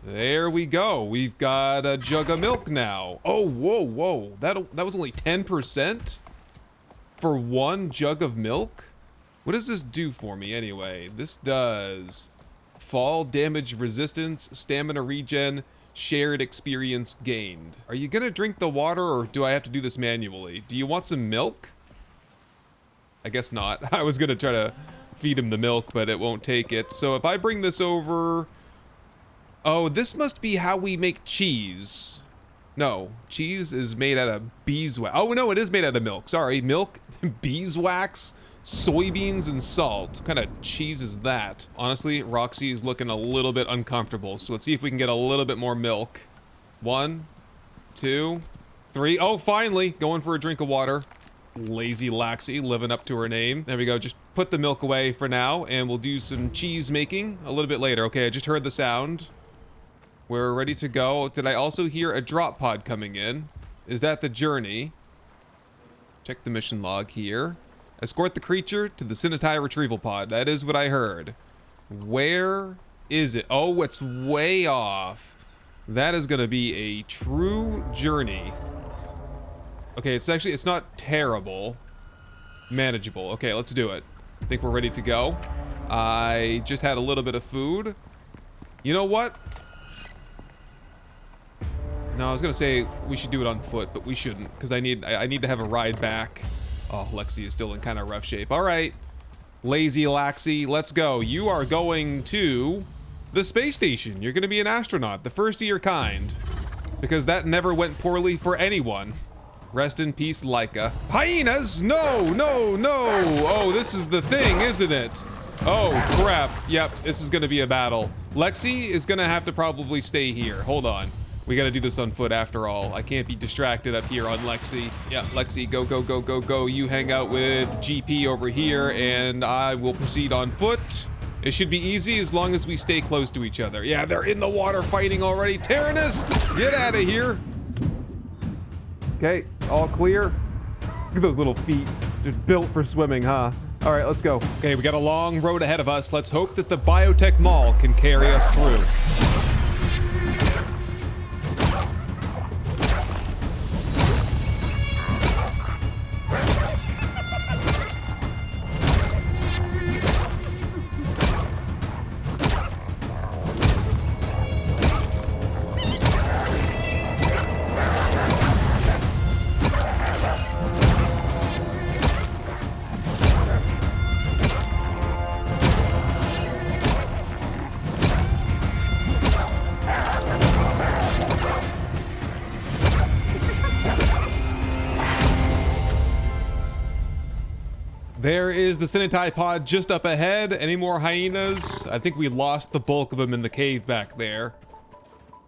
There we go. We've got a jug of milk now. Oh, whoa, whoa. That was only 10% for one jug of milk? What does this do for me anyway? This does fall damage resistance, stamina regen, shared experience gained. Are you gonna drink the water, or do I have to do this manually? Do you want some milk? I guess not. I was gonna try to feed him the milk, but it won't take it. So if I bring this over... Oh, this must be how we make cheese. No, cheese is made out of beeswax. Oh, no, it is made out of milk. Sorry, milk, beeswax, Soybeans and salt. What kind of cheese is that? Honestly, Roxy is looking a little bit uncomfortable. So let's see if we can get a little bit more milk. 1, 2, 3. Oh, finally, going for a drink of water. Lazy Laxy, living up to her name. There we go. Just put the milk away for now, and we'll do some cheese making a little bit later. Okay, I just heard the sound. We're ready to go. Did I also hear a drop pod coming in? Is that the journey? Check the mission log here. Escort the creature to the Cinitai retrieval pod. That is what I heard. Where is it? Oh, it's way off. That is going to be a true journey. Okay, it's not terrible. Manageable. Okay, let's do it. I think we're ready to go. I just had a little bit of food. You know what? No, I was gonna say we should do it on foot, but we shouldn't, because I need to have a ride back. Oh, Lexi is still in kind of rough shape. All right, Lazy Laxy, let's go. You are going to the space station. You're gonna be an astronaut, the first of your kind, because that never went poorly for anyone. Rest in peace, Laika. Hyenas! No, no, no! Oh, this is the thing, isn't it? Oh, crap. Yep, this is gonna be a battle. Lexi is gonna have to probably stay here. Hold on. We gotta do this on foot after all. I can't be distracted up here on Lexi. Yeah, Lexi, go, go, go, go, go. You hang out with GP over here, and I will proceed on foot. It should be easy as long as we stay close to each other. Yeah, they're in the water fighting already. Tyrannus, get out of here. Okay, all clear. Look at those little feet. Just built for swimming, huh? All right, let's go. Okay, we got a long road ahead of us. Let's hope that the biotech mall can carry us through. There is the Cinitai pod just up ahead. Any more hyenas? I think we lost the bulk of them in the cave back there.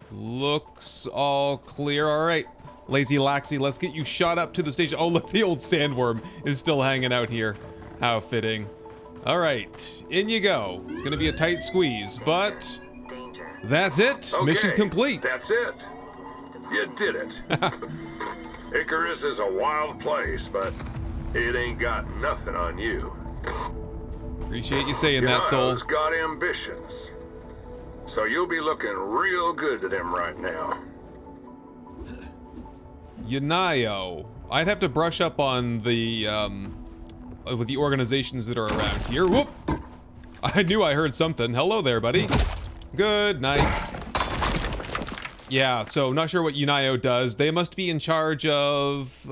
Looks all clear. All right, Lazy Laxy, let's get you shot up to the station. Oh, look, the old sandworm is still hanging out here. How fitting. All right, in you go. It's gonna be a tight squeeze, but that's it. Okay, mission complete. That's it. You did it. Icarus is a wild place, but it ain't got nothing on you. Appreciate you saying that, Soul. Yunnayo's got ambitions. So you'll be looking real good to them right now. Yunnayo. I'd have to brush up on the, with the organizations that are around here. Whoop! I knew I heard something. Hello there, buddy. Good night. Yeah, so not sure what Yunnayo does. They must be in charge of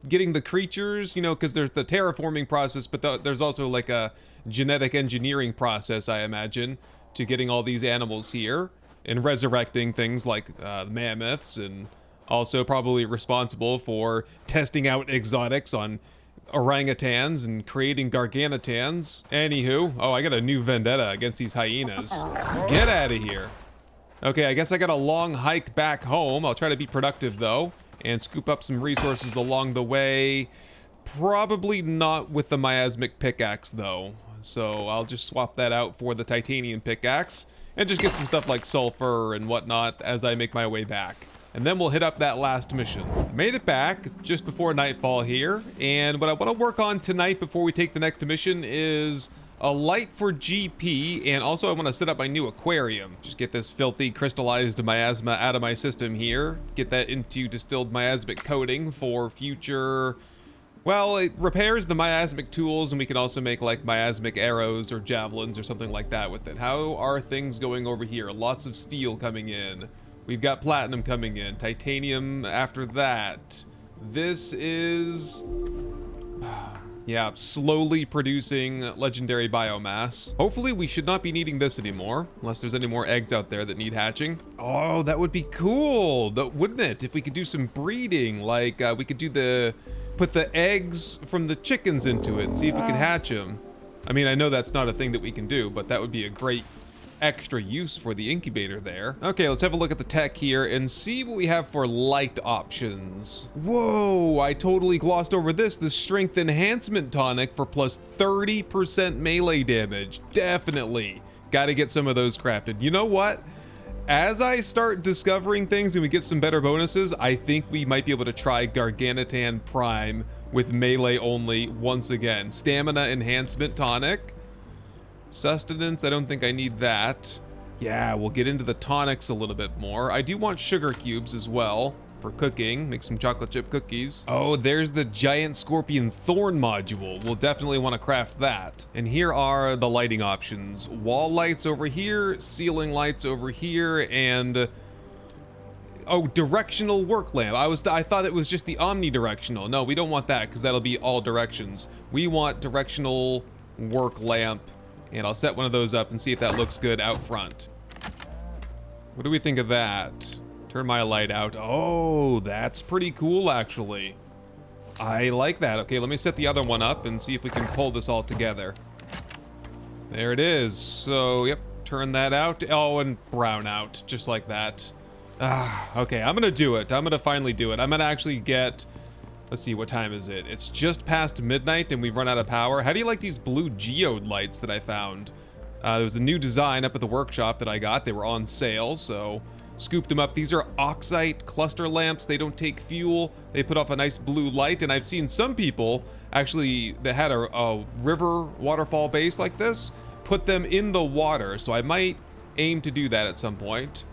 getting the creatures, you know, because there's the terraforming process, but there's also like a genetic engineering process, I imagine, to getting all these animals here and resurrecting things like mammoths, and also probably responsible for testing out exotics on orangutans and creating garganotans. Anywho, oh, I got a new vendetta against these hyenas. Get out of here. Okay, I guess I got a long hike back home. I'll try to be productive, though, and scoop up some resources along the way. Probably not with the miasmic pickaxe, though. So I'll just swap that out for the titanium pickaxe and just get some stuff like sulfur and whatnot as I make my way back. And then we'll hit up that last mission. I made it back just before nightfall here, and what I want to work on tonight before we take the next mission is a light for GP, and also I want to set up my new aquarium. Just get this filthy crystallized miasma out of my system here. Get that into distilled miasmic coating for future... Well, it repairs the miasmic tools, and we can also make like miasmic arrows or javelins or something like that with it. How are things going over here? Lots of steel coming in. We've got platinum coming in. Titanium after that. This is... yeah, slowly producing legendary biomass. Hopefully we should not be needing this anymore, unless there's any more eggs out there that need hatching. Oh, that would be cool, wouldn't it? If we could do some breeding, like we could do the put the eggs from the chickens into it and see if we can hatch them. I mean, I know that's not a thing that we can do, but that would be a great extra use for the incubator there. Okay, let's have a look at the tech here and see what we have for light options. Whoa, I totally glossed over this. The strength enhancement tonic for plus 30% melee damage. Definitely gotta get some of those crafted. You know what? As I start discovering things and we get some better bonuses, I think we might be able to try Garganitan Prime with melee only once again. Stamina enhancement tonic. Sustenance, I don't think I need that. Yeah, we'll get into the tonics a little bit more. I do want sugar cubes as well for cooking. Make some chocolate chip cookies. Oh, there's the giant scorpion thorn module. We'll definitely want to craft that. And here are the lighting options. Wall lights over here, ceiling lights over here, and oh, directional work lamp. I thought it was just the omnidirectional. No, we don't want that because that'll be all directions. We want directional work lamp. And I'll set one of those up and see if that looks good out front. What do we think of that? Turn my light out. Oh, that's pretty cool, actually. I like that. Okay, let me set the other one up and see if we can pull this all together. There it is. So, yep, turn that out. Oh, and brown out, just like that. Okay, I'm gonna do it. I'm gonna finally do it. I'm gonna actually get... Let's see, what time is it? It's just past midnight and we've run out of power. How do you like these blue geode lights that I found? There was a new design up at the workshop that I got. They were on sale, so scooped them up. These are oxite cluster lamps. They don't take fuel. They put off a nice blue light, and I've seen some people actually that had a river waterfall base like this, put them in the water. So I might aim to do that at some point.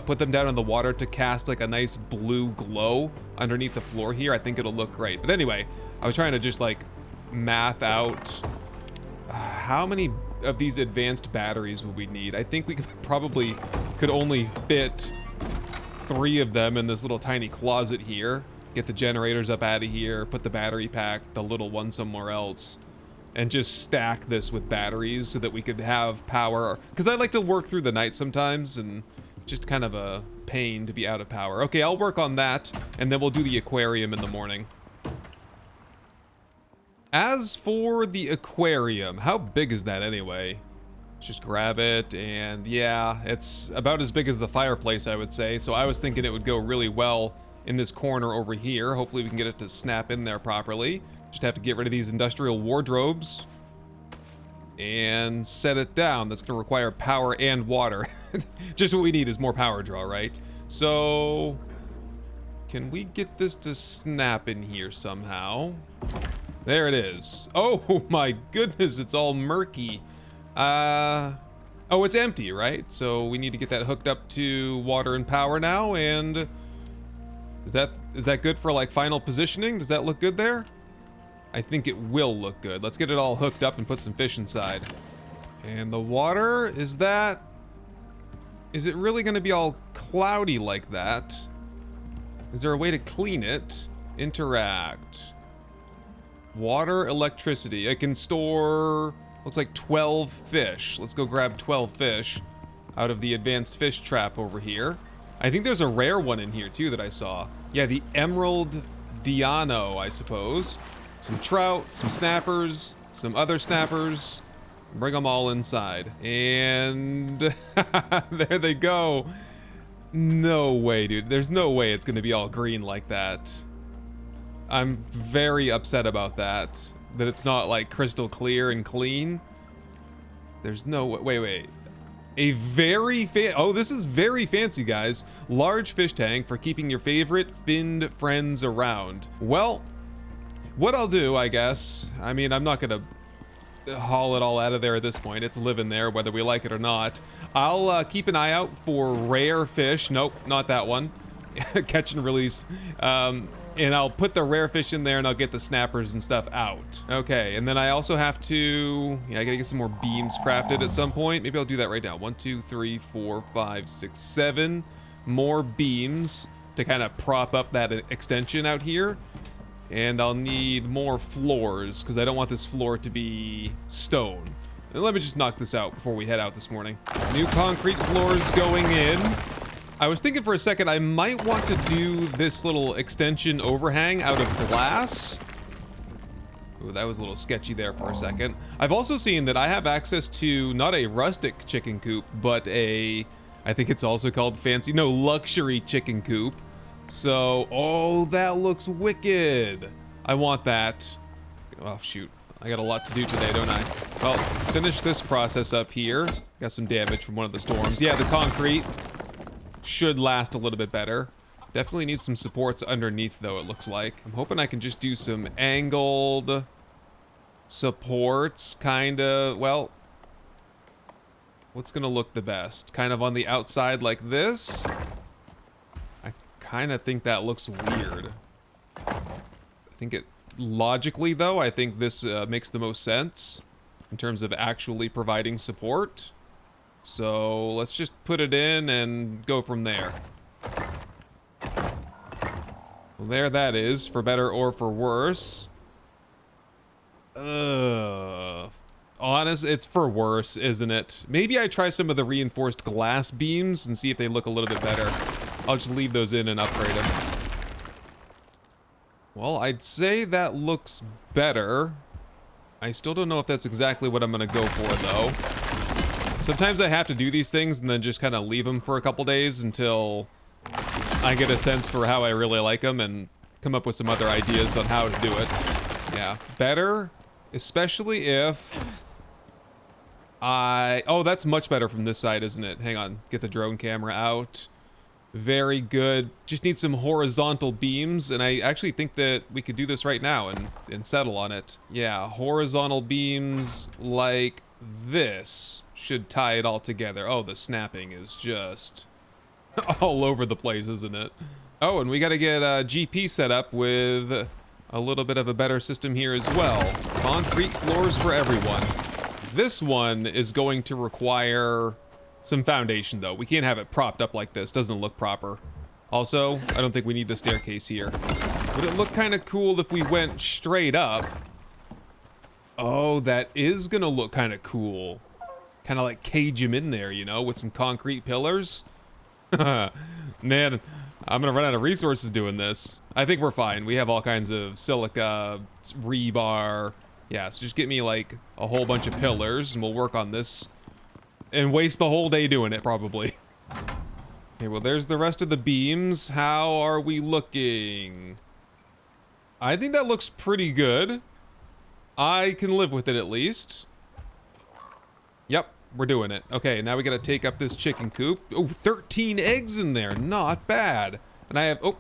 Put them down in the water to cast like a nice blue glow underneath the floor here. I think it'll look great. But anyway, I was trying to just like math out how many of these advanced batteries would we need. I think we probably could only fit 3 of them in this little tiny closet here. Get the generators up out of here, put the battery pack, the little one somewhere else, and just stack this with batteries so that we could have power. Because I like to work through the night sometimes, and just kind of a pain to be out of power. Okay, I'll work on that, and then we'll do the aquarium in the morning. As for the aquarium, how big is that anyway? Let's just grab it, and yeah, it's about as big as the fireplace, I would say. So I was thinking it would go really well in this corner over here. Hopefully we can get it to snap in there properly. Just have to get rid of these industrial wardrobes and set it down. That's gonna require power and water. Just what we need is more power draw, right? So can we get this to snap in here somehow? There it is. Oh my goodness, it's all murky. Oh, it's empty, right? So we need to get that hooked up to water and power now. And is that good for like final positioning? Does that look good there? I think it will look good. Let's get it all hooked up and put some fish inside. And the water, is it really gonna be all cloudy like that? Is there a way to clean it? Interact. Water, electricity. I can store, looks like 12 fish. Let's go grab 12 fish out of the advanced fish trap over here. I think there's a rare one in here too that I saw. Yeah, the Emerald Diano, I suppose. Some trout, some snappers, some other snappers. Bring them all inside. And there they go. No way, dude. There's no way it's gonna be all green like that. I'm very upset about that. That it's not like crystal clear and clean. There's no way. Wait. A very oh, this is very fancy, guys. Large fish tank for keeping your favorite finned friends around. Well, what I'll do, I guess, I mean, I'm not gonna haul it all out of there at this point. It's living there, whether we like it or not. I'll keep an eye out for rare fish. Nope, not that one. Catch and release. And I'll put the rare fish in there and I'll get the snappers and stuff out. Okay, and then I also have to, yeah, I gotta get some more beams crafted at some point. Maybe I'll do that right now. 1, 2, 3, 4, 5, 6, 7 more beams to kind of prop up that extension out here. And I'll need more floors because I don't want this floor to be stone. And let me just knock this out before we head out this morning. New concrete floors going in. I was thinking for a second I might want to do this little extension overhang out of glass. Ooh, that was a little sketchy there for a second. I've also seen that I have access to not a rustic chicken coop, but I think it's also called luxury chicken coop. So, oh, that looks wicked. I want that. Oh, shoot. I got a lot to do today, don't I? Well, finish this process up here. Got some damage from one of the storms. Yeah, the concrete should last a little bit better. Definitely needs some supports underneath, though, it looks like. I'm hoping I can just do some angled supports, kind of. Well, what's going to look the best? Kind of on the outside like this? I kind of think that looks weird. I think it... Logically, though, I think this makes the most sense in terms of actually providing support. So let's just put it in and go from there. Well, there that is, for better or for worse. Honest, it's for worse, isn't it? Maybe I try some of the reinforced glass beams and see if they look a little bit better. I'll just leave those in and upgrade them. Well, I'd say that looks better. I still don't know if that's exactly what I'm gonna go for, though. Sometimes I have to do these things and then just kind of leave them for a couple days until I get a sense for how I really like them and come up with some other ideas on how to do it. Yeah, better, especially if oh, that's much better from this side, isn't it? Hang on, get the drone camera out. Very good. Just need some horizontal beams, and I actually think that we could do this right now and settle on it. Yeah, horizontal beams like this should tie it all together. Oh, the snapping is just all over the place, isn't it? Oh, and we got to get GP set up with a little bit of a better system here as well. Concrete floors for everyone. This one is going to require some foundation, though. We can't have it propped up like this. Doesn't look proper. Also, I don't think we need the staircase here. Would it look kind of cool if we went straight up? Oh, that is gonna look kind of cool. Kind of like cage him in there, you know, with some concrete pillars. Man, I'm gonna run out of resources doing this. I think we're fine. We have all kinds of silica, rebar. Yeah, so just get me like a whole bunch of pillars and we'll work on this and waste the whole day doing it, probably. Okay, well, there's the rest of the beams. How are we looking? I think that looks pretty good. I can live with it, at least. Yep, we're doing it. Okay, now we gotta take up this chicken coop. Oh, 13 eggs in there. Not bad. And I have... Oh.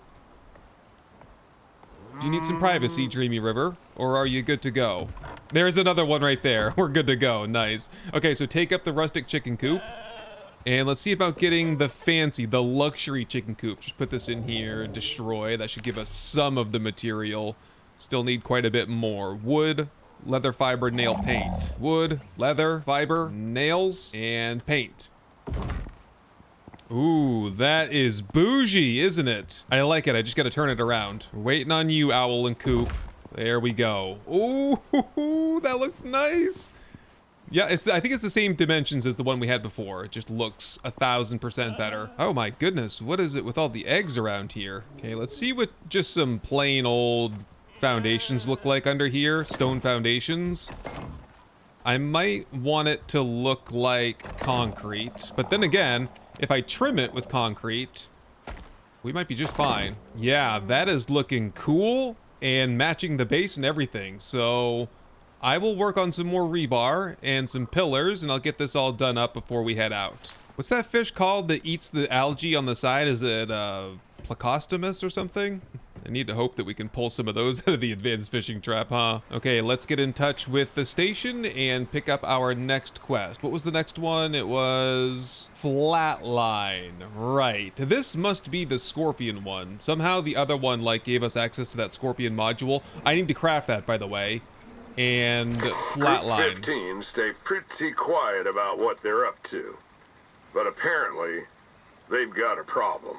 Do you need some privacy, Dreamy River? Or are you good to go? There's another one right there. We're good to go. Nice. Okay, so take up the rustic chicken coop. And let's see about getting the fancy, the luxury chicken coop. Just put this in here, destroy. That should give us some of the material. Still need quite a bit more. Wood, leather fiber, nail, paint. Wood, leather, fiber, nails, and paint. Ooh, that is bougie, isn't it? I like it. I just gotta turn it around. We're waiting on you, Owl and Coop. There we go. Ooh, that looks nice. Yeah, I think it's the same dimensions as the one we had before. It just looks 1000% better. Oh my goodness, what is it with all the eggs around here? Okay, let's see what just some plain old foundations look like under here. Stone foundations. I might want it to look like concrete, but then again, if I trim it with concrete, we might be just fine. Yeah, that is looking cool and matching the base and everything. So I will work on some more rebar and some pillars, and I'll get this all done up before we head out. What's that fish called that eats the algae on the side? Is it Plecostomus or something? I need to hope that we can pull some of those out of the advanced fishing trap, huh? Okay, let's get in touch with the station and pick up our next quest. What was the next one? It was Flatline. Right. This must be the Scorpion one. Somehow the other one, like, gave us access to that Scorpion module. I need to craft that, by the way. And Flatline. Group 15 stay pretty quiet about what they're up to. But apparently, they've got a problem.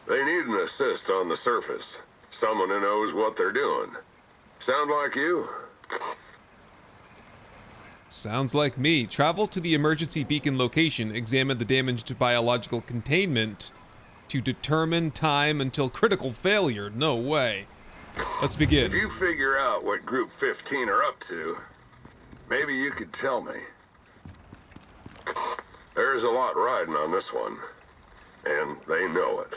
They need an assist on the surface. Someone who knows what they're doing. Sound like you? Sounds like me. Travel to the emergency beacon location. Examine the damage to biological containment to determine time until critical failure. No way. Let's begin. If you figure out what Group 15 are up to, maybe you could tell me. There's a lot riding on this one, and they know it.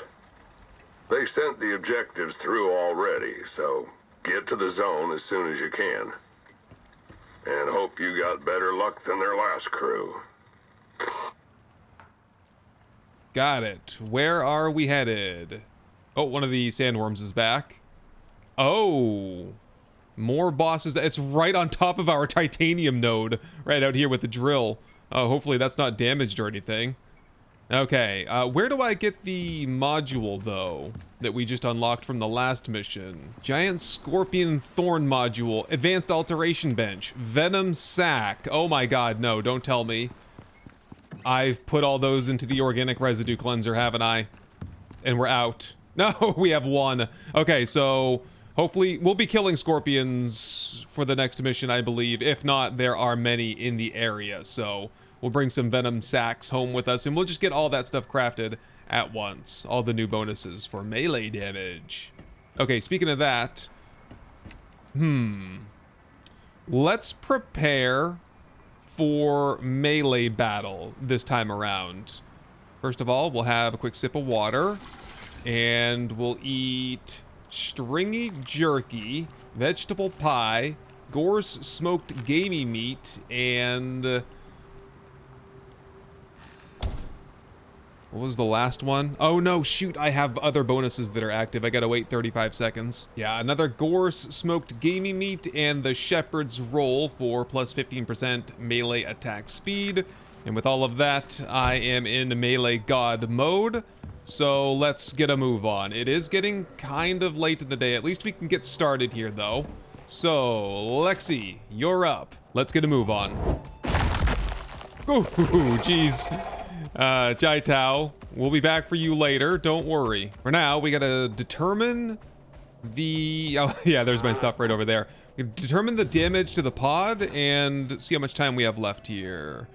They sent the objectives through already, so get to the zone as soon as you can. And hope you got better luck than their last crew. Got it. Where are we headed? Oh, one of the sandworms is back. Oh, more bosses. It's right on top of our titanium node, right out here with the drill. Oh, hopefully that's not damaged or anything. Okay, where do I get the module, though, that we just unlocked from the last mission? Giant Scorpion Thorn Module, Advanced Alteration Bench, Venom Sac. Oh my god, no, don't tell me. I've put all those into the Organic Residue Cleanser, haven't I? And we're out. No, we have one. Okay, so hopefully we'll be killing scorpions for the next mission, I believe. If not, there are many in the area, so we'll bring some venom sacks home with us, and we'll just get all that stuff crafted at once. All the new bonuses for melee damage. Okay, speaking of that, let's prepare for melee battle this time around. First of all, we'll have a quick sip of water, and we'll eat stringy jerky, vegetable pie, Gore's smoked gamey meat, and what was the last one? Oh no, shoot, I have other bonuses that are active. I gotta wait 35 seconds. Yeah, another Gore's smoked gamey meat and the shepherd's roll for plus 15% melee attack speed. And with all of that, I am in melee god mode. So let's get a move on. It is getting kind of late in the day. At least we can get started here though. So, Lexi, you're up. Let's get a move on. Ooh, jeez. Jai Tao, we'll be back for you later, don't worry. For now, we gotta determine the... Oh, yeah, there's my stuff right over there. We determine the damage to the pod and see how much time we have left here.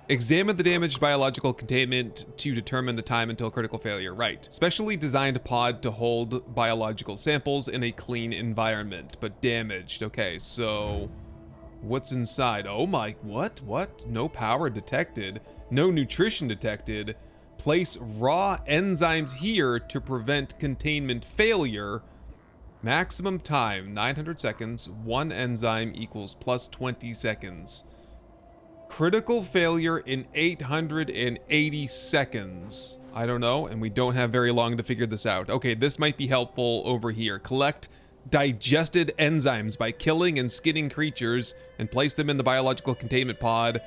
Examine the damaged biological containment to determine the time until critical failure. Right. Specially designed pod to hold biological samples in a clean environment, but damaged. Okay, so what's inside? Oh my, what? No power detected. No nutrition detected. Place raw enzymes here to prevent containment failure. Maximum time, 900 seconds. One enzyme equals plus 20 seconds. Critical failure in 880 seconds. I don't know, and we don't have very long to figure this out. Okay, this might be helpful over here. Collect digested enzymes by killing and skinning creatures and place them in the biological containment pod.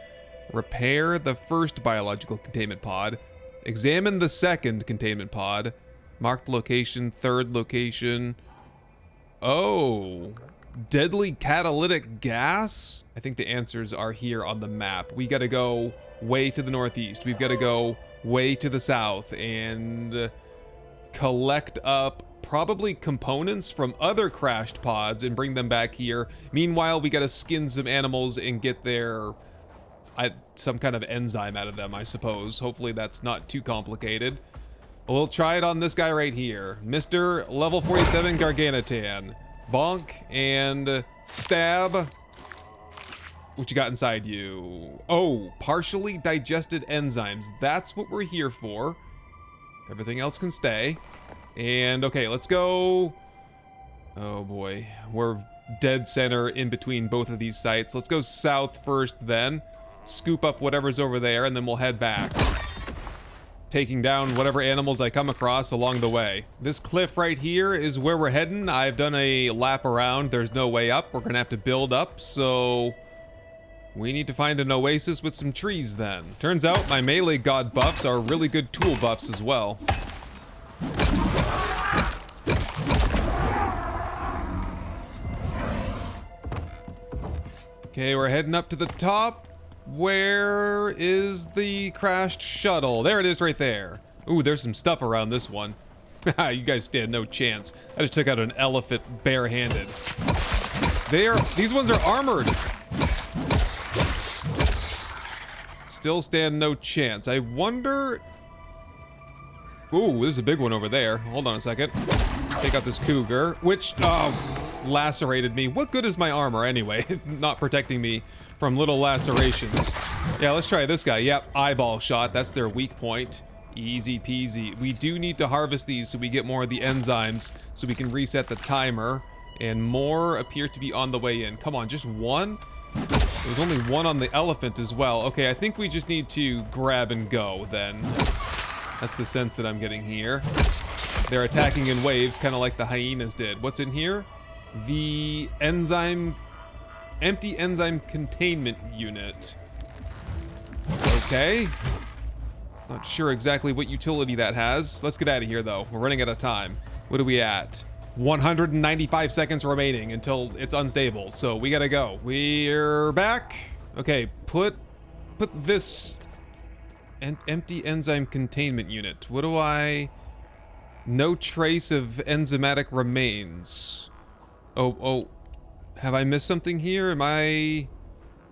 Repair the first biological containment pod. Examine the second containment pod. Marked location, third location. Oh, deadly catalytic gas? I think the answers are here on the map. We gotta go way to the northeast. We've gotta go way to the south and collect up probably components from other crashed pods and bring them back here. Meanwhile, we gotta skin some animals and get their some kind of enzyme out of them, I suppose. Hopefully that's not too complicated. We'll try it on this guy right here. Mr. Level 47 Garganitan. Bonk and stab. What you got inside you? Oh, partially digested enzymes. That's what we're here for. Everything else can stay. And okay, let's go. Oh boy, we're dead center in between both of these sites. Let's go south first then. Scoop up whatever's over there and then we'll head back. Taking down whatever animals I come across along the way. This cliff right here is where we're heading. I've done a lap around. There's no way up. We're gonna have to build up, so we need to find an oasis with some trees then. Turns out my melee god buffs are really good tool buffs as well. Okay, we're heading up to the top. Where is the crashed shuttle? There it is right there. Ooh, there's some stuff around this one. You guys stand no chance. I just took out an elephant barehanded. These ones are armored. Still stand no chance. I wonder... Ooh, there's a big one over there. Hold on a second. Take out this cougar, which, lacerated me. What good is my armor anyway? Not protecting me from little lacerations. Yeah, let's try this guy. Yep, eyeball shot. That's their weak point. Easy peasy. We do need to harvest these so we get more of the enzymes so we can reset the timer. And more appear to be on the way in. Come on, just one? There's only one on the elephant as well. Okay, I think we just need to grab and go then. That's the sense that I'm getting here. They're attacking in waves, kind of like the hyenas did. What's in here? The empty enzyme containment unit. Okay. Not sure exactly what utility that has. Let's get out of here though. We're running out of time. What are we at? 195 seconds remaining until it's unstable. So we gotta go. We're back. Okay, put this empty enzyme containment unit. What do I... No trace of enzymatic remains. Oh, have I missed something here? What am I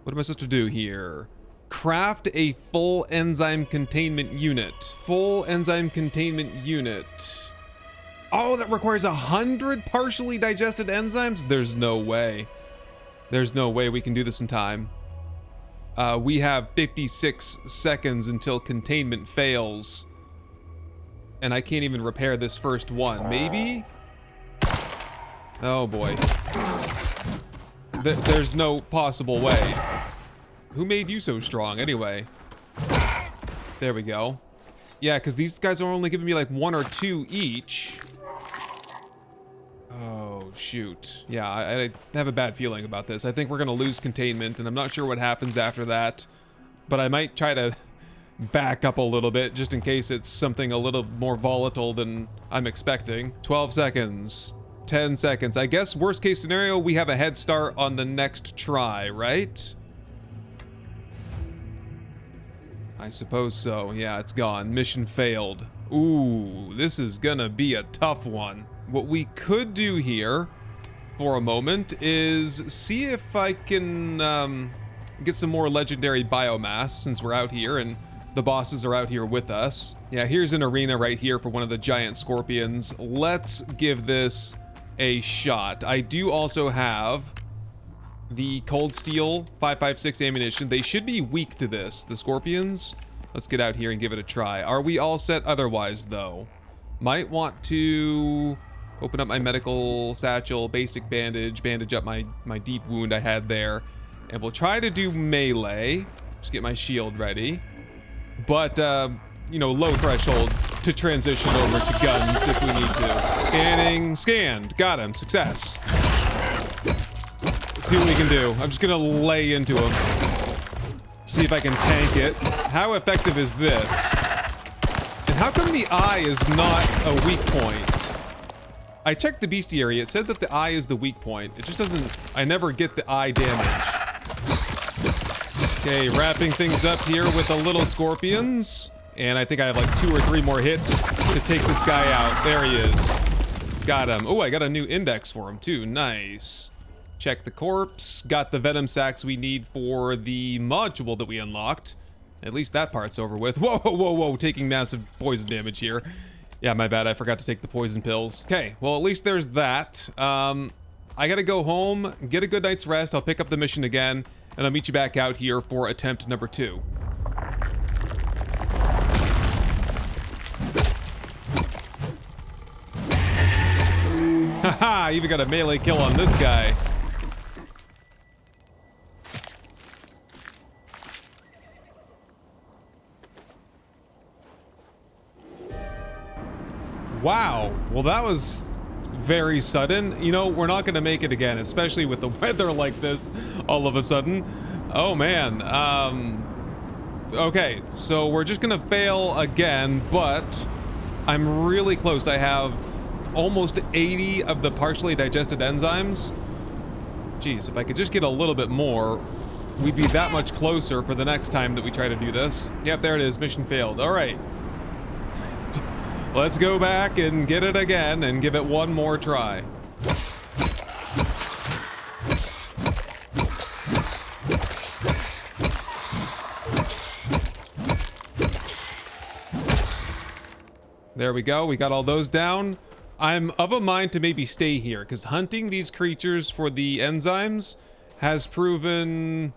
supposed to do here? Craft a full enzyme containment unit. Full enzyme containment unit. Oh, that requires 100 partially digested enzymes? There's no way. There's no way we can do this in time. We have 56 seconds until containment fails. And I can't even repair this first one. Maybe? Oh boy. There's no possible way. Who made you so strong anyway? There we go. Yeah, because these guys are only giving me like 1 or 2 each. Oh, shoot. Yeah, I have a bad feeling about this. I think we're going to lose containment, and I'm not sure what happens after that. But I might try to back up a little bit, just in case it's something a little more volatile than I'm expecting. 12 seconds. 10 seconds. I guess worst case scenario, we have a head start on the next try, right? I suppose so. Yeah, it's gone. Mission failed. Ooh, this is gonna be a tough one. What we could do here for a moment is see if I can get some more legendary biomass since we're out here and the bosses are out here with us. Yeah, here's an arena right here for one of the giant scorpions. Let's give this a shot. I do also have the cold steel 5.56 ammunition. They should be weak to this, the scorpions. Let's get out here and give it a try. Are we all set otherwise though? Might want to open up my medical satchel, basic bandage up my deep wound I had there, and we'll try to do melee. Just get my shield ready. But you know, low threshold to transition over to guns if we need to. Scanning, scanned, got him, success. Let's see what we can do. I'm just gonna lay into him. See if I can tank it. How effective is this? And how come the eye is not a weak point? I checked the bestiary, it said that the eye is the weak point. It just doesn't, I never get the eye damage. Okay, wrapping things up here with the little scorpions. And I think I have like 2 or 3 more hits to take this guy out. There he is. Got him. Oh, I got a new index for him too. Nice. Check the corpse. Got the venom sacs we need for the module that we unlocked. At least that part's over with. Whoa, whoa, whoa. Taking massive poison damage here. Yeah, my bad. I forgot to take the poison pills. Okay, well, at least there's that. I gotta go home, get a good night's rest. I'll pick up the mission again, and I'll meet you back out here for attempt number 2. Haha, even got a melee kill on this guy. Wow, well that was very sudden. You know, we're not gonna make it again, especially with the weather like this all of a sudden. Oh man, okay, so we're just gonna fail again, but I'm really close. I have almost 80 of the partially digested enzymes. Jeez, if I could just get a little bit more, we'd be that much closer for the next time that we try to do this. Yep, there it is, mission failed. All right. Let's go back and get it again and give it one more try. There we go. We got all those down. I'm of a mind to maybe stay here, because hunting these creatures for the enzymes has proven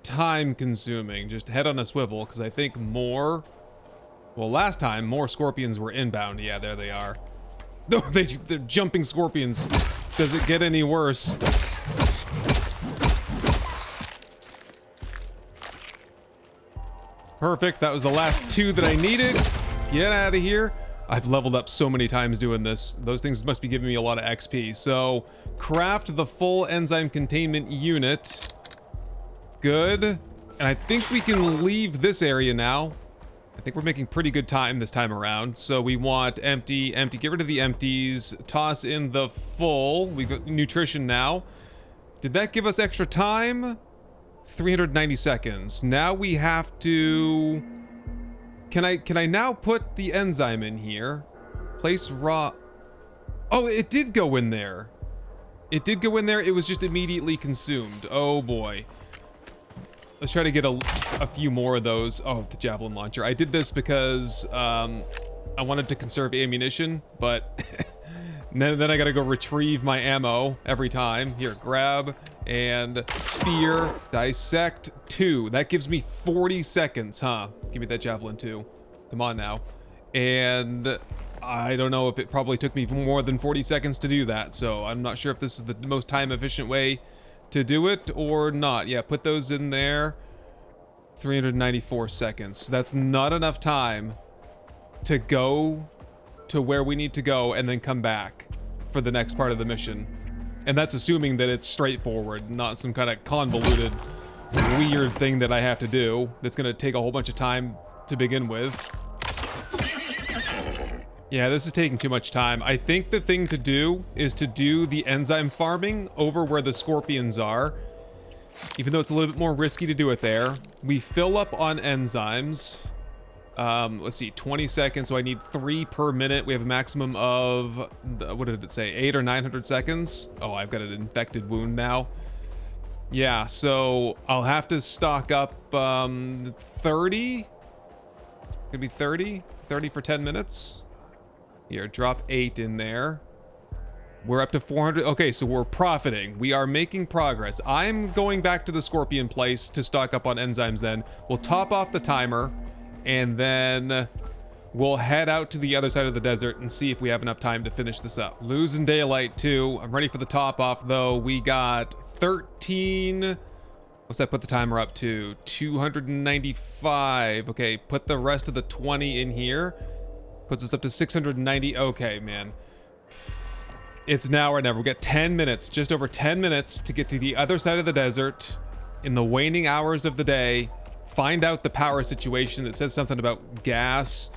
time-consuming. Just head on a swivel, because I think more... Well, last time, more scorpions were inbound. Yeah, there they are. No, they're jumping scorpions. Does it get any worse? Perfect. That was the last 2 that I needed. Get out of here. I've leveled up so many times doing this. Those things must be giving me a lot of XP. So, craft the full enzyme containment unit. Good. And I think we can leave this area now. I think we're making pretty good time this time around. So we want empty, empty, get rid of the empties, toss in the full. We've got nutrition now. Did that give us extra time? 390 seconds. Now we have to... Can I now put the enzyme in here? Place raw... Oh, it did go in there. It did go in there. It was just immediately consumed. Oh boy. Let's try to get a few more of those. Oh, the javelin launcher. I did this because I wanted to conserve ammunition, but then I gotta go retrieve my ammo every time. Here, grab and spear, dissect 2. That gives me 40 seconds, huh? Give me that javelin too. Come on now. And I don't know if it probably took me more than 40 seconds to do that, so I'm not sure if this is the most time efficient way to do it or not. Yeah, put those in there. 394 seconds. That's not enough time to go to where we need to go and then come back for the next part of the mission. And that's assuming that it's straightforward, not some kind of convoluted, weird thing that I have to do that's gonna take a whole bunch of time to begin with. Yeah, this is taking too much time. I think the thing to do is to do the enzyme farming over where the scorpions are. Even though it's a little bit more risky to do it there. We fill up on enzymes. Let's see, 20 seconds, so I need 3 per minute. We have a maximum of, what did it say, 800 or 900 seconds? Oh, I've got an infected wound now. Yeah, so I'll have to stock up 30? Could be 30? 30 for 10 minutes? Here, drop 8 in there. We're up to 400. Okay, so we're profiting. We are making progress. I'm going back to the scorpion place to stock up on enzymes then. We'll top off the timer, and then we'll head out to the other side of the desert and see if we have enough time to finish this up. Losing daylight too. I'm ready for the top off though. We got 13. What's that put the timer up to? 295. Okay, put the rest of the 20 in here. Puts us up to 690. Okay, man. It's now or never. We got 10 minutes, just over 10 minutes to get to the other side of the desert in the waning hours of the day. Find out the power situation that says something about gas.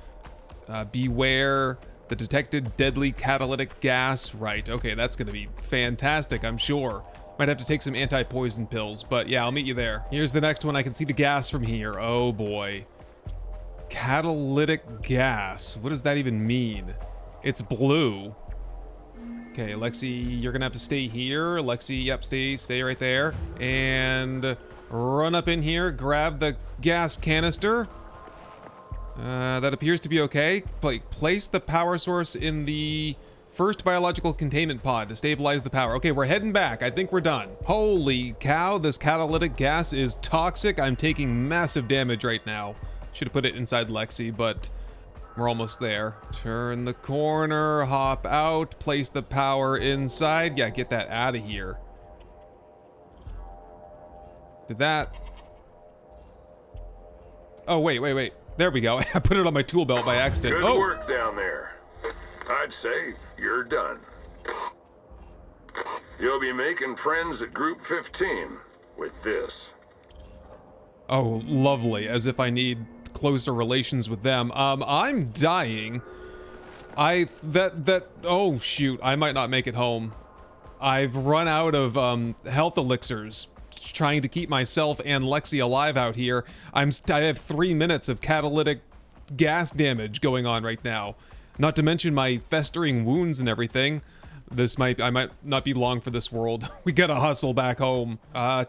Beware the detected deadly catalytic gas. Right, okay, that's gonna be fantastic, I'm sure. Might have to take some anti-poison pills, but yeah, I'll meet you there. Here's the next one. I can see the gas from here. Oh boy. Catalytic gas. What does that even mean? It's blue. Okay, Lexi, you're gonna have to stay here. Lexi, yep, stay right there. And run up in here, grab the gas canister. That appears to be okay. Place the power source in the first biological containment pod to stabilize the power. Okay, we're heading back. I think we're done. Holy cow, this catalytic gas is toxic. I'm taking massive damage right now. Should have put it inside Lexi, but we're almost there. Turn the corner, hop out, place the power inside. Yeah, get that out of here. Did that... Oh, wait. There we go. I put it on my tool belt by accident. Good work down there. I'd say you're done. You'll be making friends at Group 15 with this. Oh, lovely. As if I need closer relations with them. I'm dying. Oh shoot, I might not make it home. I've run out of health elixirs trying to keep myself and Lexi alive out here. I have 3 minutes of catalytic gas damage going on right now. Not to mention my festering wounds and everything. I might not be long for this world. We gotta hustle back home.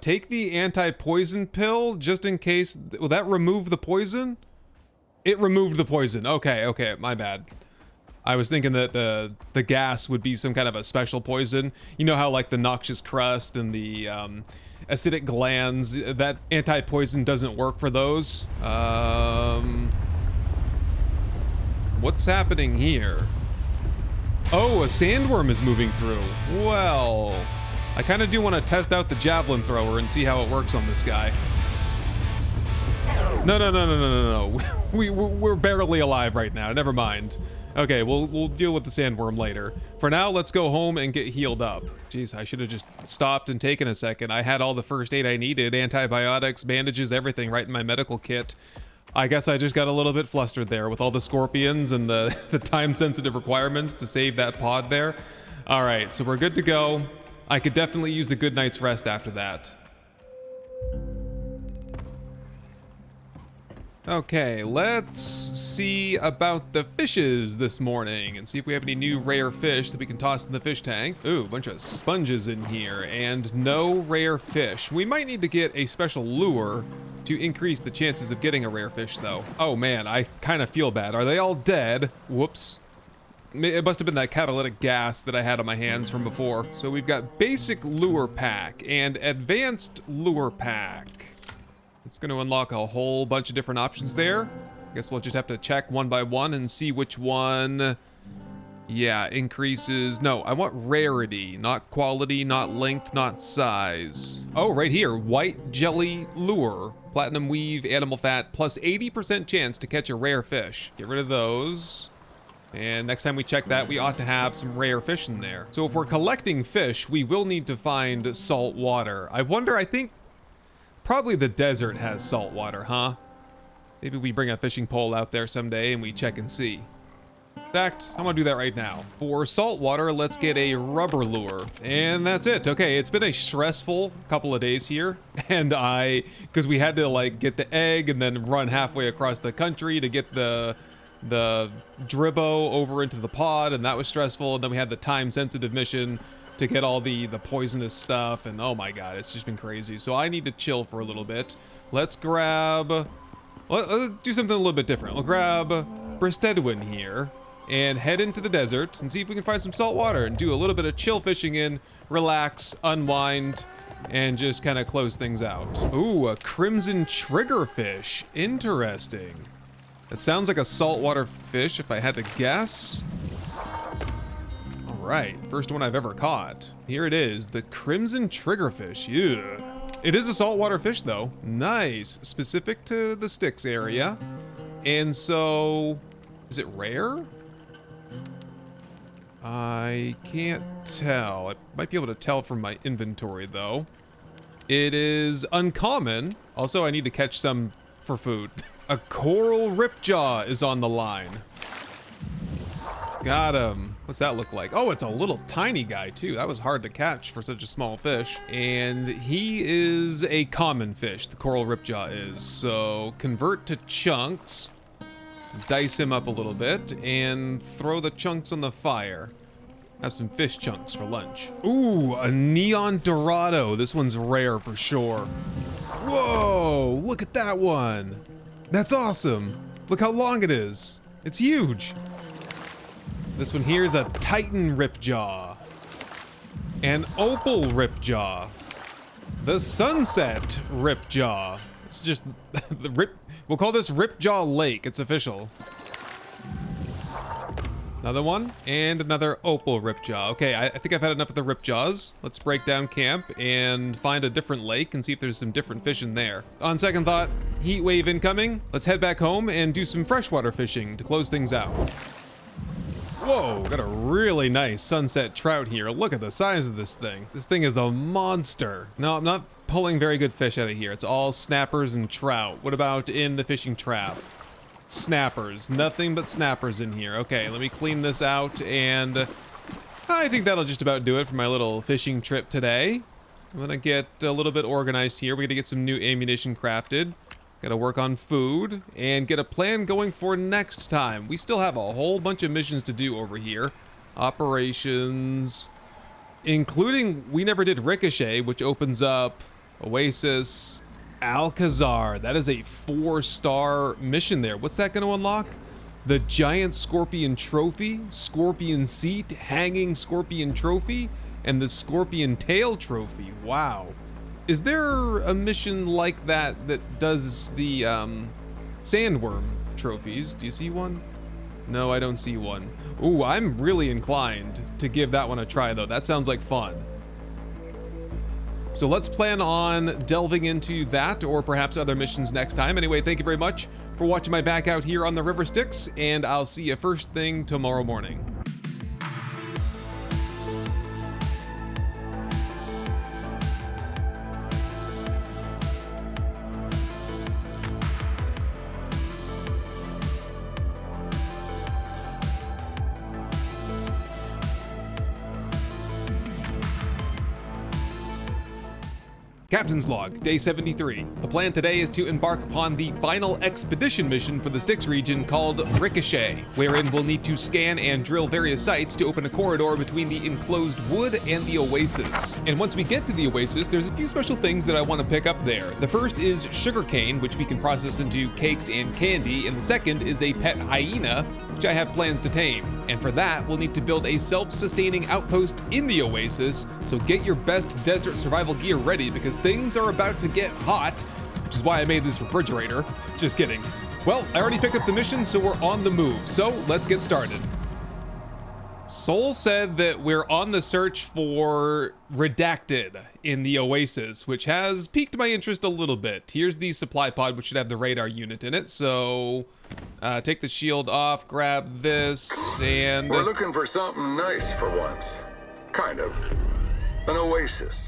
Take the anti-poison pill just in case. Will that remove the poison? it removed the poison. Okay, okay, my bad. I was thinking that the gas would be some kind of a special poison. You know how like the noxious crust and the acidic glands, that anti-poison doesn't work for those. What's happening here? Oh, a sandworm is moving through. Well, I kind of do want to test out the javelin thrower and see how it works on this guy. No. We're barely alive right now. Never mind. Okay, we'll deal with the sandworm later. For now, let's go home and get healed up. Jeez, I should have just stopped and taken a second. I had all the first aid I needed, antibiotics, bandages, everything right in my medical kit. I guess I just got a little bit flustered there with all the scorpions and the time-sensitive requirements to save that pod there. All right, so we're good to go. I could definitely use a good night's rest after that. Okay, let's see about the fishes this morning and see if we have any new rare fish that we can toss in the fish tank. Ooh, a bunch of sponges in here and no rare fish. We might need to get a special lure to increase the chances of getting a rare fish though. Oh man, I kind of feel bad. Are they all dead? Whoops. It must have been that catalytic gas that I had on my hands from before. So we've got basic lure pack and advanced lure pack. It's going to unlock a whole bunch of different options there. I guess we'll just have to check one by one and see which one, yeah, increases. No, I want rarity, not quality, not length, not size. Oh, right here, white jelly lure, platinum weave, animal fat, plus 80% chance to catch a rare fish. Get rid of those. And next time we check that, we ought to have some rare fish in there. So if we're collecting fish, we will need to find salt water. I wonder, I think, probably the desert has salt water, huh? Maybe we bring a fishing pole out there someday and we check and see. In fact, I'm gonna do that right now. For salt water, let's get a rubber lure. And that's it. Okay, it's been a stressful couple of days here. And because we had to like get the egg and then run halfway across the country to get the dribbo over into the pod, and that was stressful. And then we had the time-sensitive mission to get all the poisonous stuff, and oh my god, it's just been crazy. So I need to chill for a little bit. Let's grab, let's do something a little bit different. We'll grab Bristedwin here and head into the desert and see if we can find some salt water and do a little bit of chill fishing in, relax, unwind, and just kind of close things out. Ooh, a crimson triggerfish. Interesting. It sounds like a saltwater fish if I had to guess. Right, first one I've ever caught. Here it is, the crimson triggerfish. Yeah. It is a saltwater fish though. Nice, specific to the Styx area. And so, is it rare? I can't tell. I might be able to tell from my inventory though. It is uncommon. Also, I need to catch some for food. A coral ripjaw is on the line. Got him. What's that look like? Oh, it's a little tiny guy too. That was hard to catch for such a small fish. And he is a common fish, the coral ripjaw is. So convert to chunks, dice him up a little bit, and throw the chunks on the fire. Have some fish chunks for lunch. Ooh, a neon dorado. This one's rare for sure. Whoa, look at that one. That's awesome. Look how long it is. It's huge. This one here is a Titan Ripjaw. An Opal Ripjaw. The Sunset Ripjaw. It's just we'll call this Ripjaw Lake. It's official. Another one, and another Opal Ripjaw. Okay, I think I've had enough of the Ripjaws. Let's break down camp and find a different lake and see if there's some different fish in there. On second thought, heat wave incoming. Let's head back home and do some freshwater fishing to close things out. Whoa, got a really nice sunset trout here. Look at the size of this thing. This thing is a monster. No, I'm not pulling very good fish out of here. It's all snappers and trout. What about in the fishing trap? Snappers. Nothing but snappers in here. Okay, let me clean this out, and I think that'll just about do it for my little fishing trip today. I'm gonna get a little bit organized here. We're gonna get some new ammunition crafted. Gotta work on food and get a plan going for next time. We still have a whole bunch of missions to do over here. Operations, including we never did Ricochet, which opens up Oasis Alcazar. That is a 4-star mission there. What's that going to unlock? The giant scorpion trophy, scorpion seat, hanging scorpion trophy, and the scorpion tail trophy. Wow. Is there a mission like that that does the sandworm trophies? Do you see one? No, I don't see one. Ooh, I'm really inclined to give that one a try though. That sounds like fun. So let's plan on delving into that or perhaps other missions next time. Anyway, thank you very much for watching my back out here on the river Styx, and I'll see you first thing tomorrow morning. Captain's Log, Day 73. The plan today is to embark upon the final expedition mission for the Styx region called Ricochet, wherein we'll need to scan and drill various sites to open a corridor between the enclosed wood and the oasis. And once we get to the oasis, there's a few special things that I want to pick up there. The first is sugarcane, which we can process into cakes and candy, and the second is a pet hyena, which I have plans to tame. And for that, we'll need to build a self-sustaining outpost in the oasis, so get your best desert survival gear ready because things are about to get hot, which is why I made this refrigerator. Just kidding. Well, I already picked up the mission, so we're on the move. So let's get started. Soul said that we're on the search for Redacted in the Oasis, which has piqued my interest a little bit. Here's the supply pod, which should have the radar unit in it. So take the shield off, grab this, and... We're looking for something nice for once. Kind of. An oasis.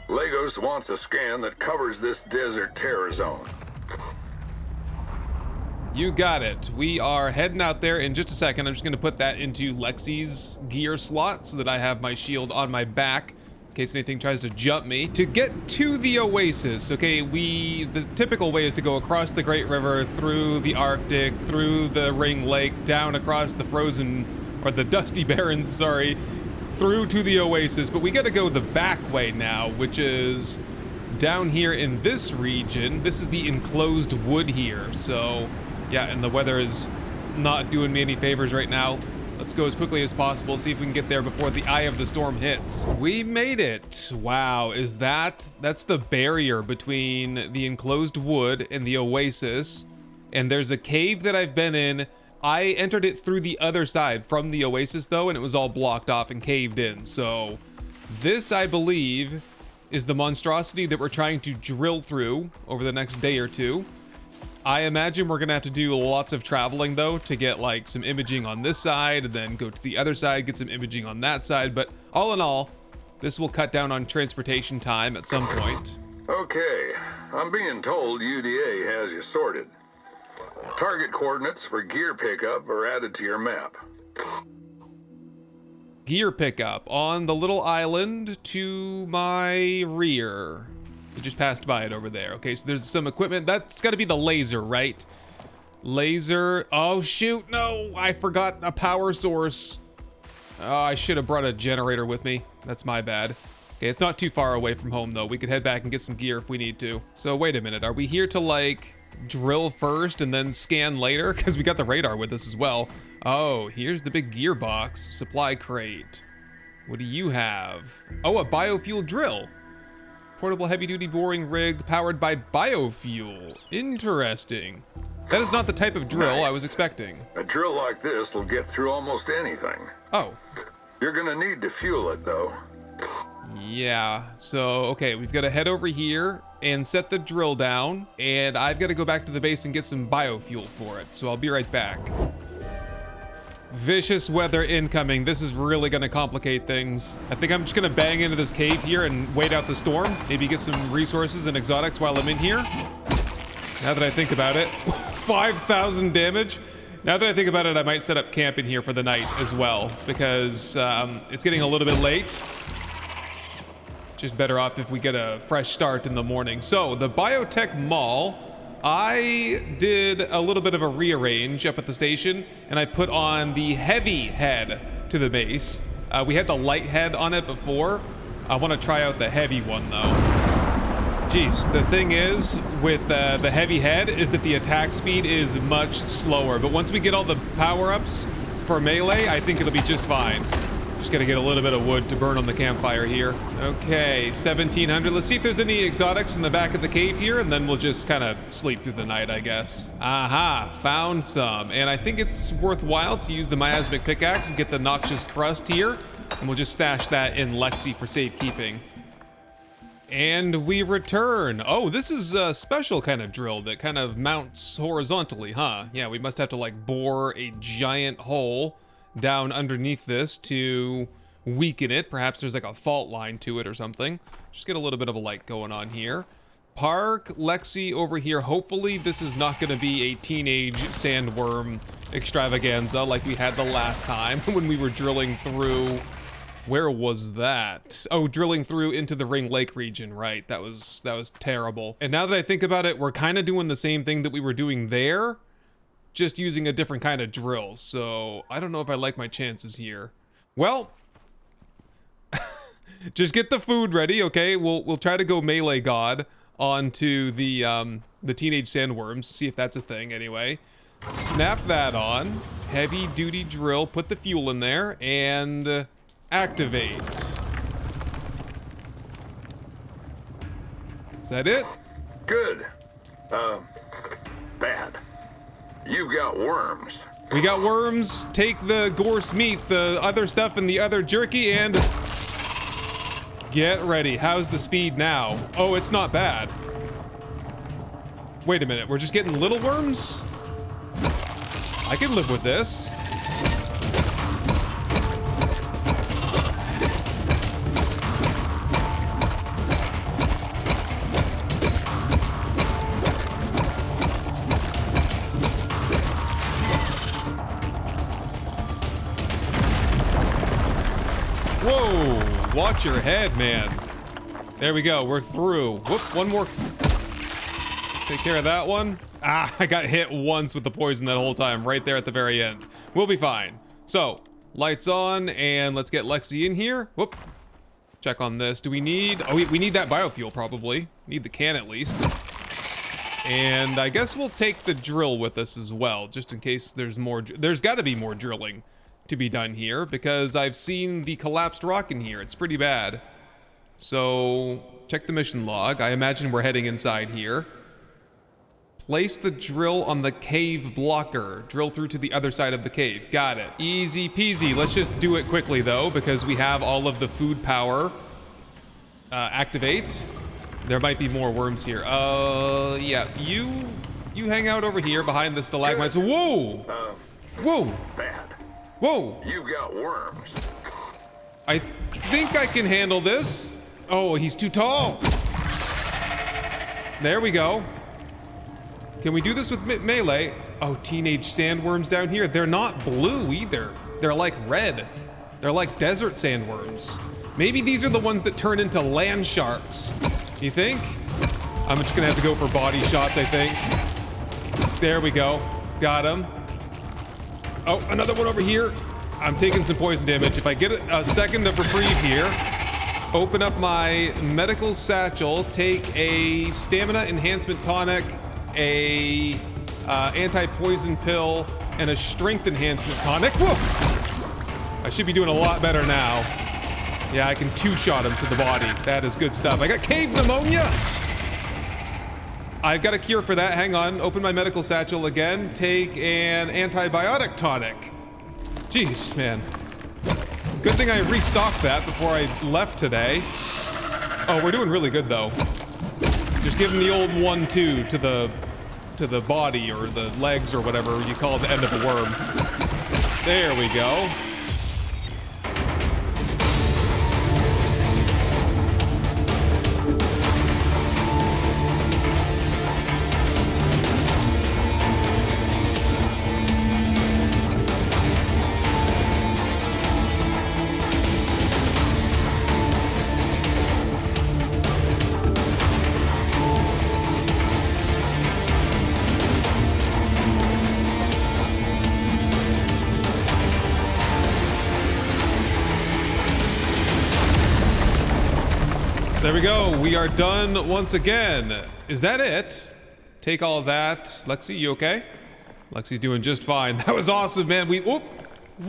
Lagos wants a scan that covers this desert terror zone. You got it. We are heading out there in just a second. I'm just going to put that into Lexi's gear slot so that I have my shield on my back in case anything tries to jump me. To get to the oasis, okay, the typical way is to go across the Great River, through the Arctic, through the Ring Lake, down across the frozen, or the Dusty Barrens, sorry, through to the oasis. But we got to go the back way now, which is down here in this region. This is the enclosed wood here, so... yeah, and the weather is not doing me any favors right now. Let's go as quickly as possible, see if we can get there before the eye of the storm hits. We made it. Wow, that's the barrier between the enclosed wood and the oasis. And there's a cave that I've been in. I entered it through the other side from the oasis though, and it was all blocked off and caved in. So this, I believe, is the monstrosity that we're trying to drill through over the next day or two. I imagine we're gonna have to do lots of traveling though to get like some imaging on this side and then go to the other side, get some imaging on that side. But all in all, this will cut down on transportation time at some point. Okay, I'm being told UDA has you sorted. Target coordinates for gear pickup are added to your map. Gear pickup on the little island to my rear. We just passed by it over there. Okay, so there's some equipment. That's got to be the laser, right? Laser. Oh, shoot. No, I forgot a power source. Oh, I should have brought a generator with me. That's my bad. Okay, it's not too far away from home, though. We could head back and get some gear if we need to. So wait a minute. Are we here to, like, drill first and then scan later? Because we got the radar with us as well. Oh, here's the big gearbox. Supply crate. What do you have? Oh, a biofuel drill. Portable heavy-duty boring rig powered by biofuel. Interesting. That is not the type of drill I was expecting. A drill like this will get through almost anything. Oh. You're gonna need to fuel it, though. Yeah, so, okay, we've got to head over here and set the drill down, and I've got to go back to the base and get some biofuel for it, so I'll be right back. Vicious weather incoming. This is really gonna complicate things. I think I'm just gonna bang into this cave here and wait out the storm. Maybe get some resources and exotics while I'm in here. Now that I think about it, 5,000 damage. Now that I think about it, I might set up camp in here for the night as well, because it's getting a little bit late. Just better off if we get a fresh start in the morning. So, the Biotech Mall, I did a little bit of a rearrange up at the station, and I put on the heavy head to the base. We had the light head on it before. I want to try out the heavy one, though. Jeez, the thing is with the heavy head is that the attack speed is much slower, but once we get all the power-ups for melee, I think it'll be just fine. Just gotta get a little bit of wood to burn on the campfire here. Okay, 1700. Let's see if there's any exotics in the back of the cave here, and then we'll just kind of sleep through the night, I guess. Aha, found some. And I think it's worthwhile to use the miasmic pickaxe and get the noxious crust here, and we'll just stash that in Lexi for safekeeping. And we return. Oh, this is a special kind of drill that kind of mounts horizontally, huh? Yeah, we must have to like bore a giant hole down underneath this to weaken it. Perhaps there's like a fault line to it or something. Just get a little bit of a light going on here. Park Lexi over here. Hopefully this is not going to be a teenage sandworm extravaganza like we had the last time when we were drilling through. Where was that? Oh, drilling through into the Ring Lake region, right? That was terrible. And now that I think about it, we're kind of doing the same thing that we were doing there, just using a different kind of drill. So I don't know if I like my chances here. Well, just get the food ready, okay? We'll try to go melee god onto the teenage sandworms, see if that's a thing anyway. Snap that on. Heavy duty drill, put the fuel in there, and activate. Is that it? Good. Bad. You got worms. We got worms. Take the gorse meat, the other stuff, and the other jerky, and get ready. How's the speed now? Oh, it's not bad. Wait a minute. We're just getting little worms? I can live with this. Whoa, watch your head, man. There we go, we're through. Whoop, one more. Take care of that one. Ah, I got hit once with the poison that whole time, right there at the very end. We'll be fine. So, lights on, and let's get Lexi in here. Whoop. Check on this. Do we need... Oh, we need that biofuel, probably. Need the can, at least. And I guess we'll take the drill with us as well, just in case there's more... There's got to be more drilling to be done here, because I've seen the collapsed rock in here. It's pretty bad. So, check the mission log. I imagine we're heading inside here. Place the drill on the cave blocker. Drill through to the other side of the cave. Got it. Easy peasy. Let's just do it quickly, though, because we have all of the food power. Activate. There might be more worms here. Yeah. You hang out over here behind the stalagmites. Whoa! Whoa! Bad. Whoa! You got worms. I think I can handle this. Oh, he's too tall. There we go. Can we do this with melee? Oh, teenage sandworms down here. They're not blue either. They're like red. They're like desert sandworms. Maybe these are the ones that turn into land sharks. You think? I'm just gonna have to go for body shots, I think. There we go. Got him. Oh, another one over here. I'm taking some poison damage. If I get a second of reprieve here, open up my medical satchel, take a stamina enhancement tonic, a anti-poison pill, and a strength enhancement tonic. Woof! I should be doing a lot better now. Yeah, I can two-shot him to the body. That is good stuff. I got cave pneumonia! I've got a cure for that. Hang on. Open my medical satchel again. Take an antibiotic tonic. Jeez, man. Good thing I restocked that before I left today. Oh, we're doing really good, though. Just give him the old 1-2 to the body or the legs or whatever you call the end of a worm. There we go. There we go. We are done once again. Is that it? Take all of that. Lexi, you okay? Lexi's doing just fine. That was awesome, man. Whoop.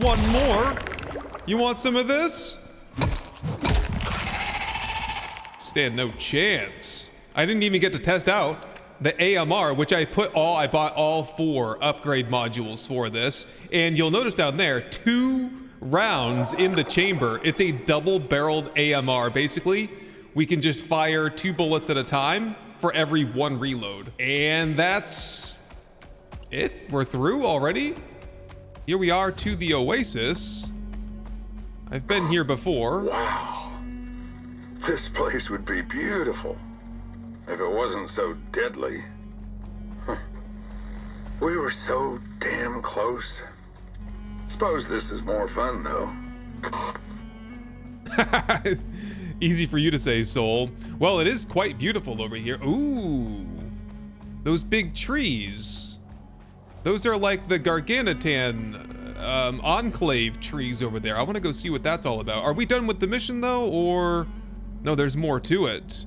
One more. You want some of this? Stand no chance. I didn't even get to test out the AMR, which I bought all 4 upgrade modules for this. And you'll notice down there, 2 rounds in the chamber. It's a double-barreled AMR. Basically, we can just fire 2 bullets at a time for every 1 reload. And that's it. We're through already. Here we are to the Oasis. I've been here before. Wow. This place would be beautiful if it wasn't so deadly. Huh. We were so damn close. Suppose this is more fun, though. Easy for you to say, Soul. Well, it is quite beautiful over here. Ooh. Those big trees. Those are like the Garganitan enclave trees over there. I want to go see what that's all about. Are we done with the mission, though, or... No, there's more to it.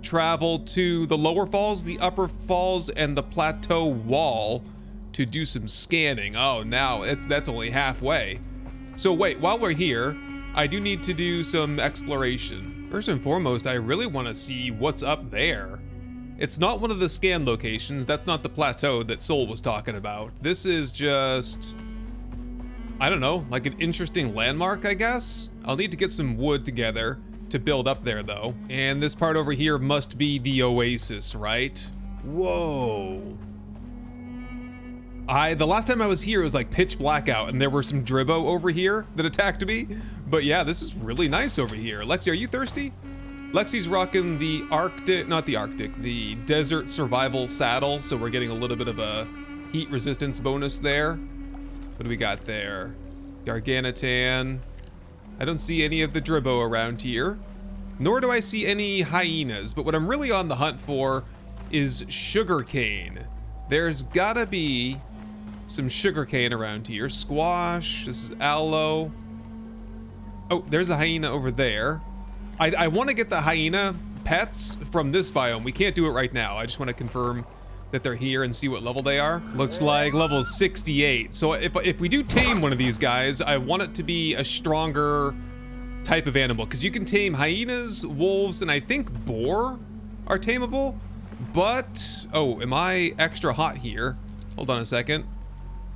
Travel to the lower falls, the upper falls, and the plateau wall to do some scanning. Oh, now that's only halfway. So wait, while we're here, I do need to do some exploration. First and foremost, I really want to see what's up there. It's not one of the scan locations. That's not the plateau that Soul was talking about. This is just, I don't know, like an interesting landmark, I guess? I'll need to get some wood together to build up there, though. And this part over here must be the Oasis, right? Whoa. The last time I was here, it was like pitch black out, and there were some Dribbo over here that attacked me. But yeah, this is really nice over here. Lexi, are you thirsty? Lexi's rocking the the desert survival saddle, so we're getting a little bit of a heat resistance bonus there. What do we got there? Garganitan. I don't see any of the Dribbo around here, nor do I see any hyenas, but what I'm really on the hunt for is sugarcane. There's gotta be some sugarcane around here. Squash, this is aloe. Oh, there's a hyena over there. I want to get the hyena pets from this biome. We can't do it right now. I just want to confirm that they're here and see what level they are. Looks like level 68. So if we do tame one of these guys, I want it to be a stronger type of animal, because you can tame hyenas, wolves, and I think boar are tameable. But, oh, am I extra hot here? Hold on a second.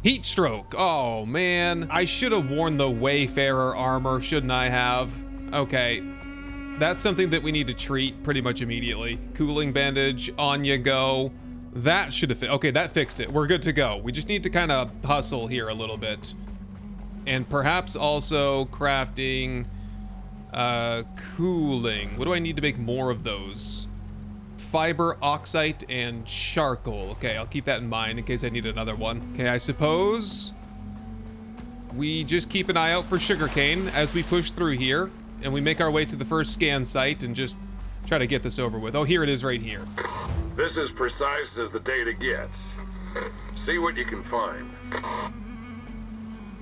Heat stroke. Oh, man. I should have worn the Wayfarer armor, shouldn't I have? Okay. That's something that we need to treat pretty much immediately. Cooling bandage, on you go. That should have okay, that fixed it. We're good to go. We just need to kind of hustle here a little bit. And perhaps also crafting cooling. What do I need to make more of those? Fiber, oxite, and charcoal. Okay, I'll keep that in mind in case I need another one. Okay, I suppose we just keep an eye out for sugarcane as we push through here, and we make our way to the first scan site and just try to get this over with. Oh, here it is right here. This is precise as the data gets. See what you can find.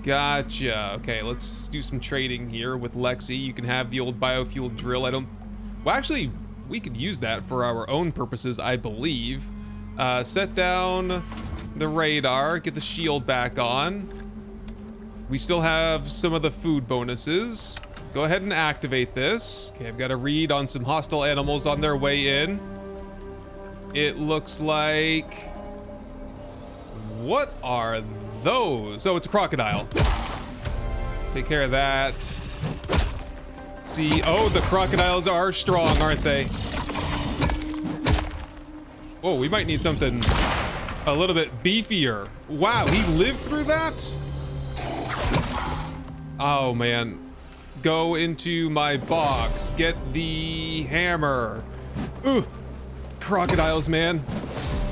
Gotcha. Okay, let's do some trading here with Lexi. You can have the old biofuel drill. Well, actually, we could use that for our own purposes, I believe. Set down the radar, get the shield back on. We still have some of the food bonuses. Go ahead and activate this. Okay, I've got a read on some hostile animals on their way in. It looks like... What are those? Oh, it's a crocodile. Take care of that. Let's see. Oh, the crocodiles are strong, aren't they? Oh, we might need something a little bit beefier. Wow, he lived through that? Oh, man. Go into my box. Get the hammer. Ooh. Crocodiles, man.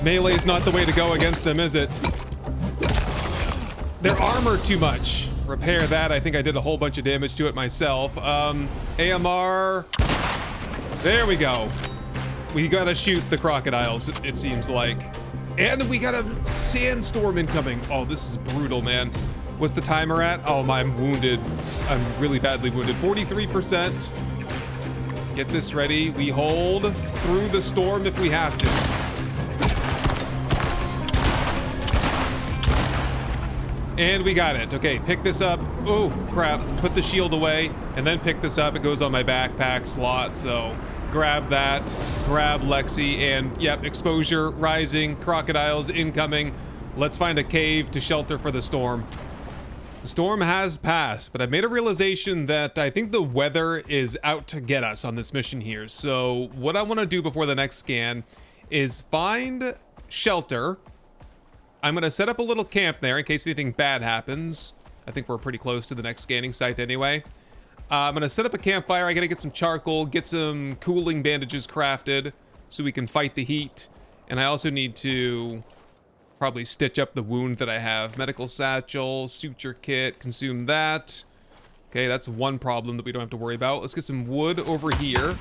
Melee's not the way to go against them, is it? Their armor too much. Repair that. I think I did a whole bunch of damage to it myself. AMR. There we go. We gotta shoot the crocodiles, it seems like. And we got a sandstorm incoming. Oh, this is brutal, man. What's the timer at? Oh, I'm wounded. I'm really badly wounded. 43%. Get this ready. We hold through the storm if we have to. And we got it. Okay, pick this up. Oh, crap. Put the shield away, and then pick this up. It goes on my backpack slot, so grab that. Grab Lexi, and yep, exposure rising. Crocodiles incoming. Let's find a cave to shelter for the storm. The storm has passed, but I've made a realization that I think the weather is out to get us on this mission here. So what I want to do before the next scan is find shelter. I'm going to set up a little camp there in case anything bad happens. I think we're pretty close to the next scanning site anyway. I'm going to set up a campfire. I got to get some charcoal, get some cooling bandages crafted so we can fight the heat. And I also need to probably stitch up the wound that I have. Medical satchel, suture kit, consume that. Okay, that's one problem that we don't have to worry about. Let's get some wood over here.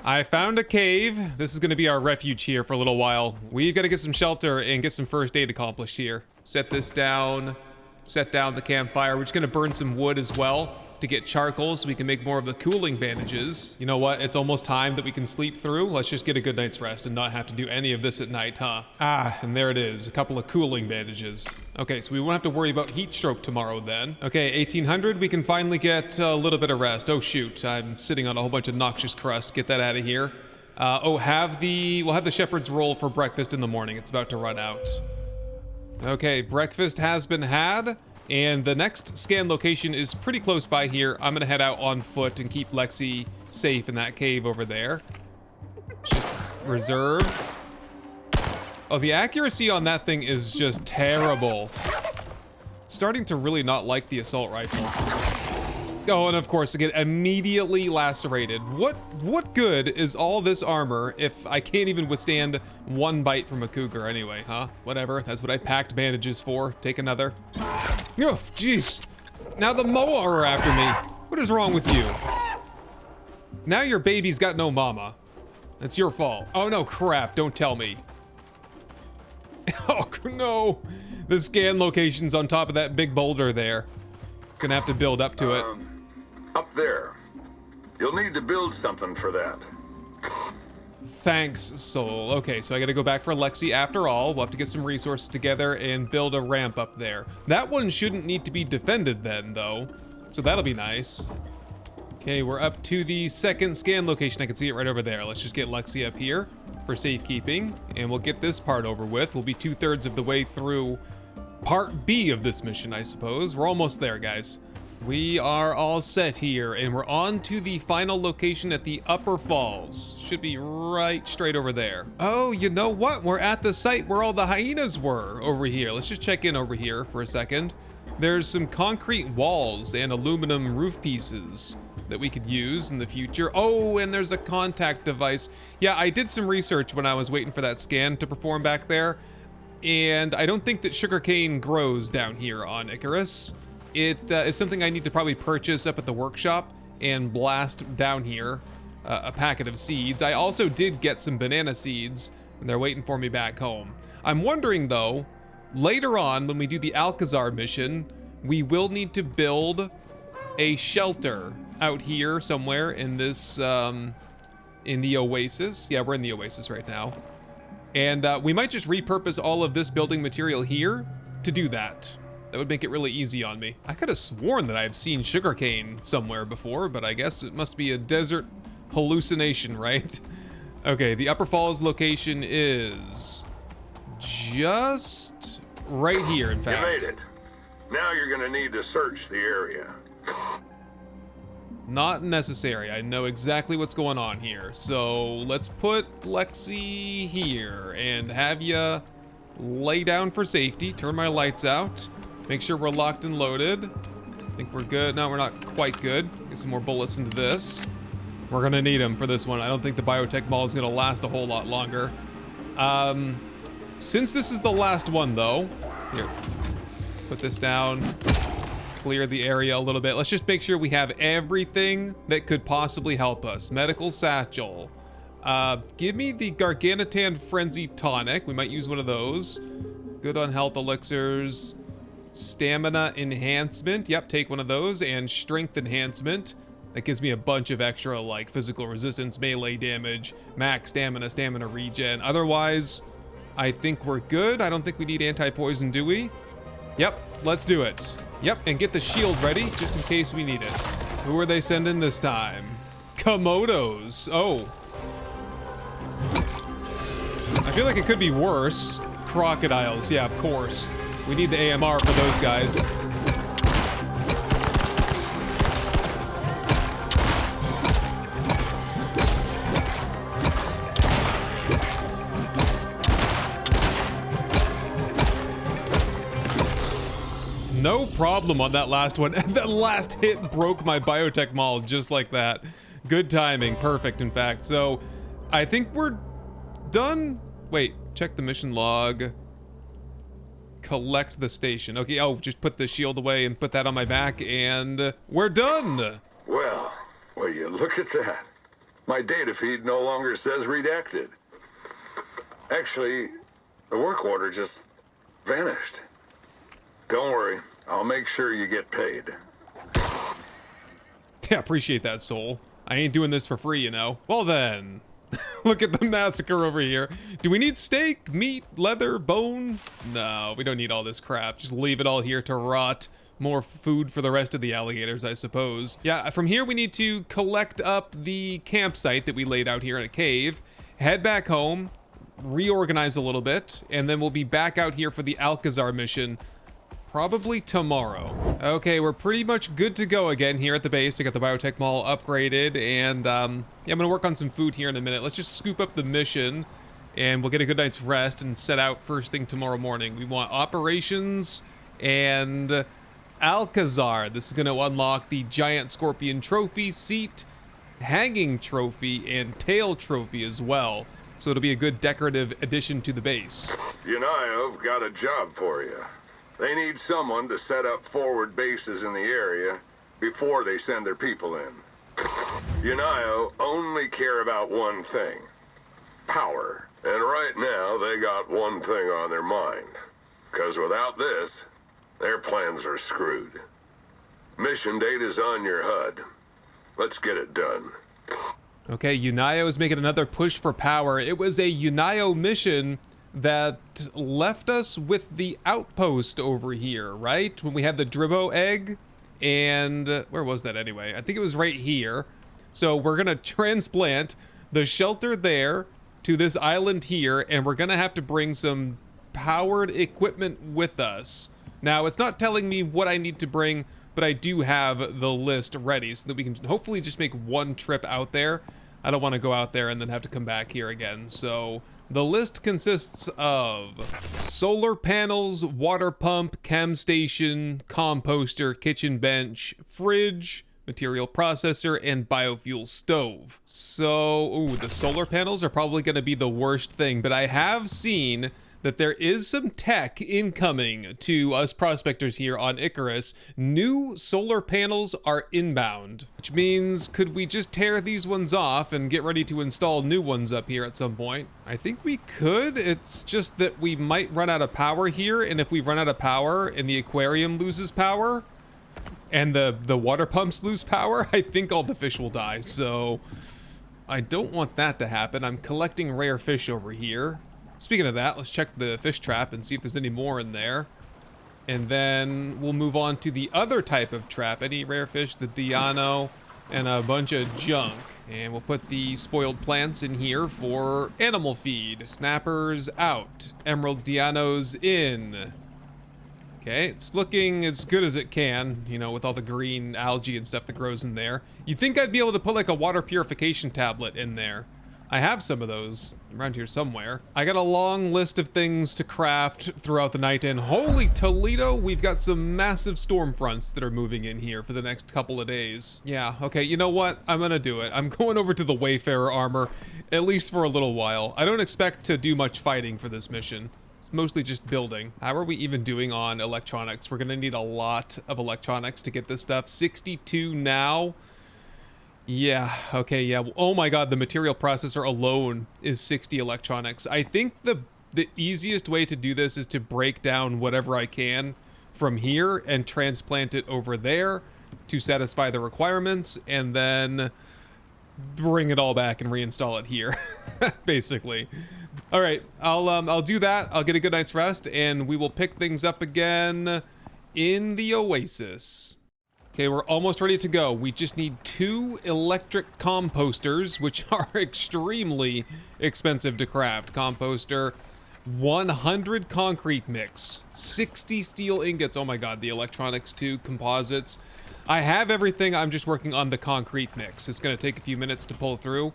I found a cave. This is going to be our refuge here for a little while. We've got to get some shelter and get some first aid accomplished here. Set this down. Set down the campfire. We're just going to burn some wood as well to get charcoal so we can make more of the cooling bandages. You know what? It's almost time that we can sleep through. Let's just get a good night's rest and not have to do any of this at night, huh? Ah, and there it is. A couple of cooling bandages. Okay, so we won't have to worry about heat stroke tomorrow then. Okay, 1800, we can finally get a little bit of rest. Oh shoot, I'm sitting on a whole bunch of noxious crust. Get that out of here. We'll have the shepherd's roll for breakfast in the morning. It's about to run out. Okay, breakfast has been had. And the next scan location is pretty close by here. I'm gonna head out on foot and keep Lexi safe in that cave over there. Just reserve. Oh, the accuracy on that thing is just terrible. Starting to really not like the assault rifle. Oh, and of course, I get immediately lacerated. What good is all this armor if I can't even withstand one bite from a cougar anyway, huh? Whatever, that's what I packed bandages for. Take another. Oh, jeez. Now the Moa are after me. What is wrong with you? Now your baby's got no mama. That's your fault. Oh no, crap, don't tell me. Oh no. The scan location's on top of that big boulder there. Gonna have to build up to it. Up there. You'll need to build something for that. Thanks, Soul. Okay, so I gotta go back for Lexi after all. We'll have to get some resources together and build a ramp up there. That one shouldn't need to be defended then, though. So that'll be nice. Okay, we're up to the second scan location. I can see it right over there. Let's just get Lexi up here for safekeeping, and we'll get this part over with. We'll be 2/3 of the way through part B of this mission, I suppose. We're almost there, guys. We are all set here, and we're on to the final location at the Upper Falls. Should be right straight over there. Oh, you know what? We're at the site where all the hyenas were over here. Let's just check in over here for a second. There's some concrete walls and aluminum roof pieces that we could use in the future. Oh, and there's a contact device. Yeah, I did some research when I was waiting for that scan to perform back there, and I don't think that sugarcane grows down here on Icarus. It is something I need to probably purchase up at the workshop and blast down here, a packet of seeds. I also did get some banana seeds, and they're waiting for me back home. I'm wondering though, later on when we do the Alcazar mission, we will need to build a shelter out here somewhere in this, in the Oasis. Yeah, we're in the Oasis right now. And we might just repurpose all of this building material here to do that. That would make it really easy on me. I could have sworn that I've seen sugarcane somewhere before, but I guess it must be a desert hallucination, right? Okay, the Upper Falls location is just right here, in fact. You made it. Now you're gonna need to search the area. Not necessary. I know exactly what's going on here. So let's put Lexi here and have you lay down for safety. Turn my lights out. Make sure we're locked and loaded. I think we're good. No, we're not quite good. Get some more bullets into this. We're gonna need them for this one. I don't think the biotech mall is gonna last a whole lot longer. Since this is the last one though, here, put this down, clear the area a little bit. Let's just make sure we have everything that could possibly help us. Medical satchel. Give me the Garganitan Frenzy Tonic. We might use one of those. Good on health elixirs. Stamina enhancement. Yep, take one of those. And strength enhancement. That gives me a bunch of extra, like, physical resistance, melee damage, max stamina, stamina regen. Otherwise, I think we're good. I don't think we need anti-poison, do we? Yep, let's do it. Yep, and get the shield ready, just in case we need it. Who are they sending this time? Komodos. Oh. I feel like it could be worse. Crocodiles, yeah, of course. We need the AMR for those guys. No problem on that last one. That last hit broke my biotech maul just like that. Good timing, perfect in fact. So I think we're done. Wait, check the mission log. Collect the station. Okay, oh, just put the shield away and put that on my back and we're done. Well, will you look at that? My data feed no longer says redacted. Actually, the work order just vanished. Don't worry, I'll make sure you get paid. Yeah, appreciate that, Soul. I ain't doing this for free, you know. Well then, look at the massacre over here. Do we need steak, meat, leather, bone? No, we don't need all this crap. Just leave it all here to rot. More food for the rest of the alligators, I suppose. Yeah, from here we need to collect up the campsite that we laid out here in a cave, head back home, reorganize a little bit, and then we'll be back out here for the Alcazar mission probably tomorrow. Okay, we're pretty much good to go again here at the base. I got the biotech mall upgraded, and yeah, I'm gonna work on some food here in a minute. Let's just scoop up the mission, and we'll get a good night's rest and set out first thing tomorrow morning. We want operations and Alcazar. This is gonna unlock the giant scorpion trophy, seat, hanging trophy, and tail trophy as well. So it'll be a good decorative addition to the base. I've got a job for you. They need someone to set up forward bases in the area before they send their people in. Unio only care about one thing: power. And right now, they got one thing on their mind. Because without this, their plans are screwed. Mission date is on your HUD. Let's get it done. Okay, Unio is making another push for power. It was a Unio mission that left us with the outpost over here, right? When we had the Dribbo egg, and where was that anyway? I think it was right here. So we're gonna transplant the shelter there to this island here, and we're gonna have to bring some powered equipment with us. Now, it's not telling me what I need to bring, but I do have the list ready so that we can hopefully just make one trip out there. I don't want to go out there and then have to come back here again. So the list consists of solar panels, water pump, chem station, composter, kitchen bench, fridge, material processor, and biofuel stove. So, ooh, the solar panels are probably going to be the worst thing, but I have seen that there is some tech incoming to us prospectors here on Icarus. New solar panels are inbound, which means could we just tear these ones off and get ready to install new ones up here at some point? I think we could. It's just that we might run out of power here, and if we run out of power and the aquarium loses power and the water pumps lose power, I think all the fish will die. So I don't want that to happen. I'm collecting rare fish over here. Speaking of that, let's check the fish trap and see if there's any more in there. And then we'll move on to the other type of trap. Any rare fish, the Diano, and a bunch of junk. And we'll put the spoiled plants in here for animal feed. Snappers out. Emerald Dianos in. Okay, it's looking as good as it can, you know, with all the green algae and stuff that grows in there. You'd think I'd be able to put like a water purification tablet in there. I have some of those around here somewhere. I got a long list of things to craft throughout the night, and holy Toledo, we've got some massive storm fronts that are moving in here for the next couple of days. Yeah, okay, you know what? I'm gonna do it. I'm going over to the Wayfarer armor, at least for a little while. I don't expect to do much fighting for this mission. It's mostly just building. How are we even doing on electronics? We're gonna need a lot of electronics to get this stuff. 62 now. Yeah, okay, yeah. Oh my god, the material processor alone is 60 electronics. I think the easiest way to do this is to break down whatever I can from here and transplant it over there. to satisfy the requirements, and then bring it all back and reinstall it here, basically. All right, I'll do that. I'll get a good night's rest, and we will pick things up again in the Oasis. Okay, we're almost ready to go. We just need 2 electric composters, which are extremely expensive to craft. Composter, 100 concrete mix, 60 steel ingots. Oh my god, the electronics too, composites. I have everything, I'm just working on the concrete mix. It's gonna take a few minutes to pull through.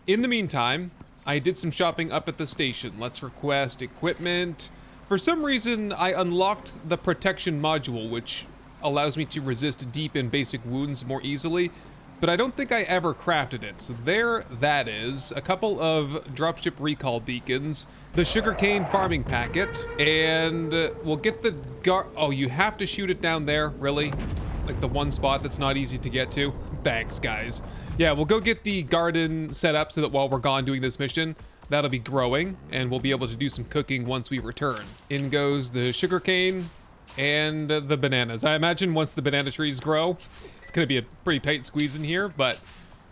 In the meantime, I did some shopping up at the station. Let's request equipment. For some reason, I unlocked the protection module, which allows me to resist deep and basic wounds more easily, but I don't think I ever crafted it. So there that is. A couple of dropship recall beacons, the sugarcane farming packet, and we'll get the oh, you have to shoot it down there, really? Like the one spot that's not easy to get to? Thanks, guys. Yeah, we'll go get the garden set up so that while we're gone doing this mission, that'll be growing, and we'll be able to do some cooking once we return. In goes the sugarcane and the bananas. I imagine once the banana trees grow, it's gonna be a pretty tight squeeze in here, but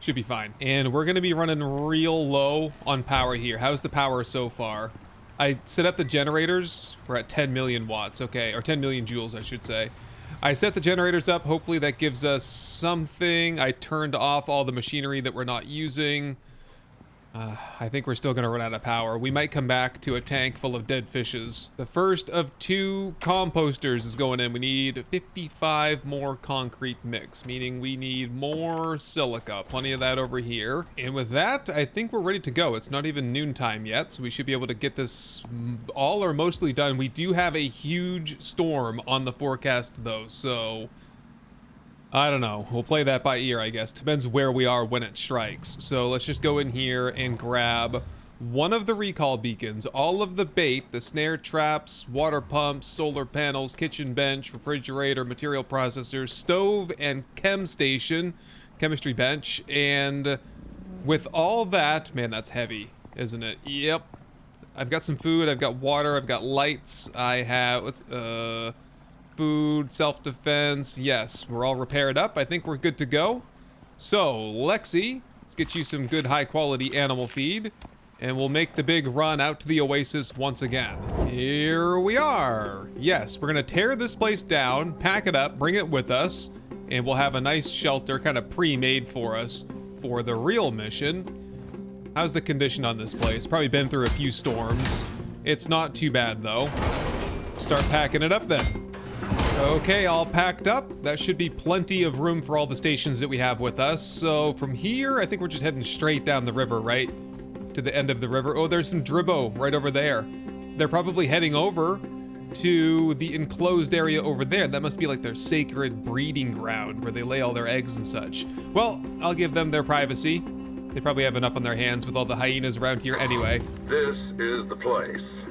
should be fine. And we're gonna be running real low on power here. How's the power so far? I set up the generators. We're at 10 million watts, okay, or 10 million joules, I should say. I set the generators up. Hopefully that gives us something. I turned off all the machinery that we're not using. I think we're still gonna run out of power. We might come back to a tank full of dead fishes. The first of 2 composters is going in. We need 55 more concrete mix, meaning we need more silica. Plenty of that over here. And with that, I think we're ready to go. It's not even noontime yet, so we should be able to get this all or mostly done. We do have a huge storm on the forecast though, so I don't know. We'll play that by ear, I guess. Depends where we are when it strikes. So let's just go in here and grab one of the recall beacons, all of the bait, the snare traps, water pumps, solar panels, kitchen bench, refrigerator, material processor, stove, and chem station, chemistry bench. And with all that, man, that's heavy, isn't it? Yep. I've got some food, I've got water, I've got lights, I have, food, self-defense. Yes, we're all repaired up. I think we're good to go. So, Lexi, let's get you some good high-quality animal feed, and we'll make the big run out to the Oasis once again. Here we are. Yes, we're gonna tear this place down, pack it up, bring it with us, and we'll have a nice shelter kind of pre-made for us for the real mission. How's the condition on this place? Probably been through a few storms. It's not too bad, though. Start packing it up then. Okay, all packed up. That should be plenty of room for all the stations that we have with us. So from here, I think we're just heading straight down the river, right? To the end of the river. Oh, there's some dribbo right over there. They're probably heading over to the enclosed area over there. That must be like their sacred breeding ground where they lay all their eggs and such. Well, I'll give them their privacy. They probably have enough on their hands with all the hyenas around here anyway. This is the place.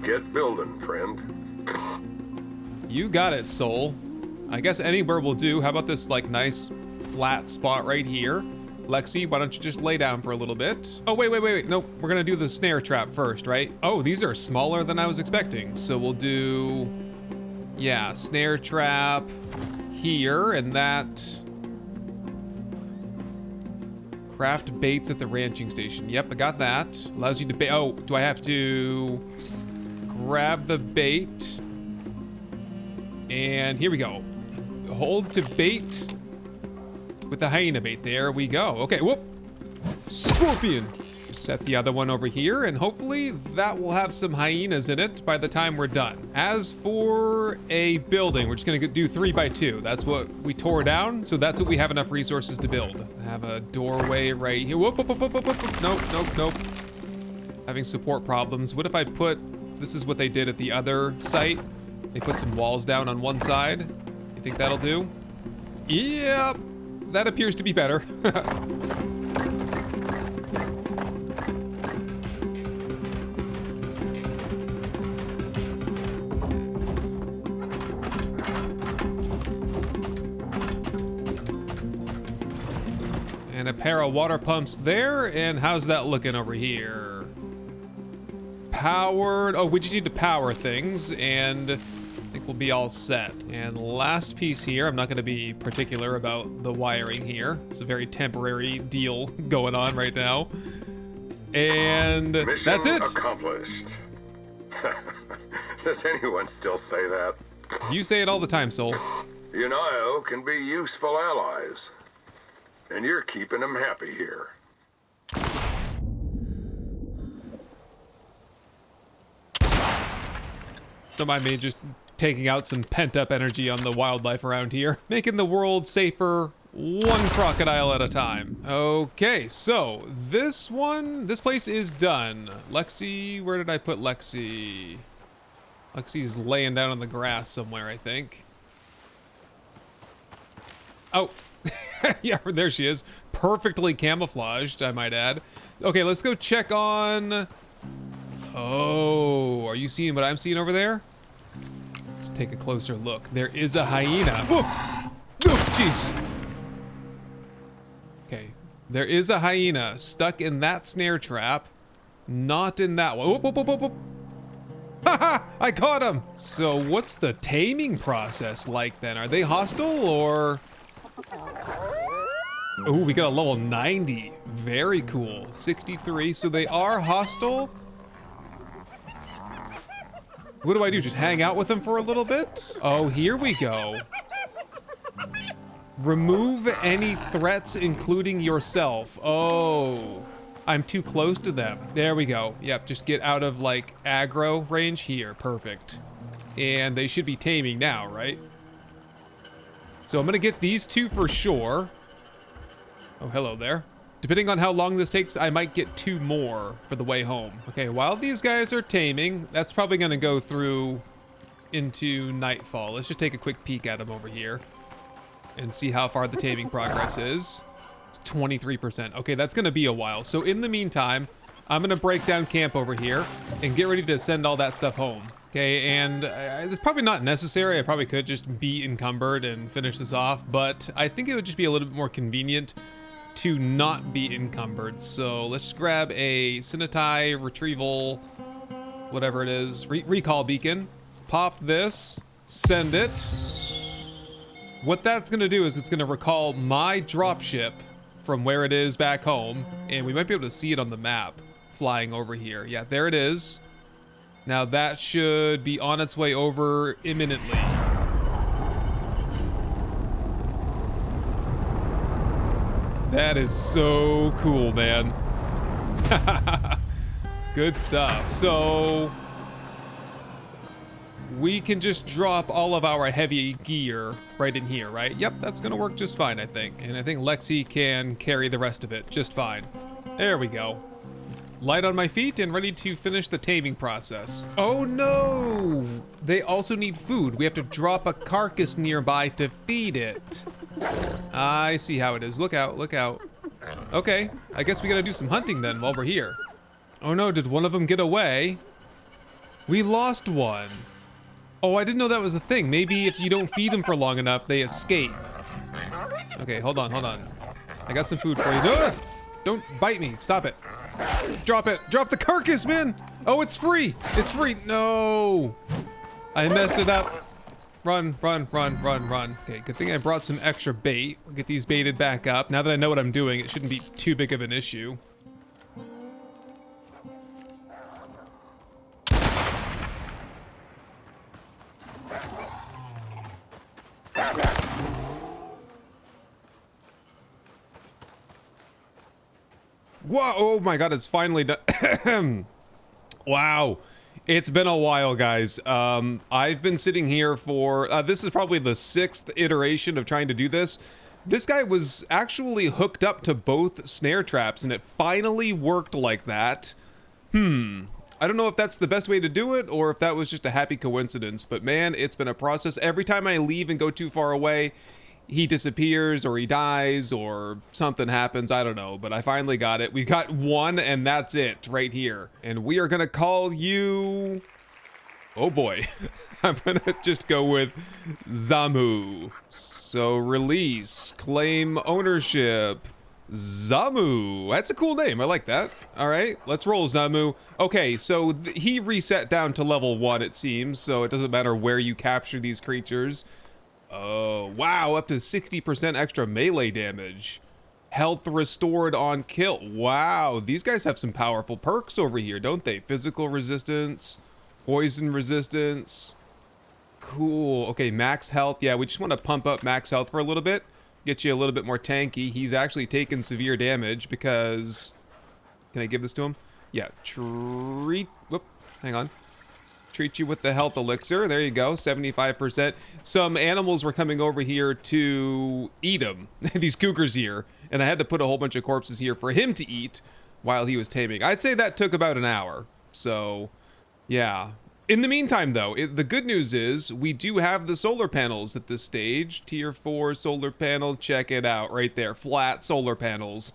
Get building, friend. You got it, Soul. I guess anywhere will do. How about this, like, nice flat spot right here? Lexi, why don't you just lay down for a little bit? Oh, wait. Nope, we're gonna do the snare trap first, right? Oh, these are smaller than I was expecting. So we'll do, yeah, snare trap here, and that. Craft baits at the ranching station. Yep, I got that. Allows you to bait. Oh, do I have to grab the bait? And here we go. Hold to bait with the hyena bait. There we go. Okay, whoop. Scorpion. Set the other one over here, and hopefully that will have some hyenas in it by the time we're done. As for a building, we're just gonna do 3x2. That's what we tore down, so that's what we have enough resources to build. Have a doorway right here. Whoop. Nope. Having support problems. What if I put, this is what they did at the other site. They put some walls down on one side. You think that'll do? Yep, that appears to be better. And a pair of water pumps there. And how's that looking over here? Powered. Oh, we just need to power things, and I think we'll be all set. And last piece here, I'm not going to be particular about the wiring here. It's a very temporary deal going on right now. And Mission that's it. accomplished. Does anyone still say that? You say it all the time, Soul. You and I can be useful allies. And you're keeping them happy here. Don't mind me just taking out some pent-up energy on the wildlife around here, making the world safer one crocodile at a time. Okay, so this place is done. Lexi, where did I put Lexi? Lexi's laying down on the grass somewhere, I think. Oh, yeah, there she is. Perfectly camouflaged, I might add. Okay, let's go check on... Oh, are you seeing what I'm seeing over there? Let's take a closer look. There is a hyena. Oh, jeez. Okay, there is a hyena stuck in that snare trap, not in that one. Whoop, whoop, whoop, whoop, whoop. Haha, I caught him. So what's the taming process like then? Are they hostile or? Oh, we got a level 90. Very cool. 63, so they are hostile. What do I do? Just hang out with them for a little bit? Oh, here we go. Remove any threats, including yourself. Oh, I'm too close to them. There we go. Yep, just get out of like aggro range here. Perfect. And they should be taming now, right? So I'm gonna get these two for sure. Oh, hello there. Depending on how long this takes, I might get 2 more for the way home. Okay, while these guys are taming, that's probably gonna go through into nightfall. Let's just take a quick peek at them over here and see how far the taming progress is. It's 23%. Okay, that's gonna be a while. So in the meantime, I'm gonna break down camp over here and get ready to send all that stuff home. Okay, and it's probably not necessary. I probably could just be encumbered and finish this off, but I think it would just be a little bit more convenient to not be encumbered. So let's just grab a Cinetai retrieval, whatever it is, recall beacon, pop this, send it. What that's gonna do is it's gonna recall my dropship from where it is back home, and we might be able to see it on the map flying over here. Yeah, there it is. Now that should be on its way over imminently. That is so cool, man. Good stuff. So we can just drop all of our heavy gear right in here, right? Yep, that's gonna work just fine, I think. And I think Lexi can carry the rest of it just fine. There we go. Light on my feet and ready to finish the taming process. Oh no! They also need food. We have to drop a carcass nearby to feed it. I see how it is. Look out, look out. Okay, I guess we gotta do some hunting then while we're here. Oh no, did one of them get away? We lost one. Oh, I didn't know that was a thing. Maybe if you don't feed them for long enough, they escape. Okay, hold on, hold on. I got some food for you. No! Don't bite me, stop it. Drop it, drop the carcass, man! Oh, it's free, it's free, no! I messed it up. Run, run, run, run, run. Okay, good thing I brought some extra bait. We'll get these baited back up. Now that I know what I'm doing, it shouldn't be too big of an issue. Whoa, oh my god, it's finally done. Wow. It's been a while, guys. I've been sitting here for, this is probably the 6th iteration of trying to do this. This guy was actually hooked up to both snare traps, and it finally worked like that. I don't know if that's the best way to do it, or if that was just a happy coincidence, but man, it's been a process. Every time I leave and go too far away, he disappears, or he dies, or something happens, I don't know, but I finally got it. We got one, and that's it, right here. And we are gonna call you... Oh boy. I'm gonna just go with Zamu. So release, claim ownership, Zamu. That's a cool name. I like that. All right, let's roll Zamu. Okay, so he reset down to level 1, it seems, so it doesn't matter where you capture these creatures. Oh, wow, up to 60% extra melee damage. Health restored on kill. Wow, these guys have some powerful perks over here, don't they? Physical resistance, poison resistance. Cool. Okay, max health. Yeah, we just want to pump up max health for a little bit. Get you a little bit more tanky. He's actually taken severe damage because... Can I give this to him? Yeah, whoop, hang on. Treat you with the health elixir. There you go, 75%. Some animals were coming over here to eat him. These cougars here. And I had to put a whole bunch of corpses here for him to eat while he was taming. I'd say that took about an hour. So, yeah. In the meantime, though, the good news is we do have the solar panels at this stage. Tier 4 solar panel, check it out right there. Flat solar panels.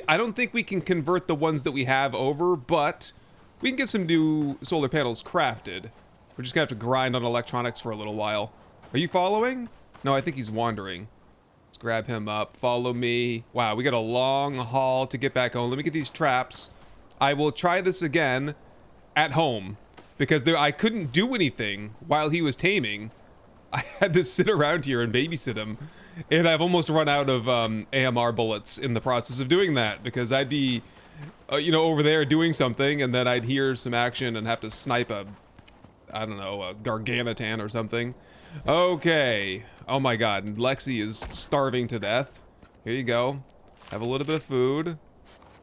I don't think we can convert the ones that we have over, but we can get some new solar panels crafted. We're just gonna have to grind on electronics for a little while. Are you following? No, I think he's wandering. Let's grab him up. Follow me. Wow, we got a long haul to get back home. Let me get these traps. I will try this again at home. Because I couldn't do anything while he was taming. I had to sit around here and babysit him. And I've almost run out of AMR bullets in the process of doing that. Because I'd be, over there doing something, and then I'd hear some action and have to snipe a Garganitan or something. Okay. Oh my god, Lexi is starving to death. Here you go. Have a little bit of food.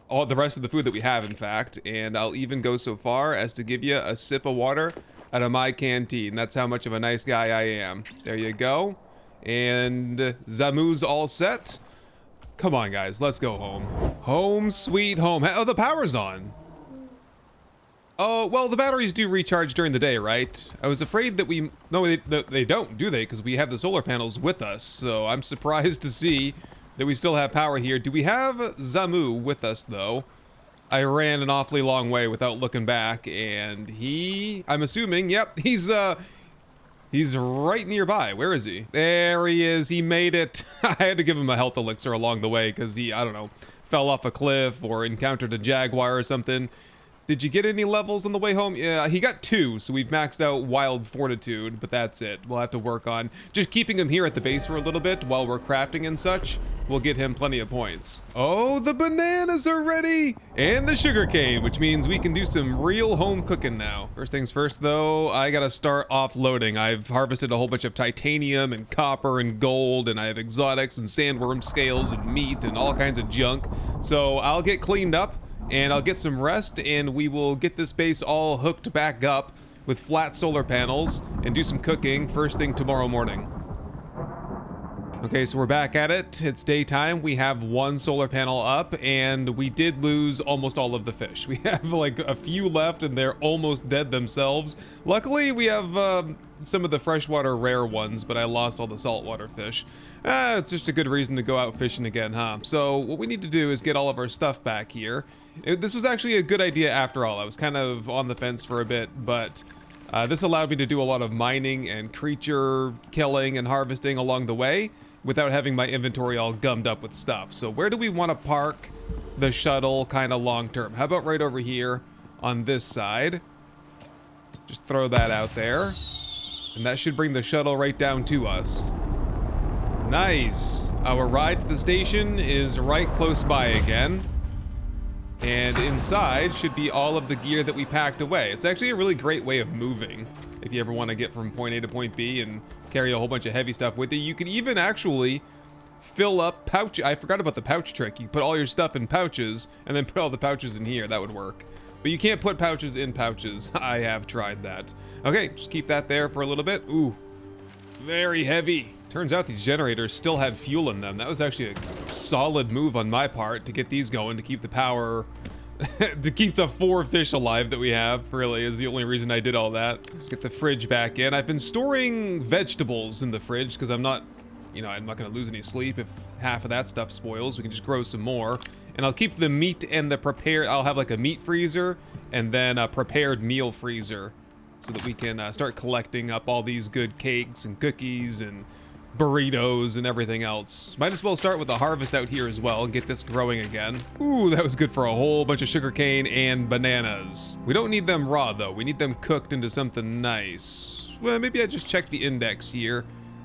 All the rest of the food that we have, in fact, and I'll even go so far as to give you a sip of water out of my canteen. That's how much of a nice guy I am. There you go. And Zamu's all set. Come on, guys, let's go home. Home sweet home. Oh, the power's on. Oh, well, the batteries do recharge during the day, right? I was afraid that no, they don't, do they? Because we have the solar panels with us, so I'm surprised to see that we still have power here. Do we have Zamu with us, though? I ran an awfully long way without looking back, and I'm assuming, yep, he's right nearby. Where is he? There he is. He made it. I had to give him a health elixir along the way, because he, I don't know, fell off a cliff or encountered a jaguar or something. Did you get any levels on the way home? Yeah, he got 2, so we've maxed out Wild Fortitude, but that's it. We'll have to work on just keeping him here at the base for a little bit while we're crafting and such. We'll get him plenty of points. Oh, the bananas are ready! And the sugarcane, which means we can do some real home cooking now. First things first, though, I gotta start offloading. I've harvested a whole bunch of titanium and copper and gold, and I have exotics and sandworm scales and meat and all kinds of junk. So I'll get cleaned up, and I'll get some rest, and we will get this base all hooked back up with flat solar panels and do some cooking first thing tomorrow morning. Okay, so we're back at it. It's daytime. We have 1 solar panel up, and we did lose almost all of the fish. We have like a few left, and they're almost dead themselves. Luckily, we have some of the freshwater rare ones, but I lost all the saltwater fish. It's just a good reason to go out fishing again, huh? So what we need to do is get all of our stuff back here. This was actually a good idea after all. I was kind of on the fence for a bit, but this allowed me to do a lot of mining and creature killing and harvesting along the way without having my inventory all gummed up with stuff. So where do we want to park the shuttle kind of long term? How about right over here on this side? Just throw that out there. And that should bring the shuttle right down to us. Nice. Our ride to the station is right close by again. And inside should be all of the gear that we packed away. It's actually a really great way of moving. If you ever want to get from point A to point B and carry a whole bunch of heavy stuff with you. You can even actually fill up pouch. I forgot about the pouch trick. You put all your stuff in pouches and then put all the pouches in here. That would work. But you can't put pouches in pouches. I have tried that. Okay, just keep that there for a little bit. Ooh, very heavy. Turns out these generators still had fuel in them. That was actually a solid move on my part to get these going, to keep the power, to keep the 4 fish alive that we have, really, is the only reason I did all that. Let's get the fridge back in. I've been storing vegetables in the fridge because I'm not gonna lose any sleep if half of that stuff spoils. We can just grow some more. And I'll keep the meat and the prepared, I'll have like a meat freezer and then a prepared meal freezer so that we can start collecting up all these good cakes and cookies and burritos and everything else. Might as well start with a harvest out here as well and get this growing again. Ooh, that was good for a whole bunch of sugarcane and bananas. We don't need them raw though. We need them cooked into something nice. Well, maybe I just check the index here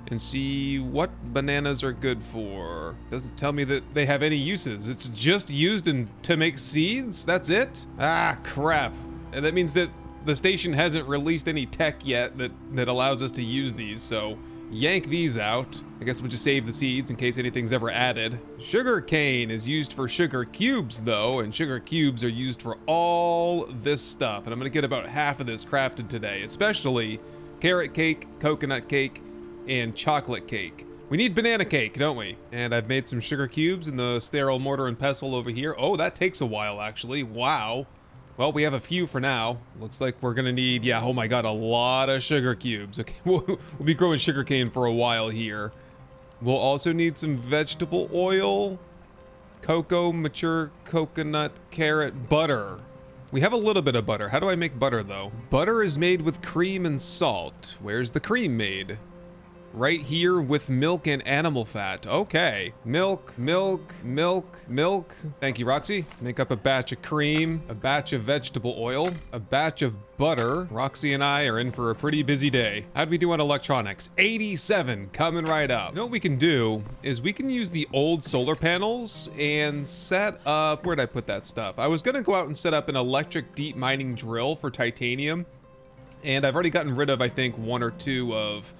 and see what bananas are good for. Doesn't tell me that they have any uses. It's just used to make seeds? That's it? Ah, crap. And that means that the station hasn't released any tech yet that allows us to use these, so yank these out. I guess we'll just save the seeds in case anything's ever added. Sugar cane is used for sugar cubes though, and sugar cubes are used for all this stuff. And I'm gonna get about half of this crafted today, especially carrot cake, coconut cake, and chocolate cake. We need banana cake, don't we? And I've made some sugar cubes in the sterile mortar and pestle over here. Oh, that takes a while actually, wow. Well, we have a few for now. Looks like we're gonna need, yeah, oh my god, a lot of sugar cubes. Okay, we'll be growing sugarcane for a while here. We'll also need some vegetable oil, cocoa, mature coconut, carrot, butter. We have a little bit of butter. How do I make butter though? Butter is made with cream and salt. Where's the cream made? Right here with milk and animal fat. Okay. Milk, milk, milk, milk. Thank you, Roxy. Make up a batch of cream, a batch of vegetable oil, a batch of butter. Roxy and I are in for a pretty busy day. How'd we do on electronics? 87, coming right up. You know what we can do is we can use the old solar panels and set up, where'd I put that stuff? I was gonna go out and set up an electric deep mining drill for titanium. And I've already gotten rid of, I think, one or two of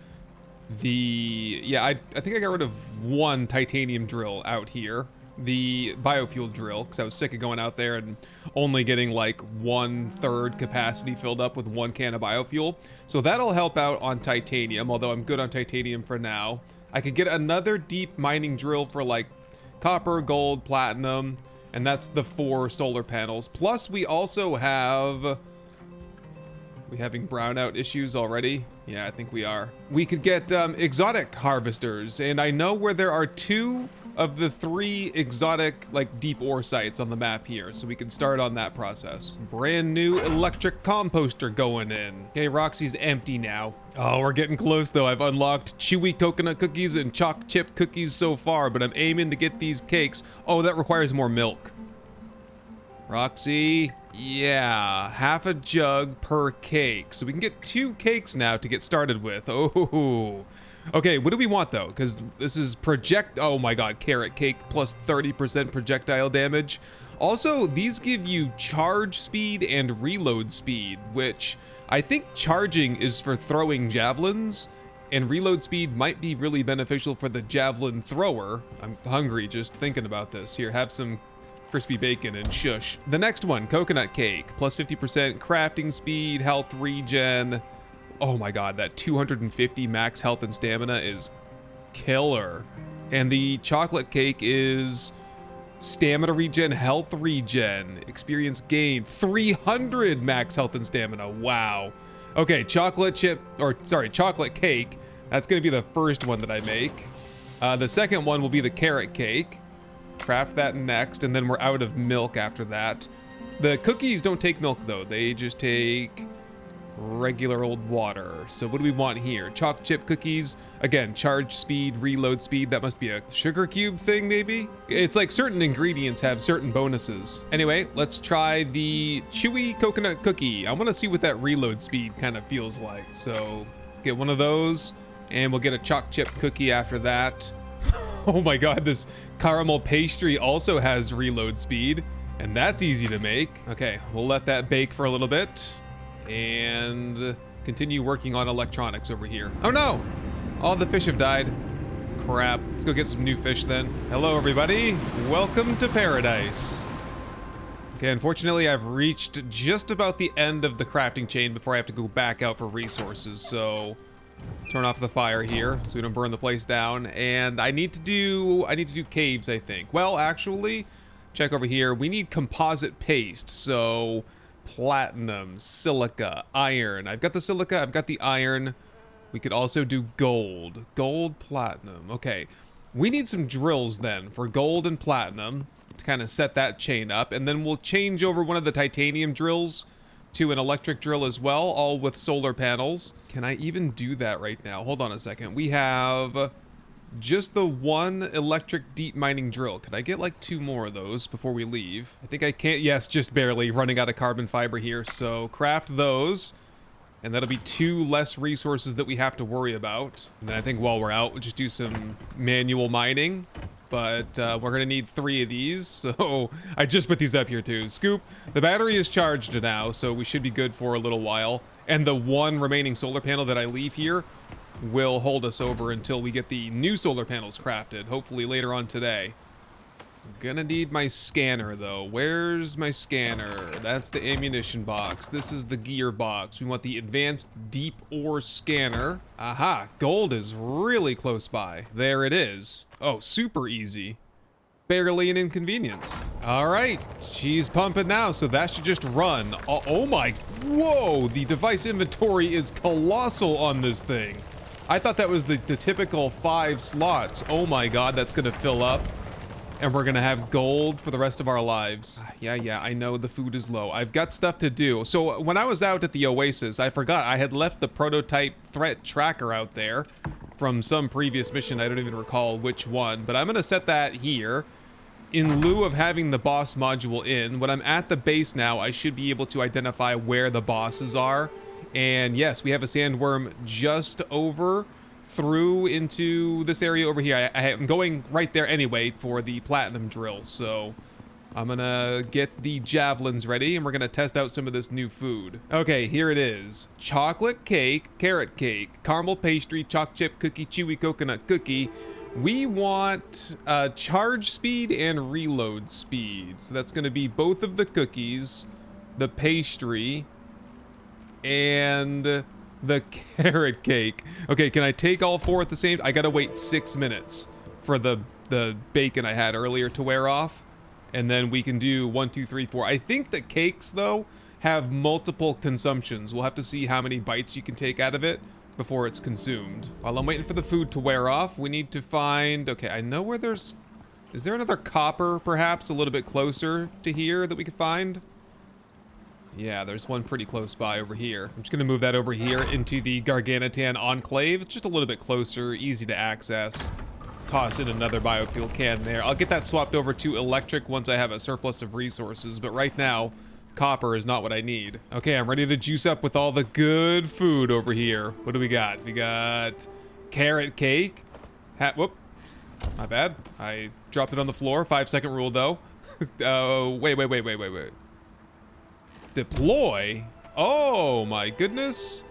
I think I got rid of one titanium drill out here, the biofuel drill, because I was sick of going out there and only getting like 1/3 capacity filled up with one can of biofuel. So that'll help out on titanium, although I'm good on titanium for now. I could get another deep mining drill for like copper, gold, platinum, and that's the 4 solar panels. Plus we also have... We having brownout issues already? Yeah, I think we are. We could get exotic harvesters, and I know where there are 2 of the 3 exotic, like, deep ore sites on the map here, so we can start on that process. Brand new electric composter going in. Okay, Roxy's empty now. Oh, we're getting close though. I've unlocked chewy coconut cookies and choc chip cookies so far, but I'm aiming to get these cakes. Oh, that requires more milk. Roxy, yeah, half a jug per cake. So we can get 2 cakes now to get started with. Oh, okay, what do we want though? Because this is oh my god, carrot cake plus 30% projectile damage. Also, these give you charge speed and reload speed, which I think charging is for throwing javelins, and reload speed might be really beneficial for the javelin thrower. I'm hungry just thinking about this. Here, have some crispy bacon and shush. The next one, coconut cake, plus 50% crafting speed, health regen. Oh my god, that 250 max health and stamina is killer. And the chocolate cake is stamina regen, health regen, experience gain, 300 max health and stamina. Wow. Okay, chocolate cake. That's gonna be the first one that I make. The second one will be the carrot cake. Craft that next, and then we're out of milk after that. The cookies don't take milk though, they just take regular old water. So what do we want here? Choc chip cookies, again, charge speed, reload speed. That must be a sugar cube thing maybe? It's like certain ingredients have certain bonuses. Anyway, let's try the chewy coconut cookie. I want to see what that reload speed kind of feels like. So get one of those, and we'll get a choc chip cookie after that. Oh my god, this caramel pastry also has reload speed, and that's easy to make. Okay, we'll let that bake for a little bit and continue working on electronics over here. Oh no! All the fish have died. Crap. Let's go get some new fish then. Hello everybody, welcome to paradise. Okay, unfortunately I've reached just about the end of the crafting chain before I have to go back out for resources, so turn off the fire here so we don't burn the place down. And I need to do caves, I think. Well, actually, check over here. We need composite paste. So platinum, silica, iron. I've got the silica, I've got the iron. We could also do gold. Gold, platinum. Okay. We need some drills then for gold and platinum to kind of set that chain up. And then we'll change over one of the titanium drills to an electric drill as well, all with solar panels. Can I even do that right now? Hold on a second. We have just the one electric deep mining drill. Could I get like 2 more of those before we leave? I think I can't. Yes, just barely. Running out of carbon fiber here. So craft those. And that'll be 2 less resources that we have to worry about. And then I think while we're out, we'll just do some manual mining. But we're going to need 3 of these. So I just put these up here too. Scoop, the battery is charged now, so we should be good for a little while. And the 1 remaining solar panel that I leave here will hold us over until we get the new solar panels crafted, hopefully later on today. I'm gonna need my scanner though. Where's my scanner? That's the ammunition box. This is the gear box. We want the advanced deep ore scanner. Aha, gold is really close by. There it is. Oh, super easy. Barely an inconvenience. All right, she's pumping now, so that should just run. Oh my, whoa, the device inventory is colossal on this thing. I thought that was the typical 5 slots. Oh my God, that's gonna fill up. And we're gonna have gold for the rest of our lives. Yeah, I know the food is low. I've got stuff to do. So when I was out at the Oasis, I forgot I had left the prototype threat tracker out there from some previous mission. I don't even recall which one, but I'm gonna set that here. In lieu of having the boss module in, when I'm at the base now, I should be able to identify where the bosses are. And yes, we have a sandworm just over through into this area over here. I am going right there anyway for the platinum drill, so I'm gonna get the javelins ready and we're gonna test out some of this new food. Okay, here it is. Chocolate cake, carrot cake, caramel pastry, choc chip cookie, chewy coconut cookie. We want charge speed and reload speed. So that's gonna be both of the cookies, the pastry, and the carrot cake. Okay, can I take all 4 at the same? I gotta wait 6 minutes for the bacon I had earlier to wear off, and then we can do 1, 2, 3, 4. I think the cakes though have multiple consumptions. We'll have to see how many bites you can take out of it before it's consumed. While I'm waiting for the food to wear off, we need to find. Okay, I know where there's. Is there another copper perhaps a little bit closer to here that we could find? Yeah, there's one pretty close by over here. I'm just gonna move that over here into the Garganitan Enclave. It's just a little bit closer, easy to access. Toss in another biofuel can there. I'll get that swapped over to electric once I have a surplus of resources, but right now, copper is not what I need. Okay, I'm ready to juice up with all the good food over here. What do we got? We got carrot cake. Whoop, my bad. I dropped it on the floor. 5-second rule though. Wait. Deploy? Oh my goodness.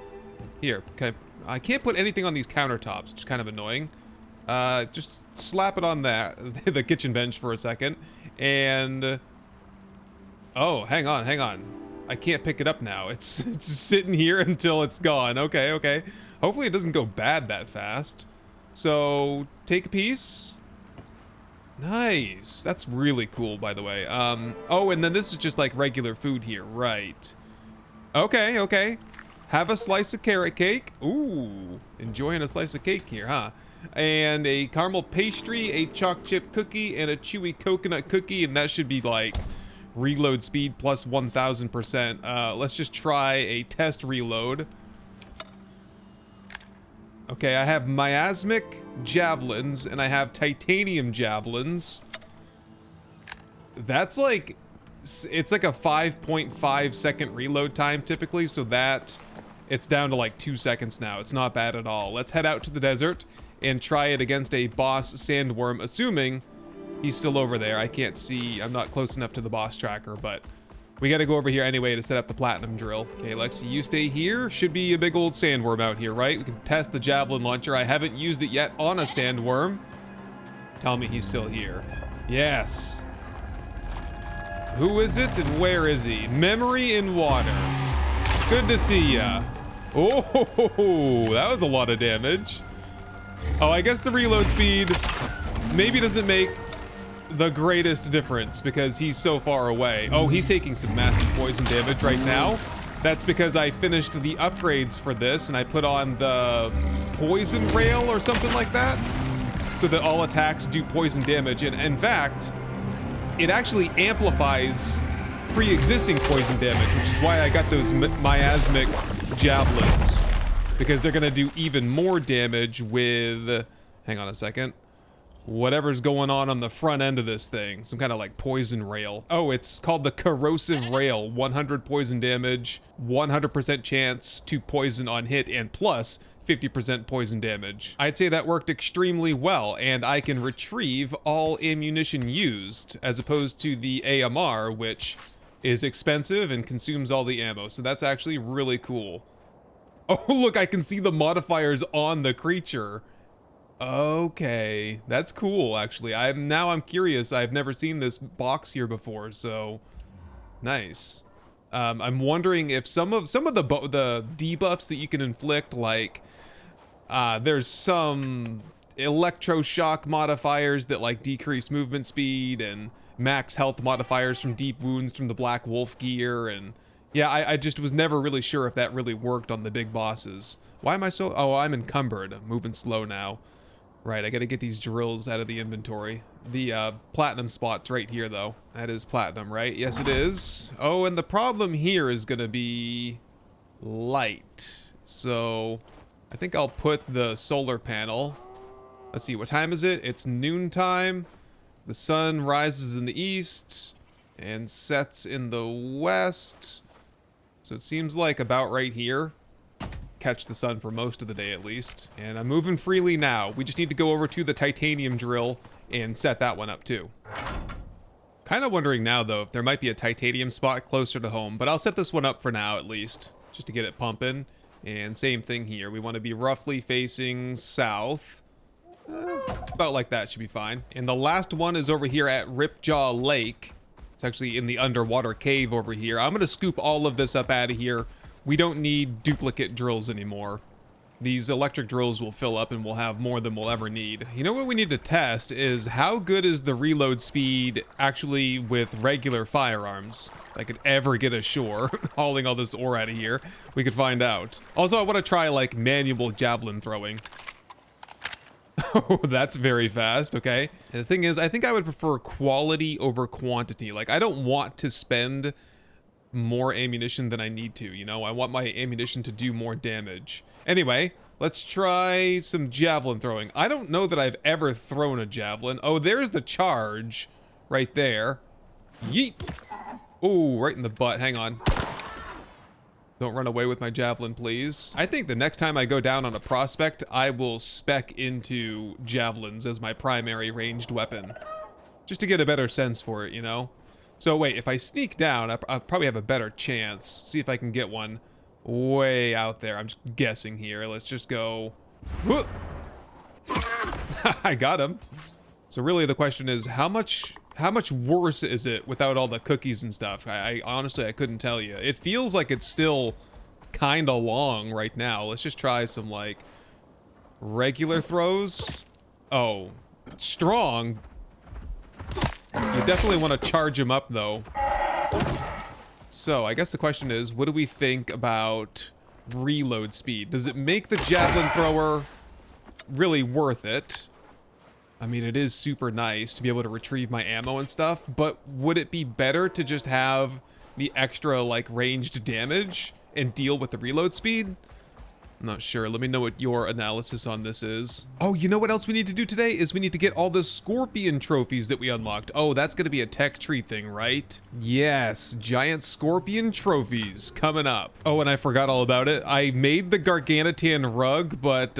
Here, okay. I can't put anything on these countertops, which is kind of annoying. Just slap it on that, the kitchen bench for a second. And, oh, hang on. I can't pick it up now. It's sitting here until it's gone. Okay. Hopefully it doesn't go bad that fast. So, take a piece. Nice. That's really cool, by the way. Oh, and then this is just like regular food here. Right. Okay. Have a slice of carrot cake. Ooh, enjoying a slice of cake here, huh? And a caramel pastry, a choc chip cookie, and a chewy coconut cookie, and that should be like reload speed plus 1000%. Let's just try a test reload. Okay, I have miasmic javelins, and I have titanium javelins. That's like, it's like a 5.5 second reload time typically, so that, it's down to like 2 seconds now. It's not bad at all. Let's head out to the desert and try it against a boss sandworm, assuming he's still over there. I can't see, I'm not close enough to the boss tracker, but we gotta go over here anyway to set up the platinum drill. Okay, Lexi, you stay here. Should be a big old sandworm out here, right? We can test the javelin launcher. I haven't used it yet on a sandworm. Tell me he's still here. Yes. Who is it and where is he? Memory in water. Good to see ya. Oh, that was a lot of damage. Oh, I guess the reload speed maybe doesn't make the greatest difference because he's so far away. Oh, he's taking some massive poison damage right now. That's because I finished the upgrades for this and I put on the poison rail or something like that so that all attacks do poison damage. And in fact, it actually amplifies pre-existing poison damage, which is why I got those miasmic javelins, because they're gonna do even more damage with, hang on a second. whatever's going on the front end of this thing. Some kind of like poison rail. Oh, it's called the corrosive rail. 100 poison damage, 100% chance to poison on hit, and plus 50% poison damage. I'd say that worked extremely well, and I can retrieve all ammunition used, as opposed to the AMR, which is expensive and consumes all the ammo. So that's actually really cool. Oh, look, I can see the modifiers on the creature. Okay, that's cool, actually. I'm curious. I've never seen this box here before, so nice. I'm wondering if some of the debuffs that you can inflict, like there's some electroshock modifiers that like decrease movement speed, and max health modifiers from deep wounds from the Black Wolf gear, and yeah, I just was never really sure if that really worked on the big bosses. Why am I so... Oh, I'm encumbered. I'm moving slow now. Right, I gotta get these drills out of the inventory. The platinum spot's right here, though. That is platinum, right? Yes, it is. Oh, and the problem here is gonna be light. So I think I'll put the solar panel. Let's see, what time is it? It's noontime. The sun rises in the east and sets in the west. So it seems like about right here. Catch the sun for most of the day at least. And I'm moving freely now. We just need to go over to the titanium drill and set that one up too. Kind of wondering now though if there might be a titanium spot closer to home, but I'll set this one up for now at least, just to get it pumping. And same thing here. We want to be roughly facing south. About like that should be fine. And the last one is over here at Ripjaw Lake. It's actually in the underwater cave over here. I'm going to scoop all of this up out of here. We don't need duplicate drills anymore. These electric drills will fill up and we'll have more than we'll ever need. You know what we need to test is how good is the reload speed actually with regular firearms. If I could ever get ashore hauling all this ore out of here, we could find out. Also, I want to try like manual javelin throwing. Oh, that's very fast. Okay. And the thing is, I think I would prefer quality over quantity. Like, I don't want to spend more ammunition than I need to, you know? I want my ammunition to do more damage. Anyway, let's try some javelin throwing. I don't know that I've ever thrown a javelin. Oh, there's the charge right there. Yeet. Oh, right in the butt. Hang on. Don't run away with my javelin, please. I think the next time I go down on a prospect, I will spec into javelins as my primary ranged weapon. Just to get a better sense for it, you know? So wait, if I sneak down, I'll probably have a better chance. See if I can get one way out there. I'm just guessing here. Let's just go. Whoop. I got him. So really the question is, how much worse is it without all the cookies and stuff? I honestly, I couldn't tell you. It feels like it's still kind of long right now. Let's just try some like regular throws. Oh, strong. You definitely want to charge him up though. So I guess the question is, what do we think about reload speed? Does it make the javelin thrower really worth it? I mean, it is super nice to be able to retrieve my ammo and stuff, but would it be better to just have the extra like ranged damage and deal with the reload speed? I'm not sure. Let me know what your analysis on this is. Oh, you know what else we need to do today is we need to get all the scorpion trophies that we unlocked. Oh, that's going to be a tech tree thing, right? Yes, giant scorpion trophies coming up. Oh, and I forgot all about it. I made the Gargantuan rug, but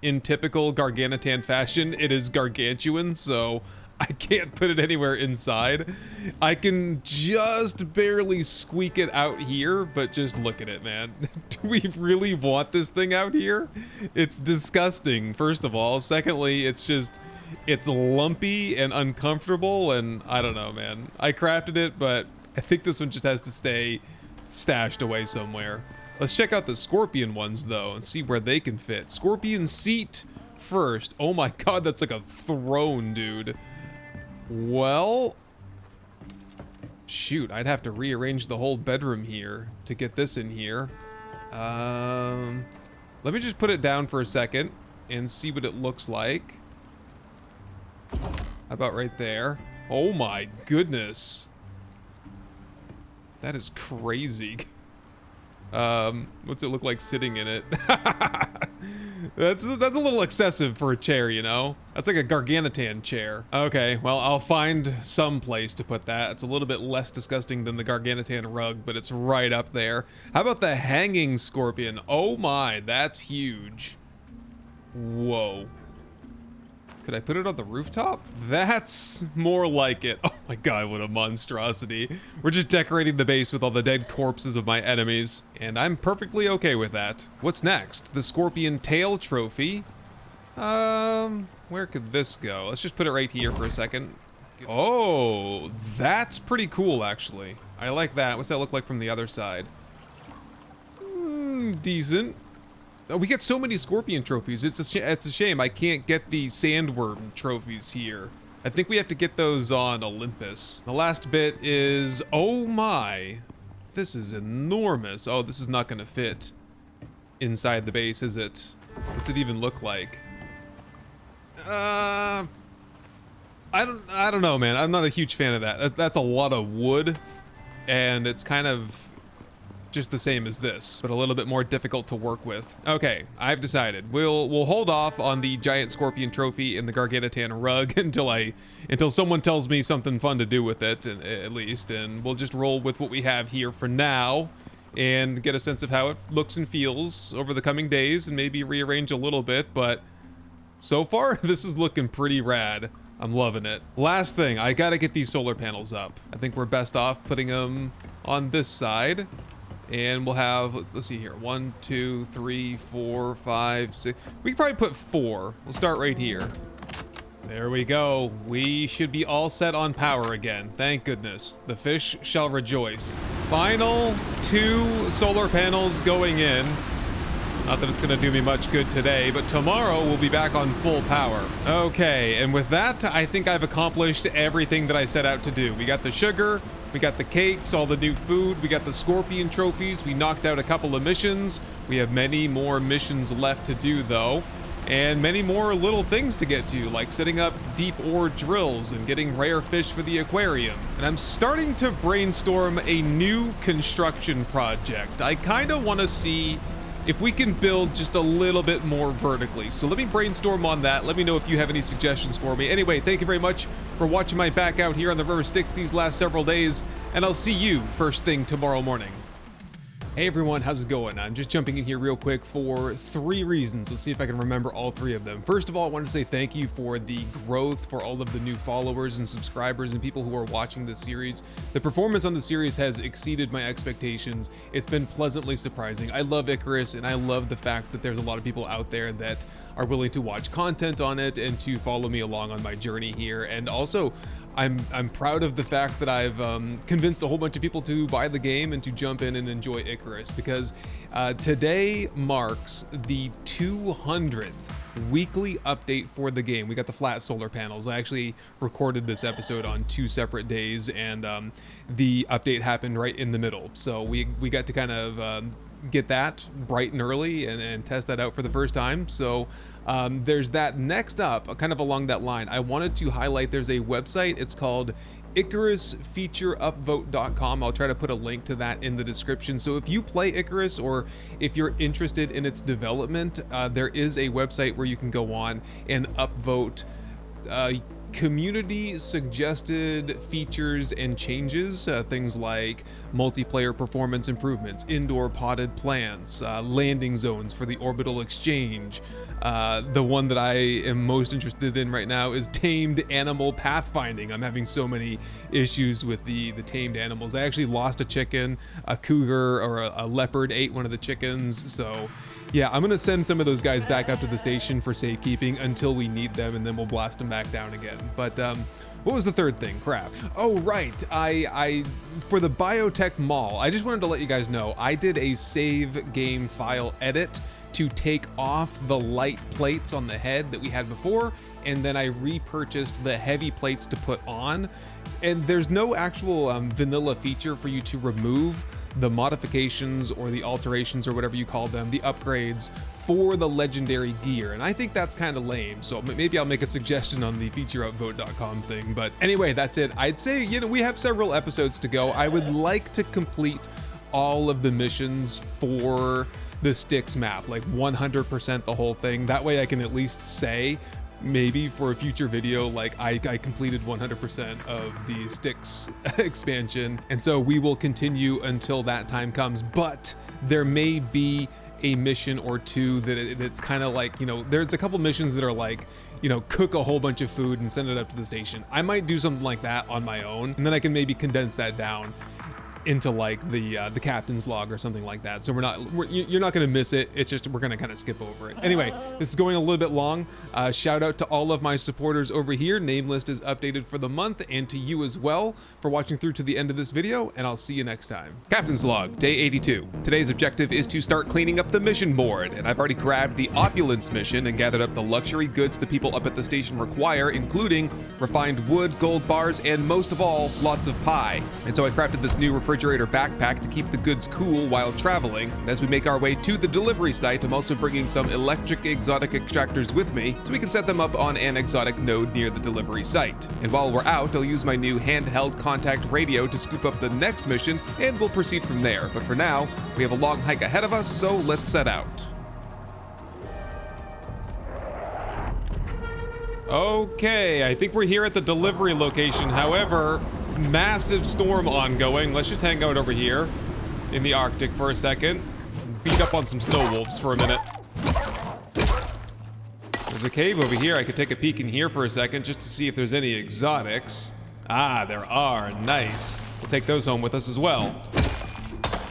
in typical Gargantuan fashion, it is gargantuan, so I can't put it anywhere inside. I can just barely squeak it out here, but just look at it, man. Do we really want this thing out here? It's disgusting, first of all. Secondly, it's lumpy and uncomfortable, and I don't know, man. I crafted it, but I think this one just has to stay stashed away somewhere. Let's check out the scorpion ones, though, and see where they can fit. Scorpion seat first. Oh my god, that's like a throne, dude. Well, shoot, I'd have to rearrange the whole bedroom here to get this in here. Let me just put it down for a second and see what it looks like. How about right there? Oh my goodness. That is crazy. What's it look like sitting in it? That's a little excessive for a chair, you know? That's like a Garganitan chair. Okay, well, I'll find some place to put that. It's a little bit less disgusting than the Garganitan rug, but it's right up there. How about the hanging scorpion? Oh my, that's huge. Whoa. Could I put it on the rooftop? That's more like it. Oh my god, what a monstrosity. We're just decorating the base with all the dead corpses of my enemies, and I'm perfectly okay with that. What's next? The scorpion tail trophy. Where could this go? Let's just put it right here for a second. Oh, that's pretty cool, actually. I like that. What's that look like from the other side? Decent. Oh, we get so many scorpion trophies. It's a shame I can't get the sandworm trophies here. I think we have to get those on Olympus. The last bit is, oh my, this is enormous. Oh, this is not gonna fit inside the base, is it? What's it even look like? I don't know, man. I'm not a huge fan of that. That's a lot of wood, and it's kind of just the same as this, but a little bit more difficult to work with. Okay, I've decided. We'll hold off on the giant scorpion trophy and the Garganitan rug until someone tells me something fun to do with it, at least, and we'll just roll with what we have here for now and get a sense of how it looks and feels over the coming days and maybe rearrange a little bit, but so far, this is looking pretty rad. I'm loving it. Last thing, I gotta get these solar panels up. I think we're best off putting them on this side. And we'll have, let's see here, 1, 2, 3, 4, 5, 6. We can probably put 4. We'll start right here. There we go. We should be all set on power again. Thank goodness. The fish shall rejoice. Final 2 solar panels going in. Not that it's gonna do me much good today, but tomorrow we'll be back on full power. Okay, and with that, I think I've accomplished everything that I set out to do. We got the sugar, we got the cakes, all the new food, we got the scorpion trophies, we knocked out a couple of missions. We have many more missions left to do though, and many more little things to get to, like setting up deep ore drills and getting rare fish for the aquarium. And I'm starting to brainstorm a new construction project. I kinda wanna see if we can build just a little bit more vertically. So let me brainstorm on that. Let me know if you have any suggestions for me. Anyway, thank you very much for watching my back out here on the River Styx these last several days, and I'll see you first thing tomorrow morning. Hey everyone, how's it going? I'm just jumping in here real quick for 3 reasons. Let's see if I can remember all 3 of them. First of all, I want to say thank you for the growth, for all of the new followers and subscribers and people who are watching this series. The performance on the series has exceeded my expectations. It's been pleasantly surprising. I love Icarus, and I love the fact that there's a lot of people out there that are willing to watch content on it and to follow me along on my journey here. And also, I'm proud of the fact that I've convinced a whole bunch of people to buy the game and to jump in and enjoy Icarus, because today marks the 200th weekly update for the game. We got the flat solar panels. I actually recorded this episode on 2 separate days, and the update happened right in the middle. So we got to kind of get that bright and early and test that out for the first time. So there's that. Next up, kind of along that line, I wanted to highlight there's a website. It's called IcarusFeatureUpvote.com. I'll try to put a link to that in the description. So if you play Icarus or if you're interested in its development, there is a website where you can go on and upvote community suggested features and changes, things like multiplayer performance improvements, indoor potted plants, landing zones for the orbital exchange. The one that I am most interested in right now is tamed animal pathfinding. I'm having so many issues with the tamed animals. I actually lost a chicken, a cougar or a leopard ate one of the chickens, so yeah, I'm gonna send some of those guys back up to the station for safekeeping until we need them, and then we'll blast them back down again. But what was the third thing? Crap. Oh, right. I for the biotech mall, I just wanted to let you guys know, I did a save game file edit to take off the light plates on the head that we had before, and then I repurchased the heavy plates to put on. And there's no actual vanilla feature for you to remove the modifications or the alterations or whatever you call them, the upgrades for the legendary gear. And I think that's kind of lame. So maybe I'll make a suggestion on the featureupvote.com thing. But anyway, that's it. I'd say, you know, we have several episodes to go. I would like to complete all of the missions for the Styx map, like 100% the whole thing. That way I can at least say, maybe for a future video, like I completed 100% of the Styx expansion. And so we will continue until that time comes, but there may be a mission or two that's kind of like, you know, there's a couple missions that are like, you know, cook a whole bunch of food and send it up to the station. I might do something like that on my own, and then I can maybe condense that down into like the captain's log or something like that. So you're not gonna miss it. It's just we're gonna kind of skip over it. Anyway, this is going a little bit long. Shout out to all of my supporters over here. Name list is updated for the month, and to you as well for watching through to the end of this video, and I'll see you next time. Captain's log, day 82. Today's objective is to start cleaning up the mission board, and I've already grabbed the opulence mission and gathered up the luxury goods the people up at the station require, including refined wood, gold bars, and most of all, lots of pie. And so I crafted this new refrigerator backpack to keep the goods cool while traveling. And as we make our way to the delivery site, I'm also bringing some electric exotic extractors with me so we can set them up on an exotic node near the delivery site. And while we're out, I'll use my new handheld contact radio to scoop up the next mission, and we'll proceed from there. But for now, we have a long hike ahead of us, so let's set out. Okay, I think we're here at the delivery location. However, massive storm ongoing. Let's just hang out over here in the Arctic for a second. Beat up on some snow wolves for a minute. There's a cave over here. I could take a peek in here for a second just to see if there's any exotics. Ah, there are. Nice. We'll take those home with us as well.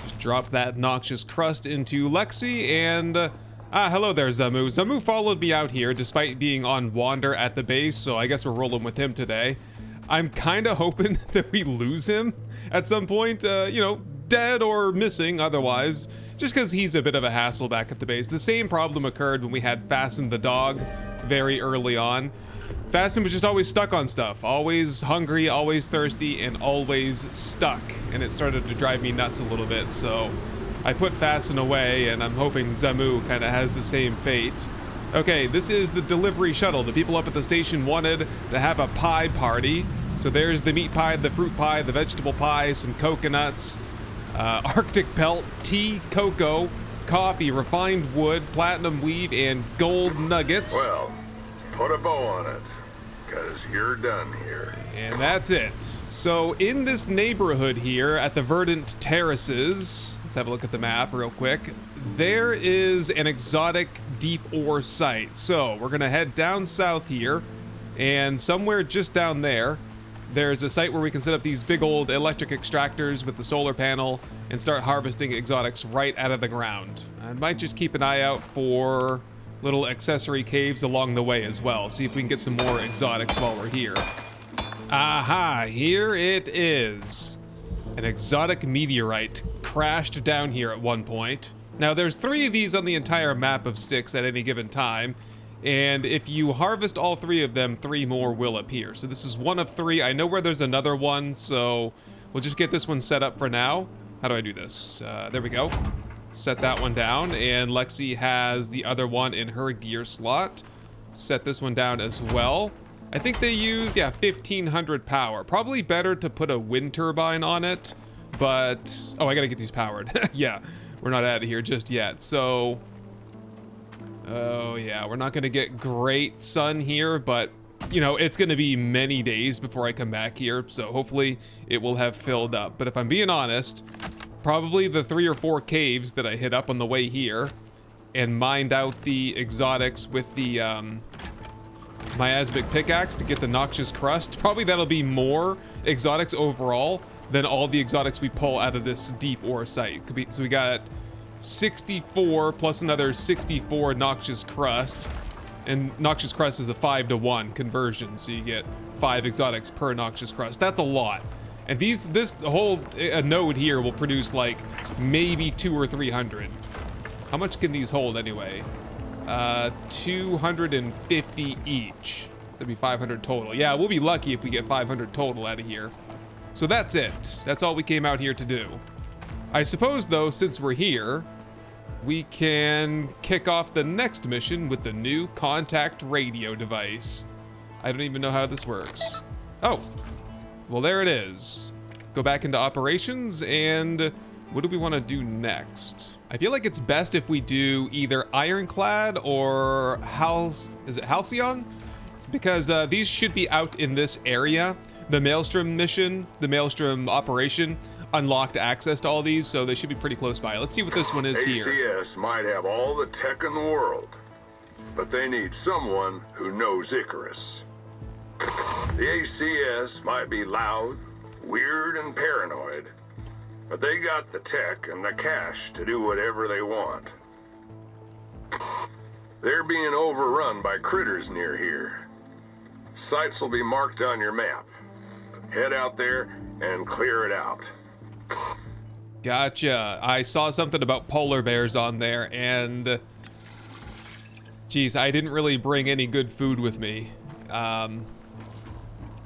Just drop that noxious crust into Lexi and... hello there, Zamu. Zamu followed me out here despite being on wander at the base, so I guess we're rolling with him today. I'm kind of hoping that we lose him at some point, you know, dead or missing otherwise, just because he's a bit of a hassle back at the base. The same problem occurred when we had Fasten the dog very early on. Fasten was just always stuck on stuff, always hungry, always thirsty, and always stuck, and it started to drive me nuts a little bit, so I put Fasten away, and I'm hoping Zamu kind of has the same fate. Okay, this is the delivery shuttle. The people up at the station wanted to have a pie party. So there's the meat pie, the fruit pie, the vegetable pie, some coconuts, Arctic pelt, tea, cocoa, coffee, refined wood, platinum weave, and gold nuggets. Well, put a bow on it, because you're done here. And that's it. So in this neighborhood here at the Verdant Terraces, let's have a look at the map real quick. There is an exotic deep ore site. So we're gonna head down south here, and somewhere just down there, there's a site where we can set up these big old electric extractors with the solar panel and start harvesting exotics right out of the ground. I might just keep an eye out for little accessory caves along the way as well. See if we can get some more exotics while we're here. Aha, here it is. An exotic meteorite crashed down here at one point. Now there's 3 of these on the entire map of Styx at any given time. And if you harvest all 3 of them, 3 more will appear. So this is one of 3. I know where there's another one, so we'll just get this one set up for now. How do I do this? There we go. Set that one down, and Lexi has the other one in her gear slot. Set this one down as well. I think they use, 1,500 power. Probably better to put a wind turbine on it, but... Oh, I gotta get these powered. Yeah, we're not out of here just yet, so... Oh yeah, we're not gonna get great sun here, but you know, it's gonna be many days before I come back here, so hopefully it will have filled up. But if I'm being honest, probably the 3 or 4 caves that I hit up on the way here and mined out the exotics with the miasmic pickaxe to get the noxious crust, probably that'll be more exotics overall than all the exotics we pull out of this deep ore site. So we got 64 plus another 64 noxious crust, and noxious crust is a 5-to-1 conversion, so you get 5 exotics per noxious crust. That's a lot, and this whole node here will produce like maybe 200 or 300. How much can these hold anyway? 250 each, so that'd be 500 total. Yeah, we'll be lucky if we get 500 total out of here. So that's it. That's all we came out here to do. I suppose, though, since we're here, we can kick off the next mission with the new contact radio device. I don't even know how this works. Oh, well, there it is. Go back into operations, and What do we want to do next? I feel like it's best if we do either Ironclad or is it Halcyon? It's because these should be out in this area. The Maelstrom mission, the Maelstrom operation, unlocked access to all these, so they should be pretty close by. Let's see what this one is here. ACS might have all the tech in the world, but they need someone who knows Icarus. The ACS might be loud, weird, and paranoid, but they got the tech and the cash to do whatever they want. They're being overrun by critters near here. Sites will be marked on your map. Head out there and clear it out. Gotcha. I saw something about polar bears on there, and geez, I didn't really bring any good food with me.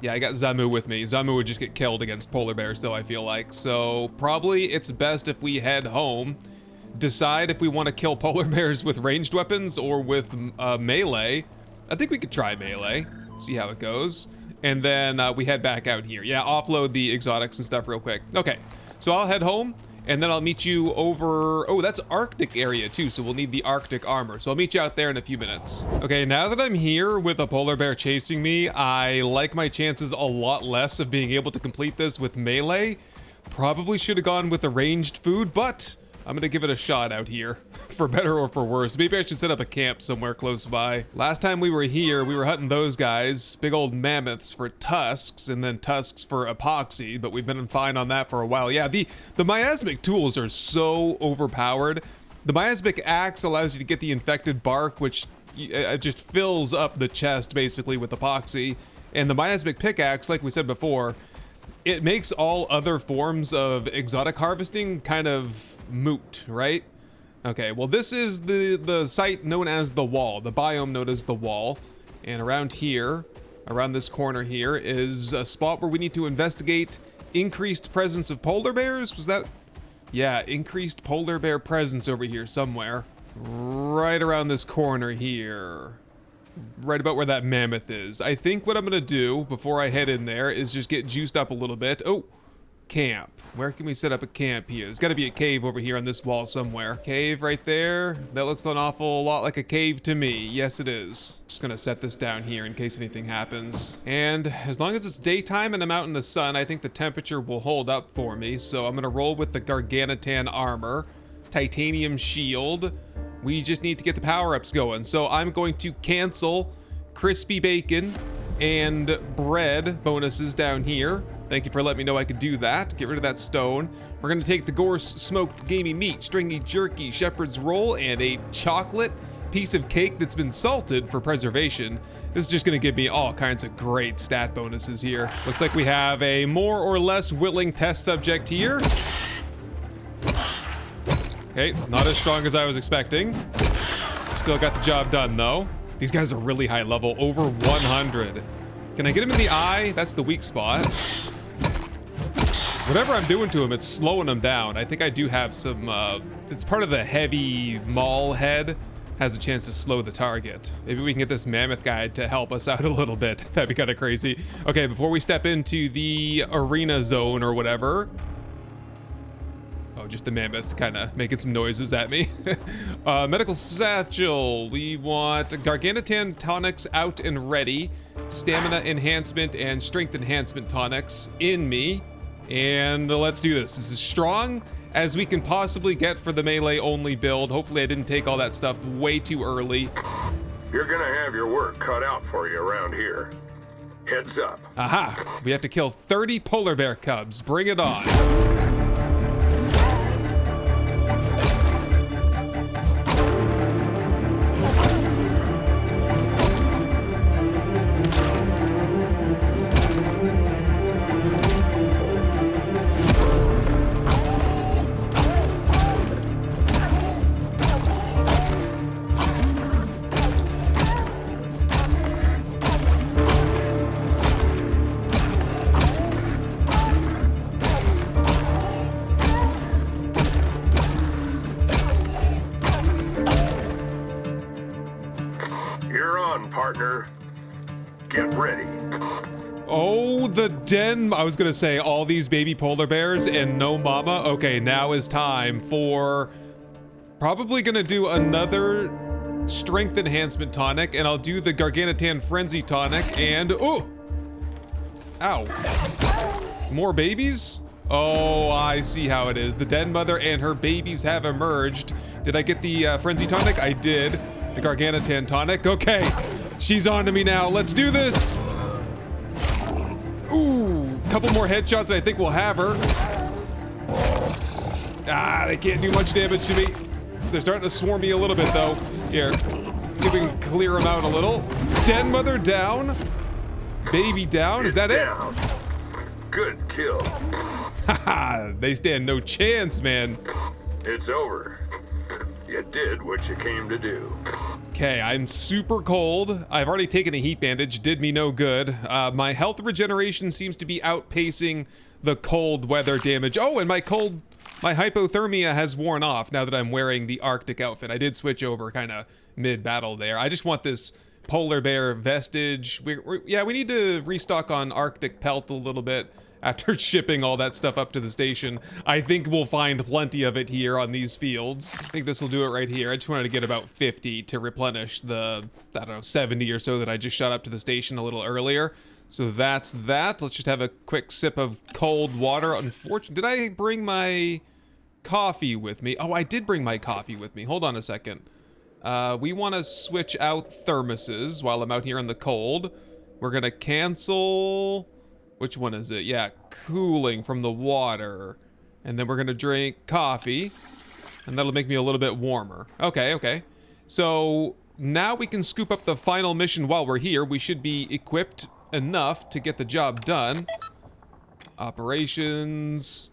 Yeah, I got Zamu with me. Zamu would just get killed against polar bears, though, I feel like. So probably it's best if we head home, decide if we want to kill polar bears with ranged weapons or with melee. I think we could try melee, see how it goes. And then we head back out here. Yeah, offload the exotics and stuff real quick. Okay, so I'll head home, and then I'll meet you over... Oh, that's Arctic area, too, so we'll need the Arctic armor. So I'll meet you out there in a few minutes. Okay, now that I'm here with a polar bear chasing me, I like my chances a lot less of being able to complete this with melee. Probably should have gone with the ranged food, but I'm gonna give it a shot out here, for better or for worse. Maybe I should set up a camp somewhere close by. Last time we were here, we were hunting those guys, big old mammoths for tusks, and then tusks for epoxy, but we've been fine on that for a while. Yeah, the miasmic tools are so overpowered. The miasmic axe allows you to get the infected bark, which just fills up the chest, basically, with epoxy. And the miasmic pickaxe, like we said before, it makes all other forms of exotic harvesting kind of moot, right? Okay, well, this is the site known as the Wall, the biome known as the Wall. And around here, around this corner here, is a spot where we need to investigate increased presence of polar bears. Was that? Yeah, increased polar bear presence over here somewhere. Right around this corner here. Right about where that mammoth is. I think what I'm gonna do before I head in there is just get juiced up a little bit. Oh, camp. Where can we set up a camp here? There's gotta be a cave over here on this wall somewhere. Cave right there. That looks an awful lot like a cave to me. Yes, it is. Just gonna set this down here in case anything happens. And as long as it's daytime and I'm out in the sun, I think the temperature will hold up for me. So I'm gonna roll with the Garganitan armor, titanium shield. We just need to get the power-ups going. So I'm going to cancel crispy bacon and bread bonuses down here. Thank you for letting me know I could do that. Get rid of that stone. We're gonna take the Gorse smoked gamey meat, stringy jerky, shepherd's roll, and a chocolate piece of cake that's been salted for preservation. This is just gonna give me all kinds of great stat bonuses here. Looks like we have a more or less willing test subject here. Okay, not as strong as I was expecting. Still got the job done, though. These guys are really high level, over 100. Can I get him in the eye? That's the weak spot. Whatever I'm doing to him, it's slowing him down. I think I do have some, it's part of the heavy maul head. Has a chance to slow the target. Maybe we can get this mammoth guy to help us out a little bit. That'd be kind of crazy. Okay, before we step into the arena zone or whatever, oh, just the mammoth kind of making some noises at me. Medical satchel. We want Garganitan tonics out and ready. Stamina enhancement and strength enhancement tonics in me. And let's do this. This is strong as we can possibly get for the melee only build. Hopefully I didn't take all that stuff way too early. You're gonna have your work cut out for you around here. Heads up. Aha! We have to kill 30 polar bear cubs. Bring it on. Oh, the den. I was gonna say all these baby polar bears and no mama. Okay, now is time for probably gonna do another strength enhancement tonic, and I'll do the Gargantuan frenzy tonic and oh, ow, more babies. Oh, I see how it is. The den mother and her babies have emerged. Did I get the frenzy tonic? I did. The Gargantuan tonic. Okay, she's on to me now. Let's do this. Ooh, couple more headshots and I think we'll have her. Ah, they can't do much damage to me. They're starting to swarm me a little bit though. Here, see if we can clear them out a little. Den mother down. Baby down, is that it? Good kill. Haha, they stand no chance, man. It's over. You did what you came to do. Okay, I'm super cold. I've already taken a heat bandage, did me no good. My health regeneration seems to be outpacing the cold weather damage. Oh, and my hypothermia has worn off now that I'm wearing the Arctic outfit. I did switch over kind of mid-battle there. I just want this polar bear vestige. Yeah, we need to restock on Arctic pelt a little bit. After shipping all that stuff up to the station, I think we'll find plenty of it here on these fields. I think this will do it right here. I just wanted to get about 50 to replenish the, I don't know, 70 or so that I just shot up to the station a little earlier. So that's that. Let's just have a quick sip of cold water. Unfortunately, did I bring my coffee with me? Oh, I did bring my coffee with me. Hold on a second. We want to switch out thermoses while I'm out here in the cold. We're gonna cancel... Which one is it? Yeah, cooling from the water. And then we're gonna drink coffee. And that'll make me a little bit warmer. Okay, okay. So now we can scoop up the final mission while we're here. We should be equipped enough to get the job done. Operations.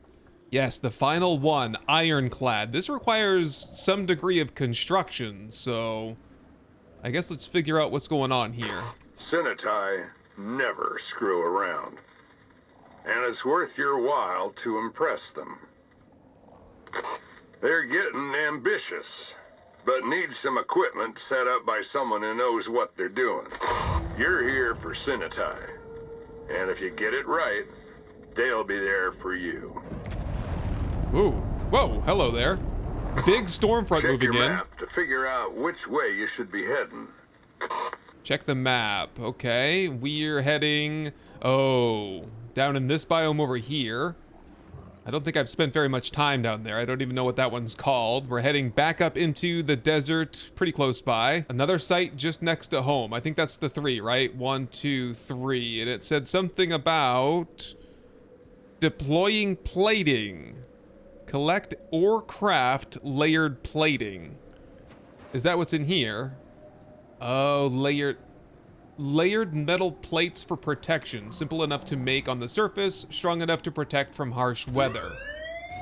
Yes, the final one, ironclad. This requires some degree of construction, so I guess let's figure out what's going on here. Sinitai never screw around. And it's worth your while to impress them. They're getting ambitious, but need some equipment set up by someone who knows what they're doing. You're here for Sinitai, and if you get it right, they'll be there for you. Ooh, whoa, hello there. Big stormfront Check moving your in. map to figure out which way you should be heading. Check the map. Okay, we're heading, oh, down in this biome over here. I don't think I've spent very much time down there. I don't even know what that one's called. We're heading back up into the desert, pretty close by. Another site just next to home. I think that's the 3, right? 1, 2, 3. And it said something about deploying plating. Collect or craft layered plating. Is that what's in here? Oh, layered metal plates for protection. Simple enough to make on the surface, strong enough to protect from harsh weather.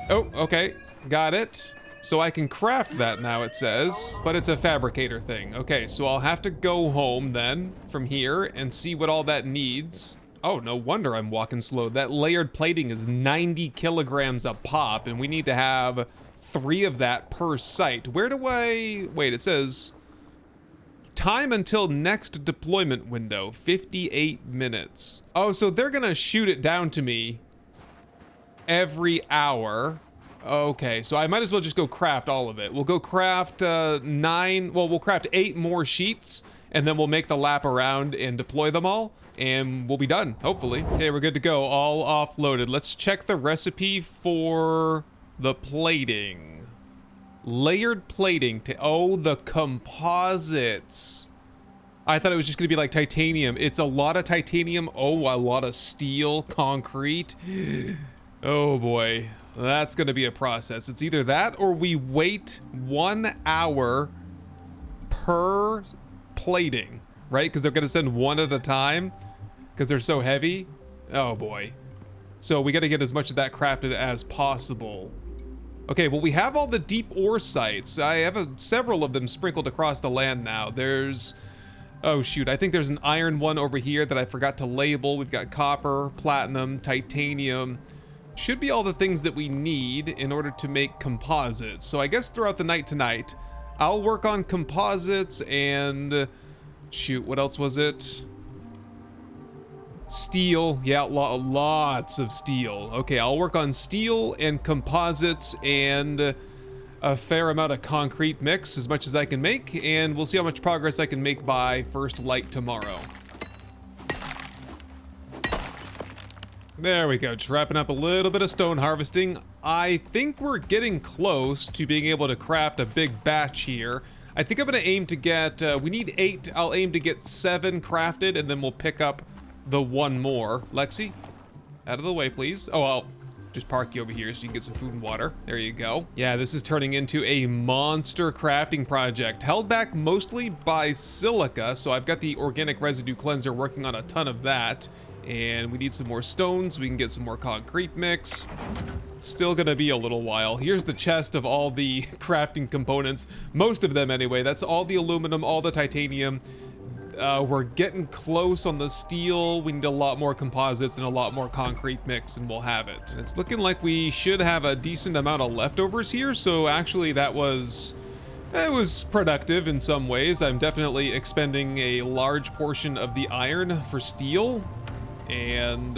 Oh, okay. Got it. So I can craft that now, it says. But it's a fabricator thing. Okay, so I'll have to go home then from here and see what all that needs. Oh, no wonder I'm walking slow. That layered plating is 90 kilograms a pop, and we need to have 3 of that per site. Where do I... Wait, it says... Time until next deployment window, 58 minutes. Oh, so they're gonna shoot it down to me every hour. Okay, so I might as well just go craft all of it. We'll go craft we'll craft 8 more sheets, and then we'll make the lap around and deploy them all, and we'll be done, hopefully. Okay, we're good to go, all offloaded. Let's check the recipe for the plating. Layered plating to, oh, the composites. I thought it was just gonna be like titanium. It's a lot of titanium, oh, a lot of steel, concrete. Oh boy, that's gonna be a process. It's either that or we wait 1 hour per plating, right? Because they're gonna send 1 at a time because they're so heavy. Oh boy. So we gotta get as much of that crafted as possible. Okay, well, we have all the deep ore sites. I have several of them sprinkled across the land now. There's... Oh, shoot. I think there's an iron one over here that I forgot to label. We've got copper, platinum, titanium. Should be all the things that we need in order to make composites. So I guess throughout the night tonight, I'll work on composites and... Shoot, what else was it? Steel, yeah, lots of steel. Okay, I'll work on steel and composites and a fair amount of concrete mix, as much as I can make, and we'll see how much progress I can make by first light tomorrow. There we go, just wrapping up a little bit of stone harvesting. I think we're getting close to being able to craft a big batch here. I think I'm gonna aim to get, we need 8, I'll aim to get 7 crafted, and then we'll pick up the 1 more. Lexi, out of the way, please. Oh, I'll just park you over here so you can get some food and water. There you go. Yeah, this is turning into a monster crafting project, held back mostly by silica, so I've got the organic residue cleanser working on a ton of that. And we need some more stone so we can get some more concrete mix. Still gonna be a little while. Here's the chest of all the crafting components. Most of them anyway. That's all the aluminum, all the titanium. We're getting close on the steel. We need a lot more composites and a lot more concrete mix and we'll have it. And it's looking like we should have a decent amount of leftovers here. So actually that was... it was productive in some ways. I'm definitely expending a large portion of the iron for steel. And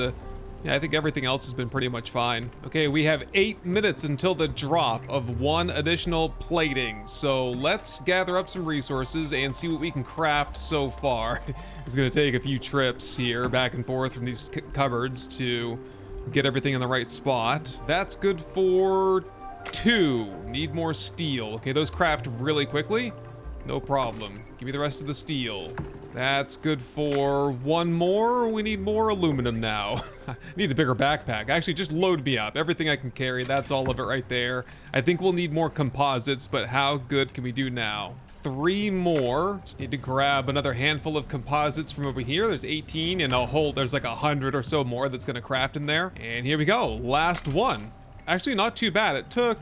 yeah, I think everything else has been pretty much fine. Okay, we have 8 minutes until the drop of 1 additional plating. So let's gather up some resources and see what we can craft so far. It's gonna take a few trips here back and forth from these cupboards to get everything in the right spot. That's good for 2. Need more steel. Okay, those craft really quickly. No problem. Give me the rest of the steel. That's good for 1 more. We need more aluminum now. I need a bigger backpack. Actually, just load me up. Everything I can carry, that's all of it right there. I think we'll need more composites, but how good can we do now? 3 more. Just need to grab another handful of composites from over here. There's 18 and there's like 100 or so more that's gonna craft in there. And here we go, last one. Actually, not too bad. It took,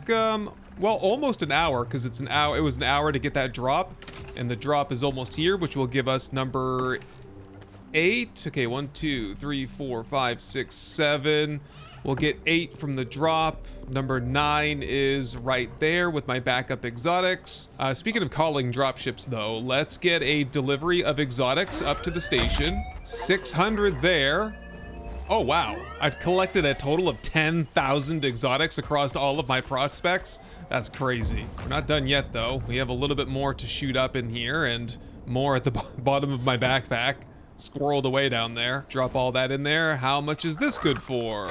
well, almost an hour, because it was an hour to get that drop, and the drop is almost here, which will give us number 8. Okay, 1, 2, 3, 4, 5, 6, 7. We'll get 8 from the drop. Number 9 is right there with my backup exotics. Speaking of calling dropships though, let's get a delivery of exotics up to the station. 600 there. Oh wow, I've collected a total of 10,000 exotics across all of my prospects. That's crazy. We're not done yet though. We have a little bit more to shoot up in here and more at the bottom of my backpack. Squirreled away down there. Drop all that in there. How much is this good for?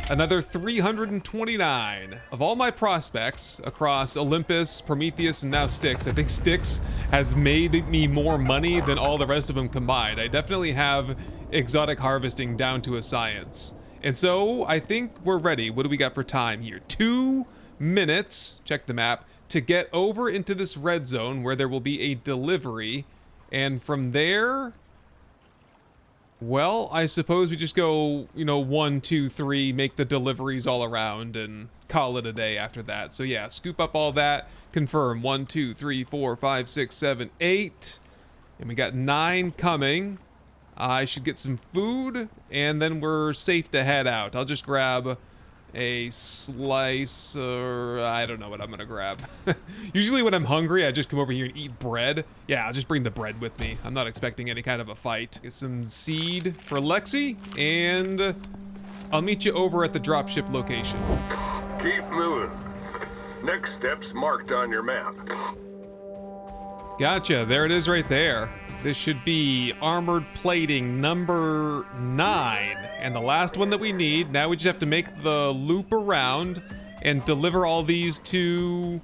Another 329. Of all my prospects across Olympus, Prometheus, and now Styx, I think Styx has made me more money than all the rest of them combined. I definitely have exotic harvesting down to a science. And so I think we're ready. What do we got for time here? 2 minutes, check the map, to get over into this red zone where there will be a delivery. And from there, well, I suppose we just go, 1, 2, 3, make the deliveries all around and call it a day after that. So yeah, scoop up all that, confirm 1, 2, 3, 4, 5, 6, 7, 8. And we got 9 coming. I should get some food and then we're safe to head out. I'll just grab a slice, or I don't know what I'm gonna grab. Usually when I'm hungry, I just come over here and eat bread. Yeah, I'll just bring the bread with me. I'm not expecting any kind of a fight. Get some seed for Lexi, and I'll meet you over at the dropship location. Keep moving. Next step's marked on your map. Gotcha, there it is right there. This should be armored plating number 9. And the last one that we need. Now we just have to make the loop around and deliver all these to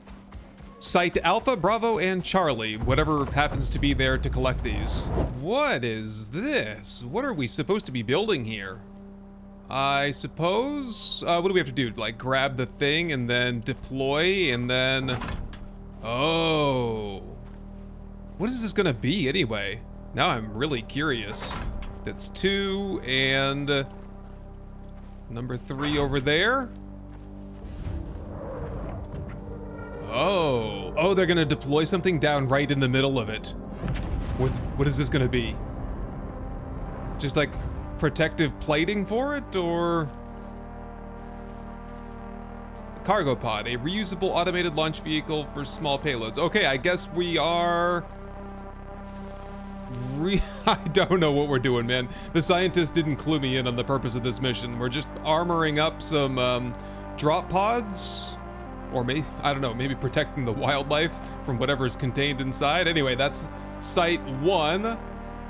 Site Alpha, Bravo, and Charlie. Whatever happens to be there to collect these. What is this? What are we supposed to be building here? I suppose, what do we have to do? Like grab the thing and then deploy and then... Oh... What is this gonna be anyway? Now I'm really curious. That's 2 and number 3 over there. Oh, they're gonna deploy something down right in the middle of it. What is this gonna be? Just like protective plating for it, or? Cargo pod, a reusable automated launch vehicle for small payloads. Okay, I guess we are... I don't know what we're doing, man. The scientists didn't clue me in on the purpose of this mission. We're just armoring up some drop pods, or maybe, I don't know, maybe protecting the wildlife from whatever is contained inside. Anyway, that's site 1.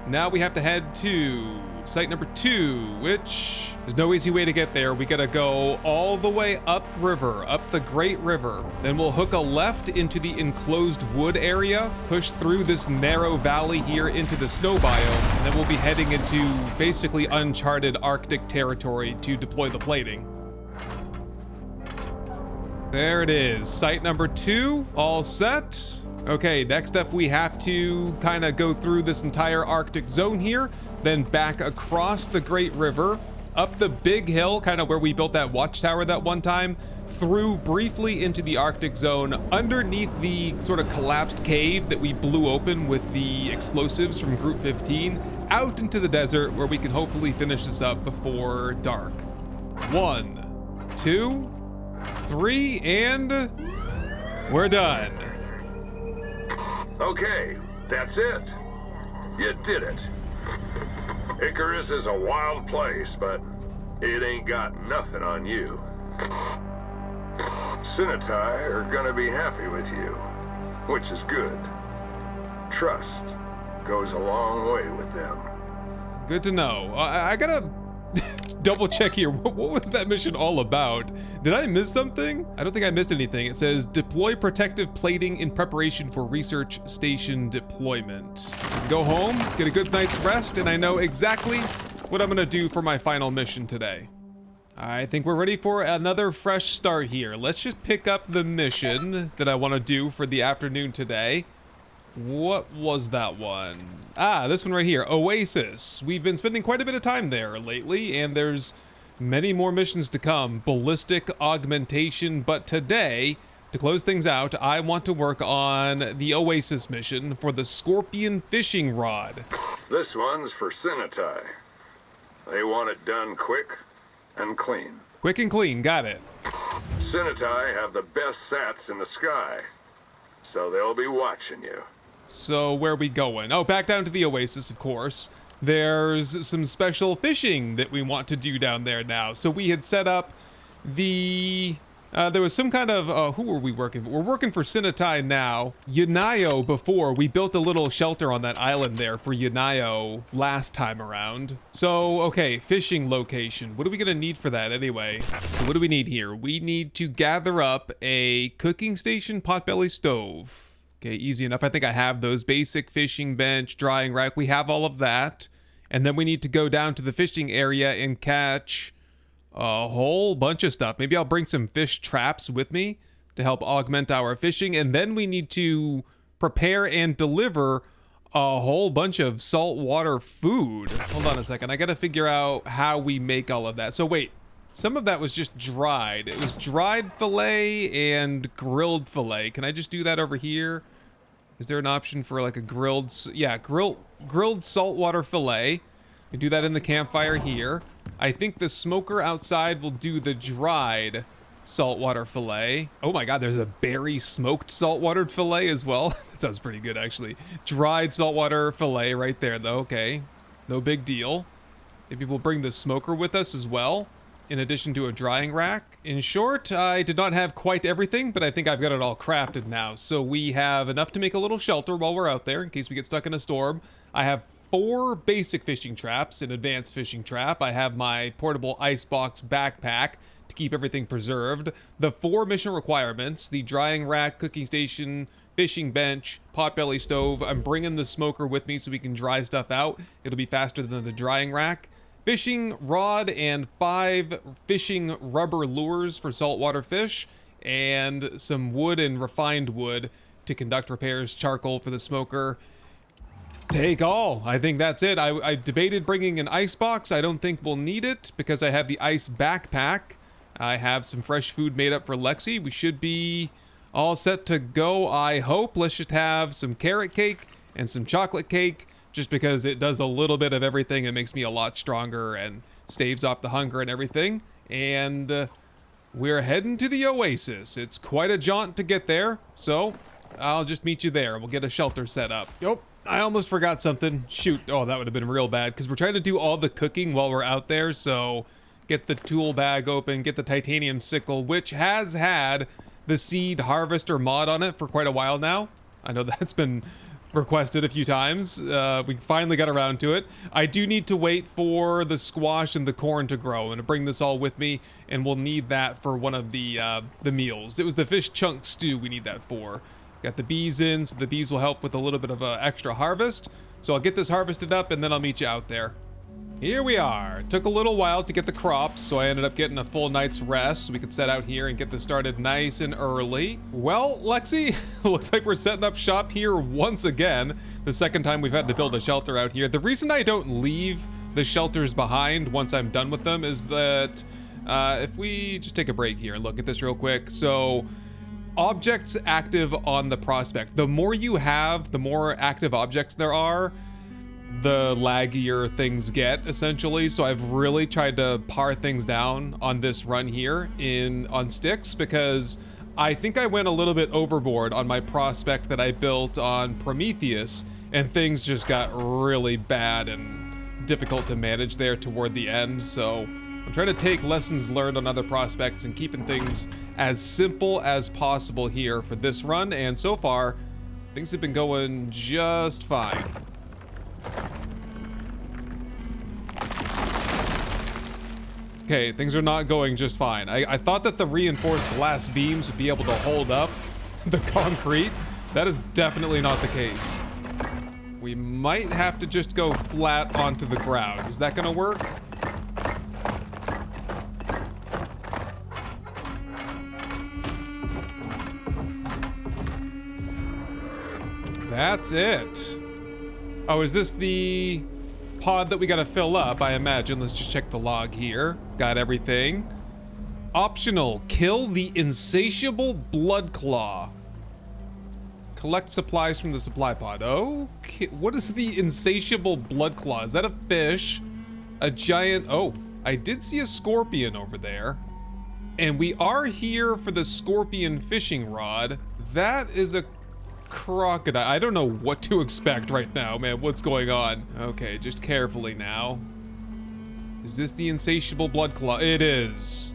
Now we have to head to site number 2, which there's no easy way to get there. We gotta go all the way upriver, up the Great River. Then we'll hook a left into the enclosed wood area, push through this narrow valley here into the snow biome, and then we'll be heading into basically uncharted Arctic territory to deploy the plating. There it is, site number 2, all set. Okay, next up we have to kind of go through this entire Arctic zone here, then back across the Great River, up the big hill, kind of where we built that watchtower that one time, through briefly into the Arctic zone, underneath the sort of collapsed cave that we blew open with the explosives from Group 15, out into the desert where we can hopefully finish this up before dark. 1, 2, 3, and we're done. Okay, that's it. You did it. Icarus is a wild place, but it ain't got nothing on you. Sinatai are gonna be happy with you, which is good. Trust goes a long way with them. Good to know. I gotta double check here. What was that mission all about? Did I miss something? I don't think I missed anything. It says deploy protective plating in preparation for research station deployment. Go home, get a good night's rest, and I know exactly what I'm gonna do for my final mission today. I think we're ready for another fresh start here. Let's just pick up the mission that I want to do for the afternoon today. What was that one? Ah, this one right here, Oasis. We've been spending quite a bit of time there lately, and there's many more missions to come. Ballistic augmentation, but today, to close things out, I want to work on the Oasis mission for the Scorpion fishing rod. This one's for Sinatai. They want it done quick and clean. Quick and clean, got it. Sinatai have the best sats in the sky, so they'll be watching you. So where are we going? Oh, back down to the Oasis, of course. There's some special fishing that we want to do down there now. So we had set up the... there was some kind of... who were we working for? We're working for Sinatai now. Yunayo before. We built a little shelter on that island there for Yunayo last time around. So, okay, fishing location. What are we going to need for that anyway? So what do we need here? We need to gather up a cooking station, potbelly stove. Okay, easy enough. I think I have those. Basic fishing bench, drying rack. We have all of that. And then we need to go down to the fishing area and catch a whole bunch of stuff. Maybe I'll bring some fish traps with me to help augment our fishing. And then we need to prepare and deliver a whole bunch of saltwater food. Hold on a second. I got to figure out how we make all of that. So wait. Some of that was just dried. It was dried fillet and grilled fillet. Can I just do that over here? Is there an option for like a grilled, yeah, grilled saltwater fillet? We do that in the campfire here. I think the smoker outside will do the dried saltwater fillet. Oh my God, there's a berry smoked saltwater fillet as well. That sounds pretty good actually. Dried saltwater fillet right there though, okay. No big deal. Maybe we'll bring the smoker with us as well, in addition to a drying rack. In short, I did not have quite everything, but I think I've got it all crafted now. So we have enough to make a little shelter while we're out there in case we get stuck in a storm. I have 4 basic fishing traps, an advanced fishing trap. I have my portable icebox backpack to keep everything preserved. The 4 mission requirements, the drying rack, cooking station, fishing bench, potbelly stove. I'm bringing the smoker with me so we can dry stuff out. It'll be faster than the drying rack. Fishing rod and 5 fishing rubber lures for saltwater fish, and some wood and refined wood to conduct repairs, charcoal for the smoker. Take all. I think that's it. I debated bringing an ice box. I don't think we'll need it because I have the ice backpack. I have some fresh food made up for Lexi. We should be all set to go, I hope. Let's just have some carrot cake and some chocolate cake, just because it does a little bit of everything. It makes me a lot stronger and staves off the hunger and everything. And we're heading to the Oasis. It's quite a jaunt to get there, so I'll just meet you there. We'll get a shelter set up. Yep. I almost forgot something. Shoot. Oh, that would have been real bad because we're trying to do all the cooking while we're out there. So get the tool bag open, get the titanium sickle, which has had the seed harvester mod on it for quite a while now. I know that's been requested a few times. We finally got around to it. I do need to wait for the squash and the corn to grow and to bring this all with me, and we'll need that for one of the meals. It was the fish chunk stew we need that for. Got the bees in, so the bees will help with a little bit of extra harvest. So I'll get this harvested up and then I'll meet you out there. Here we are. It took a little while to get the crops, so I ended up getting a full night's rest so we could set out here and get this started nice and early. Well, Lexi, looks like we're setting up shop here once again. The second time we've had to build a shelter out here. The reason I don't leave the shelters behind once I'm done with them is that if we just take a break here and look at this real quick. So objects active on the prospect. The more you have, the more active objects there are, the laggier things get, essentially. So I've really tried to par things down on this run here on Styx, because I think I went a little bit overboard on my prospect that I built on Prometheus, and things just got really bad and difficult to manage there toward the end. So I'm trying to take lessons learned on other prospects and keeping things as simple as possible here for this run, and so far things have been going just fine. Okay, things are not going just fine. I thought that the reinforced glass beams would be able to hold up the concrete. That is definitely not the case. We might have to just go flat onto the ground. Is that gonna work? That's it. Oh, is this the pod that we gotta fill up? I imagine. Let's just check the log here. Got everything. Optional, kill the insatiable blood claw. Collect supplies from the supply pod. Okay, what is the insatiable blood claw? Is that a fish? A giant, oh, I did see a scorpion over there. And we are here for the scorpion fishing rod. That is a crocodile. I don't know what to expect right now, man. What's going on? Okay, just carefully now. Is this the insatiable blood claw? It is.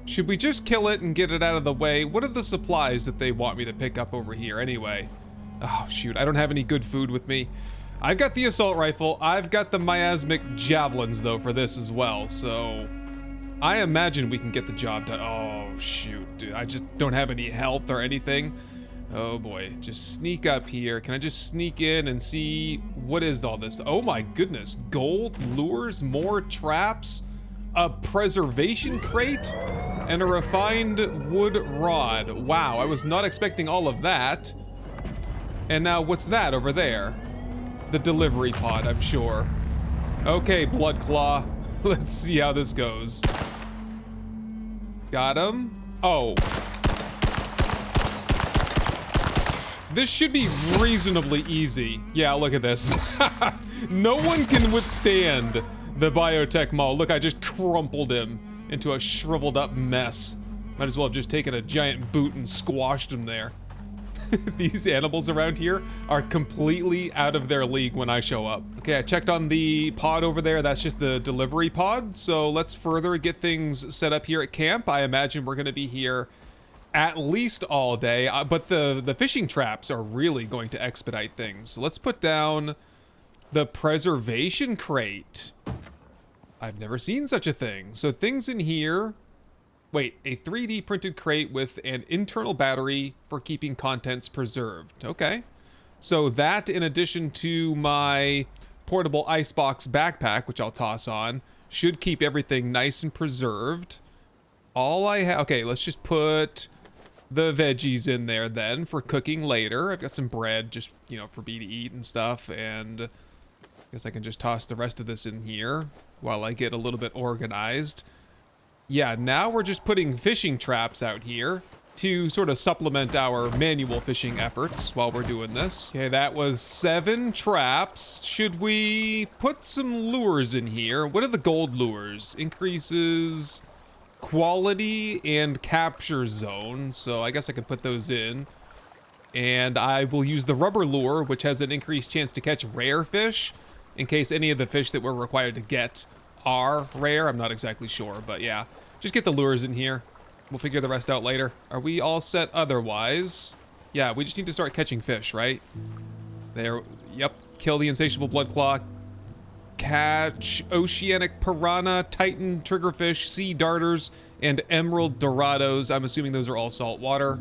Should we just kill it and get it out of the way? What are the supplies that they want me to pick up over here anyway? Oh, shoot. I don't have any good food with me. I've got the assault rifle. I've got the miasmic javelins, though, for this as well. So I imagine we can get the job done. Oh, shoot, dude. I just don't have any health or anything. Oh boy, just sneak up here. Can I just sneak in and see what is all this? Oh my goodness, gold lures, more traps, a preservation crate, and a refined wood rod. Wow, I was not expecting all of that. And now what's that over there? The delivery pod, I'm sure. Okay, Blood Claw, let's see how this goes. Got him. Oh. This should be reasonably easy. Yeah, look at this. No one can withstand the biotech maul. Look, I just crumpled him into a shriveled up mess. Might as well have just taken a giant boot and squashed him there. These animals around here are completely out of their league when I show up. Okay, I checked on the pod over there. That's just the delivery pod. So let's further get things set up here at camp. I imagine we're gonna be here at least all day, but the fishing traps are really going to expedite things. So let's put down the preservation crate. I've never seen such a thing. So things in here. Wait, a 3D printed crate with an internal battery for keeping contents preserved. Okay. So that, in addition to my portable icebox backpack, which I'll toss on, should keep everything nice and preserved. All I have, okay, let's just put the veggies in there then for cooking later. I've got some bread just, you know, for me to eat and stuff, and I guess I can just toss the rest of this in here while I get a little bit organized. Yeah, now we're just putting fishing traps out here to sort of supplement our manual fishing efforts while we're doing this. Okay, that was 7 traps. Should we put some lures in here? What are the gold lures? Increases quality and capture zone, so I guess I can put those in. And I will use the rubber lure, which has an increased chance to catch rare fish, in case any of the fish that we're required to get are rare. I'm not exactly sure, but yeah. Just get the lures in here. We'll figure the rest out later. Are we all set otherwise? Yeah, we just need to start catching fish, right? There, yep. Kill the insatiable blood claw. Catch oceanic piranha, titan triggerfish, sea darters, and emerald dorados. I'm assuming those are all saltwater.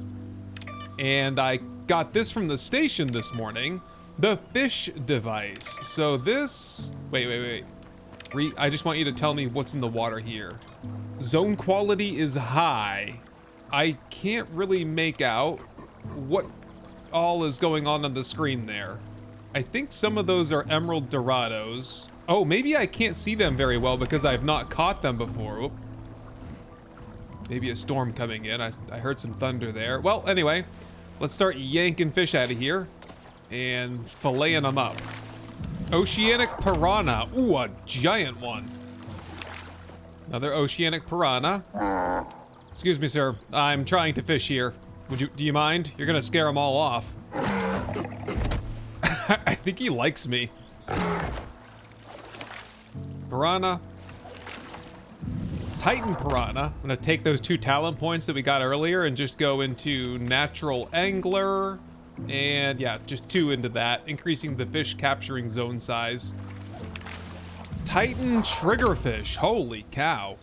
And I got this from the station this morning. The fish device. So this... Wait. I just want you to tell me what's in the water here. Zone quality is high. I can't really make out what all is going on the screen there. I think some of those are emerald dorados. Oh, maybe I can't see them very well because I've not caught them before. Oop. Maybe a storm coming in. I heard some thunder there. Well, anyway, let's start yanking fish out of here and filleting them up. Oceanic piranha. Ooh, a giant one. Another oceanic piranha. Excuse me, sir. I'm trying to fish here. Do you mind? You're gonna scare them all off. I think he likes me. Piranha. Titan piranha. I'm gonna take those 2 talent points that we got earlier and just go into natural angler. And yeah, just 2 into that, increasing the fish capturing zone size. Titan triggerfish. Holy cow.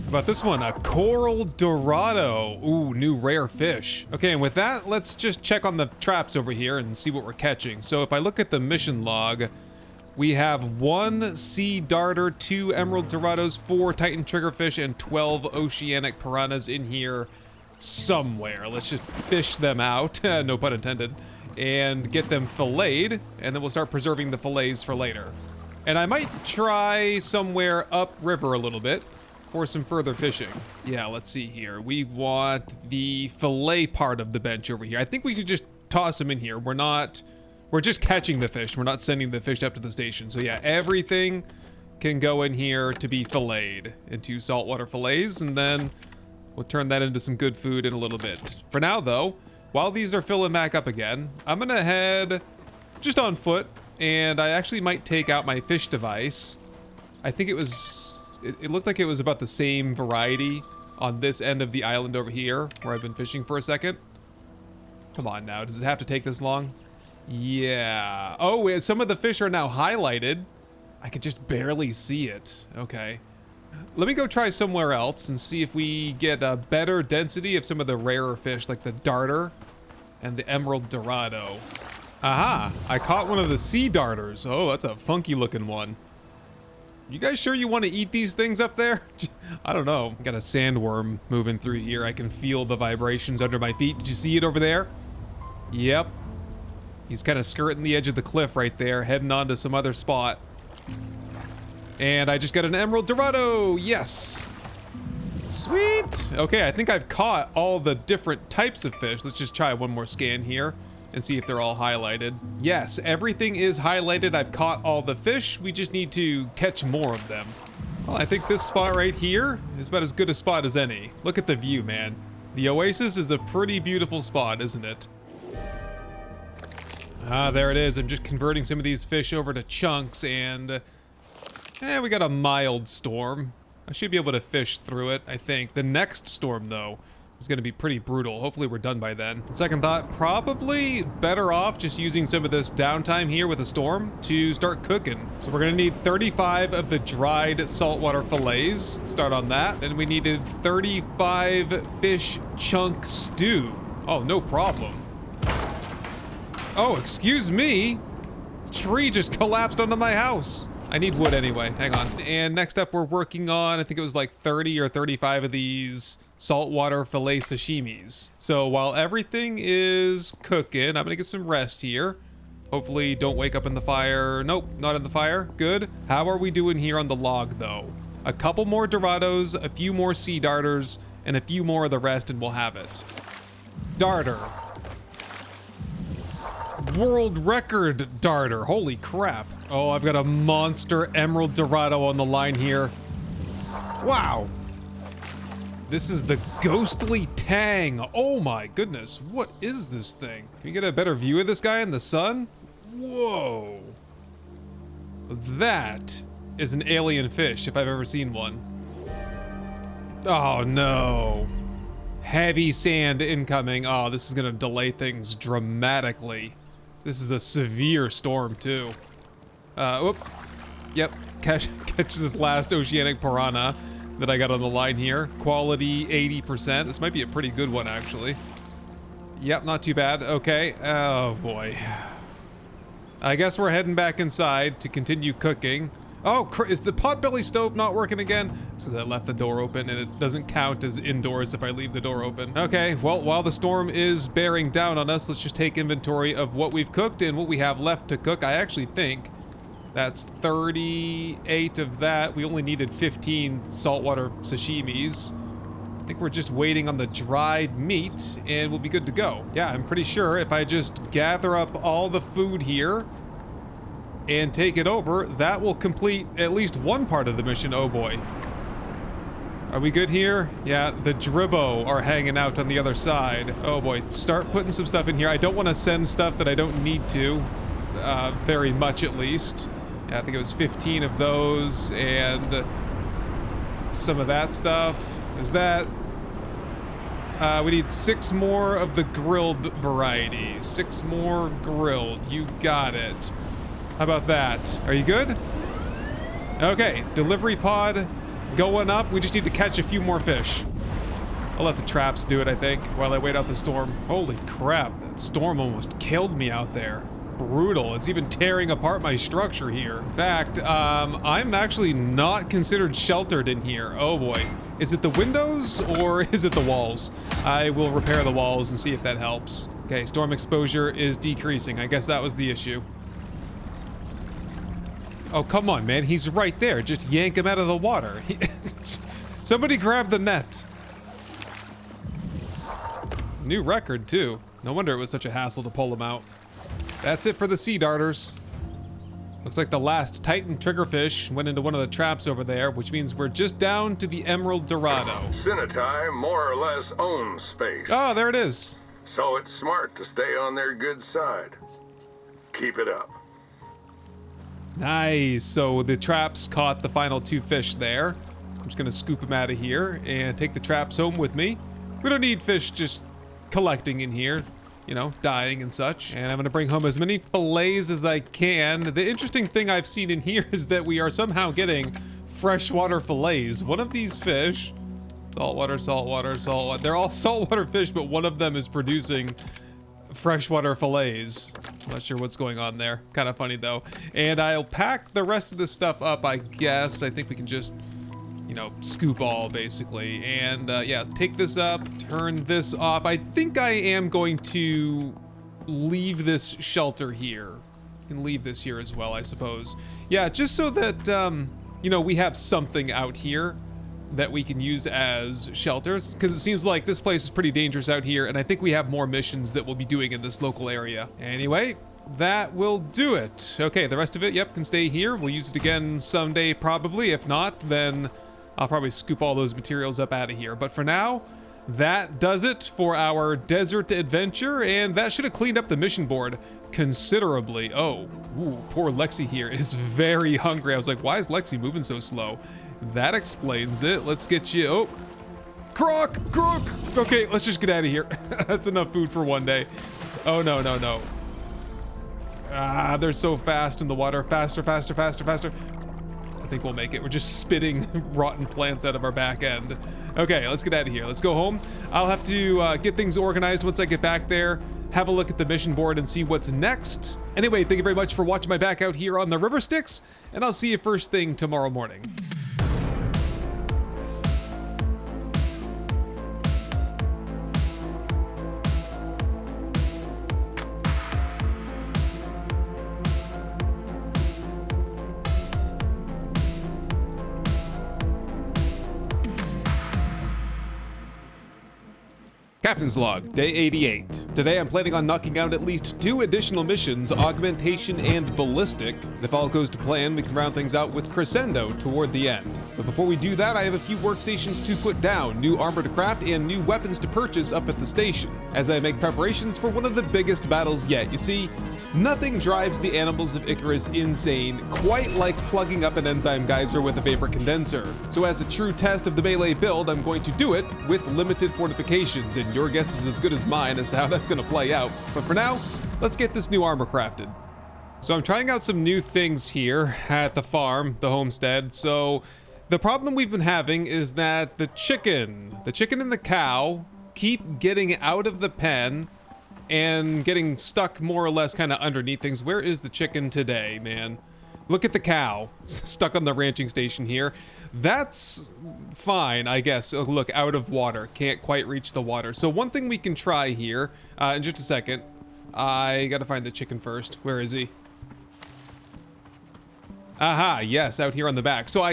How about this one? A coral dorado. Ooh, new rare fish. Okay, and with that, let's just check on the traps over here and see what we're catching. So if I look at the mission log, we have 1 sea darter, 2 emerald dorados, 4 titan triggerfish, and 12 oceanic piranhas in here somewhere. Let's just fish them out, no pun intended, and get them filleted, and then we'll start preserving the fillets for later. And I might try somewhere upriver a little bit for some further fishing. Yeah, let's see here. We want the fillet part of the bench over here. I think we should just toss them in here. We're just catching the fish. We're not sending the fish up to the station. So yeah, everything can go in here to be filleted into saltwater fillets, and then we'll turn that into some good food in a little bit. For now, though, while these are filling back up again, I'm gonna head just on foot, and I actually might take out my fish device. I think it looked like it was about the same variety on this end of the island over here, where I've been fishing for a second. Come on now, does it have to take this long? Yeah. Oh, some of the fish are now highlighted. I can just barely see it. Okay. Let me go try somewhere else and see if we get a better density of some of the rarer fish, like the darter and the emerald dorado. Aha! I caught one of the sea darters. Oh, that's a funky looking one. You guys sure you want to eat these things up there? I don't know. Got a sandworm moving through here. I can feel the vibrations under my feet. Did you see it over there? Yep. He's kind of skirting the edge of the cliff right there, heading on to some other spot. And I just got an emerald dorado. Yes. Sweet. Okay, I think I've caught all the different types of fish. Let's just try one more scan here and see if they're all highlighted. Yes, everything is highlighted. I've caught all the fish. We just need to catch more of them. Well, I think this spot right here is about as good a spot as any. Look at the view, man. The oasis is a pretty beautiful spot, isn't it? Ah, there it is. I'm just converting some of these fish over to chunks, and we got a mild storm. I should be able to fish through it, I think. The next storm, though, is going to be pretty brutal. Hopefully we're done by then. Second thought, probably better off just using some of this downtime here with a storm to start cooking. So we're going to need 35 of the dried saltwater fillets. Start on that. Then we needed 35 fish chunk stew. Oh, no problem. Oh, excuse me. Tree just collapsed onto my house. I need wood anyway. Hang on. And next up, we're working on, I think it was like 30 or 35 of these saltwater fillet sashimis. So while everything is cooking, I'm gonna get some rest here. Hopefully don't wake up in the fire. Nope, not in the fire. Good. How are we doing here on the log though? A couple more dorados, a few more sea darters, and a few more of the rest, and we'll have it. Darter. World record darter. Holy crap. Oh, I've got a monster emerald dorado on the line here. Wow. This is the ghostly tang. Oh my goodness, what is this thing? Can you get a better view of this guy in the sun? Whoa. That is an alien fish if I've ever seen one. Oh no. Heavy sand incoming. Oh, this is gonna delay things dramatically. This is a severe storm too. Whoop. Yep, catch this last oceanic piranha that I got on the line here. Quality 80%. This might be a pretty good one, actually. Yep, not too bad. Okay. Oh, boy. I guess we're heading back inside to continue cooking. Oh, is the potbelly stove not working again? It's because I left the door open and it doesn't count as indoors if I leave the door open. Okay, well, while the storm is bearing down on us, let's just take inventory of what we've cooked and what we have left to cook. I actually think that's 38 of that. We only needed 15 saltwater sashimis. I think we're just waiting on the dried meat and we'll be good to go. Yeah, I'm pretty sure if I just gather up all the food here and take it over, that will complete at least one part of the mission. Oh boy. Are we good here? Yeah, the Dribbo are hanging out on the other side. Oh boy, start putting some stuff in here. I don't want to send stuff that I don't need to, very much at least. I think it was 15 of those and some of that stuff. Is that? We need 6 more of the grilled variety. 6 more grilled. You got it. How about that? Are you good? Okay, delivery pod going up. We just need to catch a few more fish. I'll let the traps do it, I think, while I wait out the storm. Holy crap, that storm almost killed me out there. Brutal. It's even tearing apart my structure here. In fact, I'm actually not considered sheltered in here. Oh boy. Is it the windows or is it the walls? I will repair the walls and see if that helps. Okay, storm exposure is decreasing. I guess that was the issue. Oh, come on, man. He's right there. Just yank him out of the water. Somebody grab the net. New record, too. No wonder it was such a hassle to pull him out. That's it for the sea darters. Looks like the last Titan triggerfish went into one of the traps over there, which means we're just down to the Emerald Dorado. Sinitai more or less owns space. Oh, there it is. So it's smart to stay on their good side. Keep it up. Nice. So the traps caught the final 2 fish there. I'm just gonna scoop them out of here and take the traps home with me. We don't need fish just collecting in here, you know, dying and such. And I'm gonna bring home as many fillets as I can. The interesting thing I've seen in here is that we are somehow getting freshwater fillets. One of these fish, saltwater, saltwater, saltwater. They're all saltwater fish, but one of them is producing freshwater fillets. Not sure what's going on there. Kind of funny though. And I'll pack the rest of this stuff up, I guess. I think we can just, you know, scoop all basically. And yeah, take this up, turn this off. I think I am going to leave this shelter here. You can leave this here as well, I suppose. Yeah, just so that, you know, we have something out here that we can use as shelters, because it seems like this place is pretty dangerous out here, and I think we have more missions that we'll be doing in this local area. Anyway, that will do it. Okay, the rest of it, yep, can stay here. We'll use it again someday probably. If not, then I'll probably scoop all those materials up out of here. But for now, that does it for our desert adventure, and that should have cleaned up the mission board considerably. Oh, ooh, poor Lexi here is very hungry. I was like, why is Lexi moving so slow? That explains it. Let's get you. Oh, Croc. Okay, let's just get out of here. That's enough food for one day. Oh, no, no, no. Ah, they're so fast in the water. Faster, faster, faster, faster. I think we'll make it. We're just spitting rotten plants out of our back end. Okay, let's get out of here. Let's go home. I'll have to get things organized once I get back there. Have a look at the mission board and see what's next. Anyway, thank you very much for watching my back out here on the river Styx, and I'll see you first thing tomorrow morning. Captain's log, day 88. Today I'm planning on knocking out at least 2 additional missions, Augmentation and Ballistic. If all goes to plan, we can round things out with Crescendo toward the end. But before we do that, I have a few workstations to put down, new armor to craft, and new weapons to purchase up at the station, as I make preparations for one of the biggest battles yet. You see, nothing drives the animals of Icarus insane quite like plugging up an enzyme geyser with a vapor condenser. So as a true test of the melee build, I'm going to do it with limited fortifications, and your guess is as good as mine as to how that's gonna play out. But for now, let's get this new armor crafted. So I'm trying out some new things here at the farm, the homestead. So the problem we've been having is that the chicken and the cow keep getting out of the pen and getting stuck more or less kind of underneath things. Where is the chicken today, man? Look at the cow stuck on the ranching station here. That's fine, I guess. Oh, look, out of water. Can't quite reach the water. So one thing we can try here, in just a second. I gotta find the chicken first. Where is he? Aha, yes, out here on the back. So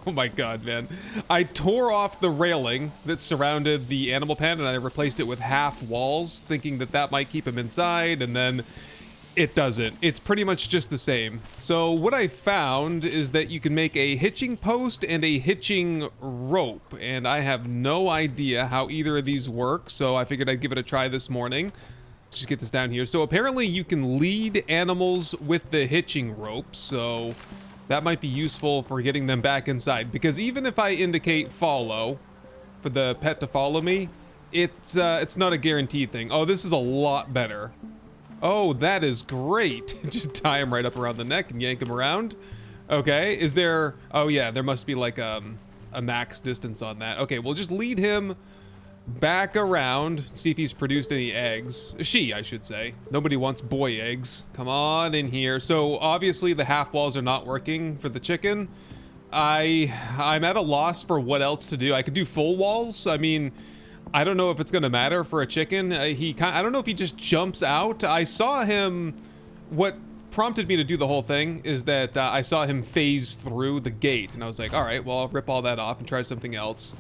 oh my god, man. I tore off the railing that surrounded the animal pen and I replaced it with half walls, thinking that that might keep him inside, and then it doesn't. It's pretty much just the same. So what I found is that you can make a hitching post and a hitching rope, and I have no idea how either of these work, so I figured I'd give it a try this morning. Just get this down here. So apparently you can lead animals with the hitching rope, so that might be useful for getting them back inside, because even if I indicate follow for the pet to follow me, it's not a guaranteed thing. Oh, this is a lot better. Oh, that is great. Just tie him right up around the neck and yank him around. Okay, is there... Oh yeah, there must be like a max distance on that. Okay, we'll just lead him back around, see if he's produced any eggs. She, I should say. Nobody wants boy eggs. Come on in here. So obviously the half walls are not working for the chicken. I'm at a loss for what else to do. I could do full walls. I mean, I don't know if it's gonna matter for a chicken. I don't know if he just jumps out. I saw him, what prompted me to do the whole thing is that I saw him phase through the gate, and I was like, all right, well, I'll rip all that off and try something else.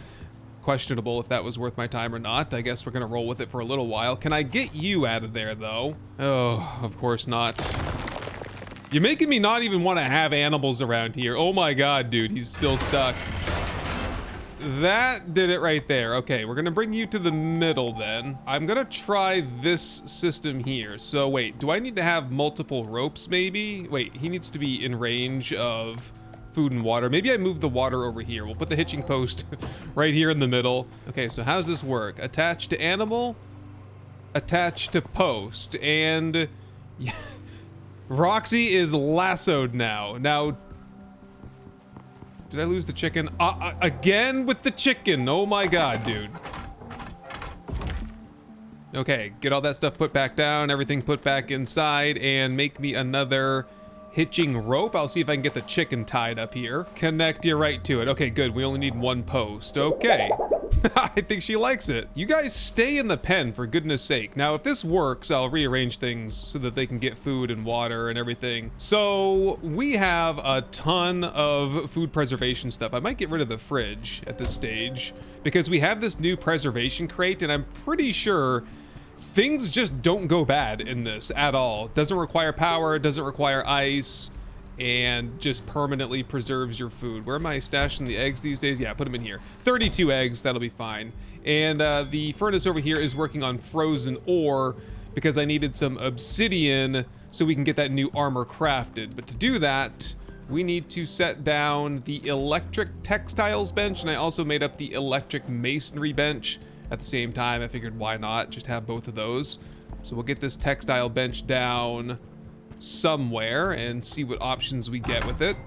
Questionable if that was worth my time or not. I guess we're gonna roll with it for a little while. Can I get you out of there though? Oh, of course not. You're making me not even want to have animals around here. Oh my god, dude, he's still stuck. That did it right there. Okay, we're gonna bring you to the middle then. I'm gonna try this system here. So wait, do I need to have multiple ropes maybe? Wait, he needs to be in range of food and water. Maybe I move the water over here. We'll put the hitching post right here in the middle. Okay, so how does this work? Attach to animal, attach to post, and yeah, Roxy is lassoed now. Now, did I lose the chicken? Again with the chicken. Oh my god, dude. Okay, get all that stuff put back down, everything put back inside, and make me another hitching rope. I'll see if I can get the chicken tied up here. Connect you right to it. Okay, good. We only need one post. Okay. I think she likes it. You guys stay in the pen, for goodness sake. Now, if this works, I'll rearrange things so that they can get food and water and everything. So we have a ton of food preservation stuff. I might get rid of the fridge at this stage because we have this new preservation crate, and I'm pretty sure things just don't go bad in this at all. Doesn't require power, doesn't require ice, and just permanently preserves your food. Where am I stashing the eggs these days? Yeah, put them in here. 32 eggs, that'll be fine. And the furnace over here is working on frozen ore because I needed some obsidian so we can get that new armor crafted. But to do that, we need to set down the electric textiles bench, and I also made up the electric masonry bench at the same time. I figured why not just have both of those. So we'll get this textile bench down somewhere and see what options we get with it.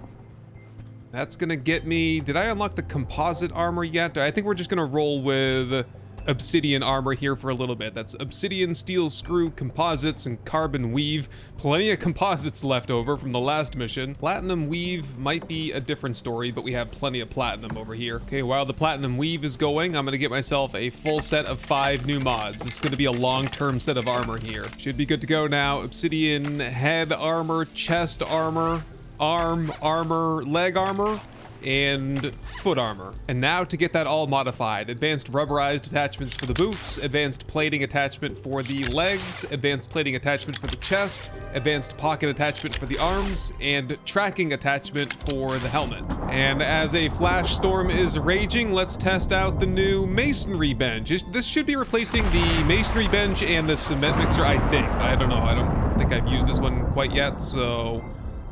That's gonna get me... Did I unlock the composite armor yet? I think we're just gonna roll with obsidian armor here for a little bit. That's obsidian, steel screw, composites, and carbon weave. Plenty of composites left over from the last mission. Platinum weave might be a different story, but we have plenty of platinum over here. Okay, while the platinum weave is going, I'm gonna get myself a full set of 5 new mods. It's gonna be a long-term set of armor here. Should be good to go now. Obsidian head armor, chest armor, arm armor, leg armor. and foot armor. And now to get that all modified: advanced rubberized attachments for the boots, advanced plating attachment for the legs, advanced plating attachment for the chest, advanced pocket attachment for the arms, and tracking attachment for the helmet. And as a flash storm is raging, let's test out the new masonry bench. This should be replacing the masonry bench and the cement mixer, I think. I don't know, I don't think I've used this one quite yet, so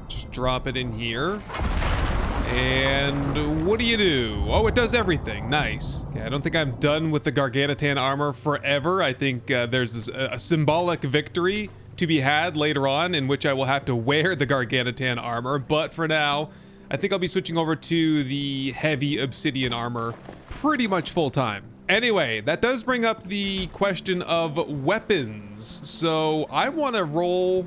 just drop it in here. And what do you do? Oh, it does everything. Nice. Okay, I don't think I'm done with the Gargantuan armor forever. I think there's a symbolic victory to be had later on in which I will have to wear the Gargantuan armor. But for now, I think I'll be switching over to the heavy obsidian armor pretty much full time. Anyway, that does bring up the question of weapons. So I want to roll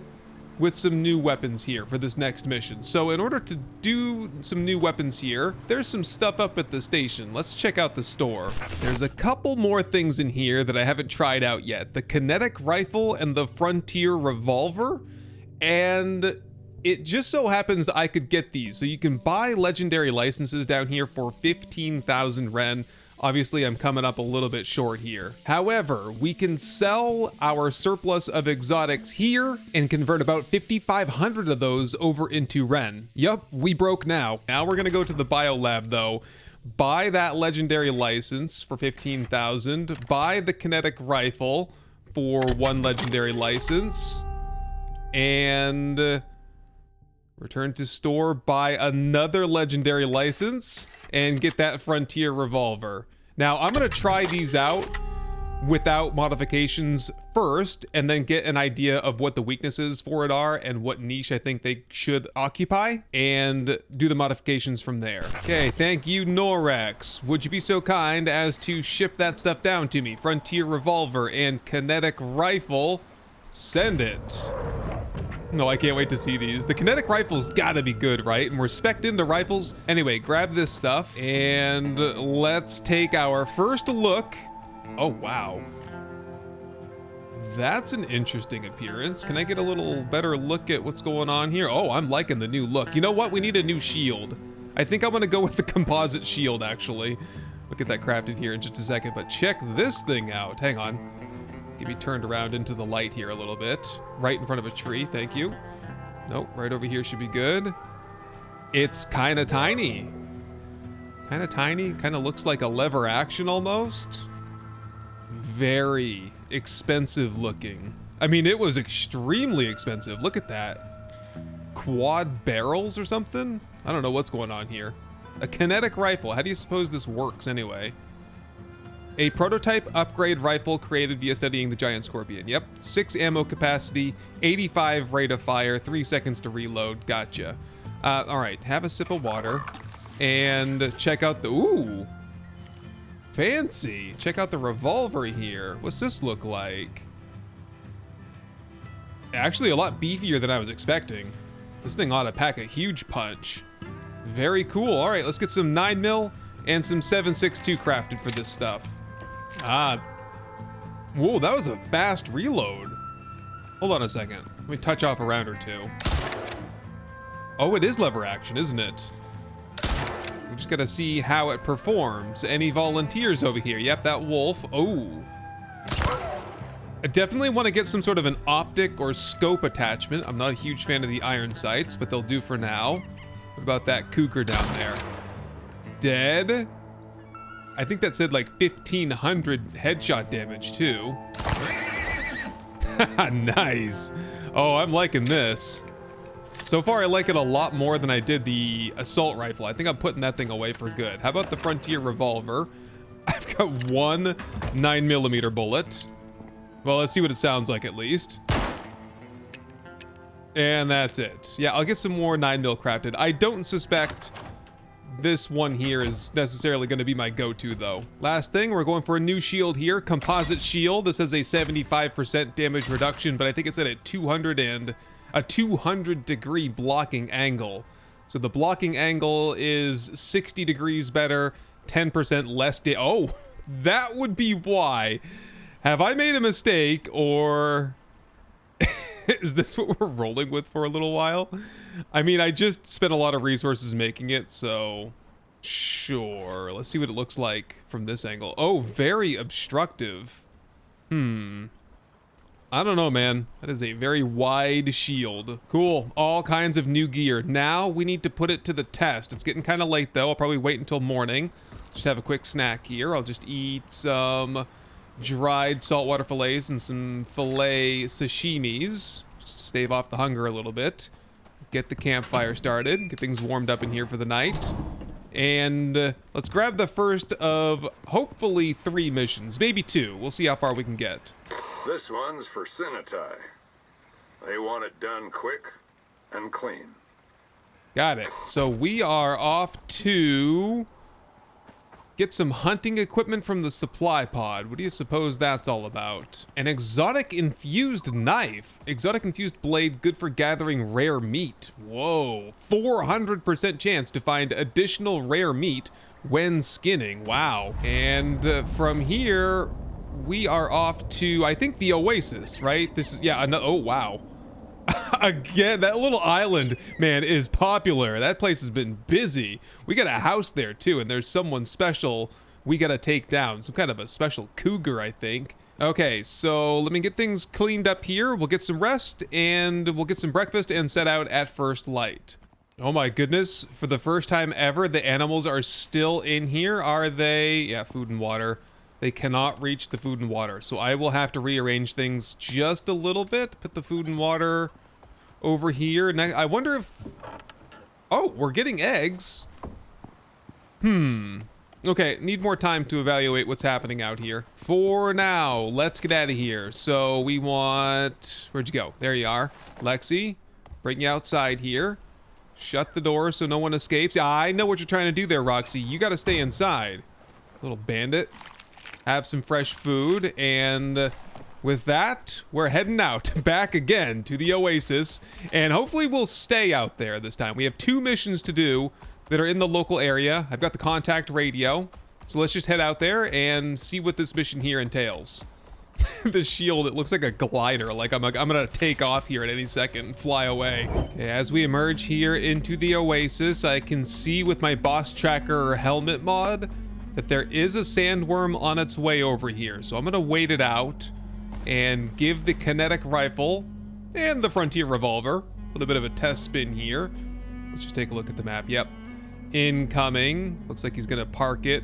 with some new weapons here for this next mission. So in order to do some new weapons here, there's some stuff up at the station. Let's check out the store. There's a couple more things in here that I haven't tried out yet: the kinetic rifle and the frontier revolver. And it just so happens that I could get these. So you can buy legendary licenses down here for 15,000 Ren. Obviously, I'm coming up a little bit short here. However, we can sell our surplus of exotics here and convert about 5,500 of those over into Ren. Yup, we broke now. Now we're gonna go to the biolab though, buy that legendary license for 15,000, buy the kinetic rifle for 1 legendary license, and return to store, buy another legendary license, and get that frontier revolver. Now, I'm gonna try these out without modifications first, and then get an idea of what the weaknesses for it are and what niche I think they should occupy, and do the modifications from there. Okay, thank you, Norex. Would you be so kind as to ship that stuff down to me? Frontier revolver and kinetic rifle. Send it. No, I can't wait to see these. The kinetic rifle's gotta be good, right? And we're spec'd into rifles. Anyway, grab this stuff and let's take our first look. Oh, wow. That's an interesting appearance. Can I get a little better look at what's going on here? Oh, I'm liking the new look. You know what? We need a new shield. I think I'm gonna go with the composite shield, actually. We'll get that crafted here in just a second, but check this thing out. Hang on. Get me turned around into the light here a little bit. Right in front of a tree, thank you. Nope, right over here should be good. It's kind of tiny. Kind of tiny, kind of looks like a lever action almost. Very expensive looking. I mean, it was extremely expensive. Look at that. Quad barrels or something? I don't know what's going on here. A kinetic rifle, how do you suppose this works anyway? A prototype upgrade rifle created via studying the giant scorpion. Yep, 6 ammo capacity, 85 rate of fire, 3 seconds to reload. Gotcha. All right, have a sip of water and check out the, ooh, fancy. Check out the revolver here. What's this look like? Actually, a lot beefier than I was expecting. This thing ought to pack a huge punch. Very cool. All right, let's get some 9mm and some 7.62 crafted for this stuff. Whoa, that was a fast reload. Hold on a second. Let me touch off a round or two. Oh, it is lever action, isn't it? We just gotta see how it performs. Any volunteers over here? Yep, that wolf. Oh. I definitely want to get some sort of an optic or scope attachment. I'm not a huge fan of the iron sights, but they'll do for now. What about that cougar down there? Dead. I think that said like 1,500 headshot damage too. Nice. Oh, I'm liking this. So far, I like it a lot more than I did the assault rifle. I think I'm putting that thing away for good. How about the frontier revolver? I've got 1 9mm bullet. Well, let's see what it sounds like at least. And that's it. Yeah, I'll get some more 9mm crafted. I don't suspect this one here is necessarily going to be my go-to though. Last thing, we're going for a new shield here. Composite shield. This has a 75% damage reduction, but I think it's at a 200 degree blocking angle. So the blocking angle is 60 degrees better, 10% less oh, that would be why. Have I made a mistake, or is this what we're rolling with for a little while? I mean, I just spent a lot of resources making it, so Sure. Let's see what it looks like from this angle. Oh, very obstructive. I don't know, man. That is a very wide shield. Cool. All kinds of new gear. Now we need to put it to the test. It's getting kind of late, though. I'll probably wait until morning. Just have a quick snack here. I'll just eat some dried saltwater fillets and some filet sashimis. Just to stave off the hunger a little bit. Get the campfire started. Get things warmed up in here for the night. And let's grab the first of hopefully 3 missions. Maybe 2. We'll see how far we can get. This one's for Sinitai. They want it done quick and clean. Got it. So we are off to get some hunting equipment from the supply pod. What do you suppose that's all about? An exotic infused knife. Exotic infused blade, good for gathering rare meat. Whoa. 400% chance to find additional rare meat when skinning. Wow. And from here, we are off to, I think, the Oasis, right? This is, yeah, oh, wow. Again, that little island, man, is popular. That place has been busy. We got a house there, too, and there's someone special we gotta take down. Some kind of a special cougar, I think. Okay, so let me get things cleaned up here. We'll get some rest, and we'll get some breakfast and set out at first light. Oh my goodness, for the first time ever, the animals are still in here, are they? Yeah, food and water. They cannot reach the food and water, so I will have to rearrange things just a little bit. Put the food and water over here. Now, I wonder if... Oh, we're getting eggs. Okay, need more time to evaluate what's happening out here. For now, let's get out of here. So we want... Where'd you go? There you are. Lexi, bring you outside here. Shut the door so no one escapes. I know what you're trying to do there, Roxy. You gotta stay inside. Little bandit. Have some fresh food, and with that, we're heading out back again to the Oasis, and hopefully we'll stay out there this time. We have 2 missions to do that are in the local area. I've got the contact radio, so let's just head out there and see what this mission here entails. The shield, it looks like a glider, like I'm gonna take off here at any second and fly away. Okay, as we emerge here into the Oasis, I can see with my boss tracker helmet mod that there is a sandworm on its way over here. So I'm gonna wait it out and give the kinetic rifle and the frontier revolver a little bit of a test spin here. Let's just take a look at the map. Yep, incoming. Looks like he's gonna park it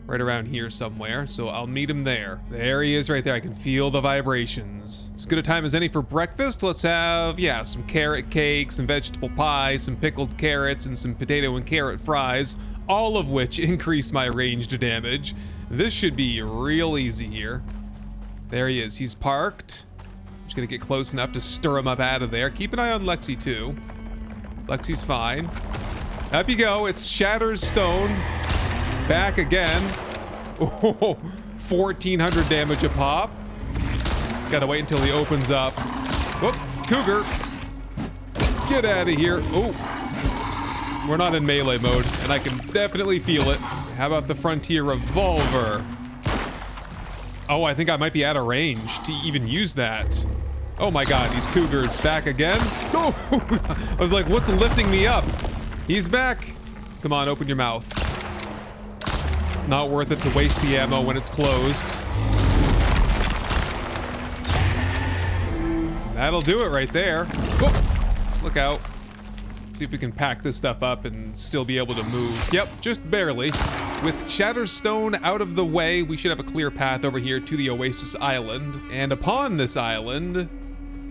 right around here somewhere, so I'll meet him there. There he is right there. I can feel the vibrations. It's as good a time as any for breakfast. Let's have, yeah, some carrot cake, some vegetable pie, some pickled carrots, and some potato and carrot fries, all of which increase my ranged damage. This should be real easy here. There he is. He's parked. I'm just gonna get close enough to stir him up out of there. Keep an eye on Lexi, too. Lexi's fine. Up you go. It's Shatter's Stone. Back again. Oh, 1,400 damage a pop. Gotta wait until he opens up. Whoop, cougar. Get out of here. Oh. We're not in melee mode, and I can definitely feel it. How about the frontier revolver? Oh, I think I might be out of range to even use that. Oh my god, these cougars back again. Oh, I was like, what's lifting me up? He's back. Come on, open your mouth. Not worth it to waste the ammo when it's closed. That'll do it right there. Oh, look out. See if we can pack this stuff up and still be able to move. Yep, just barely. With Shatterstone out of the way, we should have a clear path over here to the Oasis Island. And upon this island...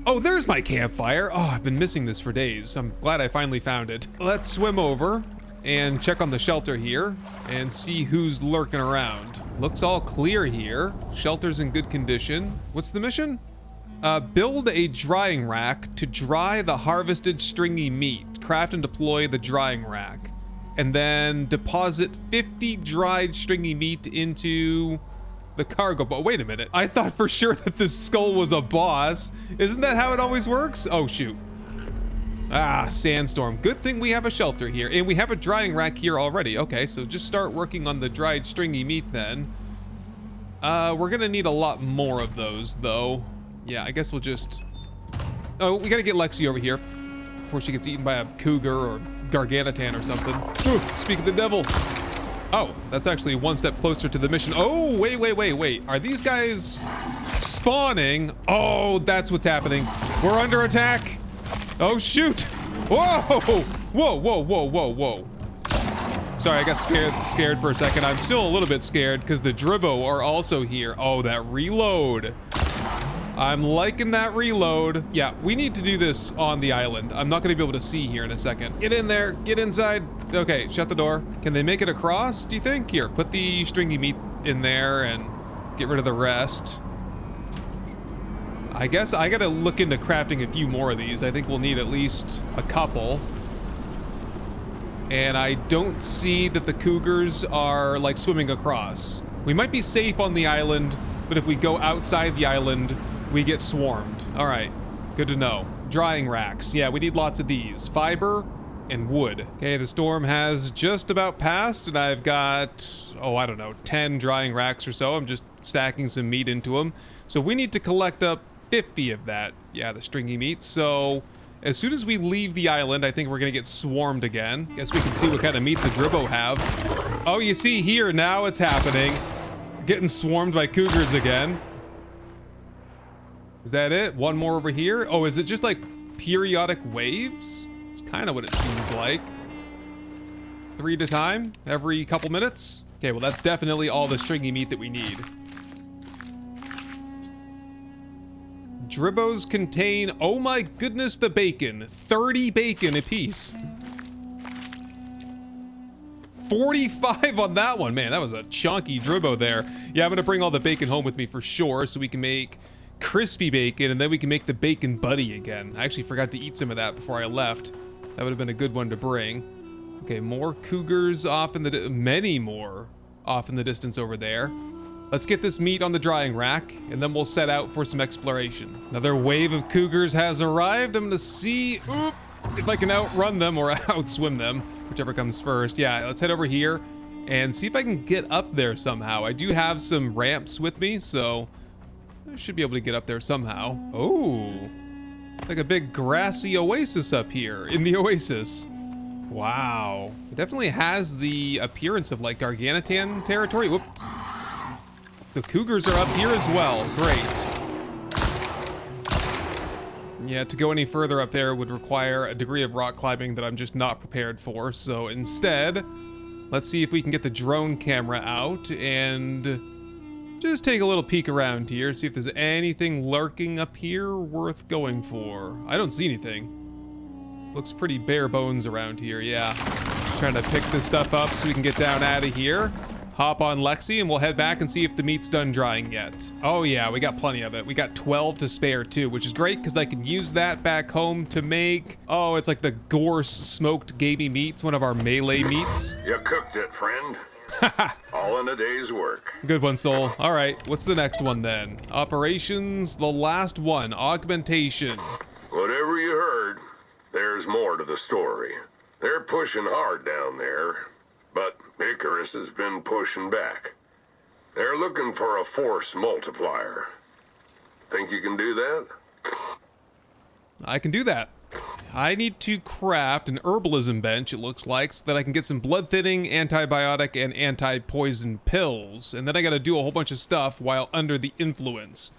Oh, there's my campfire. Oh, I've been missing this for days. I'm glad I finally found it. Let's swim over and check on the shelter here and see who's lurking around. Looks all clear here. Shelter's in good condition. What's the mission? Build a drying rack to dry the harvested stringy meat. Craft and deploy the drying rack. And then deposit 50 dried stringy meat into the cargo. But wait a minute. I thought for sure that this skull was a boss. Isn't that how it always works? Oh, shoot. Ah, sandstorm. Good thing we have a shelter here. And we have a drying rack here already. Okay, so just start working on the dried stringy meat then. We're gonna need a lot more of those, though. Yeah, I guess we'll just... Oh, we gotta get Lexi over here before she gets eaten by a cougar or garganitan or something. Ooh, speak of the devil. Oh, that's actually one step closer to the mission. Oh, wait. Are these guys spawning? Oh, that's what's happening. We're under attack. Oh, shoot. Whoa. Sorry, I got scared for a second. I'm still a little bit scared because the Dribbo are also here. Oh, that reload. I'm liking that reload. Yeah, we need to do this on the island. I'm not going to be able to see here in a second. Get in there. Get inside. Okay, shut the door. Can they make it across, do you think? Here, put the stringy meat in there and get rid of the rest. I guess I got to look into crafting a few more of these. I think we'll need at least a couple. And I don't see that the cougars are, like, swimming across. We might be safe on the island, but if we go outside the island, we get swarmed. All right, good to know. Drying racks. Yeah, we need lots of these. Fiber and wood. Okay, the storm has just about passed, and I've got, oh, I don't know, 10 drying racks or so. I'm just stacking some meat into them. So we need to collect up 50 of that. Yeah, the stringy meat. So as soon as we leave the island, I think we're gonna get swarmed again. Guess we can see what kind of meat the Dribbo have. Oh, you see here, now it's happening. Getting swarmed by cougars again. Is that it? One more over here? Oh, is it just like periodic waves? It's kind of what it seems like. 3 at a time, every couple minutes? Okay, well that's definitely all the stringy meat that we need. Dribbos contain, oh my goodness, the bacon. 30 bacon apiece. 45 on that one. Man, that was a chunky Dribbo there. Yeah, I'm gonna bring all the bacon home with me for sure so we can make crispy bacon and then we can make the bacon buddy again. I actually forgot to eat some of that before I left. That would have been a good one to bring. Okay, more cougars off in the, many more off in the distance over there. Let's get this meat on the drying rack, and then we'll set out for some exploration. Another wave of cougars has arrived. I'm gonna see if I can outrun them or outswim them, whichever comes first. Yeah, let's head over here and see if I can get up there somehow. I do have some ramps with me, so I should be able to get up there somehow. Oh, like a big grassy oasis up here in the oasis. Wow, it definitely has the appearance of like Garganitan territory. Whoop. The cougars are up here as well. Great. Yeah, to go any further up there would require a degree of rock climbing that I'm just not prepared for. So instead, let's see if we can get the drone camera out and just take a little peek around here, see if there's anything lurking up here worth going for. I don't see anything. Looks pretty bare bones around here, yeah. Trying to pick this stuff up so we can get down out of here. Hop on Lexi and we'll head back and see if the meat's done drying yet. Oh yeah, we got plenty of it. We got 12 to spare too, which is great because I can use that back home to make, oh, it's like the Gorse smoked gamey meat. It's one of our melee meats. You cooked it, friend. All in a day's work. Good one, Soul. All right, what's the next one then? Operations, the last one, augmentation. Whatever you heard, there's more to the story. They're pushing hard down there, but Icarus has been pushing back. They're looking for a force multiplier. Think you can do that? I can do that. I need to craft an herbalism bench, it looks like, so that I can get some blood thinning, antibiotic, and anti-poison pills. And then I gotta do a whole bunch of stuff while under the influence.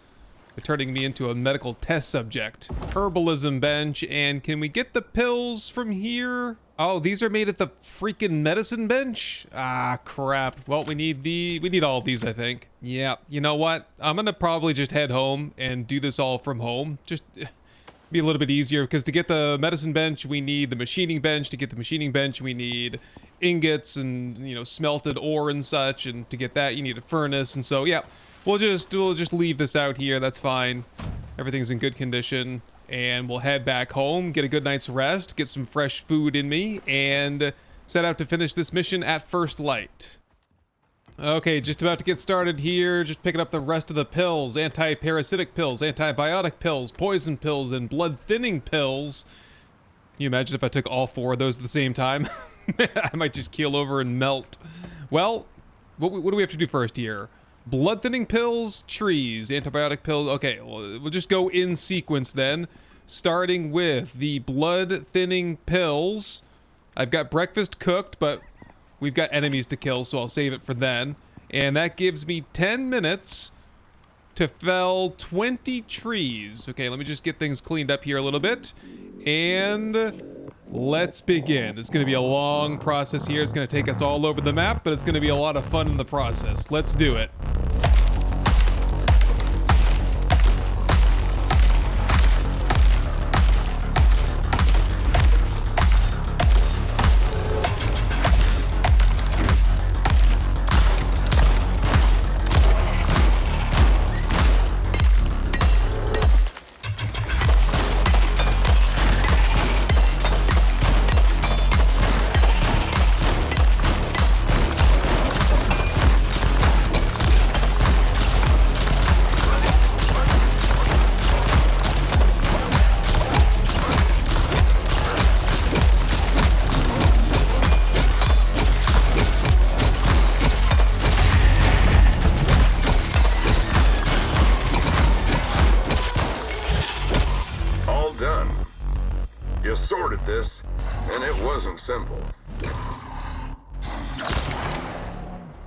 They're turning me into a medical test subject. Herbalism bench, and can we get the pills from here? Oh, these are made at the freaking medicine bench? Ah, crap. Well, we need all of these, I think. Yeah, you know what? I'm gonna probably just head home and do this all from home. Just be a little bit easier, because to get the medicine bench, we need the machining bench. To get the machining bench, we need ingots and, you know, smelted ore and such. And to get that, you need a furnace. And so, yeah, we'll just leave this out here. That's fine. Everything's in good condition. And we'll head back home, get a good night's rest, get some fresh food in me, and set out to finish this mission at first light. Okay, just about to get started here, just picking up the rest of the pills. Anti-parasitic pills, antibiotic pills, poison pills, and blood-thinning pills. Can you imagine if I took all 4 of those at the same time? I might just keel over and melt. Well, what do we have to do first here? Blood thinning pills, trees, antibiotic pills. Okay, we'll just go in sequence then. Starting with the blood thinning pills. I've got breakfast cooked, but we've got enemies to kill, so I'll save it for then. And that gives me 10 minutes to fell 20 trees. Okay, let me just get things cleaned up here a little bit. And let's begin. It's going to be a long process here. It's going to take us all over the map, but it's going to be a lot of fun in the process. Let's do it. You sorted this, and it wasn't simple.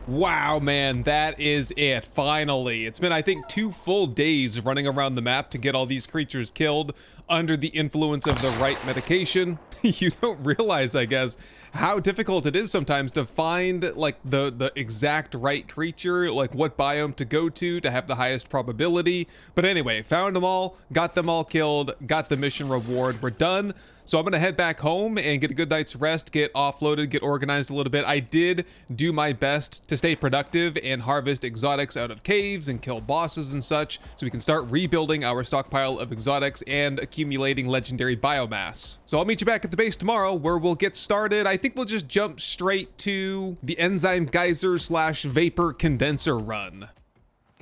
Wow, man, that is it. Finally. It's been, I think, 2 full days running around the map to get all these creatures killed under the influence of the right medication. You don't realize, I guess, how difficult it is sometimes to find, like, the exact right creature, like what biome to go to have the highest probability. But anyway, found them all, got them all killed, got the mission reward. We're done. So I'm going to head back home and get a good night's rest, get offloaded, get organized a little bit. I did do my best to stay productive and harvest exotics out of caves and kill bosses and such, so we can start rebuilding our stockpile of exotics and accumulating legendary biomass. So I'll meet you back at the base tomorrow where we'll get started. I think we'll just jump straight to the enzyme geyser / vapor condenser run.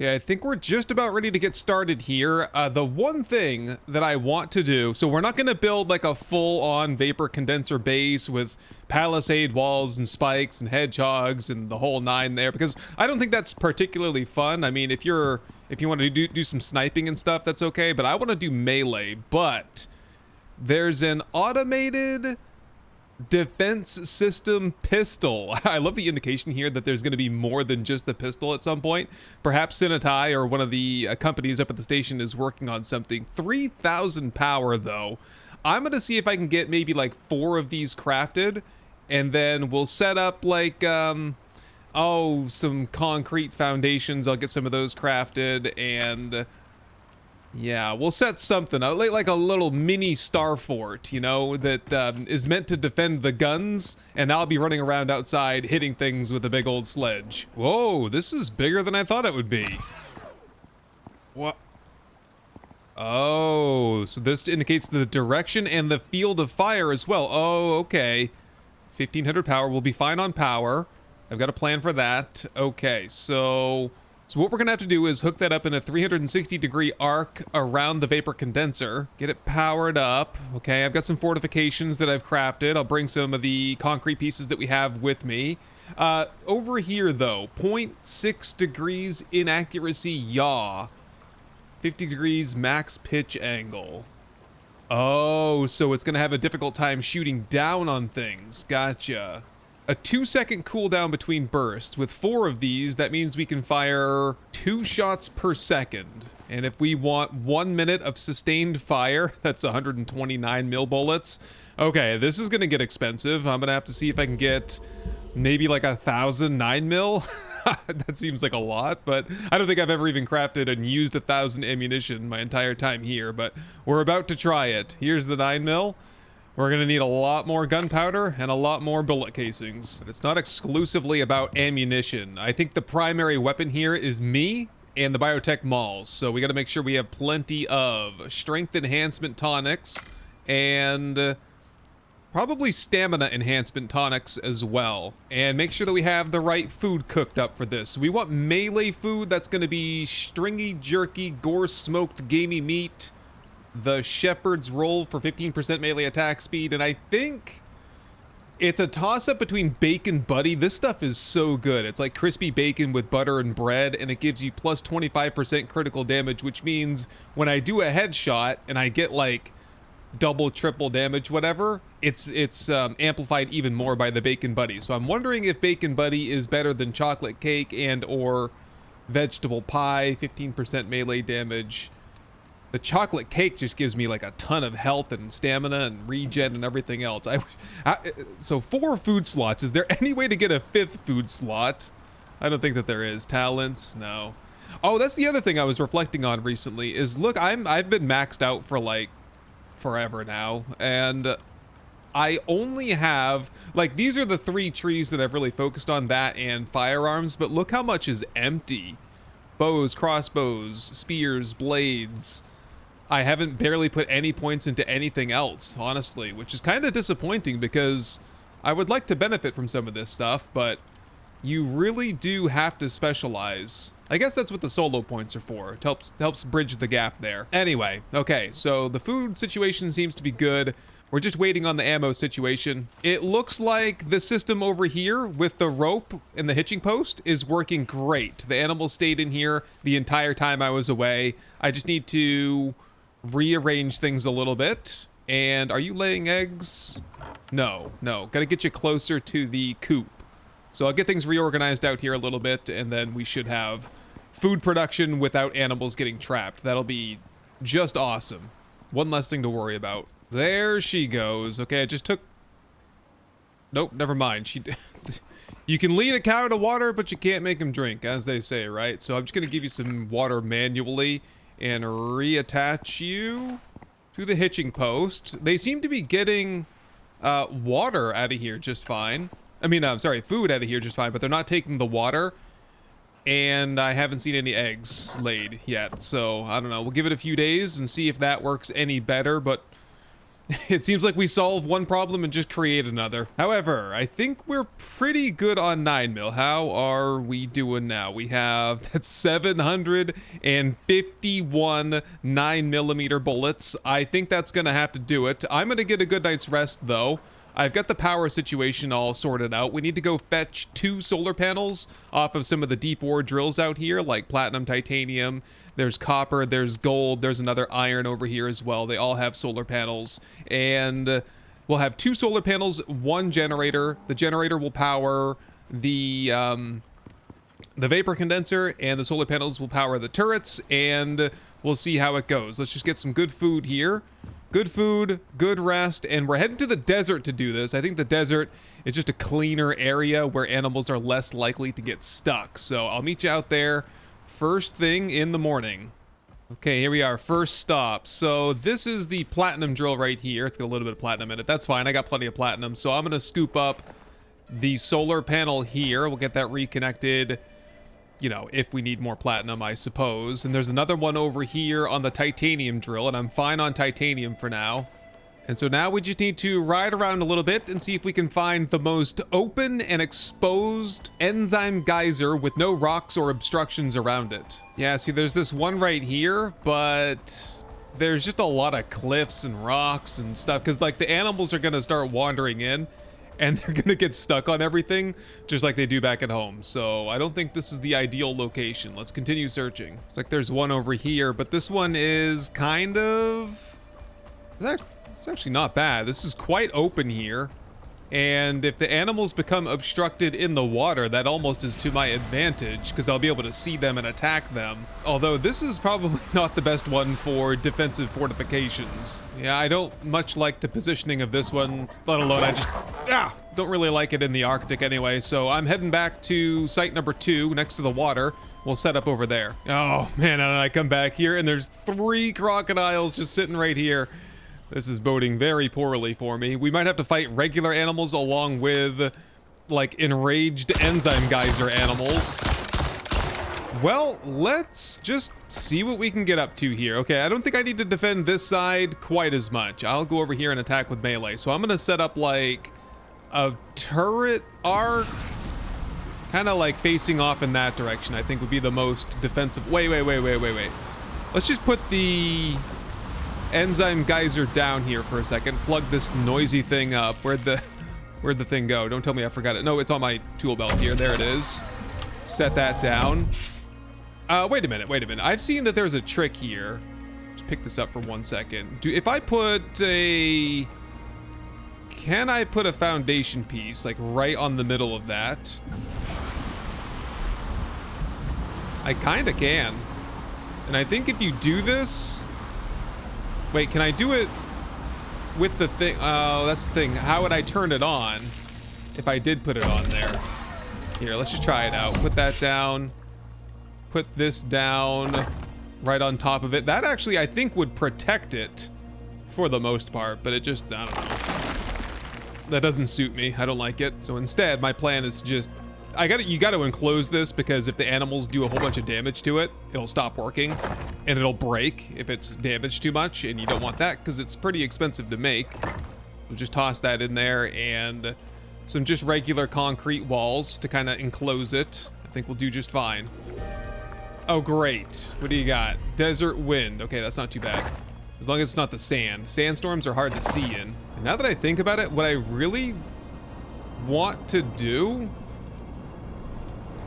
Okay, I think we're just about ready to get started here. The one thing that I want to do, so we're not going to build like a full-on vapor condenser base with palisade walls and spikes and hedgehogs and the whole 9 there, because I don't think that's particularly fun. I mean, if you want to do some sniping and stuff, that's okay, but I want to do melee. But there's an automated defense system pistol. I love the indication here that there's going to be more than just the pistol at some point. Perhaps Sinatai or one of the companies up at the station is working on something. 3,000 power though. I'm going to see if I can get maybe like 4 of these crafted, and then we'll set up like some concrete foundations. I'll get some of those crafted, and yeah, we'll set something up, like a little mini star fort, you know, that is meant to defend the guns, and I'll be running around outside hitting things with a big old sledge. Whoa, this is bigger than I thought it would be. What? Oh, so this indicates the direction and the field of fire as well. Oh, okay. 1,500 power, we'll be fine on power. I've got a plan for that. Okay, so what we're gonna have to do is hook that up in a 360-degree arc around the vapor condenser, get it powered up. Okay, I've got some fortifications that I've crafted. I'll bring some of the concrete pieces that we have with me. Over here though, 0.6 degrees inaccuracy yaw, 50 degrees max pitch angle. Oh, so it's gonna have a difficult time shooting down on things. Gotcha. A 2-second cooldown between bursts. With 4 of these, that means we can fire 2 shots per second. And if we want 1 minute of sustained fire, that's 129 mil bullets. Okay, this is gonna get expensive. I'm gonna have to see if I can get maybe like 1,000 9 mil. That seems like a lot, but I don't think I've ever even crafted and used 1,000 ammunition my entire time here, but we're about to try it. Here's the 9 mil. We're gonna need a lot more gunpowder and a lot more bullet casings. But it's not exclusively about ammunition. I think the primary weapon here is me and the biotech malls. So we gotta make sure we have plenty of strength enhancement tonics and probably stamina enhancement tonics as well. And make sure that we have the right food cooked up for this. We want melee food that's gonna be stringy, jerky, gore-smoked, gamey meat, the shepherd's roll for 15% melee attack speed, and I think it's a toss-up between bacon buddy. This stuff is so good. It's like crispy bacon with butter and bread, and it gives you plus 25% critical damage, which means when I do a headshot and I get like double, triple damage, whatever, it's amplified even more by the Bacon Buddy. So I'm wondering if Bacon Buddy is better than chocolate cake and or vegetable pie, 15% melee damage. The chocolate cake just gives me like a ton of health and stamina and regen and everything else. So 4 food slots. Is there any way to get a 5th food slot? I don't think that there is. Talents? No. Oh, that's the other thing I was reflecting on recently is, look, I've been maxed out for like forever now, and I only have, like, these are the 3 trees that I've really focused on, that and firearms, but look how much is empty. Bows, crossbows, spears, blades. I haven't barely put any points into anything else, honestly, which is kind of disappointing because I would like to benefit from some of this stuff, but you really do have to specialize. I guess that's what the solo points are for. It helps bridge the gap there. Anyway, okay, so the food situation seems to be good. We're just waiting on the ammo situation. It looks like the system over here with the rope and the hitching post is working great. The animals stayed in here the entire time I was away. I just need to rearrange things a little bit. And are you laying eggs? No. Gotta get you closer to the coop. So I'll get things reorganized out here a little bit, and then we should have food production without animals getting trapped. That'll be just awesome. One less thing to worry about. There she goes. Okay, I just took... Nope, never mind. You can lead a cow to water, but you can't make him drink, as they say, right? So I'm just going to give you some water manually and reattach you to the hitching post. They seem to be getting water out of here just fine. I mean, I'm sorry, food out of here just fine, but they're not taking the water. And I haven't seen any eggs laid yet, so I don't know. We'll give it a few days and see if that works any better, but it seems like we solve one problem and just create another. However, I think we're pretty good on 9mm. How are we doing now? We have that's 751 9mm bullets. I think that's gonna have to do it. I'm gonna get a good night's rest though. I've got the power situation all sorted out. We need to go fetch 2 solar panels off of some of the deep ore drills out here, like platinum, titanium. There's copper, there's gold, there's another iron over here as well. They all have solar panels. And we'll have 2 solar panels, 1 generator. The generator will power the vapor condenser, and the solar panels will power the turrets, and we'll see how it goes. Let's just get some good food here. Good food, good rest, and we're heading to the desert to do this. I think the desert is just a cleaner area where animals are less likely to get stuck. So I'll meet you out there first thing in the morning. Okay, here we are, first stop. So this is the platinum drill right here. It's got a little bit of platinum in it. That's fine, I got plenty of platinum. So I'm gonna scoop up the solar panel here. We'll get that reconnected, you know, if we need more platinum, I suppose. And there's another one over here on the titanium drill, and I'm fine on titanium for now. And so now we just need to ride around a little bit and see if we can find the most open and exposed enzyme geyser with no rocks or obstructions around it. Yeah, see, there's this one right here, but there's just a lot of cliffs and rocks and stuff, because like the animals are gonna start wandering in and they're gonna get stuck on everything, just like they do back at home. So I don't think this is the ideal location. Let's continue searching. It's like there's one over here, but this one is kind of... It's actually not bad. This is quite open here. And if the animals become obstructed in the water, that almost is to my advantage, because I'll be able to see them and attack them. Although this is probably not the best one for defensive fortifications. Yeah, I don't much like the positioning of this one, let alone I just don't really like it in the Arctic anyway. So I'm heading back to site number 2 next to the water. We'll set up over there. Oh man, and I come back here and there's 3 crocodiles just sitting right here. This is boding very poorly for me. We might have to fight regular animals along with, like, enraged enzyme geyser animals. Well, let's just see what we can get up to here. Okay, I don't think I need to defend this side quite as much. I'll go over here and attack with melee. So I'm gonna set up, like, a turret arc, kind of like facing off in that direction. I think would be the most defensive. Wait. Let's just put the enzyme geyser down here for a second. Plug this noisy thing up. Where'd the thing go? Don't tell me I forgot it. No, it's on my tool belt here. There it is. Set that down. Wait a minute. I've seen that there's a trick here. Just pick this up for 1 second. If I put a... Can I put a foundation piece, like, right on the middle of that? I kinda can. And I think if you do this... Wait, can I do it with the thing? Oh, that's the thing. How would I turn it on if I did put it on there? Here, let's just try it out. Put that down. Put this down right on top of it. That actually, I think, would protect it for the most part, but it just, I don't know. That doesn't suit me. I don't like it. So instead, my plan is to just... You gotta enclose this, because if the animals do a whole bunch of damage to it, it'll stop working and it'll break if it's damaged too much, and you don't want that because it's pretty expensive to make. We'll just toss that in there, and some just regular concrete walls to kind of enclose it. I think we'll do just fine. Oh, great. What do you got? Desert wind. Okay, that's not too bad. As long as it's not the sand. Sandstorms are hard to see in. And now that I think about it, what I really want to do...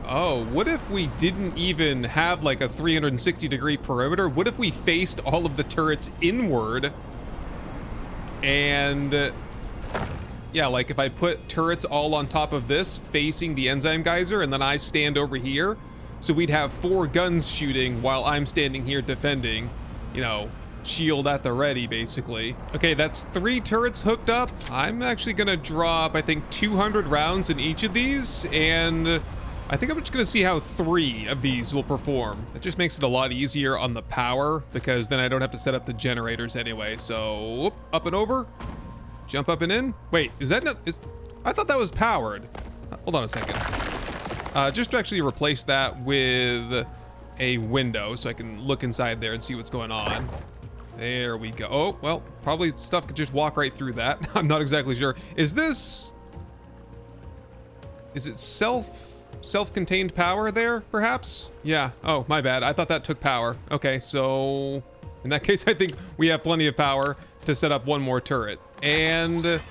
Oh, what if we didn't even have like a 360-degree perimeter? What if we faced all of the turrets inward? And yeah, like if I put turrets all on top of this facing the enzyme geyser, and then I stand over here, so we'd have 4 guns shooting while I'm standing here defending, you know, shield at the ready, basically. Okay, that's 3 turrets hooked up. I'm actually gonna drop, I think, 200 rounds in each of these, and I think I'm just gonna see how 3 of these will perform. It just makes it a lot easier on the power, because then I don't have to set up the generators anyway. So, whoop, up and over, jump up and in. Wait, is that not, I thought that was powered. Hold on a second. Just to actually replace that with a window so I can look inside there and see what's going on. There we go. Oh, well, probably stuff could just walk right through that. I'm not exactly sure. Is it self-contained power there, perhaps? Yeah. Oh, my bad. I thought that took power. Okay, so in that case, I think we have plenty of power to set up 1 more turret. And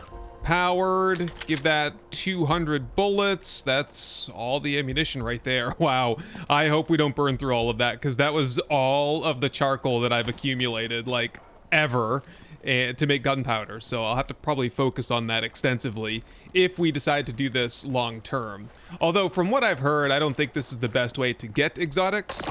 powered, give that 200 bullets. That's all the ammunition right there. Wow. I hope we don't burn through all of that, because that was all of the charcoal that I've accumulated, like, ever, to make gunpowder. So I'll have to probably focus on that extensively if we decide to do this long term. Although from what I've heard, I don't think this is the best way to get exotics.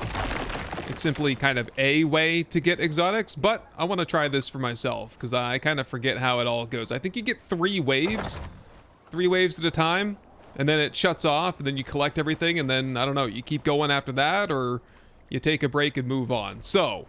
It's simply kind of a way to get exotics, but I want to try this for myself because I kind of forget how it all goes. I think you get 3 waves at a time, and then it shuts off, and then you collect everything, and then, I don't know, you keep going after that, or you take a break and move on. So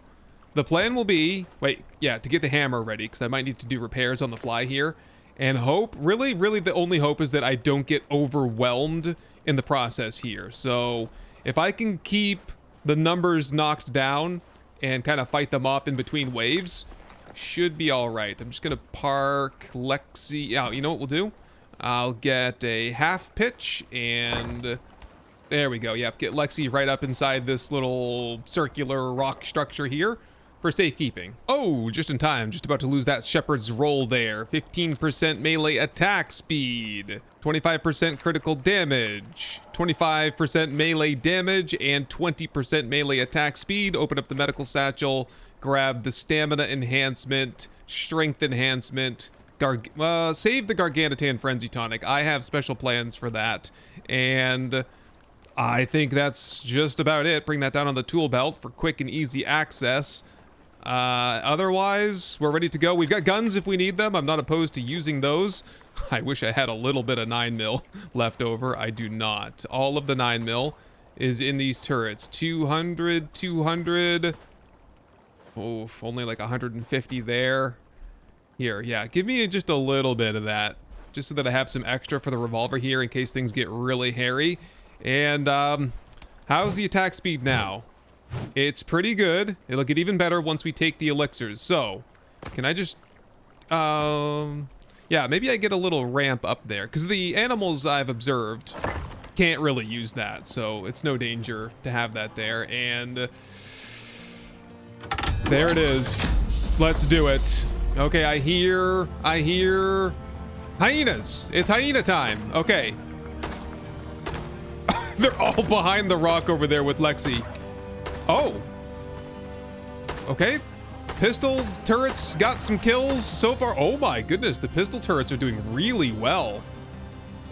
the plan will be, to get the hammer ready, because I might need to do repairs on the fly here, and hope, really the only hope is that I don't get overwhelmed in the process here. So if I can keep the numbers knocked down and kind of fight them off in between waves, I should be all right. I'm just gonna park Lexi out. You know what we'll do? I'll get a half pitch, and there we go. Yep, get Lexi right up inside this little circular rock structure here for safekeeping. Oh, just in time. Just about to lose that shepherd's roll there. 15% melee attack speed, 25% critical damage, 25% melee damage, and 20% melee attack speed. Open up the medical satchel, grab the stamina enhancement, strength enhancement, save the Gargantuan Frenzy Tonic. I have special plans for that, and I think that's just about it. Bring that down on the tool belt for quick and easy access. Otherwise, we're ready to go. We've got guns if we need them. I'm not opposed to using those. I wish I had a little bit of 9mm left over. I do not. All of the 9mm is in these turrets. 200, 200. Oh, only like 150 there. Here, yeah, give me just a little bit of that, just so that I have some extra for the revolver here in case things get really hairy. And how's the attack speed now? It's pretty good. It'll get even better once we take the elixirs. So, can I just, yeah, maybe I get a little ramp up there, because the animals I've observed can't really use that, so it's no danger to have that there. And there it is. Let's do it. Okay, I hear hyenas. It's hyena time. Okay. They're all behind the rock over there with Lexi. Oh. Okay. Pistol turrets got some kills so far. Oh my goodness, the pistol turrets are doing really well.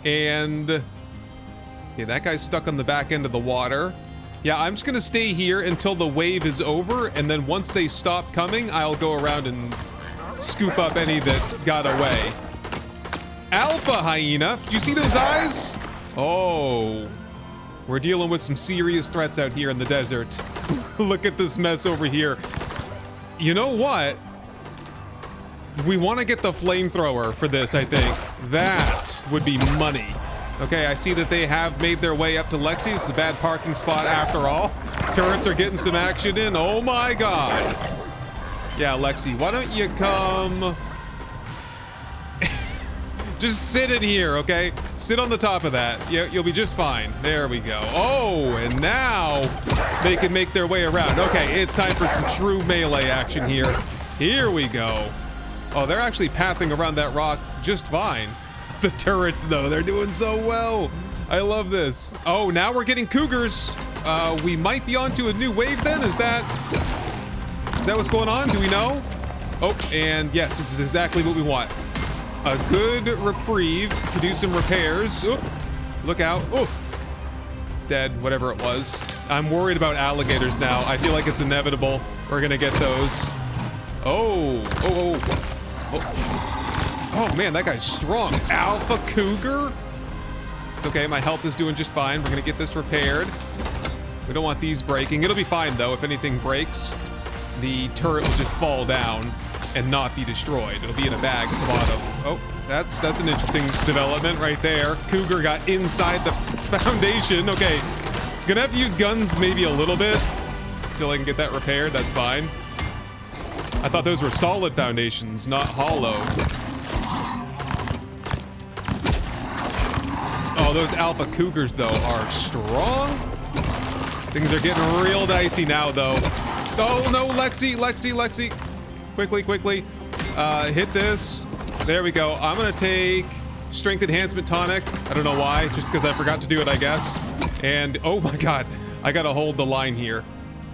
And okay, that guy's stuck on the back end of the water. Yeah, I'm just gonna stay here until the wave is over, and then once they stop coming, I'll go around and scoop up any that got away. Alpha hyena, did you see those eyes? Oh, we're dealing with some serious threats out here in the desert. Look at this mess over here. You know what? We want to get the flamethrower for this, I think. That would be money. Okay, I see that they have made their way up to Lexi. It's a bad parking spot after all. Turrets are getting some action in. Oh my god. Yeah, Lexi, why don't you come... Just sit in here, okay? Sit on the top of that. Yeah, you'll be just fine. There we go. Oh, and now they can make their way around. Okay, it's time for some true melee action here. Here we go. Oh, they're actually pathing around that rock just fine. The turrets, though, they're doing so well. I love this. Oh, now we're getting cougars. We might be onto a new wave then? Is that what's going on? Do we know? Oh, and yes, this is exactly what we want. A good reprieve to do some repairs. Oh, look out. Oh, dead, whatever it was. I'm worried about alligators now. I feel like it's inevitable. We're gonna get those. Oh, oh, oh. Oh, oh man, that guy's strong. Alpha cougar? Okay, my health is doing just fine. We're gonna get this repaired. We don't want these breaking. It'll be fine though. If anything breaks, the turret will just fall down and not be destroyed. It'll be in a bag at the bottom. Oh, that's an interesting development right there. Cougar got inside the foundation. Okay, gonna have to use guns maybe a little bit until I can get that repaired. That's fine. I thought those were solid foundations, not hollow. Oh, those alpha cougars though are strong. Things are getting real dicey now though. Oh no, Lexi. Quickly. Hit this. There we go. I'm gonna take strength enhancement tonic. I don't know why, just because I forgot to do it, I guess. And oh my god, I gotta hold the line here.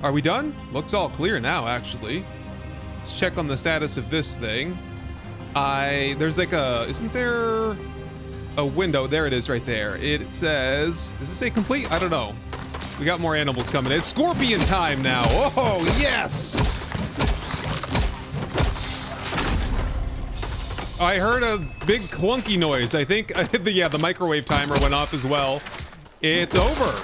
Are we done? Looks all clear now, actually. Let's check on the status of this thing. There's like isn't there a window? There it is right there. It says, does it say complete? I don't know. We got more animals coming in. It's scorpion time now. Oh, yes. I heard a big clunky noise. I think, yeah, the microwave timer went off as well. It's over.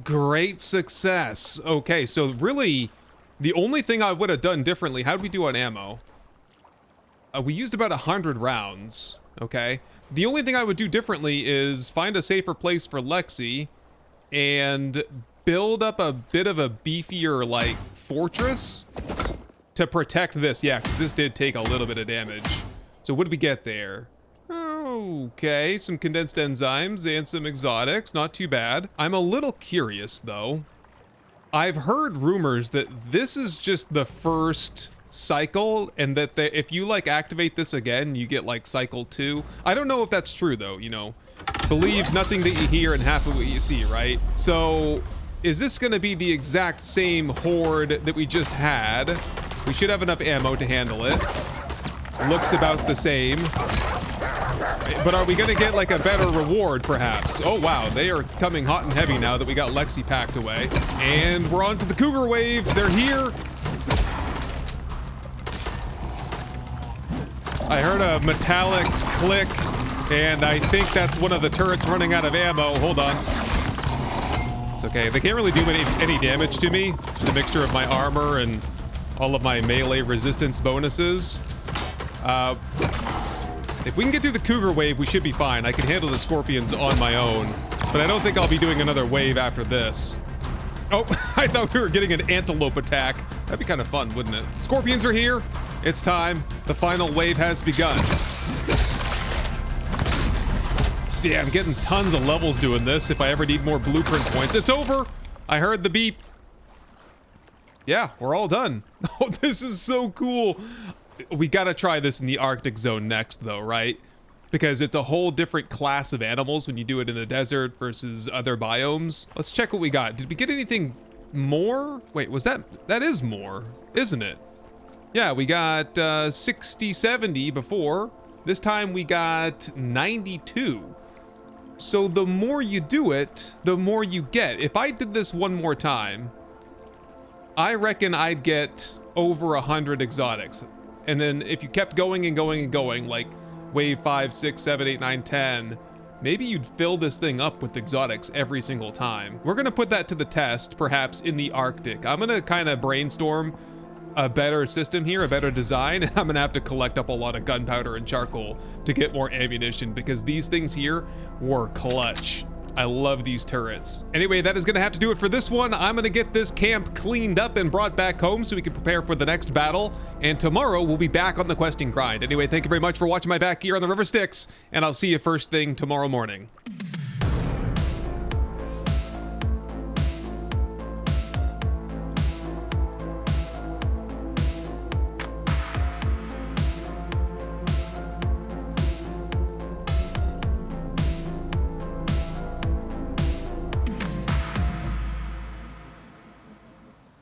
Great success. Okay, so really, the only thing I would have done differently, how'd we do on ammo? We used about 100 rounds, okay? The only thing I would do differently is find a safer place for Lexi and build up a bit of a beefier, like, fortress to protect this. Yeah, because this did take a little bit of damage. So what did we get there? Okay, some condensed enzymes and some exotics. Not too bad. I'm a little curious, though. I've heard rumors that this is just the first cycle, and that if you, like, activate this again, you get, like, cycle 2. I don't know if that's true, though, you know. Believe nothing that you hear and half of what you see, right? So, is this going to be the exact same horde that we just had? We should have enough ammo to handle it. Looks about the same. But are we going to get, like, a better reward, perhaps? Oh, wow. They are coming hot and heavy now that we got Lexi packed away. And we're on to the cougar wave. They're here. I heard a metallic click, and I think that's one of the turrets running out of ammo. Hold on. It's okay. They can't really do any damage to me. Just a mixture of my armor and all of my melee resistance bonuses. If we can get through the cougar wave, we should be fine. I can handle the scorpions on my own, but I don't think I'll be doing another wave after this. Oh, I thought we were getting an antelope attack. That'd be kind of fun, wouldn't it? Scorpions are here. It's time. The final wave has begun. Yeah, I'm getting tons of levels doing this. If I ever need more blueprint points, it's over. I heard the beep. Yeah, we're all done. Oh, this is so cool. We gotta try this in the Arctic zone next, though, right? Because it's a whole different class of animals when you do it in the desert versus other biomes. Let's check what we got. Did we get anything more? Wait, was that is more, isn't it? Yeah, we got 60, 70 before. This time we got 92. So the more you do it, the more you get. If I did this one more time, I reckon I'd get over 100 exotics. And then if you kept going and going and going, like wave 5, 6, 7, 8, 9, 10, maybe you'd fill this thing up with exotics every single time. We're gonna put that to the test, perhaps in the Arctic. I'm gonna kind of brainstorm a better system here, a better design, and I'm gonna have to collect up a lot of gunpowder and charcoal to get more ammunition, because these things here were clutch. I love these turrets. Anyway, that is gonna have to do it for this one. I'm gonna get this camp cleaned up and brought back home so we can prepare for the next battle. And tomorrow we'll be back on the questing grind. Anyway, thank you very much for watching my back here on the River Styx, and I'll see you first thing tomorrow morning.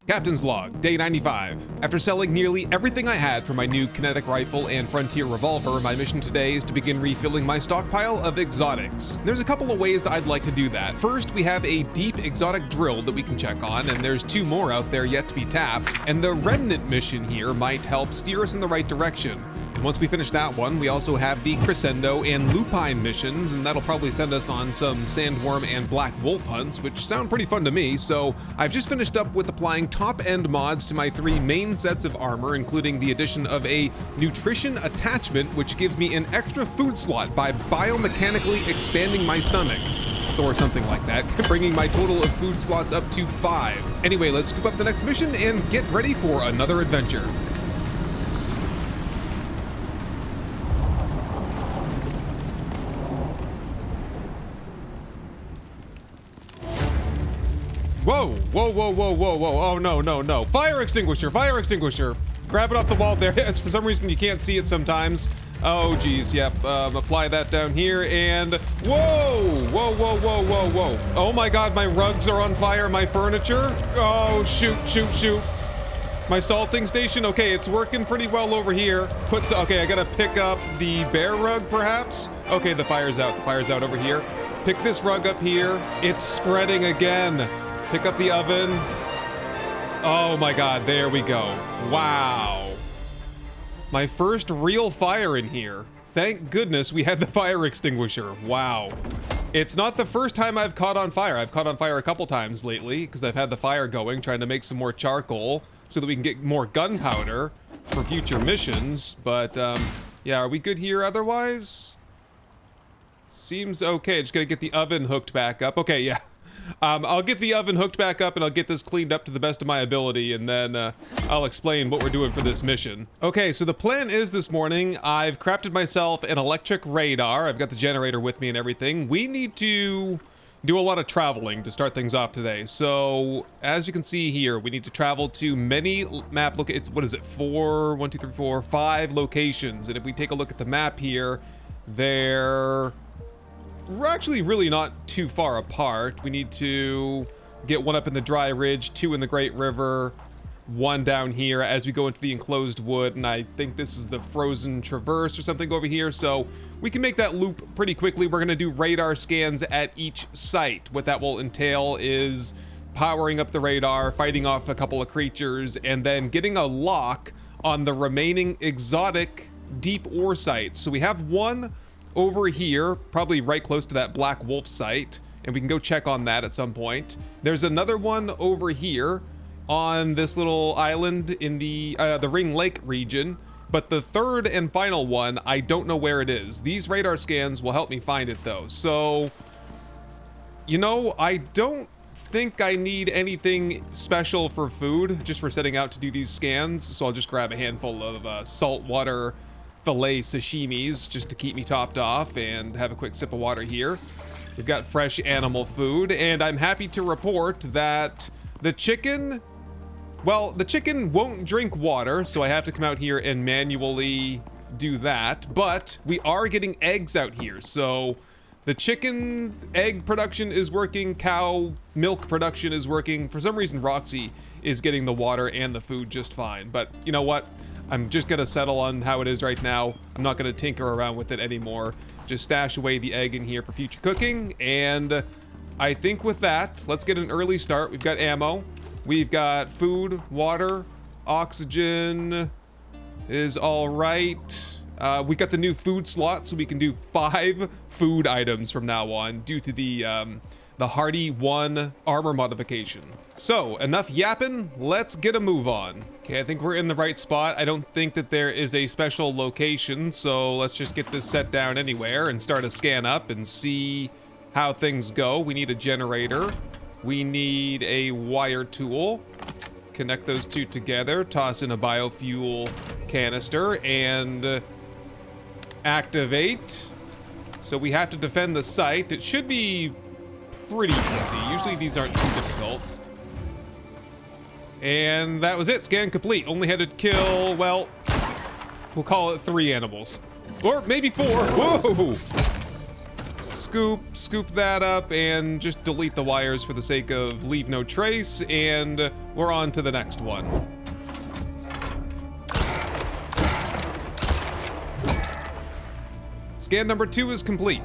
Captain's log, day 95. After selling nearly everything I had for my new kinetic rifle and frontier revolver, my mission today is to begin refilling my stockpile of exotics. There's a couple of ways I'd like to do that. First, we have a deep exotic drill that we can check on, and there's 2 more out there yet to be tapped, and the Remnant mission here might help steer us in the right direction. And once we finish that one, we also have the Crescendo and Lupine missions, and that'll probably send us on some Sandworm and Black Wolf hunts, which sound pretty fun to me. So I've just finished up with applying top-end mods to my 3 main sets of armor, including the addition of a nutrition attachment, which gives me an extra food slot by biomechanically expanding my stomach, or something like that, bringing my total of food slots up to 5. Anyway, let's scoop up the next mission and get ready for another adventure. Whoa, whoa, whoa, whoa, whoa, whoa. Oh, no, no, no. Fire extinguisher, fire extinguisher. Grab it off the wall there. For some reason, you can't see it sometimes. Oh, geez, yep. Apply that down here, and whoa, whoa, whoa, whoa, whoa, whoa. Oh my God, my rugs are on fire, my furniture. Oh, shoot, shoot, shoot. My salting station, okay, it's working pretty well over here. Okay, I gotta pick up the bear rug, perhaps? Okay, the fire's out over here. Pick this rug up here. It's spreading again. Pick up the oven. Oh my God, there we go. Wow. My first real fire in here. Thank goodness we had the fire extinguisher. Wow. It's not the first time I've caught on fire. I've caught on fire a couple times lately because I've had the fire going, trying to make some more charcoal so that we can get more gunpowder for future missions. But yeah, are we good here otherwise? Seems okay. Just gotta get the oven hooked back up. Okay, yeah. I'll get the oven hooked back up and I'll get this cleaned up to the best of my ability, and then I'll explain what we're doing for this mission. Okay, so the plan is this morning, I've crafted myself an electric radar. I've got the generator with me and everything. We need to do a lot of traveling to start things off today. So as you can see here, we need to travel to many map locations. What is it? 5 locations. And if we take a look at the map here, we're actually really not too far apart. We need to get 1 up in the Dry Ridge, 2 in the Great River, 1 down here as we go into the Enclosed Wood, and I think this is the Frozen Traverse or something over here, so we can make that loop pretty quickly. We're gonna do radar scans at each site. What that will entail is powering up the radar, fighting off a couple of creatures, and then getting a lock on the remaining exotic deep ore sites. So we have 1 over here, probably right close to that Black Wolf site, and we can go check on that at some point. There's another one over here on this little island in the Ring Lake region, but the 3rd and final one, I don't know where it is. These radar scans will help me find it though. So, you know, I don't think I need anything special for food, just for setting out to do these scans, so I'll just grab a handful of saltwater filet sashimis just to keep me topped off and have a quick sip of water here. We've got fresh animal food, and I'm happy to report that the chicken won't drink water, so I have to come out here and manually do that, but we are getting eggs out here, so The chicken egg production is working, cow milk production is working. For some reason, Roxy is getting the water and the food just fine. But you know what? I'm just gonna settle on how it is right now. I'm not gonna tinker around with it anymore. Just stash away the egg in here for future cooking. And I think with that, let's get an early start. We've got ammo. We've got food, water, oxygen is all right. We got the new food slot, so we can do 5 food items from now on due to the Hardy 1 armor modification. So, enough yapping, let's get a move on. Okay, I think we're in the right spot. I don't think that there is a special location, so let's just get this set down anywhere and start a scan up and see how things go. We need a generator. We need a wire tool. Connect those two together, toss in a biofuel canister, and activate. So we have to defend the site. It should be pretty easy. Usually these aren't too difficult. And that was it. Scan complete. Only had to kill, well, we'll call it 3 animals. Or maybe 4. Whoa! Scoop that up and just delete the wires for the sake of leave no trace, and we're on to the next one. Scan number 2 is complete.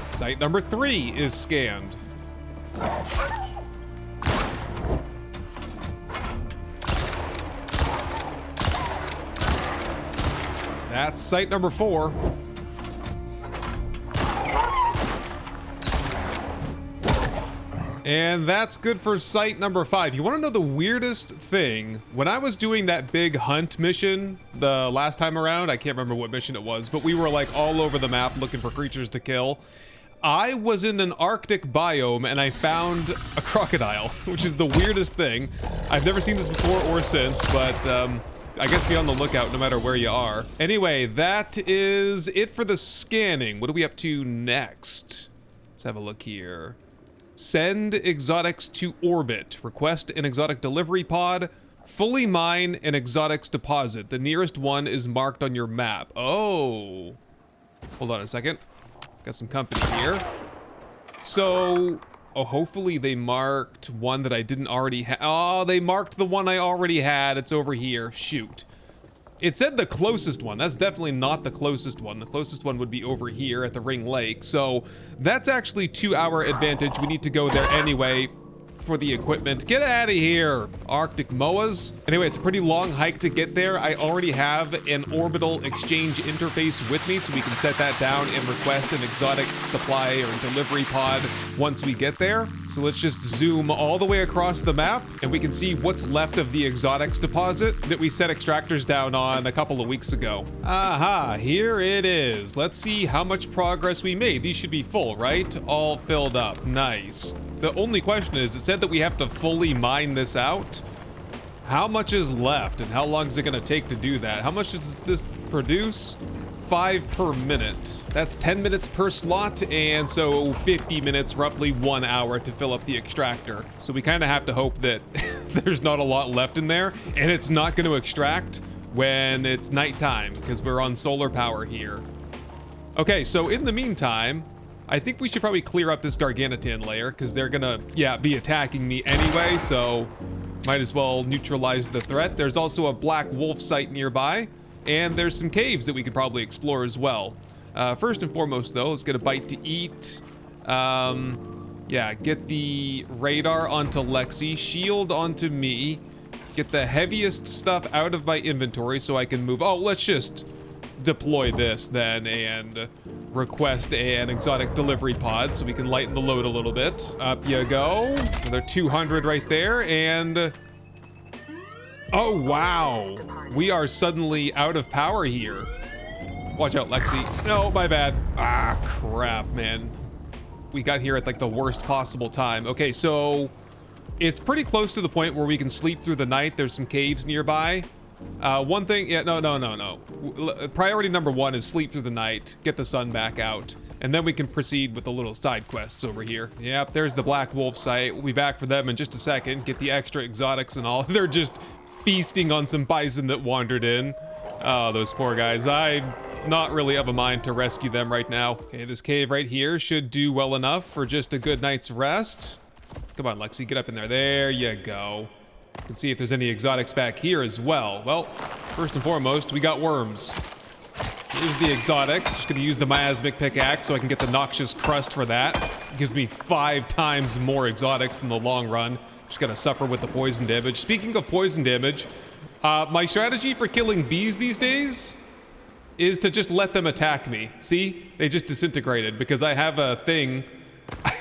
Site number 3 is scanned. That's site number 4. And that's good for site number 5. You want to know the weirdest thing? When I was doing that big hunt mission the last time around, I can't remember what mission it was, but we were like all over the map looking for creatures to kill. I was in an Arctic biome and I found a crocodile, which is the weirdest thing. I've never seen this before or since, but I guess be on the lookout no matter where you are. Anyway, that is it for the scanning. What are we up to next? Let's have a look here. Send exotics to orbit. Request an exotic delivery pod. Fully mine an exotics deposit. The nearest one is marked on your map. Oh. Hold on a second. Got some company here. So, oh, hopefully they marked one that I didn't already have. Oh, they marked the one I already had. It's over here. Shoot. It said the closest one. That's definitely not the closest one. The closest one would be over here at the Ring Lake. So that's actually 2-hour advantage. We need to go there anyway for the equipment. Get out of here, Arctic Moas. Anyway, it's a pretty long hike to get there. I already have an orbital exchange interface with me, so we can set that down and request an exotic supply or delivery pod once we get there. So let's just zoom all the way across the map and we can see what's left of the exotics deposit that we set extractors down on a couple of weeks ago. Aha, here it is. Let's see how much progress we made. These should be full, right? All filled up. Nice. The only question is, it said that we have to fully mine this out. How much is left and how long is it gonna take to do that? How much does this produce? 5 per minute. That's 10 minutes per slot, and so 50 minutes, roughly 1 hour to fill up the extractor. So we kind of have to hope that there's not a lot left in there, and it's not gonna extract when it's nighttime, because we're on solar power here. Okay, so in the meantime, I think we should probably clear up this Gargantuan layer, because they're gonna, be attacking me anyway, so might as well neutralize the threat. There's also a black wolf site nearby, and there's some caves that we could probably explore as well. First and foremost, though, let's get a bite to eat. Get the radar onto Lexi, shield onto me, get the heaviest stuff out of my inventory so I can move. Oh, let's just deploy this then and request an exotic delivery pod so we can lighten the load a little bit. Up you go. Another 200 right there, and oh wow, we are suddenly out of power here. Watch out, Lexi. No, my bad. Ah, crap, man. We got here at like the worst possible time. Okay, so it's pretty close to the point where we can sleep through the night. There's some caves nearby. One thing, no. Priority number 1 is sleep through the night, get the sun back out, and then we can proceed with the little side quests over here. Yep, there's the Black Wolf site. We'll be back for them in just a second, get the extra exotics and all. They're just feasting on some bison that wandered in. Oh, those poor guys. I'm not really of a mind to rescue them right now. Okay, this cave right here should do well enough for just a good night's rest. Come on, Lexi, get up in there. There you go. You can see if there's any exotics back here as well. Well, first and foremost, we got worms. Here's the exotics. Just gonna use the miasmic pickaxe so I can get the noxious crust for that. Gives me 5 times more exotics in the long run. Just gotta suffer with the poison damage. Speaking of poison damage, my strategy for killing bees these days is to just let them attack me. See? They just disintegrated because I have a thing.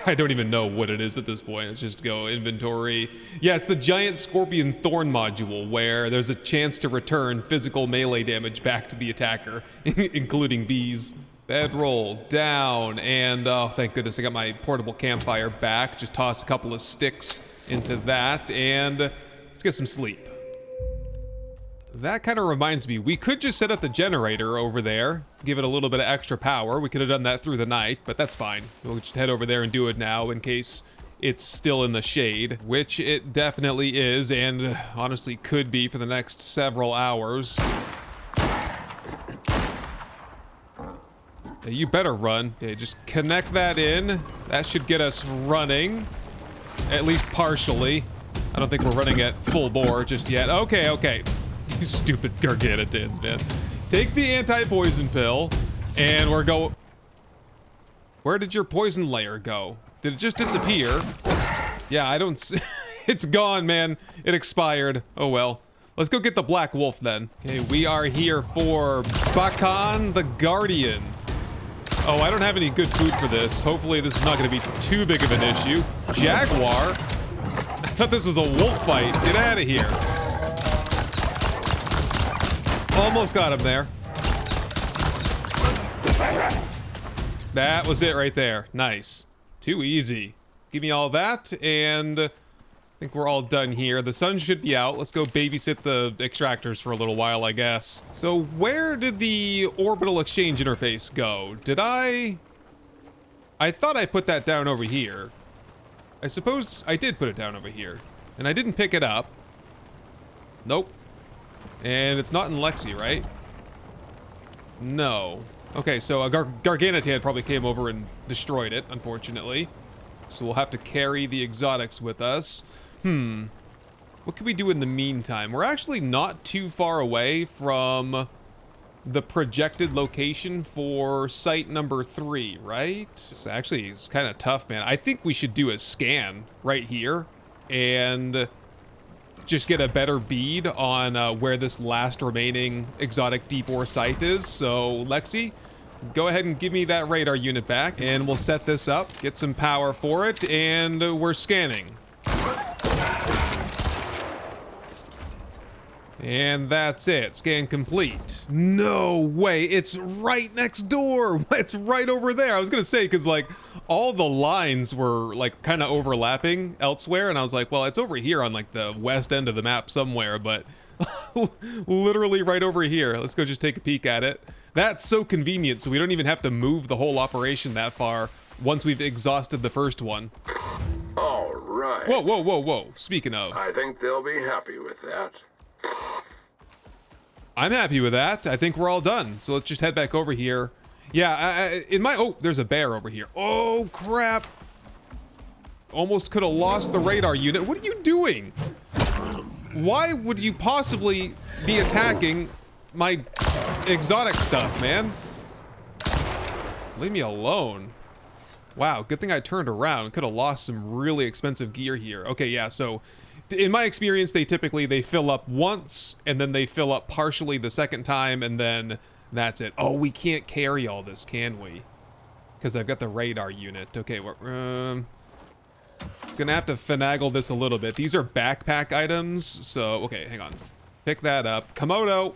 I don't even know what it is at this point. Let's just go inventory. Yeah, it's the giant scorpion thorn module where there's a chance to return physical melee damage back to the attacker, including bees. Bedroll down, and oh, thank goodness I got my portable campfire back. Just toss a couple of sticks into that, and let's get some sleep. That kind of reminds me, we could just set up the generator over there, give it a little bit of extra power. We could have done that through the night, but that's fine. We'll just head over there and do it now in case it's still in the shade, which it definitely is, and honestly could be for the next several hours. You better run. Okay, just connect that in. That should get us running, at least partially. I don't think we're running at full bore just yet. Okay, okay. You stupid garganotans, man. Take the anti-poison pill, and we're go. Where did your poison layer go? Did it just disappear? Yeah, I don't see. It's gone, man. It expired. Oh well. Let's go get the Black Wolf then. Okay, we are here for Bakan the Guardian. Oh, I don't have any good food for this. Hopefully this is not going to be too big of an issue. Jaguar? I thought this was a wolf fight. Get out of here. Almost got him there. That was it right there. Nice. Too easy. Give me all that, and I think we're all done here. The sun should be out. Let's go babysit the extractors for a little while, I guess. So where did the orbital exchange interface go? Did I thought I put that down over here. I suppose I did put it down over here. And I didn't pick it up. Nope. And it's not in Lexi, right? No. Okay, so a Garganitan probably came over and destroyed it, unfortunately. So we'll have to carry the exotics with us. What can we do in the meantime? We're actually not too far away from the projected location for site number 3, right? It's kind of tough, man. I think we should do a scan right here and just get a better bead on where this last remaining exotic deep ore site is. So, Lexi, go ahead and give me that radar unit back, and we'll set this up, get some power for it, and we're scanning. And that's it. Scan complete. No way. It's right next door. It's right over there. I was going to say, because, like, all the lines were, like, kind of overlapping elsewhere. And I was like, well, it's over here on, like, the west end of the map somewhere. But literally right over here. Let's go just take a peek at it. That's so convenient. So we don't even have to move the whole operation that far once we've exhausted the first one. All right. Whoa, whoa, whoa, whoa. Speaking of. I think they'll be happy with that. I'm happy with that. I think we're all done. So let's just head back over here. Yeah, oh, there's a bear over here. Oh, crap. Almost could have lost the radar unit. What are you doing? Why would you possibly be attacking my exotic stuff, man? Leave me alone. Wow, good thing I turned around. Could have lost some really expensive gear here. Okay, yeah, so in my experience, they fill up once, and then they fill up partially the second time, and then that's it. Oh, we can't carry all this, can we? Because I've got the radar unit. Okay, we're gonna have to finagle this a little bit. These are backpack items, so okay, hang on. Pick that up. Komodo.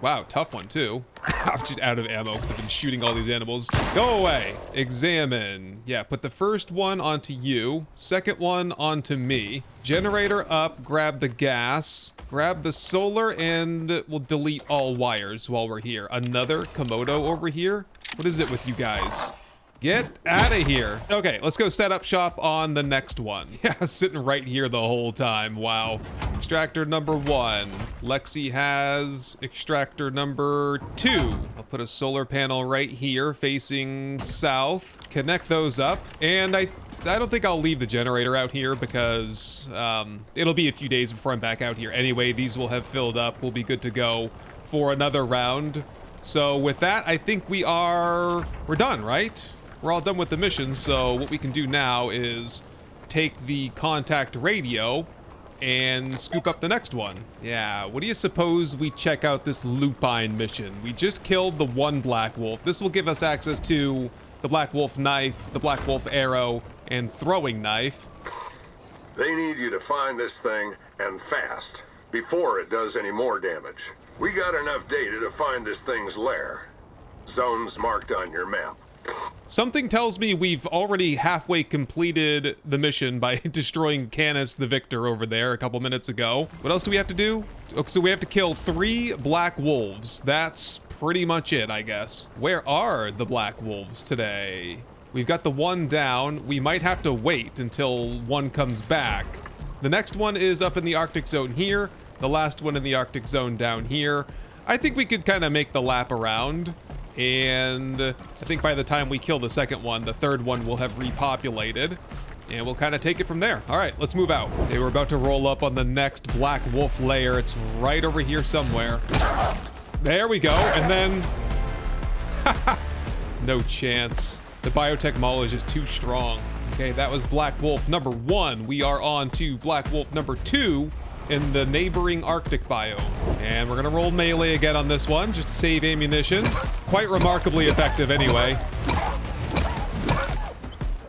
Wow, tough one too. I'm just out of ammo because I've been shooting all these animals. Go away. Examine. Yeah, put the first one onto you. Second one onto me. Generator up, grab the gas. Grab the solar, and we'll delete all wires while we're here. Another Komodo over here? What is it with you guys? Get out of here. Okay, let's go set up shop on the next one. Yeah, sitting right here the whole time. Wow. Extractor number 1. Lexi has extractor number 2. I'll put a solar panel right here facing south. Connect those up. And I don't think I'll leave the generator out here because it'll be a few days before I'm back out here. Anyway, these will have filled up. We'll be good to go for another round. So with that, I think we're done, right? We're all done with the mission, so what we can do now is take the contact radio and scoop up the next one. Yeah, what do you suppose we check out this lupine mission? We just killed the one Black Wolf. This will give us access to the Black Wolf knife, the Black Wolf arrow, and throwing knife. They need you to find this thing, and fast, before it does any more damage. We got enough data to find this thing's lair. Zones marked on your map. Something tells me we've already halfway completed the mission by destroying Canis the Victor over there a couple minutes ago. What else do we have to do? Okay, so we have to kill 3 Black Wolves. That's pretty much it, I guess. Where are the Black Wolves today? We've got the one down. We might have to wait until one comes back. The next one is up in the Arctic zone here. The last one in the Arctic zone down here. I think we could kind of make the lap around. And I think by the time we kill the second one, the third one will have repopulated. And we'll kind of take it from there. All right, let's move out. Okay, we're about to roll up on the next Black Wolf lair. It's right over here somewhere. There we go. And then... no chance. The biotech mall is just too strong. Okay, that was Black Wolf number 1. We are on to Black Wolf number 2 in the neighboring Arctic biome. And we're gonna roll melee again on this one, just to save ammunition. Quite remarkably effective anyway.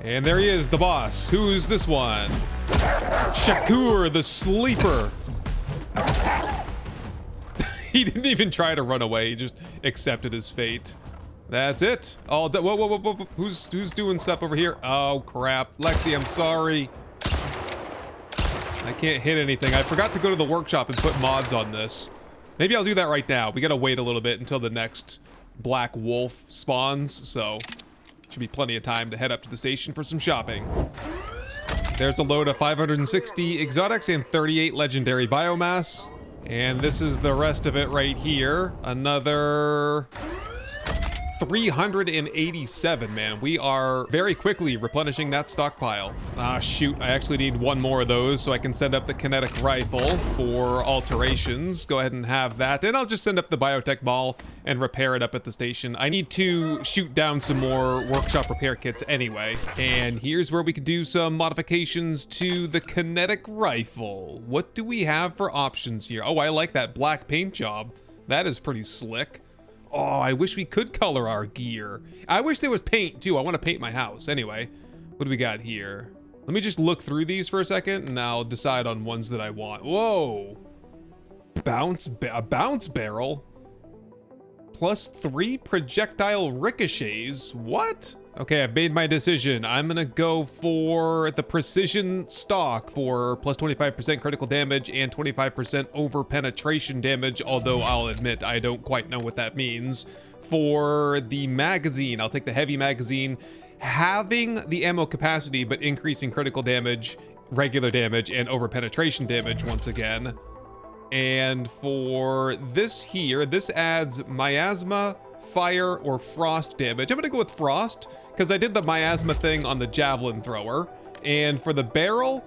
And there he is, the boss. Who's this one? Shakur, the sleeper. He didn't even try to run away, he just accepted his fate. That's it. All done. Whoa, whoa, whoa, whoa, whoa. Who's doing stuff over here? Oh, crap. Lexi, I'm sorry. I can't hit anything. I forgot to go to the workshop and put mods on this. Maybe I'll do that right now. We gotta wait a little bit until the next Black Wolf spawns, so should be plenty of time to head up to the station for some shopping. There's a load of 560 exotics and 38 legendary biomass. And this is the rest of it right here. Another 387, man. We are very quickly replenishing that stockpile. Ah, shoot. I actually need one more of those so I can send up the kinetic rifle for alterations. Go ahead and have that. And I'll just send up the biotech ball and repair it up at the station. I need to shoot down some more workshop repair kits anyway. And here's where we can do some modifications to the kinetic rifle. What do we have for options here? Oh, I like that black paint job. That is pretty slick. Oh, I wish we could color our gear. I wish there was paint too. I want to paint my house. Anyway, what do we got here? Let me just look through these for a second and I'll decide on ones that I want. Whoa. A bounce barrel? +3 projectile ricochets? What? Okay, I've made my decision. I'm gonna go for the precision stock for +25% critical damage and 25% over penetration damage, although I'll admit I don't quite know what that means. For the magazine, I'll take the heavy magazine, having the ammo capacity but increasing critical damage, regular damage, and over penetration damage once again. And for this here, this adds miasma, fire, or frost damage. I'm gonna go with frost because I did the miasma thing on the javelin thrower. And for the barrel,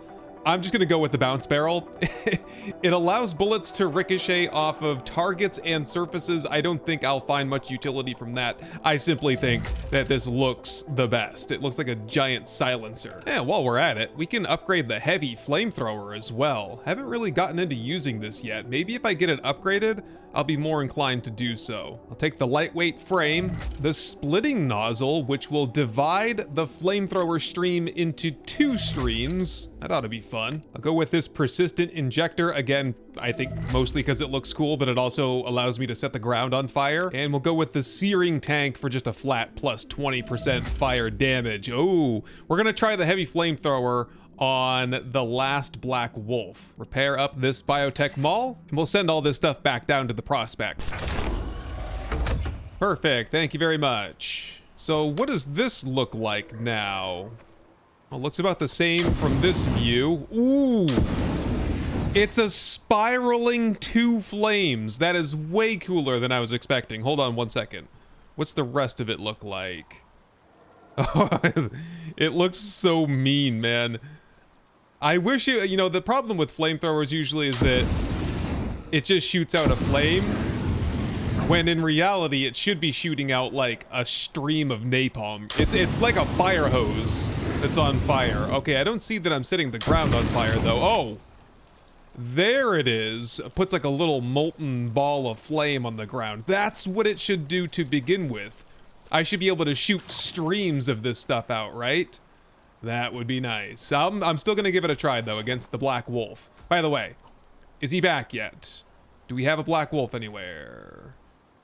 I'm just gonna go with the bounce barrel. It allows bullets to ricochet off of targets and surfaces. I don't think I'll find much utility from that. I simply think that this looks the best. It looks like a giant silencer. And while we're at it, we can upgrade the heavy flamethrower as well. Haven't really gotten into using this yet. Maybe if I get it upgraded, I'll be more inclined to do so. I'll take the lightweight frame, the splitting nozzle, which will divide the flamethrower stream into 2 streams. That ought to be fun. I'll go with this persistent injector. Again, I think mostly because it looks cool, but it also allows me to set the ground on fire. And we'll go with the searing tank for just a flat +20% fire damage. Oh, we're gonna try the heavy flamethrower on the last Black Wolf. Repair up this biotech mall, and we'll send all this stuff back down to the prospect. Perfect, thank you very much. So what does this look like now? Well, it looks about the same from this view. Ooh! It's a spiraling 2 flames. That is way cooler than I was expecting. Hold on 1 second. What's the rest of it look like? Oh, it looks so mean, man. I wish it, you know, the problem with flamethrowers usually is that it just shoots out a flame, when in reality it should be shooting out like a stream of napalm. It's like a fire hose that's on fire. Okay, I don't see that I'm setting the ground on fire though. Oh! There it is. It puts like a little molten ball of flame on the ground. That's what it should do to begin with. I should be able to shoot streams of this stuff out, right? That would be nice. I'm still gonna give it a try though against the Black Wolf. By the way, is he back yet? Do we have a Black Wolf anywhere?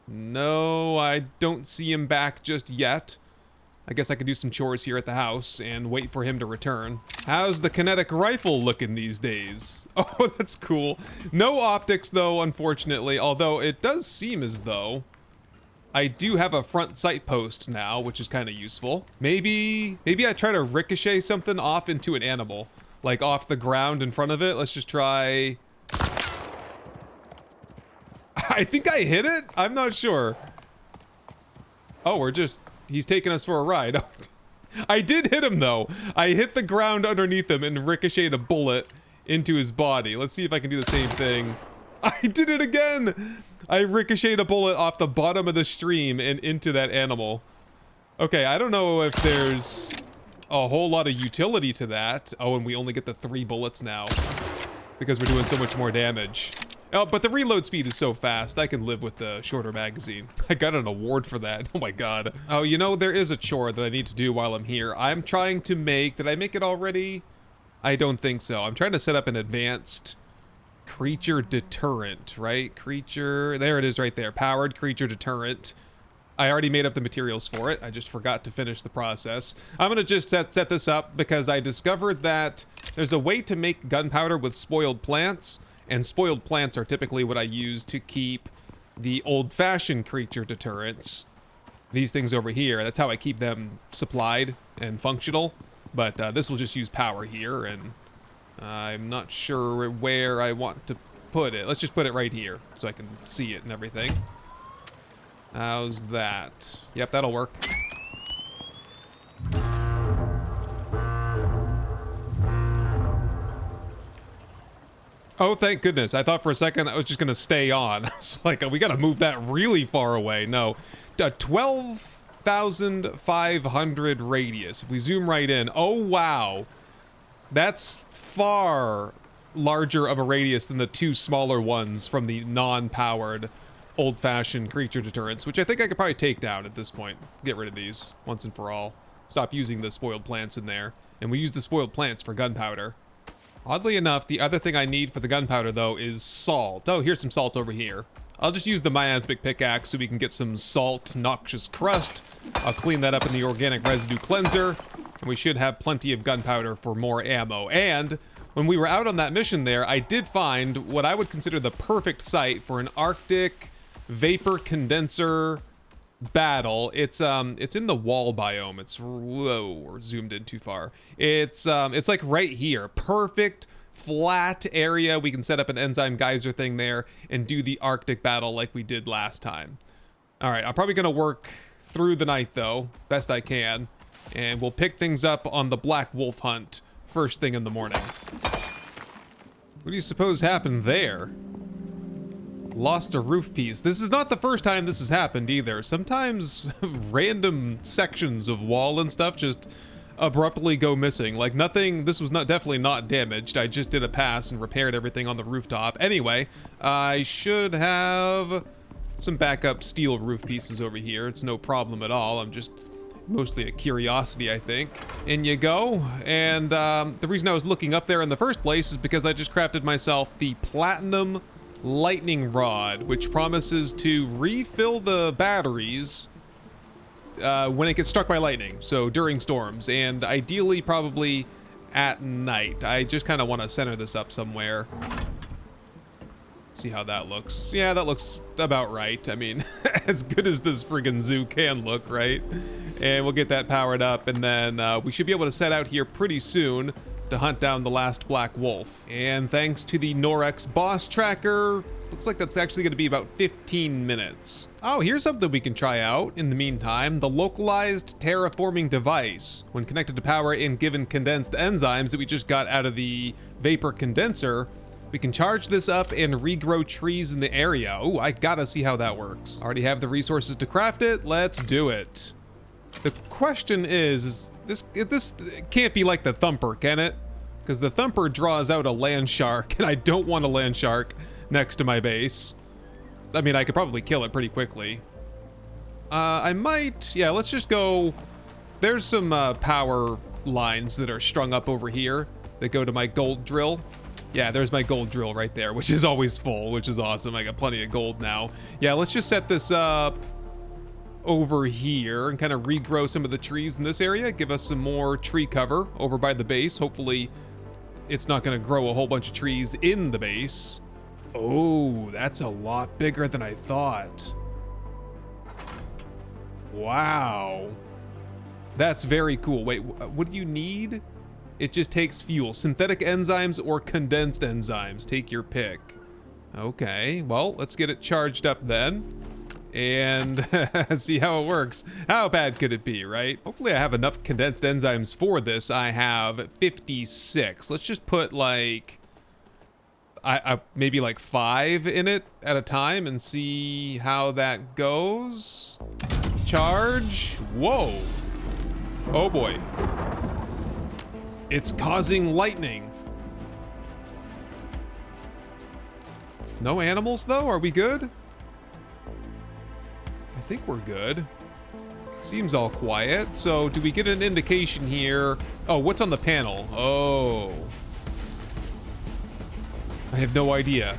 No, I don't see him back just yet. I guess I could do some chores here at the house and wait for him to return. How's the kinetic rifle looking these days? Oh, that's cool. No optics though, unfortunately, although it does seem as though I do have a front sight post now, which is kind of useful. Maybe I try to ricochet something off into an animal, like off the ground in front of it. Let's just try. I think I hit it? I'm not sure. Oh, he's taking us for a ride. I did hit him though. I hit the ground underneath him and ricocheted a bullet into his body. Let's see if I can do the same thing. I did it again! I ricocheted a bullet off the bottom of the stream and into that animal. Okay, I don't know if there's a whole lot of utility to that. Oh, and we only get the 3 bullets now because we're doing so much more damage. Oh, but the reload speed is so fast, I can live with the shorter magazine. I got an award for that. Oh my god. Oh, you know, there is a chore that I need to do while I'm here. I'm trying to make... Did I make it already? I don't think so. I'm trying to set up an advanced creature deterrent, right? Creature... There it is right there. Powered creature deterrent. I already made up the materials for it. I just forgot to finish the process. I'm gonna just set this up because I discovered that there's a way to make gunpowder with spoiled plants. And spoiled plants are typically what I use to keep the old-fashioned creature deterrents. These things over here, that's how I keep them supplied and functional. But this will just use power here, and I'm not sure where I want to put it. Let's just put it right here so I can see it and everything. How's that? Yep, that'll work. Oh, thank goodness. I thought for a second I was just gonna stay on. I was like, we gotta move that really far away. No, 12,500 radius. If we zoom right in, oh wow. That's far larger of a radius than the 2 smaller ones from the non-powered old-fashioned creature deterrents, which I think I could probably take down at this point. Get rid of these once and for all. Stop using the spoiled plants in there. And we use the spoiled plants for gunpowder. Oddly enough, the other thing I need for the gunpowder, though, is salt. Oh, here's some salt over here. I'll just use the miasmic pickaxe so we can get some salt, noxious crust. I'll clean that up in the organic residue cleanser, and we should have plenty of gunpowder for more ammo. And when we were out on that mission there, I did find what I would consider the perfect site for an Arctic vapor condenser battle. It's in the wall biome. It's, whoa, we're zoomed in too far. It's like right here. Perfect flat area. We can set up an enzyme geyser thing there and do the Arctic battle like we did last time. All right, I'm probably gonna work through the night though, best I can, and we'll pick things up on the Black Wolf hunt first thing in the morning. What do you suppose happened there? Lost a roof piece. This is not the first time this has happened either. Sometimes random sections of wall and stuff just abruptly go missing. Like nothing, this was definitely not damaged. I just did a pass and repaired everything on the rooftop. Anyway, I should have some backup steel roof pieces over here. It's no problem at all. I'm just mostly a curiosity, I think. In you go. And the reason I was looking up there in the first place is because I just crafted myself the platinum lightning rod, which promises to refill the batteries when it gets struck by lightning, so during storms, and ideally probably at night. I just kind of want to center this up somewhere. See how that looks. Yeah, that looks about right. I mean, as good as this friggin' zoo can look, right? and we'll get that powered up, and then we should be able to set out here pretty soon to hunt down the last black wolf. And thanks to the Norex boss tracker, looks like that's actually going to be about 15 minutes. Oh, here's something we can try out in the meantime. The localized terraforming device. When connected to power and given condensed enzymes that we just got out of the vapor condenser, we can charge this up and regrow trees in the area. Oh, I gotta see how that works. Already have the resources to craft it. Let's do it. The question is this can't be like the Thumper, can it? Because the Thumper draws out a land shark, and I don't want a land shark next to my base. I mean, I could probably kill it pretty quickly. I might, yeah, let's just go. There's some power lines that are strung up over here that go to my gold drill. Yeah, there's my gold drill right there, which is always full, which is awesome. I got plenty of gold now. Yeah, let's just set this up over here and kind of regrow some of the trees in this area, give us some more tree cover over by the base. Hopefully it's not going to grow a whole bunch of trees in the base. Oh, that's a lot bigger than I thought. Wow. That's very cool. Wait, what do you need? It just takes fuel. Synthetic enzymes or condensed enzymes. Take your pick. Okay, well, let's get it charged up then. And see how it works. How bad could it be, right? Hopefully I have enough condensed enzymes for this. I have 56. Let's just put like maybe like 5 in it at a time and see how that goes. Charge. Whoa. Oh boy. It's causing lightning. No animals though? Are we good? I think we're good. Seems all quiet. So do we get an indication here? Oh, what's on the panel? Oh. I have no idea.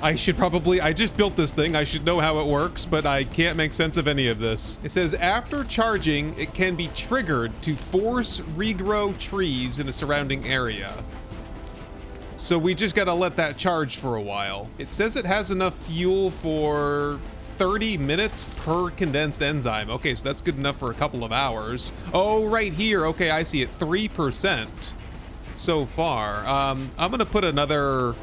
I just built this thing. I should know how it works, but I can't make sense of any of this. It says after charging, it can be triggered to force regrow trees in a surrounding area. So we just gotta let that charge for a while. It says it has enough fuel for 30 minutes per condensed enzyme. Okay, so that's good enough for a couple of hours. Oh, right here. Okay, I see it. 3% so far. I'm gonna put another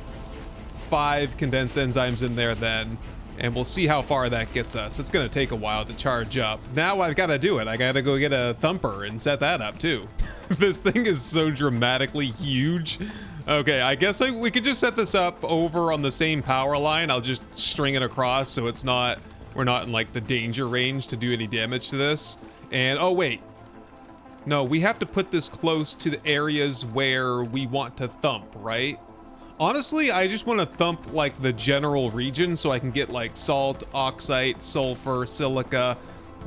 5 condensed enzymes in there then, and we'll see how far that gets us. It's gonna take a while to charge up. Now I've gotta do it. I gotta go get a Thumper and set that up too. This thing is so dramatically huge. Okay, I guess we could just set this up over on the same power line. I'll just string it across so it's not, we're not in like the danger range to do any damage to this. And oh wait, no, we have to put this close to the areas where we want to thump, right? Honestly, I just want to thump like the general region so I can get like salt, oxide, sulfur, silica,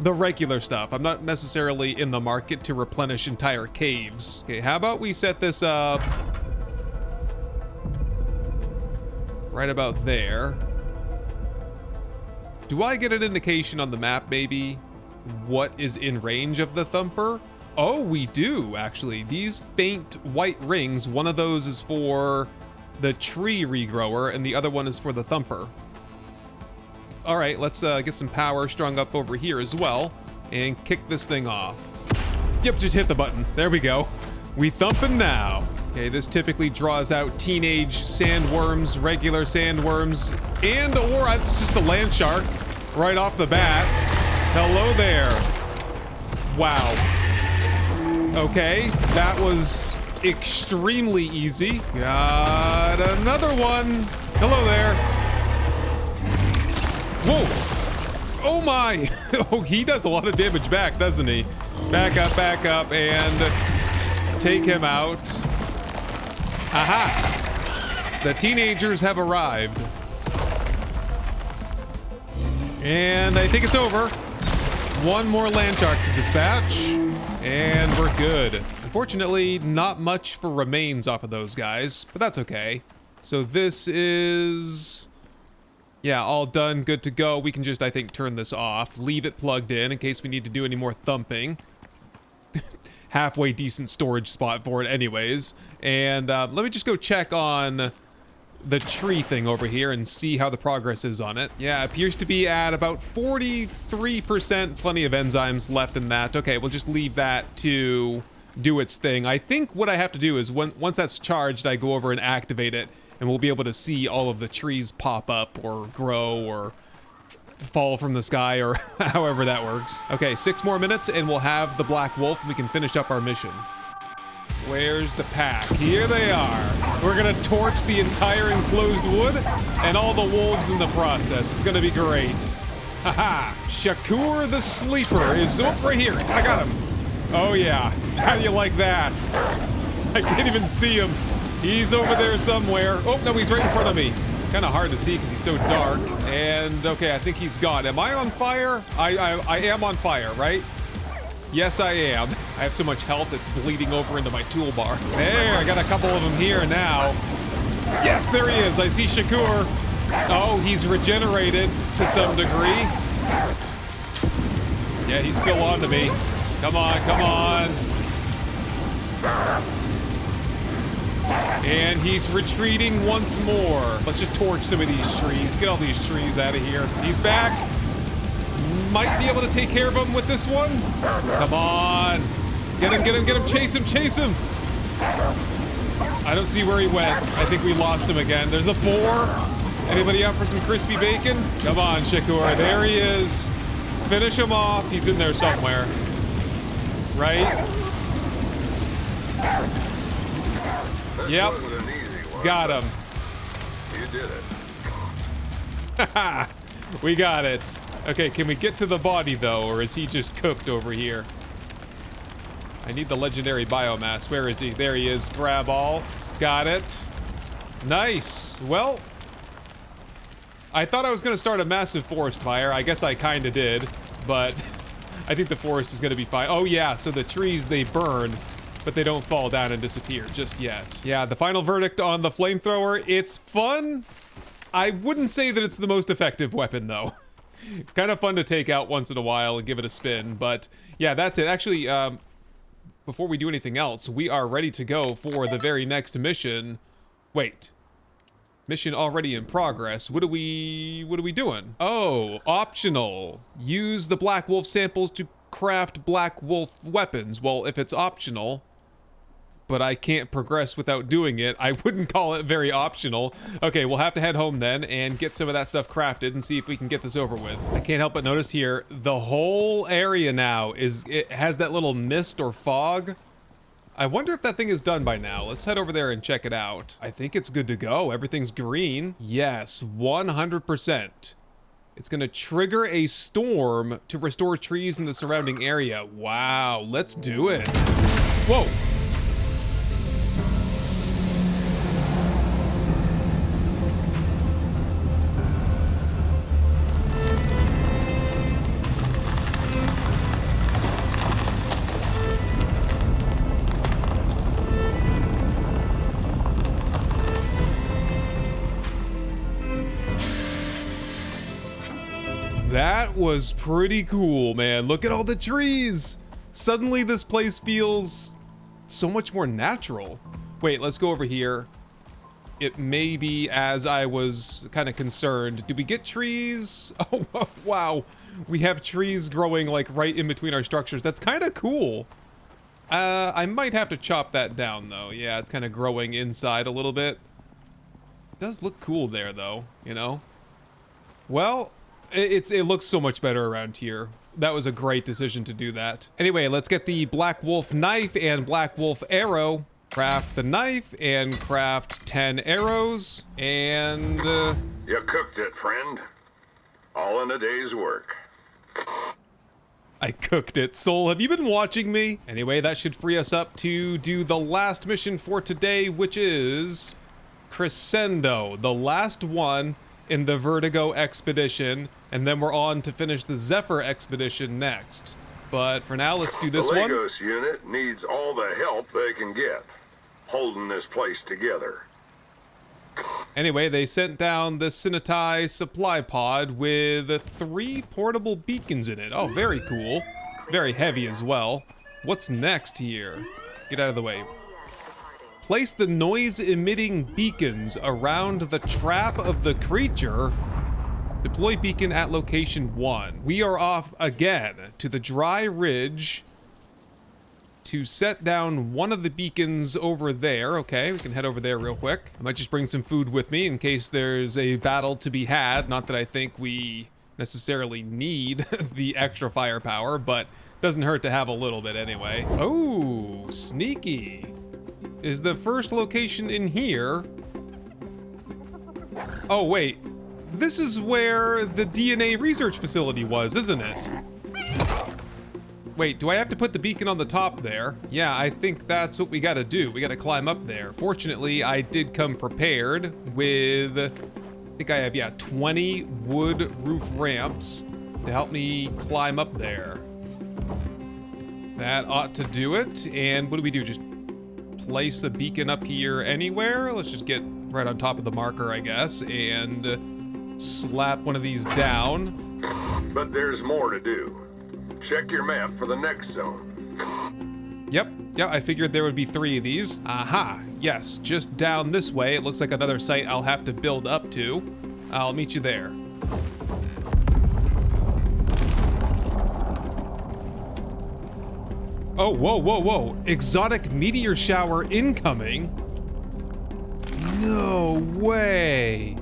the regular stuff. I'm not necessarily in the market to replenish entire caves. Okay, how about we set this up right about there. Do I get an indication on the map maybe what is in range of the Thumper? Oh, we do actually. These faint white rings, one of those is for the tree regrower and the other one is for the Thumper. All right, let's get some power strung up over here as well and kick this thing off. Yep, just hit the button. There we go. We thumping now. Okay, this typically draws out teenage sandworms, regular sandworms, or it's just a land shark right off the bat. Hello there. Wow. Okay, that was extremely easy. Got another one. Hello there. Whoa. Oh my. Oh, he does a lot of damage back, doesn't he? Back up, and take him out. Aha! The teenagers have arrived. And I think it's over. One more land shark to dispatch, and we're good. Unfortunately, not much for remains off of those guys, but that's okay. So this is, yeah, all done, good to go. We can just, I think, turn this off, leave it plugged in case we need to do any more thumping. Halfway decent storage spot for it anyways. And let me just go check on the tree thing over here and see how the progress is on it. Yeah, appears to be at about 43%. Plenty of enzymes left in that. Okay, we'll just leave that to do its thing. I think what I have to do is once that's charged, I go over and activate it, and we'll be able to see all of the trees pop up or grow or fall from the sky or however that works. Okay, 6 more minutes and we'll have the Black Wolf and we can finish up our mission. Where's the pack? Here they are. We're gonna torch the entire enclosed wood and all the wolves in the process. It's gonna be great. Haha, Shakur the Sleeper is over here. I got him. Oh yeah, how do you like that? I can't even see him. He's over there somewhere. Oh no, he's right in front of me. Kind of hard to see because he's so dark. And okay, I think he's gone. Am I on fire? I am on fire, right? Yes, I am. I have so much health it's bleeding over into my toolbar. There, I got a couple of them here now. Yes, there he is. I see Shakur. Oh, he's regenerated to some degree. Yeah, he's still on to me. Come on, come on. And he's retreating once more. Let's just torch some of these trees. Get all these trees out of here. He's back. Might be able to take care of him with this one. Come on. Get him, get him, get him. Chase him, chase him. I don't see where he went. I think we lost him again. There's a boar. Anybody out for some crispy bacon? Come on, Shakur. There he is. Finish him off. He's in there somewhere. Right? Yep. Got him. You did it. We got it. Okay, can we get to the body though, or is he just cooked over here? I need the legendary biomass. Where is he? There he is. Grab all. Got it. Nice. Well, I thought I was gonna start a massive forest fire. I guess I kinda did, but I think the forest is gonna be fine. Oh yeah, so the trees, they burn, but they don't fall down and disappear just yet. Yeah, the final verdict on the flamethrower, it's fun. I wouldn't say that it's the most effective weapon though. Kind of fun to take out once in a while and give it a spin, but yeah, that's it. Actually, before we do anything else, we are ready to go for the very next mission. Wait. Mission already in progress. What are we doing? Oh, optional. Use the Black Wolf samples to craft Black Wolf weapons. Well, if it's optional, but I can't progress without doing it, I wouldn't call it very optional. Okay, we'll have to head home then and get some of that stuff crafted and see if we can get this over with. I can't help but notice here, the whole area now it has that little mist or fog. I wonder if that thing is done by now. Let's head over there and check it out. I think it's good to go. Everything's green. Yes, 100%. It's gonna trigger a storm to restore trees in the surrounding area. Wow, let's do it. Whoa. That was pretty cool, man. Look at all the trees. Suddenly this place feels so much more natural. Wait, let's go over here. It may be as I was kind of concerned. Did we get trees? Oh, wow. We have trees growing like right in between our structures. That's kind of cool. I might have to chop that down though. Yeah, it's kind of growing inside a little bit. It does look cool there though, you know? Well, it looks so much better around here. That was a great decision to do that. Anyway, let's get the Black Wolf knife and Black Wolf arrow. Craft the knife and craft 10 arrows and You cooked it, friend. All in a day's work. I cooked it. Soul, have you been watching me? Anyway, that should free us up to do the last mission for today, which is Crescendo, the last one in the Vertigo expedition, and then we're on to finish the Zephyr expedition next. But for now, let's do this the one. The Lagos unit needs all the help they can get, holding this place together. Anyway, they sent down the Cinetai supply pod with 3 portable beacons in it. Oh, very cool. Very heavy as well. What's next here? Get out of the way. Place the noise-emitting beacons around the trap of the creature. Deploy beacon at location 1. We are off again to the dry ridge to set down one of the beacons over there. Okay, we can head over there real quick. I might just bring some food with me in case there's a battle to be had. Not that I think we necessarily need the extra firepower, but doesn't hurt to have a little bit anyway. Oh, sneaky. Is the first location in here? Oh, wait. This is where the DNA research facility was, isn't it? Wait, do I have to put the beacon on the top there? Yeah, I think that's what we gotta do. We gotta climb up there. Fortunately, I did come prepared with, I think I have, yeah, 20 wood roof ramps to help me climb up there. That ought to do it. And what do we do? Just place a beacon up here anywhere? Let's just get right on top of the marker, I guess, and slap one of these down. But there's more to do. Check your map for the next zone. Yep, I figured there would be 3 of these. Aha, yes, just down this way. It looks like another site I'll have to build up to. I'll meet you there. Oh, whoa. Exotic meteor shower incoming? No way.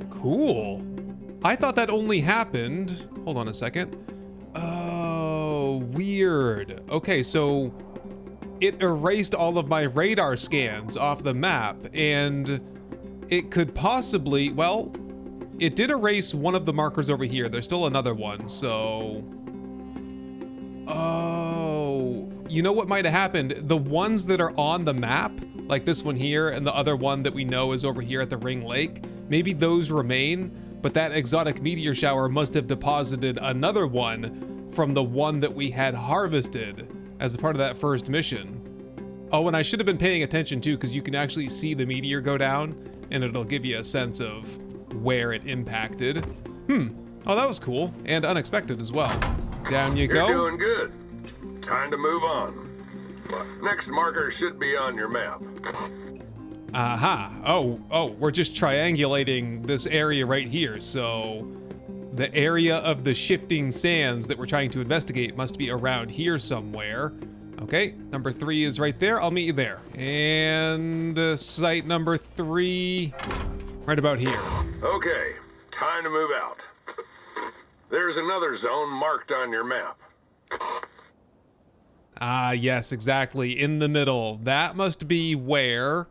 Cool. I thought that only happened... Hold on a second. Oh, weird. Okay, so it erased all of my radar scans off the map, and it could possibly... Well, it did erase one of the markers over here. There's still another one, so... Oh... You know what might have happened? The ones that are on the map, like this one here, and the other one that we know is over here at the Ring Lake, maybe those remain, but that exotic meteor shower must have deposited another one from the one that we had harvested as a part of that first mission. Oh, and I should have been paying attention too, because you can actually see the meteor go down, and it'll give you a sense of where it impacted. Oh, that was cool, and unexpected as well. Down you go. You're doing good. Time to move on. Next marker should be on your map. Aha. Oh, we're just triangulating this area right here, so the area of the shifting sands that we're trying to investigate must be around here somewhere. Okay, number 3 is right there. I'll meet you there. And site number 3, right about here. Okay, time to move out. There's another zone marked on your map. Ah, yes, exactly. In the middle. That must be where...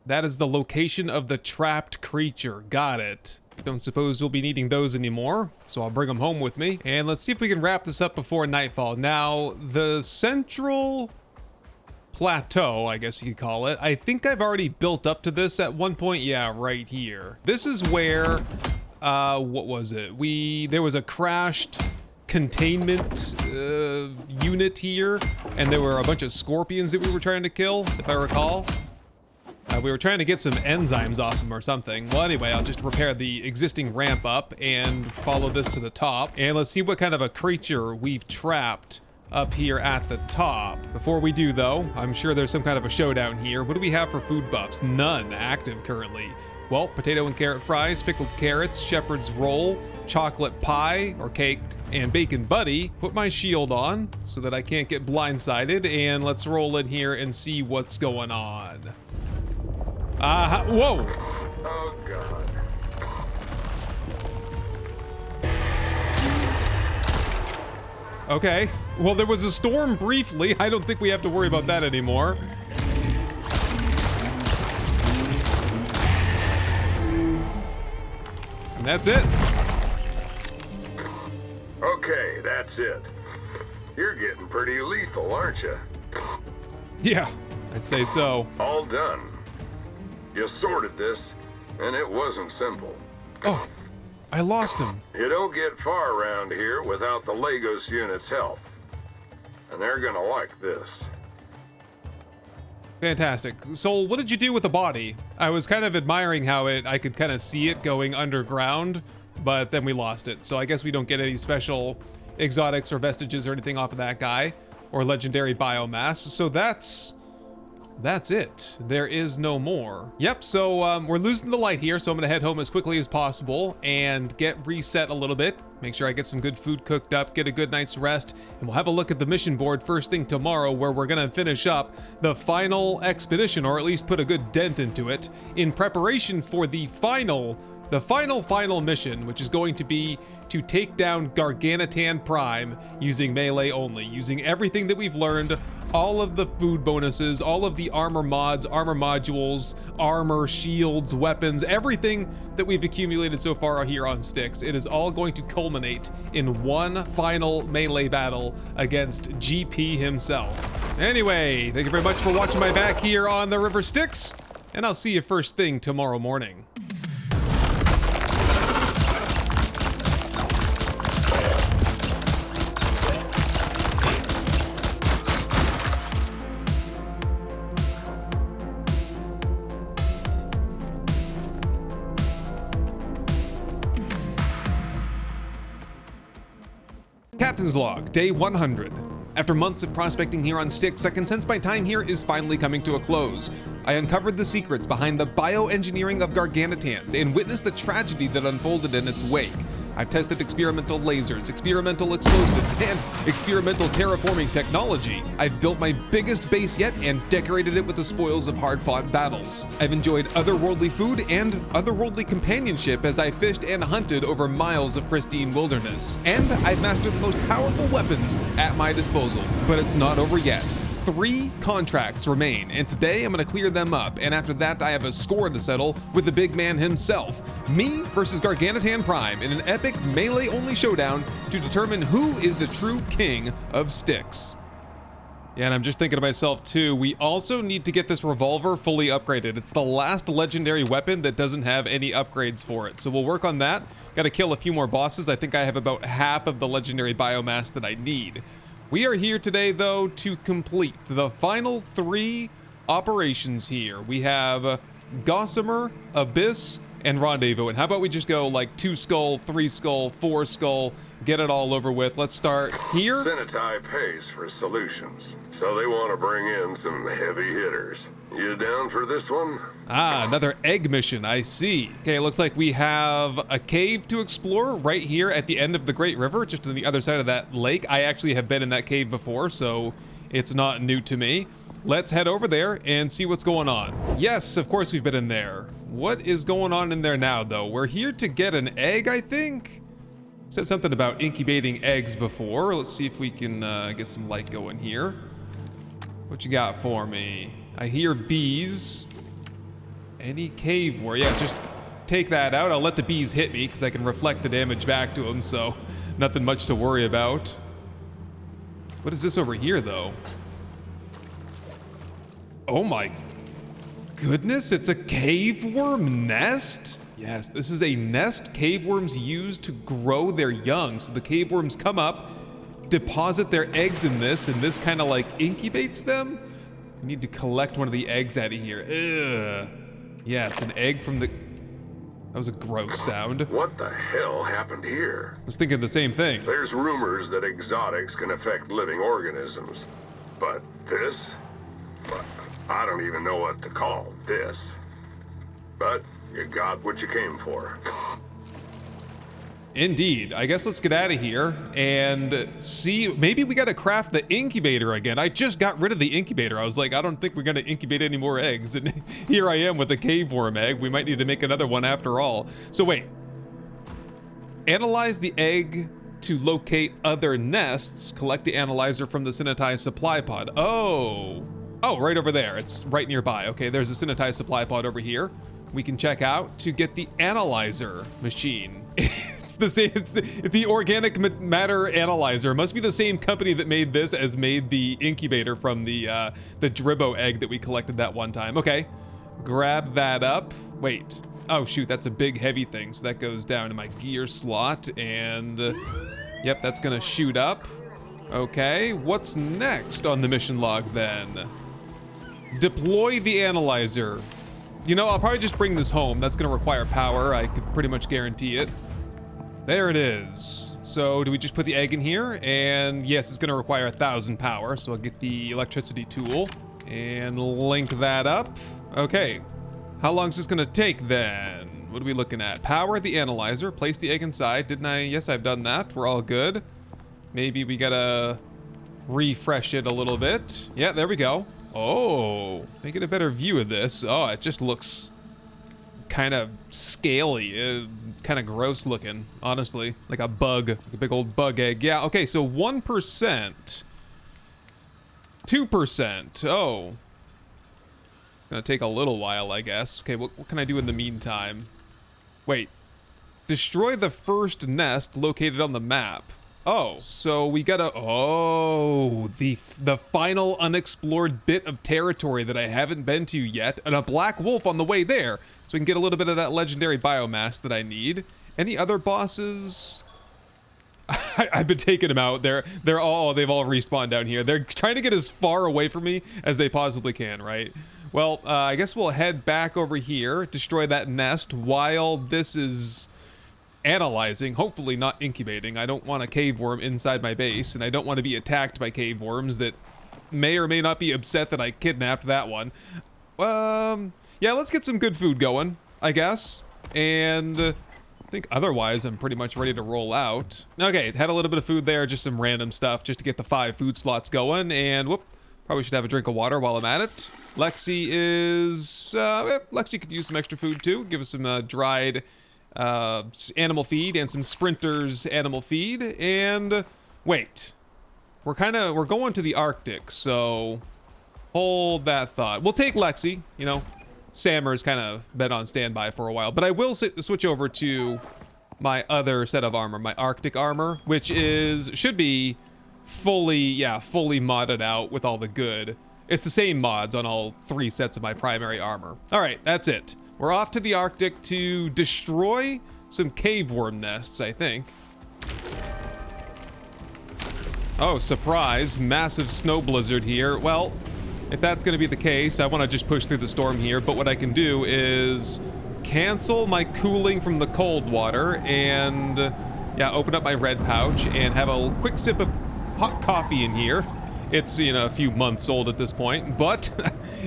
That is the location of the trapped creature. Got it. Don't suppose we'll be needing those anymore, so I'll bring them home with me. And let's see if we can wrap this up before nightfall. Now, the central plateau, I guess you could call it, I think I've already built up to this at one point. Yeah, right here. This is where, what was it? There was a crashed containment unit here, and there were a bunch of scorpions that we were trying to kill, if I recall. We were trying to get some enzymes off them or something. Well, anyway, I'll just repair the existing ramp up and follow this to the top. And let's see what kind of a creature we've trapped up here at the top. Before we do, though, I'm sure there's some kind of a showdown here. What do we have for food buffs? None active currently. Well, potato and carrot fries, pickled carrots, shepherd's roll, chocolate pie or cake, and bacon buddy. Put my shield on so that I can't get blindsided, and let's roll in here and see what's going on. Whoa! Oh, God. Okay. Well, there was a storm briefly. I don't think we have to worry about that anymore. And that's it. Okay, that's it. You're getting pretty lethal, aren't you? Yeah, I'd say so. All done. You sorted this, and it wasn't simple. Oh, I lost him. You don't get far around here without the Lagos unit's help. And they're gonna like this. Fantastic. Soul, what did you do with the body? I was kind of admiring how I could kind of see it going underground, but then we lost it. So I guess we don't get any special exotics or vestiges or anything off of that guy, or legendary biomass. So that's it. There is no more. Yep, so we're losing the light here, so I'm gonna head home as quickly as possible and get reset a little bit. Make sure I get some good food cooked up, get a good night's rest, and we'll have a look at the mission board first thing tomorrow, where we're gonna finish up the final expedition, or at least put a good dent into it, in preparation for the final mission, which is going to be to take down Garganitan Prime using melee only, using everything that we've learned, all of the food bonuses, all of the armor mods, armor modules, armor, shields, weapons, everything that we've accumulated so far here on Styx. It is all going to culminate in one final melee battle against GP himself. Anyway, thank you very much for watching my back here on the River Styx, and I'll see you first thing tomorrow morning. Captain's Log, Day 100. After months of prospecting here on Styx, I can sense my time here is finally coming to a close. I uncovered the secrets behind the bioengineering of Garganitans and witnessed the tragedy that unfolded in its wake. I've tested experimental lasers, experimental explosives, and experimental terraforming technology. I've built my biggest base yet and decorated it with the spoils of hard-fought battles. I've enjoyed otherworldly food and otherworldly companionship as I fished and hunted over miles of pristine wilderness. And I've mastered the most powerful weapons at my disposal. But it's not over yet. 3 contracts remain, and today I'm gonna clear them up, and after that I have a score to settle with the big man himself. Me versus Garganitan Prime in an epic melee-only showdown to determine who is the true king of Styx. Yeah, and I'm just thinking to myself too, we also need to get this revolver fully upgraded. It's the last legendary weapon that doesn't have any upgrades for it, so we'll work on that. Gotta kill a few more bosses. I think I have about half of the legendary biomass that I need. We are here today, though, to complete the final 3 operations here. We have Gossamer, Abyss, and Rendezvous. And how about we just go like 2 skull, 3 skull, 4 skull, get it all over with. Let's start here. Senatai pays for solutions, so they want to bring in some heavy hitters. You down for this one? Ah, another egg mission, I see. Okay, it looks like we have a cave to explore right here at the end of the Great River, just on the other side of that lake. I actually have been in that cave before, so it's not new to me. Let's head over there and see what's going on. Yes, of course we've been in there. What is going on in there now, though? We're here to get an egg, I think? Said something about incubating eggs before. Let's see if we can get some light going here. What you got for me? I hear bees. Any cave where, yeah, just take that out. I'll let the bees hit me because I can reflect the damage back to them, so nothing much to worry about. What is this over here, though? Oh my goodness, it's a cave worm nest? Yes, this is a nest cave worms use to grow their young. So the cave worms come up, deposit their eggs in this, and this kind of like incubates them. We need to collect one of the eggs out of here. Ugh. Yes, an egg from the... That was a gross sound. What the hell happened here? I was thinking the same thing. There's rumors that exotics can affect living organisms. But this? I don't even know what to call this. But you got what you came for. Indeed. I guess let's get out of here and see. Maybe we got to craft the incubator again. I just got rid of the incubator. I was like, I don't think we're going to incubate any more eggs. And here I am with a cave worm egg. We might need to make another one after all. So wait. Analyze the egg to locate other nests. Collect the analyzer from the Senatai supply pod. Oh, right over there. It's right nearby. Okay, there's a Senatai supply pod over here. We can check out to get the analyzer machine. It's the same. It's the organic matter analyzer. It must be the same company that made this as made the incubator from the Dribbo egg that we collected that one time. Okay, grab that up. Wait. Oh shoot, that's a big heavy thing. So that goes down in my gear slot, and yep, that's gonna shoot up. Okay, what's next on the mission log then? Deploy the analyzer. You know, I'll probably just bring this home. That's gonna require power. I could pretty much guarantee it. There it is. So do we just put the egg in here? And yes, it's gonna require 1,000 power. So I'll get the electricity tool and link that up. Okay. How long is this gonna take then? What are we looking at? Power the analyzer, place the egg inside. Didn't I? Yes, I've done that. We're all good. Maybe we gotta refresh it a little bit. Yeah, there we go. Oh, they get a better view of this. Oh, it just looks kind of scaly, kind of gross looking, honestly. Like a bug, like a big old bug egg. Yeah, okay, so 1%. 2%. Oh. Gonna take a little while, I guess. Okay, what can I do in the meantime? Wait. Destroy the first nest located on the map. Oh, so we gotta, oh, the final unexplored bit of territory that I haven't been to yet, and a black wolf on the way there, so we can get a little bit of that legendary biomass that I need. Any other bosses? I've been taking them out. They've all respawned down here. They're trying to get as far away from me as they possibly can, right? Well, I guess we'll head back over here, destroy that nest while this is analyzing, hopefully not incubating. I don't want a cave worm inside my base, and I don't want to be attacked by cave worms that may or may not be upset that I kidnapped that one. Yeah, let's get some good food going, I guess. And I think otherwise I'm pretty much ready to roll out. Okay, had a little bit of food there, just some random stuff just to get the 5 food slots going, and whoop, probably should have a drink of water while I'm at it. Lexi Lexi could use some extra food too. Give us some dried animal feed and some sprinters animal feed. And wait, we're going to the Arctic, so hold that thought. We'll take Lexi. You know, Sammer's kind of been on standby for a while, but I will switch over to my other set of armor, my Arctic armor, which should be fully modded out with all the good. It's the same mods on all 3 sets of my primary armor. All right, that's it. We're off to the Arctic to destroy some cave worm nests, I think. Oh, surprise, massive snow blizzard here. Well, if that's gonna be the case, I wanna just push through the storm here, but what I can do is cancel my cooling from the cold water and, yeah, open up my red pouch and have a quick sip of hot coffee in here. It's, you know, a few months old at this point, but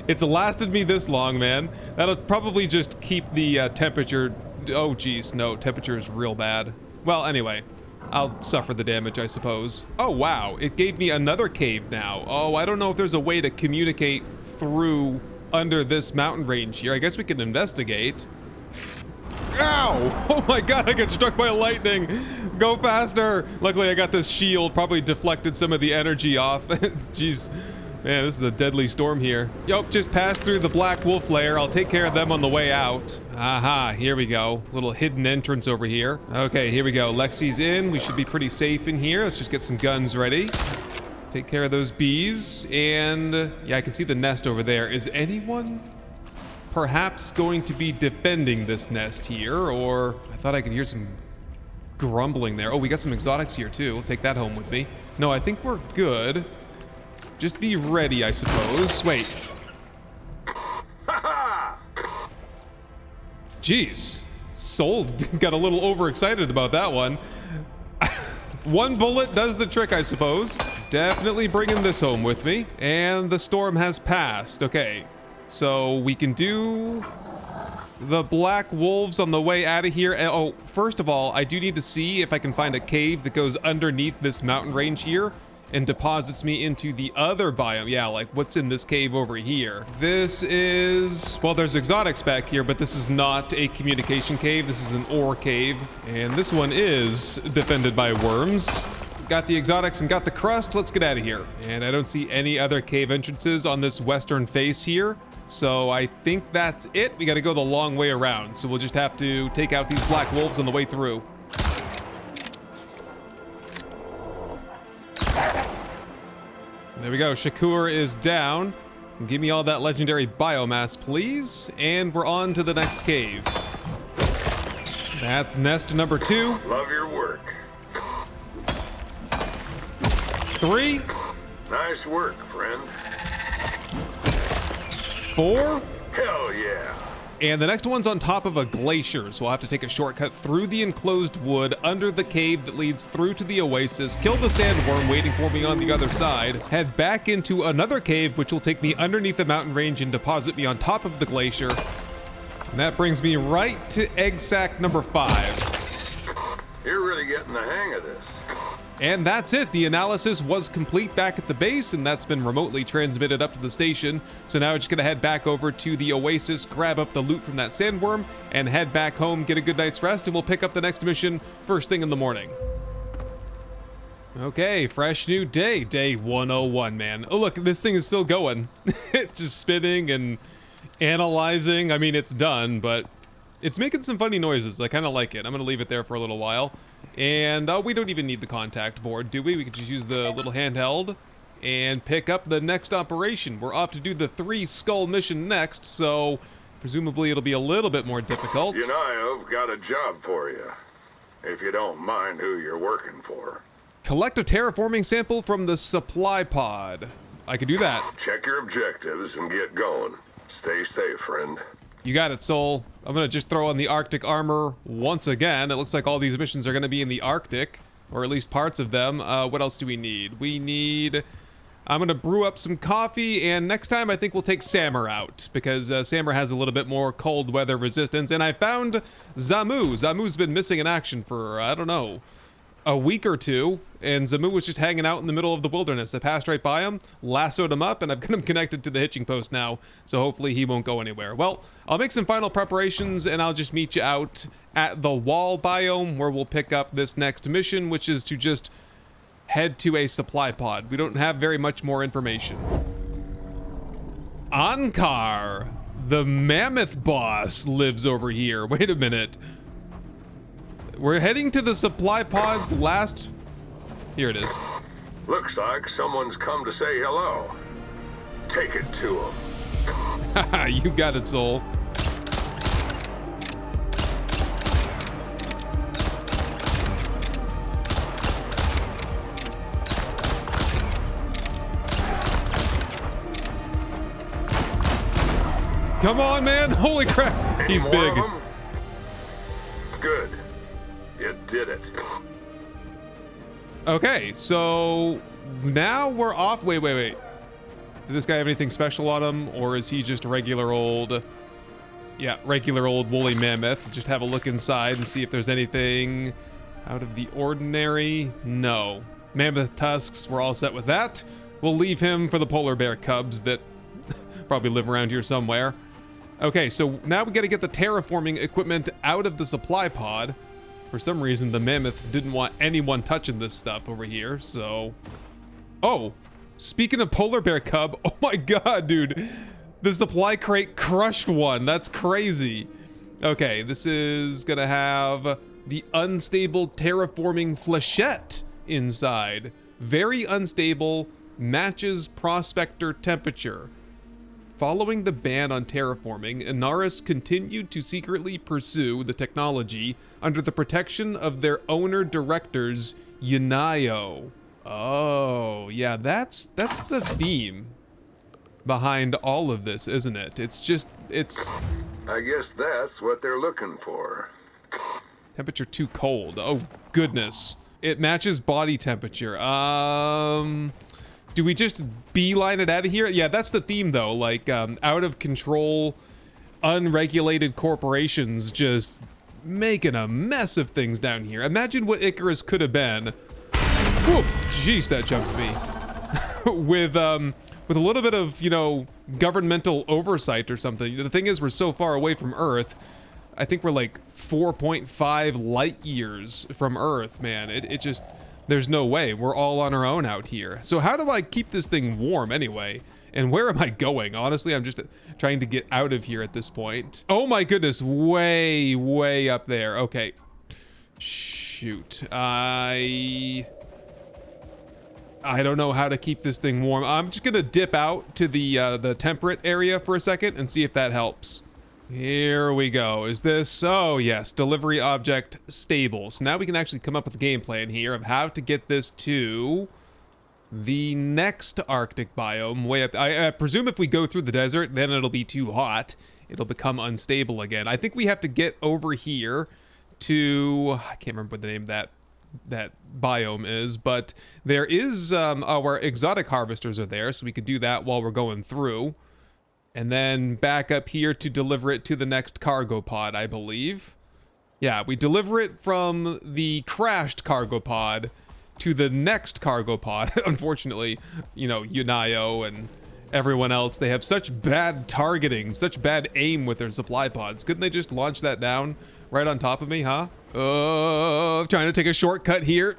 it's lasted me this long, man. That'll probably just keep the temperature. Oh, geez, no, temperature is real bad. Well, anyway, I'll suffer the damage, I suppose. Oh, wow, it gave me another cave now. Oh, I don't know if there's a way to communicate through under this mountain range here. I guess we can investigate. Ow! Oh my god, I got struck by lightning! Go faster! Luckily I got this shield, probably deflected some of the energy off. Jeez. Man, this is a deadly storm here. Yup, just passed through the black wolf lair. I'll take care of them on the way out. Aha, here we go. Little hidden entrance over here. Okay, here we go. Lexi's in. We should be pretty safe in here. Let's just get some guns ready. Take care of those bees. And yeah, I can see the nest over there. Is anyone perhaps going to be defending this nest here? Or I thought I could hear some grumbling there. Oh, we got some exotics here too. I'll take that home with me. No, I think we're good. Just be ready, I suppose. Wait. Jeez. Soul got a little overexcited about that one. One bullet does the trick, I suppose. Definitely bringing this home with me. And the storm has passed. Okay. So we can do the black wolves on the way out of here. Oh, first of all, I do need to see if I can find a cave that goes underneath this mountain range here and deposits me into the other biome. Yeah, like what's in this cave over here? This is, well, there's exotics back here, but this is not a communication cave. This is an ore cave. And this one is defended by worms. Got the exotics and got the crust. Let's get out of here. And I don't see any other cave entrances on this western face here. So I think that's it. We got to go the long way around. So we'll just have to take out these black wolves on the way through. There we go. Shakur is down. Give me all that legendary biomass, please. And we're on to the next cave. That's nest number 2. Love your work. 3. Nice work, friend. 4. Hell yeah. And the next one's on top of a glacier, so we'll have to take a shortcut through the enclosed wood, under the cave that leads through to the oasis, kill the sandworm waiting for me on the other side, head back into another cave which will take me underneath the mountain range and deposit me on top of the glacier. And that brings me right to egg sac number 5. You're really getting the hang of this. And that's it. The analysis was complete back at the base, and that's been remotely transmitted up to the station. So now we're just gonna head back over to the oasis, grab up the loot from that sandworm, and head back home, get a good night's rest, and we'll pick up the next mission first thing in the morning. Okay, fresh new day, day 101, man. Oh look, this thing is still going. It's just spinning and analyzing. I mean, it's done, but it's making some funny noises. I kind of like it. I'm gonna leave it there for a little while. And we don't even need the contact board, do we? We can just use the little handheld and pick up the next operation. We're off to do the 3 skull mission next, so presumably it'll be a little bit more difficult. You know, I've got a job for you, if you don't mind who you're working for. Collect a terraforming sample from the supply pod. I could do that. Check your objectives and get going. Stay safe, friend. You got it, Soul. I'm gonna just throw on the Arctic armor once again. It looks like all these missions are gonna be in the Arctic, or at least parts of them. What else do we need? I'm gonna brew up some coffee, and next time I think we'll take Sammer out, because Sammer has a little bit more cold weather resistance, and I found Zamu. Zamu's been missing in action for, I don't know, a week or two, and Zamu was just hanging out in the middle of the wilderness. I passed right by him, lassoed him up, and I've got him connected to the hitching post now, so hopefully he won't go anywhere. Well, I'll make some final preparations, and I'll just meet you out at the wall biome, where we'll pick up this next mission, which is to just head to a supply pod. We don't have very much more information. Ankar, the mammoth boss, lives over here. Wait a minute. We're heading to the supply pod's last... Here it is. Looks like someone's come to say hello. Take it to him. Haha, you got it, Soul. Come on, man. Holy crap. Any He's more big. of 'em? Good. You did it. Okay, so now we're off. Wait. Did this guy have anything special on him, or is he just a regular old... Yeah, regular old woolly mammoth. Just have a look inside and see if there's anything out of the ordinary. No. Mammoth tusks, we're all set with that. We'll leave him for the polar bear cubs that probably live around here somewhere. Okay, so now we gotta get the terraforming equipment out of the supply pod. For some reason, the mammoth didn't want anyone touching this stuff over here, so... Oh, speaking of polar bear cub, oh my god, dude. The supply crate crushed one. That's crazy. Okay, this is gonna have the unstable terraforming flechette inside. Very unstable, matches prospector temperature. Following the ban on terraforming, Inaris continued to secretly pursue the technology under the protection of their owner-directors, Yunayo. Oh, yeah, that's the theme behind all of this, isn't it? It's... I guess that's what they're looking for. Temperature too cold. Oh, goodness. It matches body temperature. Do we just beeline it out of here? Yeah, that's the theme, though. Like, out of control, unregulated corporations just making a mess of things down here. Imagine what Icarus could have been. Whew, jeez, that jumped me. with a little bit of, you know, governmental oversight or something. The thing is, we're so far away from Earth. I think we're like 4.5 light years from Earth, man. It just... There's no way. We're all on our own out here. So how do I keep this thing warm anyway? And where am I going? Honestly, I'm just trying to get out of here at this point. Oh my goodness, way up there. Okay. Shoot. I don't know how to keep this thing warm. I'm just gonna dip out to the temperate area for a second and see if that helps. Here we go. Is this... Oh, yes. Delivery object stable. So now we can actually come up with a game plan here of how to get this to the next Arctic biome way up. I presume if we go through the desert, then it'll be too hot. It'll become unstable again. I think we have to get over here to, I can't remember what the name of that biome is, but there is our exotic harvesters are there, so we could do that while we're going through. And then back up here to deliver it to the next cargo pod, I believe. Yeah, we deliver it from the crashed cargo pod to the next cargo pod. Unfortunately, you know, Yunayo and everyone else, they have such bad targeting, such bad aim with their supply pods. Couldn't they just launch that down right on top of me, huh? Trying to take a shortcut here.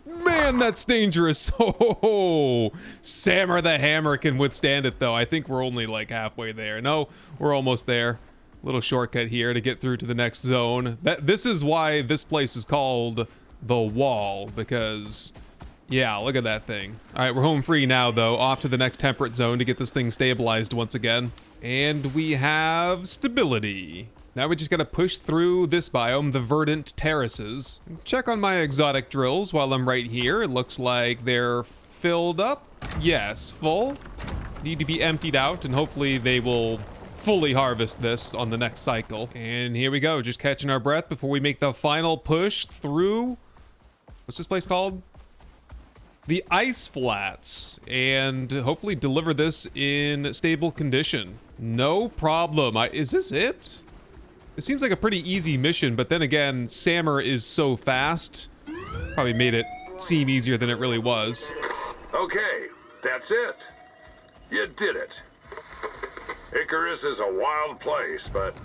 Man, that's dangerous. Oh, Sammer the Hammer can withstand it, though. I think we're only like halfway there. No, we're almost there. Little shortcut here to get through to the next zone. This is why this place is called the Wall, because, yeah, look at that thing. All right, we're home free now, though. Off to the next temperate zone to get this thing stabilized once again. And we have stability. Now we just gotta push through this biome, the verdant terraces. Check on my exotic drills while I'm right here. It looks like they're filled up. Yes, full. Need to be emptied out, and hopefully they will fully harvest this on the next cycle. And here we go, just catching our breath before we make the final push through, what's this place called? The Ice Flats, and hopefully deliver this in stable condition. No problem. Is this it? It seems like a pretty easy mission, but then again, Sammer is so fast. Probably made it seem easier than it really was. Okay, that's it. You did it. Icarus is a wild place, but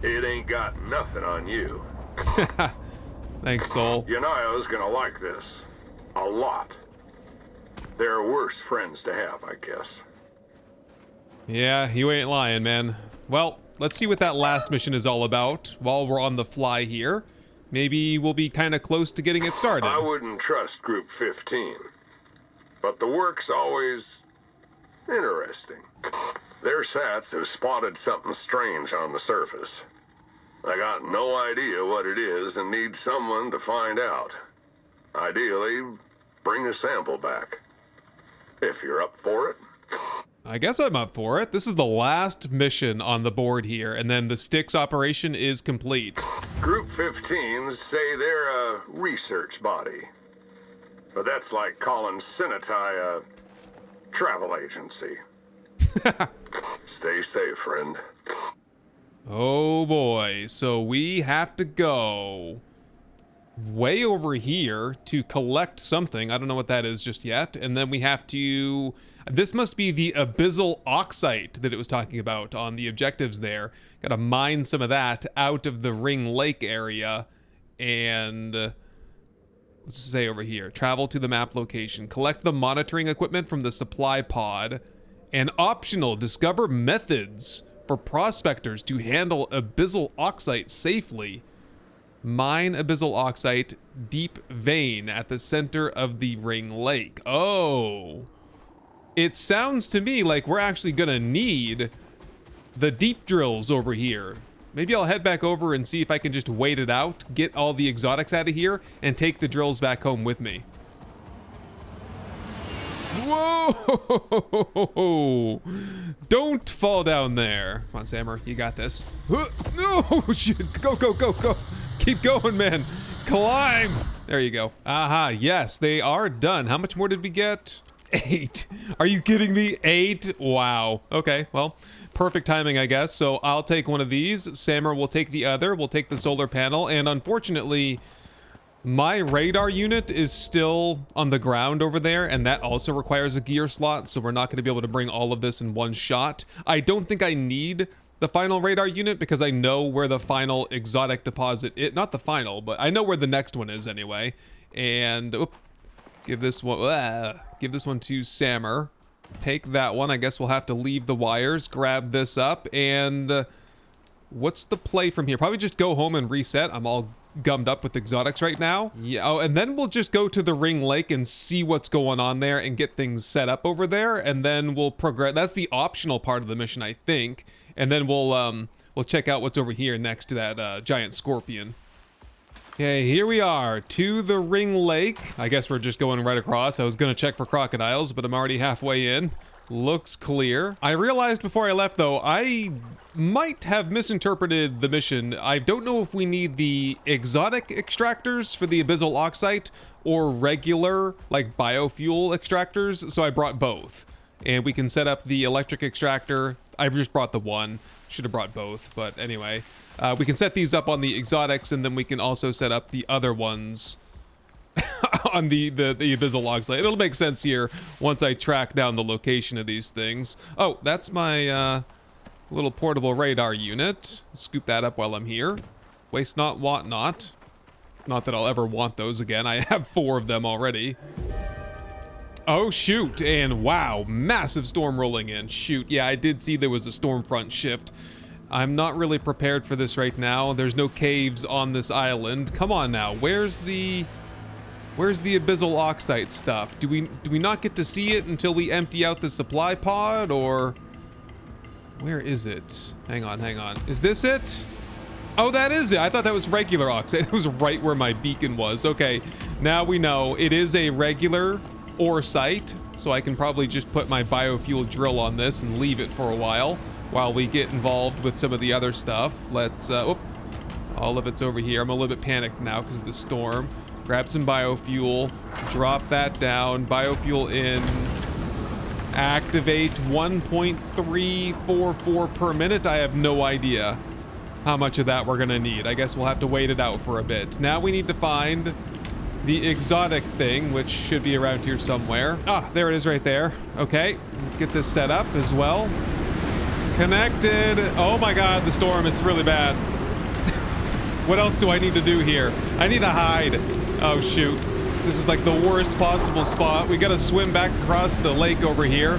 it ain't got nothing on you. Thanks, Soul. Yunayo's gonna like this. A lot. They're worse friends to have, I guess. Yeah, you ain't lying, man. Well, let's see what that last mission is all about while we're on the fly here. Maybe we'll be kind of close to getting it started. I wouldn't trust Group 15, but the work's always interesting. Their sats have spotted something strange on the surface. I got no idea what it is and need someone to find out. Ideally, bring a sample back. If you're up for it. I guess I'm up for it. This is the last mission on the board here, and then the Styx operation is complete. Group 15s say they're a research body. But that's like calling Senatai a travel agency. Stay safe, friend. Oh boy, so we have to go way over here to collect something. I don't know what that is just yet. And then we have to, this must be the abyssal oxite that it was talking about on the objectives there. Gotta mine some of that out of the Ring Lake area. And what's it say over here? Travel to the map location. Collect the monitoring equipment from the supply pod. And optional, discover methods for prospectors to handle abyssal oxite safely. Mine abyssal oxite, deep vein at the center of the Ring Lake. Oh. It sounds to me like we're actually gonna need the deep drills over here. Maybe I'll head back over and see if I can just wait it out, get all the exotics out of here, and take the drills back home with me. Whoa! Don't fall down there. Come on, Sammer, you got this. No, shit, go, go, go, go. Keep going, man. Climb. There you go. Aha, yes, they are done. How much more did we get? 8. Are you kidding me? 8? Wow. Okay, well, perfect timing, I guess. So I'll take one of these. Sammer will take the other. We'll take the solar panel. And unfortunately, my radar unit is still on the ground over there, and that also requires a gear slot, so we're not going to be able to bring all of this in one shot. I don't think I need the final radar unit because I know where the final exotic deposit is. Not the final, but I know where the next one is anyway. And give this one to Sammer. Take that one. I guess we'll have to leave the wires, grab this up, and what's the play from here? Probably just go home and reset. I'm all gummed up with exotics right now. Yeah, oh, and then we'll just go to the Ring Lake and see what's going on there and get things set up over there, and then we'll progress. That's the optional part of the mission, I think. And then we'll check out what's over here next to that giant scorpion. Okay, here we are to the Ring Lake. I guess we're just going right across. I was gonna check for crocodiles, but I'm already halfway in. Looks clear. I realized before I left, though, I might have misinterpreted the mission. I don't know if we need the exotic extractors for the abyssal oxide or regular, like, biofuel extractors, so I brought both. And we can set up the electric extractor. I just brought the one. Should have brought both, but anyway. We can set these up on the exotics, and then we can also set up the other ones on the abyssal oxide. It'll make sense here once I track down the location of these things. Oh, that's my little portable radar unit. Scoop that up while I'm here. Waste not, want not. Not that I'll ever want those again. I have 4 of them already. Oh, shoot. And wow, massive storm rolling in. Shoot. Yeah, I did see there was a storm front shift. I'm not really prepared for this right now. There's no caves on this island. Come on now. Where's the abyssal oxide stuff? Do we not get to see it until we empty out the supply pod, or where is it? Hang on. Is this it? Oh, that is it. I thought that was regular oxide. It was right where my beacon was. Okay, now we know it is a regular ore site, so I can probably just put my biofuel drill on this and leave it for a while we get involved with some of the other stuff. Let's, all of it's over here. I'm a little bit panicked now because of the storm. Grab some biofuel, drop that down, biofuel in, activate 1.344 per minute. I have no idea how much of that we're gonna need. I guess we'll have to wait it out for a bit. Now we need to find the exotic thing, which should be around here somewhere. Ah, there it is right there. Okay, get this set up as well. Connected. Oh my god, the storm, it's really bad. What else do I need to do here? I need to hide. Oh shoot. This is like the worst possible spot. We gotta swim back across the lake over here,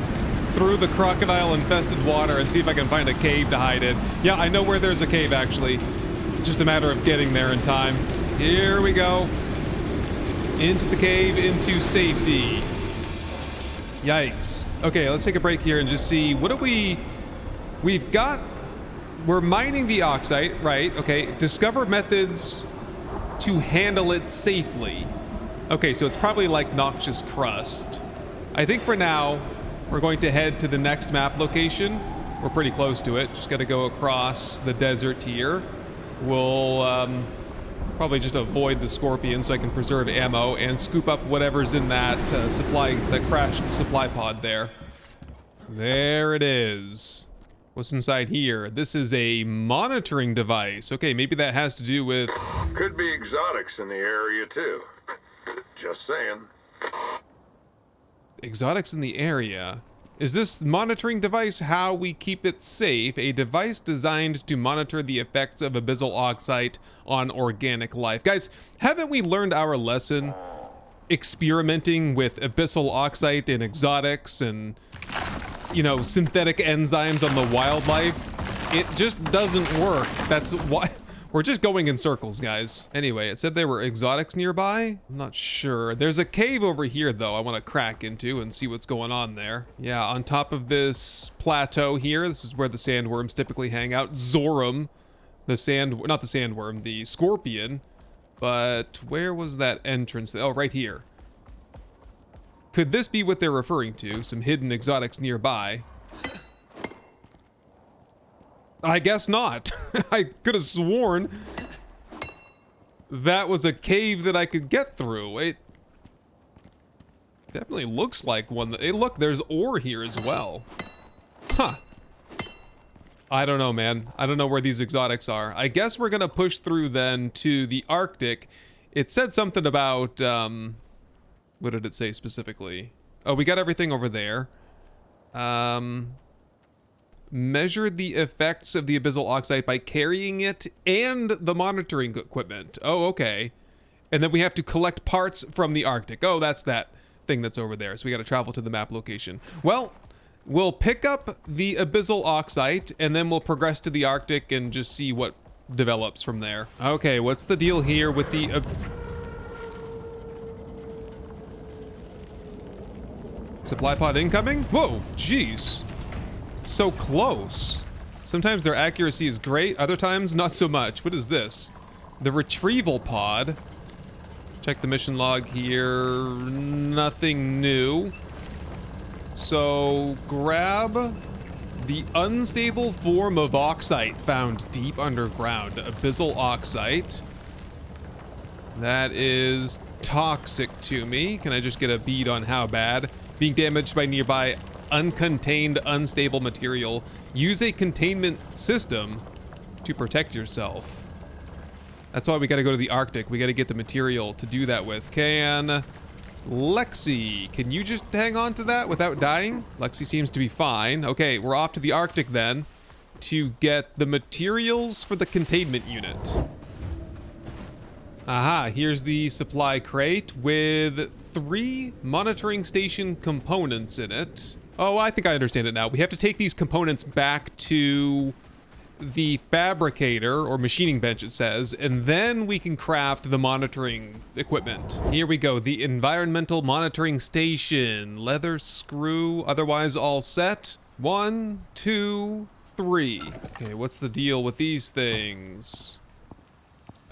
through the crocodile-infested water, and see if I can find a cave to hide in. Yeah, I know where there's a cave, actually. Just a matter of getting there in time. Here we go. Into the cave, into safety. Yikes. Okay, let's take a break here and just see, what do we're mining the oxide, right? Okay, discover methods to handle it safely. Okay, so it's probably like noxious crust. I think for now, we're going to head to the next map location. We're pretty close to it. Just gotta go across the desert here. We'll probably just avoid the scorpion so I can preserve ammo and scoop up whatever's in that that crashed supply pod there. There it is. What's inside here? This is a monitoring device. Okay, maybe that has to do with... Could be exotics in the area, too. Just saying. Exotics in the area? Is this monitoring device how we keep it safe? A device designed to monitor the effects of abyssal oxide on organic life. Guys, haven't we learned our lesson? Experimenting with abyssal oxide and exotics and, you know, synthetic enzymes on the wildlife. It just doesn't work. That's why we're just going in circles, guys. Anyway, it said there were exotics nearby. I'm not sure. There's a cave over here, though, I want to crack into and see what's going on there. Yeah, on top of this plateau here, this is where the sandworms typically hang out. Zorum, the the scorpion. But where was that entrance? Oh, right here. Could this be what they're referring to? Some hidden exotics nearby? I guess not. I could have sworn that was a cave that I could get through. It definitely looks like one. Hey, look, there's ore here as well. Huh. I don't know, man. I don't know where these exotics are. I guess we're gonna push through then to the Arctic. It said something about, what did it say specifically? Oh, we got everything over there. Measure the effects of the abyssal oxide by carrying it and the monitoring equipment. Oh, okay. And then we have to collect parts from the Arctic. Oh, that's that thing that's over there. So we got to travel to the map location. Well, we'll pick up the abyssal oxide and then we'll progress to the Arctic and just see what develops from there. Okay, what's the deal here with the... Supply pod incoming? Whoa, jeez. So close. Sometimes their accuracy is great, other times not so much. What is this? the retrieval pod. Check the mission log here. Nothing new. So grab the unstable form of oxite found deep underground. Abyssal oxite. That is toxic to me. Can I just get a bead on how bad? Being damaged by nearby uncontained unstable material. Use a containment system to protect yourself. That's why we gotta go to the Arctic. We gotta get the material to do that with. Can Lexi, can you just hang on to that without dying? Lexi seems to be fine. Okay, we're off to the Arctic then to get the materials for the containment unit. Aha, here's the supply crate with 3 monitoring station components in it. Oh, I think I understand it now. We have to take these components back to the fabricator, or machining bench it says, and then we can craft the monitoring equipment. Here we go, the environmental monitoring station. Leather screw, otherwise all set. 1, 2, 3. Okay, what's the deal with these things?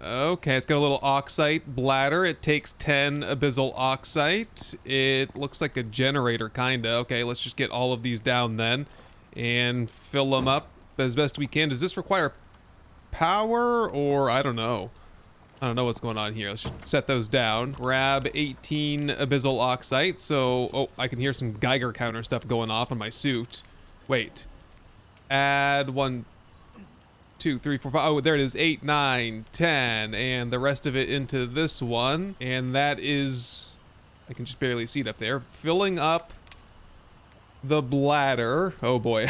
Okay, it's got a little oxite bladder. It takes 10 abyssal oxite. It looks like a generator, kinda. Okay, let's just get all of these down then and fill them up as best we can. Does this require power, or I don't know. I don't know what's going on here. Let's just set those down. Grab 18 abyssal oxite. So, oh, I can hear some Geiger counter stuff going off on my suit. Wait. Add 1, 2, 3, 4, 5. Oh, there it is. 8, 9, 10, and the rest of it into this one. And that is, I can just barely see it up there. Filling up the bladder. Oh boy.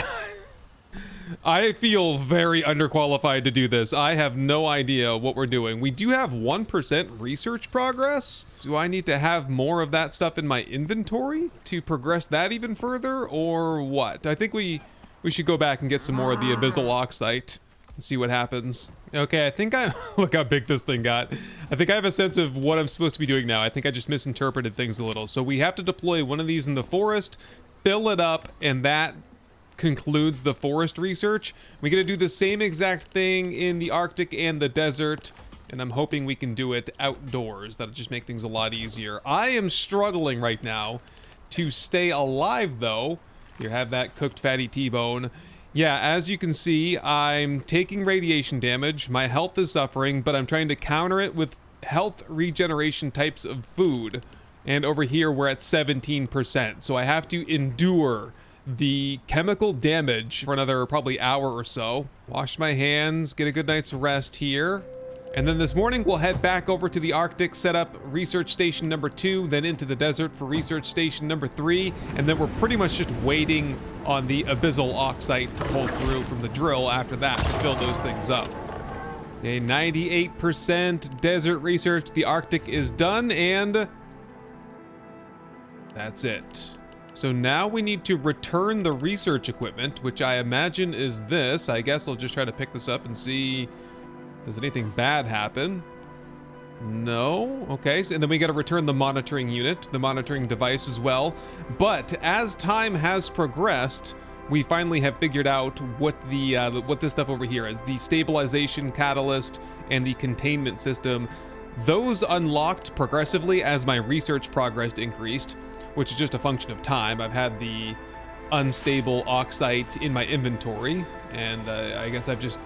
I feel very underqualified to do this. I have no idea what we're doing. We do have 1% research progress. Do I need to have more of that stuff in my inventory to progress that even further, or what? I think we should go back and get some more of the abyssal oxite and see what happens. Okay, I think look how big this thing got. I think I have a sense of what I'm supposed to be doing now. I think I just misinterpreted things a little. So we have to deploy one of these in the forest, fill it up, and that concludes the forest research. We're gonna do the same exact thing in the Arctic and the desert, and I'm hoping we can do it outdoors. That'll just make things a lot easier. I am struggling right now to stay alive though. Here, have that cooked fatty T-bone. Yeah, as you can see, I'm taking radiation damage. My health is suffering, but I'm trying to counter it with health regeneration types of food. And over here, we're at 17%. So I have to endure the chemical damage for another probably hour or so. Wash my hands, get a good night's rest here. And then this morning we'll head back over to the Arctic, set up research station number 2, then into the desert for research station number 3, and then we're pretty much just waiting on the abyssal oxite to pull through from the drill after that to fill those things up. Okay, 98% desert research, the Arctic is done, and that's it. So now we need to return the research equipment, which I imagine is this. I guess I'll just try to pick this up and see, does anything bad happen? No. Okay, so, and then we got to return the monitoring unit, the monitoring device as well. But as time has progressed, we finally have figured out what what this stuff over here is. The stabilization catalyst and the containment system. Those unlocked progressively as my research progress increased, which is just a function of time. I've had the unstable oxite in my inventory, and I guess I've just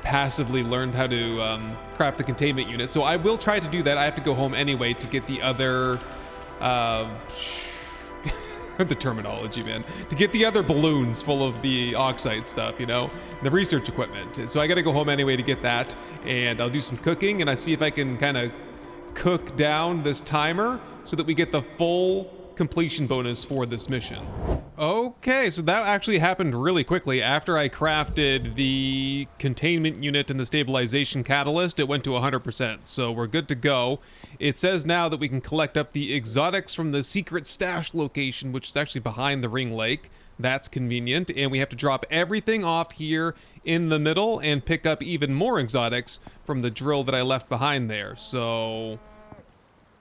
passively learned how to craft the containment unit. So I will try to do that. I have to go home anyway to get the other the terminology, man, to get the other balloons full of the oxide stuff, you know, the research equipment. So I got to go home anyway to get that, and I'll do some cooking, and I see if I can kind of cook down this timer so that we get the full completion bonus for this mission. Okay, so that actually happened really quickly. After I crafted the containment unit and the stabilization catalyst, it went to 100%, so we're good to go. It says now that we can collect up the exotics from the secret stash location, which is actually behind the ring lake. That's convenient, and we have to drop everything off here in the middle and pick up even more exotics from the drill that I left behind there. So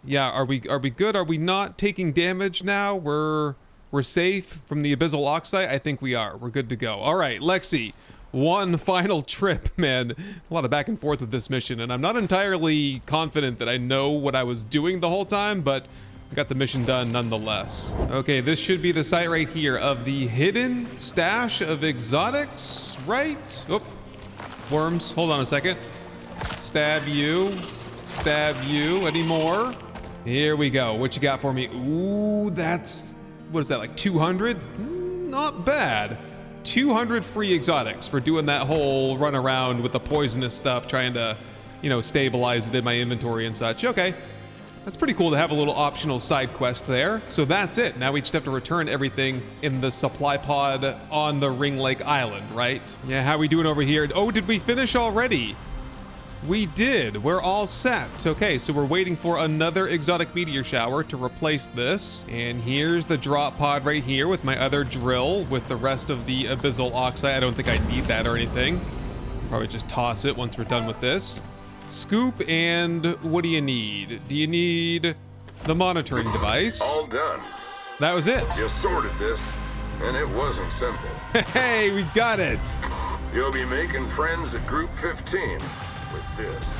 yeah, are we good? Are we not taking damage now? We're We're safe from the abyssal oxide. I think we are. We're good to go. All right, Lexi. One final trip, man. A lot of back and forth with this mission, and I'm not entirely confident that I know what I was doing the whole time, but I got the mission done nonetheless. Okay, this should be the site right here of the hidden stash of exotics, right? Oh, worms. Hold on a second. Stab you. Stab you. Any more? Here we go. What you got for me? Ooh, that's... what is that, like 200? Not bad. 200 free exotics for doing that whole run around with the poisonous stuff, trying to, you know, stabilize it in my inventory and such. Okay. That's pretty cool to have a little optional side quest there. So that's it. Now we just have to return everything in the supply pod on the Ring Lake Island, right? Yeah, how we doing over here? Oh, did we finish already? We did. We're all set. Okay, so we're waiting for another exotic meteor shower to replace this. And here's the drop pod right here with my other drill with the rest of the abyssal oxide. I don't think I need that or anything. Probably just toss it once we're done with this. Scoop, and what do you need? Do you need the monitoring device? All done. That was it. You sorted this, and it wasn't simple. Hey, we got it. You'll be making friends at Group 15 with this.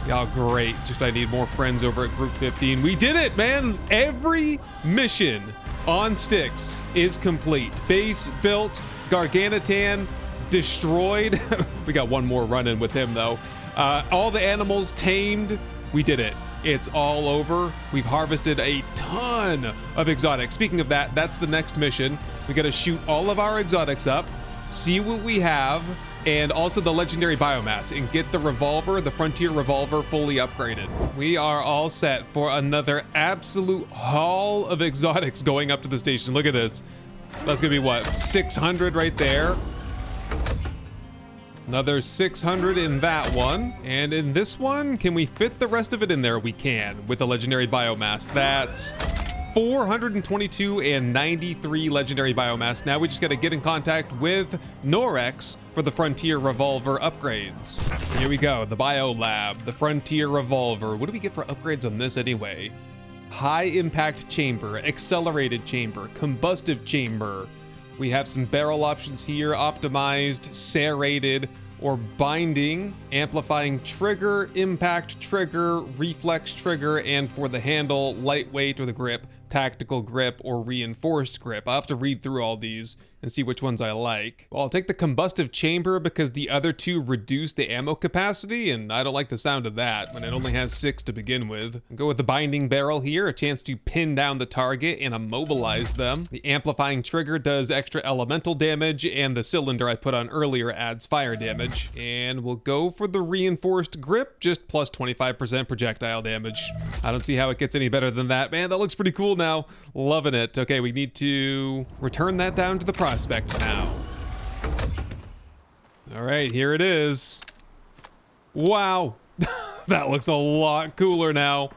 Oh, great. Just I need more friends over at Group 15. We did it, man. Every mission on Styx is complete. Base built, Garganitan destroyed. We got one more run-in with him, though. All the animals tamed. We did it. It's all over. We've harvested a ton of exotics. Speaking of that, that's the next mission. We got to shoot all of our exotics up, see what we have, and also the legendary biomass, and get the revolver, the frontier revolver, fully upgraded. We are all set for another absolute haul of exotics going up to the station. Look at this. That's gonna be what, 600 right there? Another 600 in that one. And in this one, can we fit the rest of it in there? We can, with the legendary biomass. That's 422 and 93 legendary biomass. Now we just gotta get in contact with Norex for the Frontier Revolver upgrades. Here we go, the Bio Lab, the Frontier Revolver. What do we get for upgrades on this anyway? High impact chamber, accelerated chamber, combustive chamber. We have some barrel options here, optimized, serrated, or binding, amplifying trigger, impact trigger, reflex trigger, and for the handle, lightweight or the grip, tactical grip, or reinforced grip. I'll have to read through all these and see which ones I like. Well, I'll take the combustive chamber because the other two reduce the ammo capacity, and I don't like the sound of that when it only has 6 to begin with. I'll go with the binding barrel here, a chance to pin down the target and immobilize them. The amplifying trigger does extra elemental damage, and the cylinder I put on earlier adds fire damage. And we'll go for the reinforced grip, just plus 25% projectile damage. I don't see how it gets any better than that. Man, that looks pretty cool now. Loving it. Okay, we need to return that down to the prospect now. All right, here it is. Wow. That looks a lot cooler now.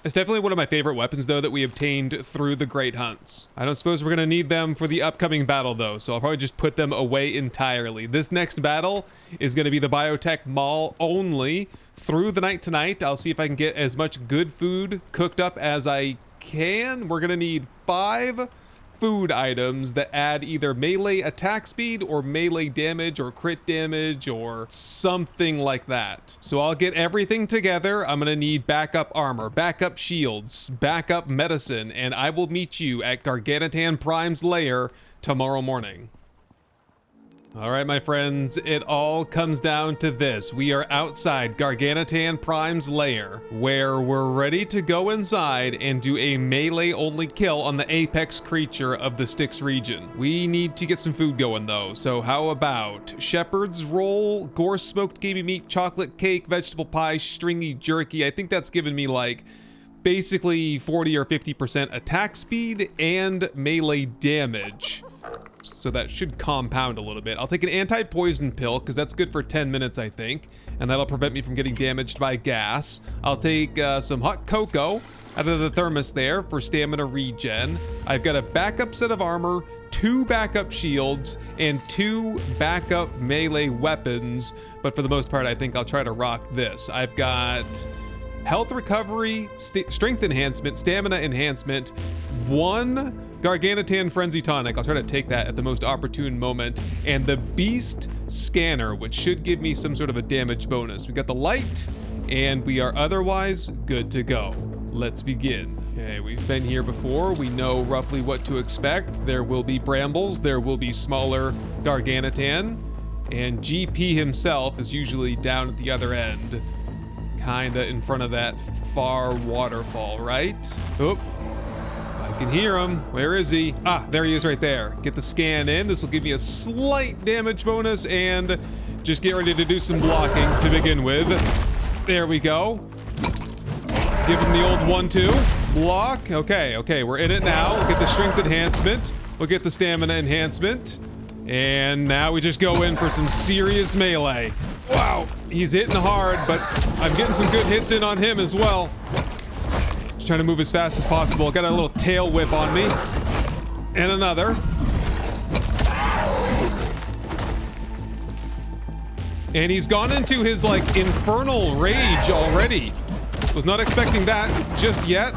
It's definitely one of my favorite weapons, though, that we obtained through the Great Hunts. I don't suppose we're gonna need them for the upcoming battle, though, so I'll probably just put them away entirely. This next battle is gonna be the Biotech Mall only through the night tonight. I'll see if I can get as much good food cooked up as I can. We're gonna need 5 food items that add either melee attack speed or melee damage or crit damage or something like that. So I'll get everything together. I'm gonna need backup armor, backup shields, backup medicine, and I will meet you at Garganitan Prime's lair tomorrow morning. All right, my friends, it all comes down to this. We are outside Garganitan Prime's lair, where we're ready to go inside and do a melee-only kill on the apex creature of the Styx region. We need to get some food going, though, so how about shepherd's roll, gore-smoked gamey meat, chocolate cake, vegetable pie, stringy jerky? I think that's given me, like, basically 40 or 50% attack speed and melee damage. So that should compound a little bit. I'll take an anti-poison pill because that's good for 10 minutes, I think, and that'll prevent me from getting damaged by gas. I'll take some hot cocoa out of the thermos there for stamina regen. I've got a backup set of armor, 2 backup shields, and 2 backup melee weapons, but for the most part, I think I'll try to rock this. I've got health recovery, strength enhancement, stamina enhancement, 1 Gargantuan Frenzy Tonic. I'll try to take that at the most opportune moment. And the Beast Scanner, which should give me some sort of a damage bonus. We got the light, and we are otherwise good to go. Let's begin. Okay, we've been here before. We know roughly what to expect. There will be brambles, there will be smaller Gargantuan, and GP himself is usually down at the other end, kinda in front of that far waterfall, right? Oh, I can hear him. Where is he? Ah, there he is right there. Get the scan in. This will give me a slight damage bonus, and just get ready to do some blocking to begin with. There we go. Give him the old 1-2. Block. Okay, we're in it now. We'll get the strength enhancement. We'll get the stamina enhancement. And now we just go in for some serious melee. Wow, he's hitting hard, but I'm getting some good hits in on him as well. Just trying to move as fast as possible. Got a little tail whip on me. And another. And he's gone into his, like, infernal rage already. Was not expecting that just yet.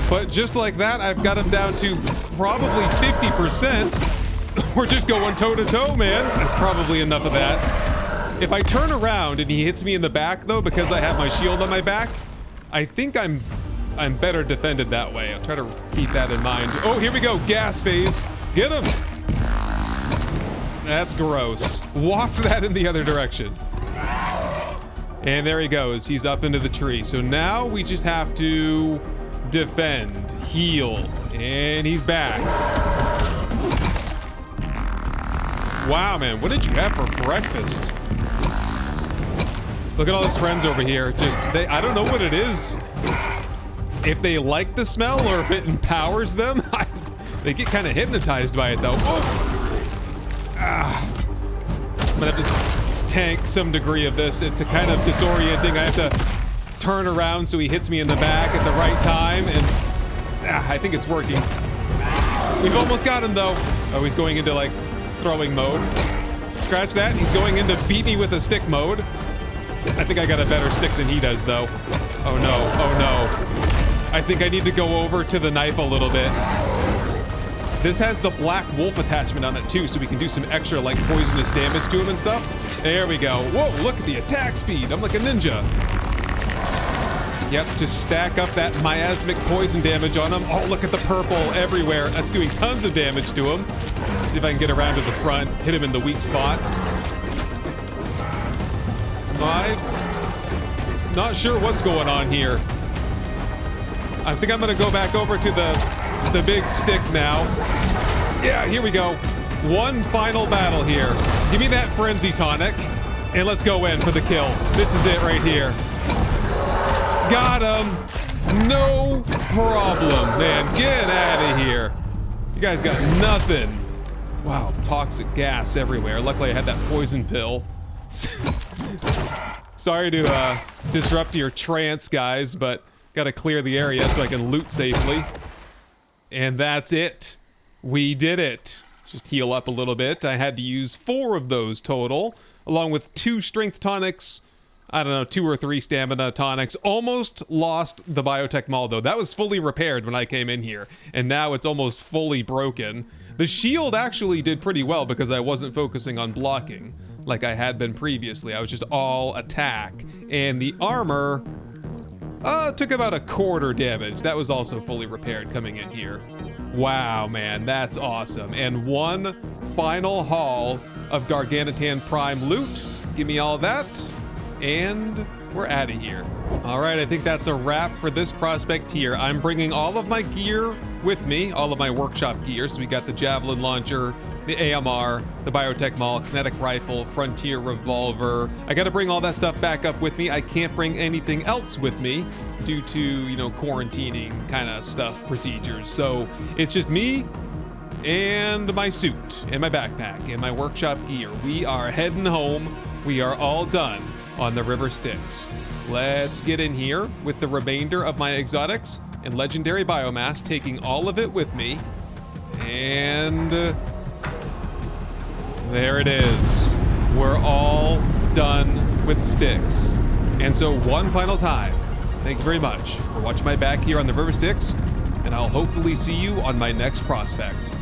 But just like that, I've got him down to probably 50%. We're just going toe-to-toe, man. That's probably enough of that. If I turn around and he hits me in the back, though, because I have my shield on my back, I think I'm better defended that way. I'll try to keep that in mind. Oh, here we go. Gas phase. Get him. That's gross. Waft that in the other direction. And there he goes. He's up into the tree. So now we just have to defend, heal, and he's back. Wow, man, what did you have for breakfast? Look at all his friends over here. Just, I don't know what it is. If they like the smell or if it empowers them. They get kind of hypnotized by it, though. Oh. I'm gonna have to tank some degree of this. It's a kind of disorienting. I have to turn around so he hits me in the back at the right time, and I think it's working. We've almost got him, though. Oh, he's going into, like, throwing mode. Scratch that. He's going into beat me with a stick mode. I think I got a better stick than he does, though. Oh, no. Oh, no. I think I need to go over to the knife a little bit. This has the Black Wolf attachment on it, too, so we can do some extra, like, poisonous damage to him and stuff. There we go. Whoa, look at the attack speed. I'm like a ninja. Yep, just stack up that miasmic poison damage on him. Oh, look at the purple everywhere. That's doing tons of damage to him. See if I can get around to the front, hit him in the weak spot. I'm not sure what's going on here. I think I'm gonna go back over to the big stick now. Yeah, here we go. One final battle here. Give me that frenzy tonic, and let's go in for the kill. This is it right here. Got him. No problem, man. Get out of here. You guys got nothing. Wow, toxic gas everywhere. Luckily, I had that poison pill. Sorry to disrupt your trance, guys, but gotta clear the area so I can loot safely. And that's it. We did it. Just heal up a little bit. I had to use 4 of those total, along with 2 strength tonics. I don't know, 2 or 3 stamina tonics. Almost lost the biotech mall, though. That was fully repaired when I came in here, and now it's almost fully broken. The shield actually did pretty well because I wasn't focusing on blocking like I had been previously. I was just all attack. And the armor took about a quarter damage. That was also fully repaired coming in here. Wow, man, that's awesome. And one final haul of Gargantuan Prime loot. Give me all that. And we're out of here. All right, I think that's a wrap for this prospect here. I'm bringing all of my gear with me, all of my workshop gear. So we got the javelin launcher, the AMR, the biotech maul, kinetic rifle, frontier revolver. I got to bring all that stuff back up with me. I can't bring anything else with me due to, you know, quarantining kind of stuff, procedures. So it's just me and my suit and my backpack and my workshop gear. We are heading home. We are all done on the River Styx. Let's get in here with the remainder of my exotics and legendary biomass, taking all of it with me. And there it is. We're all done with Styx. And so one final time, thank you very much for watching my back here on the River Styx, and I'll hopefully see you on my next prospect.